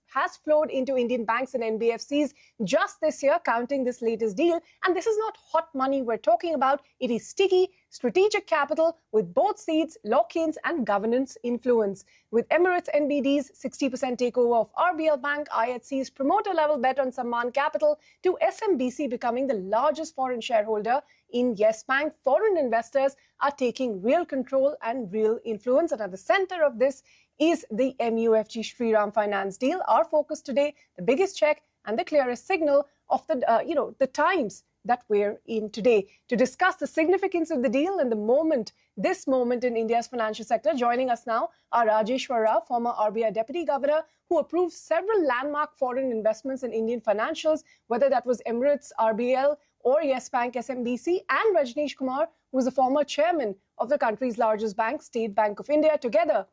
has flowed into Indian banks and NBFCs just this year, counting this latest deal. And this is not hot money we're talking about. It is sticky, strategic capital with both seats, lock-ins and governance influence. With Emirates NBD's 60% takeover of RBL Bank, IHC's promoter-level bet on Sammaan Capital, to SMBC becoming the largest foreign shareholder in Yes Bank, foreign investors are taking real control and real influence. And at the center of this is the MUFG Shriram Finance deal. Our focus today, the biggest check and the clearest signal of the times that we're in today. To discuss the significance of the deal and this moment in India's financial sector, joining us now are Rajeshwar Rao, former RBI Deputy Governor, who approved several landmark foreign investments in Indian financials, whether that was Emirates, RBL, or Yes Bank SMBC, and Rajneesh Kumar, who is the former chairman of the country's largest bank, State Bank of India, together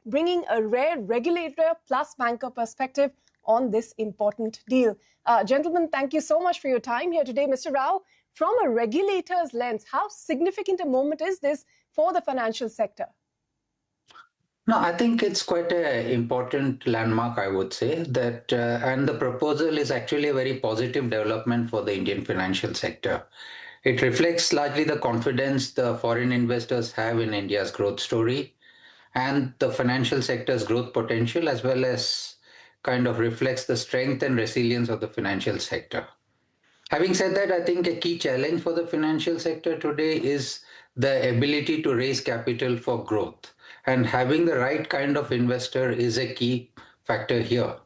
bringing a rare regulator plus banker perspective on this important deal. Gentlemen, thank you so much for your time here today. Mr. Rao, from a regulator's lens, how significant a moment is this for the financial sector?
No, I think it's quite an important landmark, I would say, that and the proposal is actually a very positive development for the Indian financial sector. It reflects largely the confidence the foreign investors have in India's growth story and the financial sector's growth potential, as well as kind of reflects the strength and resilience of the financial sector. Having said that, I think a key challenge for the financial sector today is the ability to raise capital for growth. And having the right kind of investor is a key factor here.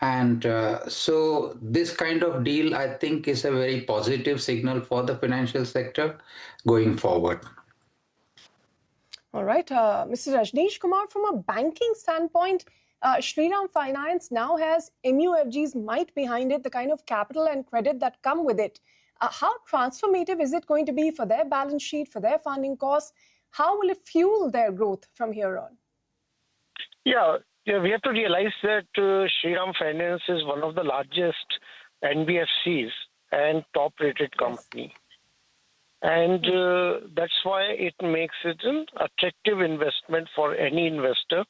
And so this kind of deal, I think, is a very positive signal for the financial sector going forward.
All right. Mr. Rajneesh Kumar, from a banking standpoint, Shriram Finance now has MUFG's might behind it, the kind of capital and credit that come with it. How transformative is it going to be for their balance sheet, for their funding costs? How will it fuel their growth from here on?
Yeah, we have to realize that Shriram Finance is one of the largest NBFCs and top-rated company. And that's why it makes it an attractive investment for any investor,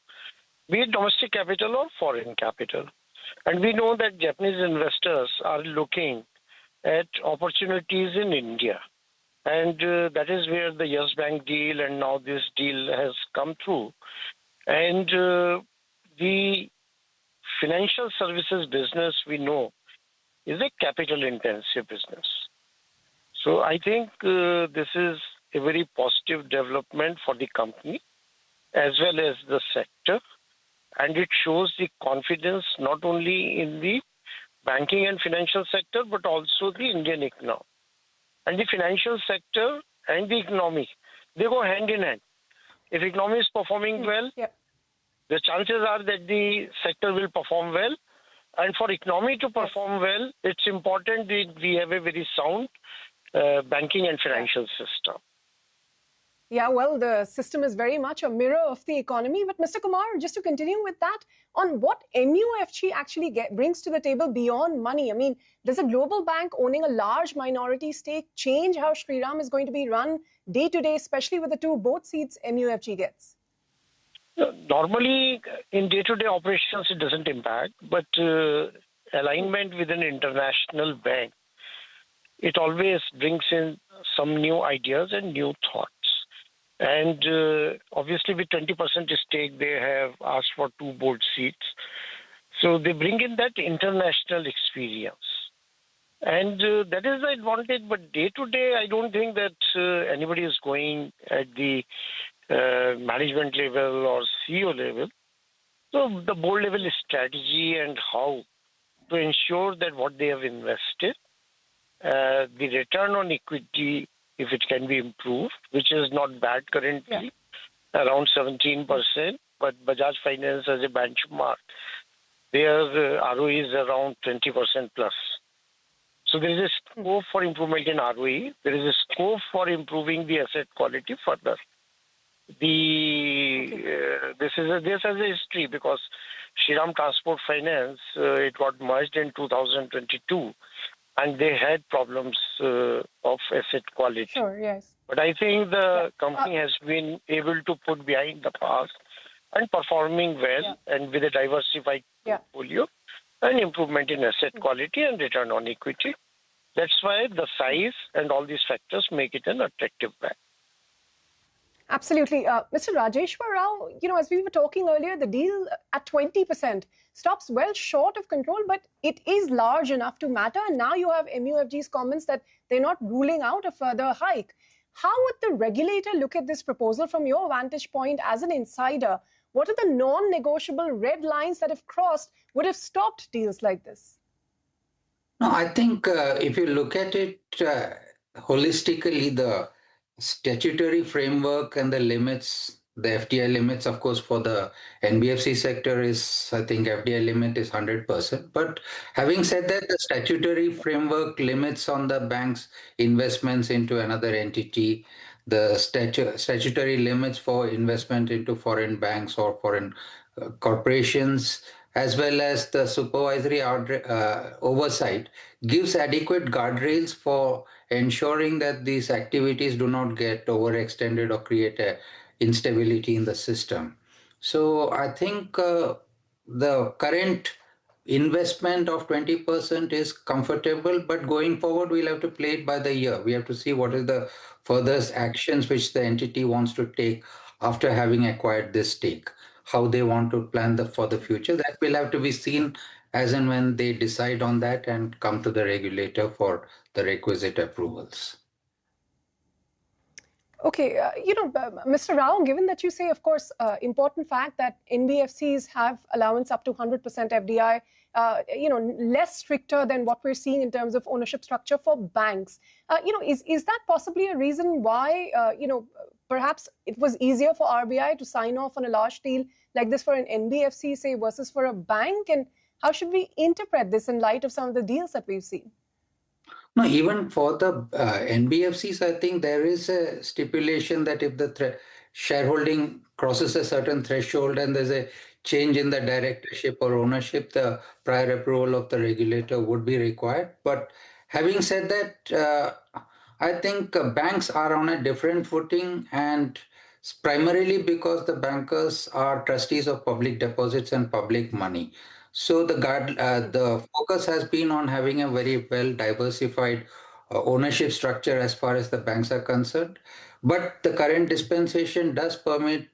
be it domestic capital or foreign capital. And we know that Japanese investors are looking at opportunities in India. And that is where the Yes Bank deal and now this deal has come through. And the financial services business, we know, is a capital-intensive business. So I think this is a very positive development for the company as well as the sector. And it shows the confidence not only in the banking and financial sector, but also the Indian economy. And the financial sector and the economy, they go hand in hand. If economy is performing well, the chances are that the sector will perform well. And for economy to perform well, it's important that we have a very sound banking and financial system.
Yeah, well, the system is very much a mirror of the economy. But Mr. Kumar, just to continue with that, on what MUFG actually brings to the table beyond money? I mean, does a global bank owning a large minority stake change how Shriram is going to be run day to day, especially with the two board seats MUFG gets?
Normally, in day-to-day operations, it doesn't impact, but alignment with an international bank, it always brings in some new ideas and new thoughts. And obviously, with 20% stake, they have asked for 2 board seats. So they bring in that international experience. And that is the advantage. But day to day, I don't think that anybody is going at the management level or CEO level. So the board level strategy and how to ensure that what they have invested, the return on equity, if it can be improved, which is not bad currently, around 17%, but Bajaj Finance as a benchmark, their ROE is around 20% plus. So there is a scope for improvement in ROE. There is a scope for improving the asset quality further. This has a history because Shriram Transport Finance, it got merged in 2022. And they had problems of asset quality.
Sure, yes.
But I think the company has been able to put behind the past and performing well and with a diversified portfolio and improvement in asset quality and return on equity. That's why the size and all these factors make it an attractive bank.
Absolutely. Mr. Rajeshwar Rao, as we were talking earlier, the deal at 20% stops well short of control, but it is large enough to matter. And now you have MUFG's comments that they're not ruling out a further hike. How would the regulator look at this proposal from your vantage point as an insider? What are the non-negotiable red lines that, if crossed, would have stopped deals like this?
No, I think if you look at it holistically, the statutory framework and the limits, the FDI limits, of course, for the NBFC sector is, I think, FDI limit is 100%. But having said that, the statutory framework limits on the bank's investments into another entity, the statutory limits for investment into foreign banks or foreign corporations, as well as the supervisory oversight, gives adequate guardrails for ensuring that these activities do not get overextended or create a instability in the system. So I think the current investment of 20% is comfortable, but going forward, we'll have to play it by the year. We have to see what is the further actions which the entity wants to take after having acquired this stake, how they want to plan for the future. That will have to be seen as and when they decide on that and come to the regulator for the requisite approvals.
Okay, Mr. Rao, given that you say, of course, important fact that NBFCs have allowance up to 100% FDI, less stricter than what we're seeing in terms of ownership structure for banks. Is that possibly a reason why, perhaps it was easier for RBI to sign off on a large deal like this for an NBFC, say, versus for a bank? And how should we interpret this in light of some of the deals that we've seen?
No, even for the NBFCs, I think there is a stipulation that if the shareholding crosses a certain threshold and there's a change in the directorship or ownership, the prior approval of the regulator would be required. But having said that, I think banks are on a different footing, and primarily because the bankers are trustees of public deposits and public money. So the focus has been on having a very well diversified ownership structure as far as the banks are concerned. But the current dispensation does permit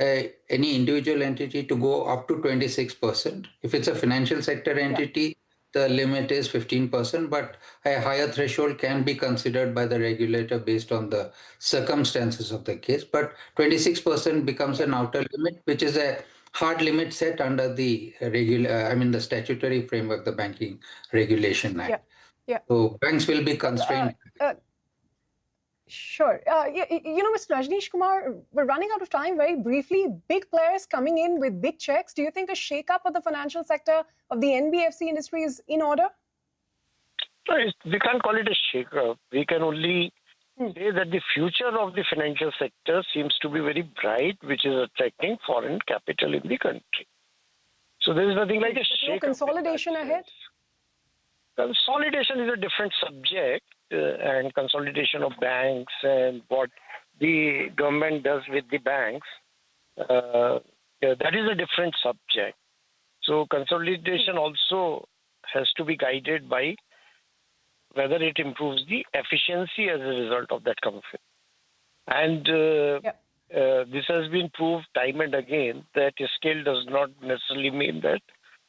any individual entity to go up to 26%. If it's a financial sector entity, the limit is 15%, but a higher threshold can be considered by the regulator based on the circumstances of the case. But 26% becomes an outer limit, which is a hard limit set under the the statutory framework, the Banking Regulation Act. So banks will be constrained.
Sure. Mr. Rajneesh Kumar, we're running out of time. Very briefly, big players coming in with big checks. Do you think a shake-up of the financial sector of the NBFC industry is in order?
We can't call it a shake-up. We can only say that the future of the financial sector seems to be very bright, which is attracting foreign capital in the country. So there is nothing like a shake.
Consolidation ahead?
Consolidation is a different subject, and consolidation of banks and what the government does with the banks, that is a different subject. So consolidation also has to be guided by whether it improves the efficiency as a result of that company. And this has been proved time and again that scale does not necessarily mean that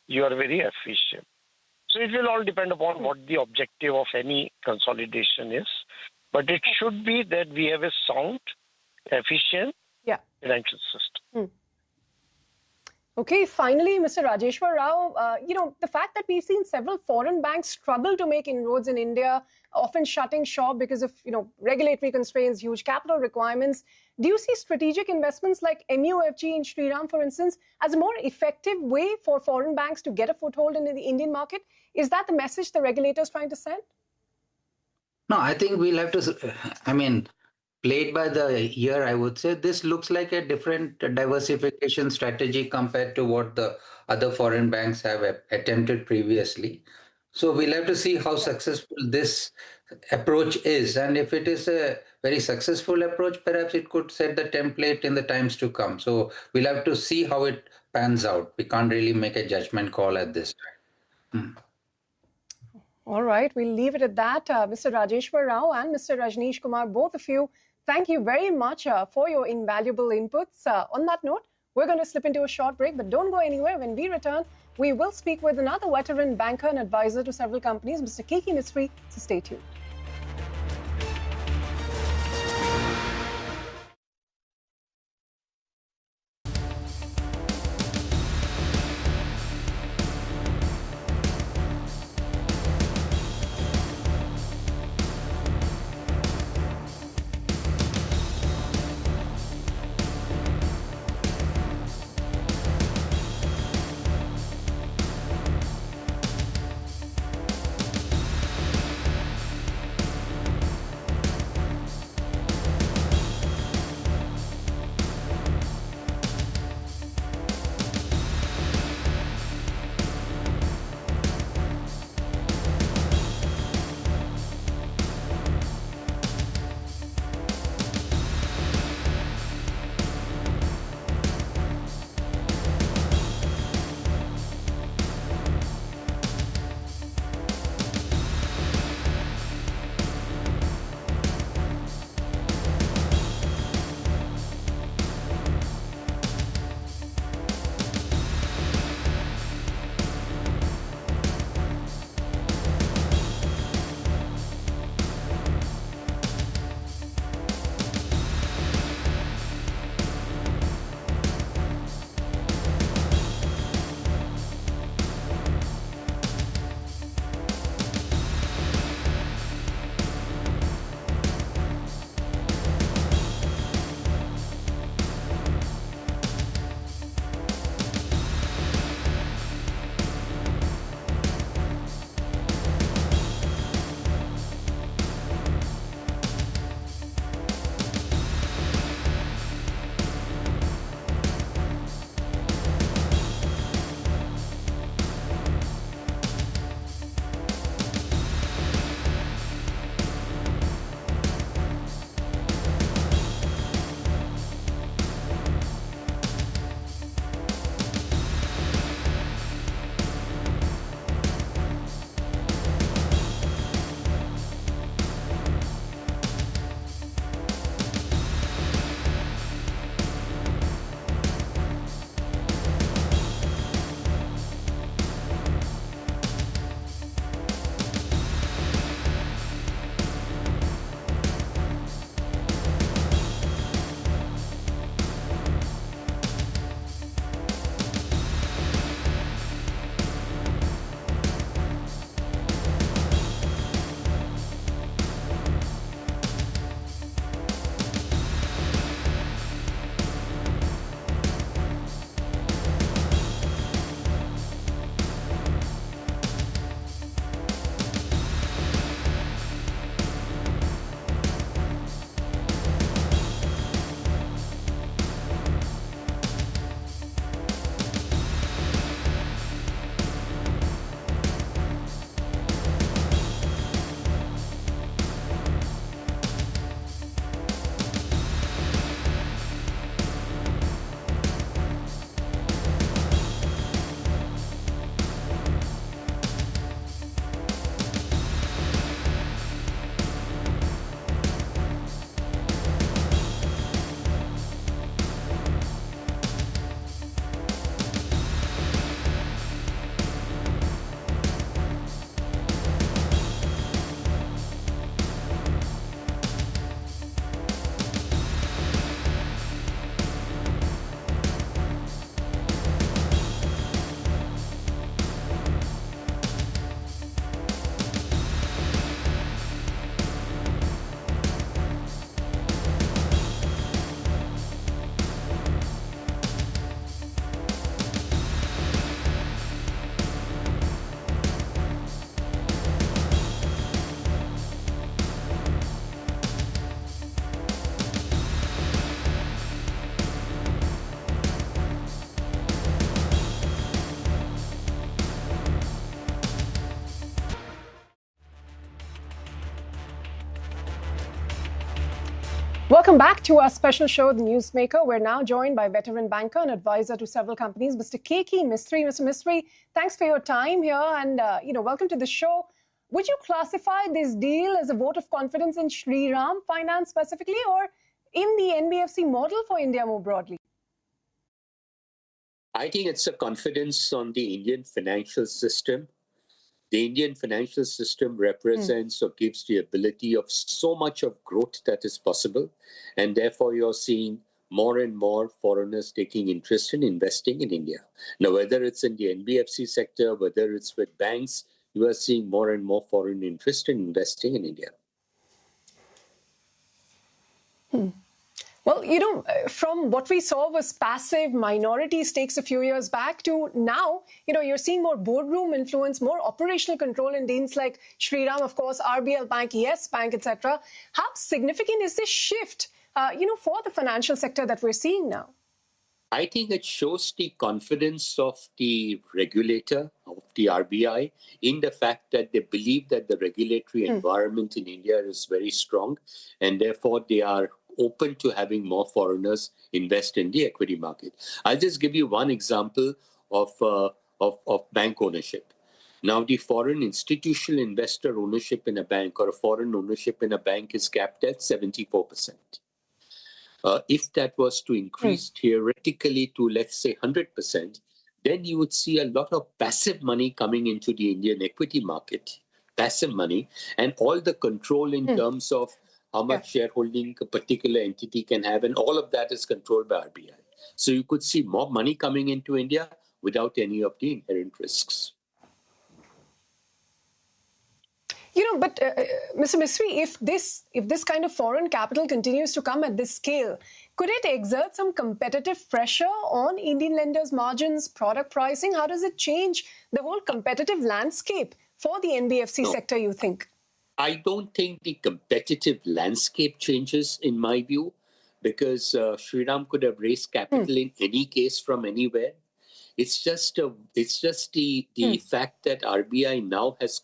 you are very efficient. So it will all depend upon what the objective of any consolidation is. But it should be that we have a sound, efficient financial system.
Okay, finally, Mr. Rajeshwar Rao, the fact that we've seen several foreign banks struggle to make inroads in India, often shutting shop because of, regulatory constraints, huge capital requirements. Do you see strategic investments like MUFG in Shriram, for instance, as a more effective way for foreign banks to get a foothold in the Indian market? Is that the message the regulator is trying to send?
No, I think we'll have to, played by the ear, I would say. This looks like a different diversification strategy compared to what the other foreign banks have attempted previously. So we'll have to see how successful this approach is. And if it is a very successful approach, perhaps it could set the template in the times to come. So we'll have to see how it pans out. We can't really make a judgment call at this time.
All right, we'll leave it at that. Mr. Rajeshwar Rao and Mr. Rajneesh Kumar, both of you, thank you very much for your invaluable inputs. On that note, we're going to slip into a short break, but don't go anywhere. When we return, we will speak with another veteran banker and advisor to several companies, Mr. Kiki Mistry, so stay tuned. Welcome back to our special show, The Newsmaker. We're now joined by veteran banker and advisor to several companies, Mr. Kfin Mistry. Mr. Mistry, thanks for your time here and welcome to the show. Would you classify this deal as a vote of confidence in Shriram Finance specifically or in the NBFC model for India more broadly?
I think it's a confidence on the Indian financial system. The Indian financial system represents or gives the ability of so much of growth that is possible. And therefore, you're seeing more and more foreigners taking interest in investing in India. Now, whether it's in the NBFC sector, whether it's with banks, you are seeing more and more foreign interest in investing in India.
Well, from what we saw was passive minority stakes a few years back to now, you're seeing more boardroom influence, more operational control in deals like Shriram, of course, RBL Bank, Yes Bank, etc. How significant is this shift, for the financial sector that we're seeing now?
I think it shows the confidence of the regulator, of the RBI, in the fact that they believe that the regulatory environment in India is very strong, and therefore they are open to having more foreigners invest in the equity market. I'll just give you one example of bank ownership. Now, the foreign institutional investor ownership in a bank or a foreign ownership in a bank is capped at 74%. If that was to increase theoretically to, let's say, 100%, then you would see a lot of passive money coming into the Indian equity market, passive money, and all the control in terms of how much shareholding a particular entity can have, and all of that is controlled by RBI. So you could see more money coming into India without any of the inherent risks.
But Mr. Mistry, if this kind of foreign capital continues to come at this scale, could it exert some competitive pressure on Indian lenders' margins, product pricing? How does it change the whole competitive landscape for the NBFC sector, you think?
I don't think the competitive landscape changes, in my view, because Shriram could have raised capital in any case from anywhere. It's just the fact that RBI now has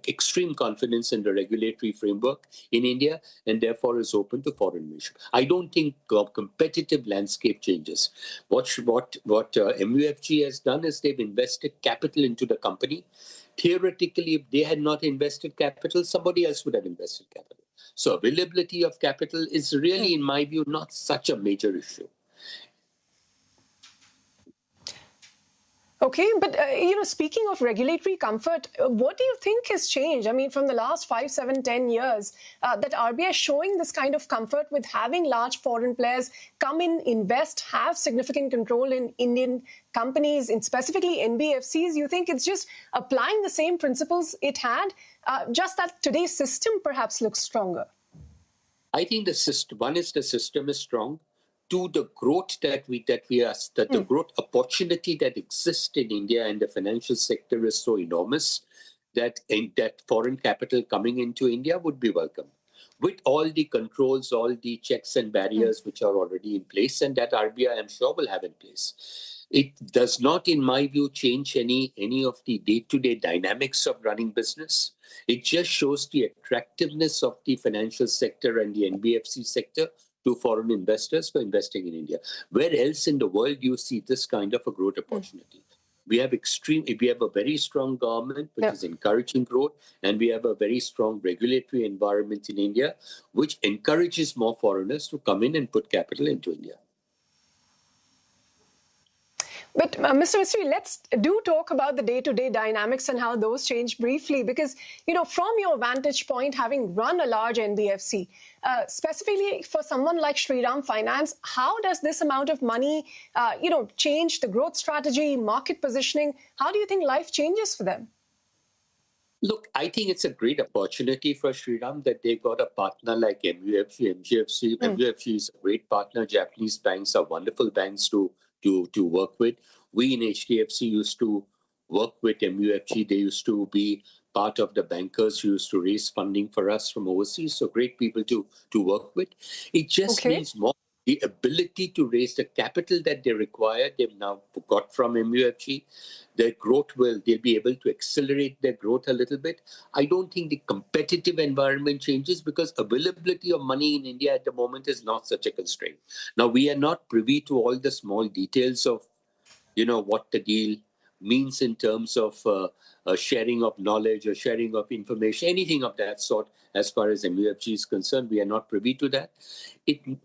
extreme confidence in the regulatory framework in India, and therefore is open to foreign ownership. I don't think competitive landscape changes. What MUFG has done is they've invested capital into the company. Theoretically, if they had not invested capital, somebody else would have invested capital. So availability of capital is really, in my view, not such a major issue.
Okay, but speaking of regulatory comfort, what do you think has changed? I mean, from the last 5, 7, 10 years, that RBI is showing this kind of comfort with having large foreign players come in, invest, have significant control in Indian companies, and specifically NBFCs. You think it's just applying the same principles it had, just that today's system perhaps looks stronger?
I think the system is strong. To the growth the growth opportunity that exists in India and the financial sector is so enormous that foreign capital coming into India would be welcome, with all the controls, all the checks and barriers which are already in place, and that RBI, I'm sure, will have in place. It does not, in my view, change any of the day-to-day dynamics of running business. It just shows the attractiveness of the financial sector and the NBFC sector to foreign investors for investing in India. Where else in the world do you see this kind of a growth opportunity? We have a very strong government which is encouraging growth, and we have a very strong regulatory environment in India which encourages more foreigners to come in and put capital into India.
But Mr. Mistry, let's talk about the day-to-day dynamics and how those change briefly, because, from your vantage point, having run a large NBFC, specifically for someone like Shriram Finance, how does this amount of money, change the growth strategy, market positioning? How do you think life changes for them?
Look, I think it's a great opportunity for Shriram that they got a partner like MUFG, MGFC. MUFG is a great partner. Japanese banks are wonderful banks to work with. We in HDFC used to work with MUFG. They used to be part of the bankers who used to raise funding for us from overseas. So great people to work with. It just means more the ability to raise the capital that they require, they've now got from MUFG. Their growth they'll be able to accelerate their growth a little bit. I don't think the competitive environment changes because availability of money in India at the moment is not such a constraint. Now, we are not privy to all the small details of, what the deal means in terms of sharing of knowledge or sharing of information, anything of that sort. As far as MUFG is concerned, we are not privy to that.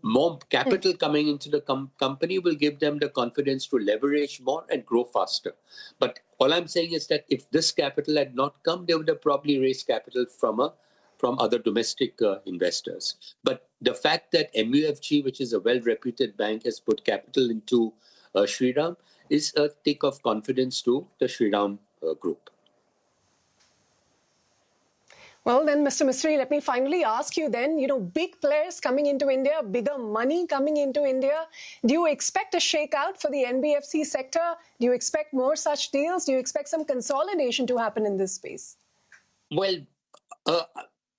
More capital coming into the company will give them the confidence to leverage more and grow faster. But all I'm saying is that if this capital had not come, they would have probably raised capital from other domestic investors. But the fact that MUFG, which is a well-reputed bank, has put capital into Shriram is a tick of confidence to the Shriram group.
Well, then, Mr. Mistry, let me finally ask you then, big players coming into India, bigger money coming into India. Do you expect a shakeout for the NBFC sector? Do you expect more such deals? Do you expect some consolidation to happen in this space?
Well,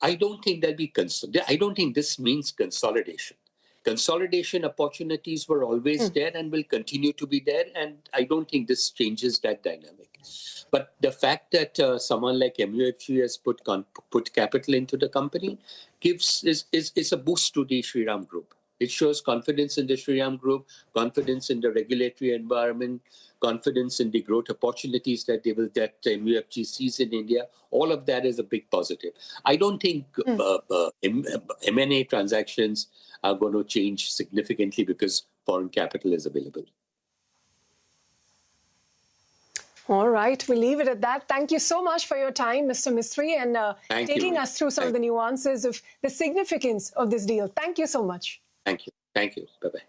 I don't think there'll be I don't think this means consolidation. Consolidation opportunities were always there and will continue to be there, and I don't think this changes that dynamic. But the fact that someone like MUFG has put capital into the company is a boost to the Shriram Group. It shows confidence in the Shriram Group, confidence in the regulatory environment, confidence in the growth opportunities that MUFG sees in India. All of that is a big positive. I don't think M&A transactions are going to change significantly because foreign capital is available.
All right, we'll leave it at that. Thank you so much for your time, Mr. Mistry, and taking us through some of the nuances of the significance of this deal. Thank you so much.
Thank you. Thank you. Bye-bye.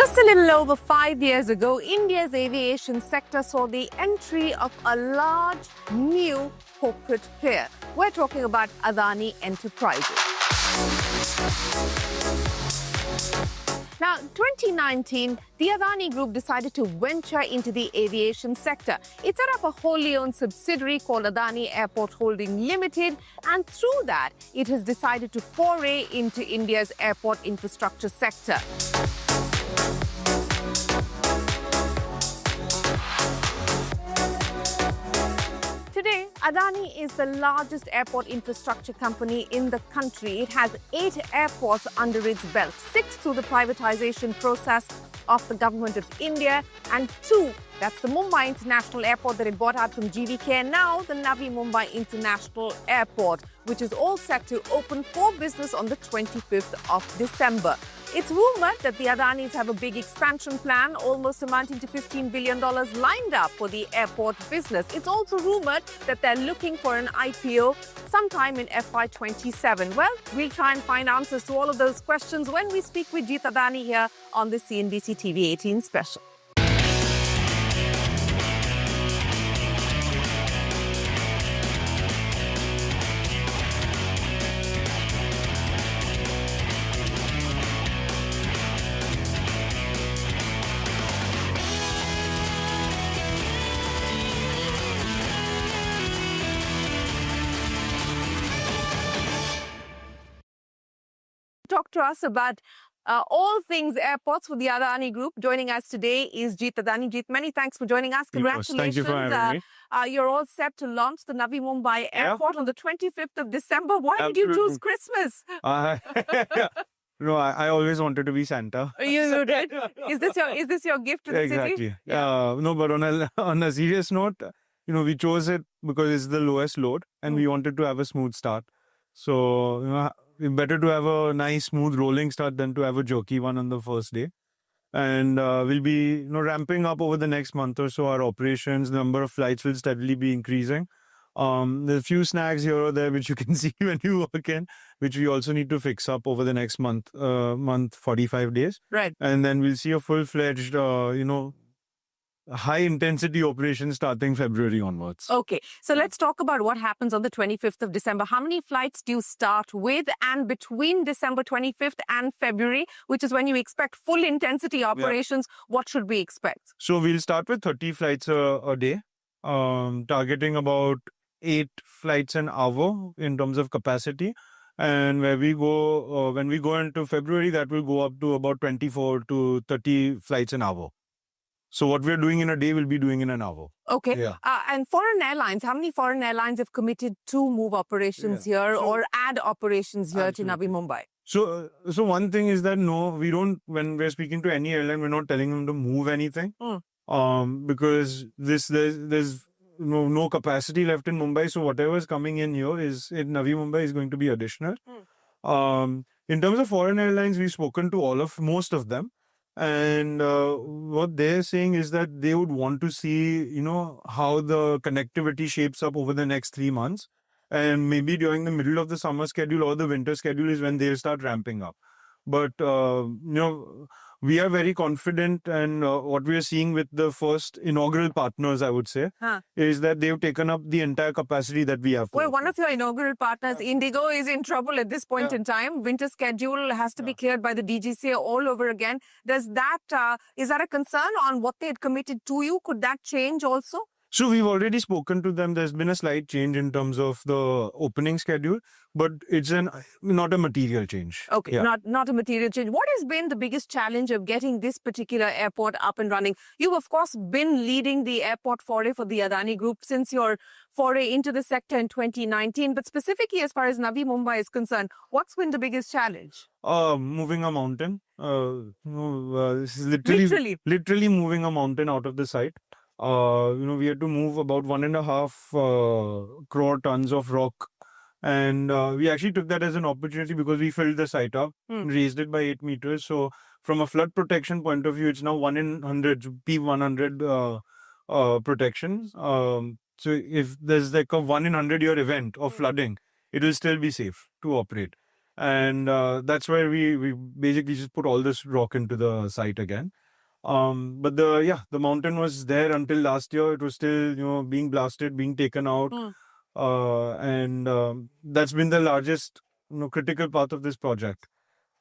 Just a little over 5 years ago, India's aviation sector saw the entry of a large new corporate player. We're talking about Adani Enterprises. Now, 2019, the Adani Group decided to venture into the aviation sector. It set up a wholly owned subsidiary called Adani Airport Holding Limited, and through that, it has decided to foray into India's airport infrastructure sector. Today, Adani is the largest airport infrastructure company in the country. It has 8 airports under its belt, 6 through the privatization process of the government of India, and 2, that's the Mumbai International Airport that it bought out from GVK, and now the Navi Mumbai International Airport, which is all set to open for business on the 25th of December. It's rumored that the Adanis have a big expansion plan, almost amounting to $15 billion lined up for the airport business. It's also rumored that they're looking for an IPO sometime in FY27. Well, we'll try and find answers to all of those questions when we speak with Jeet Adani here on the CNBC-TV18 special. Talk to us about all things airports for the Adani Group. Joining us today is Jeet Adani. Jeet, many thanks for joining us. Congratulations.
Thank you for having me.
You're all set to launch the Navi Mumbai Airport on the 25th of December. Why did you choose Christmas?
No, I always wanted to be Santa.
You did? Is this your gift to the city?
Exactly. No, but on a serious note, we chose it because it's the lowest load and we wanted to have a smooth start. So, better to have a nice, smooth rolling start than to have a jerky one on the first day. And we'll be ramping up over the next month or so. Our operations, the number of flights will steadily be increasing. There's a few snags here or there which you can see when you walk in, which we also need to fix up over the next month, 45 days.
Right.
And then we'll see a full-fledged, high-intensity operation starting February onwards.
Okay, so let's talk about what happens on the 25th of December. How many flights do you start with? And between December 25th and February, which is when you expect full intensity operations, what should we expect?
So we'll start with 30 flights a day, targeting about 8 flights an hour in terms of capacity. And where we go, when we go into February, that will go up to about 24 to 30 flights an hour. So what we're doing in a day, we'll be doing in an hour.
Okay.
Yeah.
And foreign airlines, how many foreign airlines have committed to move operations here or add operations here to Navi Mumbai?
So one thing is that no, we don't, when we're speaking to any airline, we're not telling them to move anything. Because there's no capacity left in Mumbai. So whatever is coming in here is in Navi Mumbai is going to be additional. In terms of foreign airlines, we've spoken to most of them. And what they're saying is that they would want to see, how the connectivity shapes up over the next 3 months. And maybe during the middle of the summer schedule or the winter schedule is when they'll start ramping up. But, we are very confident, and what we are seeing with the first inaugural partners, I would say, is that they've taken up the entire capacity that we have.
Well, one of your inaugural partners, Indigo, is in trouble at this point in time. Winter schedule has to be cleared by the DGCA all over again. Is that a concern on what they had committed to you? Could that change also?
So we've already spoken to them. There's been a slight change in terms of the opening schedule, but it's not a material change.
Okay, not a material change. What has been the biggest challenge of getting this particular airport up and running? You've, of course, been leading the airport foray for the Adani Group since your foray into the sector in 2019. But specifically, as far as Navi Mumbai is concerned, what's been the biggest challenge?
Moving a mountain. This is literally moving a mountain out of the site. We had to move about 1.5 crore tons of rock. And we actually took that as an opportunity because we filled the site up, raised it by 8 meters. So from a flood protection point of view, it's now 1 in 100, P100 protections. So if there's like a 1 in 100 year event of flooding, it will still be safe to operate. And that's where we basically just put all this rock into the site again. But the mountain was there until last year. It was still, being blasted, being taken out. And that's been the largest, critical part of this project.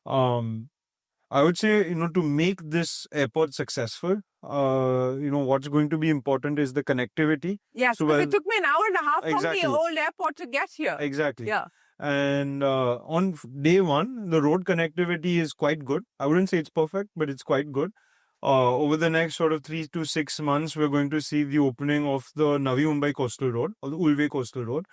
I would say, to make this airport successful, what's going to be important is the connectivity.
Yes,
So
because it took me an hour and a half
Exactly.
from the old airport to get here.
Exactly.
Yeah.
And on day one, the road connectivity is quite good. I wouldn't say it's perfect, but it's quite good. Over the next sort of 3 to 6 months, we're going to see the opening of the Navi Mumbai Coastal Road, or the Ulve Coastal Road.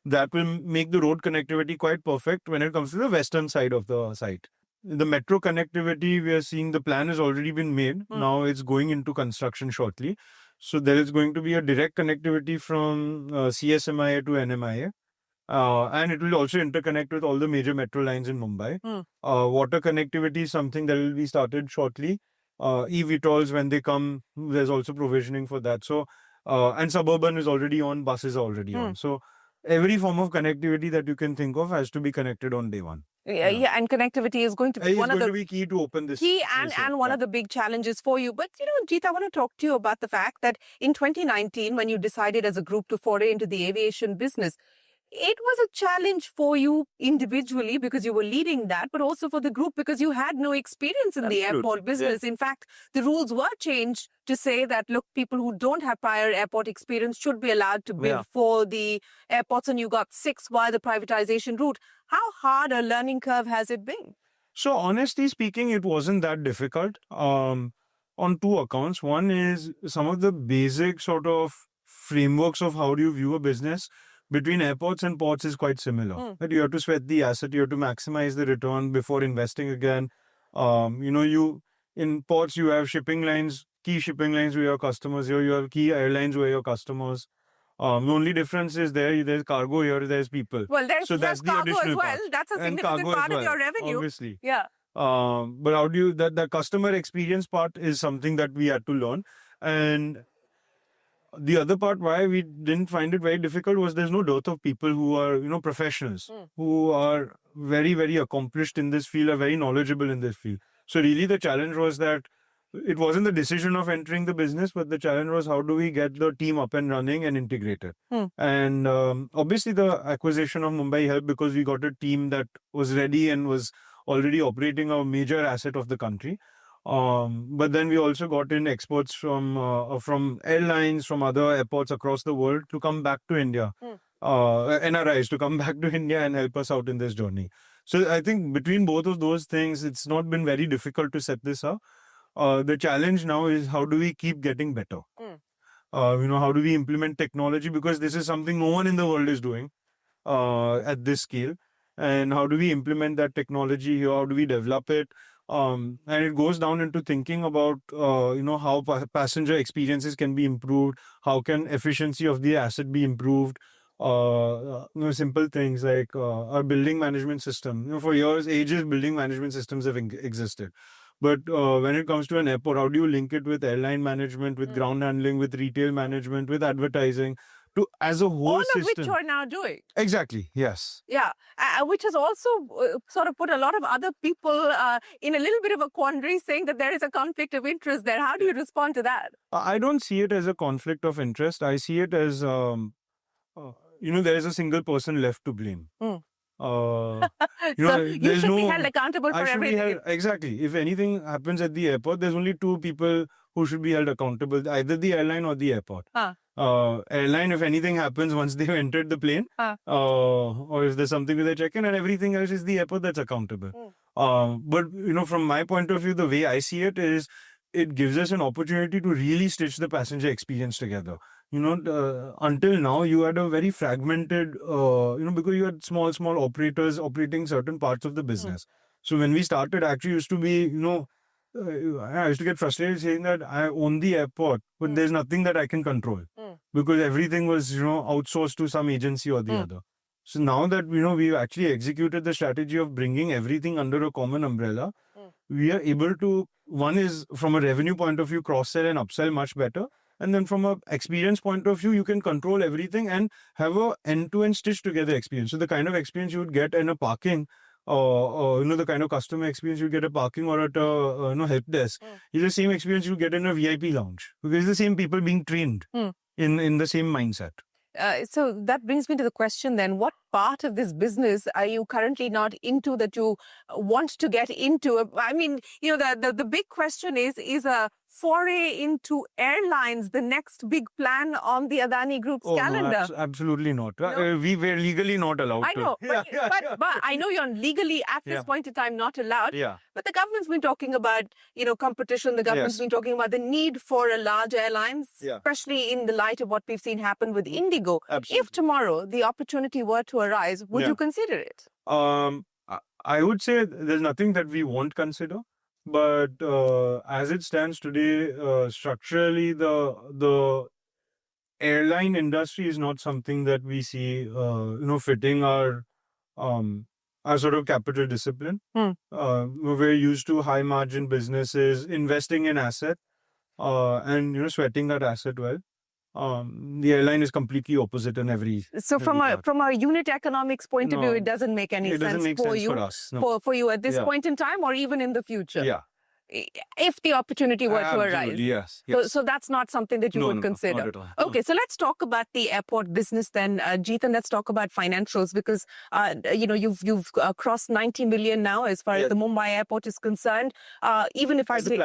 That will make the road connectivity quite perfect when it comes to the western side of the site. The metro connectivity, we are seeing the plan has already been made. Now it's going into construction shortly. So there is going to be a direct connectivity from CSMIA to NMIA. And it will also interconnect with all the major metro lines in Mumbai. Water connectivity is something that will be started shortly. eVTOLs, when they come, there's also provisioning for that. So, and suburban is already on, buses are already on. So every form of connectivity that you can think of has to be connected on day one.
Yeah, and connectivity is going to be one of the
be key to open this.
key and one of the big challenges for you. But, Jeet, I want to talk to you about the fact that in 2019, when you decided as a group to foray into the aviation business, it was a challenge for you individually because you were leading that, but also for the group because you had no experience in the airport business. In fact, the rules were changed to say that, look, people who don't have prior airport experience should be allowed to bid for the airports, and you got 6 via the privatization route. How hard a learning curve has it been?
So honestly speaking, it wasn't that difficult on 2 accounts. One is some of the basic sort of frameworks of how do you view a business between airports and ports is quite similar. That you have to sweat the asset, you have to maximize the return before investing again. You in ports you have shipping lines, key shipping lines with your customers. Here you have key airlines who are your customers. The only difference is there's cargo, here there's people.
Well, there's
that's the
cargo
additional
as well.
part.
That's a
And
significant
cargo
part
as
of your
well,
revenue.
obviously.
Yeah.
But how do you, the customer experience part is something that we had to learn. And the other part why we didn't find it very difficult was there's no dearth of people who are, professionals, who are very, very accomplished in this field, are very knowledgeable in this field. So really the challenge was that it wasn't the decision of entering the business, but the challenge was how do we get the team up and running and integrated. And obviously the acquisition of Mumbai helped because we got a team that was ready and was already operating a major asset of the country. But then we also got in experts from airlines, from other airports across the world to come back to India, NRIs to come back to India and help us out in this journey. So I think between both of those things, it's not been very difficult to set this up. The challenge now is how do we keep getting better? How do we implement technology? Because this is something no one in the world is doing at this scale. And how do we implement that technology here? How do we develop it? And it goes down into thinking about, how passenger experiences can be improved. How can efficiency of the asset be improved? Simple things like our building management system. For years, ages, building management systems have existed. But when it comes to an airport, how do you link it with airline management, with ground handling, with retail management, with advertising, to as a whole
All
system?
of which you're now doing.
Exactly, yes.
Yeah, which has also sort of put a lot of other people in a little bit of a quandary, saying that there is a conflict of interest there. How do you respond to that?
I don't see it as a conflict of interest. I see it as, there is a single person left to blame.
So you should be held accountable for everything.
Exactly. If anything happens at the airport, there's only 2 people who should be held accountable, either the airline or the airport. Airline, if anything happens once they've entered the plane, or if there's something with the check-in, and everything else is the airport that's accountable. But, from my point of view, the way I see it is, it gives us an opportunity to really stitch the passenger experience together. Until now, you had a very fragmented, because you had small operators operating certain parts of the business. So when we started, actually used to be, I used to get frustrated saying that I own the airport, but there's nothing that I can control because everything was, outsourced to some agency or the other. So now that, we've actually executed the strategy of bringing everything under a common umbrella, we are able to, one is from a revenue point of view, cross-sell and upsell much better. And then from an experience point of view, you can control everything and have a end-to-end stitched together experience. So the kind of experience you would get in a parking or the kind of customer experience you get at parking or at a help desk is the same experience you get in a VIP lounge, because it's the same people being trained in the same mindset.
So that brings me to the question then, what part of this business are you currently not into that you want to get into? I mean, the big question is a foray into airlines the next big plan on the Adani Group's calendar?
No, absolutely not. We were legally not allowed
I know,
to.
but I know you're legally at this point in time not allowed.
Yeah.
But the government's been talking about, competition. The government's been talking about the need for a large airlines, especially in the light of what we've seen happen with Indigo.
Absolutely.
If tomorrow the opportunity were to arise, would you consider it?
I would say there's nothing that we won't consider. But as it stands today, structurally, the airline industry is not something that we see, fitting our sort of capital discipline. We're used to high margin businesses, investing in asset, and sweating that asset well. The airline is completely opposite in every.
So from a unit economics point of view, it doesn't make any sense for you.
For us, no.
For you at this point in time, or even in the future.
Yeah.
If the opportunity were to arise.
Yes.
So that's not something that you would consider.
Not at all.
Okay, so let's talk about the airport business then, Jeetan. Let's talk about financials, because you've crossed 90 million now as far as the Mumbai airport is concerned. Even if
as the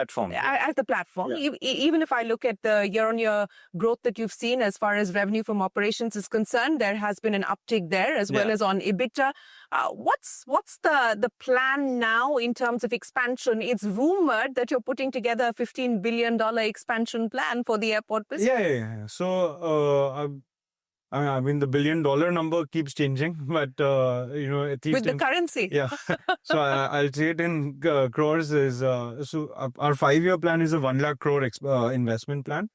platform,
even if I look at the year-on-year growth that you've seen as far as revenue from operations is concerned, there has been an uptick there as well as on EBITDA. What's the plan now in terms of expansion? It's rumored that you're putting together a $15 billion expansion plan for the airport business.
Yeah. So, I mean, the $1 billion number keeps changing, but at least
with the currency.
Yeah. So I'll say it in crores. So our 5-year plan is a 1 lakh crore investment plan,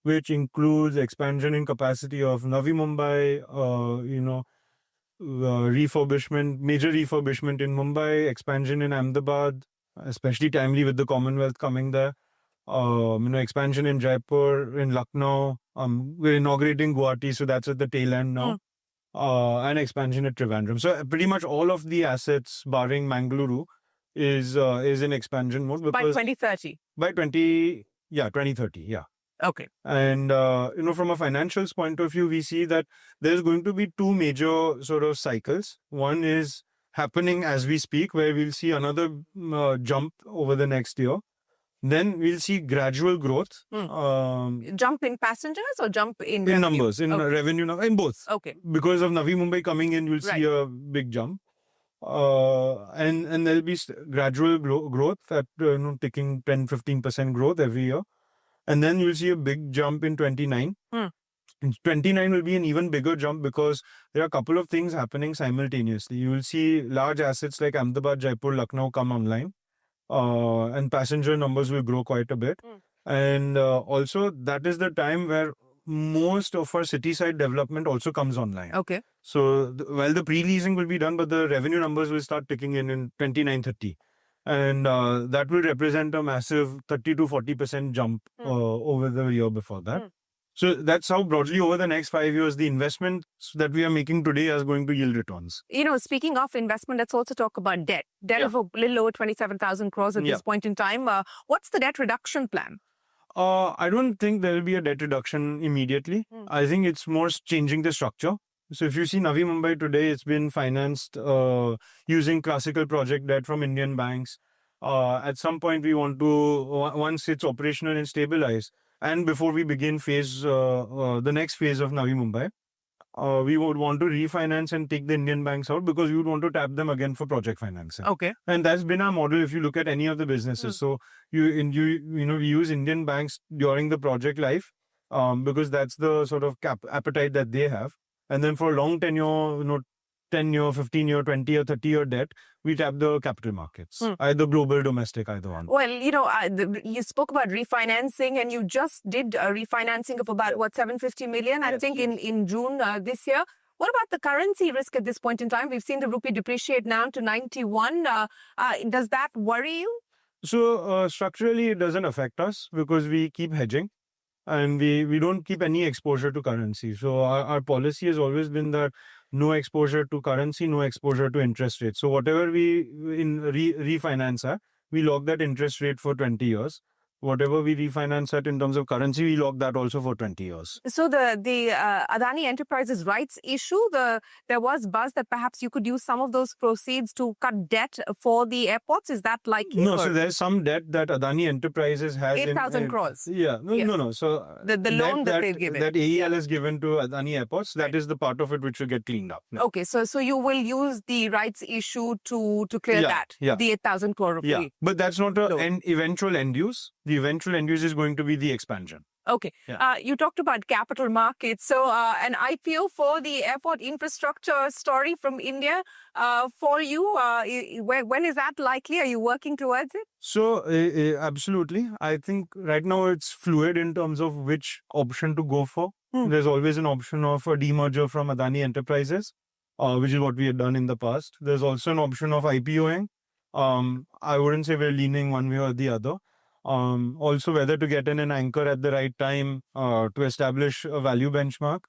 which includes expansion in capacity of Navi Mumbai, refurbishment, major refurbishment in Mumbai, expansion in Ahmedabad, especially timely with the Commonwealth coming there. Expansion in Jaipur, in Lucknow. We're inaugurating Guwahati, so that's at the tail end now. And expansion at Trivandrum. So pretty much all of the assets, barring Mangaluru, is in expansion mode.
By 2030.
By 2030, yeah.
Okay.
And, from a financials point of view, we see that there's going to be two major sort of cycles. One is happening as we speak, where we'll see another jump over the next year. Then we'll see gradual growth.
Jump in passengers or jump in revenue?
Numbers, in revenue, in both.
Okay.
Because of Navi Mumbai coming in, you'll see a big jump. And there'll be gradual growth at, taking 10-15% growth every year. And then you'll see a big jump in 29. In 29 will be an even bigger jump because there are a couple of things happening simultaneously. You will see large assets like Ahmedabad, Jaipur, Lucknow come online. And passenger numbers will grow quite a bit. And also that is the time where most of our city side development also comes online.
Okay.
So while the pre-leasing will be done, but the revenue numbers will start ticking in 29-30. And that will represent a massive 30 to 40% jump over the year before that. So that's how broadly over the next 5 years, the investments that we are making today is going to yield returns.
Speaking of investment, let's also talk about debt. Debt of a little over 27,000 crores at this point in time. What's the debt reduction plan?
I don't think there will be a debt reduction immediately. I think it's more changing the structure. So if you see Navi Mumbai today, it's been financed using classical project debt from Indian banks. At some point, we want to, once it's operational and stabilized, and before we begin the next phase of Navi Mumbai, we would want to refinance and take the Indian banks out because we would want to tap them again for project financing.
Okay.
And that's been our model if you look at any of the businesses. So we use Indian banks during the project life because that's the sort of appetite that they have. And then for long tenure, 10-year, 15-year, 20-year, 30-year debt, we tap the capital markets, either global, domestic, either one.
Well, you spoke about refinancing and you just did a refinancing of about, $750 million, I think, in June this year. What about the currency risk at this point in time? We've seen the rupee depreciate now to 91. Does that worry you?
So structurally, it doesn't affect us because we keep hedging. And we don't keep any exposure to currency. So our policy has always been that no exposure to currency, no exposure to interest rates. So whatever we refinance at, we lock that interest rate for 20 years. Whatever we refinance at in terms of currency, we lock that also for 20 years.
So the Adani Enterprises rights issue, there was buzz that perhaps you could use some of those proceeds to cut debt for the airports. Is that likely?
No, so there's some debt that Adani Enterprises has.
8,000 crores.
Yeah, no. So
the loan that they've given.
That AEL has given to Adani Airports, that is the part of it which will get cleaned up.
No. Okay, so you will use the rights issue to clear that, the 8,000 crore rupee.
Yeah, but that's not an eventual end use. The eventual end use is going to be the expansion.
Okay. You talked about capital markets. So an IPO for the airport infrastructure story from India for you, when is that likely? Are you working towards it?
So absolutely. I think right now it's fluid in terms of which option to go for. There's always an option of a demerger from Adani Enterprises, which is what we had done in the past. There's also an option of IPOing. I wouldn't say we're leaning one way or the other. Also whether to get in an anchor at the right time to establish a value benchmark.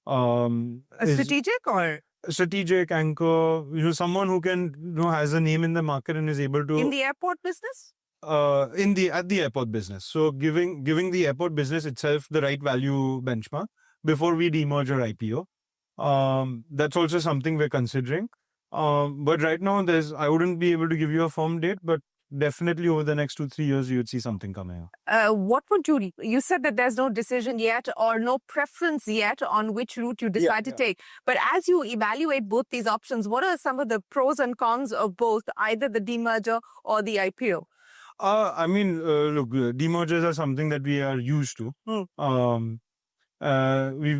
A strategic or?
A strategic anchor, someone who can, has a name in the market and is able to...
In the airport business?
At the airport business. So giving the airport business itself the right value benchmark before we demerge or IPO. That's also something we're considering. But right now I wouldn't be able to give you a firm date, but definitely over the next 2-3 years, you would see something coming up.
What would you said that there's no decision yet or no preference yet on which route you decide to take. But as you evaluate both these options, what are some of the pros and cons of both, either the demerger or the IPO?
I mean, look, demergers are something that we are used to. We've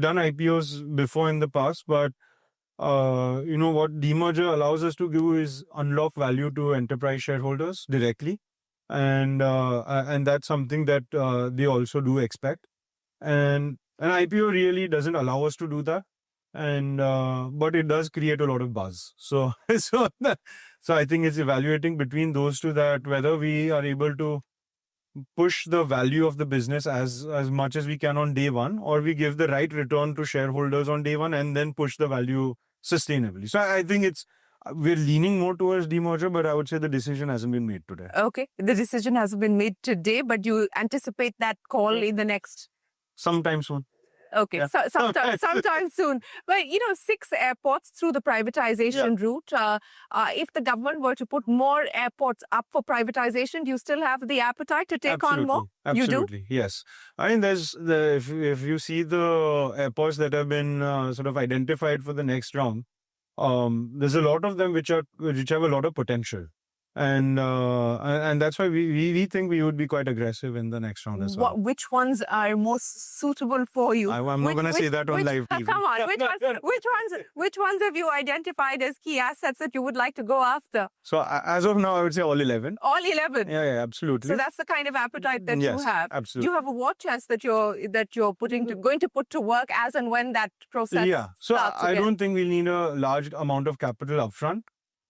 done IPOs before in the past, but what demerger allows us to do is unlock value to enterprise shareholders directly. And that's something that they also do expect. And an IPO really doesn't allow us to do that. And but it does create a lot of buzz. So I think it's evaluating between those two, that whether we are able to push the value of the business as much as we can on day one, or we give the right return to shareholders on day one and then push the value sustainably. So I think we're leaning more towards demerger, but I would say the decision hasn't been made today.
Okay, the decision hasn't been made today, but you anticipate that call in the next...
Sometime soon.
Okay, so sometime soon. But, 6 airports through the privatization route. If the government were to put more airports up for privatization, do you still have the appetite to take on more?
Absolutely,
you do?
Yes. I mean, if you see the airports that have been sort of identified for the next round, there's a lot of them which have a lot of potential. And that's why we think we would be quite aggressive in the next round as well.
Which ones are most suitable for you?
I'm not going to say that on live TV.
Come on, which ones have you identified as key assets that you would like to go after?
So as of now, I would say all 11.
All 11?
Yeah, absolutely.
So that's the kind of appetite that you have.
Absolutely.
Do you have a war chest that you're going to put to work as and when that process
So
starts
I
again?
don't think we'll need a large amount of capital upfront.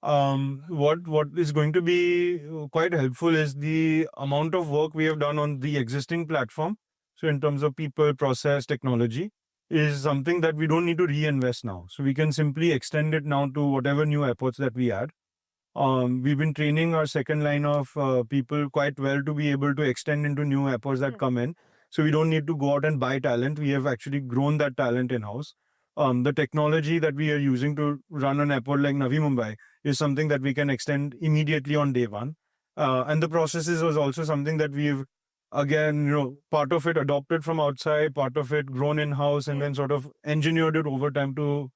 What is going to be quite helpful is the amount of work we have done on the existing platform. So in terms of people, process, technology, is something that we don't need to reinvest now. So we can simply extend it now to whatever new airports that we add. We've been training our second line of people quite well to be able to extend into new airports that come in. So we don't need to go out and buy talent. We have actually grown that talent in-house. The technology that we are using to run an airport like Navi Mumbai is something that we can extend immediately on day one. And the processes was also something that we've, again, part of it adopted from outside, part of it grown in-house, and then sort of engineered it over time to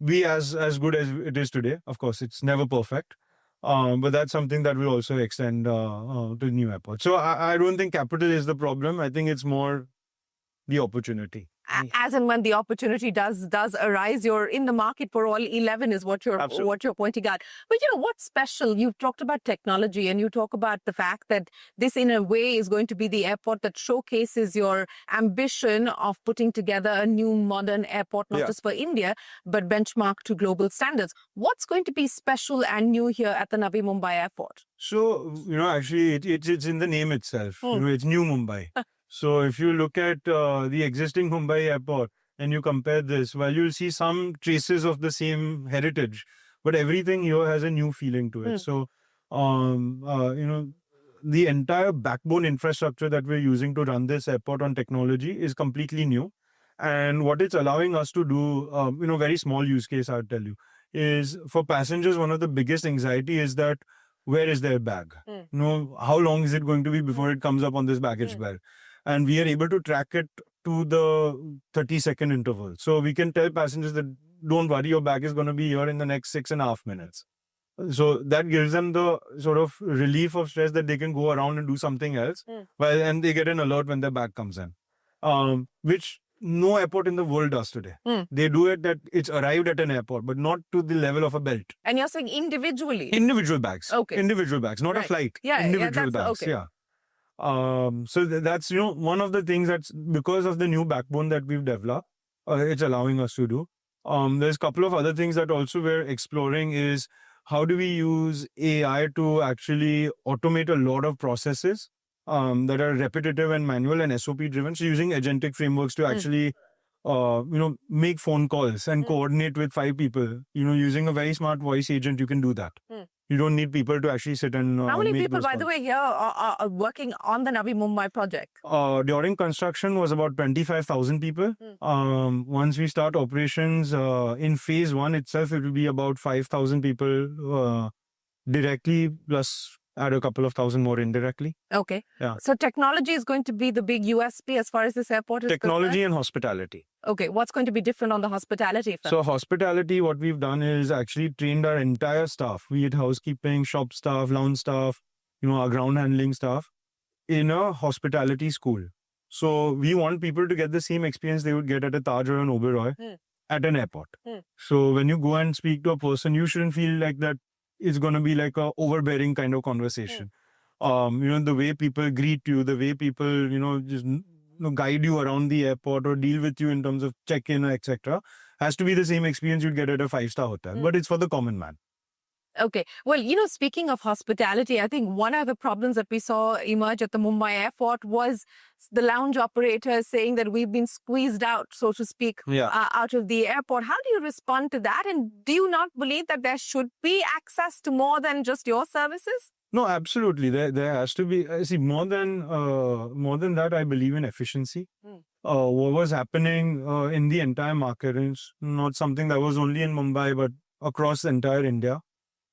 be as good as it is today. Of course, it's never perfect. But that's something that will also extend to new airports. So I don't think capital is the problem. I think it's more the opportunity.
As and when the opportunity does arise, you're in the market for all 11 is what you're pointing out. But what's special? You've talked about technology and you talk about the fact that this in a way is going to be the airport that showcases your ambition of putting together a new modern airport, not just for India, but benchmark to global standards. What's going to be special and new here at the Navi Mumbai airport?
So, actually it's in the name itself. It's New Mumbai. So if you look at the existing Mumbai airport, and you compare this, while you'll see some traces of the same heritage, but everything here has a new feeling to it. So, the entire backbone infrastructure that we're using to run this airport on technology is completely new. And what it's allowing us to do, very small use case, I'll tell you, is for passengers, one of the biggest anxiety is that where is their bag? How long is it going to be before it comes up on this baggage belt? And we are able to track it to the 30-second interval. So we can tell passengers that don't worry, your bag is going to be here in the next 6.5 minutes. So that gives them the sort of relief of stress that they can go around and do something else, and they get an alert when their bag comes in, which no airport in the world does today. They do it that it's arrived at an airport, but not to the level of a belt.
And you're saying individually?
Individual bags.
Okay.
Individual bags, not a flight. Individual bags.
Okay.
Yeah. So that's, one of the things that's because of the new backbone that we've developed, it's allowing us to do. There's a couple of other things that also we're exploring is how do we use AI to actually automate a lot of processes that are repetitive and manual and SOP driven. So using agentic frameworks to actually, make phone calls and coordinate with 5 people. Using a very smart voice agent, you can do that. You don't need people to actually sit and
How many
make
people,
those
by
calls.
the way, here are working on the Navi Mumbai project?
During construction was about 25,000 people. Once we start operations in phase 1 itself, it will be about 5,000 people directly, plus add a couple of thousand more indirectly.
Okay.
Yeah.
So technology is going to be the big USP as far as this airport is
Technology
concerned?
and hospitality.
Okay. What's going to be different on the hospitality front?
So hospitality, what we've done is actually trained our entire staff, be it housekeeping, shop staff, lounge staff, our ground handling staff, in a hospitality school. So we want people to get the same experience they would get at a Taj or an Oberoi at an airport. So when you go and speak to a person, you shouldn't feel like that it's going to be like a overbearing kind of conversation. The way people greet you, the way people, just guide you around the airport or deal with you in terms of check-in, etc., has to be the same experience you'd get at a 5-star hotel. But it's for the common man.
Okay. Well, speaking of hospitality, I think one of the problems that we saw emerge at the Mumbai airport was the lounge operators saying that we've been squeezed out, so to speak, out of the airport. How do you respond to that? And do you not believe that there should be access to more than just your services?
No, absolutely. There has to be. See, more than that, I believe in efficiency. What was happening in the entire market is not something that was only in Mumbai, but across the entire India.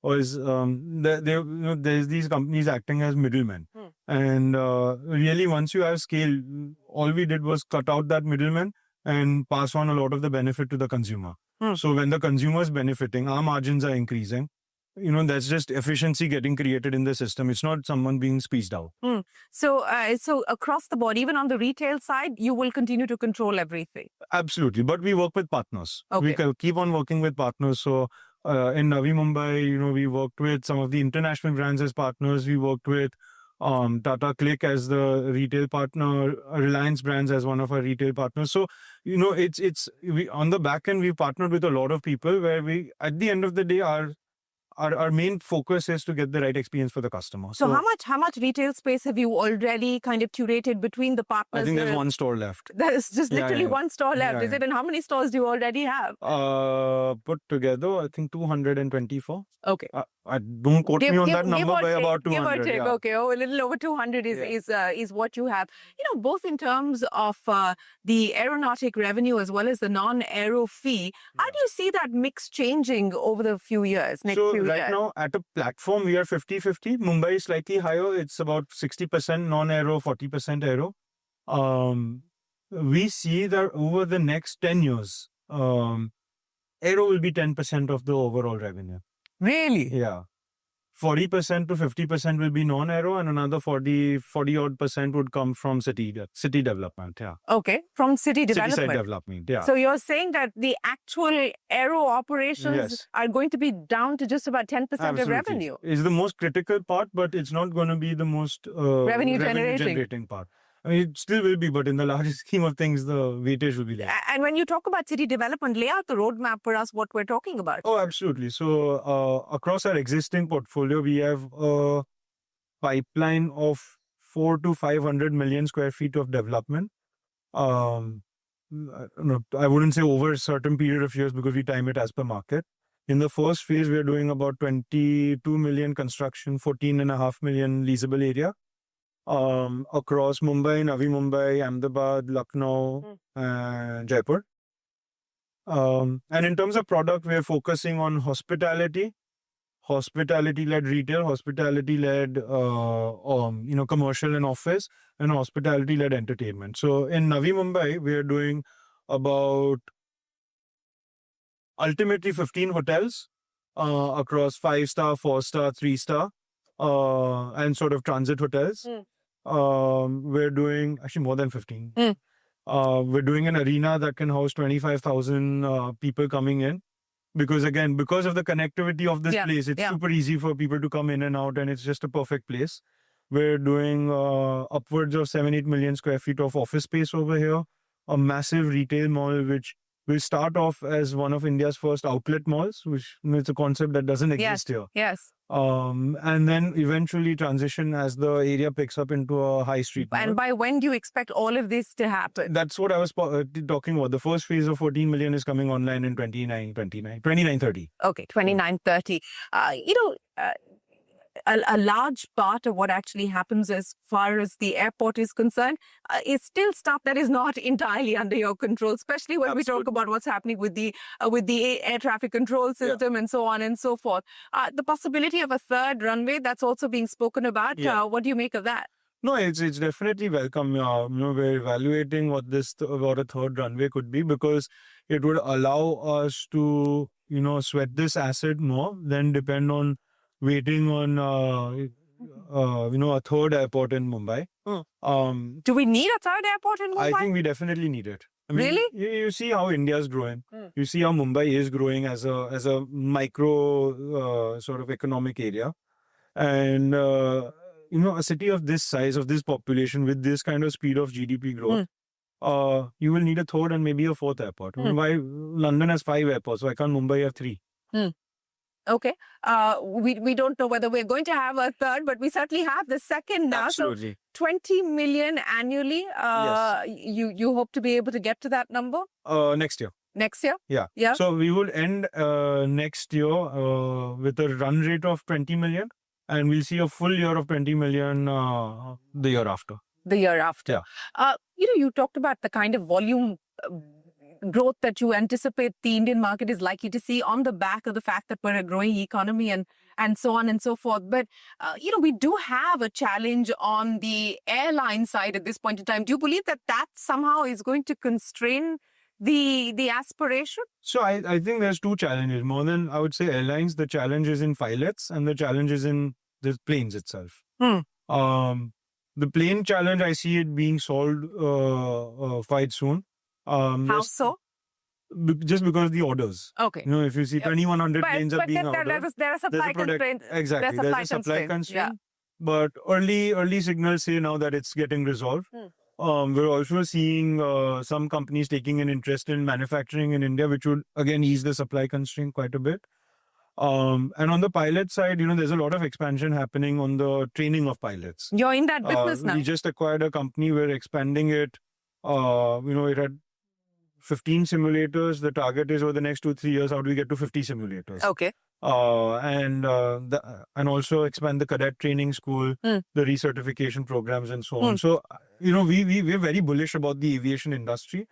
Was there's these companies acting as middlemen, and really once you have scale, all we did was cut out that middleman and pass on a lot of the benefit to the consumer. So when the consumer is benefiting, our margins are increasing. That's just efficiency getting created in the system. It's not someone being squeezed out.
So across the board, even on the retail side, you will continue to control everything.
Absolutely, but we work with partners.
Okay.
We keep on working with partners. So. In Navi Mumbai, we worked with some of the international brands as partners. We worked with Tata Click as the retail partner, Reliance Brands as one of our retail partners. So, we on the back end, we've partnered with a lot of people where we, at the end of the day, our main focus is to get the right experience for the customer.
So how much retail space have you already kind of curated between the partners?
I think there's one store left.
There's just literally one store left, is it? And how many stores do you already have?
Put together, I think 224.
Okay.
Don't quote me on that number, by about 200.
Give or take,
yeah.
Okay. A little over 200 is what you have. Both in terms of the aeronautic revenue as well as the non-aero fee, how do you see that mix changing over the few years, next few years?
Right now, at a platform, we are 50-50. Mumbai is slightly higher. It's about 60% non-aero, 40% aero. We see that over the next 10 years, aero will be 10% of the overall revenue.
Really?
Yeah. 40% to 50% will be non-aero, and another 40 odd % would come from city development. Yeah.
Okay, from city development.
City side development. Yeah.
So you're saying that the actual aero operations are going to be down to just about 10% of revenue.
It's the most critical part, but it's not going to be the most revenue generating part. I mean, it still will be, but in the larger scheme of things, the weightage will be there.
And when you talk about city development, lay out the roadmap for us, what we're talking about.
Oh, absolutely. So across our existing portfolio, we have a pipeline of 400 to 500 million square feet of development. I wouldn't say over a certain period of years because we time it as per market. In the first phase, we are doing about 22 million construction, 14.5 million leasable area across Mumbai, Navi Mumbai, Ahmedabad, Lucknow, and Jaipur. And in terms of product, we are focusing on hospitality, hospitality-led retail, hospitality-led commercial and office, and hospitality-led entertainment. So in Navi Mumbai, we are doing about ultimately 15 hotels across 5-star, 4-star, 3-star, and sort of transit hotels. We're doing actually more than 15. We're doing an arena that can house 25,000 people coming in. Because again, because of the connectivity of this place, it's super easy for people to come in and out, and it's just a perfect place. We're doing upwards of 7-8 million square feet of office space over here. A massive retail mall, which will start off as one of India's first outlet malls, which is a concept that doesn't exist here.
Yes.
And then eventually transition as the area picks up into a high street mall.
And by when do you expect all of this to happen?
That's what I was talking about. The first phase of 14 million is coming online in 29-30.
Okay, 29-30. A large part of what actually happens as far as the airport is concerned is still stuff that is not entirely under your control, especially when we talk about what's happening with the air traffic control system and so on and so forth. The possibility of a third runway, that's also being spoken about. What do you make of that?
No, it's definitely welcome. We're evaluating what a third runway could be, because it would allow us to, sweat this asset more than depend on waiting on, a third airport in Mumbai.
Do we need a third airport in Mumbai?
I think we definitely need it.
Really?
You see how India is growing. You see how Mumbai is growing as a micro sort of economic area. And, a city of this size, of this population, with this kind of speed of GDP growth, you will need a third and maybe a fourth airport. Why London has 5 airports, why can't Mumbai have 3?
Okay. We don't know whether we're going to have a third, but we certainly have the second now.
Absolutely.
So 20 million annually.
Yes.
You hope to be able to get to that number?
Next year.
Next year?
Yeah. So we will end next year with a run rate of 20 million, and we'll see a full year of 20 million the year after.
The year after.
Yeah.
You talked about the kind of volume growth that you anticipate the Indian market is likely to see on the back of the fact that we're a growing economy and so on and so forth. But, we do have a challenge on the airline side at this point in time. Do you believe that somehow is going to constrain the aspiration?
So I think there's 2 challenges. More than, I would say, airlines, the challenge is in pilots and the challenge is in the planes itself. The plane challenge, I see it being solved quite soon.
How so?
Just because of the orders.
Okay.
If you see 2,100 planes are being ordered.
There are supply constraints.
Exactly. There's a supply constraint. But early signals say now that it's getting resolved. We're also seeing some companies taking an interest in manufacturing in India, which would again ease the supply constraint quite a bit. And on the pilot side, there's a lot of expansion happening on the training of pilots.
You're in that business now.
We just acquired a company. We're expanding it. It had 15 simulators. The target is over the next 2-3 years, how do we get to 50 simulators?
Okay.
And also expand the cadet training school, the recertification programs and so on. So, we're very bullish about the aviation industry.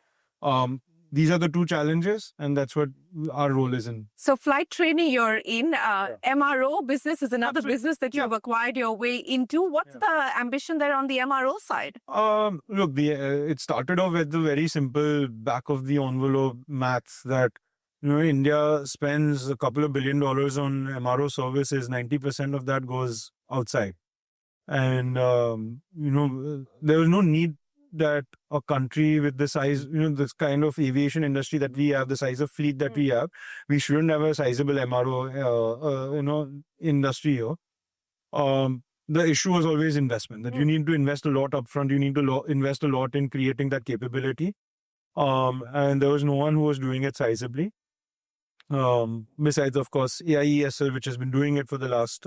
These are the 2 challenges, and that's what our role is in.
So flight training you're in, MRO business is another business that you have acquired your way into. What's the ambition there on the MRO side?
Look, it started off with the very simple back of the envelope maths that, India spends a couple of $1 billion on MRO services. 90% of that goes outside. And, there was no need that a country with the size, this kind of aviation industry that we have, the size of fleet that we have, we shouldn't have a sizable MRO, industry here. The issue was always investment, that you need to invest a lot upfront. You need to invest a lot in creating that capability. And there was no one who was doing it sizably. Besides, of course, AIESL, which has been doing it for the last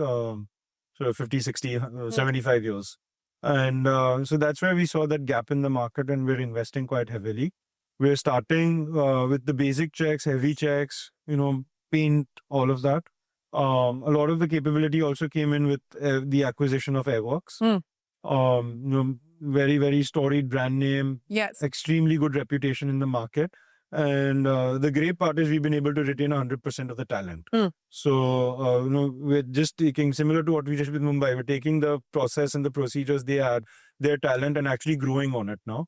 50, 60, 75 years. And so that's where we saw that gap in the market, and we're investing quite heavily. We're starting with the basic checks, heavy checks, paint, all of that. A lot of the capability also came in with the acquisition of Airworks. Very, very storied brand name.
Yes.
Extremely good reputation in the market. And the great part is we've been able to retain 100% of the talent. So, we're just taking, similar to what we did with Mumbai, we're taking the process and the procedures they had, their talent, and actually growing on it now.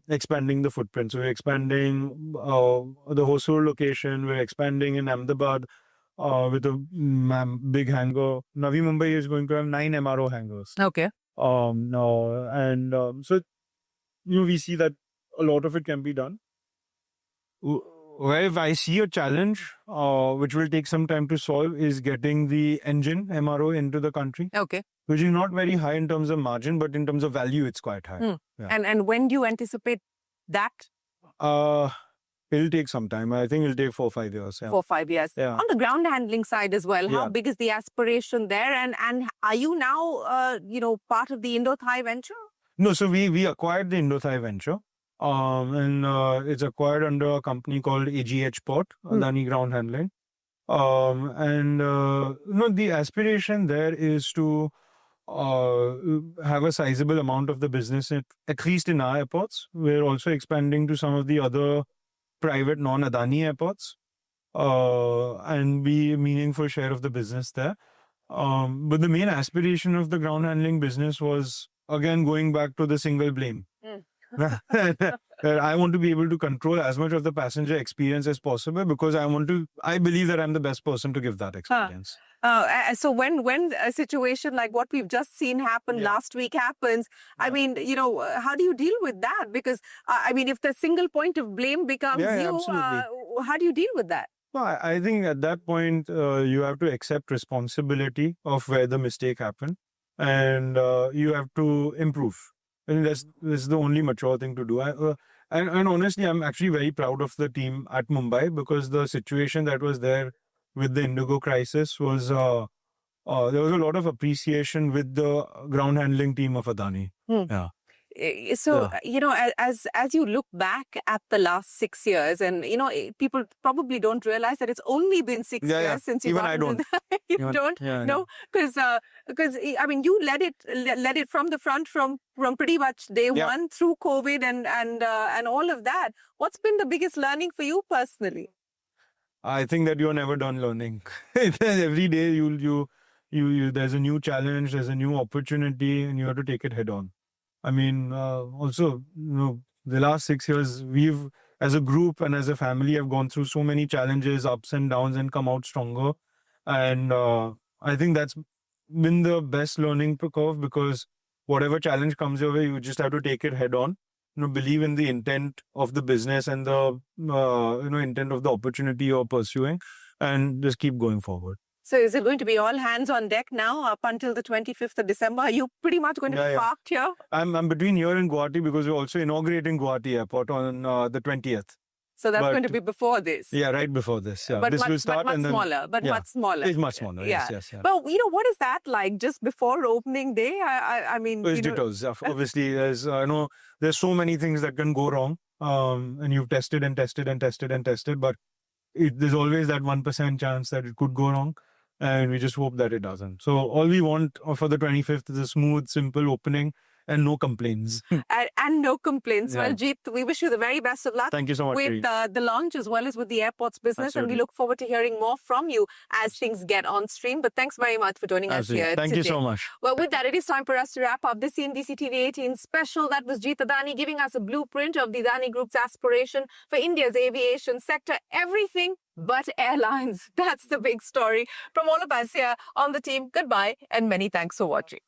Expanding the footprint. So we're expanding the Hosur location. We're expanding in Ahmedabad with a big hangar. Navi Mumbai is going to have 9 MRO hangars.
Okay.
So we see that a lot of it can be done. Where if I see a challenge, which will take some time to solve, is getting the engine MRO into the country.
Okay.
Which is not very high in terms of margin, but in terms of value, it's quite high. Yeah.
And when do you anticipate that?
It'll take some time. I think it'll take 4 or 5 years. Yeah.
4 or 5 years.
Yeah.
On the ground handling side as well, how
Yeah.
big is the aspiration there? And are you now, part of the Indo-Thai venture?
No, so we acquired the Indo-Thai venture. And it's acquired under a company called AGH Port, Adani Ground Handling. The aspiration there is to have a sizable amount of the business, at least in our airports. We're also expanding to some of the other private non-Adani airports and be a meaningful share of the business there. But the main aspiration of the ground handling business was, again, going back to the single blame. I want to be able to control as much of the passenger experience as possible because I believe that I'm the best person to give that experience.
So when a situation like what we've just seen happen last week happens, I mean, how do you deal with that? Because, if the single point of blame becomes you, how do you deal with that?
Well, I think at that point, you have to accept responsibility of where the mistake happened and you have to improve. I think this is the only mature thing to do. And honestly, I'm actually very proud of the team at Mumbai because the situation that was there with the Indigo crisis was, there was a lot of appreciation with the ground handling team of Adani. Yeah.
So, as you look back at the last 6 years, and, people probably don't realize that it's only been 6 years since you
Even
got
I don't.
You don't? No? Because, you led it from the front from pretty much day one through COVID and all of that. What's been the biggest learning for you personally?
I think that you're never done learning. Every day there's a new challenge, there's a new opportunity, and you have to take it head on. Also, the last 6 years, we've, as a group and as a family, have gone through so many challenges, ups and downs, and come out stronger. And I think that's been the best learning curve because whatever challenge comes your way, you just have to take it head on. Believe in the intent of the business and the intent of the opportunity you're pursuing, and just keep going forward.
So is it going to be all hands on deck now up until the 25th of December? Are you pretty much going to be parked here?
I'm between here and Guwahati because we're also inaugurating Guwahati Airport on the 20th.
So that's going to be before this?
Yeah, right before this. Yeah.
But
this
much,
will start
much smaller. But much smaller.
It's much smaller, yes.
But, what is that like just before opening day?
It's dittos. Obviously, there's so many things that can go wrong. And you've tested and tested and tested and tested. But there's always that 1% chance that it could go wrong. And we just hope that it doesn't. So all we want for the 25th is a smooth, simple opening and no complaints.
and no complaints.
Yeah.
Well, Jeet, we wish you the very best of luck.
Thank you so much,
with the launch as well as with the airports business.
Absolutely.
And we look forward to hearing more from you as things get on stream. But thanks very much for joining us here
Thank
today.
you so much.
Well, with that, it is time for us to wrap up the CNBC-TV18 special. That was Jeet Adani giving us a blueprint of the Adani Group's aspiration for India's aviation sector. Everything but airlines. That's the big story. From all of us here on the team, goodbye and many thanks for watching.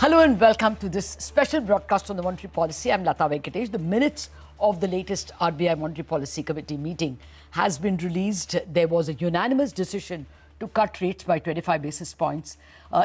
Hello and welcome to this special broadcast on the monetary policy. I'm Lata Venkatesh. The minutes of the latest RBI Monetary Policy Committee meeting has been released. There was a unanimous decision to cut rates by 25 basis points.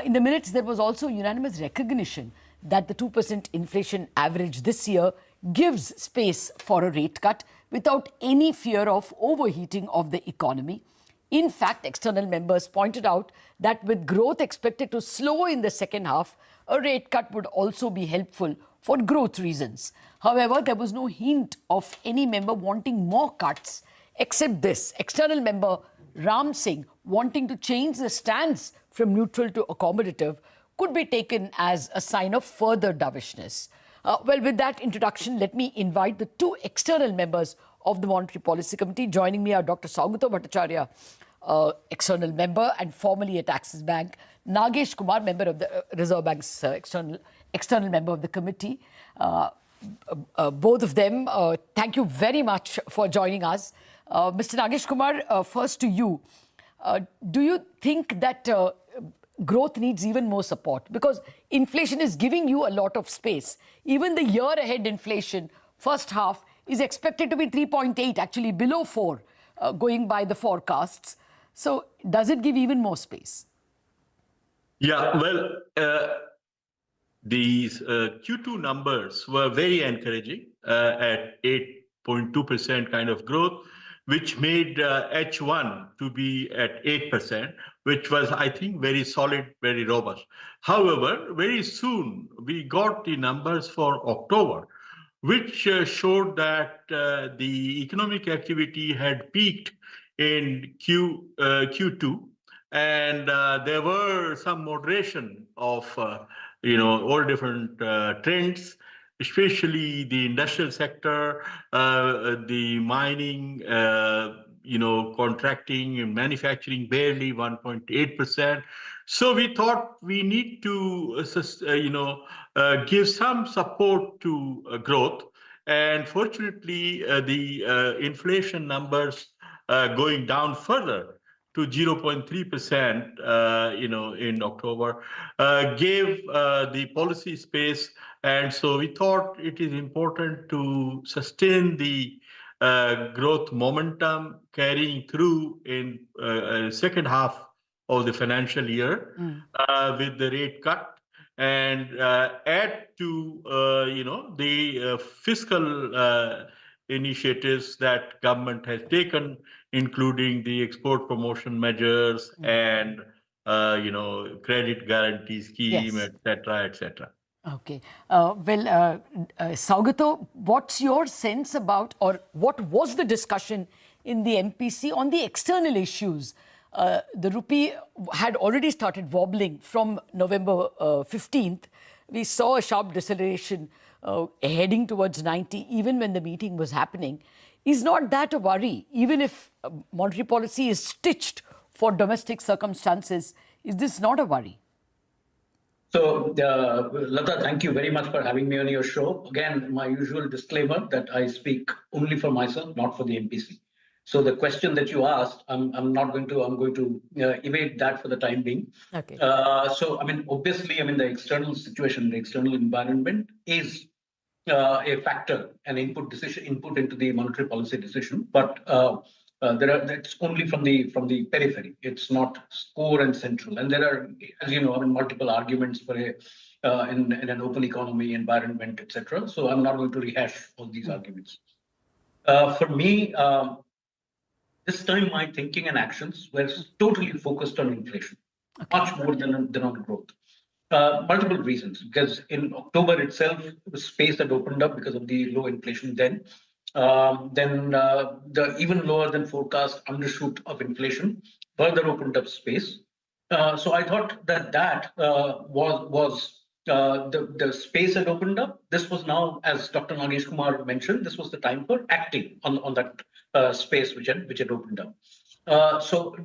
In the minutes, there was also unanimous recognition that the 2% inflation average this year gives space for a rate cut without any fear of overheating of the economy. In fact, external members pointed out that with growth expected to slow in the second half, a rate cut would also be helpful for growth reasons. However, there was no hint of any member wanting more cuts, except this. External member Ram Singh wanting to change the stance from neutral to accommodative could be taken as a sign of further dovishness. Well, with that introduction, let me invite the two external members of the Monetary Policy Committee. Joining me are Dr. Saugata Bhattacharya, external member and formerly at Axis Bank, Nagesh Kumar, member of the Reserve Bank's external member of the committee. Both of them, thank you very much for joining us. Mr. Nagesh Kumar, first to you. Do you think that growth needs even more support? Because inflation is giving you a lot of space. Even the year ahead inflation, first half, is expected to be 3.8, actually below 4, going by the forecasts. So does it give even more space?
Yeah, well, these Q2 numbers were very encouraging at 8.2% kind of growth, which made H1 to be at 8%, which was, I think, very solid, very robust. However, very soon we got the numbers for October, which showed that the economic activity had peaked in Q2, and there were some moderation of all different trends, especially the industrial sector, the mining, contracting and manufacturing barely 1.8%. So we thought we need to give some support to growth, and fortunately the inflation numbers going down further to 0.3%, in October, gave the policy space. And so we thought it is important to sustain the growth momentum carrying through in second half of the financial year with the rate cut, and add to the fiscal initiatives that government has taken, including the export promotion measures and credit guarantee scheme,
Yes.
etc., etc.
Okay. Saugata, what's your sense about, or what was the discussion in the MPC on the external issues? The rupee had already started wobbling from November 15th. We saw a sharp deceleration heading towards 90, even when the meeting was happening. Is not that a worry? Even if monetary policy is stitched for domestic circumstances, is this not a worry?
So, Lata, thank you very much for having me on your show. Again, my usual disclaimer that I speak only for myself, not for the MPC. So the question that you asked, I'm going to evade that for the time being.
Okay.
So, obviously, the external situation, the external environment is a factor, an input into the monetary policy decision, but that's only from the periphery. It's not core and central. And there are, as you know, multiple arguments for in an open economy environment, etc. So I'm not going to rehash all these arguments. For me, this time my thinking and actions were totally focused on inflation, much more than on growth. Multiple reasons, because in October itself, the space had opened up because of the low inflation then. The even lower than forecast undershoot of inflation further opened up space. So I thought that was the space had opened up. This was now, as Dr. Nagesh Kumar mentioned, this was the time for acting on that space which had opened up. So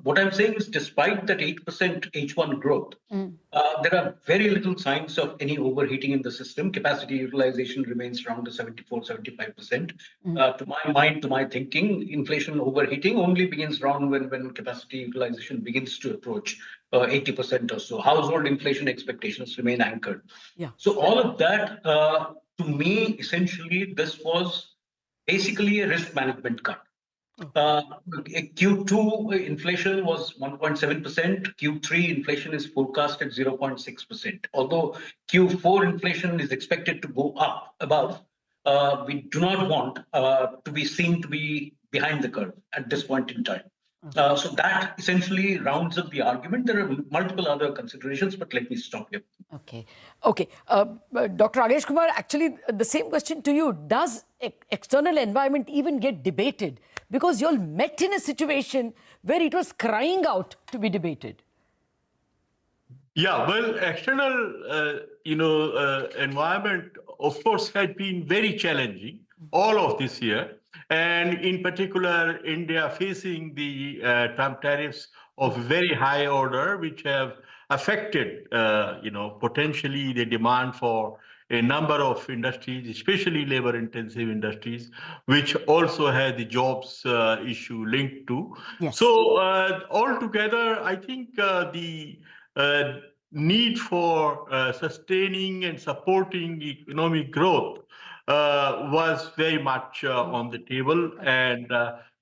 what I'm saying is, despite that 8% H1 growth, there are very little signs of any overheating in the system. Capacity utilization remains around the 74-75%. To my mind, to my thinking, inflation overheating only begins around when capacity utilization begins to approach 80% or so. Household inflation expectations remain anchored.
Yeah.
So all of that, to me, essentially, this was basically a risk management cut. Q2 inflation was 1.7%. Q3 inflation is forecast at 0.6%. Although Q4 inflation is expected to go up above, we do not want to be seen to be behind the curve at this point in time. So that essentially rounds up the argument. There are multiple other considerations, but let me stop here.
Okay. Dr. Nagesh Kumar, actually, the same question to you. Does external environment even get debated? Because you all met in a situation where it was crying out to be debated.
Yeah, well, external, environment, of course, had been very challenging all of this year. And in particular, India facing the Trump tariffs of very high order, which have affected, potentially the demand for a number of industries, especially labor-intensive industries, which also had the jobs issue linked to.
Yes.
So altogether, I think the need for sustaining and supporting economic growth was very much on the table, and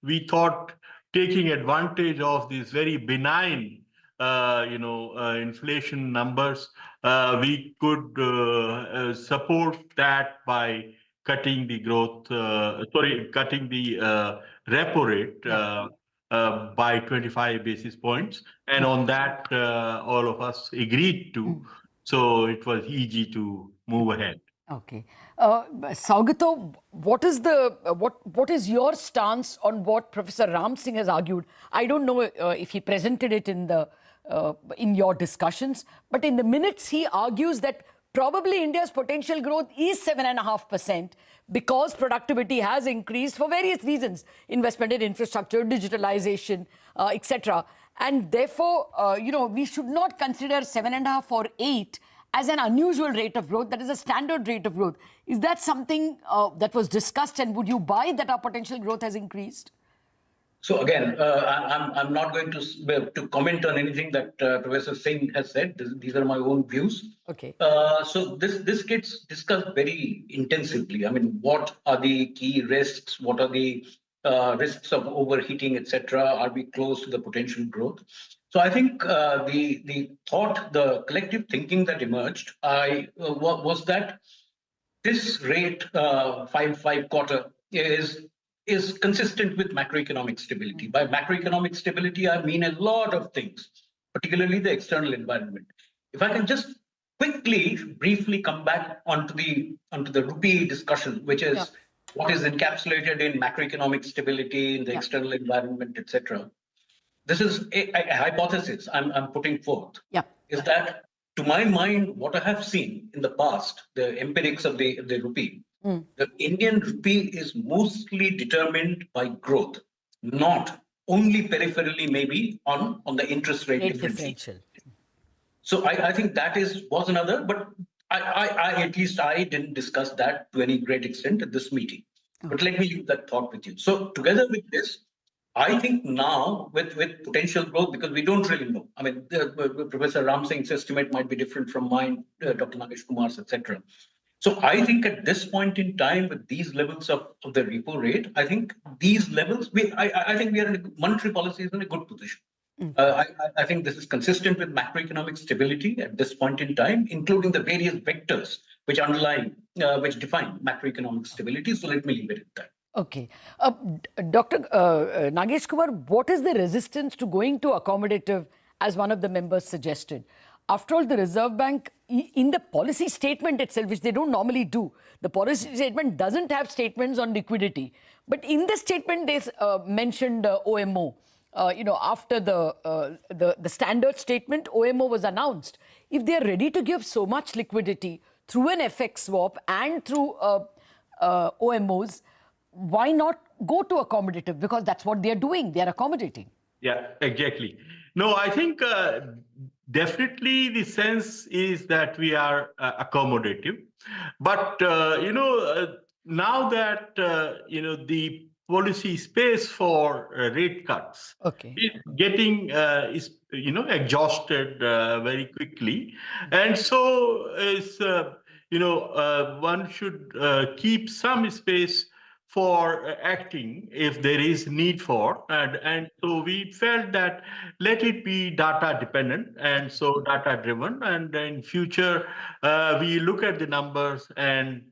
we thought taking advantage of these very benign inflation numbers, we could support that by cutting the cutting the repo rate by 25 basis points. And on that, all of us agreed to. So it was easy to move ahead.
Okay. Saugato, what is your stance on what Professor Ram Singh has argued? I don't know if he presented it in your discussions, but in the minutes he argues that probably India's potential growth is 7.5% because productivity has increased for various reasons, investment in infrastructure, digitalization, etc. And therefore, we should not consider 7.5 or 8 as an unusual rate of growth. That is a standard rate of growth. Is that something that was discussed, and would you buy that our potential growth has increased?
So again, I'm not going to comment on anything that Professor Singh has said. These are my own views.
Okay.
So this gets discussed very intensively. I mean, what are the key risks? What are the risks of overheating, etc.? Are we close to the potential growth? So I think the collective thinking that emerged was that this rate, 5 quarter, is consistent with macroeconomic stability. By macroeconomic stability, I mean a lot of things, particularly the external environment. If I can just quickly, briefly come back onto the rupee discussion, which is what is encapsulated in macroeconomic stability in the external environment, etc. This is a hypothesis I'm putting forth. Is that, to my mind, what I have seen in the past, the empirics of the rupee, the Indian rupee is mostly determined by growth, not only peripherally, maybe on the interest rate differential. So I think that was another, but at least I didn't discuss that to any great extent at this meeting. But let me leave that thought with you. So together with this, I think now with potential growth, because we don't really know. I mean, Professor Ram Singh's estimate might be different from mine, Dr. Nagesh Kumar's, etc. So I think at this point in time, with these levels of the repo rate, I think these levels, I think we are monetary policy is in a good position. I think this is consistent with macroeconomic stability at this point in time, including the various vectors which which define macroeconomic stability. So let me leave it at that.
Okay. Dr. Nagesh Kumar, what is the resistance to going to accommodative, as one of the members suggested? After all, the Reserve Bank, in the policy statement itself, which they don't normally do, the policy statement doesn't have statements on liquidity. But in the statement, they mentioned OMO. After the standard statement, OMO was announced. If they are ready to give so much liquidity through an FX swap and through OMOs, why not go to accommodative because that's what they're doing. They're accommodating.
Yeah, exactly. No, I think definitely the sense is that we are accommodative. But, now that, the policy space for rate cuts is getting, exhausted very quickly. And so, one should keep some space for acting if there is need for, and so we felt that let it be data dependent and so data driven, and in future we look at the numbers and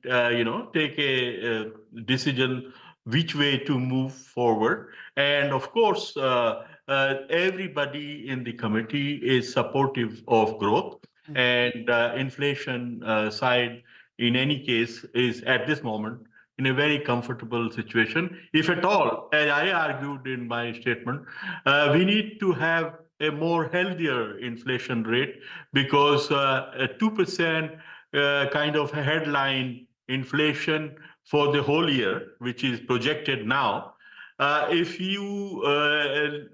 take a decision which way to move forward. And of course everybody in the committee is supportive of growth, and inflation side in any case is at this moment in a very comfortable situation. If at all, as I argued in my statement, we need to have a more healthier inflation rate, because a 2% kind of headline inflation for the whole year, which is projected now, if you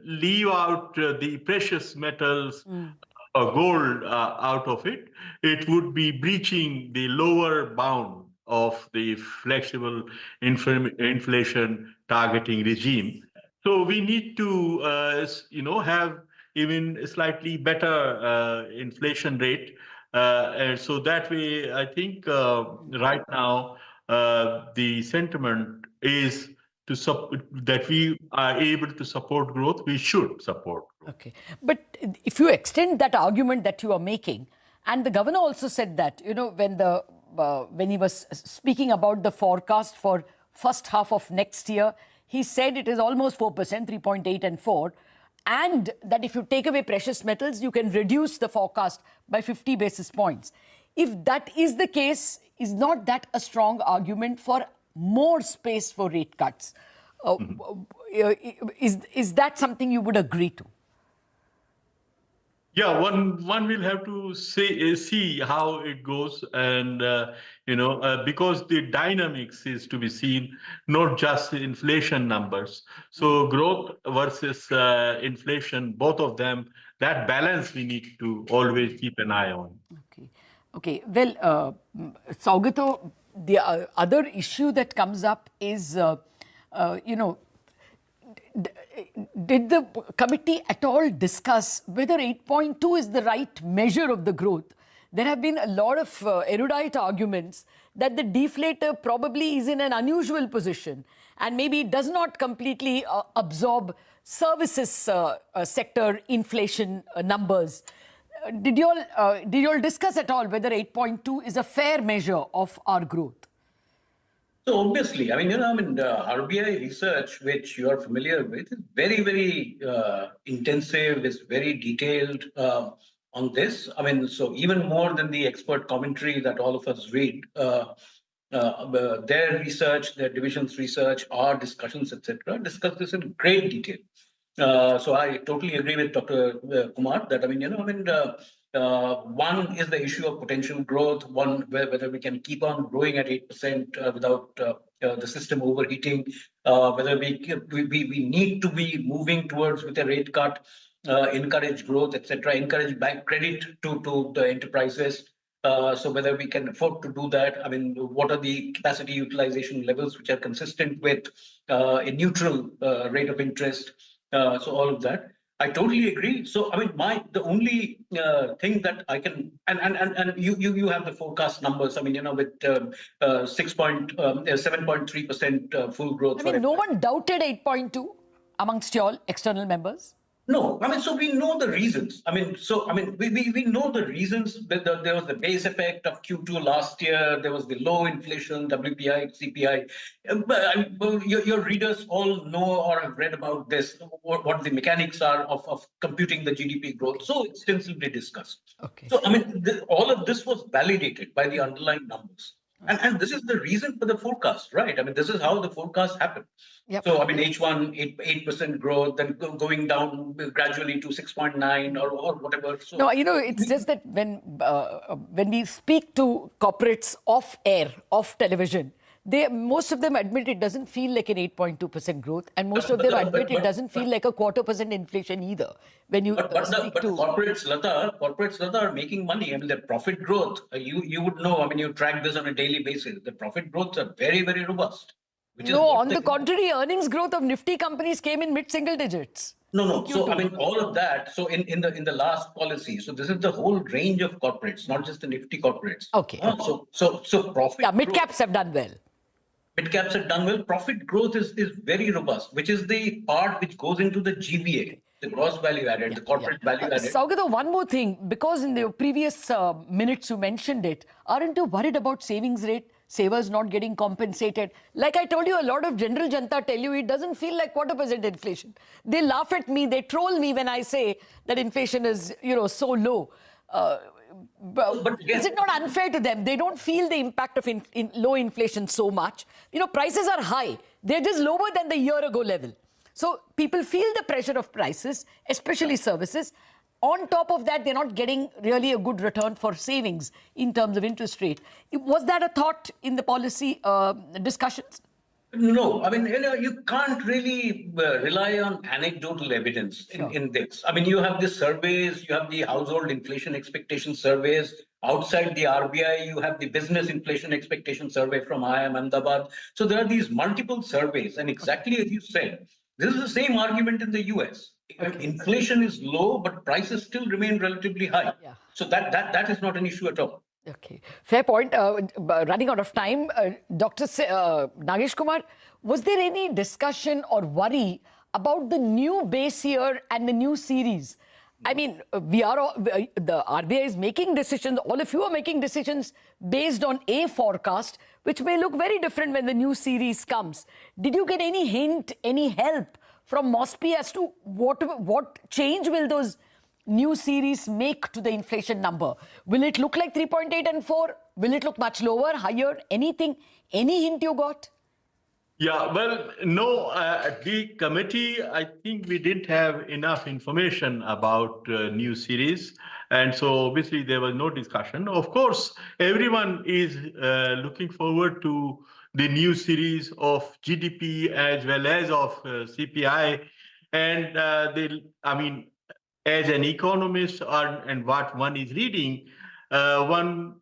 leave out the precious metals, gold out of it, it would be breaching the lower bound of the flexible inflation targeting regime. So we need to, have even a slightly better inflation rate. And so that way, I think right now, the sentiment is that we are able to support growth. We should support growth.
Okay. But if you extend that argument that you are making, and the governor also said that, when he was speaking about the forecast for first half of next year, he said it is almost 4%, 3.8 and 4, and that if you take away precious metals, you can reduce the forecast by 50 basis points. If that is the case, is not that a strong argument for more space for rate cuts? Is that something you would agree to?
Yeah, one will have to see how it goes, and because the dynamics is to be seen, not just inflation numbers. So growth versus inflation, both of them, that balance we need to always keep an eye on.
Okay. Well, Saugato, the other issue that comes up is, did the committee at all discuss whether 8.2 is the right measure of the growth? There have been a lot of erudite arguments that the deflator probably is in an unusual position and maybe does not completely absorb services sector inflation numbers. Did you all discuss at all whether 8.2 is a fair measure of our growth?
So obviously, RBI research, which you are familiar with, is very, very intensive, is very detailed on this. So even more than the expert commentary that all of us read, their research, their division's research, our discussions, etc., discuss this in great detail. So I totally agree with Dr. Kumar that, one is the issue of potential growth, one whether we can keep on growing at 8% without the system overheating, whether we need to be moving towards with a rate cut, encourage growth, etc., encourage bank credit to the enterprises. So whether we can afford to do that, what are the capacity utilization levels which are consistent with a neutral rate of interest? So all of that. I totally agree. So the only thing that I can and you have the forecast numbers. With 7.3% full growth.
No one doubted 8.2 amongst y'all external members.
No, so we know the reasons. We know the reasons. There was the base effect of Q2 last year. There was the low inflation, WPI, CPI. Your readers all know or have read about this, what the mechanics are of computing the GDP growth. So extensively discussed.
Okay.
So, all of this was validated by the underlying numbers. And this is the reason for the forecast, right? This is how the forecast happened.
Yep.
So, H1, 8% growth, then going down gradually to 6.9 or whatever. So,
no, it's just that when we speak to corporates off air, off television, most of them admit it doesn't feel like an 8.2% growth, and most of them admit it doesn't feel like a 0.25% inflation either. When you speak to
corporates, Lata, are making money. I mean, their profit growth, you would know. I mean, you track this on a daily basis. The profit growths are very, very robust.
No, on the contrary, earnings growth of Nifty companies came in mid-single digits.
No. So I mean, all of that. So in the last policy, so this is the whole range of corporates, not just the Nifty corporates.
Okay.
So profit.
Yeah, mid-caps have done well.
Mid-caps have done well. Profit growth is very robust, which is the part which goes into the GVA, the gross value added, the corporate value added.
Saugata, one more thing, because in the previous minutes you mentioned it, aren't you worried about savings rate? Savers not getting compensated. Like I told you, a lot of general janta tell you it doesn't feel like 0.25% inflation. They laugh at me, they troll me when I say that inflation is, so low. But is it not unfair to them? They don't feel the impact of low inflation so much. Prices are high. They're just lower than the year ago level. So people feel the pressure of prices, especially services. On top of that, they're not getting really a good return for savings in terms of interest rate. Was that a thought in the policy discussions?
No, I mean, you can't really rely on anecdotal evidence in this. I mean, you have the surveys, you have the household inflation expectation surveys. Outside the RBI, you have the business inflation expectation survey from IIM Ahmedabad. So there are these multiple surveys. And exactly as you said, this is the same argument in the US. Inflation is low, but prices still remain relatively high. So that is not an issue at all.
Okay, fair point. Running out of time, Dr. Nagesh Kumar, was there any discussion or worry about the new base year and the new series? I mean, the RBI is making decisions, all of you are making decisions based on a forecast, which may look very different when the new series comes. Did you get any hint, any help from MOSPI as to what change will those new series make to the inflation number? Will it look like 3.8 and 4? Will it look much lower, higher? Anything, any hint you got?
Yeah, well, no, at the committee, I think we didn't have enough information about new series. And so obviously there was no discussion. Of course, everyone is looking forward to the new series of GDP as well as of CPI. And as an economist and what one is reading, one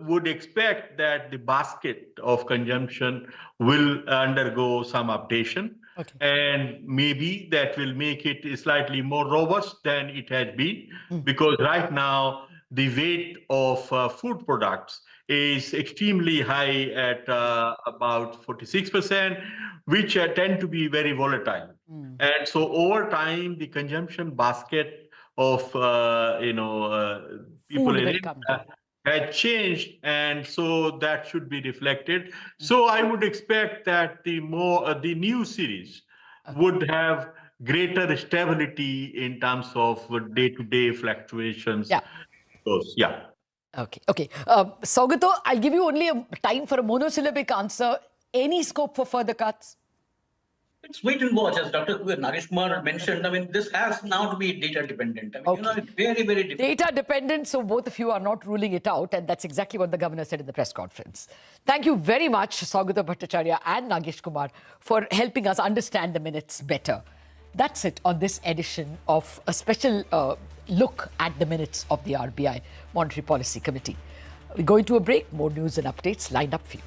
would expect that the basket of consumption will undergo some updation. Okay. And maybe that will make it slightly more robust than it has been, because right now the weight of food products is extremely high at about 46%, which tend to be very volatile. And so over time, the consumption basket of people in India had changed, and so that should be reflected. So I would expect that the new series would have greater stability in terms of day-to-day fluctuations. Yeah.
Okay. Saugata, I'll give you only time for a monosyllabic answer. Any scope for further cuts?
It's wait and watch, as Dr. Nagesh Kumar mentioned. I mean, this has now to be data dependent. I mean, it's very, very difficult.
Data dependent, so both of you are not ruling it out, and that's exactly what the governor said in the press conference. Thank you very much, Saugata Bhattacharya and Nagesh Kumar, for helping us understand the minutes better. That's it on this edition of a special look at the minutes of the RBI Monetary Policy Committee. We're going to a break. More news and updates lined up for you.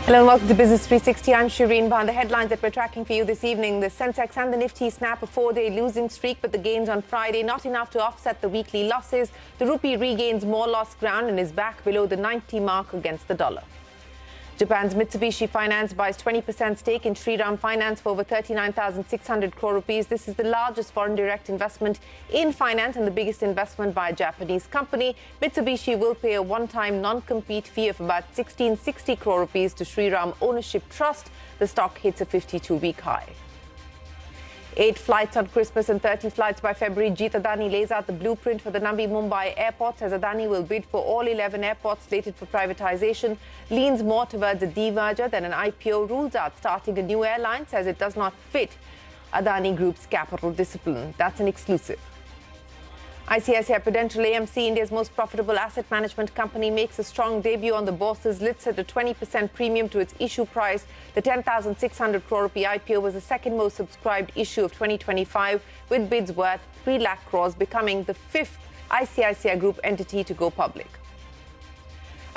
Hello and welcome to Business 360. I'm Shireen Bhan. The headlines that we're tracking for you this evening: the Sensex and the Nifty snap a 4-day losing streak, but the gains on Friday not enough to offset the weekly losses. The rupee regains more lost ground and is back below the 90 mark against the dollar. Japan's Mitsubishi Finance buys 20% stake in Shriram Finance for over 39,600 crore rupees. This is the largest foreign direct investment in finance and the biggest investment by a Japanese company. Mitsubishi will pay a one-time non-compete fee of about 1660 crore rupees to Shriram Ownership Trust. The stock hits a 52-week high. 8 flights on Christmas and 30 flights by February. Adani lays out the blueprint for the Navi Mumbai airport, as Adani will bid for all 11 airports slated for privatization, leans more towards a demerger than an IPO, rules out starting a new airline, says it does not fit Adani Group's capital discipline. That's an exclusive. ICICI Prudential AMC, India's most profitable asset management company, makes a strong debut on the bourses, lists at a 20% premium to its issue price. The 10,600 crore rupee IPO was the second most subscribed issue of 2025, with bids worth 3 lakh crores, becoming the 5th ICICI Group entity to go public.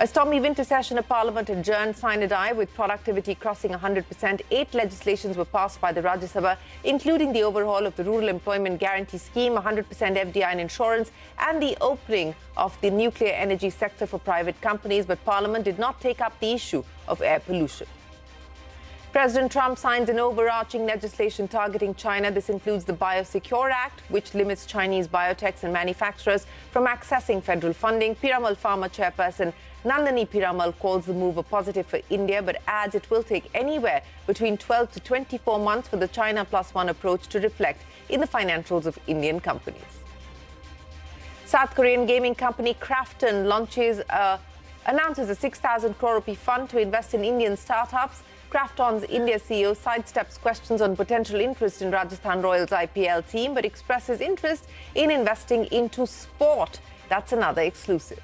A stormy winter session of Parliament adjourned sine die, with productivity crossing 100%. 8 legislations were passed by the Rajya Sabha, including the overhaul of the Rural Employment Guarantee Scheme, 100% FDI and insurance, and the opening of the nuclear energy sector for private companies. But Parliament did not take up the issue of air pollution. President Trump signs an overarching legislation targeting China. This includes the Biosecure Act, which limits Chinese biotechs and manufacturers from accessing federal funding. Piramal Pharma chairperson Nandini Piramal calls the move a positive for India, but adds it will take anywhere between 12 to 24 months for the China Plus One approach to reflect in the financials of Indian companies. South Korean gaming company Kfin announces a 6,000 crore rupee fund to invest in Indian startups. Krafton's India CEO sidesteps questions on potential interest in Rajasthan Royals IPL team, but expresses interest in investing into sport. That's another exclusive.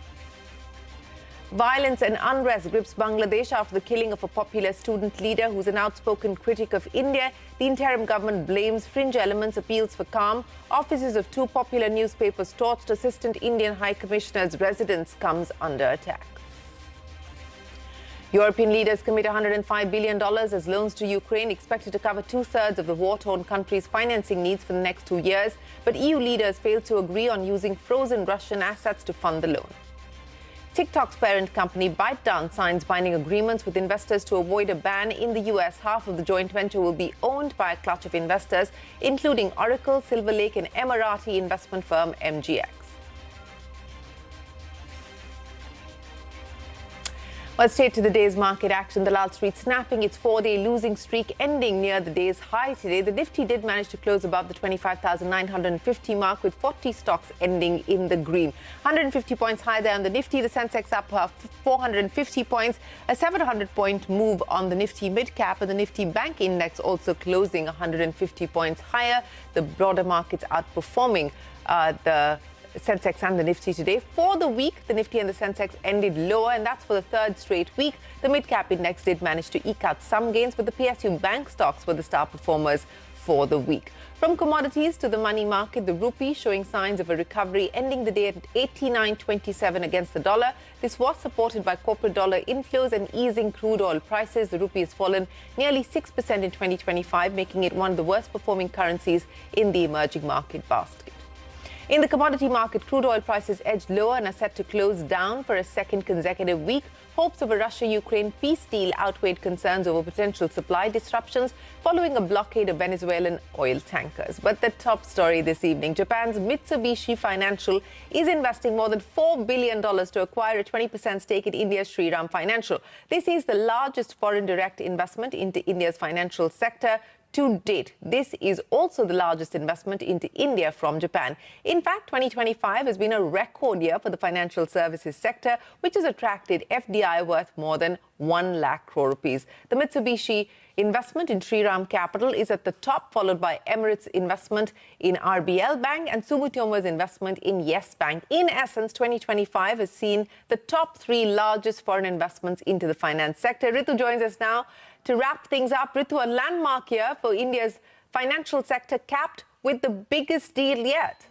Violence and unrest grips Bangladesh after the killing of a popular student leader who's an outspoken critic of India. The interim government blames fringe elements, appeals for calm. Offices of 2 popular newspapers torched. Assistant Indian High Commissioner's residence comes under attack. European leaders commit $105 billion as loans to Ukraine, expected to cover 2/3 of the war-torn country's financing needs for the next 2 years. But EU leaders failed to agree on using frozen Russian assets to fund the loan. TikTok's parent company ByteDance signs binding agreements with investors to avoid a ban in the US. Half of the joint venture will be owned by a clutch of investors, including Oracle, Silver Lake, and Emirati investment firm MGX. Well, straight to the day's market action. The Lal Street snapping its 4-day losing streak, ending near the day's high today. The Nifty did manage to close above the 25,950 mark, with 40 stocks ending in the green. 150 points higher there on the Nifty. The Sensex up 450 points, a 700-point move on the Nifty Midcap, and the Nifty Bank Index also closing 150 points higher. The broader markets outperforming the Sensex and the Nifty today. For the week, the Nifty and the Sensex ended lower, and that's for the 3rd straight week. The Midcap Index did manage to eke out some gains, but the PSU bank stocks were the star performers for the week. From commodities to the money market, the rupee showing signs of a recovery, ending the day at 89.27 against the dollar. This was supported by corporate dollar inflows and easing crude oil prices. The rupee has fallen nearly 6% in 2025, making it one of the worst performing currencies in the emerging market basket. In the commodity market, crude oil prices edged lower and are set to close down for a 2nd consecutive week. Hopes of a Russia-Ukraine peace deal outweighed concerns over potential supply disruptions following a blockade of Venezuelan oil tankers. But the top story this evening: Japan's Mitsubishi Financial is investing more than $4 billion to acquire a 20% stake in India's Shriram Financial. This is the largest foreign direct investment into India's financial sector to date. This is also the largest investment into India from Japan. In fact, 2025 has been a record year for the financial services sector, which has attracted FDI worth more than 1 lakh crore rupees. The Mitsubishi investment in Shriram Capital is at the top, followed by Emirates' investment in RBL Bank and Sumitomo's investment in Yes Bank. In essence, 2025 has seen the top 3 largest foreign investments into the finance sector. Ritu joins us now to wrap things up. Ritu, a landmark year for India's financial sector, capped with the biggest deal yet.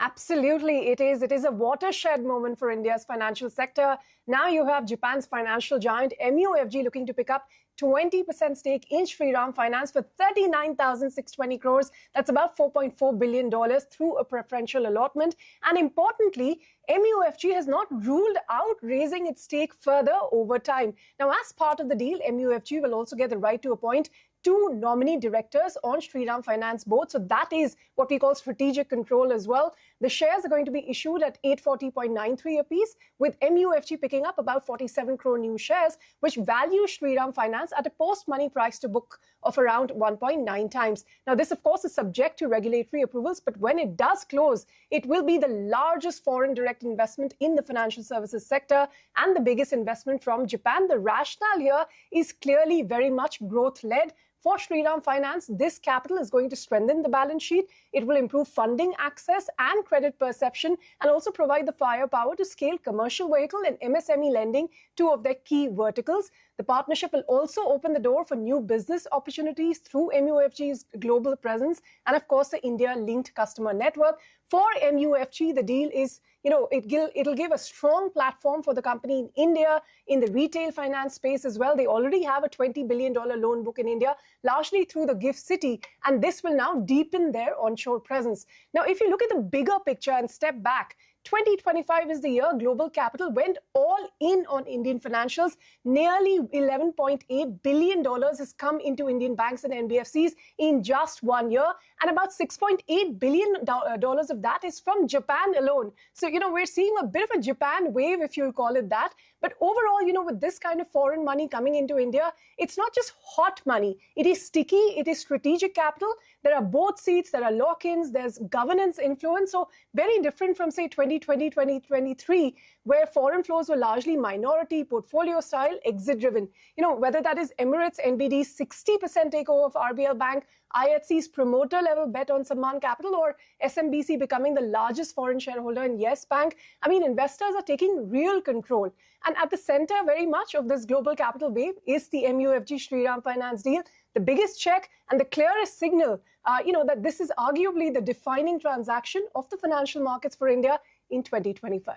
Absolutely, it is. It is a watershed moment for India's financial sector. Now you have Japan's financial giant MUFG looking to pick up 20% stake in Shriram Finance for 39,620 crores. That's about $4.4 billion through a preferential allotment. And importantly, MUFG has not ruled out raising its stake further over time. Now, as part of the deal, MUFG will also get the right to appoint 2 nominee directors on Shriram Finance board. So that is what we call strategic control as well. The shares are going to be issued at 840.93 apiece, with MUFG picking up about 47 crore new shares, which value Shriram Finance at a post-money price to book of around 1.9 times. Now, this, of course, is subject to regulatory approvals, but when it does close, it will be the largest foreign direct investment in the financial services sector and the biggest investment from Japan. The rationale here is clearly very much growth-led. For Shriram Finance, this capital is going to strengthen the balance sheet. It will improve funding access and credit perception, and also provide the firepower to scale commercial vehicle and MSME lending, 2 of their key verticals. The partnership will also open the door for new business opportunities through MUFG's global presence and, of course, the India-linked customer network. For MUFG, the deal is, it'll give a strong platform for the company in India, in the retail finance space as well. They already have a $20 billion loan book in India, largely through the GIFT City, and this will now deepen their onshore presence. Now, if you look at the bigger picture and step back, 2025 is the year global capital went all in on Indian financials. Nearly $11.8 billion has come into Indian banks and NBFCs in just 1 year. And about $6.8 billion of that is from Japan alone. So, we're seeing a bit of a Japan wave, if you'll call it that. But overall, with this kind of foreign money coming into India, it's not just hot money. It is sticky. It is strategic capital. There are board seats, there are lock-ins, there's governance influence. So very different from, say, 2020, 2023, where foreign flows were largely minority, portfolio style, exit-driven. Whether that is Emirates NBD's 60% takeover of RBL Bank, IHC's promoter-level bet on Sammaan Capital, or SMBC becoming the largest foreign shareholder in Yes Bank. Investors are taking real control. And at the center, very much, of this global capital wave is the MUFG Shriram Finance deal, the biggest check and the clearest signal, that this is arguably the defining transaction of the financial markets for India in 2025.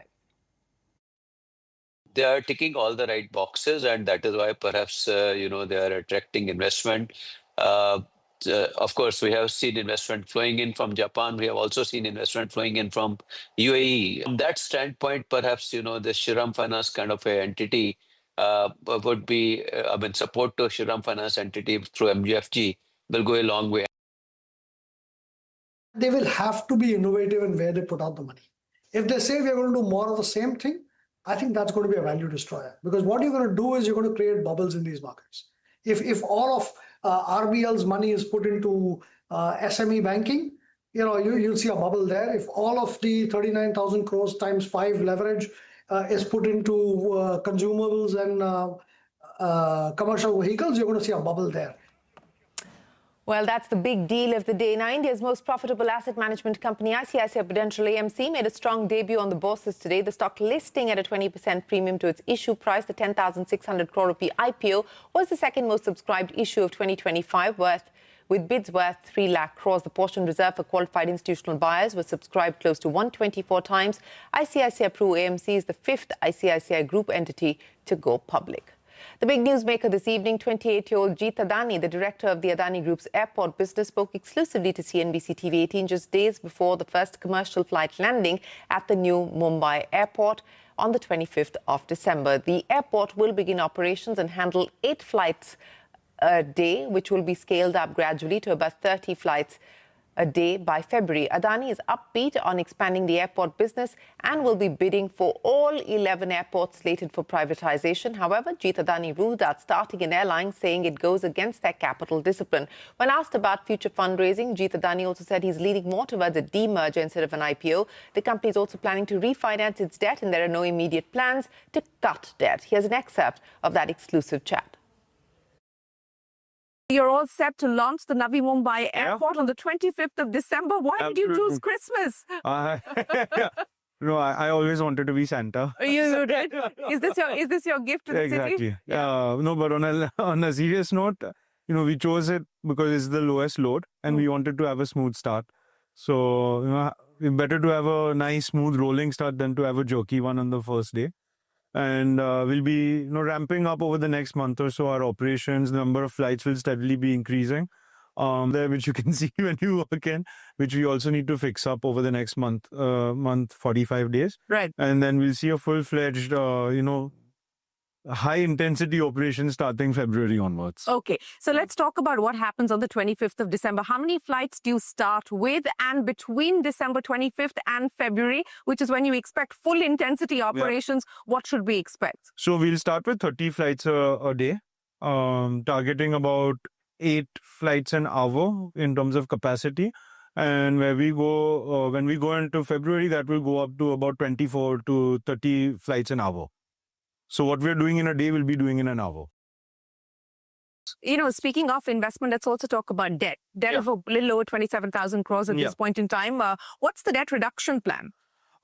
They are ticking all the right boxes, and that is why perhaps, they are attracting investment. Of course, we have seen investment flowing in from Japan. We have also seen investment flowing in from UAE. From that standpoint, perhaps, the Shriram Finance kind of a entity would be, support to Shriram Finance entity through MUFG will go a long way.
They will have to be innovative in where they put out the money. If they say we're going to do more of the same thing, I think that's going to be a value destroyer. Because what you're going to do is you're going to create bubbles in these markets. If all of RBL's money is put into SME banking, you'll see a bubble there. If all of the 39,000 crores times 5 leverage is put into consumables and commercial vehicles, you're going to see a bubble there.
Well, that's the big deal of the day. Now, India's most profitable asset management company, ICICI Prudential AMC, made a strong debut on the bourses today. The stock listing at a 20% premium to its issue price. The 10,600 crore rupee IPO was the second most subscribed issue of 2025, with bids worth 3 lakh crores. The portion reserved for qualified institutional buyers was subscribed close to 124 times. ICICI Pru AMC is the 5th ICICI Group entity to go public. The big newsmaker this evening, 28-year-old Jeet Adani, the director of the Adani Group's airport business, spoke exclusively to CNBC-TV18 just days before the first commercial flight landing at the new Mumbai airport on the 25th of December. The airport will begin operations and handle 8 flights a day, which will be scaled up gradually to about 30 flights a day by February. Adani is upbeat on expanding the airport business and will be bidding for all 11 airports slated for privatization. However, Jeet Adani ruled out starting an airline, saying it goes against their capital discipline. When asked about future fundraising, Jeet Adani also said he's leaning more towards a demerger instead of an IPO. The company is also planning to refinance its debt, and there are no immediate plans to cut debt. Here's an excerpt of that exclusive chat.
You're all set to launch the Navi Mumbai airport on the 25th of December. Why did you choose Christmas?
No, I always wanted to be Santa.
You did? Is this your gift to the city?
Exactly. No, but on a serious note, we chose it because it's the lowest load and we wanted to have a smooth start. So, better to have a nice, smooth rolling start than to have a jerky one on the first day. And we'll be ramping up over the next month or so. Our operations, the number of flights will steadily be increasing. There, which you can see when you walk in, which we also need to fix up over the next month, 45 days.
Right.
And then we'll see a full-fledged, high-intensity operation starting February onwards.
Okay, so let's talk about what happens on the 25th of December. How many flights do you start with? And between December 25th and February, which is when you expect full intensity operations, what should we expect?
So we'll start with 30 flights a day, targeting about 8 flights an hour in terms of capacity. And where we go, when we go into February, that will go up to about 24 to 30 flights an hour. So what we're doing in a day, we'll be doing in an hour.
Speaking of investment, let's also talk about debt. Debt of a little over 27,000 crores at this point in time. What's the debt reduction plan?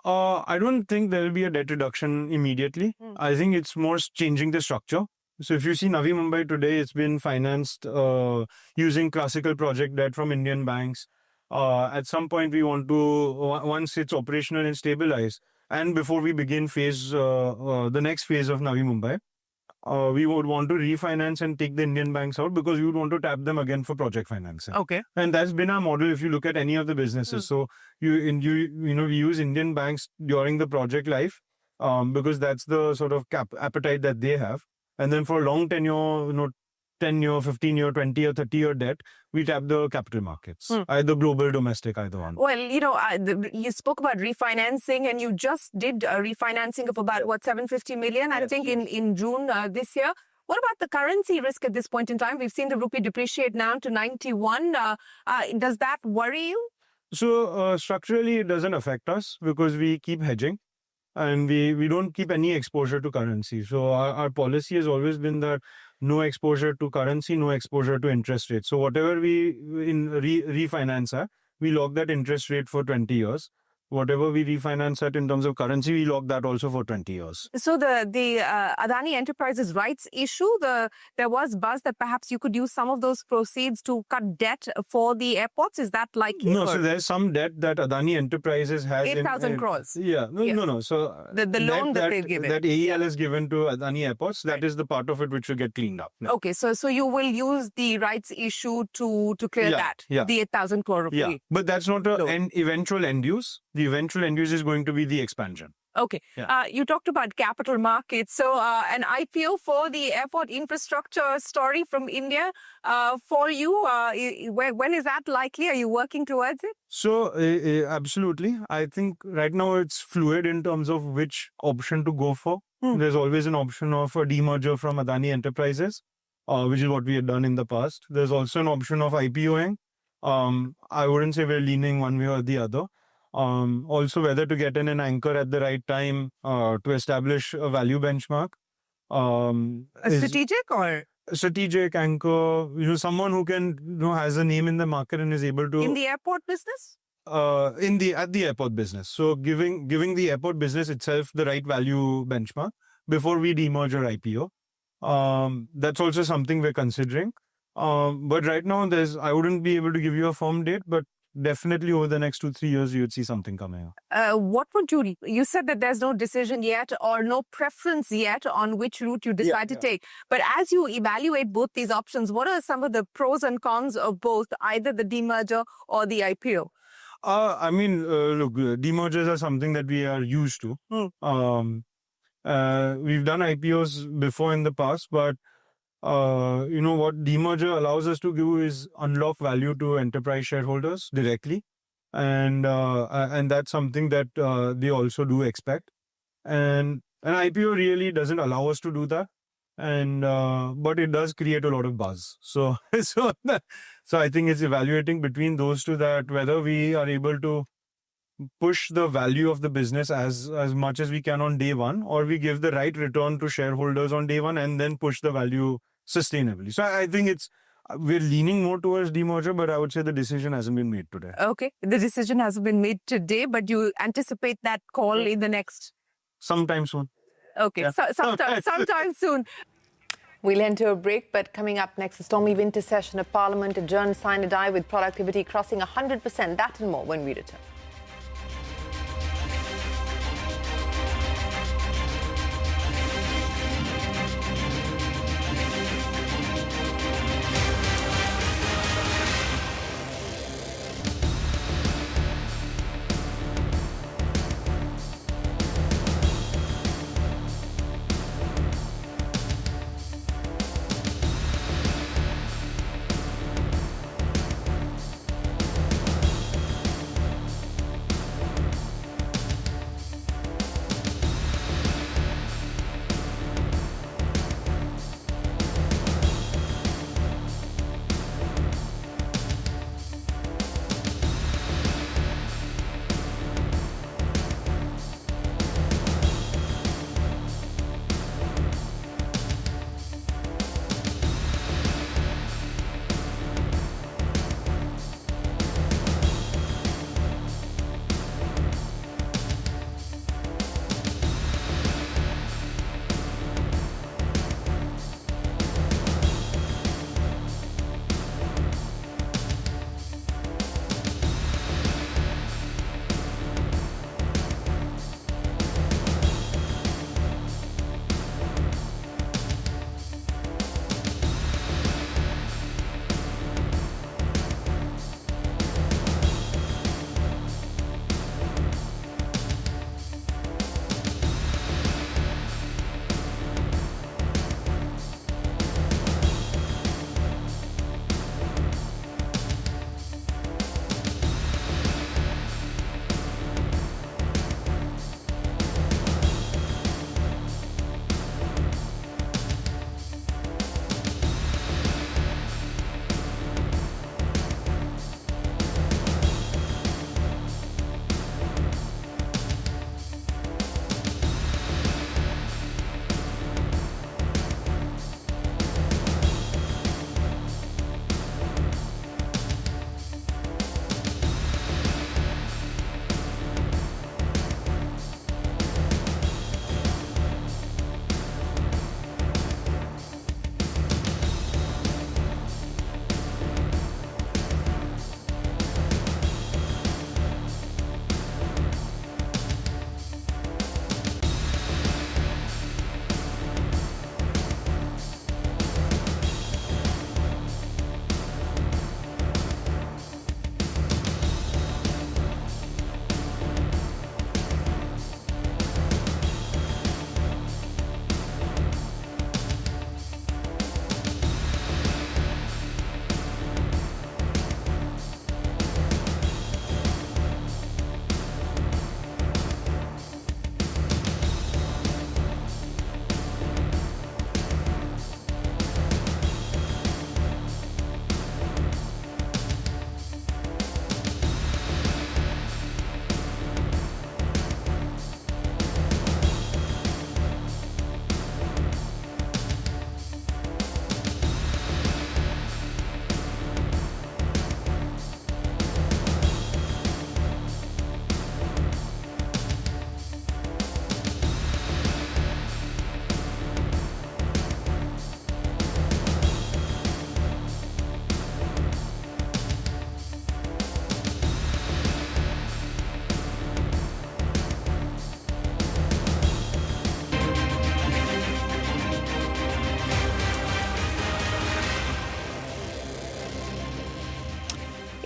I don't think there will be a debt reduction immediately. I think it's more changing the structure. So if you see Navi Mumbai today, it's been financed using classical project debt from Indian banks. At some point, we want to, once it's operational and stabilized, and before we begin the next phase of Navi Mumbai, we would want to refinance and take the Indian banks out because we would want to tap them again for project financing.
Okay.
And that's been our model if you look at any of the businesses. So we use Indian banks during the project life because that's the sort of appetite that they have. And then for long tenure, 10-year, 15-year, 20-year, 30-year debt, we tap the capital markets, either global, domestic, either one.
Well, you spoke about refinancing and you just did a refinancing of about, 750 million, I think, in June this year. What about the currency risk at this point in time? We've seen the rupee depreciate now to 91. Does that worry you?
So structurally, it doesn't affect us because we keep hedging. And we don't keep any exposure to currency. So our policy has always been that no exposure to currency, no exposure to interest rates. So whatever we refinance at, we lock that interest rate for 20 years. Whatever we refinance at in terms of currency, we lock that also for 20 years.
So the Adani Enterprises rights issue, there was buzz that perhaps you could use some of those proceeds to cut debt for the airports. Is that likely?
No, so there's some debt that Adani Enterprises has.
8,000 crores.
Yeah, no. So
the loan that they've given.
That AEL has given to Adani Airports, that is the part of it which will get cleaned up.
No. Okay, so you will use the rights issue to clear that, the 8,000 crore rupee.
Yeah, but that's not an eventual end use. The eventual end use is going to be the expansion.
Okay. You talked about capital markets. So an IPO for the airport infrastructure story from India for you, when is that likely? Are you working towards it?
So absolutely. I think right now it's fluid in terms of which option to go for. There's always an option of a demerger from Adani Enterprises, which is what we had done in the past. There's also an option of IPOing. I wouldn't say we're leaning one way or the other. Also, whether to get in an anchor at the right time to establish a value benchmark.
A strategic or?
Strategic anchor, someone who can, has a name in the market and is able to.
In the airport business?
At the airport business. So giving the airport business itself the right value benchmark before we demerge or IPO. That's also something we're considering. But right now, I wouldn't be able to give you a firm date, but definitely over the next 2-3 years, you would see something coming up.
What would you said that there's no decision yet or no preference yet on which route you decide to take. But as you evaluate both these options, what are some of the pros and cons of both, either the demerger or the IPO?
Look, demergers are something that we are used to. We've done IPOs before in the past, but what demerger allows us to do is unlock value to enterprise shareholders directly. And that's something that they also do expect. And an IPO really doesn't allow us to do that. And but it does create a lot of buzz. So I think it's evaluating between those two, that whether we are able to push the value of the business as much as we can on day one, or we give the right return to shareholders on day one and then push the value sustainably. So I think we're leaning more towards demerger, but I would say the decision hasn't been made today.
Okay, the decision hasn't been made today, but you anticipate that call in the next?
Sometime soon.
Okay,
yeah.
sometime soon. We'll enter a break, but coming up next, the stormy winter session of Parliament adjourned sine die with productivity crossing 100%. That and more when we return.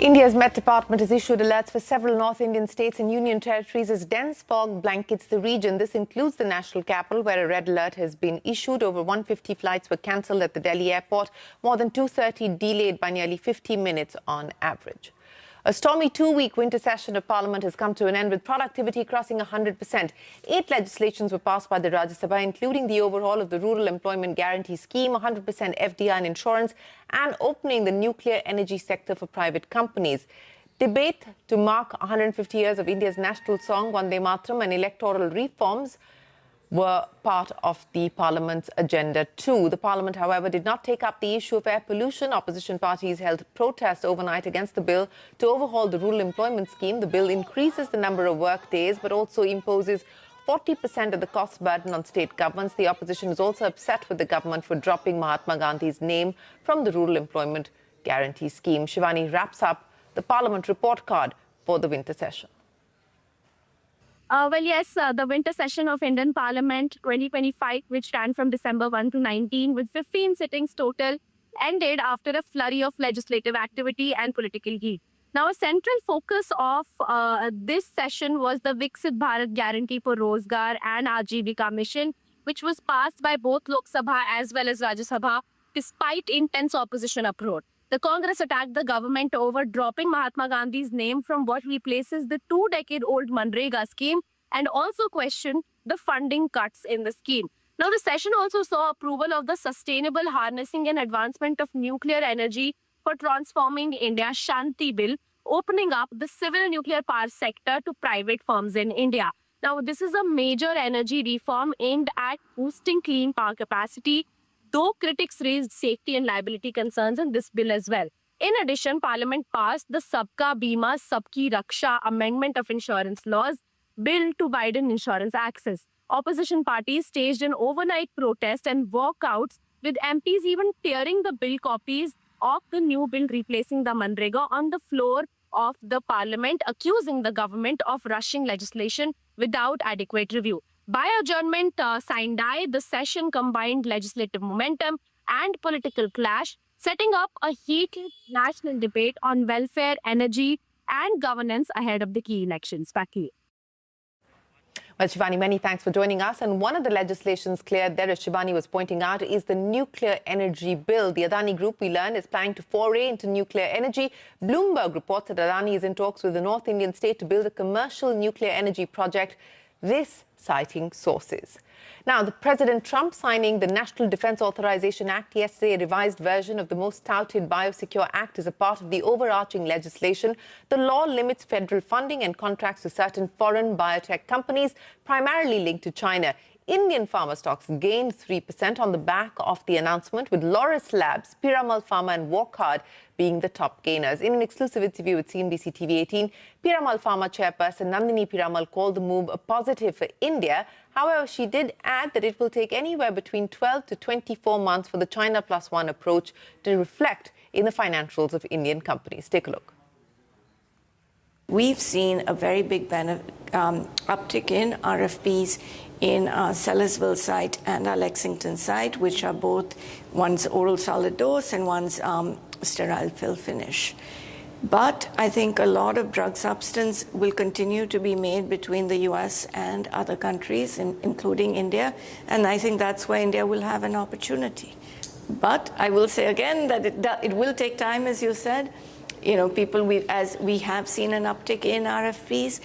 India's Met Department has issued alerts for several North Indian states and union territories as dense fog blankets the region. This includes the national capital, where a red alert has been issued. Over 150 flights were cancelled at the Delhi airport, more than 230 delayed by nearly 50 minutes on average. A stormy two-week winter session of Parliament has come to an end with productivity crossing 100%. 8 legislations were passed by the Rajya Sabha, including the overhaul of the Rural Employment Guarantee Scheme, 100% FDI and insurance, and opening the nuclear energy sector for private companies. Debate to mark 150 years of India's national song, Vande Mataram, and electoral reforms were part of the Parliament's agenda too. The Parliament, however, did not take up the issue of air pollution. Opposition parties held protests overnight against the bill to overhaul the rural employment scheme. The bill increases the number of work days but also imposes 40% of the cost burden on state governments. The opposition is also upset with the government for dropping Mahatma Gandhi's name from the Rural Employment Guarantee Scheme. Shivani wraps up the Parliament report card for the winter session.
The winter session of Indian Parliament 2025, which ran from December 1 to 19 with 15 sittings total, ended after a flurry of legislative activity and political heat. Now, a central focus of this session was the Viksit Bharat Guarantee for Rozgar and Ajivika Mission, which was passed by both Lok Sabha as well as Rajya Sabha, despite intense opposition uproar. The Congress attacked the government over dropping Mahatma Gandhi's name from what replaces the 2-decade-old Manrega scheme and also questioned the funding cuts in the scheme. Now, the session also saw approval of the Sustainable Harnessing and Advancement of Nuclear Energy for Transforming India Shanti Bill, opening up the civil nuclear power sector to private firms in India. Now, this is a major energy reform aimed at boosting clean power capacity, though critics raised safety and liability concerns in this bill as well. In addition, Parliament passed the Sabka Bima Sabki Raksha Amendment of Insurance Laws Bill to widen insurance access. Opposition parties staged an overnight protest and walkouts, with MPs even tearing the bill copies of the new bill replacing the Manrega on the floor of the Parliament, accusing the government of rushing legislation without adequate review. By adjournment sine die, the session combined legislative momentum and political clash, setting up a heated national debate on welfare, energy, and governance ahead of the key elections. Back to you.
Well, Shivani, many thanks for joining us. And one of the legislations cleared there, as Shivani was pointing out, is the nuclear energy bill. The Adani Group, we learned, is planning to foray into nuclear energy. Bloomberg reports that Adani is in talks with the North Indian state to build a commercial nuclear energy project, this citing sources. Now, the President Trump signing the National Defense Authorization Act yesterday, a revised version of the most touted Biosecure Act, is a part of the overarching legislation. The law limits federal funding and contracts to certain foreign biotech companies, primarily linked to China. Indian pharma stocks gained 3% on the back of the announcement, with Laurus Labs, Piramal Pharma and Wockhardt being the top gainers. In an exclusive interview with CNBC-TV18, Piramal Pharma chairperson Nandini Piramal called the move a positive for India. However, she did add that it will take anywhere between 12 to 24 months for the China Plus One approach to reflect in the financials of Indian companies. Take a look.
We've seen a very big uptick in RFPs in our Sellersville site and our Lexington site, which are both, one's oral solid dose and one's sterile fill finish. But I think a lot of drug substance will continue to be made between the US and other countries, including India. And I think that's where India will have an opportunity. But I will say again that it will take time, as you said. You know, as we have seen an uptick in RFPs.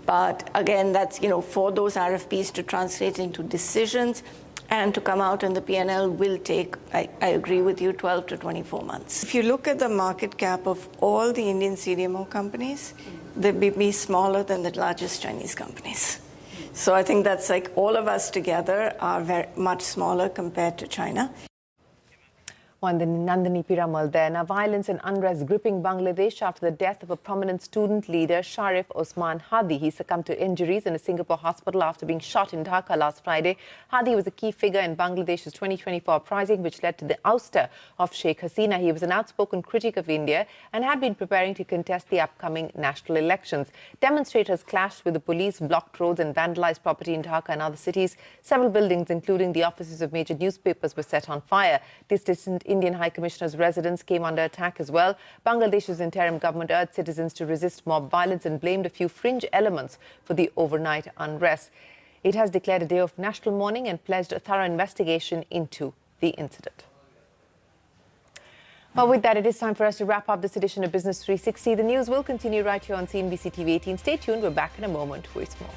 But again, that's, for those RFPs to translate into decisions and to come out in the P&L will take, I agree with you, 12 to 24 months. If you look at the market cap of all the Indian CDMO companies, they may be smaller than the largest Chinese companies. So I think that's like all of us together are very much smaller compared to China.
Nandini Piramal there. Now, violence and unrest gripping Bangladesh after the death of a prominent student leader, Sharif Osman Hadi. He succumbed to injuries in a Singapore hospital after being shot in Dhaka last Friday. Hadi was a key figure in Bangladesh's 2024 uprising, which led to the ouster of Sheikh Hasina. He was an outspoken critic of India and had been preparing to contest the upcoming national elections. Demonstrators clashed with the police, blocked roads and vandalized property in Dhaka and other cities. Several buildings, including the offices of major newspapers, were set on fire. This didn't Indian High Commissioner's residence came under attack as well. Bangladesh's interim government urged citizens to resist mob violence and blamed a few fringe elements for the overnight unrest. It has declared a day of national mourning and pledged a thorough investigation into the incident. Well, with that, it is time for us to wrap up this edition of Business 360. The news will continue right here on CNBC-TV18. Stay tuned. We're back in a moment with more.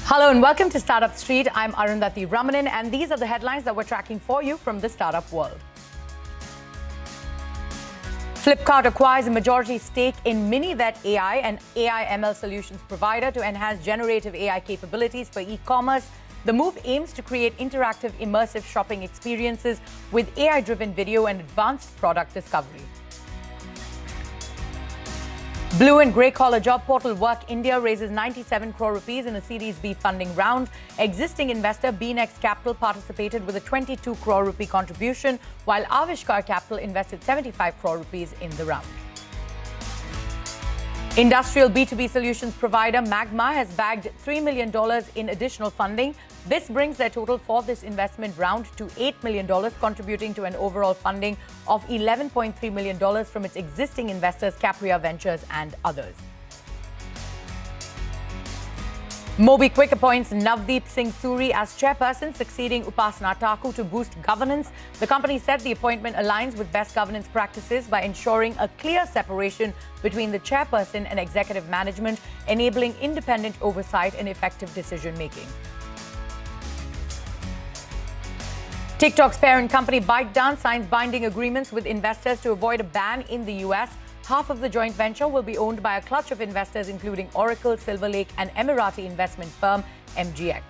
Hello and welcome to Startup Street. I'm Arundhati Ramanan and these are the headlines that we're tracking for you from the startup world. Flipkart acquires a majority stake in Minivet AI, an AI ML solutions provider to enhance generative AI capabilities for e-commerce. The move aims to create interactive, immersive shopping experiences with AI-driven video and advanced product discovery. Blue and grey collar job portal Work India raises 97 crore rupees in a Series B funding round. Existing investor BNext Capital participated with a 22 crore rupee contribution, while Avishkar Capital invested 75 crore rupees in the round. Industrial B2B solutions provider Magma has bagged $3 million in additional funding. This brings their total for this investment round to $8 million, contributing to an overall funding of $11.3 million from its existing investors, Capria Ventures and others. MobiKwik appoints Navdeep Singh Suri as chairperson, succeeding Upasana Taku to boost governance. The company said the appointment aligns with best governance practices by ensuring a clear separation between the chairperson and executive management, enabling independent oversight and effective decision-making. TikTok's parent company ByteDance signs binding agreements with investors to avoid a ban in the US. Half of the joint venture will be owned by a clutch of investors, including Oracle, Silver Lake, and Emirati investment firm MGX.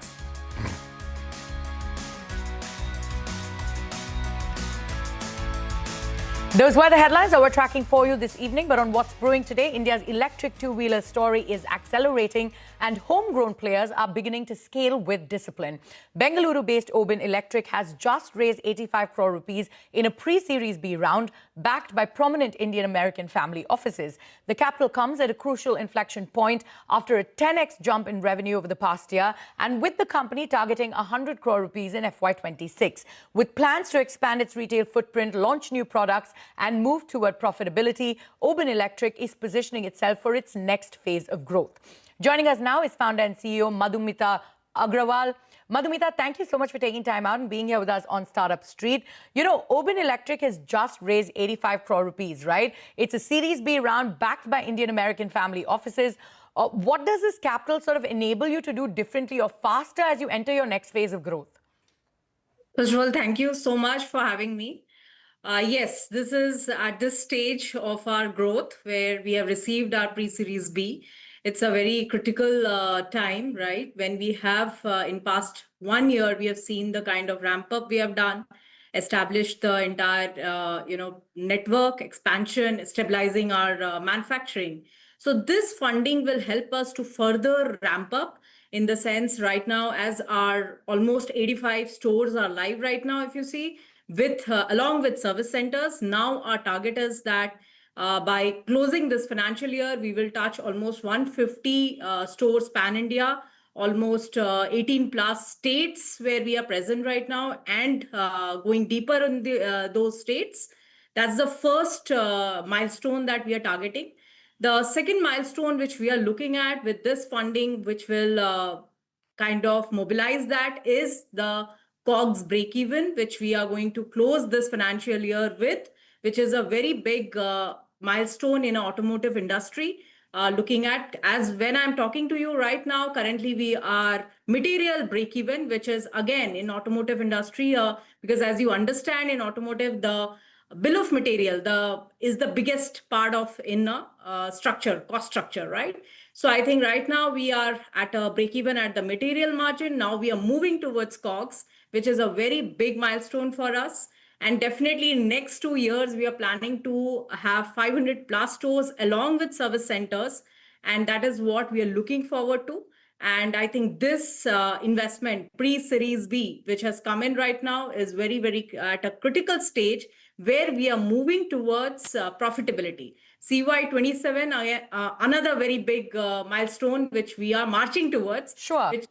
Those were the headlines that we're tracking for you this evening. But on what's brewing today, India's electric two-wheeler story is accelerating and homegrown players are beginning to scale with discipline. Bengaluru-based Oben Electric has just raised 85 crore rupees in a pre-Series B round backed by prominent Indian-American family offices. The capital comes at a crucial inflection point after a 10x jump in revenue over the past year and with the company targeting 100 crore rupees in FY26. With plans to expand its retail footprint, launch new products and move toward profitability, Oben Electric is positioning itself for its next phase of growth. Joining us now is founder and CEO Madhumita Agrawal. Madhumita, thank you so much for taking time out and being here with us on Startup Street. You know, Oben Electric has just raised 85 crore rupees, right? It's a Series B round backed by Indian-American family offices. What does this capital sort of enable you to do differently or faster as you enter your next phase of growth?
First of all, thank you so much for having me. Yes, this is at this stage of our growth where we have received our pre-Series B. It's a very critical time, right? When we have, in past 1 year, we have seen the kind of ramp up we have done, established the entire, network expansion, stabilizing our manufacturing. So this funding will help us to further ramp up in the sense right now as our almost 85 stores are live right now, if you see, with along with service centers. Now our target is that by closing this financial year, we will touch almost 150 stores pan-India, almost 18 plus states where we are present right now and going deeper in those states. That's the first milestone that we are targeting. The second milestone which we are looking at with this funding, which will kind of mobilize that, is the COGS break-even, which we are going to close this financial year with, which is a very big milestone in automotive industry. Looking at, as when I'm talking to you right now, currently we are material break-even, which is again in automotive industry, because as you understand in automotive, the bill of material is the biggest part of in structure, cost structure, right? So I think right now we are at a break-even at the material margin. Now we are moving towards COGS, which is a very big milestone for us. And definitely in next 2 years, we are planning to have 500 plus stores along with service centers. And that is what we are looking forward to. And I think this investment, pre-Series B, which has come in right now, is very, very at a critical stage where we are moving towards profitability. CY27, another very big milestone, which we are marching towards.
Sure.
Which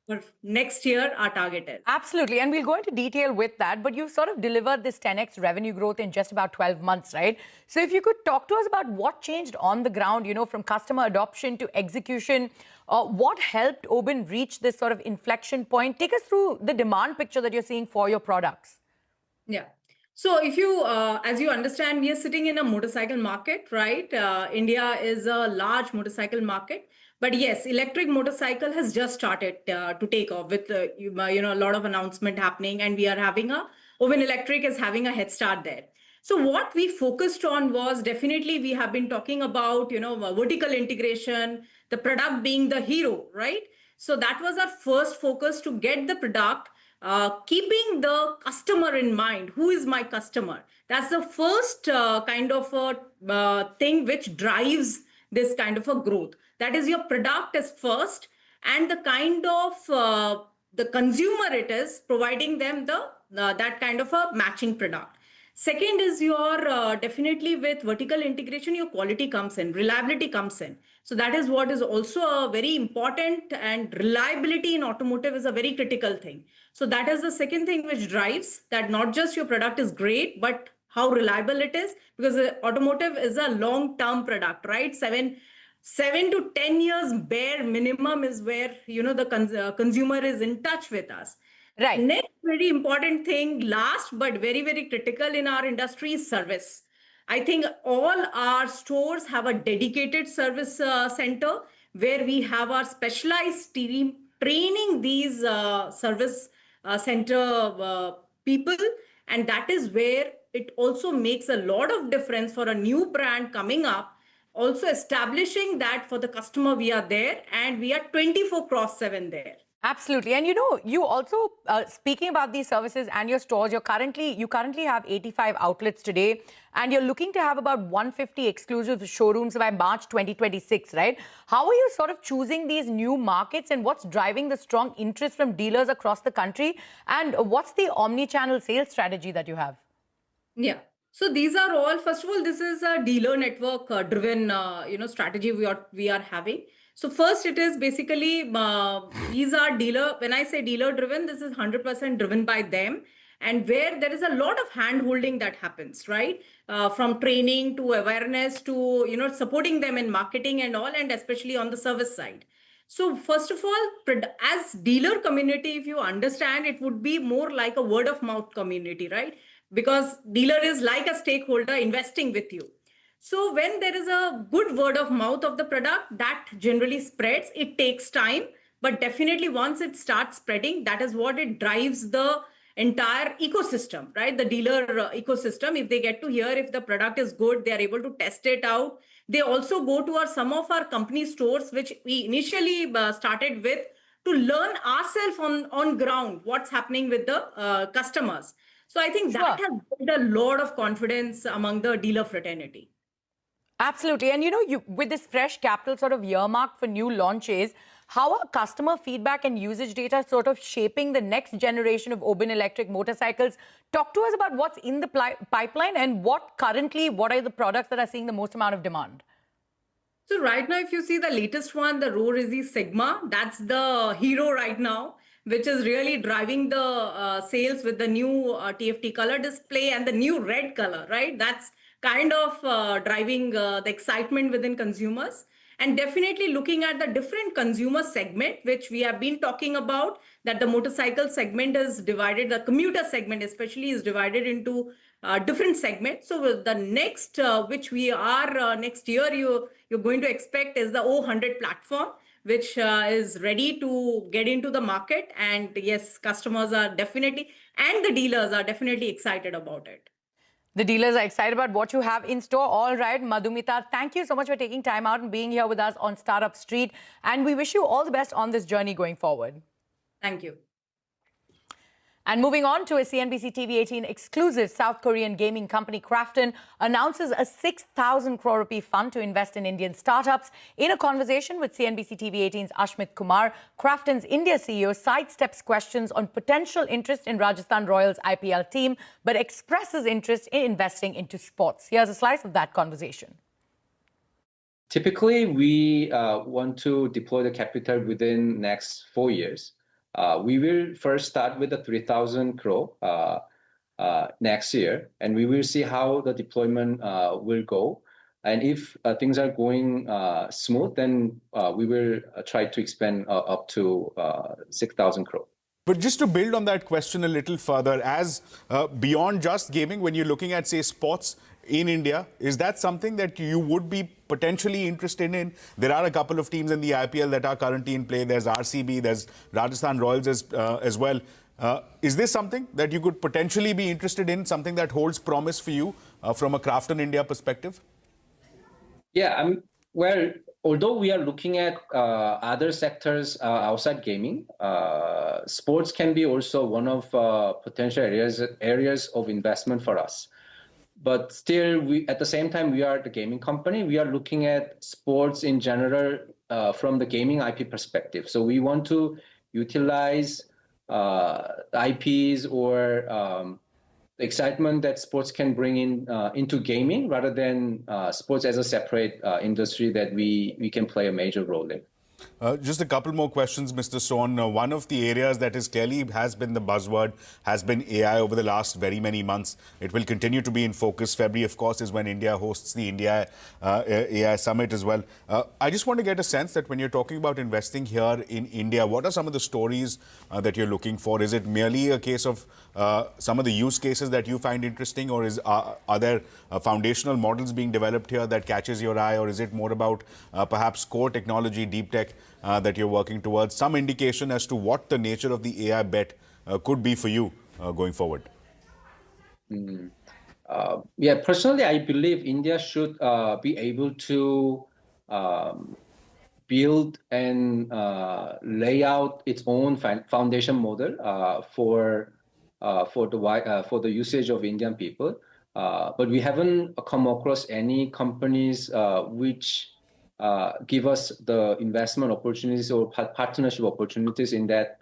for next year, our target is.
Absolutely. And we'll go into detail with that. But you've sort of delivered this 10x revenue growth in just about 12 months, right? So if you could talk to us about what changed on the ground, from customer adoption to execution, what helped Oben reach this sort of inflection point? Take us through the demand picture that you're seeing for your products.
Yeah. So if you, as you understand, we are sitting in a motorcycle market, right? India is a large motorcycle market. But yes, electric motorcycle has just started to take off with a lot of announcement happening, and we are having Oven Electric is having a head start there. So what we focused on was definitely we have been talking about vertical integration, the product being the hero, right? So that was our first focus, to get the product, keeping the customer in mind. Who is my customer? That's the first kind of a thing which drives this kind of a growth. That is, your product is first, and the kind of the consumer it is, providing them that kind of a matching product. Second is your definitely with vertical integration, your quality comes in, reliability comes in. So that is what is also a very important, and reliability in automotive is a very critical thing. So that is the second thing which drives that, not just your product is great, but how reliable it is, because automotive is a long-term product, right? 7 to 10 years bare minimum is where the consumer is in touch with us.
Right.
Next very important thing, last but very, very critical in our industry, is service. I think all our stores have a dedicated service center where we have our specialized team training these service center people. And that is where it also makes a lot of difference for a new brand coming up. Also establishing that for the customer, we are there, and we are 24/7 there.
Absolutely. And you also, speaking about these services and your stores, you currently have 85 outlets today, and you're looking to have about 150 exclusive showrooms by March 2026, right? How are you sort of choosing these new markets, and what's driving the strong interest from dealers across the country? And what's the omni-channel sales strategy that you have?
Yeah. So these are all, first of all, this is a dealer network driven, strategy we are having. So first, it is basically, these are dealer, when I say dealer driven, this is 100% driven by them, and where there is a lot of hand holding that happens, right? From training to awareness to, supporting them in marketing and all, and especially on the service side. So first of all, as dealer community, if you understand, it would be more like a word of mouth community, right? Because dealer is like a stakeholder investing with you. So when there is a good word of mouth of the product, that generally spreads. It takes time, but definitely once it starts spreading, that is what it drives the entire ecosystem, right? The dealer ecosystem, if they get to hear if the product is good, they are able to test it out. They also go to some of our company stores, which we initially started with, to learn ourselves on ground, what's happening with the customers. So I think that has built a lot of confidence among the dealer fraternity.
Absolutely. And with this fresh capital sort of earmarked for new launches, how are customer feedback and usage data sort of shaping the next generation of urban electric motorcycles? Talk to us about what's in the pipeline, and what are the products that are seeing the most amount of demand?
So right now, if you see the latest one, the Rorisi Sigma, that's the hero right now, which is really driving the sales with the new TFT color display and the new red color, right? That's kind of driving the excitement within consumers. And definitely looking at the different consumer segment, which we have been talking about, that the motorcycle segment is divided, the commuter segment especially is divided into different segments. So the next, which we are next year, you're going to expect is the O100 platform, which is ready to get into the market. And yes, customers are definitely, and the dealers are definitely excited about it.
The dealers are excited about what you have in store. All right, Madhumita, thank you so much for taking time out and being here with us on Startup Street. And we wish you all the best on this journey going forward.
Thank you.
And moving on to a CNBC-TV18 exclusive, South Korean gaming company Kfin announces a 6,000 crore rupee fund to invest in Indian startups. In a conversation with CNBC-TV18's Ashmit Kumar, Kfin's India CEO sidesteps questions on potential interest in Rajasthan Royals IPL team, but expresses interest in investing into sports. Here's a slice of that conversation.
Typically, we want to deploy the capital within next 4 years. We will first start with the 3,000 crore next year, and we will see how the deployment will go. And if things are going smooth, then we will try to expand up to 6,000 crore.
But just to build on that question a little further, as beyond just gaming, when you're looking at, say, sports,
in India. Is that something that you would be potentially interested in? There are a couple of teams in the IPL that are currently in play. There's RCB, there's Rajasthan Royals as well. Is this something that you could potentially be interested in, something that holds promise for you from a Crafton India perspective?
Yeah, well, although we are looking at other sectors outside gaming, sports can be also one of potential areas of investment for us. But still, at the same time, we are the gaming company. We are looking at sports in general from the gaming IP perspective. So we want to utilize IPs or the excitement that sports can bring into gaming rather than sports as a separate industry that we can play a major role in.
Just a couple more questions, Mr. Sohn. One of the areas that is clearly has been the buzzword has been AI over the last very many months. It will continue to be in focus. February, of course, is when India hosts the India AI Summit as well. I just want to get a sense that when you're talking about investing here in India, what are some of the stories that you're looking for? Is it merely a case of some of the use cases that you find interesting, or are there foundational models being developed here that catches your eye, or is it more about perhaps core technology, deep tech, that you're working towards? Some indication as to what the nature of the AI bet could be for you going forward.
Yeah, personally, I believe India should be able to build and lay out its own foundation model for the usage of Indian people. But we haven't come across any companies which give us the investment opportunities or partnership opportunities in that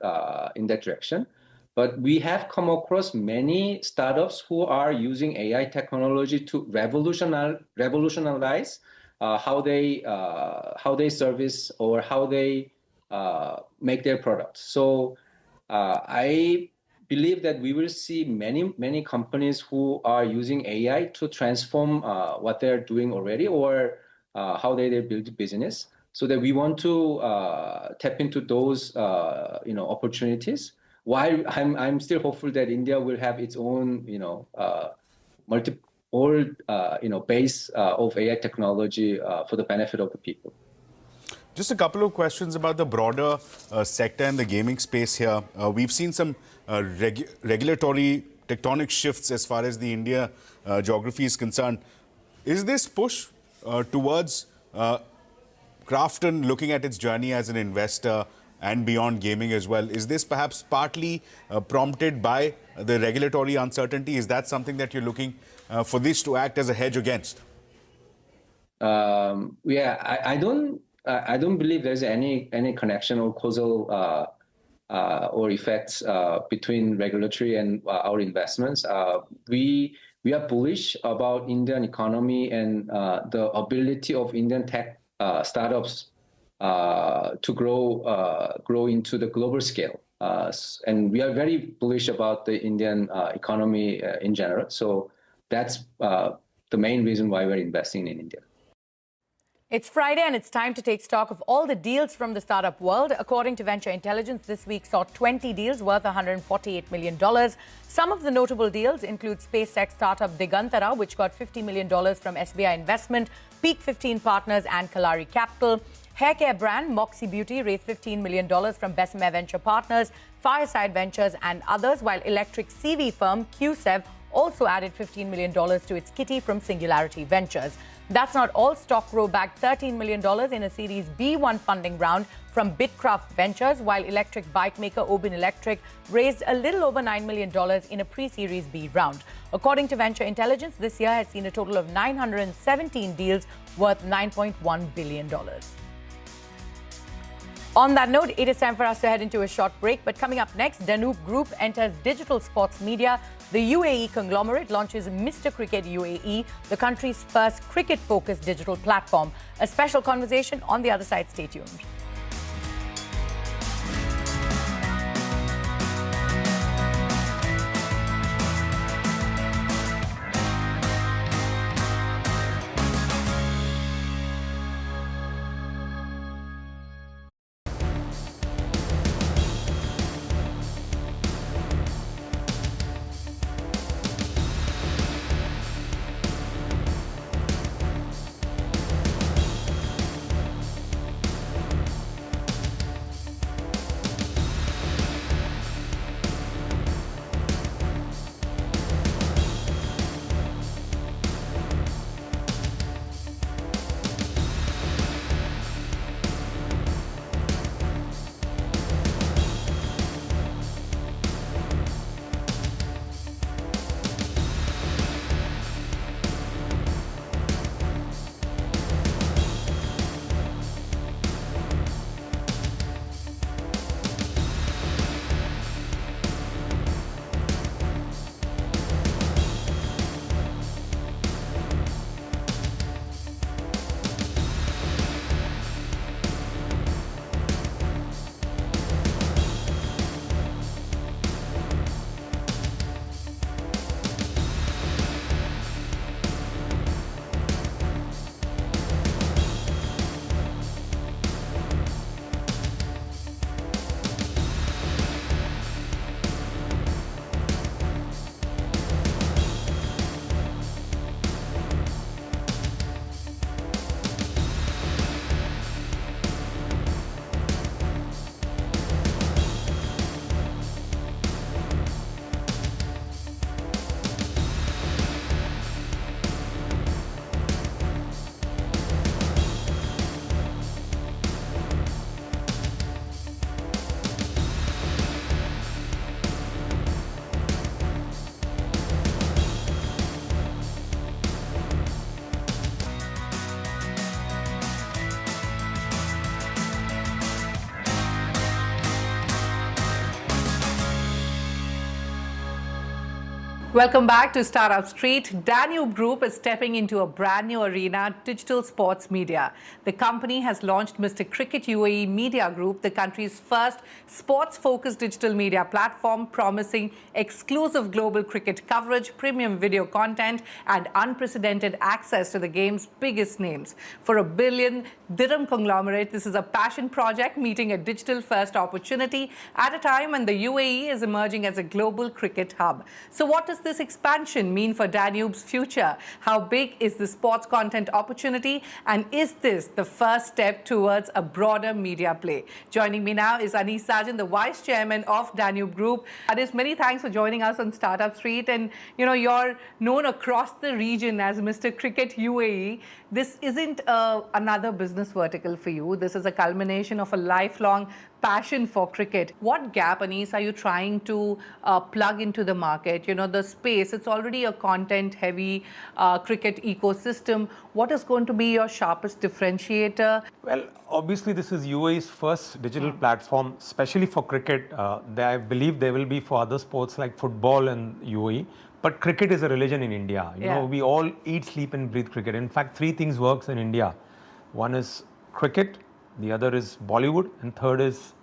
direction. But we have come across many startups who are using AI technology to revolutionize how they service or how they make their products. So I believe that we will see many companies who are using AI to transform what they're doing already or how they build business. So that we want to tap into those opportunities. While I'm still hopeful that India will have its own base of AI technology for the benefit of the people.
Just a couple of questions about the broader sector and the gaming space here. We've seen some regulatory tectonic shifts as far as the India geography is concerned. Is this push towards Crafton looking at its journey as an investor and beyond gaming as well, is this perhaps partly prompted by the regulatory uncertainty? Is that something that you're looking for this to act as a hedge against?
Yeah, I don't believe there's any connection or causal or effects between regulatory and our investments. We are bullish about Indian economy and the ability of Indian tech startups to grow into the global scale. And we are very bullish about the Indian economy in general. So that's the main reason why we're investing in India.
It's Friday and it's time to take stock of all the deals from the startup world. According to Venture Intelligence, this week saw 20 deals worth $148 million. Some of the notable deals include space tech startup Digantara, which got $50 million from SBI Investment, Peak 15 Partners and Kalari Capital. Haircare brand Moxie Beauty raised $15 million from Bessemer Venture Partners, Fireside Ventures and others, while electric CV firm QSEV also added $15 million to its kitty from Singularity Ventures. That's not all. Stockrow bagged $13 million in a Series B1 funding round from Bitcraft Ventures, while electric bike maker Obin Electric raised a little over $9 million in a pre-Series B round. According to Venture Intelligence, this year has seen a total of 917 deals worth $9.1 billion. On that note, it is time for us to head into a short break. But coming up next, Danube Group enters digital sports media. The UAE conglomerate launches Mr. Cricket UAE, the country's first cricket-focused digital platform. A special conversation on the other side. Stay tuned.
Welcome back to Startup Street. Danube Group is stepping into a brand new arena, digital sports media. The company has launched Mr. Cricket UAE Media Group, the country's first sports-focused digital media platform, promising exclusive global cricket coverage, premium video content, and unprecedented access to the game's biggest names. For a billion dirham conglomerate, this is a passion project meeting a digital-first opportunity at a time when the UAE is emerging as a global cricket hub. So what does this expansion mean for Danube's future? How big is the sports content opportunity? And is this the first step towards a broader media play? Joining me now is Anis Sajan, the Vice Chairman of Danube Group. Anis, many thanks for joining us on Startup Street. And, you know, you're known across the region as Mr. Cricket UAE. This isn't another business vertical for you. This is a culmination of a lifelong passion for cricket. What gap, Anis, are you trying to plug into the market? You know, the space, it's already a content-heavy cricket ecosystem. What is going to be your sharpest differentiator?
Well, obviously, this is UAE's first digital platform, especially for cricket. I believe there will be for other sports like football and UAE. But cricket is a religion in India. You know, we all eat, sleep and breathe cricket. In fact, three things works in India. One is cricket, the other is Bollywood, and third is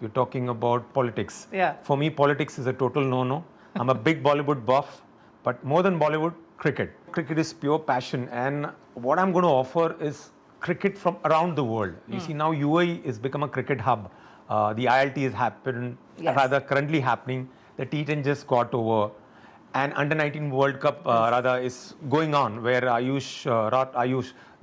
you're talking about politics. For me, politics is a total no-no. I'm a big Bollywood buff, but more than Bollywood, cricket. Cricket is pure passion, and what I'm going to offer is cricket from around the world. You see, now UAE has become a cricket hub. The ILT is happening, rather currently happening. The T10 just got over. And Under-19 World Cup is going on, where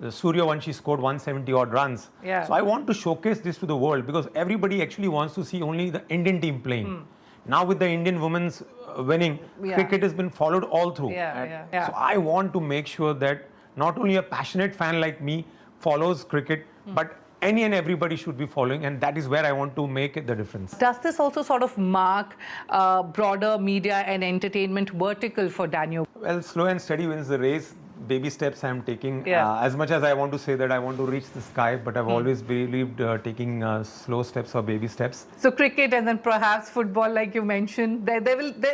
Suryavanshi scored 170 odd runs. So I want to showcase this to the world because everybody actually wants to see only the Indian team playing. Now with the Indian women's winning, cricket has been followed all through. So I want to make sure that not only a passionate fan like me follows cricket, but any and everybody should be following, and that is where I want to make the difference.
Does this also sort of mark broader media and entertainment vertical for Danube?
Well, slow and steady wins the race. Baby steps I'm taking. As much as I want to say that I want to reach the sky, but I've always believed taking slow steps or baby steps.
So cricket and then perhaps football, like you mentioned,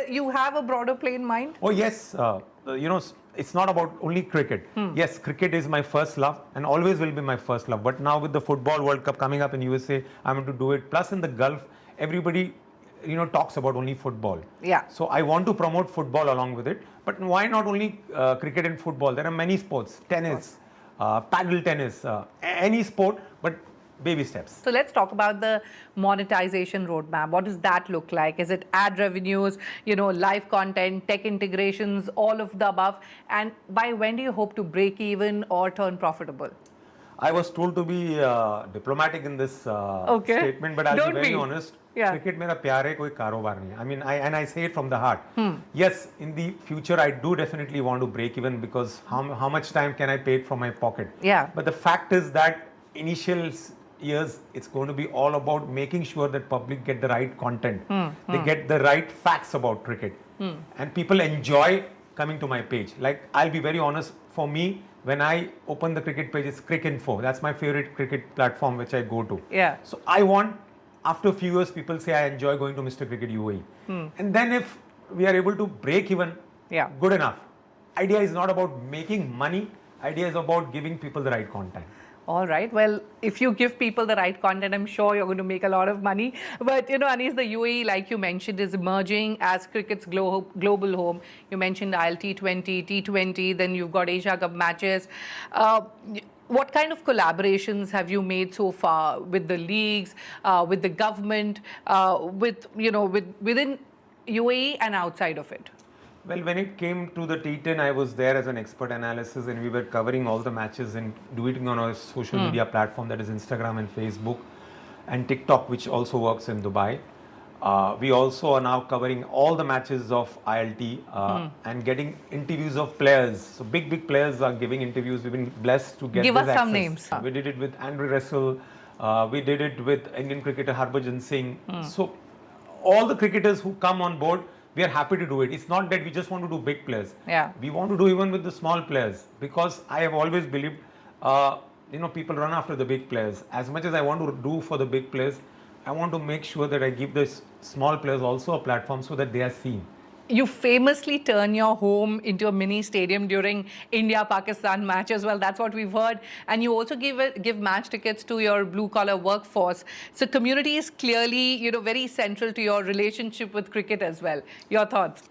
you have a broader play in mind?
Oh yes, you know, it's not about only cricket. Yes, cricket is my first love and always will be my first love. But now with the Football World Cup coming up in USA, I'm going to do it. Plus in the Gulf, everybody, you know, talks about only football. So I want to promote football along with it. But why not only cricket and football? There are many sports, tennis, paddle tennis, any sport, but baby steps.
So let's talk about the monetization roadmap. What does that look like? Is it ad revenues, you know, live content, tech integrations, all of the above? And by when do you hope to break even or turn profitable?
I was told to be diplomatic in this statement, but I'll be very honest. Cricket mera pyar hai, koi karobar nahi. I mean, I say it from the heart. Yes, in the future, I do definitely want to break even because how much time can I pay it from my pocket? But the fact is that initial years, it's going to be all about making sure that public get the right content. They get the right facts about cricket. And people enjoy coming to my page. Like, I'll be very honest, for me, when I open the cricket page, it's Cricinfo. That's my favorite cricket platform which I go to. So I want, after a few years, people say I enjoy going to Mr. Cricket UAE. And then if we are able to break even, good enough. Idea is not about making money. Idea is about giving people the right content.
All right. Well, if you give people the right content, I'm sure you're going to make a lot of money. But, you know, Anis, the UAE, like you mentioned, is emerging as cricket's global home. You mentioned ILT 20, T20, then you've got Asia Cup matches. What kind of collaborations have you made so far with the leagues, with the government, within UAE and outside of it?
Well, when it came to the T10, I was there as an expert analysis and we were covering all the matches and doing it on our social media platform, that is Instagram and Facebook and TikTok, which also works in Dubai. We also are now covering all the matches of ILT and getting interviews of players. So big players are giving interviews. We've been blessed to get
Give
this
us
access.
some names.
We did it with Andrew Russell. We did it with Indian cricketer Harbhajan Singh. So all the cricketers who come on board, we are happy to do it. It's not that we just want to do big players. We want to do even with the small players because I have always believed, people run after the big players. As much as I want to do for the big players, I want to make sure that I give the small players also a platform so that they are seen.
You famously turn your home into a mini stadium during India-Pakistan match as well. That's what we've heard. And you also give match tickets to your blue-collar workforce. So community is clearly, very central to your relationship with cricket as well. Your thoughts?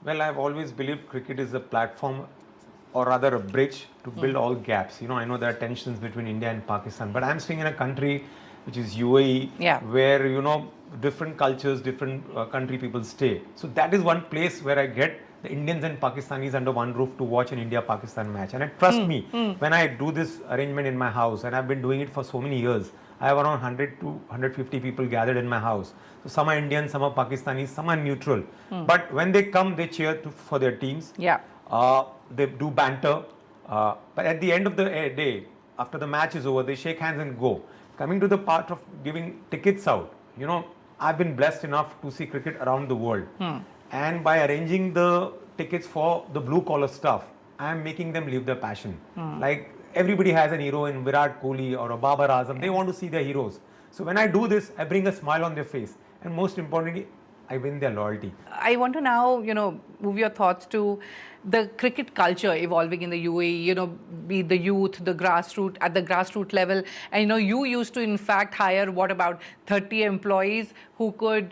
Well, I've always believed cricket is a platform, or rather a bridge, to build all gaps. I know there are tensions between India and Pakistan, but I'm staying in a country which is UAE, where, different cultures, different country people stay. So that is one place where I get the Indians and Pakistanis under one roof to watch an India-Pakistan match. And trust me, when I do this arrangement in my house, and I've been doing it for so many years, I have around 100 to 150 people gathered in my house. So some are Indians, some are Pakistanis, some are neutral. But when they come, they cheer for their teams. They do banter. But at the end of the day, after the match is over, they shake hands and go. Coming to the part of giving tickets out, I've been blessed enough to see cricket around the world. And by arranging the tickets for the blue collar stuff, I'm making them live their passion. Like everybody has an hero in Virat Kohli or a Babar Azam. They want to see their heroes. So when I do this, I bring a smile on their face. And most importantly, I win their loyalty.
I want to now, move your thoughts to the cricket culture evolving in the UAE, be the youth, the grassroots, at the grassroots level. And, you used to, in fact, hire, what about 30 employees who could,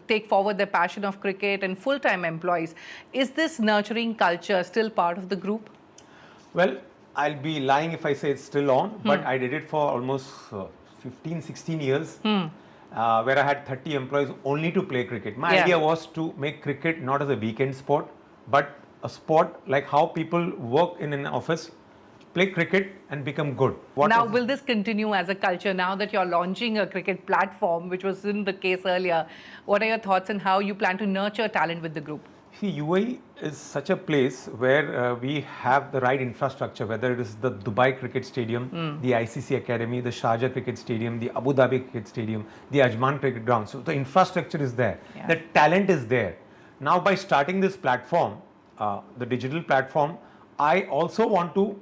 take forward their passion of cricket, and full-time employees. Is this nurturing culture still part of the group?
Well, I'll be lying if I say it's still on, but I did it for almost 15, 16 years. Where I had 30 employees only to play cricket. My idea was to make cricket not as a weekend sport, but a sport like how people work in an office, play cricket and become good.
Now, will this continue as a culture now that you're launching a cricket platform, which wasn't the case earlier? What are your thoughts on how you plan to nurture talent with the group?
See, UAE is such a place where we have the right infrastructure, whether it is the Dubai Cricket Stadium, the ICC Academy, the Sharjah Cricket Stadium, the Abu Dhabi Cricket Stadium, the Ajman Cricket Ground. So the infrastructure is there, the talent is there. Now by starting this platform, the digital platform, I also want to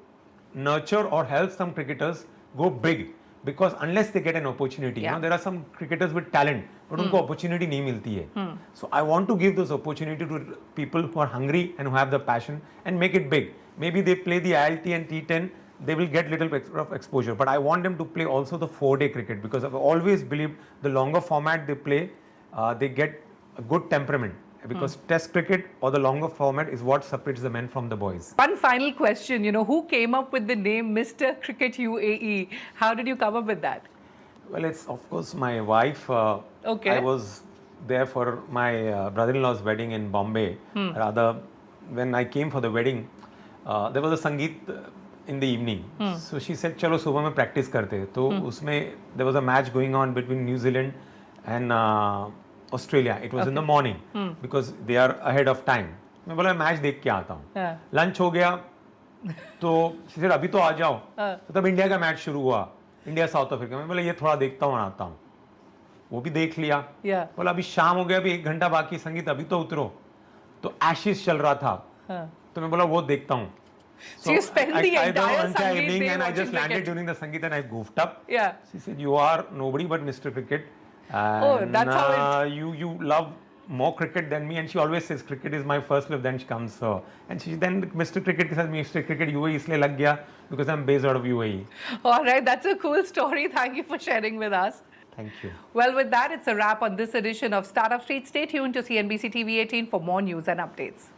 nurture or help some cricketers go big. Because unless they get an opportunity, there are some cricketers with talent, but unko opportunity nahi milti hai. So I want to give those opportunity to people who are hungry and who have the passion and make it big. Maybe they play the ILT and T10, they will get little bit of exposure. But I want them to play also the 4-day cricket, because I've always believed the longer format they play, they get a good temperament. Because test cricket or the longer format is what separates the men from the boys.
One final question, who came up with the name Mr. Cricket UAE? How did you come up with that?
Well, it's of course my wife. I was there for my brother-in-law's wedding in Bombay. Rather, when I came for the wedding, there was a Sangeet in the evening. So she said, "Chalo, subah mein practice karte." So usme there was a match going on between New Zealand and Australia. It was in the morning because they are ahead of time. मैं बोला match देख के आता हूँ. Lunch हो गया तो फिर अभी तो आ जाओ. तो तब इंडिया का मैच शुरू हुआ, इंडिया साउथ अफ्रीका. मैं बोला ये थोड़ा देखता हूँ आता हूँ. वो भी देख लिया. बोला अभी शाम हो गया, अभी 1 घंटा बाकी, संगीत अभी तो उतरो. तो एशेज चल रहा था, तो मैं बोला वो देखता हूँ.
So you spent the entire
evening and I just landed during the Sangeet and I goofed up. She said, "You are nobody but Mr. Cricket. And,
that's how it...
you love more cricket than me." And she always says cricket is my first love. Then she comes and she then Mr. Cricket ke saath Mr. Cricket UAE isliye lag gaya because I'm based out of UAE.
All right, that's a cool story. Thank you for sharing with us.
Thank you.
Well, with that, it's a wrap on this edition of Startup Street. Stay tuned to CNBC TV18 for more news and updates.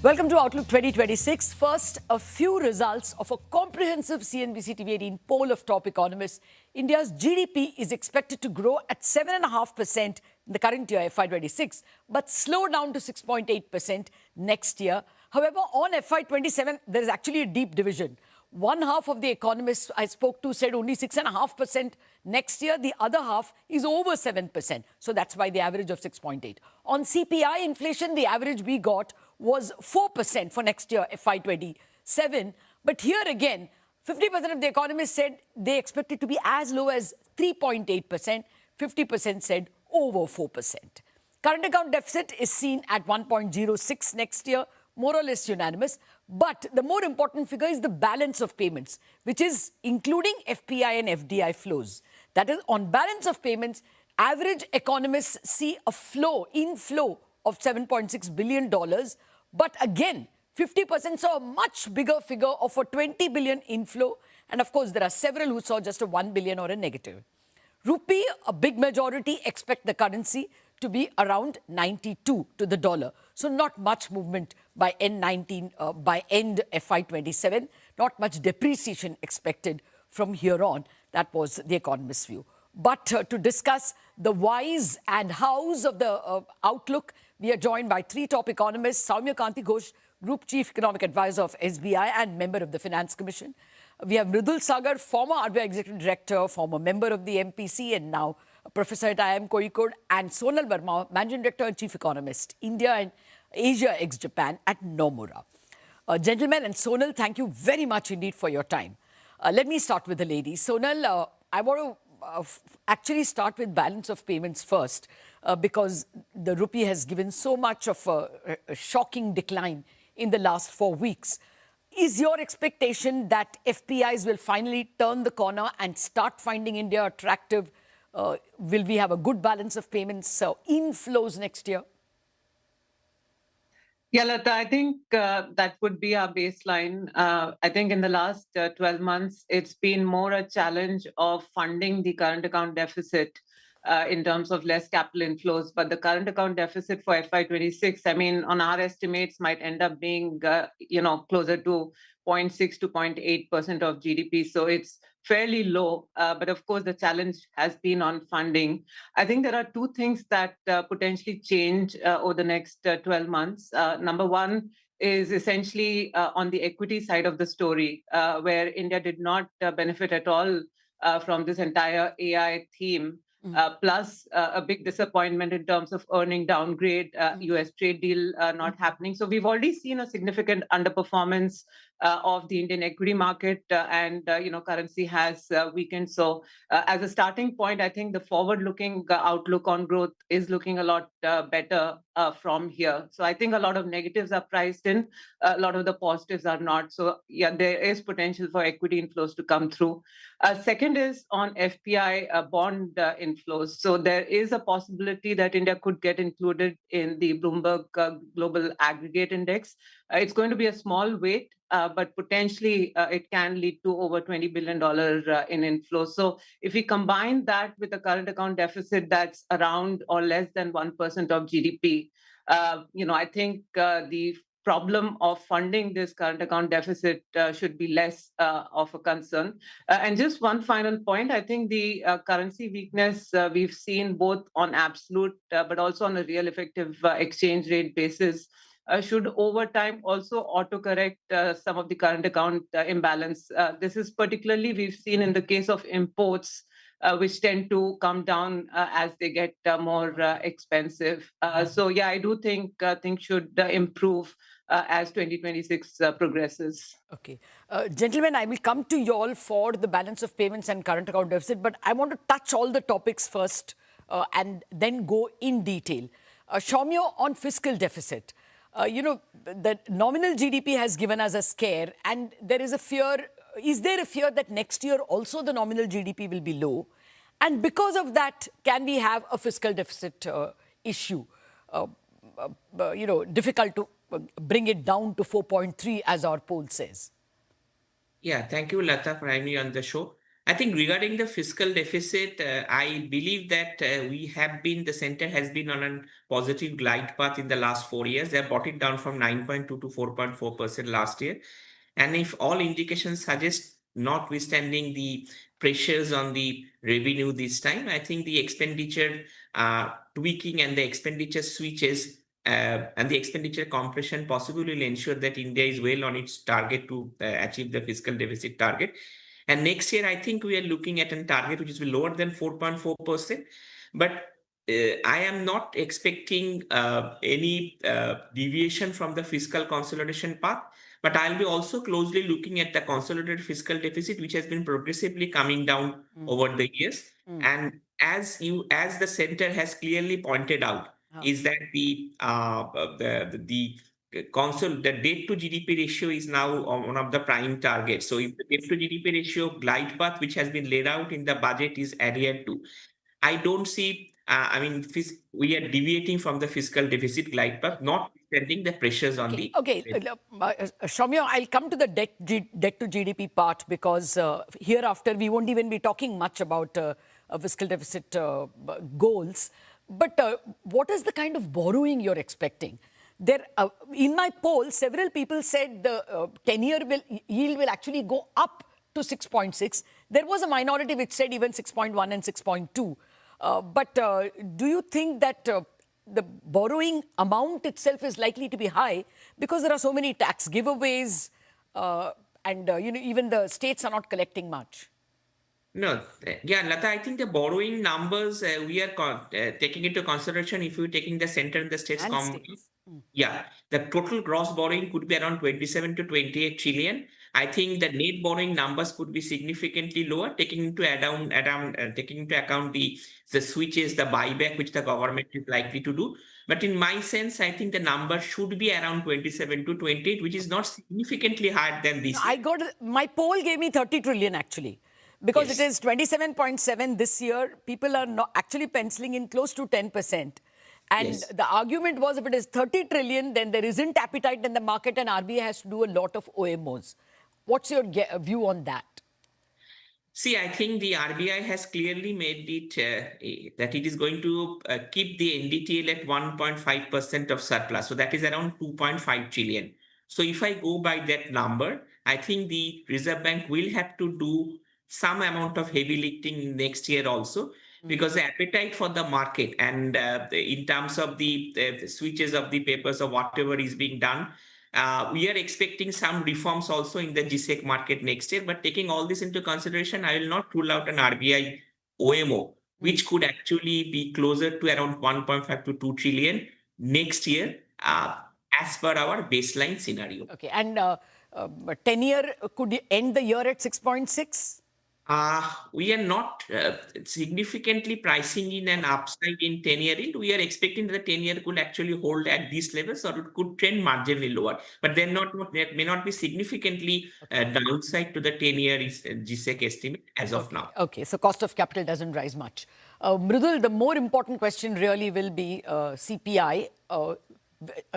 Welcome to Outlook 2026. First, a few results of a comprehensive CNBC-TV18 poll of top economists. India's GDP is expected to grow at 7.5% in the current year, FY26, but slow down to 6.8% next year. However, on FY27, there is actually a deep division. One half of the economists I spoke to said only 6.5% next year. The other half is over 7%. So that's why the average of 6.8. On CPI inflation, the average we got was 4% for next year, FY27. But here again, 50% of the economists said they expect it to be as low as 3.8%. 50% said over 4%. Current account deficit is seen at 1.06 next year, more or less unanimous. But the more important figure is the balance of payments, which is including FPI and FDI flows. That is, on balance of payments, average economists see a inflow of $7.6 billion. But again, 50% saw a much bigger figure of a 20 billion inflow. And of course, there are several who saw just a 1 billion or a negative. Rupee, a big majority expect the currency to be around 92 to the dollar. So not much movement by end FY27. Not much depreciation expected from here on. That was the economist's view. But to discuss the whys and hows of the outlook, we are joined by three top economists: Soumya Kanti Ghosh, Group Chief Economic Advisor of SBI and member of the Finance Commission. We have Mridul Sagar, former RBI Executive Director, former member of the MPC, and now Professor at IIM Kozhikode, and Sonal Verma, Managing Director and Chief Economist, India and Asia ex-Japan at Nomura. Gentlemen, and Sonal, thank you very much indeed for your time. Let me start with the ladies. Sonal, I want to actually start with balance of payments first, because the rupee has given so much of a shocking decline in the last 4 weeks. Is your expectation that FPIs will finally turn the corner and start finding India attractive? Will we have a good balance of payments inflows next year?
Yeah, Lata, I think that would be our baseline. I think in the last 12 months, it's been more a challenge of funding the current account deficit in terms of less capital inflows. But the current account deficit for FY26, I mean, on our estimates, might end up being, closer to 0.6 to 0.8% of GDP. So it's fairly low. But of course, the challenge has been on funding. I think there are two things that potentially change over the next 12 months. Number one is essentially on the equity side of the story, where India did not benefit at all from this entire AI theme. Plus a big disappointment in terms of earning downgrade, US trade deal not happening. So we've already seen a significant underperformance of the Indian equity market, and currency has weakened. So as a starting point, I think the forward-looking outlook on growth is looking a lot better from here. So I think a lot of negatives are priced in, a lot of the positives are not. So yeah, there is potential for equity inflows to come through. Second is on FPI bond inflows. So there is a possibility that India could get included in the Bloomberg Global Aggregate Index. It's going to be a small weight, but potentially it can lead to over $20 billion in inflows. So if we combine that with the current account deficit that's around or less than 1% of GDP, I think the problem of funding this current account deficit should be less of a concern. And just one final point, I think the currency weakness we've seen both on absolute but also on a real effective exchange rate basis should over time also autocorrect some of the current account imbalance. This is particularly we've seen in the case of imports, which tend to come down as they get more expensive. So yeah, I do think things should improve as 2026 progresses.
Okay. Gentlemen, I will come to you all for the balance of payments and current account deficit, but I want to touch all the topics first and then go in detail. Soumya, on fiscal deficit. The nominal GDP has given us a scare, and there is a fear. Is there a fear that next year also the nominal GDP will be low? And because of that, can we have a fiscal deficit issue? Difficult to bring it down to 4.3 as our poll says.
Yeah, thank you, Lata, for having me on the show.
I think regarding the fiscal deficit, I believe that the center has been on a positive glide path in the last 4 years. They have brought it down from 9.2 to 4.4% last year. And if all indications suggest, notwithstanding the pressures on the revenue this time, I think the expenditure tweaking and the expenditure switches and the expenditure compression possibly will ensure that India is well on its target to achieve the fiscal deficit target. And next year, I think we are looking at a target which is lower than 4.4%. But I am not expecting any deviation from the fiscal consolidation path. But I'll be also closely looking at the consolidated fiscal deficit, which has been progressively coming down over the years. And as the center has clearly pointed out, is that the debt to GDP ratio is now one of the prime targets. So if the debt to GDP ratio glide path, which has been laid out in the budget, is adhered to, I don't see, we are deviating from the fiscal deficit glide path, notwithstanding the pressures on the...
Okay, Soumya, I'll come to the debt to GDP part because hereafter we won't even be talking much about fiscal deficit goals. But what is the kind of borrowing you're expecting? In my poll, several people said the 10-year yield will actually go up to 6.6. There was a minority which said even 6.1 and 6.2. But do you think that the borrowing amount itself is likely to be high because there are so many tax giveaways and even the states are not collecting much?
No, yeah, Lata, I think the borrowing numbers we are taking into consideration if you're taking the center and the states combined. Yeah, the total gross borrowing could be around 27 to 28 trillion. I think the net borrowing numbers could be significantly lower, taking into account the switches, the buyback, which the government is likely to do. But in my sense, I think the number should be around 27 to 28, which is not significantly higher than this.
My poll gave me 30 trillion actually. Because it is 27.7 this year, people are not actually penciling in close to 10%. And the argument was if it is 30 trillion, then there isn't appetite in the market and RBI has to do a lot of OMOs. What's your view on that?
See, I think the RBI has clearly made it that it is going to keep the NDTL at 1.5% of surplus. So that is around 2.5 trillion. So if I go by that number, I think the Reserve Bank will have to do some amount of heavy lifting next year also, because the appetite for the market and in terms of the switches of the papers or whatever is being done, we are expecting some reforms also in the GSEC market next year. But taking all this into consideration, I will not rule out an RBI OMO, which could actually be closer to around 1.5 to 2 trillion next year, as per our baseline scenario.
Okay, and 10-year could end the year at 6.6?
We are not significantly pricing in an upside in 10-year yield. We are expecting that the 10-year could actually hold at these levels or it could trend marginally lower. But there may not be significantly downside to the 10-year GSEC estimate as of now.
Okay, so cost of capital doesn't rise much. Mridul, the more important question really will be CPI.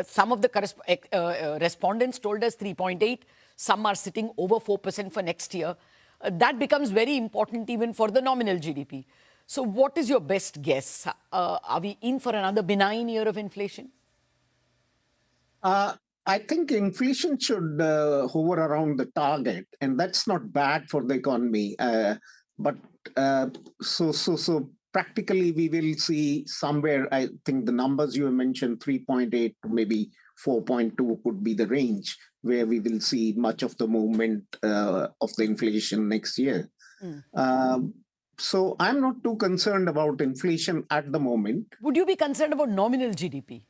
Some of the respondents told us 3.8. Some are sitting over 4% for next year. That becomes very important even for the nominal GDP. So what is your best guess? Are we in for another benign year of inflation?
I think inflation should hover around the target, and that's not bad for the economy. But practically we will see somewhere, I think the numbers you mentioned, 3.8 to maybe 4.2 could be the range where we will see much of the movement of the inflation next year. So I'm not too concerned about inflation at the moment.
Would you be concerned about nominal GDP?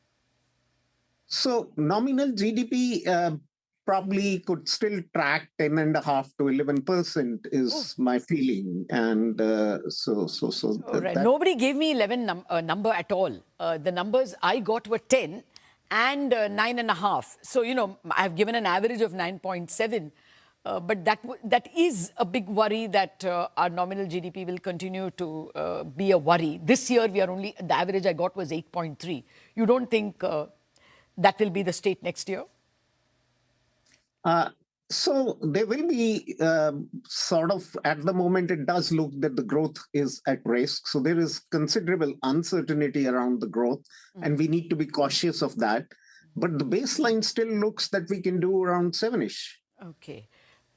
So nominal GDP probably could still track 10.5 to 11% is my feeling. And
all right. Nobody gave me 11 number at all. The numbers I got were 10. And 9.5. So, I have given an average of 9.7. But that is a big worry that our nominal GDP will continue to be a worry. This year, the average I got was 8.3. You don't think that will be the state next year?
So there will be sort of, at the moment, it does look that the growth is at risk. So there is considerable uncertainty around the growth, and we need to be cautious of that. But the baseline still looks that we can do around 7-ish.
Okay.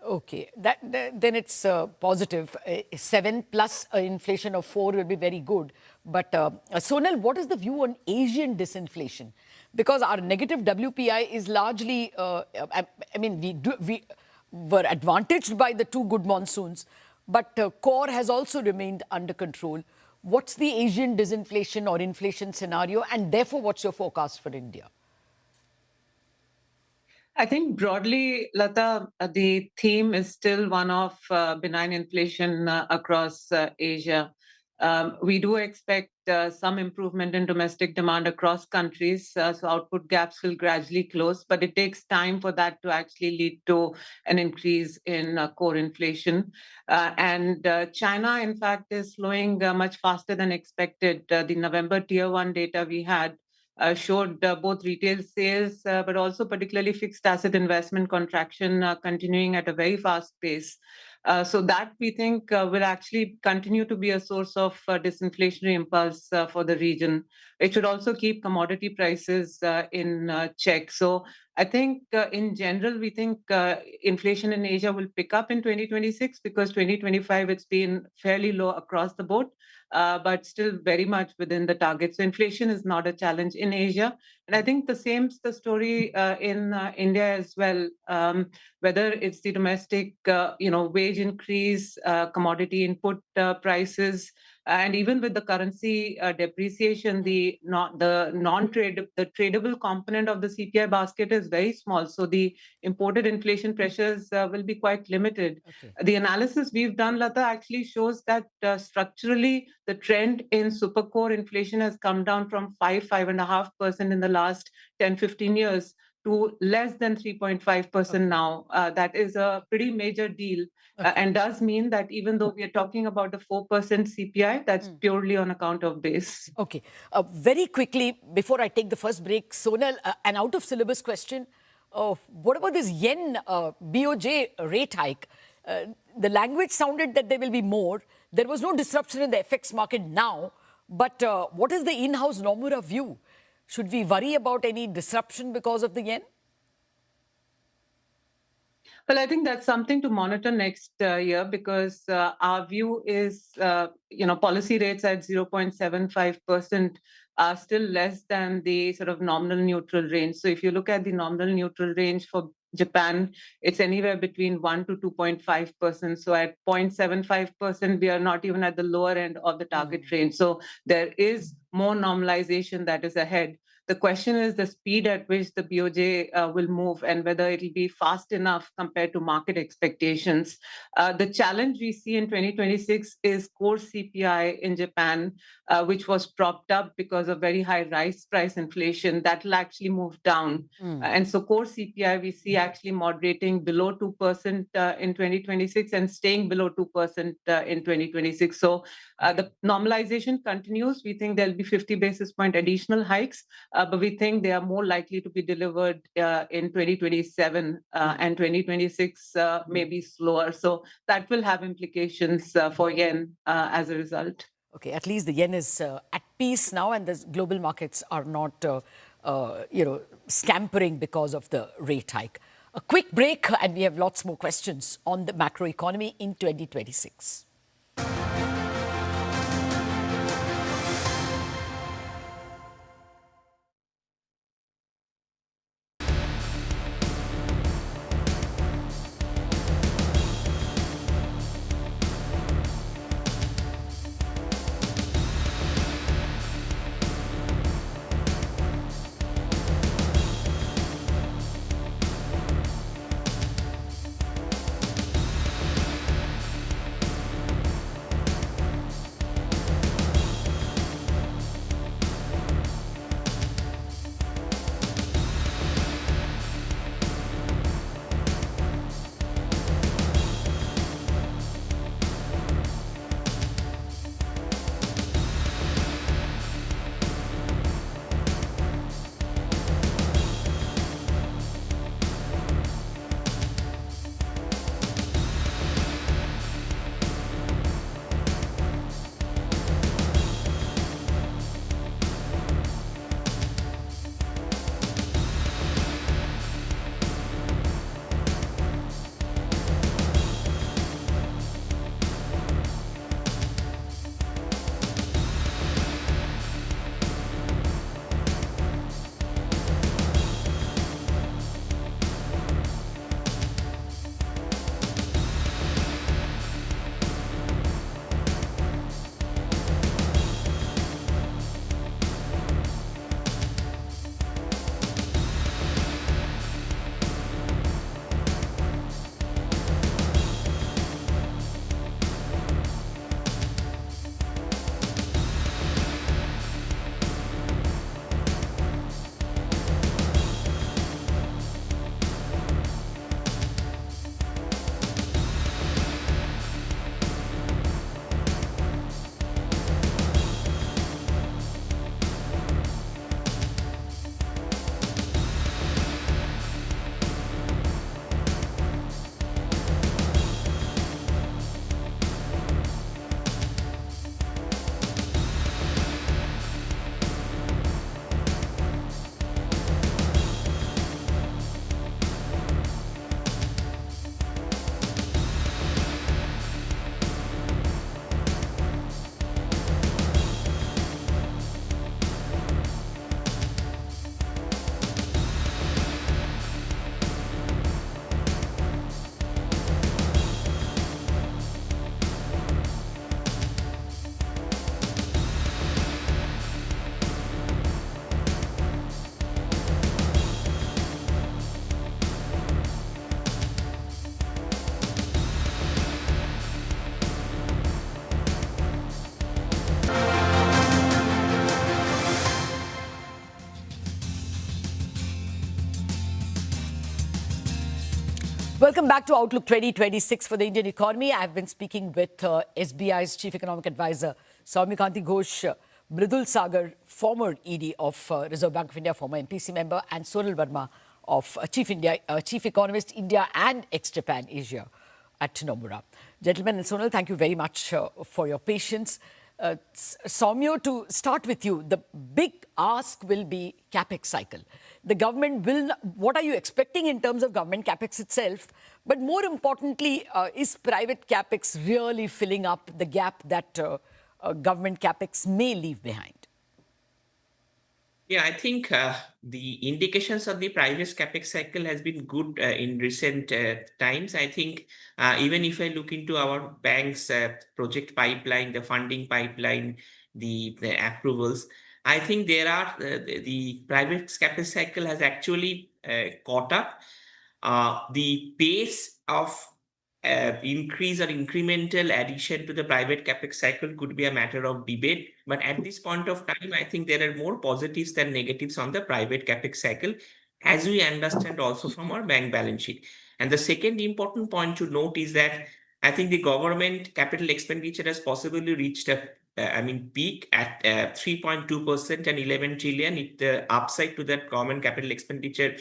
Okay, then it's positive. 7 plus inflation of 4 will be very good. But Sonal, what is the view on Asian disinflation? Because our negative WPI is largely, I mean, we were advantaged by the 2 good monsoons, but core has also remained under control. What's the Asian disinflation or inflation scenario, and therefore what's your forecast for India?
I think broadly, Lata, the theme is still one of benign inflation across Asia. We do expect some improvement in domestic demand across countries, so output gaps will gradually close, but it takes time for that to actually lead to an increase in core inflation. And China, in fact, is slowing much faster than expected. The November Tier 1 data we had showed both retail sales, but also particularly fixed asset investment contraction continuing at a very fast pace. So that we think will actually continue to be a source of disinflationary impulse for the region. It should also keep commodity prices in check. So I think in general, we think inflation in Asia will pick up in 2026 because 2025 it's been fairly low across the board. But still very much within the target. So inflation is not a challenge in Asia. And I think the same's the story in India as well, whether it's the domestic, wage increase, commodity input prices, and even with the currency depreciation, the tradable component of the CPI basket is very small. So the imported inflation pressures will be quite limited. Okay. The analysis we've done, Lata, actually shows that structurally the trend in super core inflation has come down from 5.5% in the last 10-15 years to less than 3.5% now. That is a pretty major deal and does mean that even though we are talking about a 4% CPI, that's purely on account of base.
Okay. Very quickly, before I take the first break, Sonal, an out-of-syllabus question. What about this yen BOJ rate hike? The language sounded that there will be more. There was no disruption in the FX market now. But what is the in-house Nomura view? Should we worry about any disruption because of the yen?
Well, I think that's something to monitor next year because our view is, policy rates at 0.75% are still less than the sort of nominal neutral range. So if you look at the nominal neutral range for Japan, it's anywhere between 1 to 2.5%. So at 0.75%, we are not even at the lower end of the target range. So there is more normalization that is ahead. The question is the speed at which the BOJ will move and whether it will be fast enough compared to market expectations. The challenge we see in 2026 is core CPI in Japan, which was propped up because of very high rice price inflation. That will actually move down. And so core CPI we see actually moderating below 2% in 2026 and staying below 2% in 2026. So the normalization continues. We think there'll be 50 basis point additional hikes. But we think they are more likely to be delivered in 2027 and 2026 may be slower. So that will have implications for yen as a result.
Okay, at least the yen is at peace now and the global markets are not, scampering because of the rate hike. A quick break and we have lots more questions on the macroeconomy in 2026. Welcome back to Outlook 2026 for the Indian economy. I've been speaking with SBI's Chief Economic Advisor, Soumyakanti Ghosh, Mridul Sagar, former ED of Reserve Bank of India, former MPC member, and Sonal Verma of Chief Economist, India and ex-Japan Asia at Nomura. Gentlemen and Sonal, thank you very much for your patience. Soumya, to start with you, the big ask will be capex cycle. The government will, what are you expecting in terms of government capex itself? But more importantly, is private capex really filling up the gap that government capex may leave behind?
Yeah, I think the indications of the private capex cycle has been good in recent times. I think even if I look into our bank's project pipeline, the funding pipeline, the approvals, I think there are the private capex cycle has actually caught up. The pace of increase or incremental addition to the private capex cycle could be a matter of debate. But at this point of time, I think there are more positives than negatives on the private capex cycle, as we understand also from our bank balance sheet. And the second important point to note is that I think the government capital expenditure has possibly reached a peak at 3.2% and 11 trillion. If the upside to that government capital expenditure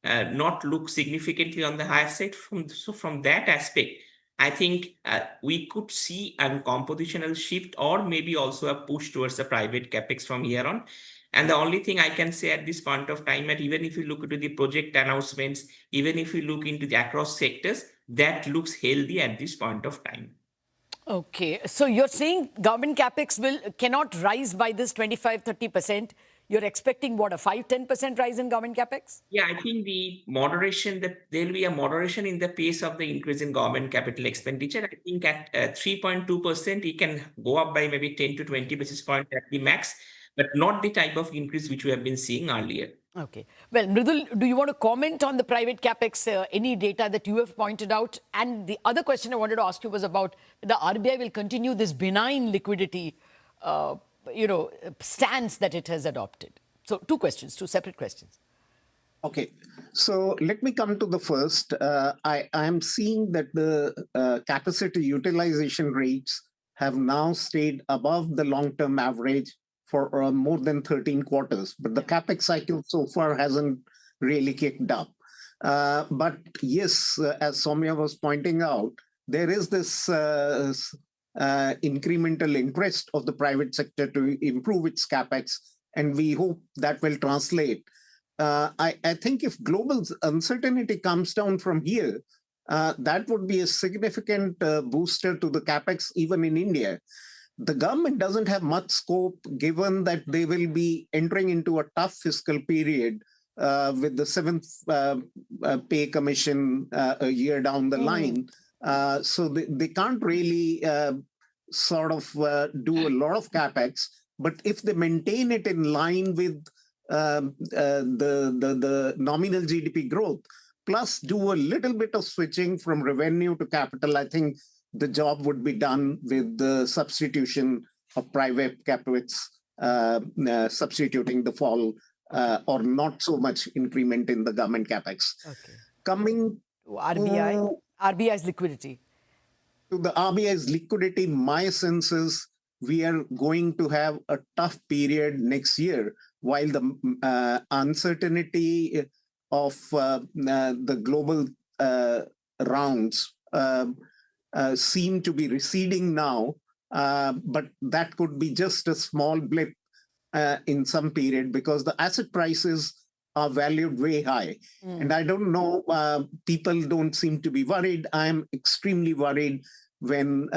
not look significantly on the higher side. From that aspect, I think we could see a compositional shift or maybe also a push towards the private capex from here on. And the only thing I can say at this point of time, that even if you look into the project announcements, even if you look into the across sectors, that looks healthy at this point of time.
Okay, so you're saying government capex cannot rise by this 25-30%. You're expecting what, a 5-10% rise in government capex?
Yeah, I think the moderation, that there will be a moderation in the pace of the increase in government capital expenditure. I think at 3.2%, it can go up by maybe 10 to 20 basis points at the max, but not the type of increase which we have been seeing earlier.
Okay. Well, Mridul, do you want to comment on the private capex, any data that you have pointed out? And the other question I wanted to ask you was about the RBI will continue this benign liquidity stance that it has adopted. So two separate questions.
Okay, so let me come to the first. I am seeing that the capacity utilization rates have now stayed above the long-term average for more than 13 quarters, but the capex cycle so far hasn't really kicked up. But yes, as Soumya was pointing out, there is this incremental interest of the private sector to improve its capex, and we hope that will translate. I think if global uncertainty comes down from here, that would be a significant booster to the capex even in India. The government doesn't have much scope given that they will be entering into a tough fiscal period with the 7th pay commission a year down the line. So they can't really do a lot of capex, but if they maintain it in line with the nominal GDP growth, plus do a little bit of switching from revenue to capital, I think the job would be done with the substitution of private capex, substituting the fall or not so much increment in the government capex.
Okay.
Coming
to RBI's liquidity.
To the RBI's liquidity, my sense is we are going to have a tough period next year, while the uncertainty of the global rounds seem to be receding now, but that could be just a small blip in some period because the asset prices are valued way high. And I don't know, people don't seem to be worried. I'm extremely worried when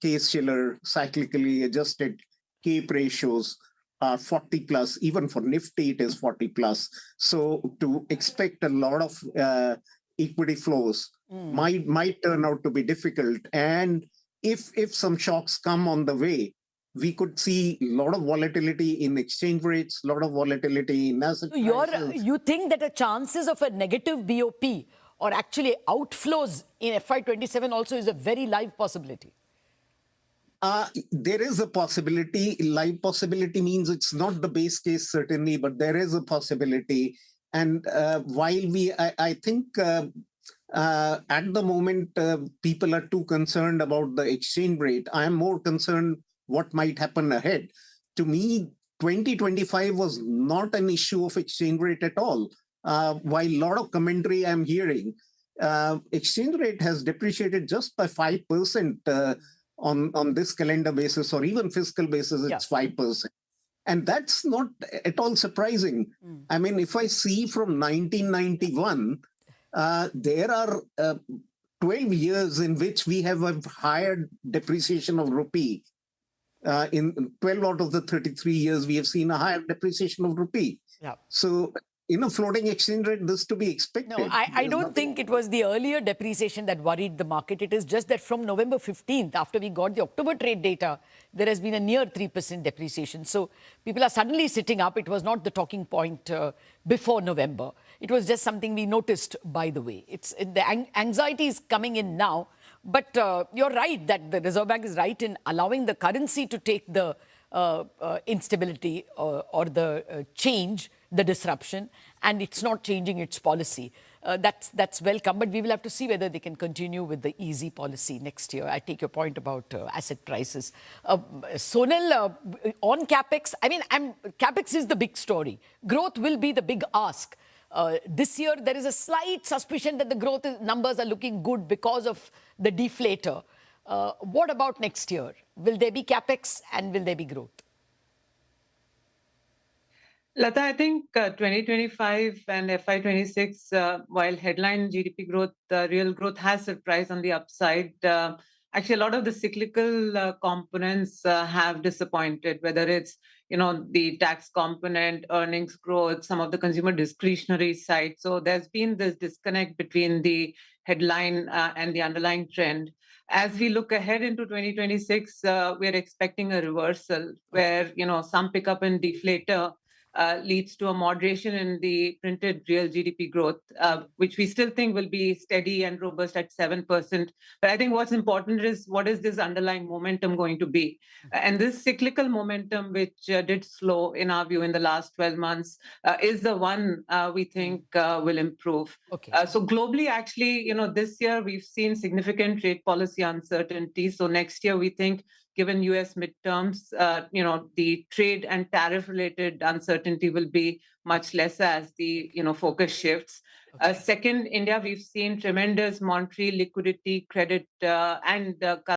Case-Shiller cyclically adjusted CAPE ratios are 40 plus, even for Nifty it is 40 plus. So to expect a lot of equity flows might turn out to be difficult. And if some shocks come on the way, we could see a lot of volatility in exchange rates, a lot of volatility in asset prices.
You think that the chances of a negative BOP or actually outflows in FY27 also is a very live possibility?
There is a possibility. Live possibility means it's not the base case, certainly, but there is a possibility. And while I think At the moment, people are too concerned about the exchange rate. I am more concerned what might happen ahead. To me, 2025 was not an issue of exchange rate at all. While a lot of commentary I'm hearing, exchange rate has depreciated just by 5% on this calendar basis, or even fiscal basis, it's 5%. And that's not at all surprising. I mean, if I see from 1991, there are 12 years in which we have a higher depreciation of rupee. In 12 out of the 33 years, we have seen a higher depreciation of rupee.
Yeah.
So, in a floating exchange rate, this to be expected.
No, I don't think it was the earlier depreciation that worried the market. It is just that from November 15th, after we got the October trade data, there has been a near 3% depreciation. So people are suddenly sitting up. It was not the talking point before November. It was just something we noticed, by the way. The anxiety is coming in now. But you're right that the Reserve Bank is right in allowing the currency to take the instability or the change, the disruption, and it's not changing its policy. That's welcome, but we will have to see whether they can continue with the easy policy next year. I take your point about asset prices. Sonal, on CapEx, I mean, CapEx is the big story. Growth will be the big ask. This year, there is a slight suspicion that the growth numbers are looking good because of the deflator. What about next year? Will there be CapEx and will there be growth?
Lata, I think 2025 and FY26, while headline GDP growth, real growth has surprised on the upside. Actually, a lot of the cyclical components have disappointed, whether it's the tax component, earnings growth, some of the consumer discretionary side. So there's been this disconnect between the headline and the underlying trend. As we look ahead into 2026, we're expecting a reversal where some pickup in deflator leads to a moderation in the printed real GDP growth, which we still think will be steady and robust at 7%. But I think what's important is what is this underlying momentum going to be? And this cyclical momentum, which did slow in our view in the last 12 months, is the one we think will improve.
Okay.
So globally, actually, this year we've seen significant trade policy uncertainty. So next year, we think, given US midterms, the trade and tariff-related uncertainty will be much less as the focus shifts. Okay. Second, India, we've seen tremendous monetary liquidity, credit, and